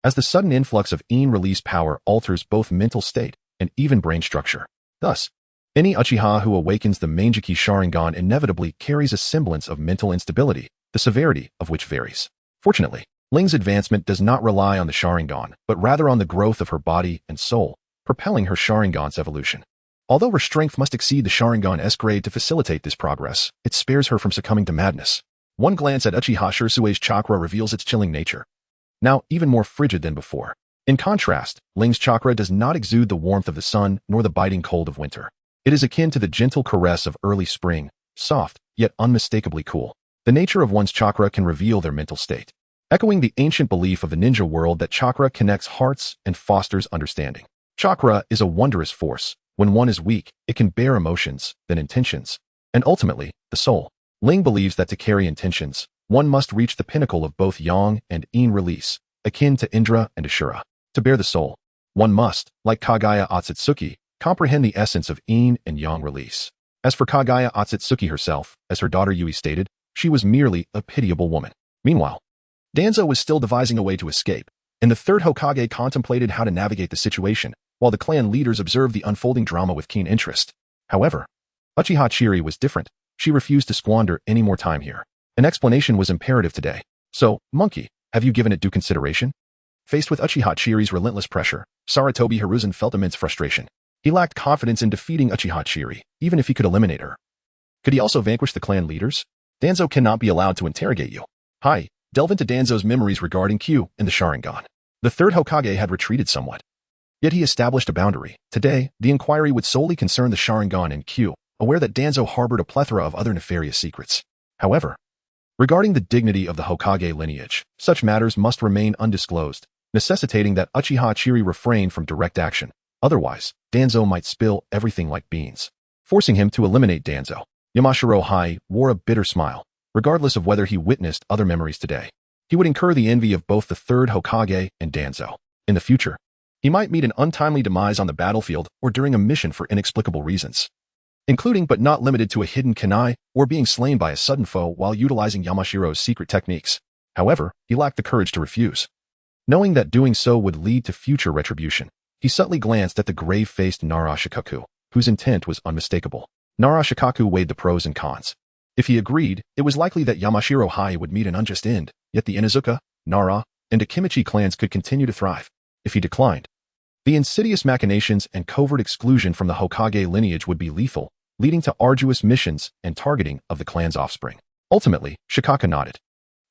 As the sudden influx of in-release power alters both mental state and even brain structure. Thus, any Uchiha who awakens the Manjiki Sharingan inevitably carries a semblance of mental instability, the severity of which varies. Fortunately, Ling's advancement does not rely on the Sharingan, but rather on the growth of her body and soul, propelling her Sharingan's evolution. Although her strength must exceed the Sharingan S grade to facilitate this progress, it spares her from succumbing to madness. One glance at Uchiha Shisui's chakra reveals its chilling nature, now even more frigid than before. In contrast, Ling's chakra does not exude the warmth of the sun nor the biting cold of winter. It is akin to the gentle caress of early spring, soft, yet unmistakably cool. The nature of one's chakra can reveal their mental state, echoing the ancient belief of the ninja world that chakra connects hearts and fosters understanding. Chakra is a wondrous force. When one is weak, it can bear emotions, then intentions, and ultimately, the soul. Ling believes that to carry intentions, one must reach the pinnacle of both yang and yin release, akin to Indra and Ashura. To bear the soul, one must, like Kaguya Otsutsuki, comprehend the essence of yin and yang release. As for Kaguya Otsutsuki herself, as her daughter Yui stated, she was merely a pitiable woman. Meanwhile, Danzo was still devising a way to escape, and the third Hokage contemplated how to navigate the situation, while the clan leaders observed the unfolding drama with keen interest. However, Uchiha Chiri was different. She refused to squander any more time here. An explanation was imperative today. So, Monkey, have you given it due consideration? Faced with Uchiha Chiri's relentless pressure, Sarutobi Hiruzen felt immense frustration. He lacked confidence in defeating Uchiha Chiri, even if he could eliminate her. Could he also vanquish the clan leaders? Danzo cannot be allowed to interrogate you. Hi, delve into Danzo's memories regarding Q and the Sharingan. The third Hokage had retreated somewhat. Yet he established a boundary. Today, the inquiry would solely concern the Sharingan and Q, aware that Danzo harbored a plethora of other nefarious secrets. However, regarding the dignity of the Hokage lineage, such matters must remain undisclosed, necessitating that Uchiha Chiri refrain from direct action. Otherwise, Danzo might spill everything like beans, forcing him to eliminate Danzo. Yamashiro Hai wore a bitter smile, regardless of whether he witnessed other memories today. He would incur the envy of both the third Hokage and Danzo. In the future, he might meet an untimely demise on the battlefield or during a mission for inexplicable reasons, including but not limited to a hidden kunai or being slain by a sudden foe while utilizing Yamashiro's secret techniques. However, he lacked the courage to refuse. Knowing that doing so would lead to future retribution, he subtly glanced at the grave-faced Nara Shikaku, whose intent was unmistakable. Nara Shikaku weighed the pros and cons. If he agreed, it was likely that Yamashiro Hai would meet an unjust end, yet the Inuzuka, Nara, and Akimichi clans could continue to thrive. If he declined, the insidious machinations and covert exclusion from the Hokage lineage would be lethal, leading to arduous missions and targeting of the clan's offspring. Ultimately, Shikaka nodded.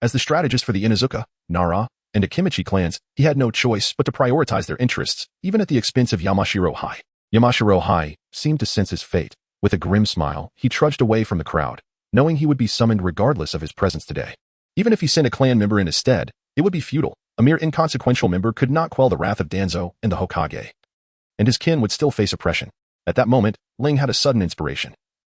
As the strategist for the Inuzuka, Nara, and Akimichi clans, he had no choice but to prioritize their interests, even at the expense of Yamashiro Hai. Yamashiro Hai seemed to sense his fate. With a grim smile, he trudged away from the crowd, knowing he would be summoned regardless of his presence today. Even if he sent a clan member in his stead, it would be futile. A mere inconsequential member could not quell the wrath of Danzo and the Hokage, and his kin would still face oppression. At that moment, Ling had a sudden inspiration.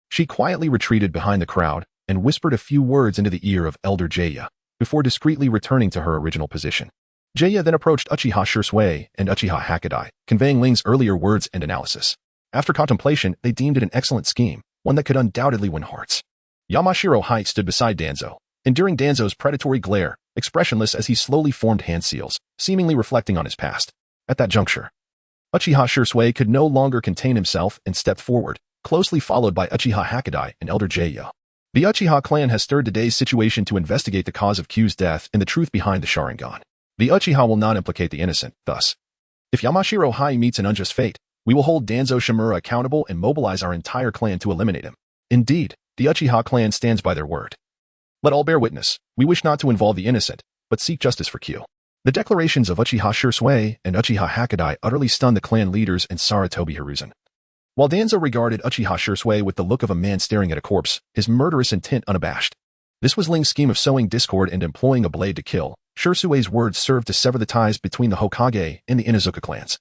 She quietly retreated behind the crowd and whispered a few words into the ear of Elder Jaya, before discreetly returning to her original position. Jaya then approached Uchiha Shisui and Uchiha Hokage, conveying Ling's earlier words and analysis. After contemplation, they deemed it an excellent scheme, one that could undoubtedly win hearts. Yamashiro Hai stood beside Danzo, enduring Danzo's predatory glare, expressionless as he slowly formed hand seals, seemingly reflecting on his past. At that juncture, Uchiha Shisui could no longer contain himself and stepped forward, closely followed by Uchiha Hokage and Elder Jaya. The Uchiha clan has stirred today's situation to investigate the cause of Q's death and the truth behind the Sharingan. The Uchiha will not implicate the innocent, thus. If Yamashiro Hai meets an unjust fate, we will hold Danzo Shimura accountable and mobilize our entire clan to eliminate him. Indeed, the Uchiha clan stands by their word. Let all bear witness. We wish not to involve the innocent, but seek justice for Q. The declarations of Uchiha Shisui and Uchiha Hokage utterly stunned the clan leaders and Sarutobi Hiruzen. While Danzo regarded Uchiha Shisui with the look of a man staring at a corpse, his murderous intent unabashed. This was Ling's scheme of sowing discord and employing a blade to kill. Shisui's words served to sever the ties between the Hokage and the Inuzuka clans,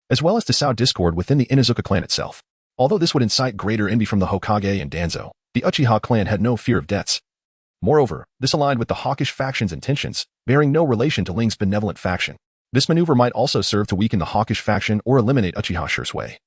as well as to sow discord within the Inuzuka clan itself. Although this would incite greater envy from the Hokage and Danzo, the Uchiha clan had no fear of debts. Moreover, this aligned with the hawkish faction's intentions, bearing no relation to Ling's benevolent faction. This maneuver might also serve to weaken the hawkish faction or eliminate Uchiha Shisui,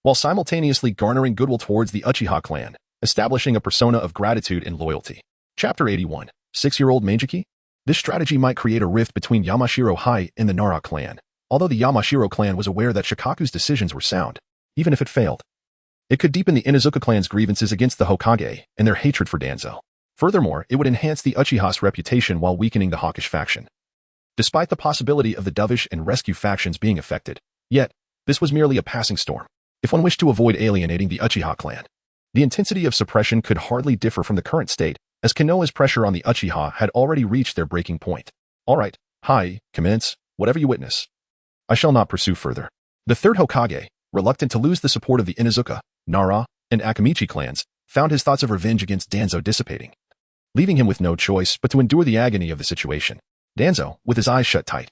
while simultaneously garnering goodwill towards the Uchiha clan, establishing a persona of gratitude and loyalty. Chapter 81. 6-year-old Manjiki? This strategy might create a rift between Yamashiro Hai and the Nara clan, although the Yamashiro clan was aware that Shikaku's decisions were sound. Even if it failed, it could deepen the Inuzuka clan's grievances against the Hokage and their hatred for Danzo. Furthermore, it would enhance the Uchiha's reputation while weakening the hawkish faction. Despite the possibility of the dovish and rescue factions being affected, yet, This was merely a passing storm. If one wished to avoid alienating the Uchiha clan, the intensity of suppression could hardly differ from the current state, as Konoha's pressure on the Uchiha had already reached their breaking point. All right, Hai, commence, whatever you witness. I shall not pursue further. The third Hokage, reluctant to lose the support of the Inuzuka, Nara, and Akamichi clans, found his thoughts of revenge against Danzo dissipating, leaving him with no choice but to endure the agony of the situation. Danzo, with his eyes shut tight,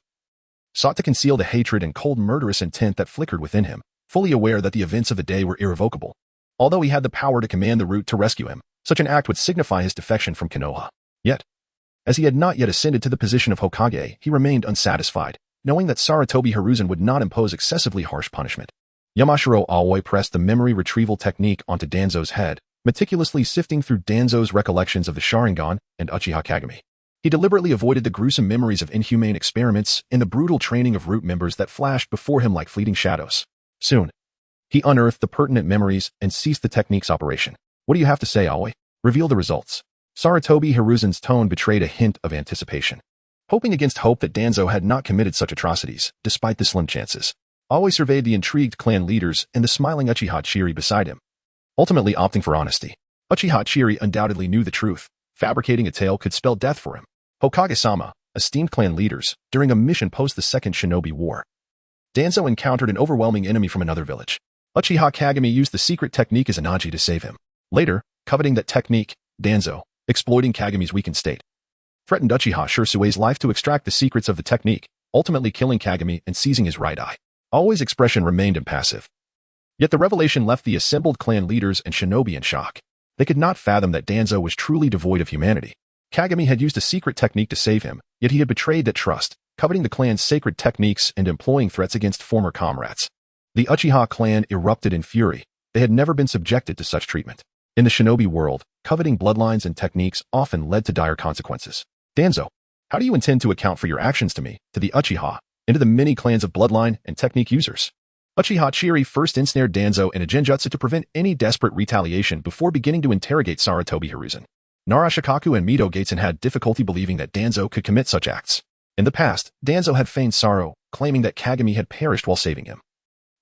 sought to conceal the hatred and cold murderous intent that flickered within him, fully aware that the events of the day were irrevocable. Although he had the power to command the Root to rescue him, such an act would signify his defection from Konoha. Yet, as he had not yet ascended to the position of Hokage, he remained unsatisfied, knowing that Sarutobi Hiruzen would not impose excessively harsh punishment. Yamashiro Aoi pressed the memory retrieval technique onto Danzo's head, meticulously sifting through Danzo's recollections of the Sharingan and Uchiha Kagami. He deliberately avoided the gruesome memories of inhumane experiments and the brutal training of Root members that flashed before him like fleeting shadows. Soon, he unearthed the pertinent memories and ceased the technique's operation. What do you have to say, Aoi? Reveal the results. Sarutobi Hiruzen's tone betrayed a hint of anticipation. Hoping against hope that Danzo had not committed such atrocities, despite the slim chances, Aoi surveyed the intrigued clan leaders and the smiling Uchiha Chiri beside him, ultimately opting for honesty. Uchiha Chiri undoubtedly knew the truth. Fabricating a tale could spell death for him. Hokage-sama, esteemed clan leaders, during a mission post the Second Shinobi War, Danzo encountered an overwhelming enemy from another village. Uchiha Kagami used the secret technique as Izanagi to save him. Later, coveting that technique, Danzo, exploiting Kagami's weakened state, threatened Uchiha Shisui's life to extract the secrets of the technique, ultimately killing Kagami and seizing his right eye. Aoi's expression remained impassive. Yet the revelation left the assembled clan leaders and shinobi in shock. They could not fathom that Danzo was truly devoid of humanity. Kagami had used a secret technique to save him, yet he had betrayed that trust, coveting the clan's sacred techniques and employing threats against former comrades. The Uchiha clan erupted in fury. They had never been subjected to such treatment. In the shinobi world, coveting bloodlines and techniques often led to dire consequences. Danzo, how do you intend to account for your actions to me, to the Uchiha, and to the many clans of bloodline and technique users? Uchiha Chiri first ensnared Danzo in a genjutsu to prevent any desperate retaliation before beginning to interrogate Sarutobi Hiruzen. Nara Shikaku and Mito Gaetsun had difficulty believing that Danzo could commit such acts. In the past, Danzo had feigned sorrow, claiming that Kagami had perished while saving him,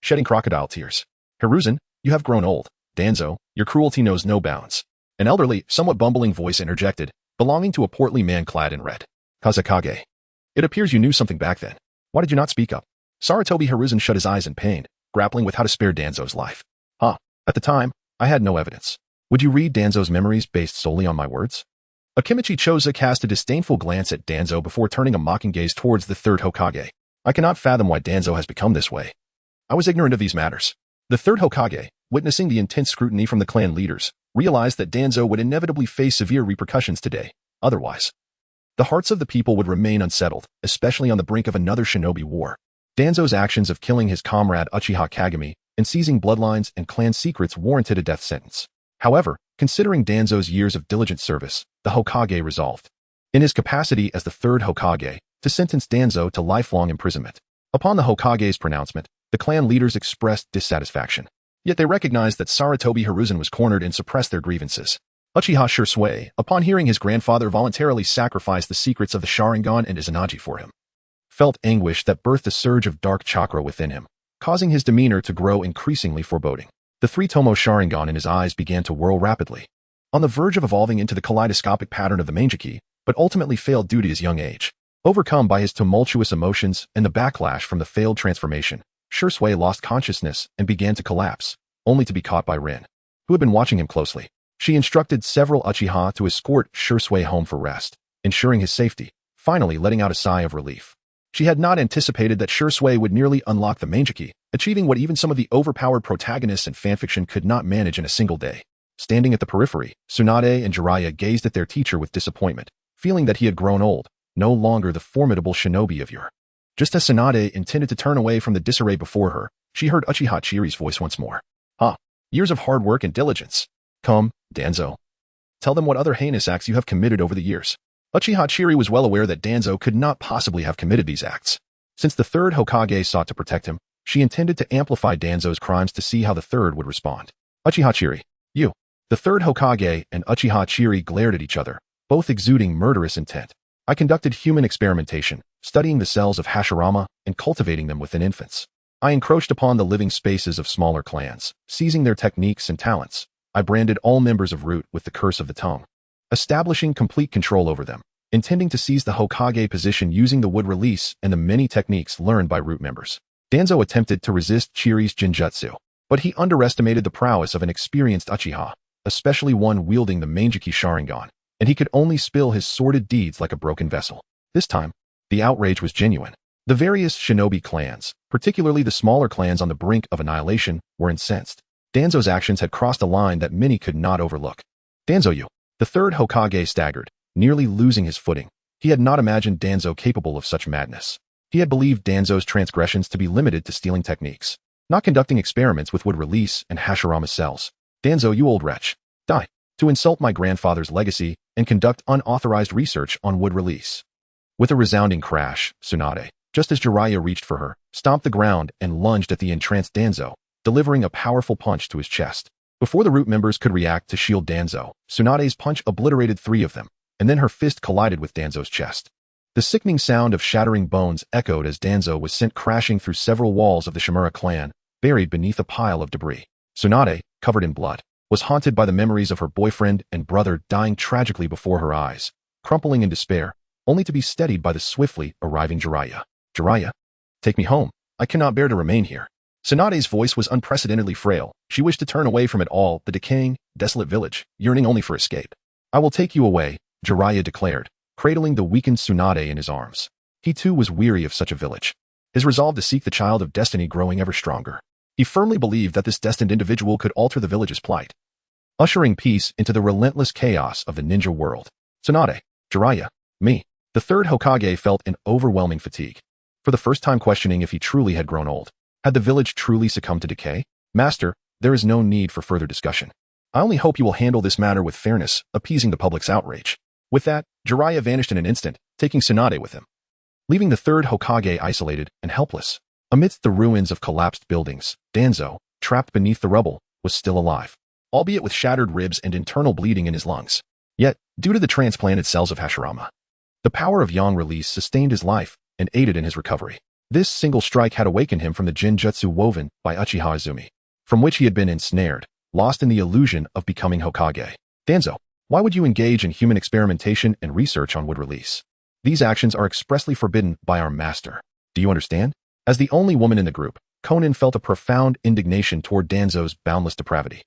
shedding crocodile tears. Hiruzen, you have grown old. Danzo, your cruelty knows no bounds. An elderly, somewhat bumbling voice interjected, belonging to a portly man clad in red. Kazekage. It appears you knew something back then. Why did you not speak up? Sarutobi Hiruzen shut his eyes in pain, grappling with how to spare Danzo's life. At the time, I had no evidence. Would you read Danzo's memories based solely on my words? Akimichi Choza cast a disdainful glance at Danzo before turning a mocking gaze towards the third Hokage. I cannot fathom why Danzo has become this way. I was ignorant of these matters. The third Hokage, witnessing the intense scrutiny from the clan leaders, realized that Danzo would inevitably face severe repercussions today. Otherwise, the hearts of the people would remain unsettled, especially on the brink of another shinobi war. Danzo's actions of killing his comrade Uchiha Kagami and seizing bloodlines and clan secrets warranted a death sentence. However, considering Danzo's years of diligent service, the Hokage resolved, in his capacity as the third Hokage, to sentence Danzo to lifelong imprisonment. Upon the Hokage's pronouncement, the clan leaders expressed dissatisfaction. Yet they recognized that Sarutobi Hiruzen was cornered and suppressed their grievances. Uchiha Shisui, upon hearing his grandfather voluntarily sacrifice the secrets of the Sharingan and Izanagi for him, felt anguish that birthed a surge of dark chakra within him, causing his demeanor to grow increasingly foreboding. The three-tomo Sharingan in his eyes began to whirl rapidly, on the verge of evolving into the kaleidoscopic pattern of the Manjiki, but ultimately failed due to his young age. Overcome by his tumultuous emotions and the backlash from the failed transformation, Shisui lost consciousness and began to collapse, only to be caught by Rin, who had been watching him closely. She instructed several Uchiha to escort Shisui home for rest, ensuring his safety, finally letting out a sigh of relief. She had not anticipated that Shisui would nearly unlock the Manjiki, achieving what even some of the overpowered protagonists in fanfiction could not manage in a single day. Standing at the periphery, Tsunade and Jiraiya gazed at their teacher with disappointment, feeling that he had grown old, no longer the formidable shinobi of yore. Just as Tsunade intended to turn away from the disarray before her, she heard Uchiha Chiri's voice once more. Years of hard work and diligence. Come, Danzo. Tell them what other heinous acts you have committed over the years. Uchiha Chiri was well aware that Danzo could not possibly have committed these acts. Since the third Hokage sought to protect him, she intended to amplify Danzo's crimes to see how the third would respond. Uchiha Chiri, you. The third Hokage and Uchiha Chiri glared at each other, both exuding murderous intent. I conducted human experimentation, studying the cells of Hashirama and cultivating them within infants. I encroached upon the living spaces of smaller clans, seizing their techniques and talents. I branded all members of Root with the curse of the tongue, establishing complete control over them, intending to seize the Hokage position using the wood release and the many techniques learned by Root members. Danzo attempted to resist Chiri's Jinjutsu, but he underestimated the prowess of an experienced Uchiha, especially one wielding the Manjiki Sharingan, and he could only spill his sordid deeds like a broken vessel. This time, the outrage was genuine. The various shinobi clans, particularly the smaller clans on the brink of annihilation, were incensed. Danzo's actions had crossed a line that many could not overlook. Danzo, the third Hokage, staggered, nearly losing his footing. He had not imagined Danzo capable of such madness. He had believed Danzo's transgressions to be limited to stealing techniques, not conducting experiments with wood release and Hashirama cells. Danzo, you old wretch, die, to insult my grandfather's legacy and conduct unauthorized research on wood release. With a resounding crash, Tsunade, just as Jiraiya reached for her, stomped the ground and lunged at the entranced Danzo, delivering a powerful punch to his chest. Before the Root members could react to shield Danzo, Tsunade's punch obliterated 3 of them, and then her fist collided with Danzo's chest. The sickening sound of shattering bones echoed as Danzo was sent crashing through several walls of the Shimura clan, buried beneath a pile of debris. Tsunade, covered in blood, was haunted by the memories of her boyfriend and brother dying tragically before her eyes, crumpling in despair, only to be steadied by the swiftly arriving Jiraiya. Jiraiya, take me home. I cannot bear to remain here. Tsunade's voice was unprecedentedly frail. She wished to turn away from it all, the decaying, desolate village, yearning only for escape. I will take you away, Jiraiya declared, cradling the weakened Tsunade in his arms. He too was weary of such a village, his resolve to seek the child of destiny growing ever stronger. He firmly believed that this destined individual could alter the village's plight, ushering peace into the relentless chaos of the ninja world. Tsunade, Jiraiya, me. The third Hokage felt an overwhelming fatigue, for the first time questioning if he truly had grown old. Had the village truly succumbed to decay? Master, there is no need for further discussion. I only hope you will handle this matter with fairness, appeasing the public's outrage. With that, Jiraiya vanished in an instant, taking Tsunade with him, leaving the third Hokage isolated and helpless. Amidst the ruins of collapsed buildings, Danzo, trapped beneath the rubble, was still alive, albeit with shattered ribs and internal bleeding in his lungs. Yet, due to the transplanted cells of Hashirama, the power of yang release sustained his life and aided in his recovery. This single strike had awakened him from the Jinjutsu woven by Uchiha Izumi, from which he had been ensnared, lost in the illusion of becoming Hokage. Danzo, why would you engage in human experimentation and research on wood release? These actions are expressly forbidden by our master. Do you understand? As the only woman in the group, Konan felt a profound indignation toward Danzo's boundless depravity.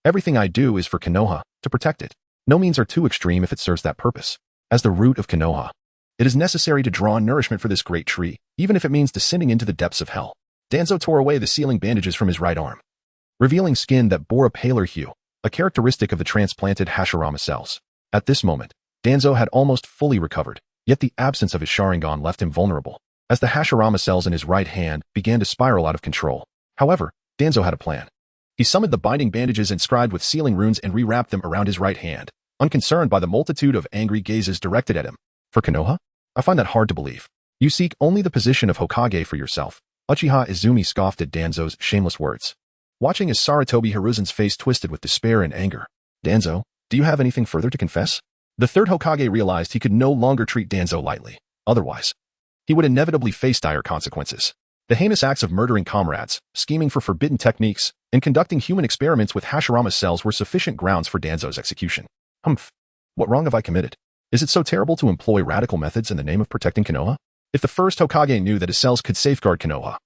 Everything I do is for Konoha, to protect it. No means are too extreme if it serves that purpose. As the root of Konoha, it is necessary to draw nourishment for this great tree, even if it means descending into the depths of hell. Danzo tore away the sealing bandages from his right arm, revealing skin that bore a paler hue, a characteristic of the transplanted Hashirama cells. At this moment, Danzo had almost fully recovered, yet the absence of his Sharingan left him vulnerable, as the Hashirama cells in his right hand began to spiral out of control. However, Danzo had a plan. He summoned the binding bandages inscribed with sealing runes and rewrapped them around his right hand, unconcerned by the multitude of angry gazes directed at him. For Konoha? I find that hard to believe. You seek only the position of Hokage for yourself. Uchiha Izumi scoffed at Danzo's shameless words, watching as Sarutobi Hiruzen's face twisted with despair and anger. Danzo, do you have anything further to confess? The third Hokage realized he could no longer treat Danzo lightly. Otherwise, he would inevitably face dire consequences. The heinous acts of murdering comrades, scheming for forbidden techniques, and conducting human experiments with Hashirama cells were sufficient grounds for Danzo's execution. What wrong have I committed? Is it so terrible to employ radical methods in the name of protecting Konoha? If the first Hokage knew that his cells could safeguard Konoha,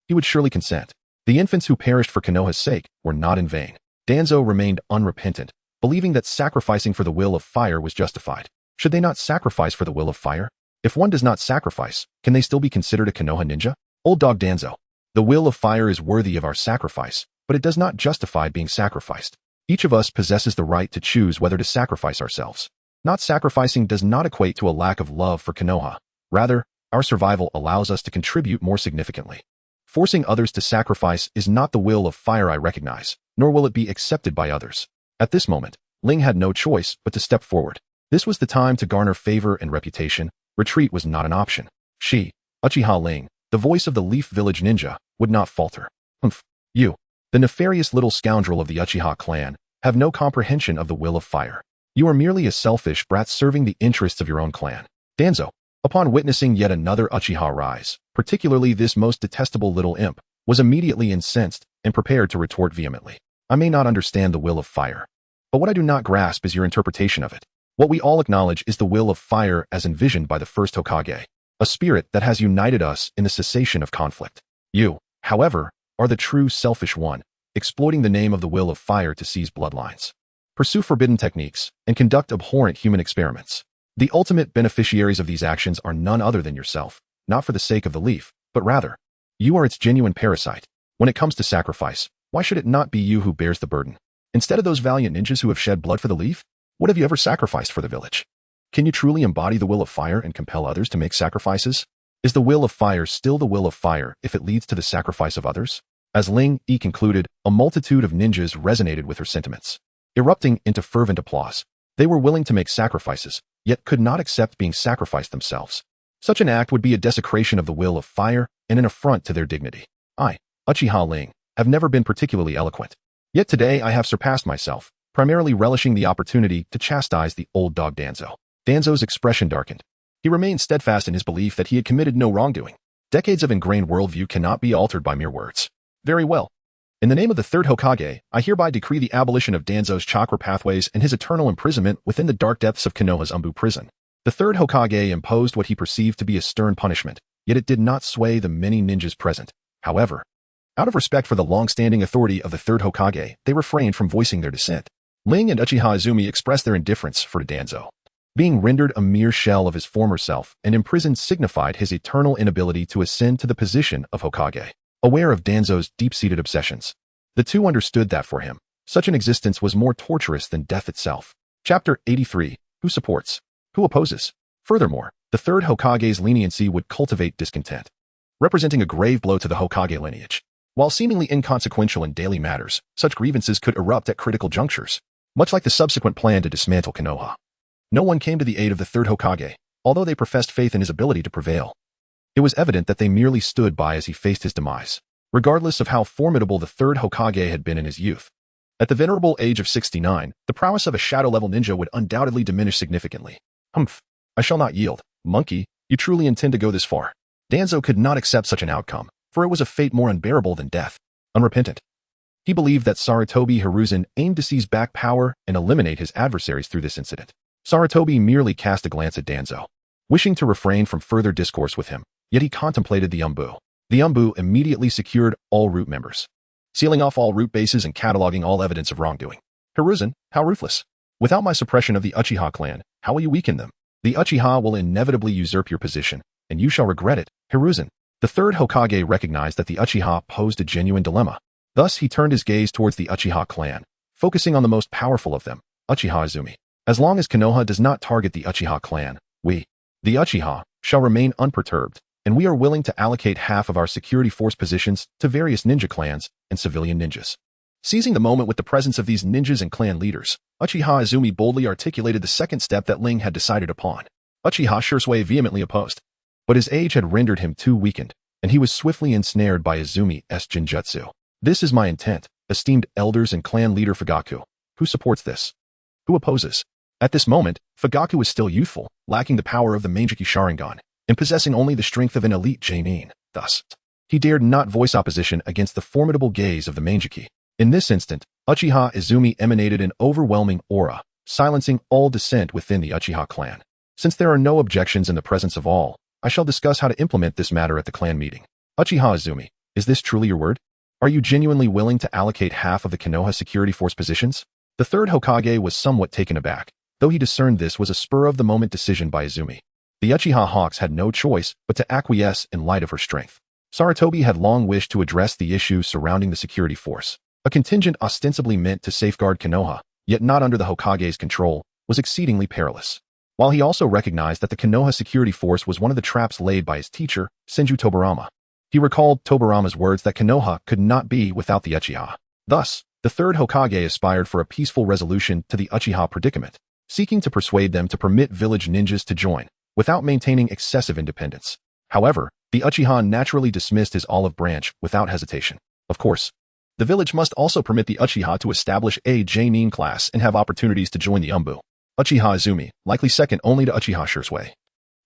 he would surely consent. The infants who perished for Konoha's sake were not in vain. Danzo remained unrepentant, believing that sacrificing for the will of fire was justified. Should they not sacrifice for the will of fire? If one does not sacrifice, can they still be considered a Konoha ninja? Old dog Danzo, the will of fire is worthy of our sacrifice, but it does not justify being sacrificed. Each of us possesses the right to choose whether to sacrifice ourselves. Not sacrificing does not equate to a lack of love for Konoha. Rather, our survival allows us to contribute more significantly. Forcing others to sacrifice is not the will of fire I recognize, nor will it be accepted by others. At this moment, Ling had no choice but to step forward. This was the time to garner favor and reputation. Retreat was not an option. She, Uchiha Ling, the voice of the Leaf Village ninja, would not falter. You, the nefarious little scoundrel of the Uchiha clan, have no comprehension of the will of fire. You are merely a selfish brat serving the interests of your own clan. Danzo, Upon witnessing yet another Uchiha rise, particularly this most detestable little imp, was immediately incensed and prepared to retort vehemently. I may not understand the will of fire, but what I do not grasp is your interpretation of it. What we all acknowledge is the will of fire as envisioned by the first Hokage, a spirit that has united us in the cessation of conflict. You, however, are the true selfish one, exploiting the name of the will of fire to seize bloodlines, pursue forbidden techniques, and conduct abhorrent human experiments. The ultimate beneficiaries of these actions are none other than yourself, not for the sake of the leaf, but rather, you are its genuine parasite. When it comes to sacrifice, why should it not be you who bears the burden? Instead of those valiant ninjas who have shed blood for the leaf, what have you ever sacrificed for the village? Can you truly embody the will of fire and compel others to make sacrifices? Is the will of fire still the will of fire if it leads to the sacrifice of others? As Ling concluded, a multitude of ninjas resonated with her sentiments. Erupting into fervent applause, they were willing to make sacrifices, yet could not accept being sacrificed themselves. Such an act would be a desecration of the will of fire and an affront to their dignity. I, Uchiha Ling, have never been particularly eloquent. Yet today I have surpassed myself, primarily relishing the opportunity to chastise the old dog Danzo. Danzo's expression darkened. He remained steadfast in his belief that he had committed no wrongdoing. Decades of ingrained worldview cannot be altered by mere words. Very well. In the name of the third Hokage, I hereby decree the abolition of Danzo's chakra pathways and his eternal imprisonment within the dark depths of Konoha's Umbu prison. The third Hokage imposed what he perceived to be a stern punishment, yet it did not sway the many ninjas present. However, out of respect for the long-standing authority of the third Hokage, they refrained from voicing their dissent. Ling and Uchiha Izumi expressed their indifference for Danzo. Being rendered a mere shell of his former self and imprisoned signified his eternal inability to ascend to the position of Hokage. Aware of Danzo's deep-seated obsessions, the two understood that for him, such an existence was more torturous than death itself. Chapter 83. Who supports? Who opposes? Furthermore, the third Hokage's leniency would cultivate discontent, representing a grave blow to the Hokage lineage. While seemingly inconsequential in daily matters, such grievances could erupt at critical junctures, much like the subsequent plan to dismantle Konoha. No one came to the aid of the third Hokage, although they professed faith in his ability to prevail. It was evident that they merely stood by as he faced his demise, regardless of how formidable the third Hokage had been in his youth. At the venerable age of 69, the prowess of a shadow-level ninja would undoubtedly diminish significantly. Humph, I shall not yield. Monkey, you truly intend to go this far? Danzo could not accept such an outcome, for it was a fate more unbearable than death. Unrepentant, he believed that Sarutobi Hiruzen aimed to seize back power and eliminate his adversaries through this incident. Sarutobi merely cast a glance at Danzo, wishing to refrain from further discourse with him, yet he contemplated the Umbu. The Umbu immediately secured all root members, sealing off all root bases and cataloging all evidence of wrongdoing. Hiruzen, how ruthless! Without my suppression of the Uchiha clan, how will you weaken them? The Uchiha will inevitably usurp your position, and you shall regret it, Hiruzen. The third Hokage recognized that the Uchiha posed a genuine dilemma. Thus, he turned his gaze towards the Uchiha clan, focusing on the most powerful of them, Uchiha Izumi. As long as Konoha does not target the Uchiha clan, we, the Uchiha, shall remain unperturbed, and we are willing to allocate half of our security force positions to various ninja clans and civilian ninjas. Seizing the moment with the presence of these ninjas and clan leaders, Uchiha Izumi boldly articulated the second step that Ling had decided upon. Uchiha Shisui vehemently opposed, but his age had rendered him too weakened, and he was swiftly ensnared by Izumi's Jinjutsu. This is my intent, esteemed elders and clan leader Fugaku. Who supports this? Who opposes? At this moment, Fugaku was still youthful, lacking the power of the Manjiki Sharingan, and possessing only the strength of an elite Genin. Thus, he dared not voice opposition against the formidable gaze of the Manjiki. In this instant, Uchiha Izumi emanated an overwhelming aura, silencing all dissent within the Uchiha clan. Since there are no objections in the presence of all, I shall discuss how to implement this matter at the clan meeting. Uchiha Izumi, is this truly your word? Are you genuinely willing to allocate half of the Konoha security force positions? The third Hokage was somewhat taken aback, though he discerned this was a spur-of-the-moment decision by Izumi. The Uchiha Hawks had no choice but to acquiesce in light of her strength. Sarutobi had long wished to address the issues surrounding the security force. A contingent ostensibly meant to safeguard Konoha, yet not under the Hokage's control, was exceedingly perilous. While he also recognized that the Konoha security force was one of the traps laid by his teacher, Senju Tobarama. He recalled Tobarama's words that Konoha could not be without the Uchiha. Thus, the third Hokage aspired for a peaceful resolution to the Uchiha predicament, seeking to persuade them to permit village ninjas to join, without maintaining excessive independence. However, the Uchiha naturally dismissed his olive branch without hesitation. Of course, the village must also permit the Uchiha to establish a Genin class and have opportunities to join the Umbu. Uchiha Izumi, likely second only to Uchiha Shisui.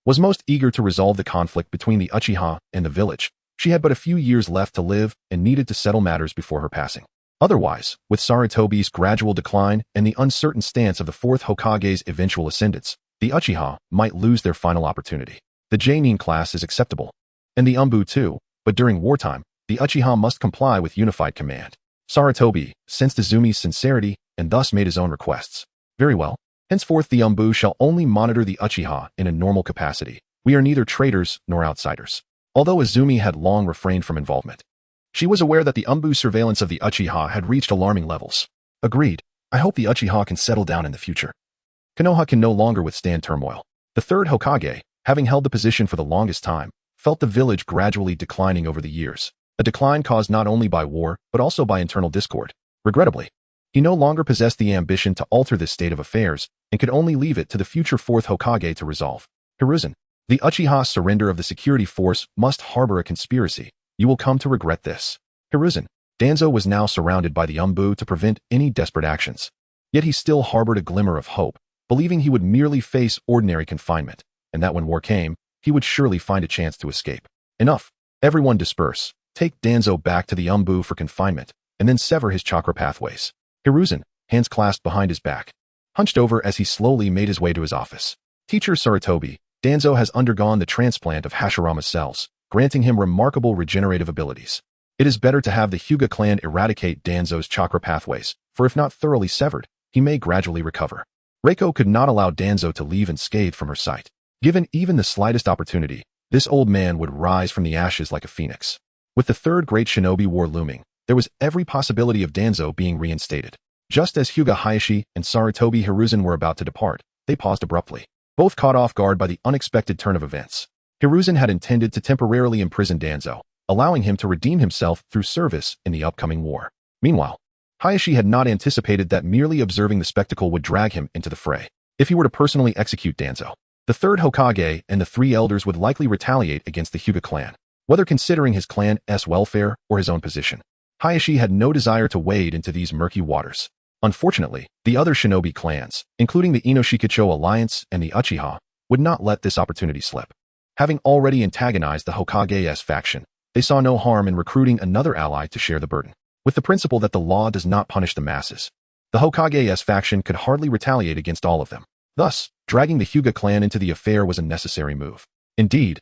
was most eager to resolve the conflict between the Uchiha and the village. She had but a few years left to live and needed to settle matters before her passing. Otherwise, with Sarutobi's gradual decline and the uncertain stance of the fourth Hokage's eventual ascendance, the Uchiha might lose their final opportunity. The Jonin class is acceptable. And the Umbu too, but during wartime, the Uchiha must comply with unified command. Sarutobi sensed Izumi's sincerity and thus made his own requests. Very well. Henceforth the Umbu shall only monitor the Uchiha in a normal capacity. We are neither traitors nor outsiders. Although Izumi had long refrained from involvement, she was aware that the Umbu's surveillance of the Uchiha had reached alarming levels. Agreed. I hope the Uchiha can settle down in the future. Konoha can no longer withstand turmoil. The third Hokage, having held the position for the longest time, felt the village gradually declining over the years, a decline caused not only by war but also by internal discord. Regrettably, he no longer possessed the ambition to alter this state of affairs and could only leave it to the future fourth Hokage to resolve. Hiruzen, the Uchiha's surrender of the security force must harbor a conspiracy. You will come to regret this. Hiruzen, Danzo was now surrounded by the Umbu to prevent any desperate actions. Yet he still harbored a glimmer of hope, believing he would merely face ordinary confinement, and that when war came, he would surely find a chance to escape. Enough. Everyone disperse. Take Danzo back to the Umbu for confinement, and then sever his chakra pathways. Hiruzen, hands clasped behind his back, hunched over as he slowly made his way to his office. Teacher Sarutobi, Danzo has undergone the transplant of Hashirama cells, granting him remarkable regenerative abilities. It is better to have the Hyuga clan eradicate Danzo's chakra pathways, for if not thoroughly severed, he may gradually recover. Reiko could not allow Danzo to leave unscathed from her sight. Given even the slightest opportunity, this old man would rise from the ashes like a phoenix. With the third great shinobi war looming, there was every possibility of Danzo being reinstated. Just as Hyuga Hayashi and Sarutobi Hiruzen were about to depart, they paused abruptly, both caught off guard by the unexpected turn of events. Hiruzen had intended to temporarily imprison Danzo, allowing him to redeem himself through service in the upcoming war. Meanwhile, Hayashi had not anticipated that merely observing the spectacle would drag him into the fray. If he were to personally execute Danzo, the third Hokage and the three elders would likely retaliate against the Hyuga clan, whether considering his clan's welfare or his own position. Hayashi had no desire to wade into these murky waters. Unfortunately, the other shinobi clans, including the Inoshikacho Alliance and the Uchiha, would not let this opportunity slip. Having already antagonized the Hokage's faction, they saw no harm in recruiting another ally to share the burden. With the principle that the law does not punish the masses, the Hokage's faction could hardly retaliate against all of them. Thus, dragging the Hyuga clan into the affair was a necessary move. Indeed,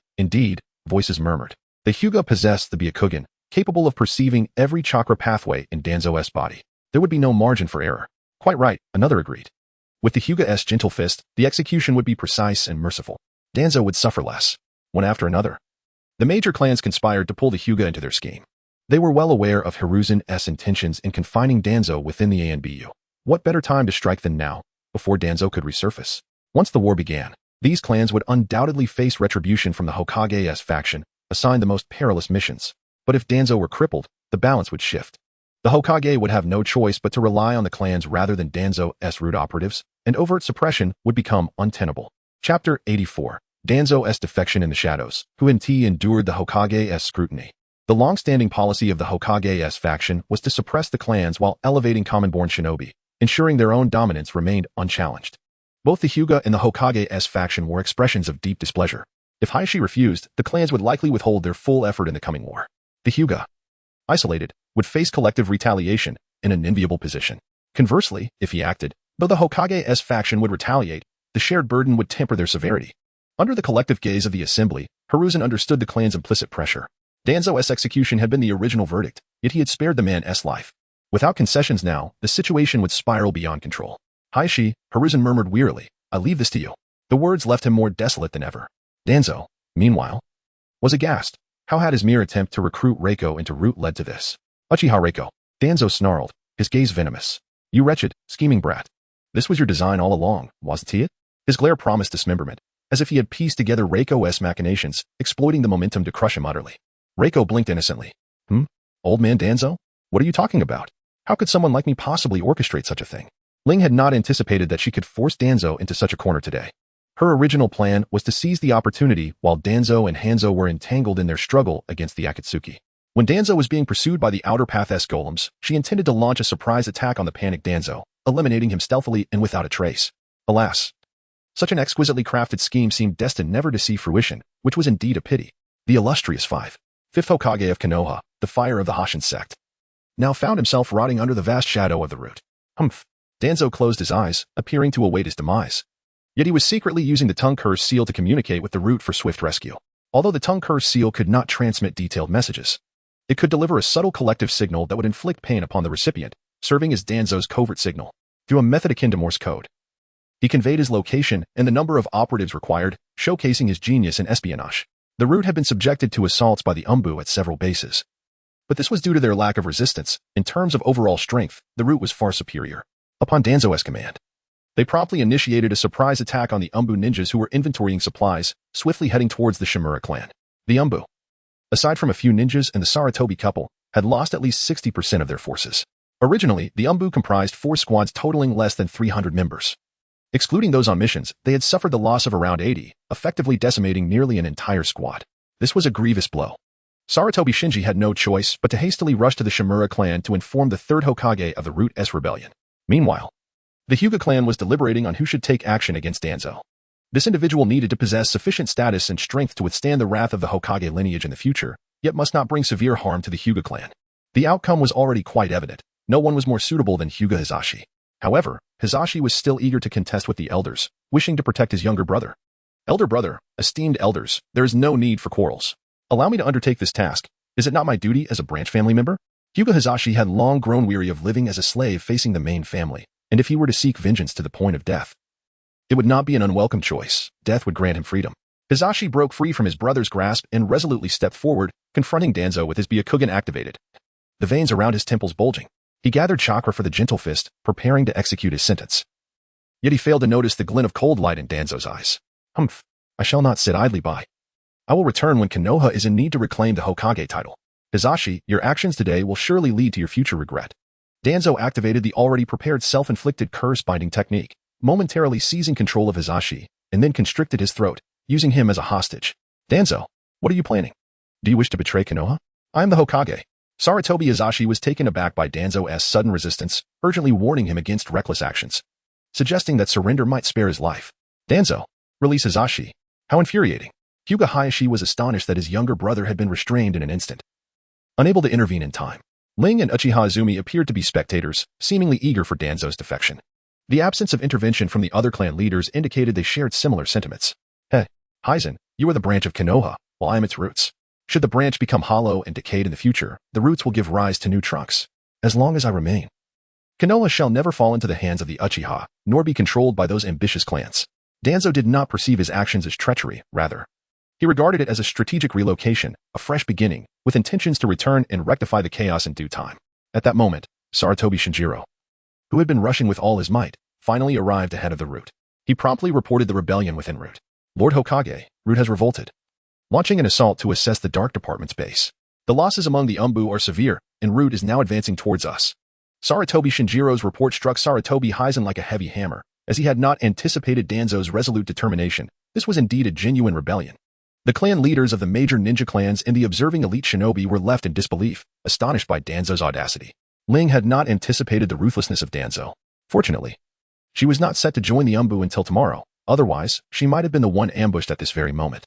voices murmured. The Hyuga possessed the Byakugan, capable of perceiving every chakra pathway in Danzo's body. There would be no margin for error. Quite right, another agreed. With the Hyuga's gentle fist, the execution would be precise and merciful. Danzo would suffer less. One after another, the major clans conspired to pull the Hyuga into their scheme. They were well aware of Hiruzen's intentions in confining Danzo within the ANBU. What better time to strike than now, before Danzo could resurface? Once the war began, these clans would undoubtedly face retribution from the Hokage's faction, assigned the most perilous missions. But if Danzo were crippled, the balance would shift. The Hokage would have no choice but to rely on the clans rather than Danzo's root operatives, and overt suppression would become untenable. Chapter 84. Danzo's defection in the shadows. Who endured the Hokage's scrutiny. The long-standing policy of the Hokage's faction was to suppress the clans while elevating common-born shinobi, ensuring their own dominance remained unchallenged. Both the Hyuga and the Hokage's faction were expressions of deep displeasure. If Hayashi refused, the clans would likely withhold their full effort in the coming war. The Hyuga, isolated, would face collective retaliation in an enviable position. Conversely, if he acted, though the Hokage's faction would retaliate, the shared burden would temper their severity. Under the collective gaze of the assembly, Hiruzen understood the clan's implicit pressure. Danzo's execution had been the original verdict, yet he had spared the man's life. Without concessions now, the situation would spiral beyond control. Hayashi, Hiruzen murmured wearily, I leave this to you. The words left him more desolate than ever. Danzo, meanwhile, was aghast. How had his mere attempt to recruit Reiko into Root led to this? Uchiha Reiko. Danzo snarled, his gaze venomous. You wretched, scheming brat. This was your design all along, wasn't it? His glare promised dismemberment, as if he had pieced together Reiko's machinations, exploiting the momentum to crush him utterly. Reiko blinked innocently. Old man Danzo? What are you talking about? How could someone like me possibly orchestrate such a thing? Ling had not anticipated that she could force Danzo into such a corner today. Her original plan was to seize the opportunity while Danzo and Hanzo were entangled in their struggle against the Akatsuki. When Danzo was being pursued by the Outer Path-esque golems, she intended to launch a surprise attack on the panicked Danzo, eliminating him stealthily and without a trace. Alas, Such an exquisitely crafted scheme seemed destined never to see fruition, which was indeed a pity. The illustrious fifth Hokage of Konoha, the fire of the Hashin sect, now found himself rotting under the vast shadow of the root. Humph. Danzo closed his eyes, appearing to await his demise. Yet he was secretly using the tongue curse seal to communicate with the root for swift rescue. Although the tongue curse seal could not transmit detailed messages, it could deliver a subtle collective signal that would inflict pain upon the recipient, serving as Danzo's covert signal. Through a method akin to Morse code, he conveyed his location and the number of operatives required, showcasing his genius in espionage. The root had been subjected to assaults by the Umbu at several bases, but this was due to their lack of resistance. In terms of overall strength, the root was far superior. Upon Danzo's command, they promptly initiated a surprise attack on the Umbu ninjas who were inventorying supplies, swiftly heading towards the Shimura clan. The Umbu, aside from a few ninjas and the Sarutobi couple, had lost at least 60% of their forces. Originally, the Umbu comprised 4 squads totaling less than 300 members. Excluding those on missions, they had suffered the loss of around 80, effectively decimating nearly an entire squad. This was a grievous blow. Sarutobi Shinji had no choice but to hastily rush to the Shimura clan to inform the third Hokage of the Root S rebellion. Meanwhile, the Hyuga clan was deliberating on who should take action against Danzo. This individual needed to possess sufficient status and strength to withstand the wrath of the Hokage lineage in the future, yet must not bring severe harm to the Hyuga clan. The outcome was already quite evident. No one was more suitable than Hyuga Hisashi. However, Hisashi was still eager to contest with the elders, wishing to protect his younger brother. Elder brother, esteemed elders, there is no need for quarrels. Allow me to undertake this task. Is it not my duty as a branch family member? Hyuga Hisashi had long grown weary of living as a slave facing the main family, and if he were to seek vengeance to the point of death, it would not be an unwelcome choice. Death would grant him freedom. Hisashi broke free from his brother's grasp and resolutely stepped forward, confronting Danzo with his Byakugan activated, the veins around his temples bulging. He gathered chakra for the gentle fist, preparing to execute his sentence. Yet he failed to notice the glint of cold light in Danzo's eyes. Humph. I shall not sit idly by. I will return when Konoha is in need to reclaim the Hokage title. Hisashi, your actions today will surely lead to your future regret. Danzo activated the already prepared self-inflicted curse-binding technique, momentarily seizing control of Hisashi, and then constricted his throat, using him as a hostage. Danzo, what are you planning? Do you wish to betray Konoha? I am the Hokage. Sarutobi Hisashi was taken aback by Danzo's sudden resistance, urgently warning him against reckless actions, suggesting that surrender might spare his life. Danzo, release Hisashi. How infuriating. Hyuga Hayashi was astonished that his younger brother had been restrained in an instant, unable to intervene in time. Ling and Uchiha Izumi appeared to be spectators, seemingly eager for Danzo's defection. The absence of intervention from the other clan leaders indicated they shared similar sentiments. Heh, Hizen, you are the branch of Konoha, while I am its roots. Should the branch become hollow and decayed in the future, the roots will give rise to new trunks. As long as I remain, Konoha shall never fall into the hands of the Uchiha, nor be controlled by those ambitious clans. Danzo did not perceive his actions as treachery, rather. He regarded it as a strategic relocation, a fresh beginning, with intentions to return and rectify the chaos in due time. At that moment, Sarutobi Shinjiro, who had been rushing with all his might, finally arrived ahead of the Root. He promptly reported the rebellion within Root. Lord Hokage, Root has revolted, launching an assault to assess the Dark Department's base. The losses among the Umbu are severe, and Root is now advancing towards us. Sarutobi Shinjiro's report struck Sarutobi Hizen like a heavy hammer, as he had not anticipated Danzo's resolute determination. This was indeed a genuine rebellion. The clan leaders of the major ninja clans and the observing elite shinobi were left in disbelief, astonished by Danzo's audacity. Ling had not anticipated the ruthlessness of Danzo. Fortunately, she was not set to join the Umbu until tomorrow. Otherwise, she might have been the one ambushed at this very moment.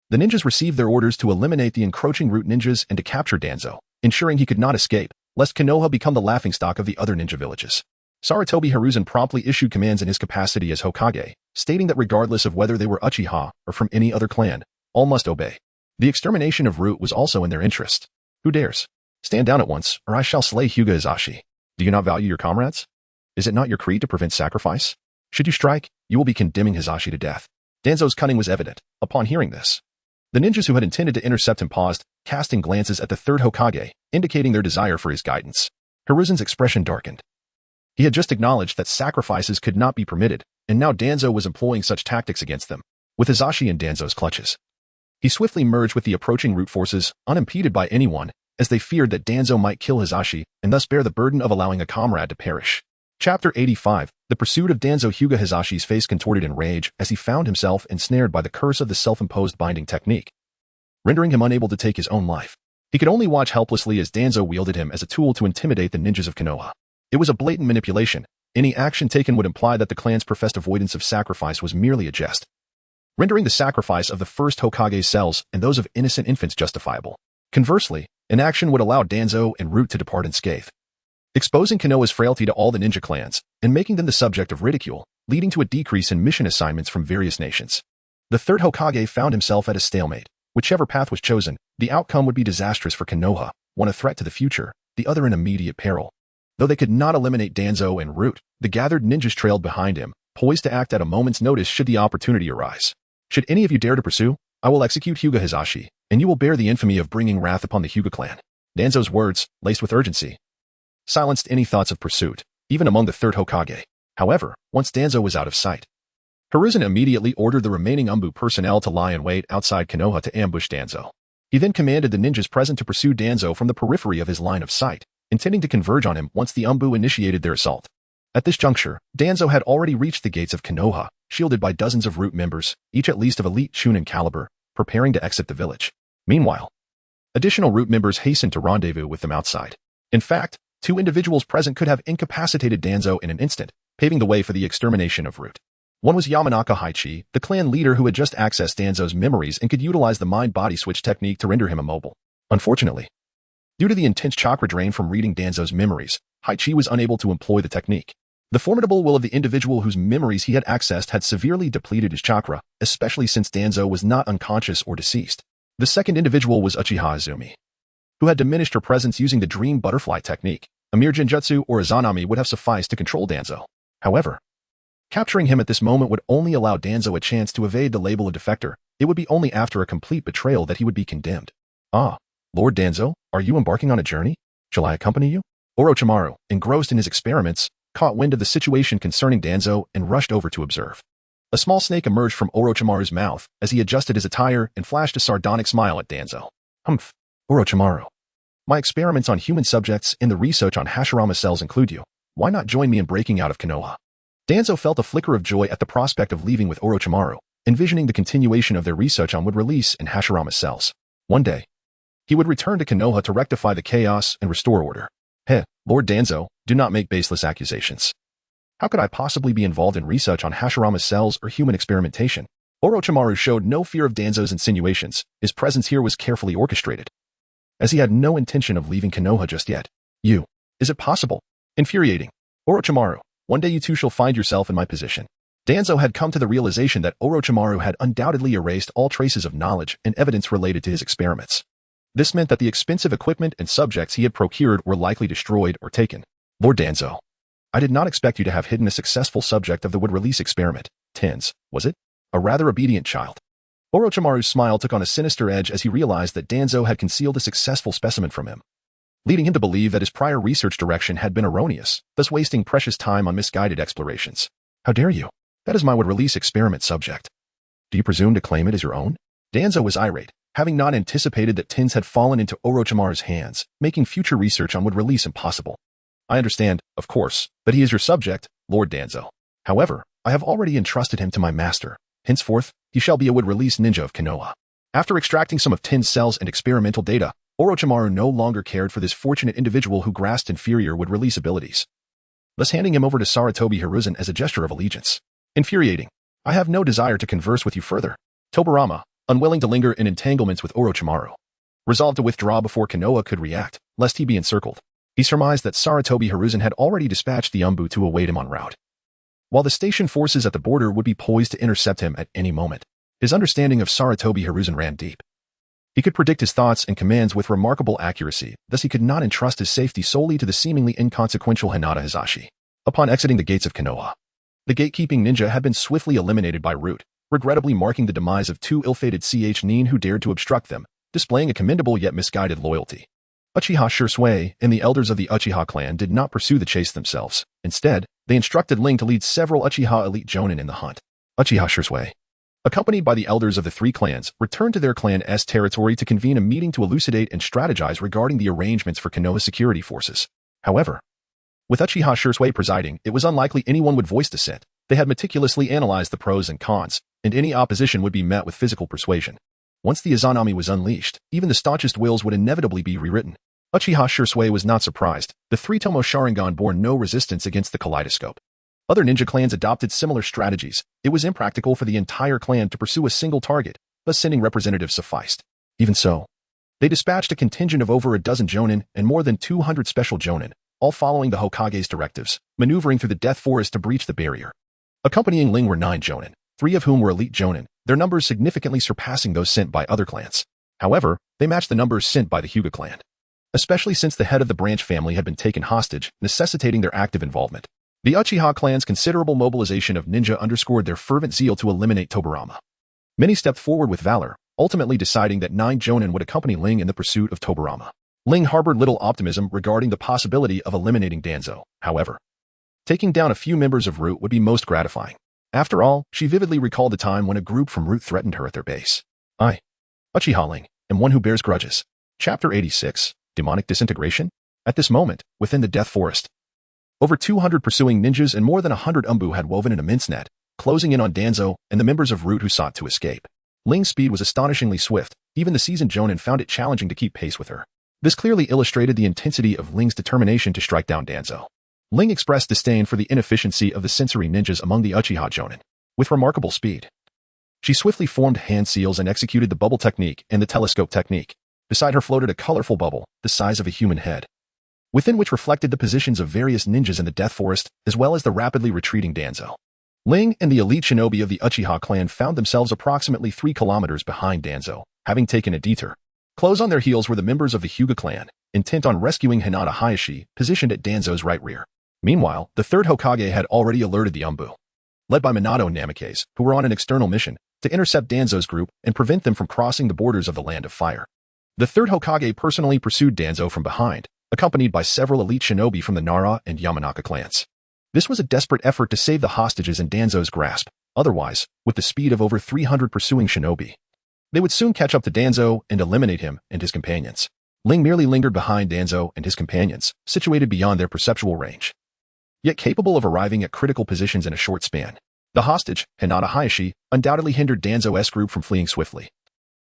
The ninjas received their orders to eliminate the encroaching Root ninjas and to capture Danzo, ensuring he could not escape, lest Konoha become the laughingstock of the other ninja villages. Sarutobi Hiruzen promptly issued commands in his capacity as Hokage, stating that regardless of whether they were Uchiha or from any other clan, all must obey. The extermination of Root was also in their interest. Who dares? Stand down at once, or I shall slay Hyuga Hisashi. Do you not value your comrades? Is it not your creed to prevent sacrifice? Should you strike, you will be condemning Hisashi to death. Danzo's cunning was evident. Upon hearing this, the ninjas who had intended to intercept him paused, casting glances at the third Hokage, indicating their desire for his guidance. Hiruzen's expression darkened. He had just acknowledged that sacrifices could not be permitted, and now Danzo was employing such tactics against them, with Hisashi in Danzo's clutches. He swiftly merged with the approaching Root forces, unimpeded by anyone, as they feared that Danzo might kill Hisashi and thus bear the burden of allowing a comrade to perish. Chapter 85, The Pursuit of Danzo. Hyuga Hisashi's face contorted in rage as he found himself ensnared by the curse of the self-imposed binding technique, rendering him unable to take his own life. He could only watch helplessly as Danzo wielded him as a tool to intimidate the ninjas of Konoha. It was a blatant manipulation, any action taken would imply that the clan's professed avoidance of sacrifice was merely a jest, rendering the sacrifice of the first Hokage's cells and those of innocent infants justifiable. Conversely, an action would allow Danzo and Root to depart unscathed, exposing Konoha's frailty to all the ninja clans and making them the subject of ridicule, leading to a decrease in mission assignments from various nations. The third Hokage found himself at a stalemate. Whichever path was chosen, the outcome would be disastrous for Konoha, one a threat to the future, the other in immediate peril. Though they could not eliminate Danzo and Root, the gathered ninjas trailed behind him, poised to act at a moment's notice should the opportunity arise. Should any of you dare to pursue, I will execute Hyuga Hizashi, and you will bear the infamy of bringing wrath upon the Hyuga clan. Danzo's words, laced with urgency, silenced any thoughts of pursuit, even among the third Hokage. However, once Danzo was out of sight, Hiruzen immediately ordered the remaining Umbu personnel to lie in wait outside Konoha to ambush Danzo. He then commanded the ninjas present to pursue Danzo from the periphery of his line of sight, intending to converge on him once the Umbu initiated their assault. At this juncture, Danzo had already reached the gates of Konoha, shielded by dozens of Root members, each at least of elite Chunin caliber, preparing to exit the village. Meanwhile, additional Root members hastened to rendezvous with them outside. In fact, 2 individuals present could have incapacitated Danzo in an instant, paving the way for the extermination of Root. One was Yamanaka Haichi, the clan leader who had just accessed Danzo's memories and could utilize the mind-body switch technique to render him immobile. Unfortunately, due to the intense chakra drain from reading Danzo's memories, Haichi was unable to employ the technique. The formidable will of the individual whose memories he had accessed had severely depleted his chakra, especially since Danzo was not unconscious or deceased. The second individual was Uchiha Izumi, who had diminished her presence using the dream butterfly technique. A mere Genjutsu or a Zanami would have sufficed to control Danzo. However, capturing him at this moment would only allow Danzo a chance to evade the label of defector. It would be only after a complete betrayal that he would be condemned. Ah, Lord Danzo, are you embarking on a journey? Shall I accompany you? Orochimaru, engrossed in his experiments, caught wind of the situation concerning Danzo and rushed over to observe. A small snake emerged from Orochimaru's mouth as he adjusted his attire and flashed a sardonic smile at Danzo. Humph, Orochimaru. My experiments on human subjects and the research on Hashirama cells include you. Why not join me in breaking out of Konoha? Danzo felt a flicker of joy at the prospect of leaving with Orochimaru, envisioning the continuation of their research on wood release and Hashirama cells. One day, he would return to Konoha to rectify the chaos and restore order. Heh, Lord Danzo, do not make baseless accusations. How could I possibly be involved in research on Hashirama cells or human experimentation? Orochimaru showed no fear of Danzo's insinuations. His presence here was carefully orchestrated, as he had no intention of leaving Konoha just yet. You. Is it possible? Infuriating. Orochimaru, one day you too shall find yourself in my position. Danzo had come to the realization that Orochimaru had undoubtedly erased all traces of knowledge and evidence related to his experiments. This meant that the expensive equipment and subjects he had procured were likely destroyed or taken. Lord Danzo, I did not expect you to have hidden a successful subject of the wood release experiment. Tens, was it? A rather obedient child. Orochimaru's smile took on a sinister edge as he realized that Danzo had concealed a successful specimen from him, leading him to believe that his prior research direction had been erroneous, thus wasting precious time on misguided explorations. How dare you? That is my wood release experiment subject. Do you presume to claim it as your own? Danzo was irate, having not anticipated that Tins had fallen into Orochimaru's hands, making future research on wood release impossible. I understand, of course, that he is your subject, Lord Danzo. However, I have already entrusted him to my master. Henceforth, he shall be a wood release ninja of Konoha. After extracting some of Tin's cells and experimental data, Orochimaru no longer cared for this fortunate individual who grasped inferior wood release abilities, thus handing him over to Sarutobi Hiruzen as a gesture of allegiance. Infuriating. I have no desire to converse with you further. Tobirama, unwilling to linger in entanglements with Orochimaru, resolved to withdraw before Konoha could react, lest he be encircled. He surmised that Sarutobi Hiruzen had already dispatched the Umbu to await him en route, while the station forces at the border would be poised to intercept him at any moment. His understanding of Sarutobi Hiruzen ran deep. He could predict his thoughts and commands with remarkable accuracy, thus he could not entrust his safety solely to the seemingly inconsequential Hinata Hizashi. Upon exiting the gates of Konoha, the gatekeeping ninja had been swiftly eliminated by Root, regrettably marking the demise of 2 ill-fated Nin who dared to obstruct them, displaying a commendable yet misguided loyalty. Uchiha Shisui and the elders of the Uchiha clan did not pursue the chase themselves. Instead, they instructed Ling to lead several Uchiha elite jonin in the hunt. Uchiha Shisui, accompanied by the elders of the 3 clans, returned to their clan's territory to convene a meeting to elucidate and strategize regarding the arrangements for Konoha security forces. However, with Uchiha Shisui presiding, it was unlikely anyone would voice dissent. They had meticulously analyzed the pros and cons, and any opposition would be met with physical persuasion. Once the Izanami was unleashed, even the staunchest wills would inevitably be rewritten. Uchiha Shisui was not surprised. The three-tomo Sharingan bore no resistance against the kaleidoscope. Other ninja clans adopted similar strategies. It was impractical for the entire clan to pursue a single target, thus sending representatives sufficed. Even so, they dispatched a contingent of over a dozen jonin and more than 200 special jonin, all following the Hokage's directives, maneuvering through the death forest to breach the barrier. Accompanying Ling were 9 jonin, 3 of whom were elite jonin, their numbers significantly surpassing those sent by other clans. However, they matched the numbers sent by the Hyuga clan, especially since the head of the branch family had been taken hostage, necessitating their active involvement. The Uchiha clan's considerable mobilization of ninja underscored their fervent zeal to eliminate Tobirama. Many stepped forward with valor, ultimately deciding that 9 jonin would accompany Ling in the pursuit of Tobirama. Ling harbored little optimism regarding the possibility of eliminating Danzo, however. Taking down a few members of Root would be most gratifying. After all, she vividly recalled the time when a group from Root threatened her at their base. I, Uchiha Ling, am one who bears grudges. Chapter 86, Demonic Disintegration? At this moment, within the Death Forest, over 200 pursuing ninjas and more than 100 umbu had woven an immense net, closing in on Danzo and the members of Root who sought to escape. Ling's speed was astonishingly swift. Even the seasoned jonin found it challenging to keep pace with her. This clearly illustrated the intensity of Ling's determination to strike down Danzo. Ling expressed disdain for the inefficiency of the sensory ninjas among the Uchiha jonin. With remarkable speed, she swiftly formed hand seals and executed the bubble technique and the telescope technique. Beside her floated a colorful bubble, the size of a human head, within which reflected the positions of various ninjas in the Death Forest, as well as the rapidly retreating Danzo. Ling and the elite shinobi of the Uchiha clan found themselves approximately 3 kilometers behind Danzo, having taken a detour. Close on their heels were the members of the Hyuga clan, intent on rescuing Hinata Hayashi, positioned at Danzo's right rear. Meanwhile, the third Hokage had already alerted the umbu, led by Minato and Namikaze, who were on an external mission, to intercept Danzo's group and prevent them from crossing the borders of the Land of Fire. The third Hokage personally pursued Danzo from behind, accompanied by several elite shinobi from the Nara and Yamanaka clans. This was a desperate effort to save the hostages in Danzo's grasp. Otherwise, with the speed of over 300 pursuing shinobi, they would soon catch up to Danzo and eliminate him and his companions. Ling merely lingered behind Danzo and his companions, situated beyond their perceptual range, yet capable of arriving at critical positions in a short span. The hostage, Hinata Hayashi, undoubtedly hindered Danzo's group from fleeing swiftly.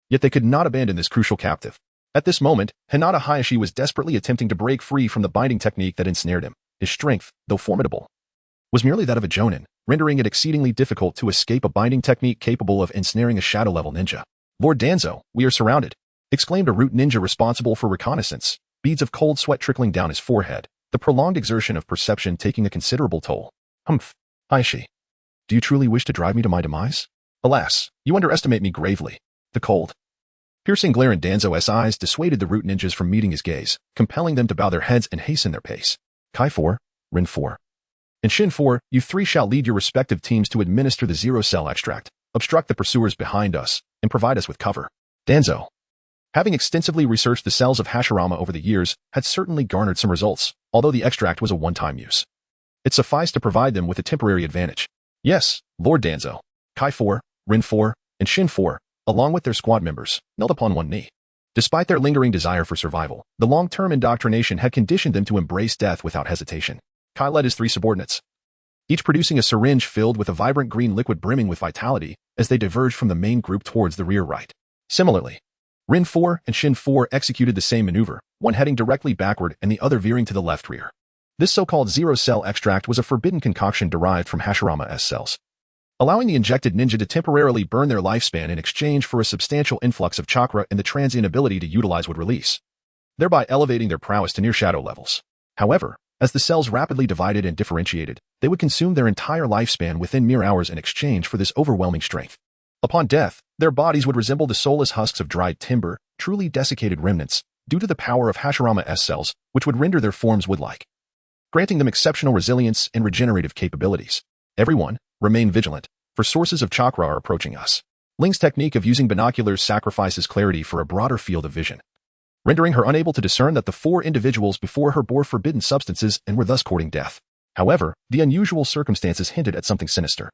Yet they could not abandon this crucial captive. At this moment, Hinata Hayashi was desperately attempting to break free from the binding technique that ensnared him. His strength, though formidable, was merely that of a jonin, rendering it exceedingly difficult to escape a binding technique capable of ensnaring a shadow-level ninja. Lord Danzo, we are surrounded, exclaimed a Root ninja responsible for reconnaissance, beads of cold sweat trickling down his forehead, the prolonged exertion of perception taking a considerable toll. Humph, Hayashi, do you truly wish to drive me to my demise? Alas, you underestimate me gravely. The cold, piercing glare in Danzo's eyes dissuaded the Root ninjas from meeting his gaze, compelling them to bow their heads and hasten their pace. Kai 4, Rin 4, and Shin 4, you 3 shall lead your respective teams to administer the zero-cell extract, obstruct the pursuers behind us, and provide us with cover. Danzo, having extensively researched the cells of Hashirama over the years, had certainly garnered some results, although the extract was a one-time use. It sufficed to provide them with a temporary advantage. Yes, Lord Danzo. Kai 4, Rin 4, and Shin 4, along with their squad members, knelt upon one knee. Despite their lingering desire for survival, the long-term indoctrination had conditioned them to embrace death without hesitation. Kai led his 3 subordinates, each producing a syringe filled with a vibrant green liquid brimming with vitality as they diverged from the main group towards the rear right. Similarly, Rin 4 and Shin 4 executed the same maneuver, one heading directly backward and the other veering to the left rear. This so-called zero-cell extract was a forbidden concoction derived from Hashirama's cells, allowing the injected ninja to temporarily burn their lifespan in exchange for a substantial influx of chakra and the transient ability to utilize would release, thereby elevating their prowess to near shadow levels. However, as the cells rapidly divided and differentiated, they would consume their entire lifespan within mere hours in exchange for this overwhelming strength. Upon death, their bodies would resemble the soulless husks of dried timber, truly desiccated remnants, due to the power of Hashirama's cells, which would render their forms wood-like, granting them exceptional resilience and regenerative capabilities. Everyone, remain vigilant, for sources of chakra are approaching us. Ling's technique of using binoculars sacrifices clarity for a broader field of vision, rendering her unable to discern that the 4 individuals before her bore forbidden substances and were thus courting death. However, the unusual circumstances hinted at something sinister.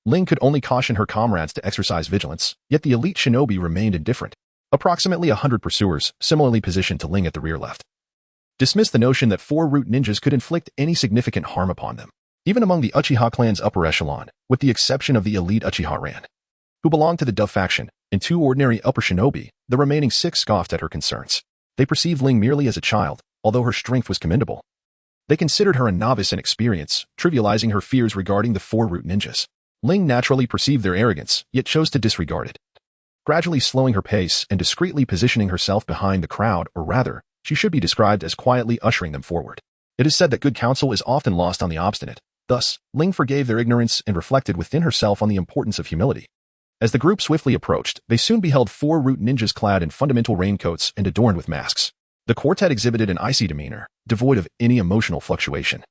Ling could only caution her comrades to exercise vigilance, yet the elite shinobi remained indifferent. Approximately 100 pursuers, similarly positioned to Ling at the rear left, dismissed the notion that 4 Root ninjas could inflict any significant harm upon them. Even among the Uchiha clan's upper echelon, with the exception of the elite Uchiha Ran, who belonged to the Dove faction, and 2 ordinary upper shinobi, the remaining 6 scoffed at her concerns. They perceived Ling merely as a child, although her strength was commendable. They considered her a novice in experience, trivializing her fears regarding the four root ninjas. Ling naturally perceived their arrogance, yet chose to disregard it. Gradually slowing her pace and discreetly positioning herself behind the crowd, or rather, she should be described as quietly ushering them forward. It is said that good counsel is often lost on the obstinate. Thus, Ling forgave their ignorance and reflected within herself on the importance of humility. As the group swiftly approached, they soon beheld four root ninjas clad in fundamental raincoats and adorned with masks. The quartet exhibited an icy demeanor, devoid of any emotional fluctuation.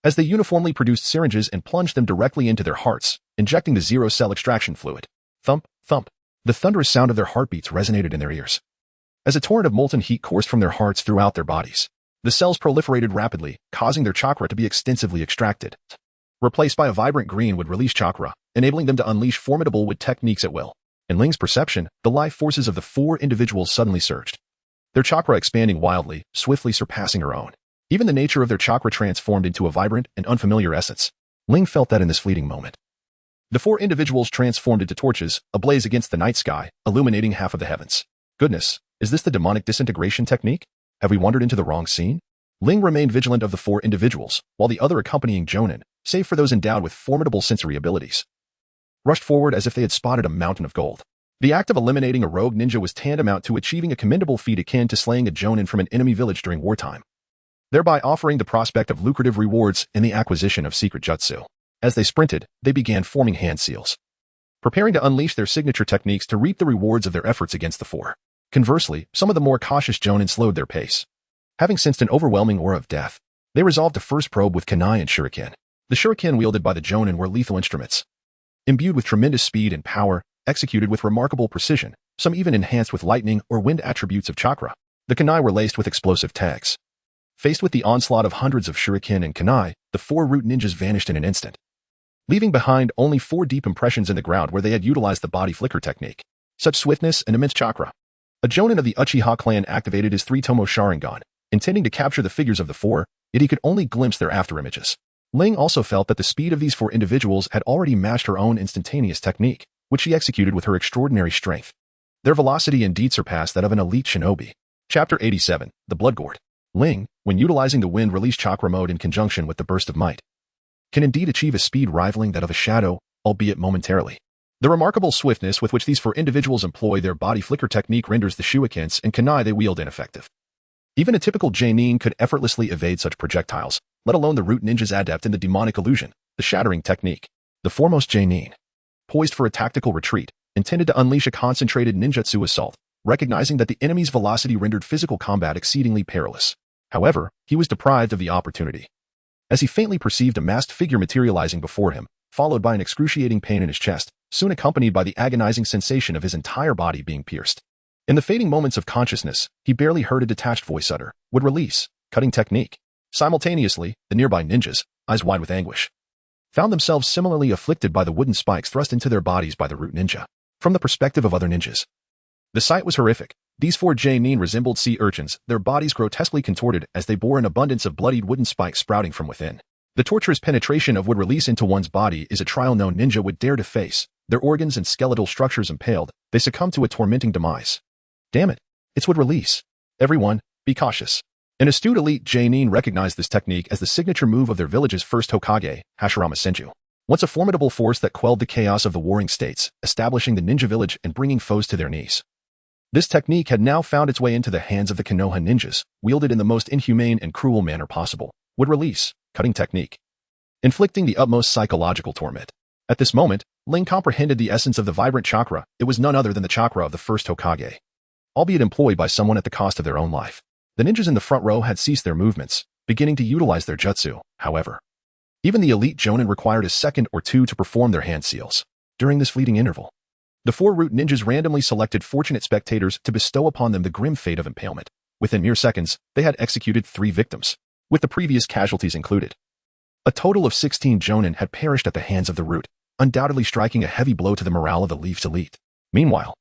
As they uniformly produced syringes and plunged them directly into their hearts, injecting the zero-cell extraction fluid. Thump, thump. The thunderous sound of their heartbeats resonated in their ears. As a torrent of molten heat coursed from their hearts throughout their bodies, the cells proliferated rapidly, causing their chakra to be extensively extracted. Replaced by a vibrant green would release chakra, enabling them to unleash formidable wood techniques at will. In Ling's perception, the life forces of the four individuals suddenly surged. Their chakra expanding wildly, swiftly surpassing her own. Even the nature of their chakra transformed into a vibrant and unfamiliar essence. Ling felt that in this fleeting moment. The four individuals transformed into torches, ablaze against the night sky, illuminating half of the heavens. Goodness, is this the demonic disintegration technique? Have we wandered into the wrong scene? Ling remained vigilant of the four individuals, while the other accompanying Jonin, save for those endowed with formidable sensory abilities, rushed forward as if they had spotted a mountain of gold. The act of eliminating a rogue ninja was tantamount to achieving a commendable feat akin to slaying a Jonin from an enemy village during wartime, thereby offering the prospect of lucrative rewards in the acquisition of secret jutsu. As they sprinted, they began forming hand seals, preparing to unleash their signature techniques to reap the rewards of their efforts against the four. Conversely, some of the more cautious Jonin slowed their pace. Having sensed an overwhelming aura of death, they resolved to first probe with kunai and shuriken. The shuriken wielded by the Jonin were lethal instruments, imbued with tremendous speed and power, executed with remarkable precision, some even enhanced with lightning or wind attributes of chakra. The kunai were laced with explosive tags. Faced with the onslaught of hundreds of shuriken and kunai, the four root ninjas vanished in an instant, leaving behind only 4 deep impressions in the ground where they had utilized the body flicker technique. Such swiftness and immense chakra. A Jonin of the Uchiha clan activated his 3-tomo Sharingan, intending to capture the figures of the four, yet he could only glimpse their afterimages. Ling also felt that the speed of these 4 individuals had already matched her own instantaneous technique, which she executed with her extraordinary strength. Their velocity indeed surpassed that of an elite shinobi. Chapter 87, The Blood Gourd. Ling, when utilizing the wind-release chakra mode in conjunction with the burst of might, can indeed achieve a speed rivaling that of a shadow, albeit momentarily. The remarkable swiftness with which these 4 individuals employ their body flicker technique renders the shurikens and kunai they wield ineffective. Even a typical Jonin could effortlessly evade such projectiles, let alone the root ninja's adept in the demonic illusion, the shattering technique. The foremost Jonin, poised for a tactical retreat, intended to unleash a concentrated ninjutsu assault, recognizing that the enemy's velocity rendered physical combat exceedingly perilous. However, he was deprived of the opportunity, as he faintly perceived a masked figure materializing before him, followed by an excruciating pain in his chest, soon accompanied by the agonizing sensation of his entire body being pierced. In the fading moments of consciousness, he barely heard a detached voice utter, "Would release, cutting technique." Simultaneously, the nearby ninjas, eyes wide with anguish, found themselves similarly afflicted by the wooden spikes thrust into their bodies by the root ninja. From the perspective of other ninjas, the sight was horrific. These 4 Jonin resembled sea urchins, their bodies grotesquely contorted as they bore an abundance of bloodied wooden spikes sprouting from within. The torturous penetration of wood release into one's body is a trial no ninja would dare to face. Their organs and skeletal structures impaled, they succumbed to a tormenting demise. Damn it, it's wood release. Everyone, be cautious. An astute elite Jonin recognized this technique as the signature move of their village's first Hokage, Hashirama Senju. Once a formidable force that quelled the chaos of the warring states, establishing the ninja village and bringing foes to their knees. This technique had now found its way into the hands of the Konoha ninjas, wielded in the most inhumane and cruel manner possible. Wood release, cutting technique, inflicting the utmost psychological torment. At this moment, Ling comprehended the essence of the vibrant chakra. It was none other than the chakra of the first Hokage, albeit employed by someone at the cost of their own life. The ninjas in the front row had ceased their movements, beginning to utilize their jutsu, however. Even the elite Jonin required a second or 2 to perform their hand seals. During this fleeting interval, the 4 root ninjas randomly selected fortunate spectators to bestow upon them the grim fate of impalement. Within mere seconds, they had executed 3 victims, with the previous casualties included. A total of 16 Jonin had perished at the hands of the root, undoubtedly striking a heavy blow to the morale of the Leaf's elite. Meanwhile,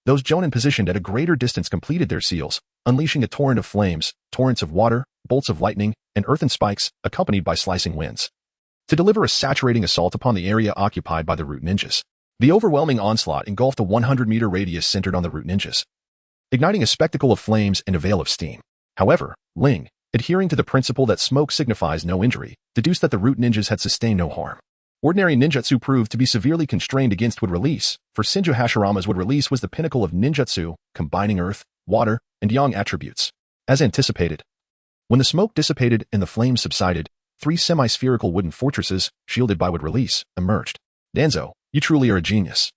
those Jonin positioned at a greater distance completed their seals, unleashing a torrent of flames, torrents of water, bolts of lightning, and earthen spikes, accompanied by slicing winds, to deliver a saturating assault upon the area occupied by the root ninjas. The overwhelming onslaught engulfed a 100-meter radius centered on the root ninjas, igniting a spectacle of flames and a veil of steam. However, Ling, adhering to the principle that smoke signifies no injury, deduced that the root ninjas had sustained no harm. Ordinary ninjutsu proved to be severely constrained against wood release, for Shinjo Hashirama's wood release was the pinnacle of ninjutsu, combining earth, water, and yang attributes. As anticipated, when the smoke dissipated and the flames subsided, 3 semi-spherical wooden fortresses, shielded by wood release, emerged. Danzo, you truly are a genius.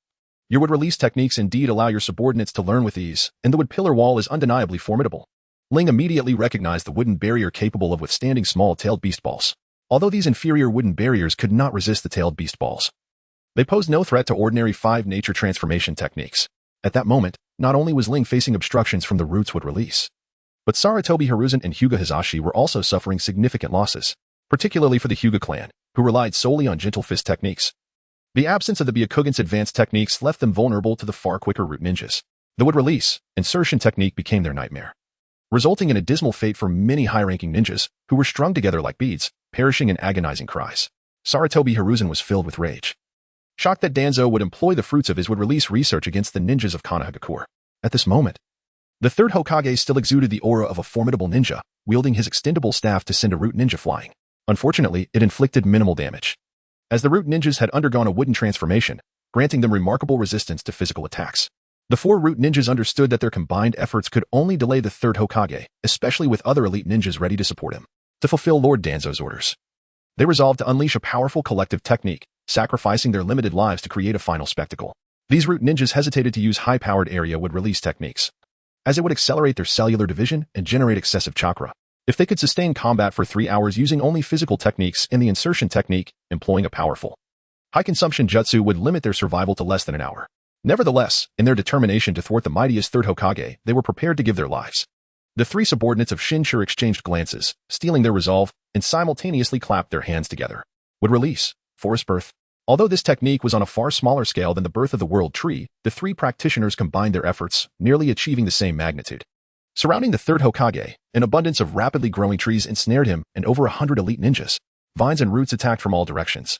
Your wood release techniques indeed allow your subordinates to learn with ease, and the wood pillar wall is undeniably formidable. Ling immediately recognized the wooden barrier capable of withstanding small-tailed beast balls. Although these inferior wooden barriers could not resist the tailed beast balls, they posed no threat to ordinary 5 nature transformation techniques. At that moment, not only was Ling facing obstructions from the root's wood release, but Sarutobi Hiruzen and Hyuga Hizashi were also suffering significant losses, particularly for the Hyuga clan, who relied solely on gentle fist techniques. The absence of the Byakugan's advanced techniques left them vulnerable to the far quicker root ninjas. The wood release, insertion technique became their nightmare, resulting in a dismal fate for many high-ranking ninjas who were strung together like beads, perishing in agonizing cries. Sarutobi Hiruzen was filled with rage, shocked that Danzo would employ the fruits of his wood release research against the ninjas of Konohagakure. At this moment, the third Hokage still exuded the aura of a formidable ninja, wielding his extendable staff to send a root ninja flying. Unfortunately, it inflicted minimal damage, as the root ninjas had undergone a wooden transformation, granting them remarkable resistance to physical attacks. The 4 root ninjas understood that their combined efforts could only delay the third Hokage, especially with other elite ninjas ready to support him. To fulfill Lord Danzo's orders, they resolved to unleash a powerful collective technique, sacrificing their limited lives to create a final spectacle. These root ninjas hesitated to use high-powered area wood release techniques, as it would accelerate their cellular division and generate excessive chakra. If they could sustain combat for 3 hours using only physical techniques and the insertion technique, employing a powerful, high-consumption jutsu would limit their survival to less than an hour. Nevertheless, in their determination to thwart the mightiest third Hokage, they were prepared to give their lives. The 3 subordinates of Shinshur exchanged glances, stealing their resolve, and simultaneously clapped their hands together. Would release, forest birth. Although this technique was on a far smaller scale than the birth of the world tree, the 3 practitioners combined their efforts, nearly achieving the same magnitude. Surrounding the third Hokage, an abundance of rapidly growing trees ensnared him and over 100 elite ninjas. Vines and roots attacked from all directions.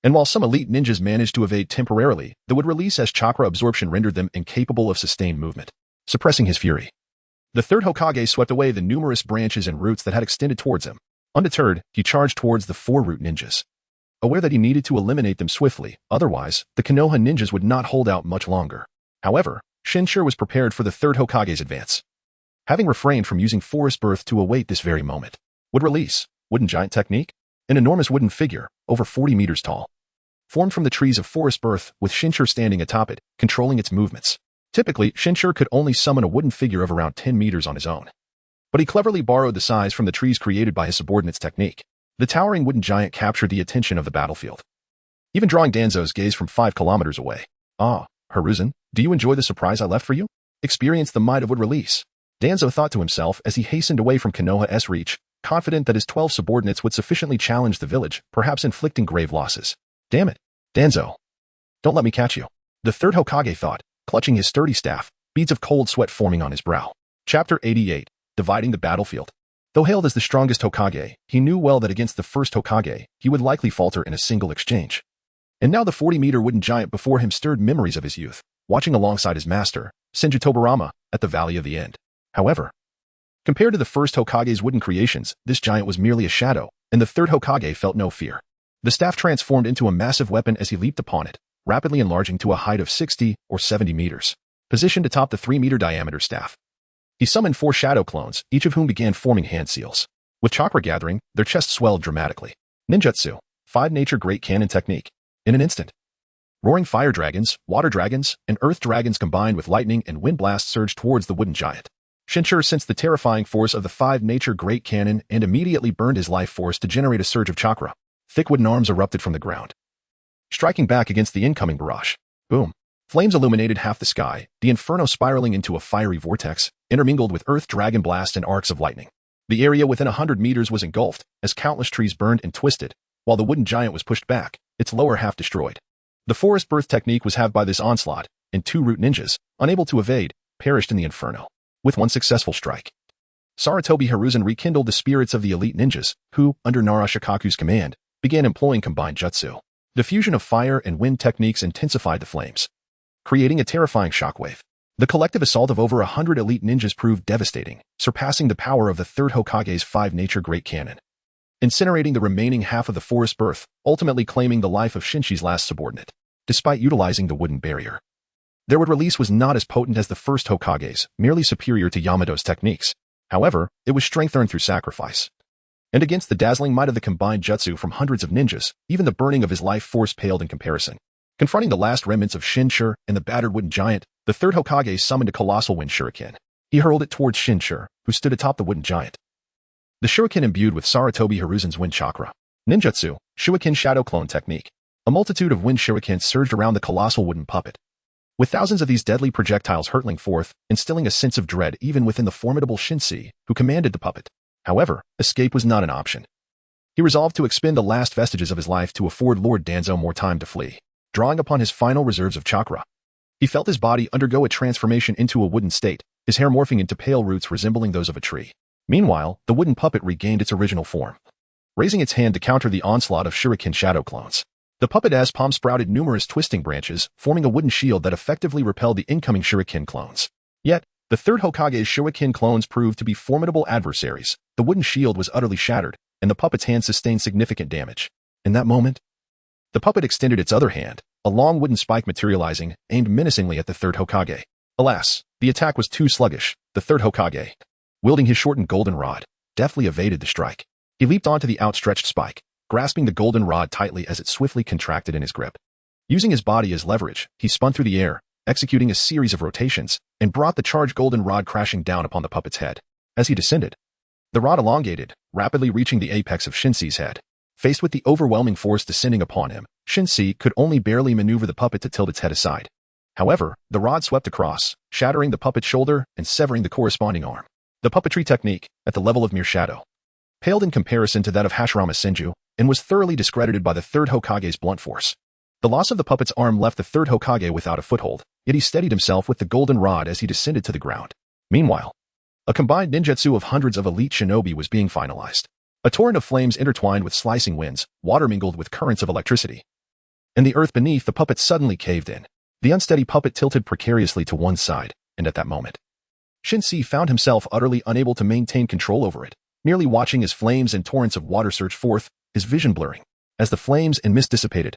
And while some elite ninjas managed to evade temporarily, the wood release as chakra absorption rendered them incapable of sustained movement, suppressing his fury. The third Hokage swept away the numerous branches and roots that had extended towards him. Undeterred, he charged towards the 4 root ninjas, aware that he needed to eliminate them swiftly, otherwise, the Konoha ninjas would not hold out much longer. However, Shinshur was prepared for the third Hokage's advance, having refrained from using forest birth to await this very moment. Wood release, wooden giant technique, an enormous wooden figure, over 40 meters tall, formed from the trees of forest birth with Shinshur standing atop it, controlling its movements. Typically, Shinshur could only summon a wooden figure of around 10 meters on his own, but he cleverly borrowed the size from the trees created by his subordinate's technique. The towering wooden giant captured the attention of the battlefield, even drawing Danzo's gaze from 5 kilometers away. Ah, Hiruzen, do you enjoy the surprise I left for you? Experience the might of wood release. Danzo thought to himself as he hastened away from Konoha's reach, confident that his 12 subordinates would sufficiently challenge the village, perhaps inflicting grave losses. Damn it, Danzo. Don't let me catch you. The third Hokage thought, clutching his sturdy staff, beads of cold sweat forming on his brow. Chapter 88, Dividing the Battlefield. Though hailed as the strongest Hokage, he knew well that against the first Hokage, he would likely falter in a single exchange. And now the 40-meter wooden giant before him stirred memories of his youth, watching alongside his master, Senju Tobirama, at the Valley of the End. However, compared to the first Hokage's wooden creations, this giant was merely a shadow, and the third Hokage felt no fear. The staff transformed into a massive weapon as he leaped upon it, rapidly enlarging to a height of 60 or 70 meters, positioned atop the 3-meter diameter staff. He summoned 4 shadow clones, each of whom began forming hand seals. With chakra gathering, their chests swelled dramatically. Ninjutsu, 5 nature great cannon technique. In an instant, roaring fire dragons, water dragons, and earth dragons combined with lightning and wind blasts surged towards the wooden giant. Shinshur sensed the terrifying force of the 5 nature great cannon and immediately burned his life force to generate a surge of chakra. Thick wooden arms erupted from the ground, striking back against the incoming barrage. Boom. Flames illuminated half the sky, the inferno spiraling into a fiery vortex, intermingled with earth dragon blast and arcs of lightning. The area within 100 meters was engulfed, as countless trees burned and twisted, while the wooden giant was pushed back, its lower half destroyed. The forest birth technique was halved by this onslaught, and 2 root ninjas, unable to evade, perished in the inferno. With 1 successful strike, Sarutobi Hiruzen rekindled the spirits of the elite ninjas, who, under Nara Shikaku's command, began employing combined jutsu. The fusion of fire and wind techniques intensified the flames, creating a terrifying shockwave. The collective assault of over 100 elite ninjas proved devastating, surpassing the power of the third Hokage's 5 nature great cannon. Incinerating the remaining half of the forest birth, ultimately claiming the life of Shinshi's last subordinate. Despite utilizing the wooden barrier, their wood release was not as potent as the first Hokage's, merely superior to Yamato's techniques. However, it was strength earned through sacrifice. And against the dazzling might of the combined jutsu from hundreds of ninjas, even the burning of his life force paled in comparison. Confronting the last remnants of Shinshur and the battered wooden giant, the third Hokage summoned a colossal wind shuriken. He hurled it towards Shinshur, who stood atop the wooden giant. The shuriken imbued with Sarutobi Hiruzen's wind chakra. Ninjutsu, Shuriken shadow clone technique. A multitude of wind shurikens surged around the colossal wooden puppet, with thousands of these deadly projectiles hurtling forth, instilling a sense of dread even within the formidable Shinsei, who commanded the puppet. However, escape was not an option. He resolved to expend the last vestiges of his life to afford Lord Danzo more time to flee. Drawing upon his final reserves of chakra, he felt his body undergo a transformation into a wooden state, his hair morphing into pale roots resembling those of a tree. Meanwhile, the wooden puppet regained its original form, raising its hand to counter the onslaught of shuriken shadow clones. The puppet's palm sprouted numerous twisting branches, forming a wooden shield that effectively repelled the incoming shuriken clones. Yet, the third Hokage's shuriken clones proved to be formidable adversaries. The wooden shield was utterly shattered, and the puppet's hand sustained significant damage. In that moment, the puppet extended its other hand, a long wooden spike materializing, aimed menacingly at the third Hokage. Alas, the attack was too sluggish. The third Hokage, wielding his shortened golden rod, deftly evaded the strike. He leaped onto the outstretched spike, grasping the golden rod tightly as it swiftly contracted in his grip. Using his body as leverage, he spun through the air, executing a series of rotations, and brought the charged golden rod crashing down upon the puppet's head. As he descended, the rod elongated, rapidly reaching the apex of Shinsei's head. Faced with the overwhelming force descending upon him, Shinsei could only barely maneuver the puppet to tilt its head aside. However, the rod swept across, shattering the puppet's shoulder and severing the corresponding arm. The puppetry technique, at the level of mere shadow, paled in comparison to that of Hashirama Senju, and was thoroughly discredited by the third Hokage's blunt force. The loss of the puppet's arm left the third Hokage without a foothold, yet he steadied himself with the golden rod as he descended to the ground. Meanwhile, a combined ninjutsu of hundreds of elite shinobi was being finalized. A torrent of flames intertwined with slicing winds, water mingled with currents of electricity. And the earth beneath the puppet suddenly caved in. The unsteady puppet tilted precariously to one side, and at that moment, Shinsei found himself utterly unable to maintain control over it, merely watching as flames and torrents of water surged forth, his vision blurring. As the flames and mist dissipated,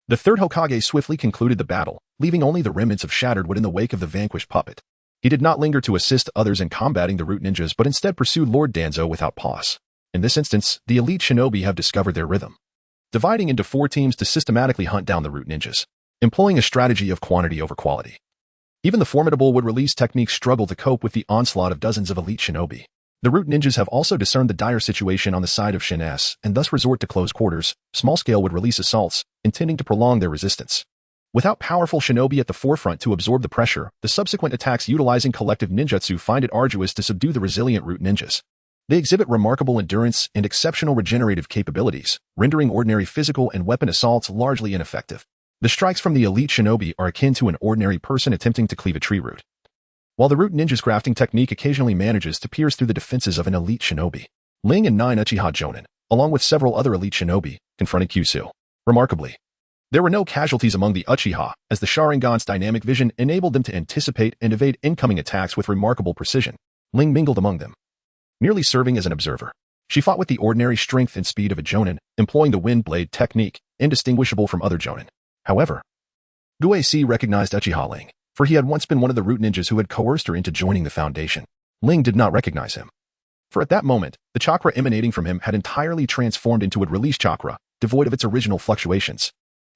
the third Hokage swiftly concluded the battle, leaving only the remnants of shattered wood in the wake of the vanquished puppet. He did not linger to assist others in combating the root ninjas but instead pursued Lord Danzo without pause. In this instance, the elite shinobi have discovered their rhythm, dividing into 4 teams to systematically hunt down the root ninjas, employing a strategy of quantity over quality. Even the formidable wood release techniques struggle to cope with the onslaught of dozens of elite shinobi. The root ninjas have also discerned the dire situation on the side of Shin S and thus resort to close quarters, small-scale wood release assaults, intending to prolong their resistance. Without powerful shinobi at the forefront to absorb the pressure, the subsequent attacks utilizing collective ninjutsu find it arduous to subdue the resilient root ninjas. They exhibit remarkable endurance and exceptional regenerative capabilities, rendering ordinary physical and weapon assaults largely ineffective. The strikes from the elite shinobi are akin to an ordinary person attempting to cleave a tree root, while the root ninja's crafting technique occasionally manages to pierce through the defenses of an elite shinobi. Ling and 9 Uchiha Jonin, along with several other elite shinobi, confronted Kyushu. Remarkably, there were no casualties among the Uchiha, as the Sharingan's dynamic vision enabled them to anticipate and evade incoming attacks with remarkable precision. Ling mingled among them, merely serving as an observer. She fought with the ordinary strength and speed of a Jonin, employing the wind blade technique, indistinguishable from other Jonin. However, Guei recognized Uchiha Ling, for he had once been one of the root ninjas who had coerced her into joining the Foundation. Ling did not recognize him, for at that moment, the chakra emanating from him had entirely transformed into a release chakra, devoid of its original fluctuations.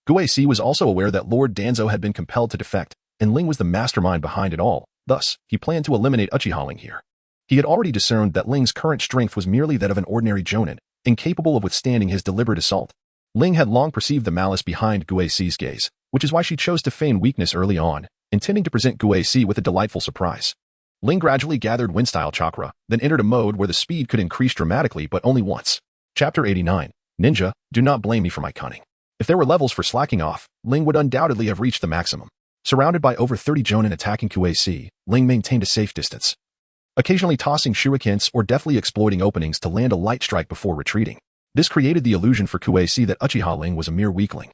Guei was also aware that Lord Danzo had been compelled to defect, and Ling was the mastermind behind it all. Thus, he planned to eliminate Uchiha Ling here. He had already discerned that Ling's current strength was merely that of an ordinary Jonin, incapable of withstanding his deliberate assault. Ling had long perceived the malice behind Guei's gaze, which is why she chose to feign weakness early on, intending to present Guei with a delightful surprise. Ling gradually gathered wind-style chakra, then entered a mode where the speed could increase dramatically but only once. Chapter 89. Ninja, do not blame me for my cunning. If there were levels for slacking off, Ling would undoubtedly have reached the maximum. Surrounded by over 30 Jonin attacking Guei, Ling maintained a safe distance, occasionally tossing shurikens or deftly exploiting openings to land a light strike before retreating. This created the illusion for Guei that Uchiha Ling was a mere weakling,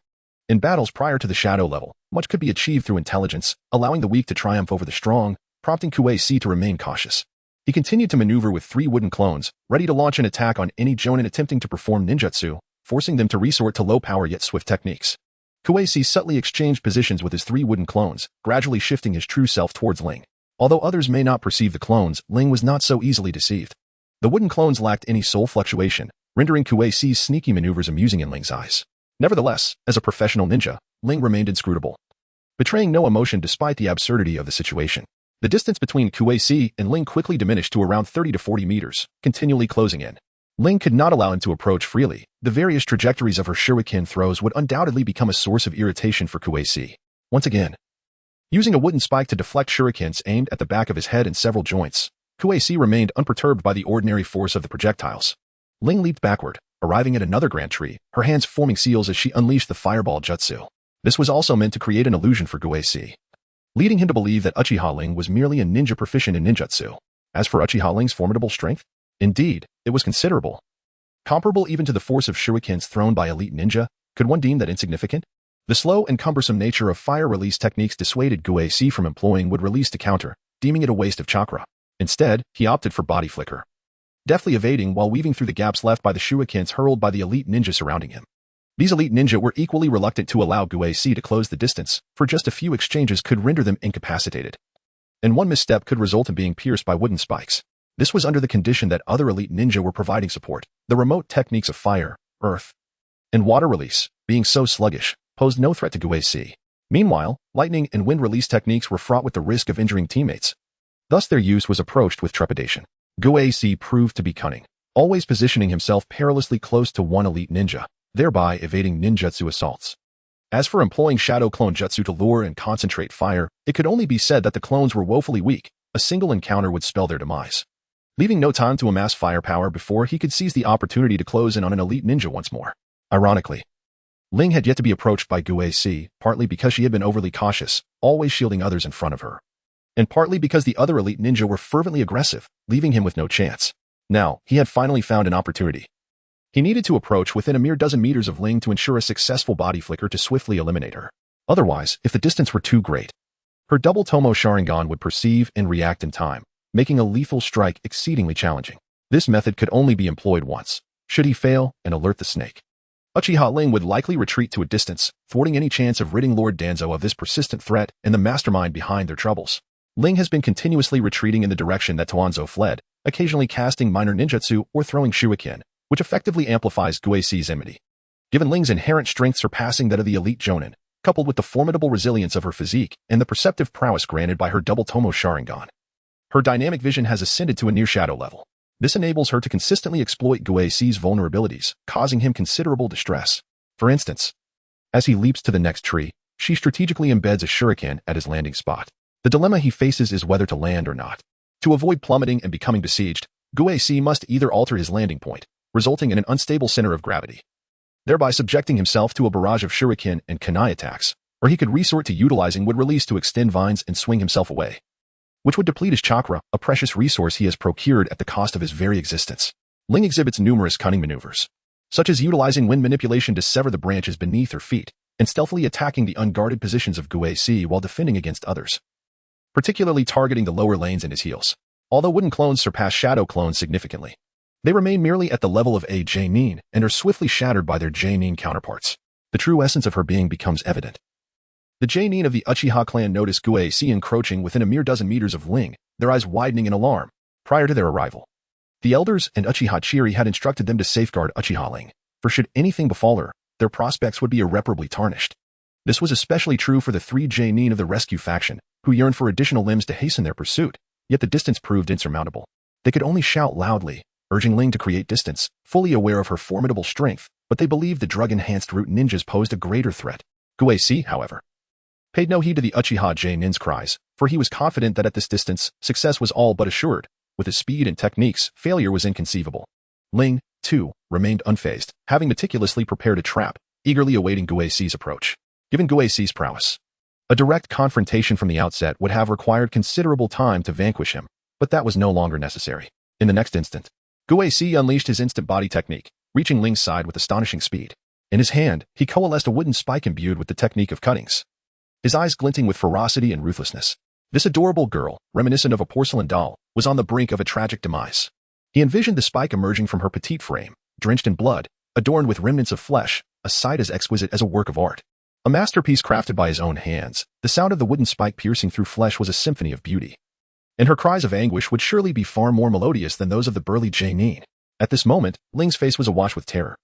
In battles prior to the shadow level, much could be achieved through intelligence, allowing the weak to triumph over the strong, prompting Kuei-C to remain cautious. He continued to maneuver with 3 wooden clones, ready to launch an attack on any jonin attempting to perform ninjutsu, forcing them to resort to low-power yet swift techniques. Kuei-C subtly exchanged positions with his 3 wooden clones, gradually shifting his true self towards Ling. Although others may not perceive the clones, Ling was not so easily deceived. The wooden clones lacked any soul fluctuation, rendering Kuei-C's sneaky maneuvers amusing in Ling's eyes. Nevertheless, as a professional ninja, Ling remained inscrutable, betraying no emotion despite the absurdity of the situation. The distance between Kuei-C and Ling quickly diminished to around 30 to 40 meters, continually closing in. Ling could not allow him to approach freely. The various trajectories of her shuriken throws would undoubtedly become a source of irritation for Kuei-C. Once again, using a wooden spike to deflect shurikens aimed at the back of his head and several joints, Kuei-C remained unperturbed by the ordinary force of the projectiles. Ling leaped backward, arriving at another grand tree, her hands forming seals as she unleashed the fireball jutsu. This was also meant to create an illusion for Kuei-C, leading him to believe that Uchiha Ling was merely a ninja proficient in ninjutsu. As for Uchiha Ling's formidable strength, indeed, it was considerable. Comparable even to the force of shurikens thrown by elite ninja, could one deem that insignificant? The slow and cumbersome nature of fire release techniques dissuaded Kuei-C from employing wood release to counter, deeming it a waste of chakra. Instead, he opted for body flicker, deftly evading while weaving through the gaps left by the shurikens hurled by the elite ninja surrounding him. These elite ninja were equally reluctant to allow Kuei-C to close the distance, for just a few exchanges could render them incapacitated, and one misstep could result in being pierced by wooden spikes. This was under the condition that other elite ninja were providing support. The remote techniques of fire, earth, and water release, being so sluggish, posed no threat to Kuei-C. Meanwhile, lightning and wind release techniques were fraught with the risk of injuring teammates. Thus their use was approached with trepidation. Kuei-C proved to be cunning, always positioning himself perilously close to one elite ninja, thereby evading ninjutsu assaults. As for employing shadow clone jutsu to lure and concentrate fire, it could only be said that the clones were woefully weak. A single encounter would spell their demise, leaving no time to amass firepower before he could seize the opportunity to close in on an elite ninja once more. Ironically, Ling had yet to be approached by Kuei-C, partly because she had been overly cautious, always shielding others in front of her, and partly because the other elite ninja were fervently aggressive, leaving him with no chance. Now, he had finally found an opportunity. He needed to approach within a mere dozen meters of Ling to ensure a successful body flicker to swiftly eliminate her. Otherwise, if the distance were too great, her double Tomo Sharingan would perceive and react in time, making a lethal strike exceedingly challenging. This method could only be employed once. Should he fail and alert the snake, Uchiha Ling would likely retreat to a distance, thwarting any chance of ridding Lord Danzo of this persistent threat and the mastermind behind their troubles. Ling has been continuously retreating in the direction that Danzo fled, occasionally casting minor ninjutsu or throwing shuriken, which effectively amplifies Kuei-C's enmity. Given Ling's inherent strength surpassing that of the elite jonin, coupled with the formidable resilience of her physique and the perceptive prowess granted by her double Tomo Sharingan, her dynamic vision has ascended to a near-shadow level. This enables her to consistently exploit Kuei-C's vulnerabilities, causing him considerable distress. For instance, as he leaps to the next tree, she strategically embeds a shuriken at his landing spot. The dilemma he faces is whether to land or not. To avoid plummeting and becoming besieged, Kuei-C must either alter his landing point, resulting in an unstable center of gravity, thereby subjecting himself to a barrage of shuriken and kunai attacks, or he could resort to utilizing wood release to extend vines and swing himself away, which would deplete his chakra, a precious resource he has procured at the cost of his very existence. Ling exhibits numerous cunning maneuvers, such as utilizing wind manipulation to sever the branches beneath her feet, and stealthily attacking the unguarded positions of Kuei-C while defending against others, particularly targeting the lower lanes and his heels. Although wooden clones surpass shadow clones significantly, they remain merely at the level of a J-nin and are swiftly shattered by their J-nin counterparts. The true essence of her being becomes evident. The J-nin of the Uchiha clan noticed Kuei-C encroaching within a mere dozen meters of Ling, their eyes widening in alarm. Prior to their arrival, the elders and Uchiha Chiri had instructed them to safeguard Uchiha Ling, for should anything befall her, their prospects would be irreparably tarnished. This was especially true for the 3 J-nin of the rescue faction, who yearned for additional limbs to hasten their pursuit, yet the distance proved insurmountable. They could only shout loudly, urging Ling to create distance, fully aware of her formidable strength, but they believed the drug-enhanced root ninjas posed a greater threat. Kuei-C, however, paid no heed to the Uchiha J-nin's cries, for he was confident that at this distance, success was all but assured. With his speed and techniques, failure was inconceivable. Ling, too, remained unfazed, having meticulously prepared a trap, eagerly awaiting Kuei-C's approach. Given Kuei-C's prowess, a direct confrontation from the outset would have required considerable time to vanquish him, but that was no longer necessary. In the next instant, Kuei-C unleashed his instant body technique, reaching Ling's side with astonishing speed. In his hand, he coalesced a wooden spike imbued with the technique of cuttings, his eyes glinting with ferocity and ruthlessness. This adorable girl, reminiscent of a porcelain doll, was on the brink of a tragic demise. He envisioned the spike emerging from her petite frame, drenched in blood, adorned with remnants of flesh, a sight as exquisite as a work of art. A masterpiece crafted by his own hands, the sound of the wooden spike piercing through flesh was a symphony of beauty. And her cries of anguish would surely be far more melodious than those of the burly Janin. At this moment, Ling's face was awash with terror.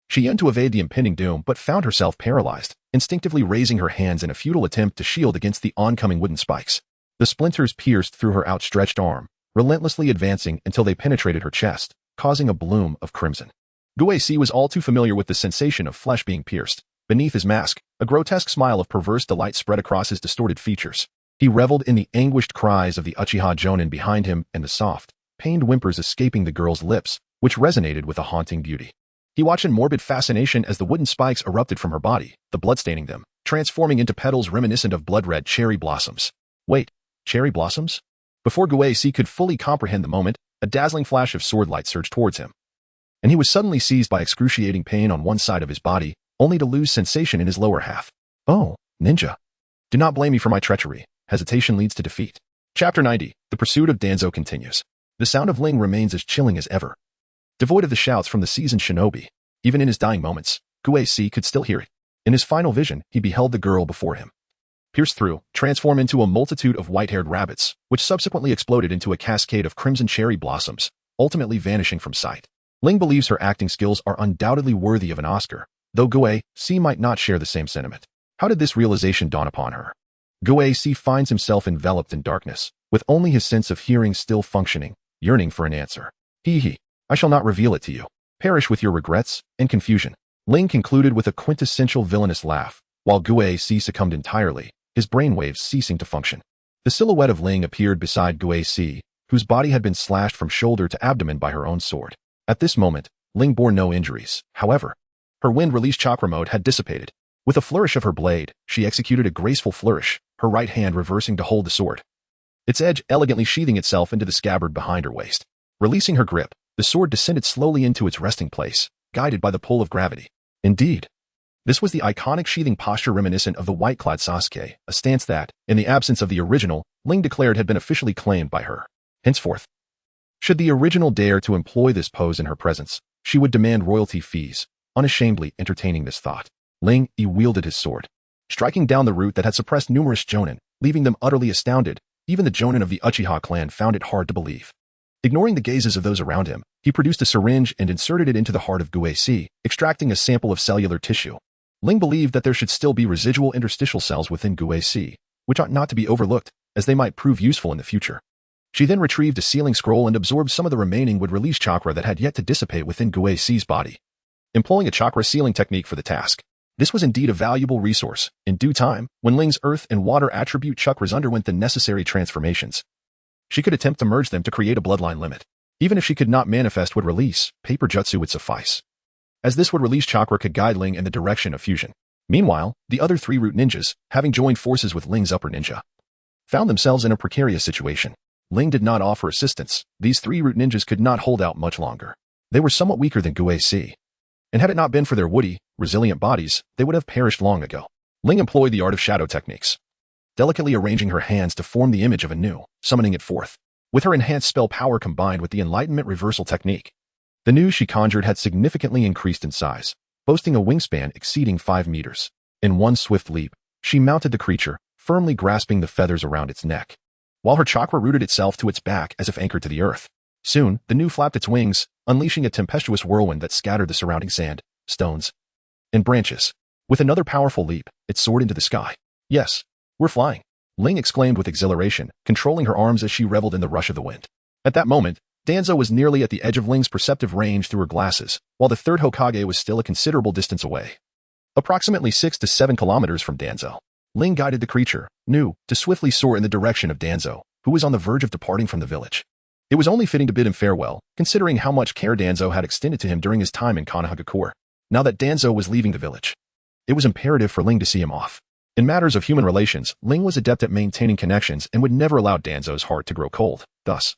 She yearned to evade the impending doom but found herself paralyzed, instinctively raising her hands in a futile attempt to shield against the oncoming wooden spikes. The splinters pierced through her outstretched arm, relentlessly advancing until they penetrated her chest, causing a bloom of crimson. Guei was all too familiar with the sensation of flesh being pierced. Beneath his mask, a grotesque smile of perverse delight spread across his distorted features. He reveled in the anguished cries of the Uchiha Jonin behind him and the soft, pained whimpers escaping the girl's lips, which resonated with a haunting beauty. He watched in morbid fascination as the wooden spikes erupted from her body, the blood staining them, transforming into petals reminiscent of blood-red cherry blossoms. Wait, cherry blossoms? Before Guei could fully comprehend the moment, a dazzling flash of sword light surged towards him. And he was suddenly seized by excruciating pain on one side of his body, only to lose sensation in his lower half. Oh, ninja. Do not blame me for my treachery. Hesitation leads to defeat. Chapter 90. The pursuit of Danzo continues. The sound of Ling remains as chilling as ever. Devoid of the shouts from the seasoned shinobi, even in his dying moments, Guei could still hear it. In his final vision, he beheld the girl before him, pierced through, transform into a multitude of white-haired rabbits, which subsequently exploded into a cascade of crimson cherry blossoms, ultimately vanishing from sight. Ling believes her acting skills are undoubtedly worthy of an Oscar, though Guei might not share the same sentiment. How did this realization dawn upon her? Guei finds himself enveloped in darkness, with only his sense of hearing still functioning, yearning for an answer. I shall not reveal it to you. Perish with your regrets and confusion. Ling concluded with a quintessential villainous laugh, while Guei succumbed entirely, his brainwaves ceasing to function. The silhouette of Ling appeared beside Guei, whose body had been slashed from shoulder to abdomen by her own sword. At this moment, Ling bore no injuries. However, her wind-release chakra mode had dissipated. With a flourish of her blade, she executed a graceful flourish, her right hand reversing to hold the sword, its edge elegantly sheathing itself into the scabbard behind her waist. Releasing her grip, the sword descended slowly into its resting place, guided by the pull of gravity. Indeed, this was the iconic sheathing posture reminiscent of the white-clad Sasuke, a stance that, in the absence of the original, Ling declared had been officially claimed by her. Henceforth, should the original dare to employ this pose in her presence, she would demand royalty fees. Unashamedly entertaining this thought, Ling wielded his sword, striking down the root that had suppressed numerous jonin, leaving them utterly astounded. Even the jonin of the Uchiha clan found it hard to believe. Ignoring the gazes of those around him, he produced a syringe and inserted it into the heart of Guei, extracting a sample of cellular tissue. Ling believed that there should still be residual interstitial cells within Guei, which ought not to be overlooked, as they might prove useful in the future. She then retrieved a sealing scroll and absorbed some of the remaining would-release chakra that had yet to dissipate within Guei's body, employing a chakra sealing technique for the task. This was indeed a valuable resource. In due time, when Ling's earth and water attribute chakras underwent the necessary transformations, she could attempt to merge them to create a bloodline limit. Even if she could not manifest would-release, paper jutsu would suffice, as this would-release chakra could guide Ling in the direction of fusion. Meanwhile, the other three root ninjas, having joined forces with Ling's upper ninja, found themselves in a precarious situation. Ling did not offer assistance. These three root ninjas could not hold out much longer. They were somewhat weaker than Guei, and had it not been for their woody, resilient bodies, they would have perished long ago. Ling employed the art of shadow techniques, delicately arranging her hands to form the image of Anu, summoning it forth. With her enhanced spell power combined with the enlightenment reversal technique, the Nu she conjured had significantly increased in size, boasting a wingspan exceeding 5 meters. In one swift leap, she mounted the creature, firmly grasping the feathers around its neck, while her chakra rooted itself to its back as if anchored to the earth. Soon, the Nu flapped its wings, unleashing a tempestuous whirlwind that scattered the surrounding sand, stones, and branches. With another powerful leap, it soared into the sky. Yes, we're flying, Ling exclaimed with exhilaration, controlling her arms as she reveled in the rush of the wind. At that moment, Danzo was nearly at the edge of Ling's perceptive range through her glasses, while the third Hokage was still a considerable distance away. Approximately 6 to 7 kilometers from Danzo, Ling guided the creature, Nu, to swiftly soar in the direction of Danzo, who was on the verge of departing from the village. It was only fitting to bid him farewell, considering how much care Danzo had extended to him during his time in Konohagakure. Now that Danzo was leaving the village, it was imperative for Ling to see him off. In matters of human relations, Ling was adept at maintaining connections and would never allow Danzo's heart to grow cold. Thus,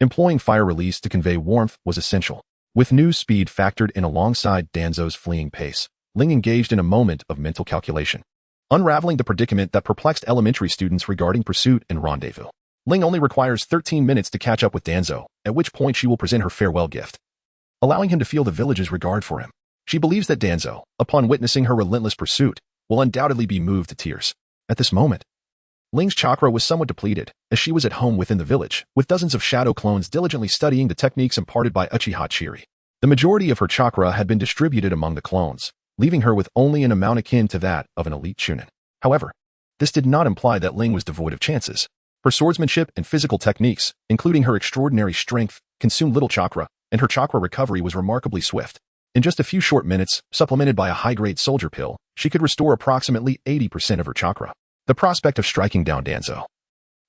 employing fire release to convey warmth was essential. With Nu speed factored in alongside Danzo's fleeing pace, Ling engaged in a moment of mental calculation, unraveling the predicament that perplexed elementary students regarding pursuit and rendezvous. Ling only requires 13 minutes to catch up with Danzo, at which point she will present her farewell gift, allowing him to feel the village's regard for him. She believes that Danzo, upon witnessing her relentless pursuit, will undoubtedly be moved to tears. At this moment, Ling's chakra was somewhat depleted, as she was at home within the village, with dozens of shadow clones diligently studying the techniques imparted by Uchiha Chiri. The majority of her chakra had been distributed among the clones, leaving her with only an amount akin to that of an elite chunin. However, this did not imply that Ling was devoid of chances. Her swordsmanship and physical techniques, including her extraordinary strength, consumed little chakra, and her chakra recovery was remarkably swift. In just a few short minutes, supplemented by a high-grade soldier pill, she could restore approximately 80% of her chakra. The prospect of striking down Danzo,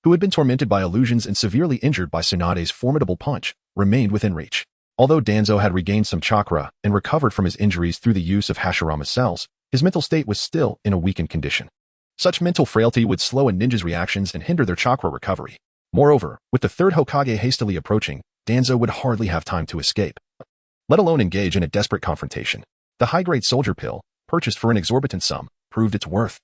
who had been tormented by illusions and severely injured by Tsunade's formidable punch, remained within reach. Although Danzo had regained some chakra and recovered from his injuries through the use of Hashirama's cells, his mental state was still in a weakened condition. Such mental frailty would slow a ninja's reactions and hinder their chakra recovery. Moreover, with the third Hokage hastily approaching, Danzo would hardly have time to escape, let alone engage in a desperate confrontation. The high-grade soldier pill, purchased for an exorbitant sum, proved its worth,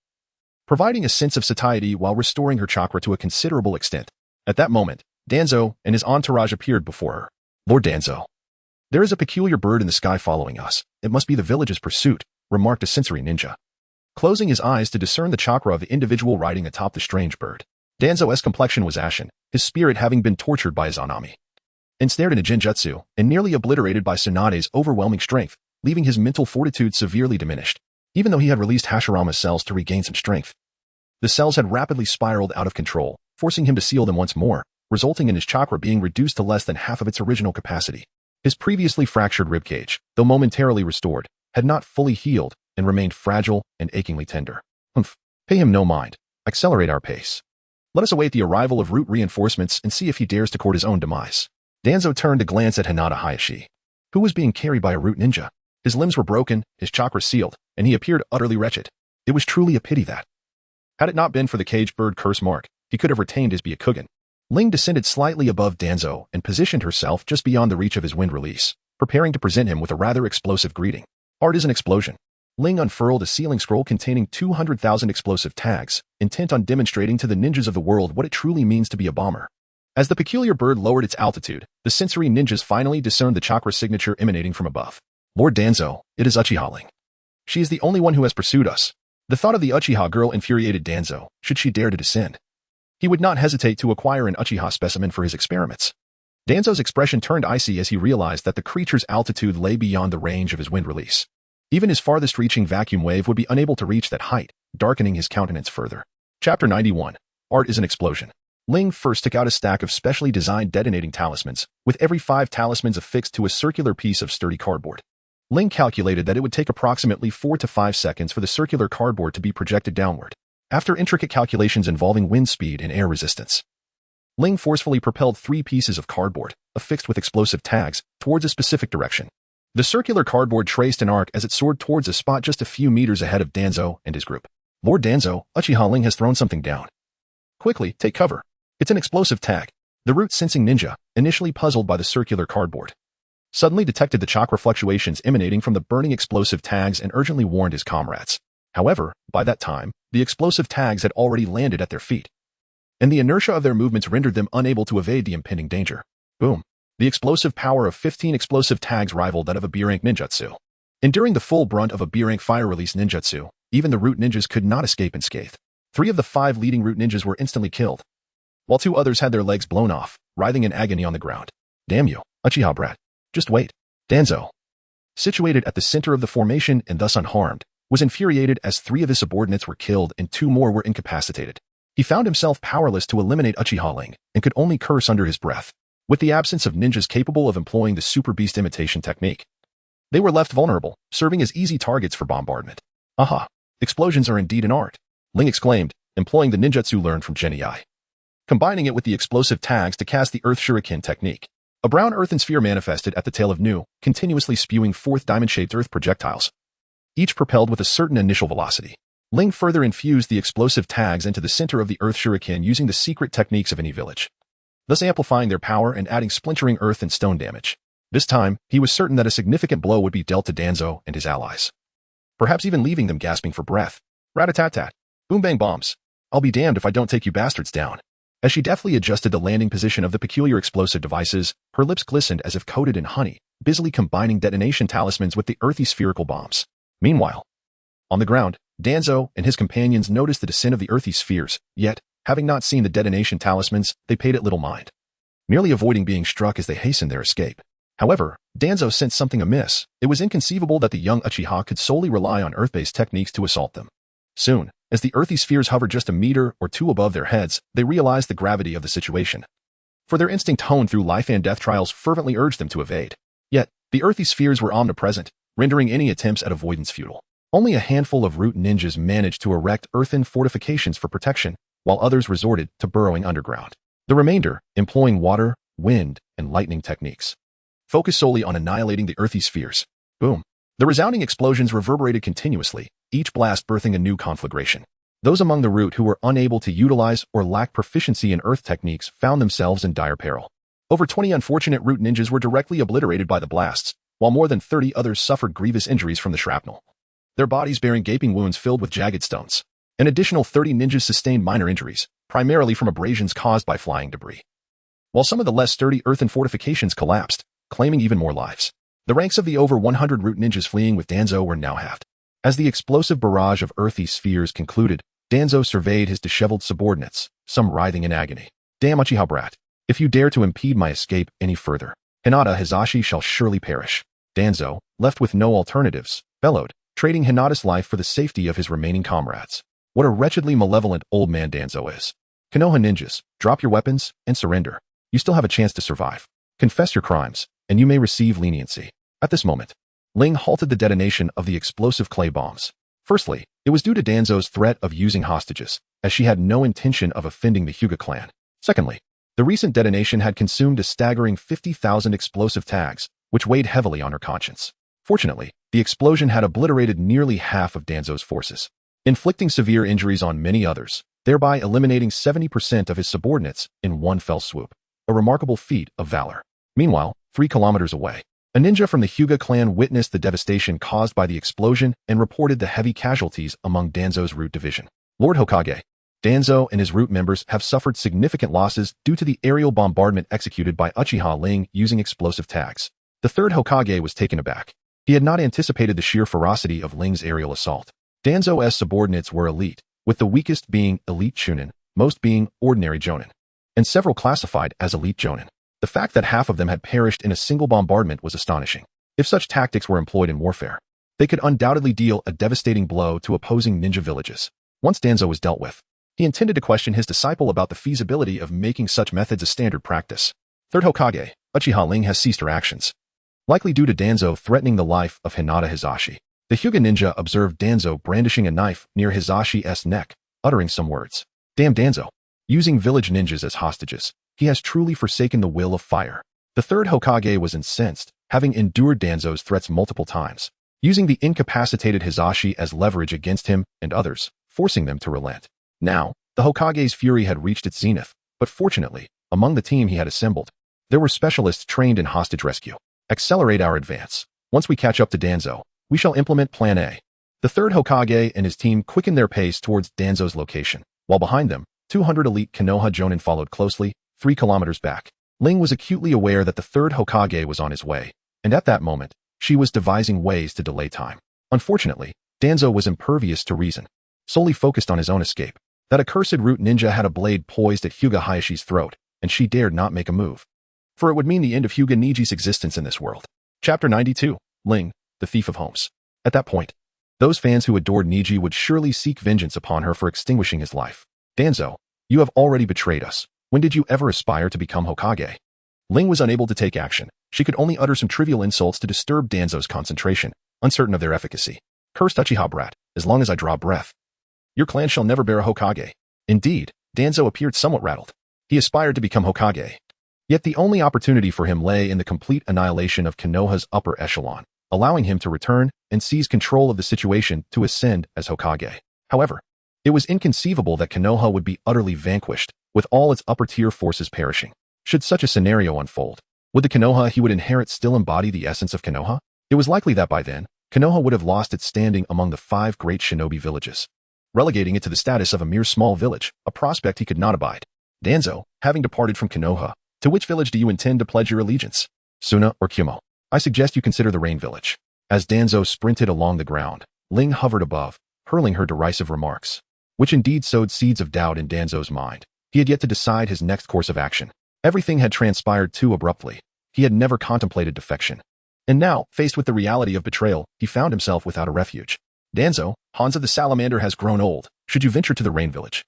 providing a sense of satiety while restoring her chakra to a considerable extent. At that moment, Danzo and his entourage appeared before her. Lord Danzo, there is a peculiar bird in the sky following us. It must be the village's pursuit, remarked a sensory ninja, closing his eyes to discern the chakra of the individual riding atop the strange bird. Danzo's complexion was ashen, his spirit having been tortured by his Anami, ensnared in a genjutsu, and nearly obliterated by Tsunade's overwhelming strength, leaving his mental fortitude severely diminished. Even though he had released Hashirama's cells to regain some strength, the cells had rapidly spiraled out of control, forcing him to seal them once more, resulting in his chakra being reduced to less than half of its original capacity. His previously fractured ribcage, though momentarily restored, had not fully healed and remained fragile and achingly tender. Pay him no mind. Accelerate our pace. Let us await the arrival of root reinforcements and see if he dares to court his own demise. Danzo turned to glance at Hinata Hayashi, who was being carried by a root ninja. His limbs were broken, his chakra sealed, and he appeared utterly wretched. It was truly a pity that, had it not been for the caged bird curse mark, he could have retained his Byakugan. Ling descended slightly above Danzo and positioned herself just beyond the reach of his wind release, preparing to present him with a rather explosive greeting. Art is an explosion. Ling unfurled a sealing scroll containing 200,000 explosive tags, intent on demonstrating to the ninjas of the world what it truly means to be a bomber. As the peculiar bird lowered its altitude, the sensory ninjas finally discerned the chakra signature emanating from above. Lord Danzo, it is Uchiha Ling. She is the only one who has pursued us. The thought of the Uchiha girl infuriated Danzo, should she dare to descend. He would not hesitate to acquire an Uchiha specimen for his experiments. Danzo's expression turned icy as he realized that the creature's altitude lay beyond the range of his wind release. Even his farthest-reaching vacuum wave would be unable to reach that height, darkening his countenance further. Chapter 91. Art is an explosion. Ling first took out a stack of specially designed detonating talismans, with every 5 talismans affixed to a circular piece of sturdy cardboard. Ling calculated that it would take approximately 4 to 5 seconds for the circular cardboard to be projected downward. After intricate calculations involving wind speed and air resistance, Ling forcefully propelled 3 pieces of cardboard, affixed with explosive tags, towards a specific direction. The circular cardboard traced an arc as it soared towards a spot just a few meters ahead of Danzo and his group. Lord Danzo, Uchiha Ling has thrown something down. Quickly, take cover. It's an explosive tag. The root-sensing ninja, initially puzzled by the circular cardboard, suddenly detected the chakra fluctuations emanating from the burning explosive tags and urgently warned his comrades. However, by that time, the explosive tags had already landed at their feet, and the inertia of their movements rendered them unable to evade the impending danger. Boom. The explosive power of 15 explosive tags rivaled that of a B-rank ninjutsu. Enduring the full brunt of a B-rank fire-release ninjutsu, even the root ninjas could not escape unscathed. 3 of the 5 leading root ninjas were instantly killed, while 2 others had their legs blown off, writhing in agony on the ground. Damn you, Uchiha brat. Just wait. Danzo, situated at the center of the formation and thus unharmed, was infuriated as 3 of his subordinates were killed and 2 more were incapacitated. He found himself powerless to eliminate Uchiha Ling and could only curse under his breath. With the absence of ninjas capable of employing the super beast imitation technique, they were left vulnerable, serving as easy targets for bombardment. Aha! Explosions are indeed an art, Ling exclaimed, employing the ninjutsu learned from Geniai, combining it with the explosive tags to cast the Earth Shuriken technique. A brown earthen sphere manifested at the tail of Nu, continuously spewing forth diamond-shaped earth projectiles, each propelled with a certain initial velocity. Ling further infused the explosive tags into the center of the Earth Shuriken using the secret techniques of any village, thus amplifying their power and adding splintering earth and stone damage. This time, he was certain that a significant blow would be dealt to Danzo and his allies. perhaps even leaving them gasping for breath. Rat-a-tat-tat. Boom-bang bombs. I'll be damned if I don't take you bastards down. As she deftly adjusted the landing position of the peculiar explosive devices, her lips glistened as if coated in honey, busily combining detonation talismans with the earthy spherical bombs. Meanwhile, on the ground, Danzo and his companions noticed the descent of the earthy spheres, yet, having not seen the detonation talismans, they paid it little mind, merely avoiding being struck as they hastened their escape. However, Danzo sensed something amiss. It was inconceivable that the young Uchiha could solely rely on earth-based techniques to assault them. Soon, as the earthy spheres hovered just a meter or two above their heads, they realized the gravity of the situation. For their instinct honed through life and death trials fervently urged them to evade. Yet, the earthy spheres were omnipresent, rendering any attempts at avoidance futile. Only a handful of root ninjas managed to erect earthen fortifications for protection, while others resorted to burrowing underground. The remainder, employing water, wind, and lightning techniques, focused solely on annihilating the earthy spheres. Boom. The resounding explosions reverberated continuously, each blast birthing a new conflagration. Those among the root who were unable to utilize or lacked proficiency in earth techniques found themselves in dire peril. Over 20 unfortunate root ninjas were directly obliterated by the blasts, while more than 30 others suffered grievous injuries from the shrapnel, their bodies bearing gaping wounds filled with jagged stones. An additional 30 ninjas sustained minor injuries, primarily from abrasions caused by flying debris, while some of the less sturdy earthen fortifications collapsed, claiming even more lives. The ranks of the over 100 root ninjas fleeing with Danzo were now halved. As the explosive barrage of earthy spheres concluded, Danzo surveyed his disheveled subordinates, some writhing in agony. Damn Uchiha brat. If you dare to impede my escape any further, Hinata Hizashi shall surely perish. Danzo, left with no alternatives, bellowed, trading Hinata's life for the safety of his remaining comrades. What a wretchedly malevolent old man Danzo is. Konoha ninjas, drop your weapons and surrender. You still have a chance to survive. Confess your crimes, and you may receive leniency. At this moment, Ling halted the detonation of the explosive clay bombs. Firstly, it was due to Danzo's threat of using hostages, as she had no intention of offending the Hyuga clan. Secondly, the recent detonation had consumed a staggering 50,000 explosive tags, which weighed heavily on her conscience. Fortunately, the explosion had obliterated nearly half of Danzo's forces, inflicting severe injuries on many others, thereby eliminating 70% of his subordinates in one fell swoop. A remarkable feat of valor. Meanwhile, 3 kilometers away, a ninja from the Hyuga clan witnessed the devastation caused by the explosion and reported the heavy casualties among Danzo's root division. Lord Hokage, Danzo and his root members have suffered significant losses due to the aerial bombardment executed by Uchiha Ling using explosive tags. The third Hokage was taken aback. He had not anticipated the sheer ferocity of Ling's aerial assault. Danzo's subordinates were elite, with the weakest being elite chunin, most being ordinary jonin, and several classified as elite jonin. The fact that half of them had perished in a single bombardment was astonishing. If such tactics were employed in warfare, they could undoubtedly deal a devastating blow to opposing ninja villages. Once Danzo was dealt with, he intended to question his disciple about the feasibility of making such methods a standard practice. Third Hokage, Uchiha Ling has ceased her actions, likely due to Danzo threatening the life of Hinata Hizashi. The Hyuga ninja observed Danzo brandishing a knife near Hizashi's neck, uttering some words. Damn Danzo. Using village ninjas as hostages, he has truly forsaken the will of fire. The third Hokage was incensed, having endured Danzo's threats multiple times, using the incapacitated Hizashi as leverage against him and others, forcing them to relent. Now, the Hokage's fury had reached its zenith, but fortunately, among the team he had assembled, there were specialists trained in hostage rescue. Accelerate our advance. Once we catch up to Danzo, we shall implement Plan A. The third Hokage and his team quickened their pace towards Danzo's location, while behind them, 200 elite Konoha jonin followed closely, 3 kilometers back. Ling was acutely aware that the third Hokage was on his way, and at that moment, she was devising ways to delay time. Unfortunately, Danzo was impervious to reason, solely focused on his own escape. That accursed root ninja had a blade poised at Hyuga Hayashi's throat, and she dared not make a move, for it would mean the end of Hyuga Niji's existence in this world. Chapter 92, Ling, the Thief of Homes. At that point, those fans who adored Niji would surely seek vengeance upon her for extinguishing his life. Danzo, you have already betrayed us. When did you ever aspire to become Hokage? Ling was unable to take action. She could only utter some trivial insults to disturb Danzo's concentration, uncertain of their efficacy. Cursed Uchiha brat, as long as I draw breath, your clan shall never bear a Hokage. Indeed, Danzo appeared somewhat rattled. He aspired to become Hokage. Yet the only opportunity for him lay in the complete annihilation of Konoha's upper echelon, allowing him to return and seize control of the situation to ascend as Hokage. However, it was inconceivable that Konoha would be utterly vanquished, with all its upper-tier forces perishing. Should such a scenario unfold, would the Konoha he would inherit still embody the essence of Konoha? It was likely that by then, Konoha would have lost its standing among the 5 great shinobi villages, relegating it to the status of a mere small village, a prospect he could not abide. Danzo, having departed from Konoha, to which village do you intend to pledge your allegiance? Suna or Kyumo? I suggest you consider the Rain Village. As Danzo sprinted along the ground, Ling hovered above, hurling her derisive remarks, which indeed sowed seeds of doubt in Danzo's mind. He had yet to decide his next course of action. Everything had transpired too abruptly. He had never contemplated defection. And now, faced with the reality of betrayal, he found himself without a refuge. Danzo, Hanzo the Salamander has grown old. Should you venture to the Rain Village?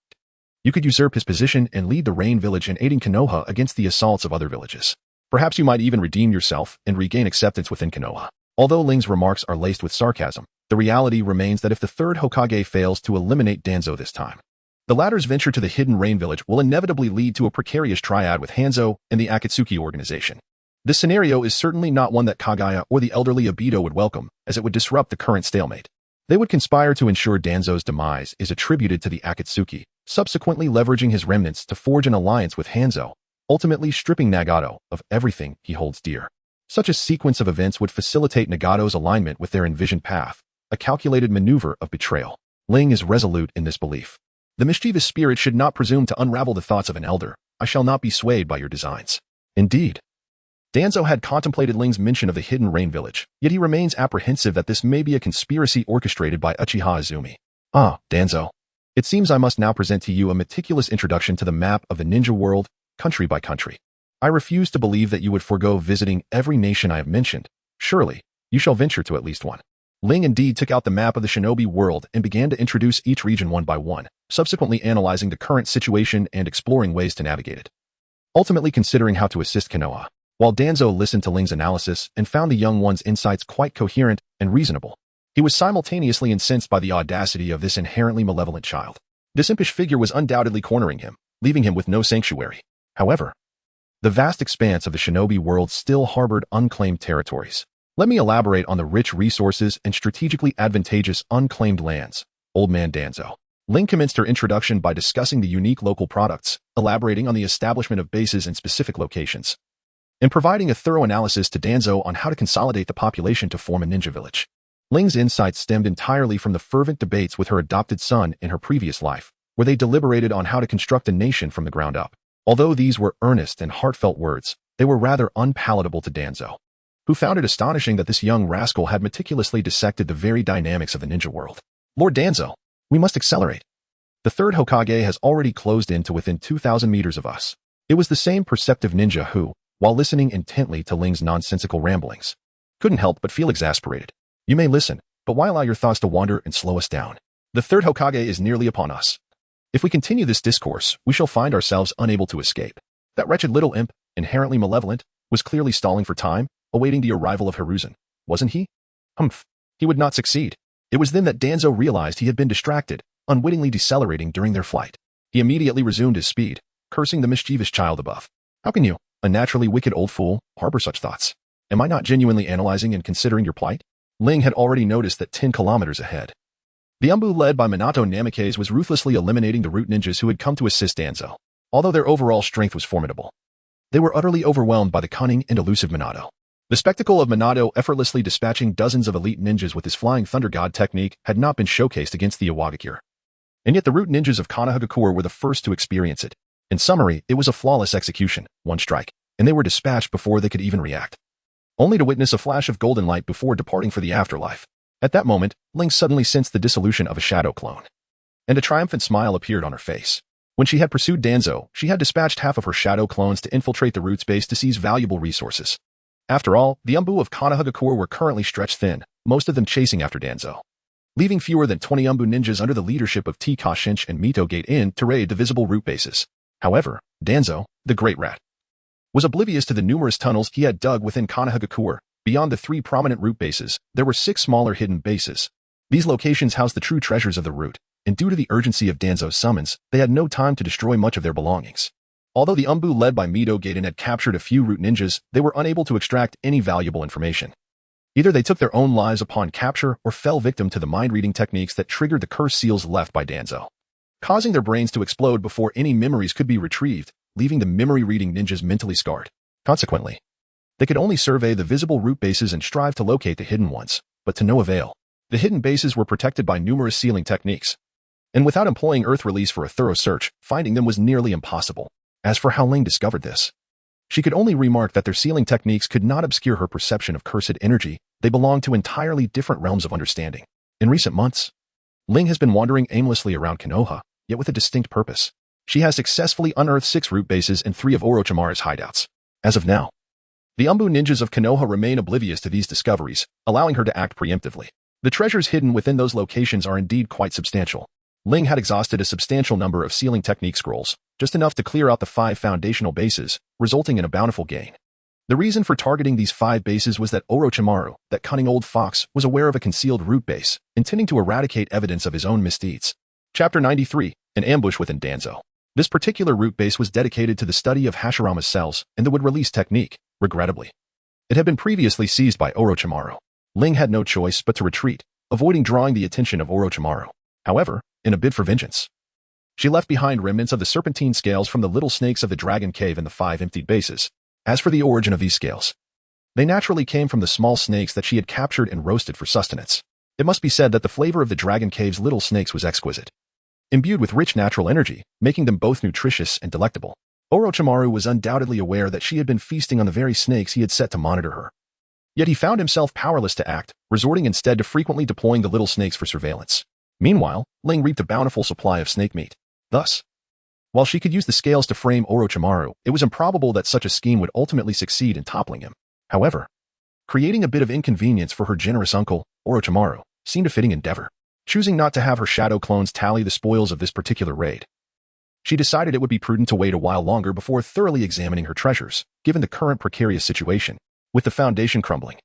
You could usurp his position and lead the Rain Village in aiding Konoha against the assaults of other villages. Perhaps you might even redeem yourself and regain acceptance within Konoha. Although Ling's remarks are laced with sarcasm, the reality remains that if the third Hokage fails to eliminate Danzo this time, the latter's venture to the hidden Rain Village will inevitably lead to a precarious triad with Hanzo and the Akatsuki organization. This scenario is certainly not one that Kagaya or the elderly Obito would welcome, as it would disrupt the current stalemate. They would conspire to ensure Danzo's demise is attributed to the Akatsuki, subsequently leveraging his remnants to forge an alliance with Hanzo, ultimately stripping Nagato of everything he holds dear. Such a sequence of events would facilitate Nagato's alignment with their envisioned path, a calculated maneuver of betrayal. Ling is resolute in this belief. The mischievous spirit should not presume to unravel the thoughts of an elder. I shall not be swayed by your designs. Indeed. Danzo had contemplated Ling's mention of the hidden Rain Village, yet he remains apprehensive that this may be a conspiracy orchestrated by Uchiha Izumi. Ah, Danzo. It seems I must now present to you a meticulous introduction to the map of the ninja world, country by country. I refuse to believe that you would forego visiting every nation I have mentioned. Surely, you shall venture to at least one. Ling indeed took out the map of the shinobi world and began to introduce each region one by one, subsequently analyzing the current situation and exploring ways to navigate it. Ultimately considering how to assist Konoha, while Danzo listened to Ling's analysis and found the young one's insights quite coherent and reasonable, he was simultaneously incensed by the audacity of this inherently malevolent child. This impish figure was undoubtedly cornering him, leaving him with no sanctuary. However, the vast expanse of the shinobi world still harbored unclaimed territories. Let me elaborate on the rich resources and strategically advantageous unclaimed lands. Old Man Danzo. Ling commenced her introduction by discussing the unique local products, elaborating on the establishment of bases in specific locations, and providing a thorough analysis to Danzo on how to consolidate the population to form a ninja village. Ling's insights stemmed entirely from the fervent debates with her adopted son in her previous life, where they deliberated on how to construct a nation from the ground up. Although these were earnest and heartfelt words, they were rather unpalatable to Danzo, who found it astonishing that this young rascal had meticulously dissected the very dynamics of the ninja world. Lord Danzo, we must accelerate. The third Hokage has already closed in to within 2,000 meters of us. It was the same perceptive ninja who, while listening intently to Ling's nonsensical ramblings, couldn't help but feel exasperated. You may listen, but why allow your thoughts to wander and slow us down? The third Hokage is nearly upon us. If we continue this discourse, we shall find ourselves unable to escape. That wretched little imp, inherently malevolent, was clearly stalling for time, awaiting the arrival of Hiruzen, wasn't he? Humph. He would not succeed. It was then that Danzo realized he had been distracted, unwittingly decelerating during their flight. He immediately resumed his speed, cursing the mischievous child above. How can you, a naturally wicked old fool, harbor such thoughts? Am I not genuinely analyzing and considering your plight? Ling had already noticed that 10 kilometers ahead, the Umbu led by Minato Namikaze was ruthlessly eliminating the root ninjas who had come to assist Danzo. Although their overall strength was formidable, they were utterly overwhelmed by the cunning and elusive Minato. The spectacle of Minato effortlessly dispatching dozens of elite ninjas with his Flying Thunder God technique had not been showcased against the Iwagakure. And yet the root ninjas of Konohagakure were the first to experience it. In summary, it was a flawless execution, one strike, and they were dispatched before they could even react, only to witness a flash of golden light before departing for the afterlife. At that moment, Ling suddenly sensed the dissolution of a shadow clone, and a triumphant smile appeared on her face. When she had pursued Danzo, she had dispatched half of her shadow clones to infiltrate the root space to seize valuable resources. After all, the Umbu of Konohagakure were currently stretched thin, most of them chasing after Danzo, leaving fewer than 20 Umbu ninjas under the leadership of T. Kashinch and Mito Gate Inn to raid the visible root bases. However, Danzo, the Great Rat, was oblivious to the numerous tunnels he had dug within Konohagakure. Beyond the 3 prominent root bases, there were 6 smaller hidden bases. These locations housed the true treasures of the root, and due to the urgency of Danzo's summons, they had no time to destroy much of their belongings. Although the Umbu led by Mito Gaiden had captured a few root ninjas, they were unable to extract any valuable information. Either they took their own lives upon capture or fell victim to the mind-reading techniques that triggered the curse seals left by Danzo, causing their brains to explode before any memories could be retrieved, leaving the memory-reading ninjas mentally scarred. Consequently, they could only survey the visible root bases and strive to locate the hidden ones. but to no avail. The hidden bases were protected by numerous sealing techniques, and without employing Earth Release for a thorough search, finding them was nearly impossible. As for how Ling discovered this, she could only remark that their sealing techniques could not obscure her perception of cursed energy. They belonged to entirely different realms of understanding. In recent months, Ling has been wandering aimlessly around Konoha, yet with a distinct purpose. She has successfully unearthed 6 root bases and 3 of Orochimaru's hideouts. As of now, the Umbu ninjas of Konoha remain oblivious to these discoveries, allowing her to act preemptively. The treasures hidden within those locations are indeed quite substantial. Ling had exhausted a substantial number of sealing technique scrolls, just enough to clear out the 5 foundational bases, resulting in a bountiful gain. The reason for targeting these 5 bases was that Orochimaru, that cunning old fox, was aware of a concealed root base, intending to eradicate evidence of his own misdeeds. Chapter 93, An Ambush within Danzo. This particular root base was dedicated to the study of Hashirama's cells and the would-release technique. Regrettably, it had been previously seized by Orochimaru. Ling had no choice but to retreat, avoiding drawing the attention of Orochimaru. However, in a bid for vengeance, she left behind remnants of the serpentine scales from the little snakes of the Dragon Cave and the 5 emptied bases. As for the origin of these scales, they naturally came from the small snakes that she had captured and roasted for sustenance. It must be said that the flavor of the Dragon Cave's little snakes was exquisite, imbued with rich natural energy, making them both nutritious and delectable. Orochimaru was undoubtedly aware that she had been feasting on the very snakes he had set to monitor her. Yet he found himself powerless to act, resorting instead to frequently deploying the little snakes for surveillance. Meanwhile, Ling reaped a bountiful supply of snake meat. Thus, while she could use the scales to frame Orochimaru, it was improbable that such a scheme would ultimately succeed in toppling him. However, creating a bit of inconvenience for her generous uncle, Orochimaru, seemed a fitting endeavor. Choosing not to have her shadow clones tally the spoils of this particular raid, she decided it would be prudent to wait a while longer before thoroughly examining her treasures, given the current precarious situation. With the foundation crumbling,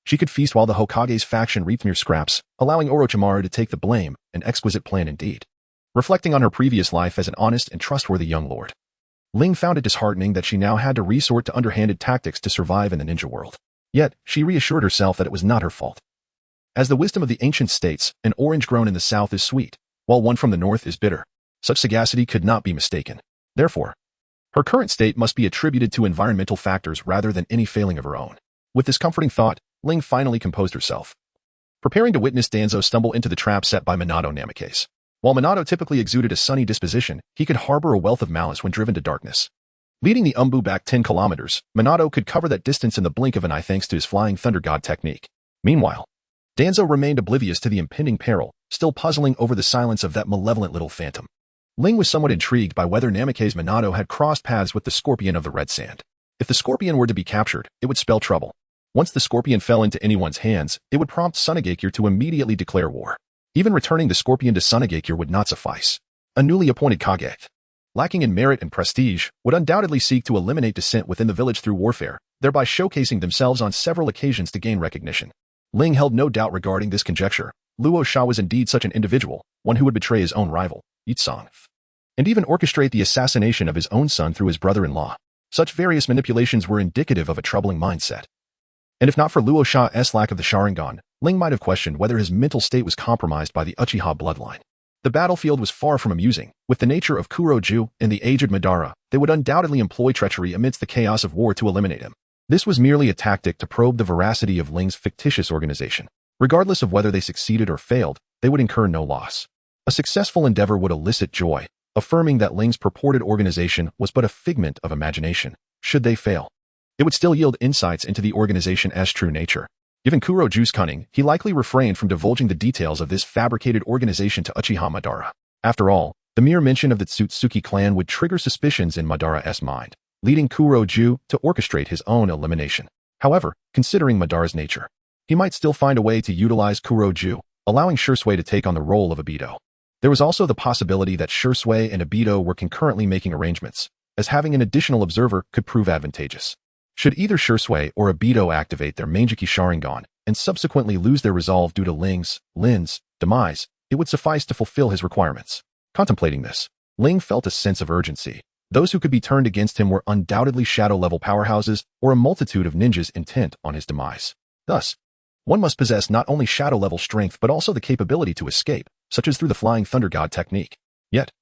she could feast while the Hokage's faction reaped mere scraps, allowing Orochimaru to take the blame, an exquisite plan indeed. Reflecting on her previous life as an honest and trustworthy young lord, Ling found it disheartening that she now had to resort to underhanded tactics to survive in the ninja world. Yet, she reassured herself that it was not her fault. As the wisdom of the ancient states, an orange grown in the south is sweet, while one from the north is bitter. Such sagacity could not be mistaken. Therefore, her current state must be attributed to environmental factors rather than any failing of her own. With this comforting thought, Ling finally composed herself, preparing to witness Danzo stumble into the trap set by Minato Namikaze. While Minato typically exuded a sunny disposition, he could harbor a wealth of malice when driven to darkness. Leading the Umbu back 10 kilometers, Minato could cover that distance in the blink of an eye thanks to his flying thunder god technique. Meanwhile, Danzo remained oblivious to the impending peril, still puzzling over the silence of that malevolent little phantom. Ling was somewhat intrigued by whether Namikaze Minato had crossed paths with the Scorpion of the Red Sand. If the Scorpion were to be captured, it would spell trouble. Once the Scorpion fell into anyone's hands, it would prompt Sunagakure to immediately declare war. Even returning the Scorpion to Sunagakure would not suffice. A newly appointed Kage, lacking in merit and prestige, would undoubtedly seek to eliminate dissent within the village through warfare, thereby showcasing themselves on several occasions to gain recognition. Ling held no doubt regarding this conjecture. Luo Sha was indeed such an individual, one who would betray his own rival, Yitsong, and even orchestrate the assassination of his own son through his brother-in-law. Such various manipulations were indicative of a troubling mindset. And if not for Luo Sha's lack of the Sharingan, Ling might have questioned whether his mental state was compromised by the Uchiha bloodline. The battlefield was far from amusing. With the nature of Kuroju and the aged Madara, they would undoubtedly employ treachery amidst the chaos of war to eliminate him. This was merely a tactic to probe the veracity of Ling's fictitious organization. Regardless of whether they succeeded or failed, they would incur no loss. A successful endeavor would elicit joy, affirming that Ling's purported organization was but a figment of imagination. Should they fail, it would still yield insights into the organization as true nature. Given Kuroju's cunning, he likely refrained from divulging the details of this fabricated organization to Uchiha Madara. After all, the mere mention of the Tsutsuki clan would trigger suspicions in Madara's mind, leading Kuroju to orchestrate his own elimination. However, considering Madara's nature, he might still find a way to utilize Kuroju, allowing Shisui to take on the role of Obito. There was also the possibility that Shisui and Obito were concurrently making arrangements, as having an additional observer could prove advantageous. Should either Shisui or Obito activate their Manjiki Sharingan and subsequently lose their resolve due to Lin's demise, it would suffice to fulfill his requirements. Contemplating this, Ling felt a sense of urgency. Those who could be turned against him were undoubtedly shadow-level powerhouses or a multitude of ninjas intent on his demise. Thus, one must possess not only shadow-level strength but also the capability to escape, such as through the Flying Thunder God technique. Yet,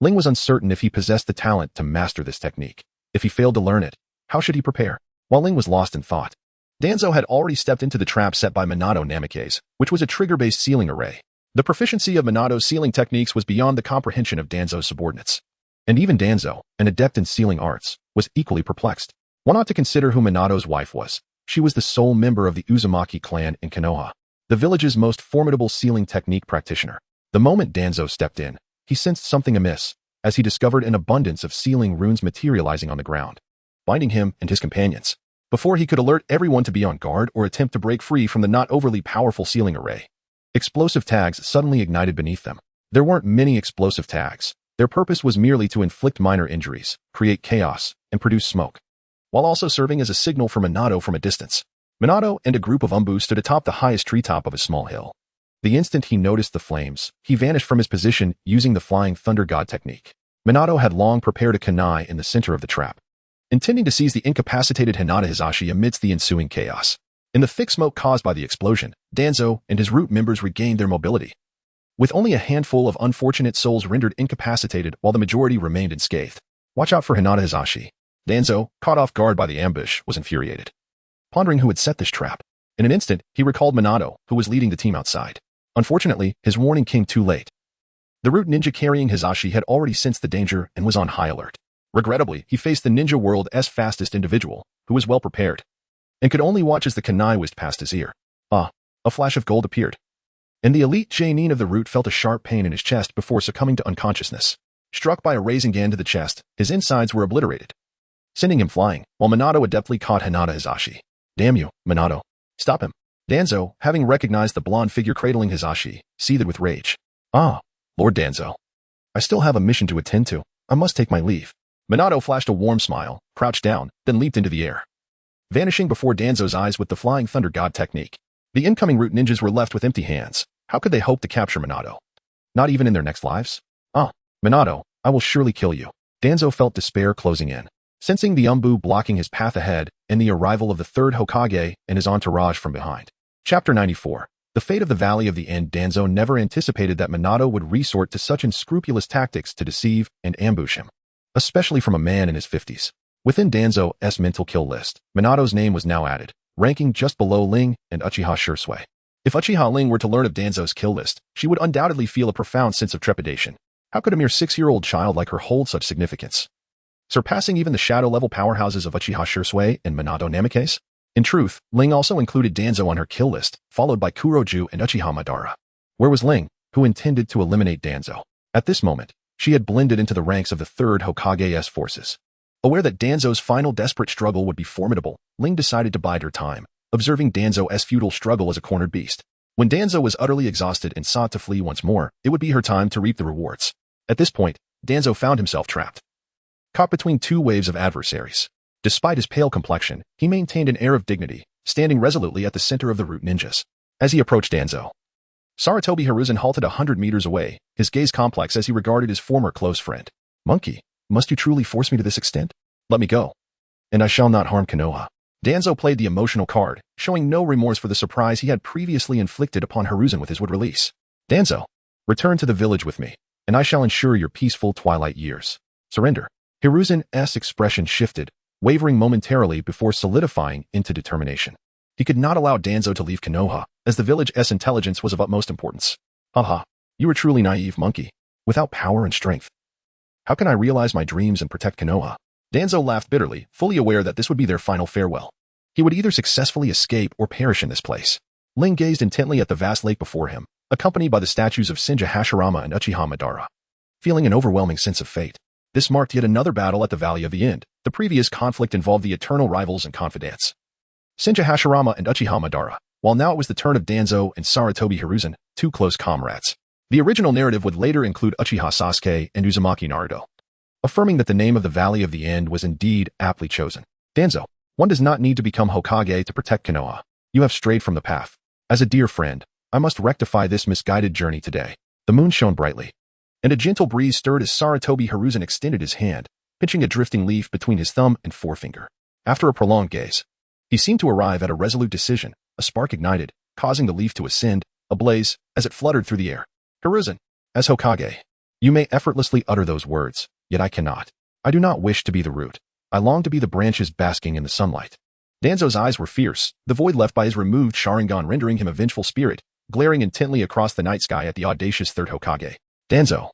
Ling was uncertain if he possessed the talent to master this technique. If he failed to learn it, how should he prepare? While Ling was lost in thought, Danzo had already stepped into the trap set by Minato Namikaze, which was a trigger-based sealing array. The proficiency of Minato's sealing techniques was beyond the comprehension of Danzo's subordinates. And even Danzo, an adept in sealing arts, was equally perplexed. One ought to consider who Minato's wife was. She was the sole member of the Uzumaki clan in Konoha, the village's most formidable sealing technique practitioner. The moment Danzo stepped in, he sensed something amiss, as he discovered an abundance of sealing runes materializing on the ground, binding him and his companions. Before he could alert everyone to be on guard or attempt to break free from the not overly powerful sealing array, explosive tags suddenly ignited beneath them. There weren't many explosive tags. Their purpose was merely to inflict minor injuries, create chaos, and produce smoke, while also serving as a signal for Minato from a distance. Minato and a group of Umbu stood atop the highest treetop of a small hill. The instant he noticed the flames, he vanished from his position using the Flying Thunder God technique. Minato had long prepared a kunai in the center of the trap, intending to seize the incapacitated Hinata Hisashi amidst the ensuing chaos. In the thick smoke caused by the explosion, Danzo and his root members regained their mobility, with only a handful of unfortunate souls rendered incapacitated while the majority remained unscathed. Watch out for Hinata Hisashi. Danzo, caught off guard by the ambush, was infuriated, pondering who had set this trap. In an instant, he recalled Minato, who was leading the team outside. Unfortunately, his warning came too late. The root ninja carrying Hisashi had already sensed the danger and was on high alert. Regrettably, he faced the ninja world's fastest individual, who was well prepared, and could only watch as the kunai whizzed past his ear. A flash of gold appeared, and the elite Jainin of the root felt a sharp pain in his chest before succumbing to unconsciousness. Struck by a Rasengan to the chest, his insides were obliterated, sending him flying, while Minato adeptly caught Hinata Hisashi. Damn you, Minato. Stop him. Danzo, having recognized the blonde figure cradling Hisashi, seethed with rage. Lord Danzo. I still have a mission to attend to. I must take my leave. Minato flashed a warm smile, crouched down, then leaped into the air, vanishing before Danzo's eyes with the Flying Thunder God technique. The incoming root ninjas were left with empty hands. How could they hope to capture Minato? Not even in their next lives? Minato, I will surely kill you. Danzo felt despair closing in, sensing the Umbu blocking his path ahead and the arrival of the third Hokage and his entourage from behind. Chapter 94. The fate of the Valley of the End. Danzo never anticipated that Minato would resort to such unscrupulous tactics to deceive and ambush him, especially from a man in his 50s. Within Danzo's mental kill list, Minato's name was now added, ranking just below Ling and Uchiha Shisui. If Uchiha Ling were to learn of Danzo's kill list, she would undoubtedly feel a profound sense of trepidation. How could a mere 6-year-old child like her hold such significance, surpassing even the shadow-level powerhouses of Uchiha Shisui and Minato Namikaze? In truth, Ling also included Danzo on her kill list, followed by Kuroju and Uchiha Madara. Where was Ling, who intended to eliminate Danzo? At this moment, she had blended into the ranks of the third Hokage's forces. Aware that Danzo's final desperate struggle would be formidable, Ling decided to bide her time, observing Danzo's futile struggle as a cornered beast. When Danzo was utterly exhausted and sought to flee once more, it would be her time to reap the rewards. At this point, Danzo found himself trapped, caught between two waves of adversaries. Despite his pale complexion, he maintained an air of dignity, standing resolutely at the center of the root ninjas. As he approached Danzo, Sarutobi Hiruzen halted 100 meters away, his gaze complex as he regarded his former close friend. Monkey, must you truly force me to this extent? Let me go, and I shall not harm Konoha. Danzo played the emotional card, showing no remorse for the surprise he had previously inflicted upon Hiruzen with his wood release. Danzo, return to the village with me, and I shall ensure your peaceful twilight years. Surrender. Hiruzen's expression shifted, wavering momentarily before solidifying into determination. He could not allow Danzo to leave Konoha, as the village's intelligence was of utmost importance. You are truly naive, monkey. Without power and strength, how can I realize my dreams and protect Konoha? Danzo laughed bitterly, fully aware that this would be their final farewell. He would either successfully escape or perish in this place. Ling gazed intently at the vast lake before him, accompanied by the statues of Senja Hashirama and Uchiha Madara, feeling an overwhelming sense of fate. This marked yet another battle at the Valley of the End. The previous conflict involved the eternal rivals and confidants, Senja Hashirama and Uchiha Madara, while now it was the turn of Danzo and Sarutobi Hiruzen, two close comrades. The original narrative would later include Uchiha Sasuke and Uzumaki Naruto, affirming that the name of the Valley of the End was indeed aptly chosen. Danzo, one does not need to become Hokage to protect Konoha. You have strayed from the path. As a dear friend, I must rectify this misguided journey today. The moon shone brightly, and a gentle breeze stirred as Sarutobi Hiruzen extended his hand, pinching a drifting leaf between his thumb and forefinger. After a prolonged gaze, he seemed to arrive at a resolute decision. A spark ignited, causing the leaf to ascend, ablaze, as it fluttered through the air. Hiruzen, as Hokage, you may effortlessly utter those words, yet I cannot. I do not wish to be the root. I long to be the branches basking in the sunlight. Danzo's eyes were fierce, the void left by his removed Sharingan rendering him a vengeful spirit, glaring intently across the night sky at the audacious third Hokage. Danzo,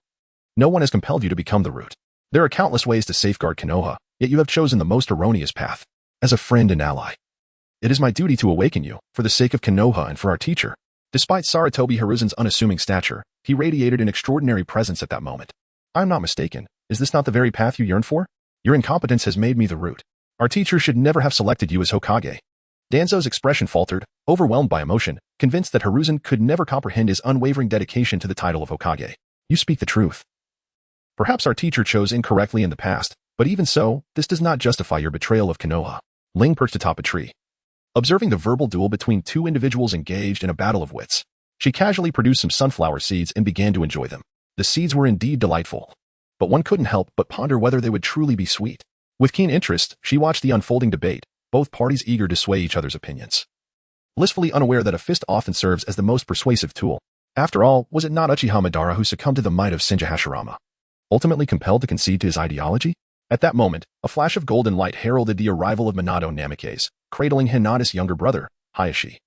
no one has compelled you to become the Root. There are countless ways to safeguard Konoha, yet you have chosen the most erroneous path. As a friend and ally, it is my duty to awaken you, for the sake of Konoha and for our teacher. Despite Sarutobi Hiruzen's unassuming stature, he radiated an extraordinary presence at that moment. I am not mistaken. Is this not the very path you yearn for? Your incompetence has made me the Root. Our teacher should never have selected you as Hokage. Danzo's expression faltered, overwhelmed by emotion, convinced that Hiruzen could never comprehend his unwavering dedication to the title of Hokage. You speak the truth. Perhaps our teacher chose incorrectly in the past, but even so, this does not justify your betrayal of Konoha. Ling perched atop a tree. Observing the verbal duel between two individuals engaged in a battle of wits, she casually produced some sunflower seeds and began to enjoy them. The seeds were indeed delightful, but one couldn't help but ponder whether they would truly be sweet. With keen interest, she watched the unfolding debate, both parties eager to sway each other's opinions. Blissfully unaware that a fist often serves as the most persuasive tool. After all, was it not Uchiha Madara who succumbed to the might of Senju Hashirama? Ultimately compelled to concede to his ideology? At that moment, a flash of golden light heralded the arrival of Minato Namikaze, cradling Hinata's younger brother, Hayashi.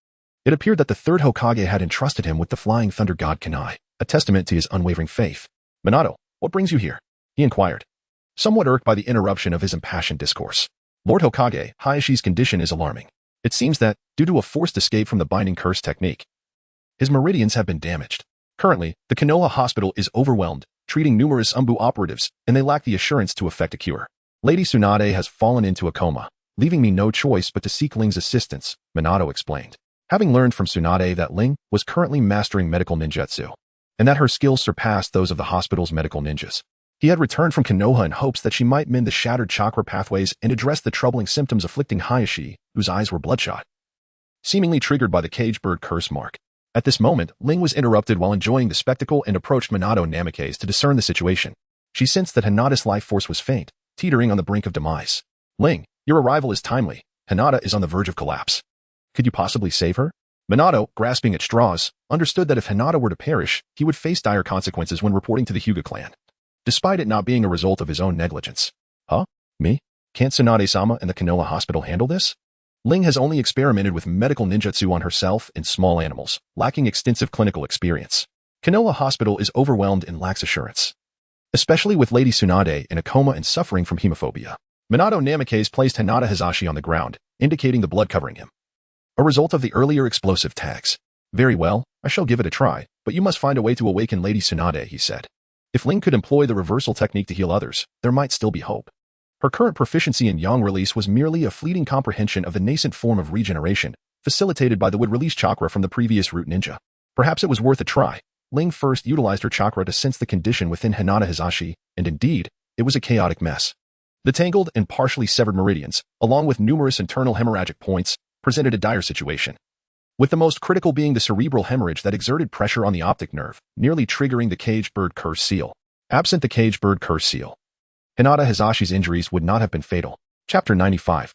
It appeared that the third Hokage had entrusted him with the flying thunder god Kunai, a testament to his unwavering faith. Minato, what brings you here? He inquired, somewhat irked by the interruption of his impassioned discourse. Lord Hokage, Hayashi's condition is alarming. It seems that, due to a forced escape from the binding curse technique, his meridians have been damaged. Currently, the Konoha hospital is overwhelmed, treating numerous Umbu operatives, and they lack the assurance to effect a cure. Lady Tsunade has fallen into a coma, leaving me no choice but to seek Ling's assistance, Minato explained. Having learned from Tsunade that Ling was currently mastering medical ninjutsu, and that her skills surpassed those of the hospital's medical ninjas, he had returned from Konoha in hopes that she might mend the shattered chakra pathways and address the troubling symptoms afflicting Hayashi, whose eyes were bloodshot, seemingly triggered by the cage bird curse mark. At this moment, Ling was interrupted while enjoying the spectacle and approached Minato Namikaze to discern the situation. She sensed that Hinata's life force was faint, teetering on the brink of demise. Ling, your arrival is timely. Hinata is on the verge of collapse. Could you possibly save her? Minato, grasping at straws, understood that if Hinata were to perish, he would face dire consequences when reporting to the Hyuga clan, despite it not being a result of his own negligence. Huh? Me? Can't Tsunade-sama and the Konoha hospital handle this? Ling has only experimented with medical ninjutsu on herself and small animals, lacking extensive clinical experience. Konoha Hospital is overwhelmed and lacks assurance, especially with Lady Tsunade in a coma and suffering from hemophobia. Minato Namikaze placed Hinata Hizashi on the ground, indicating the blood covering him, a result of the earlier explosive tags. Very well, I shall give it a try, but you must find a way to awaken Lady Tsunade, he said. If Ling could employ the reversal technique to heal others, there might still be hope. Her current proficiency in yang release was merely a fleeting comprehension of the nascent form of regeneration, facilitated by the wood-release chakra from the previous root ninja. Perhaps it was worth a try. Ling first utilized her chakra to sense the condition within Hinata Hizashi, and indeed, it was a chaotic mess. The tangled and partially severed meridians, along with numerous internal hemorrhagic points, presented a dire situation, with the most critical being the cerebral hemorrhage that exerted pressure on the optic nerve, nearly triggering the caged bird curse seal. Absent the caged bird curse seal, Hinata Hizashi's injuries would not have been fatal. Chapter 95.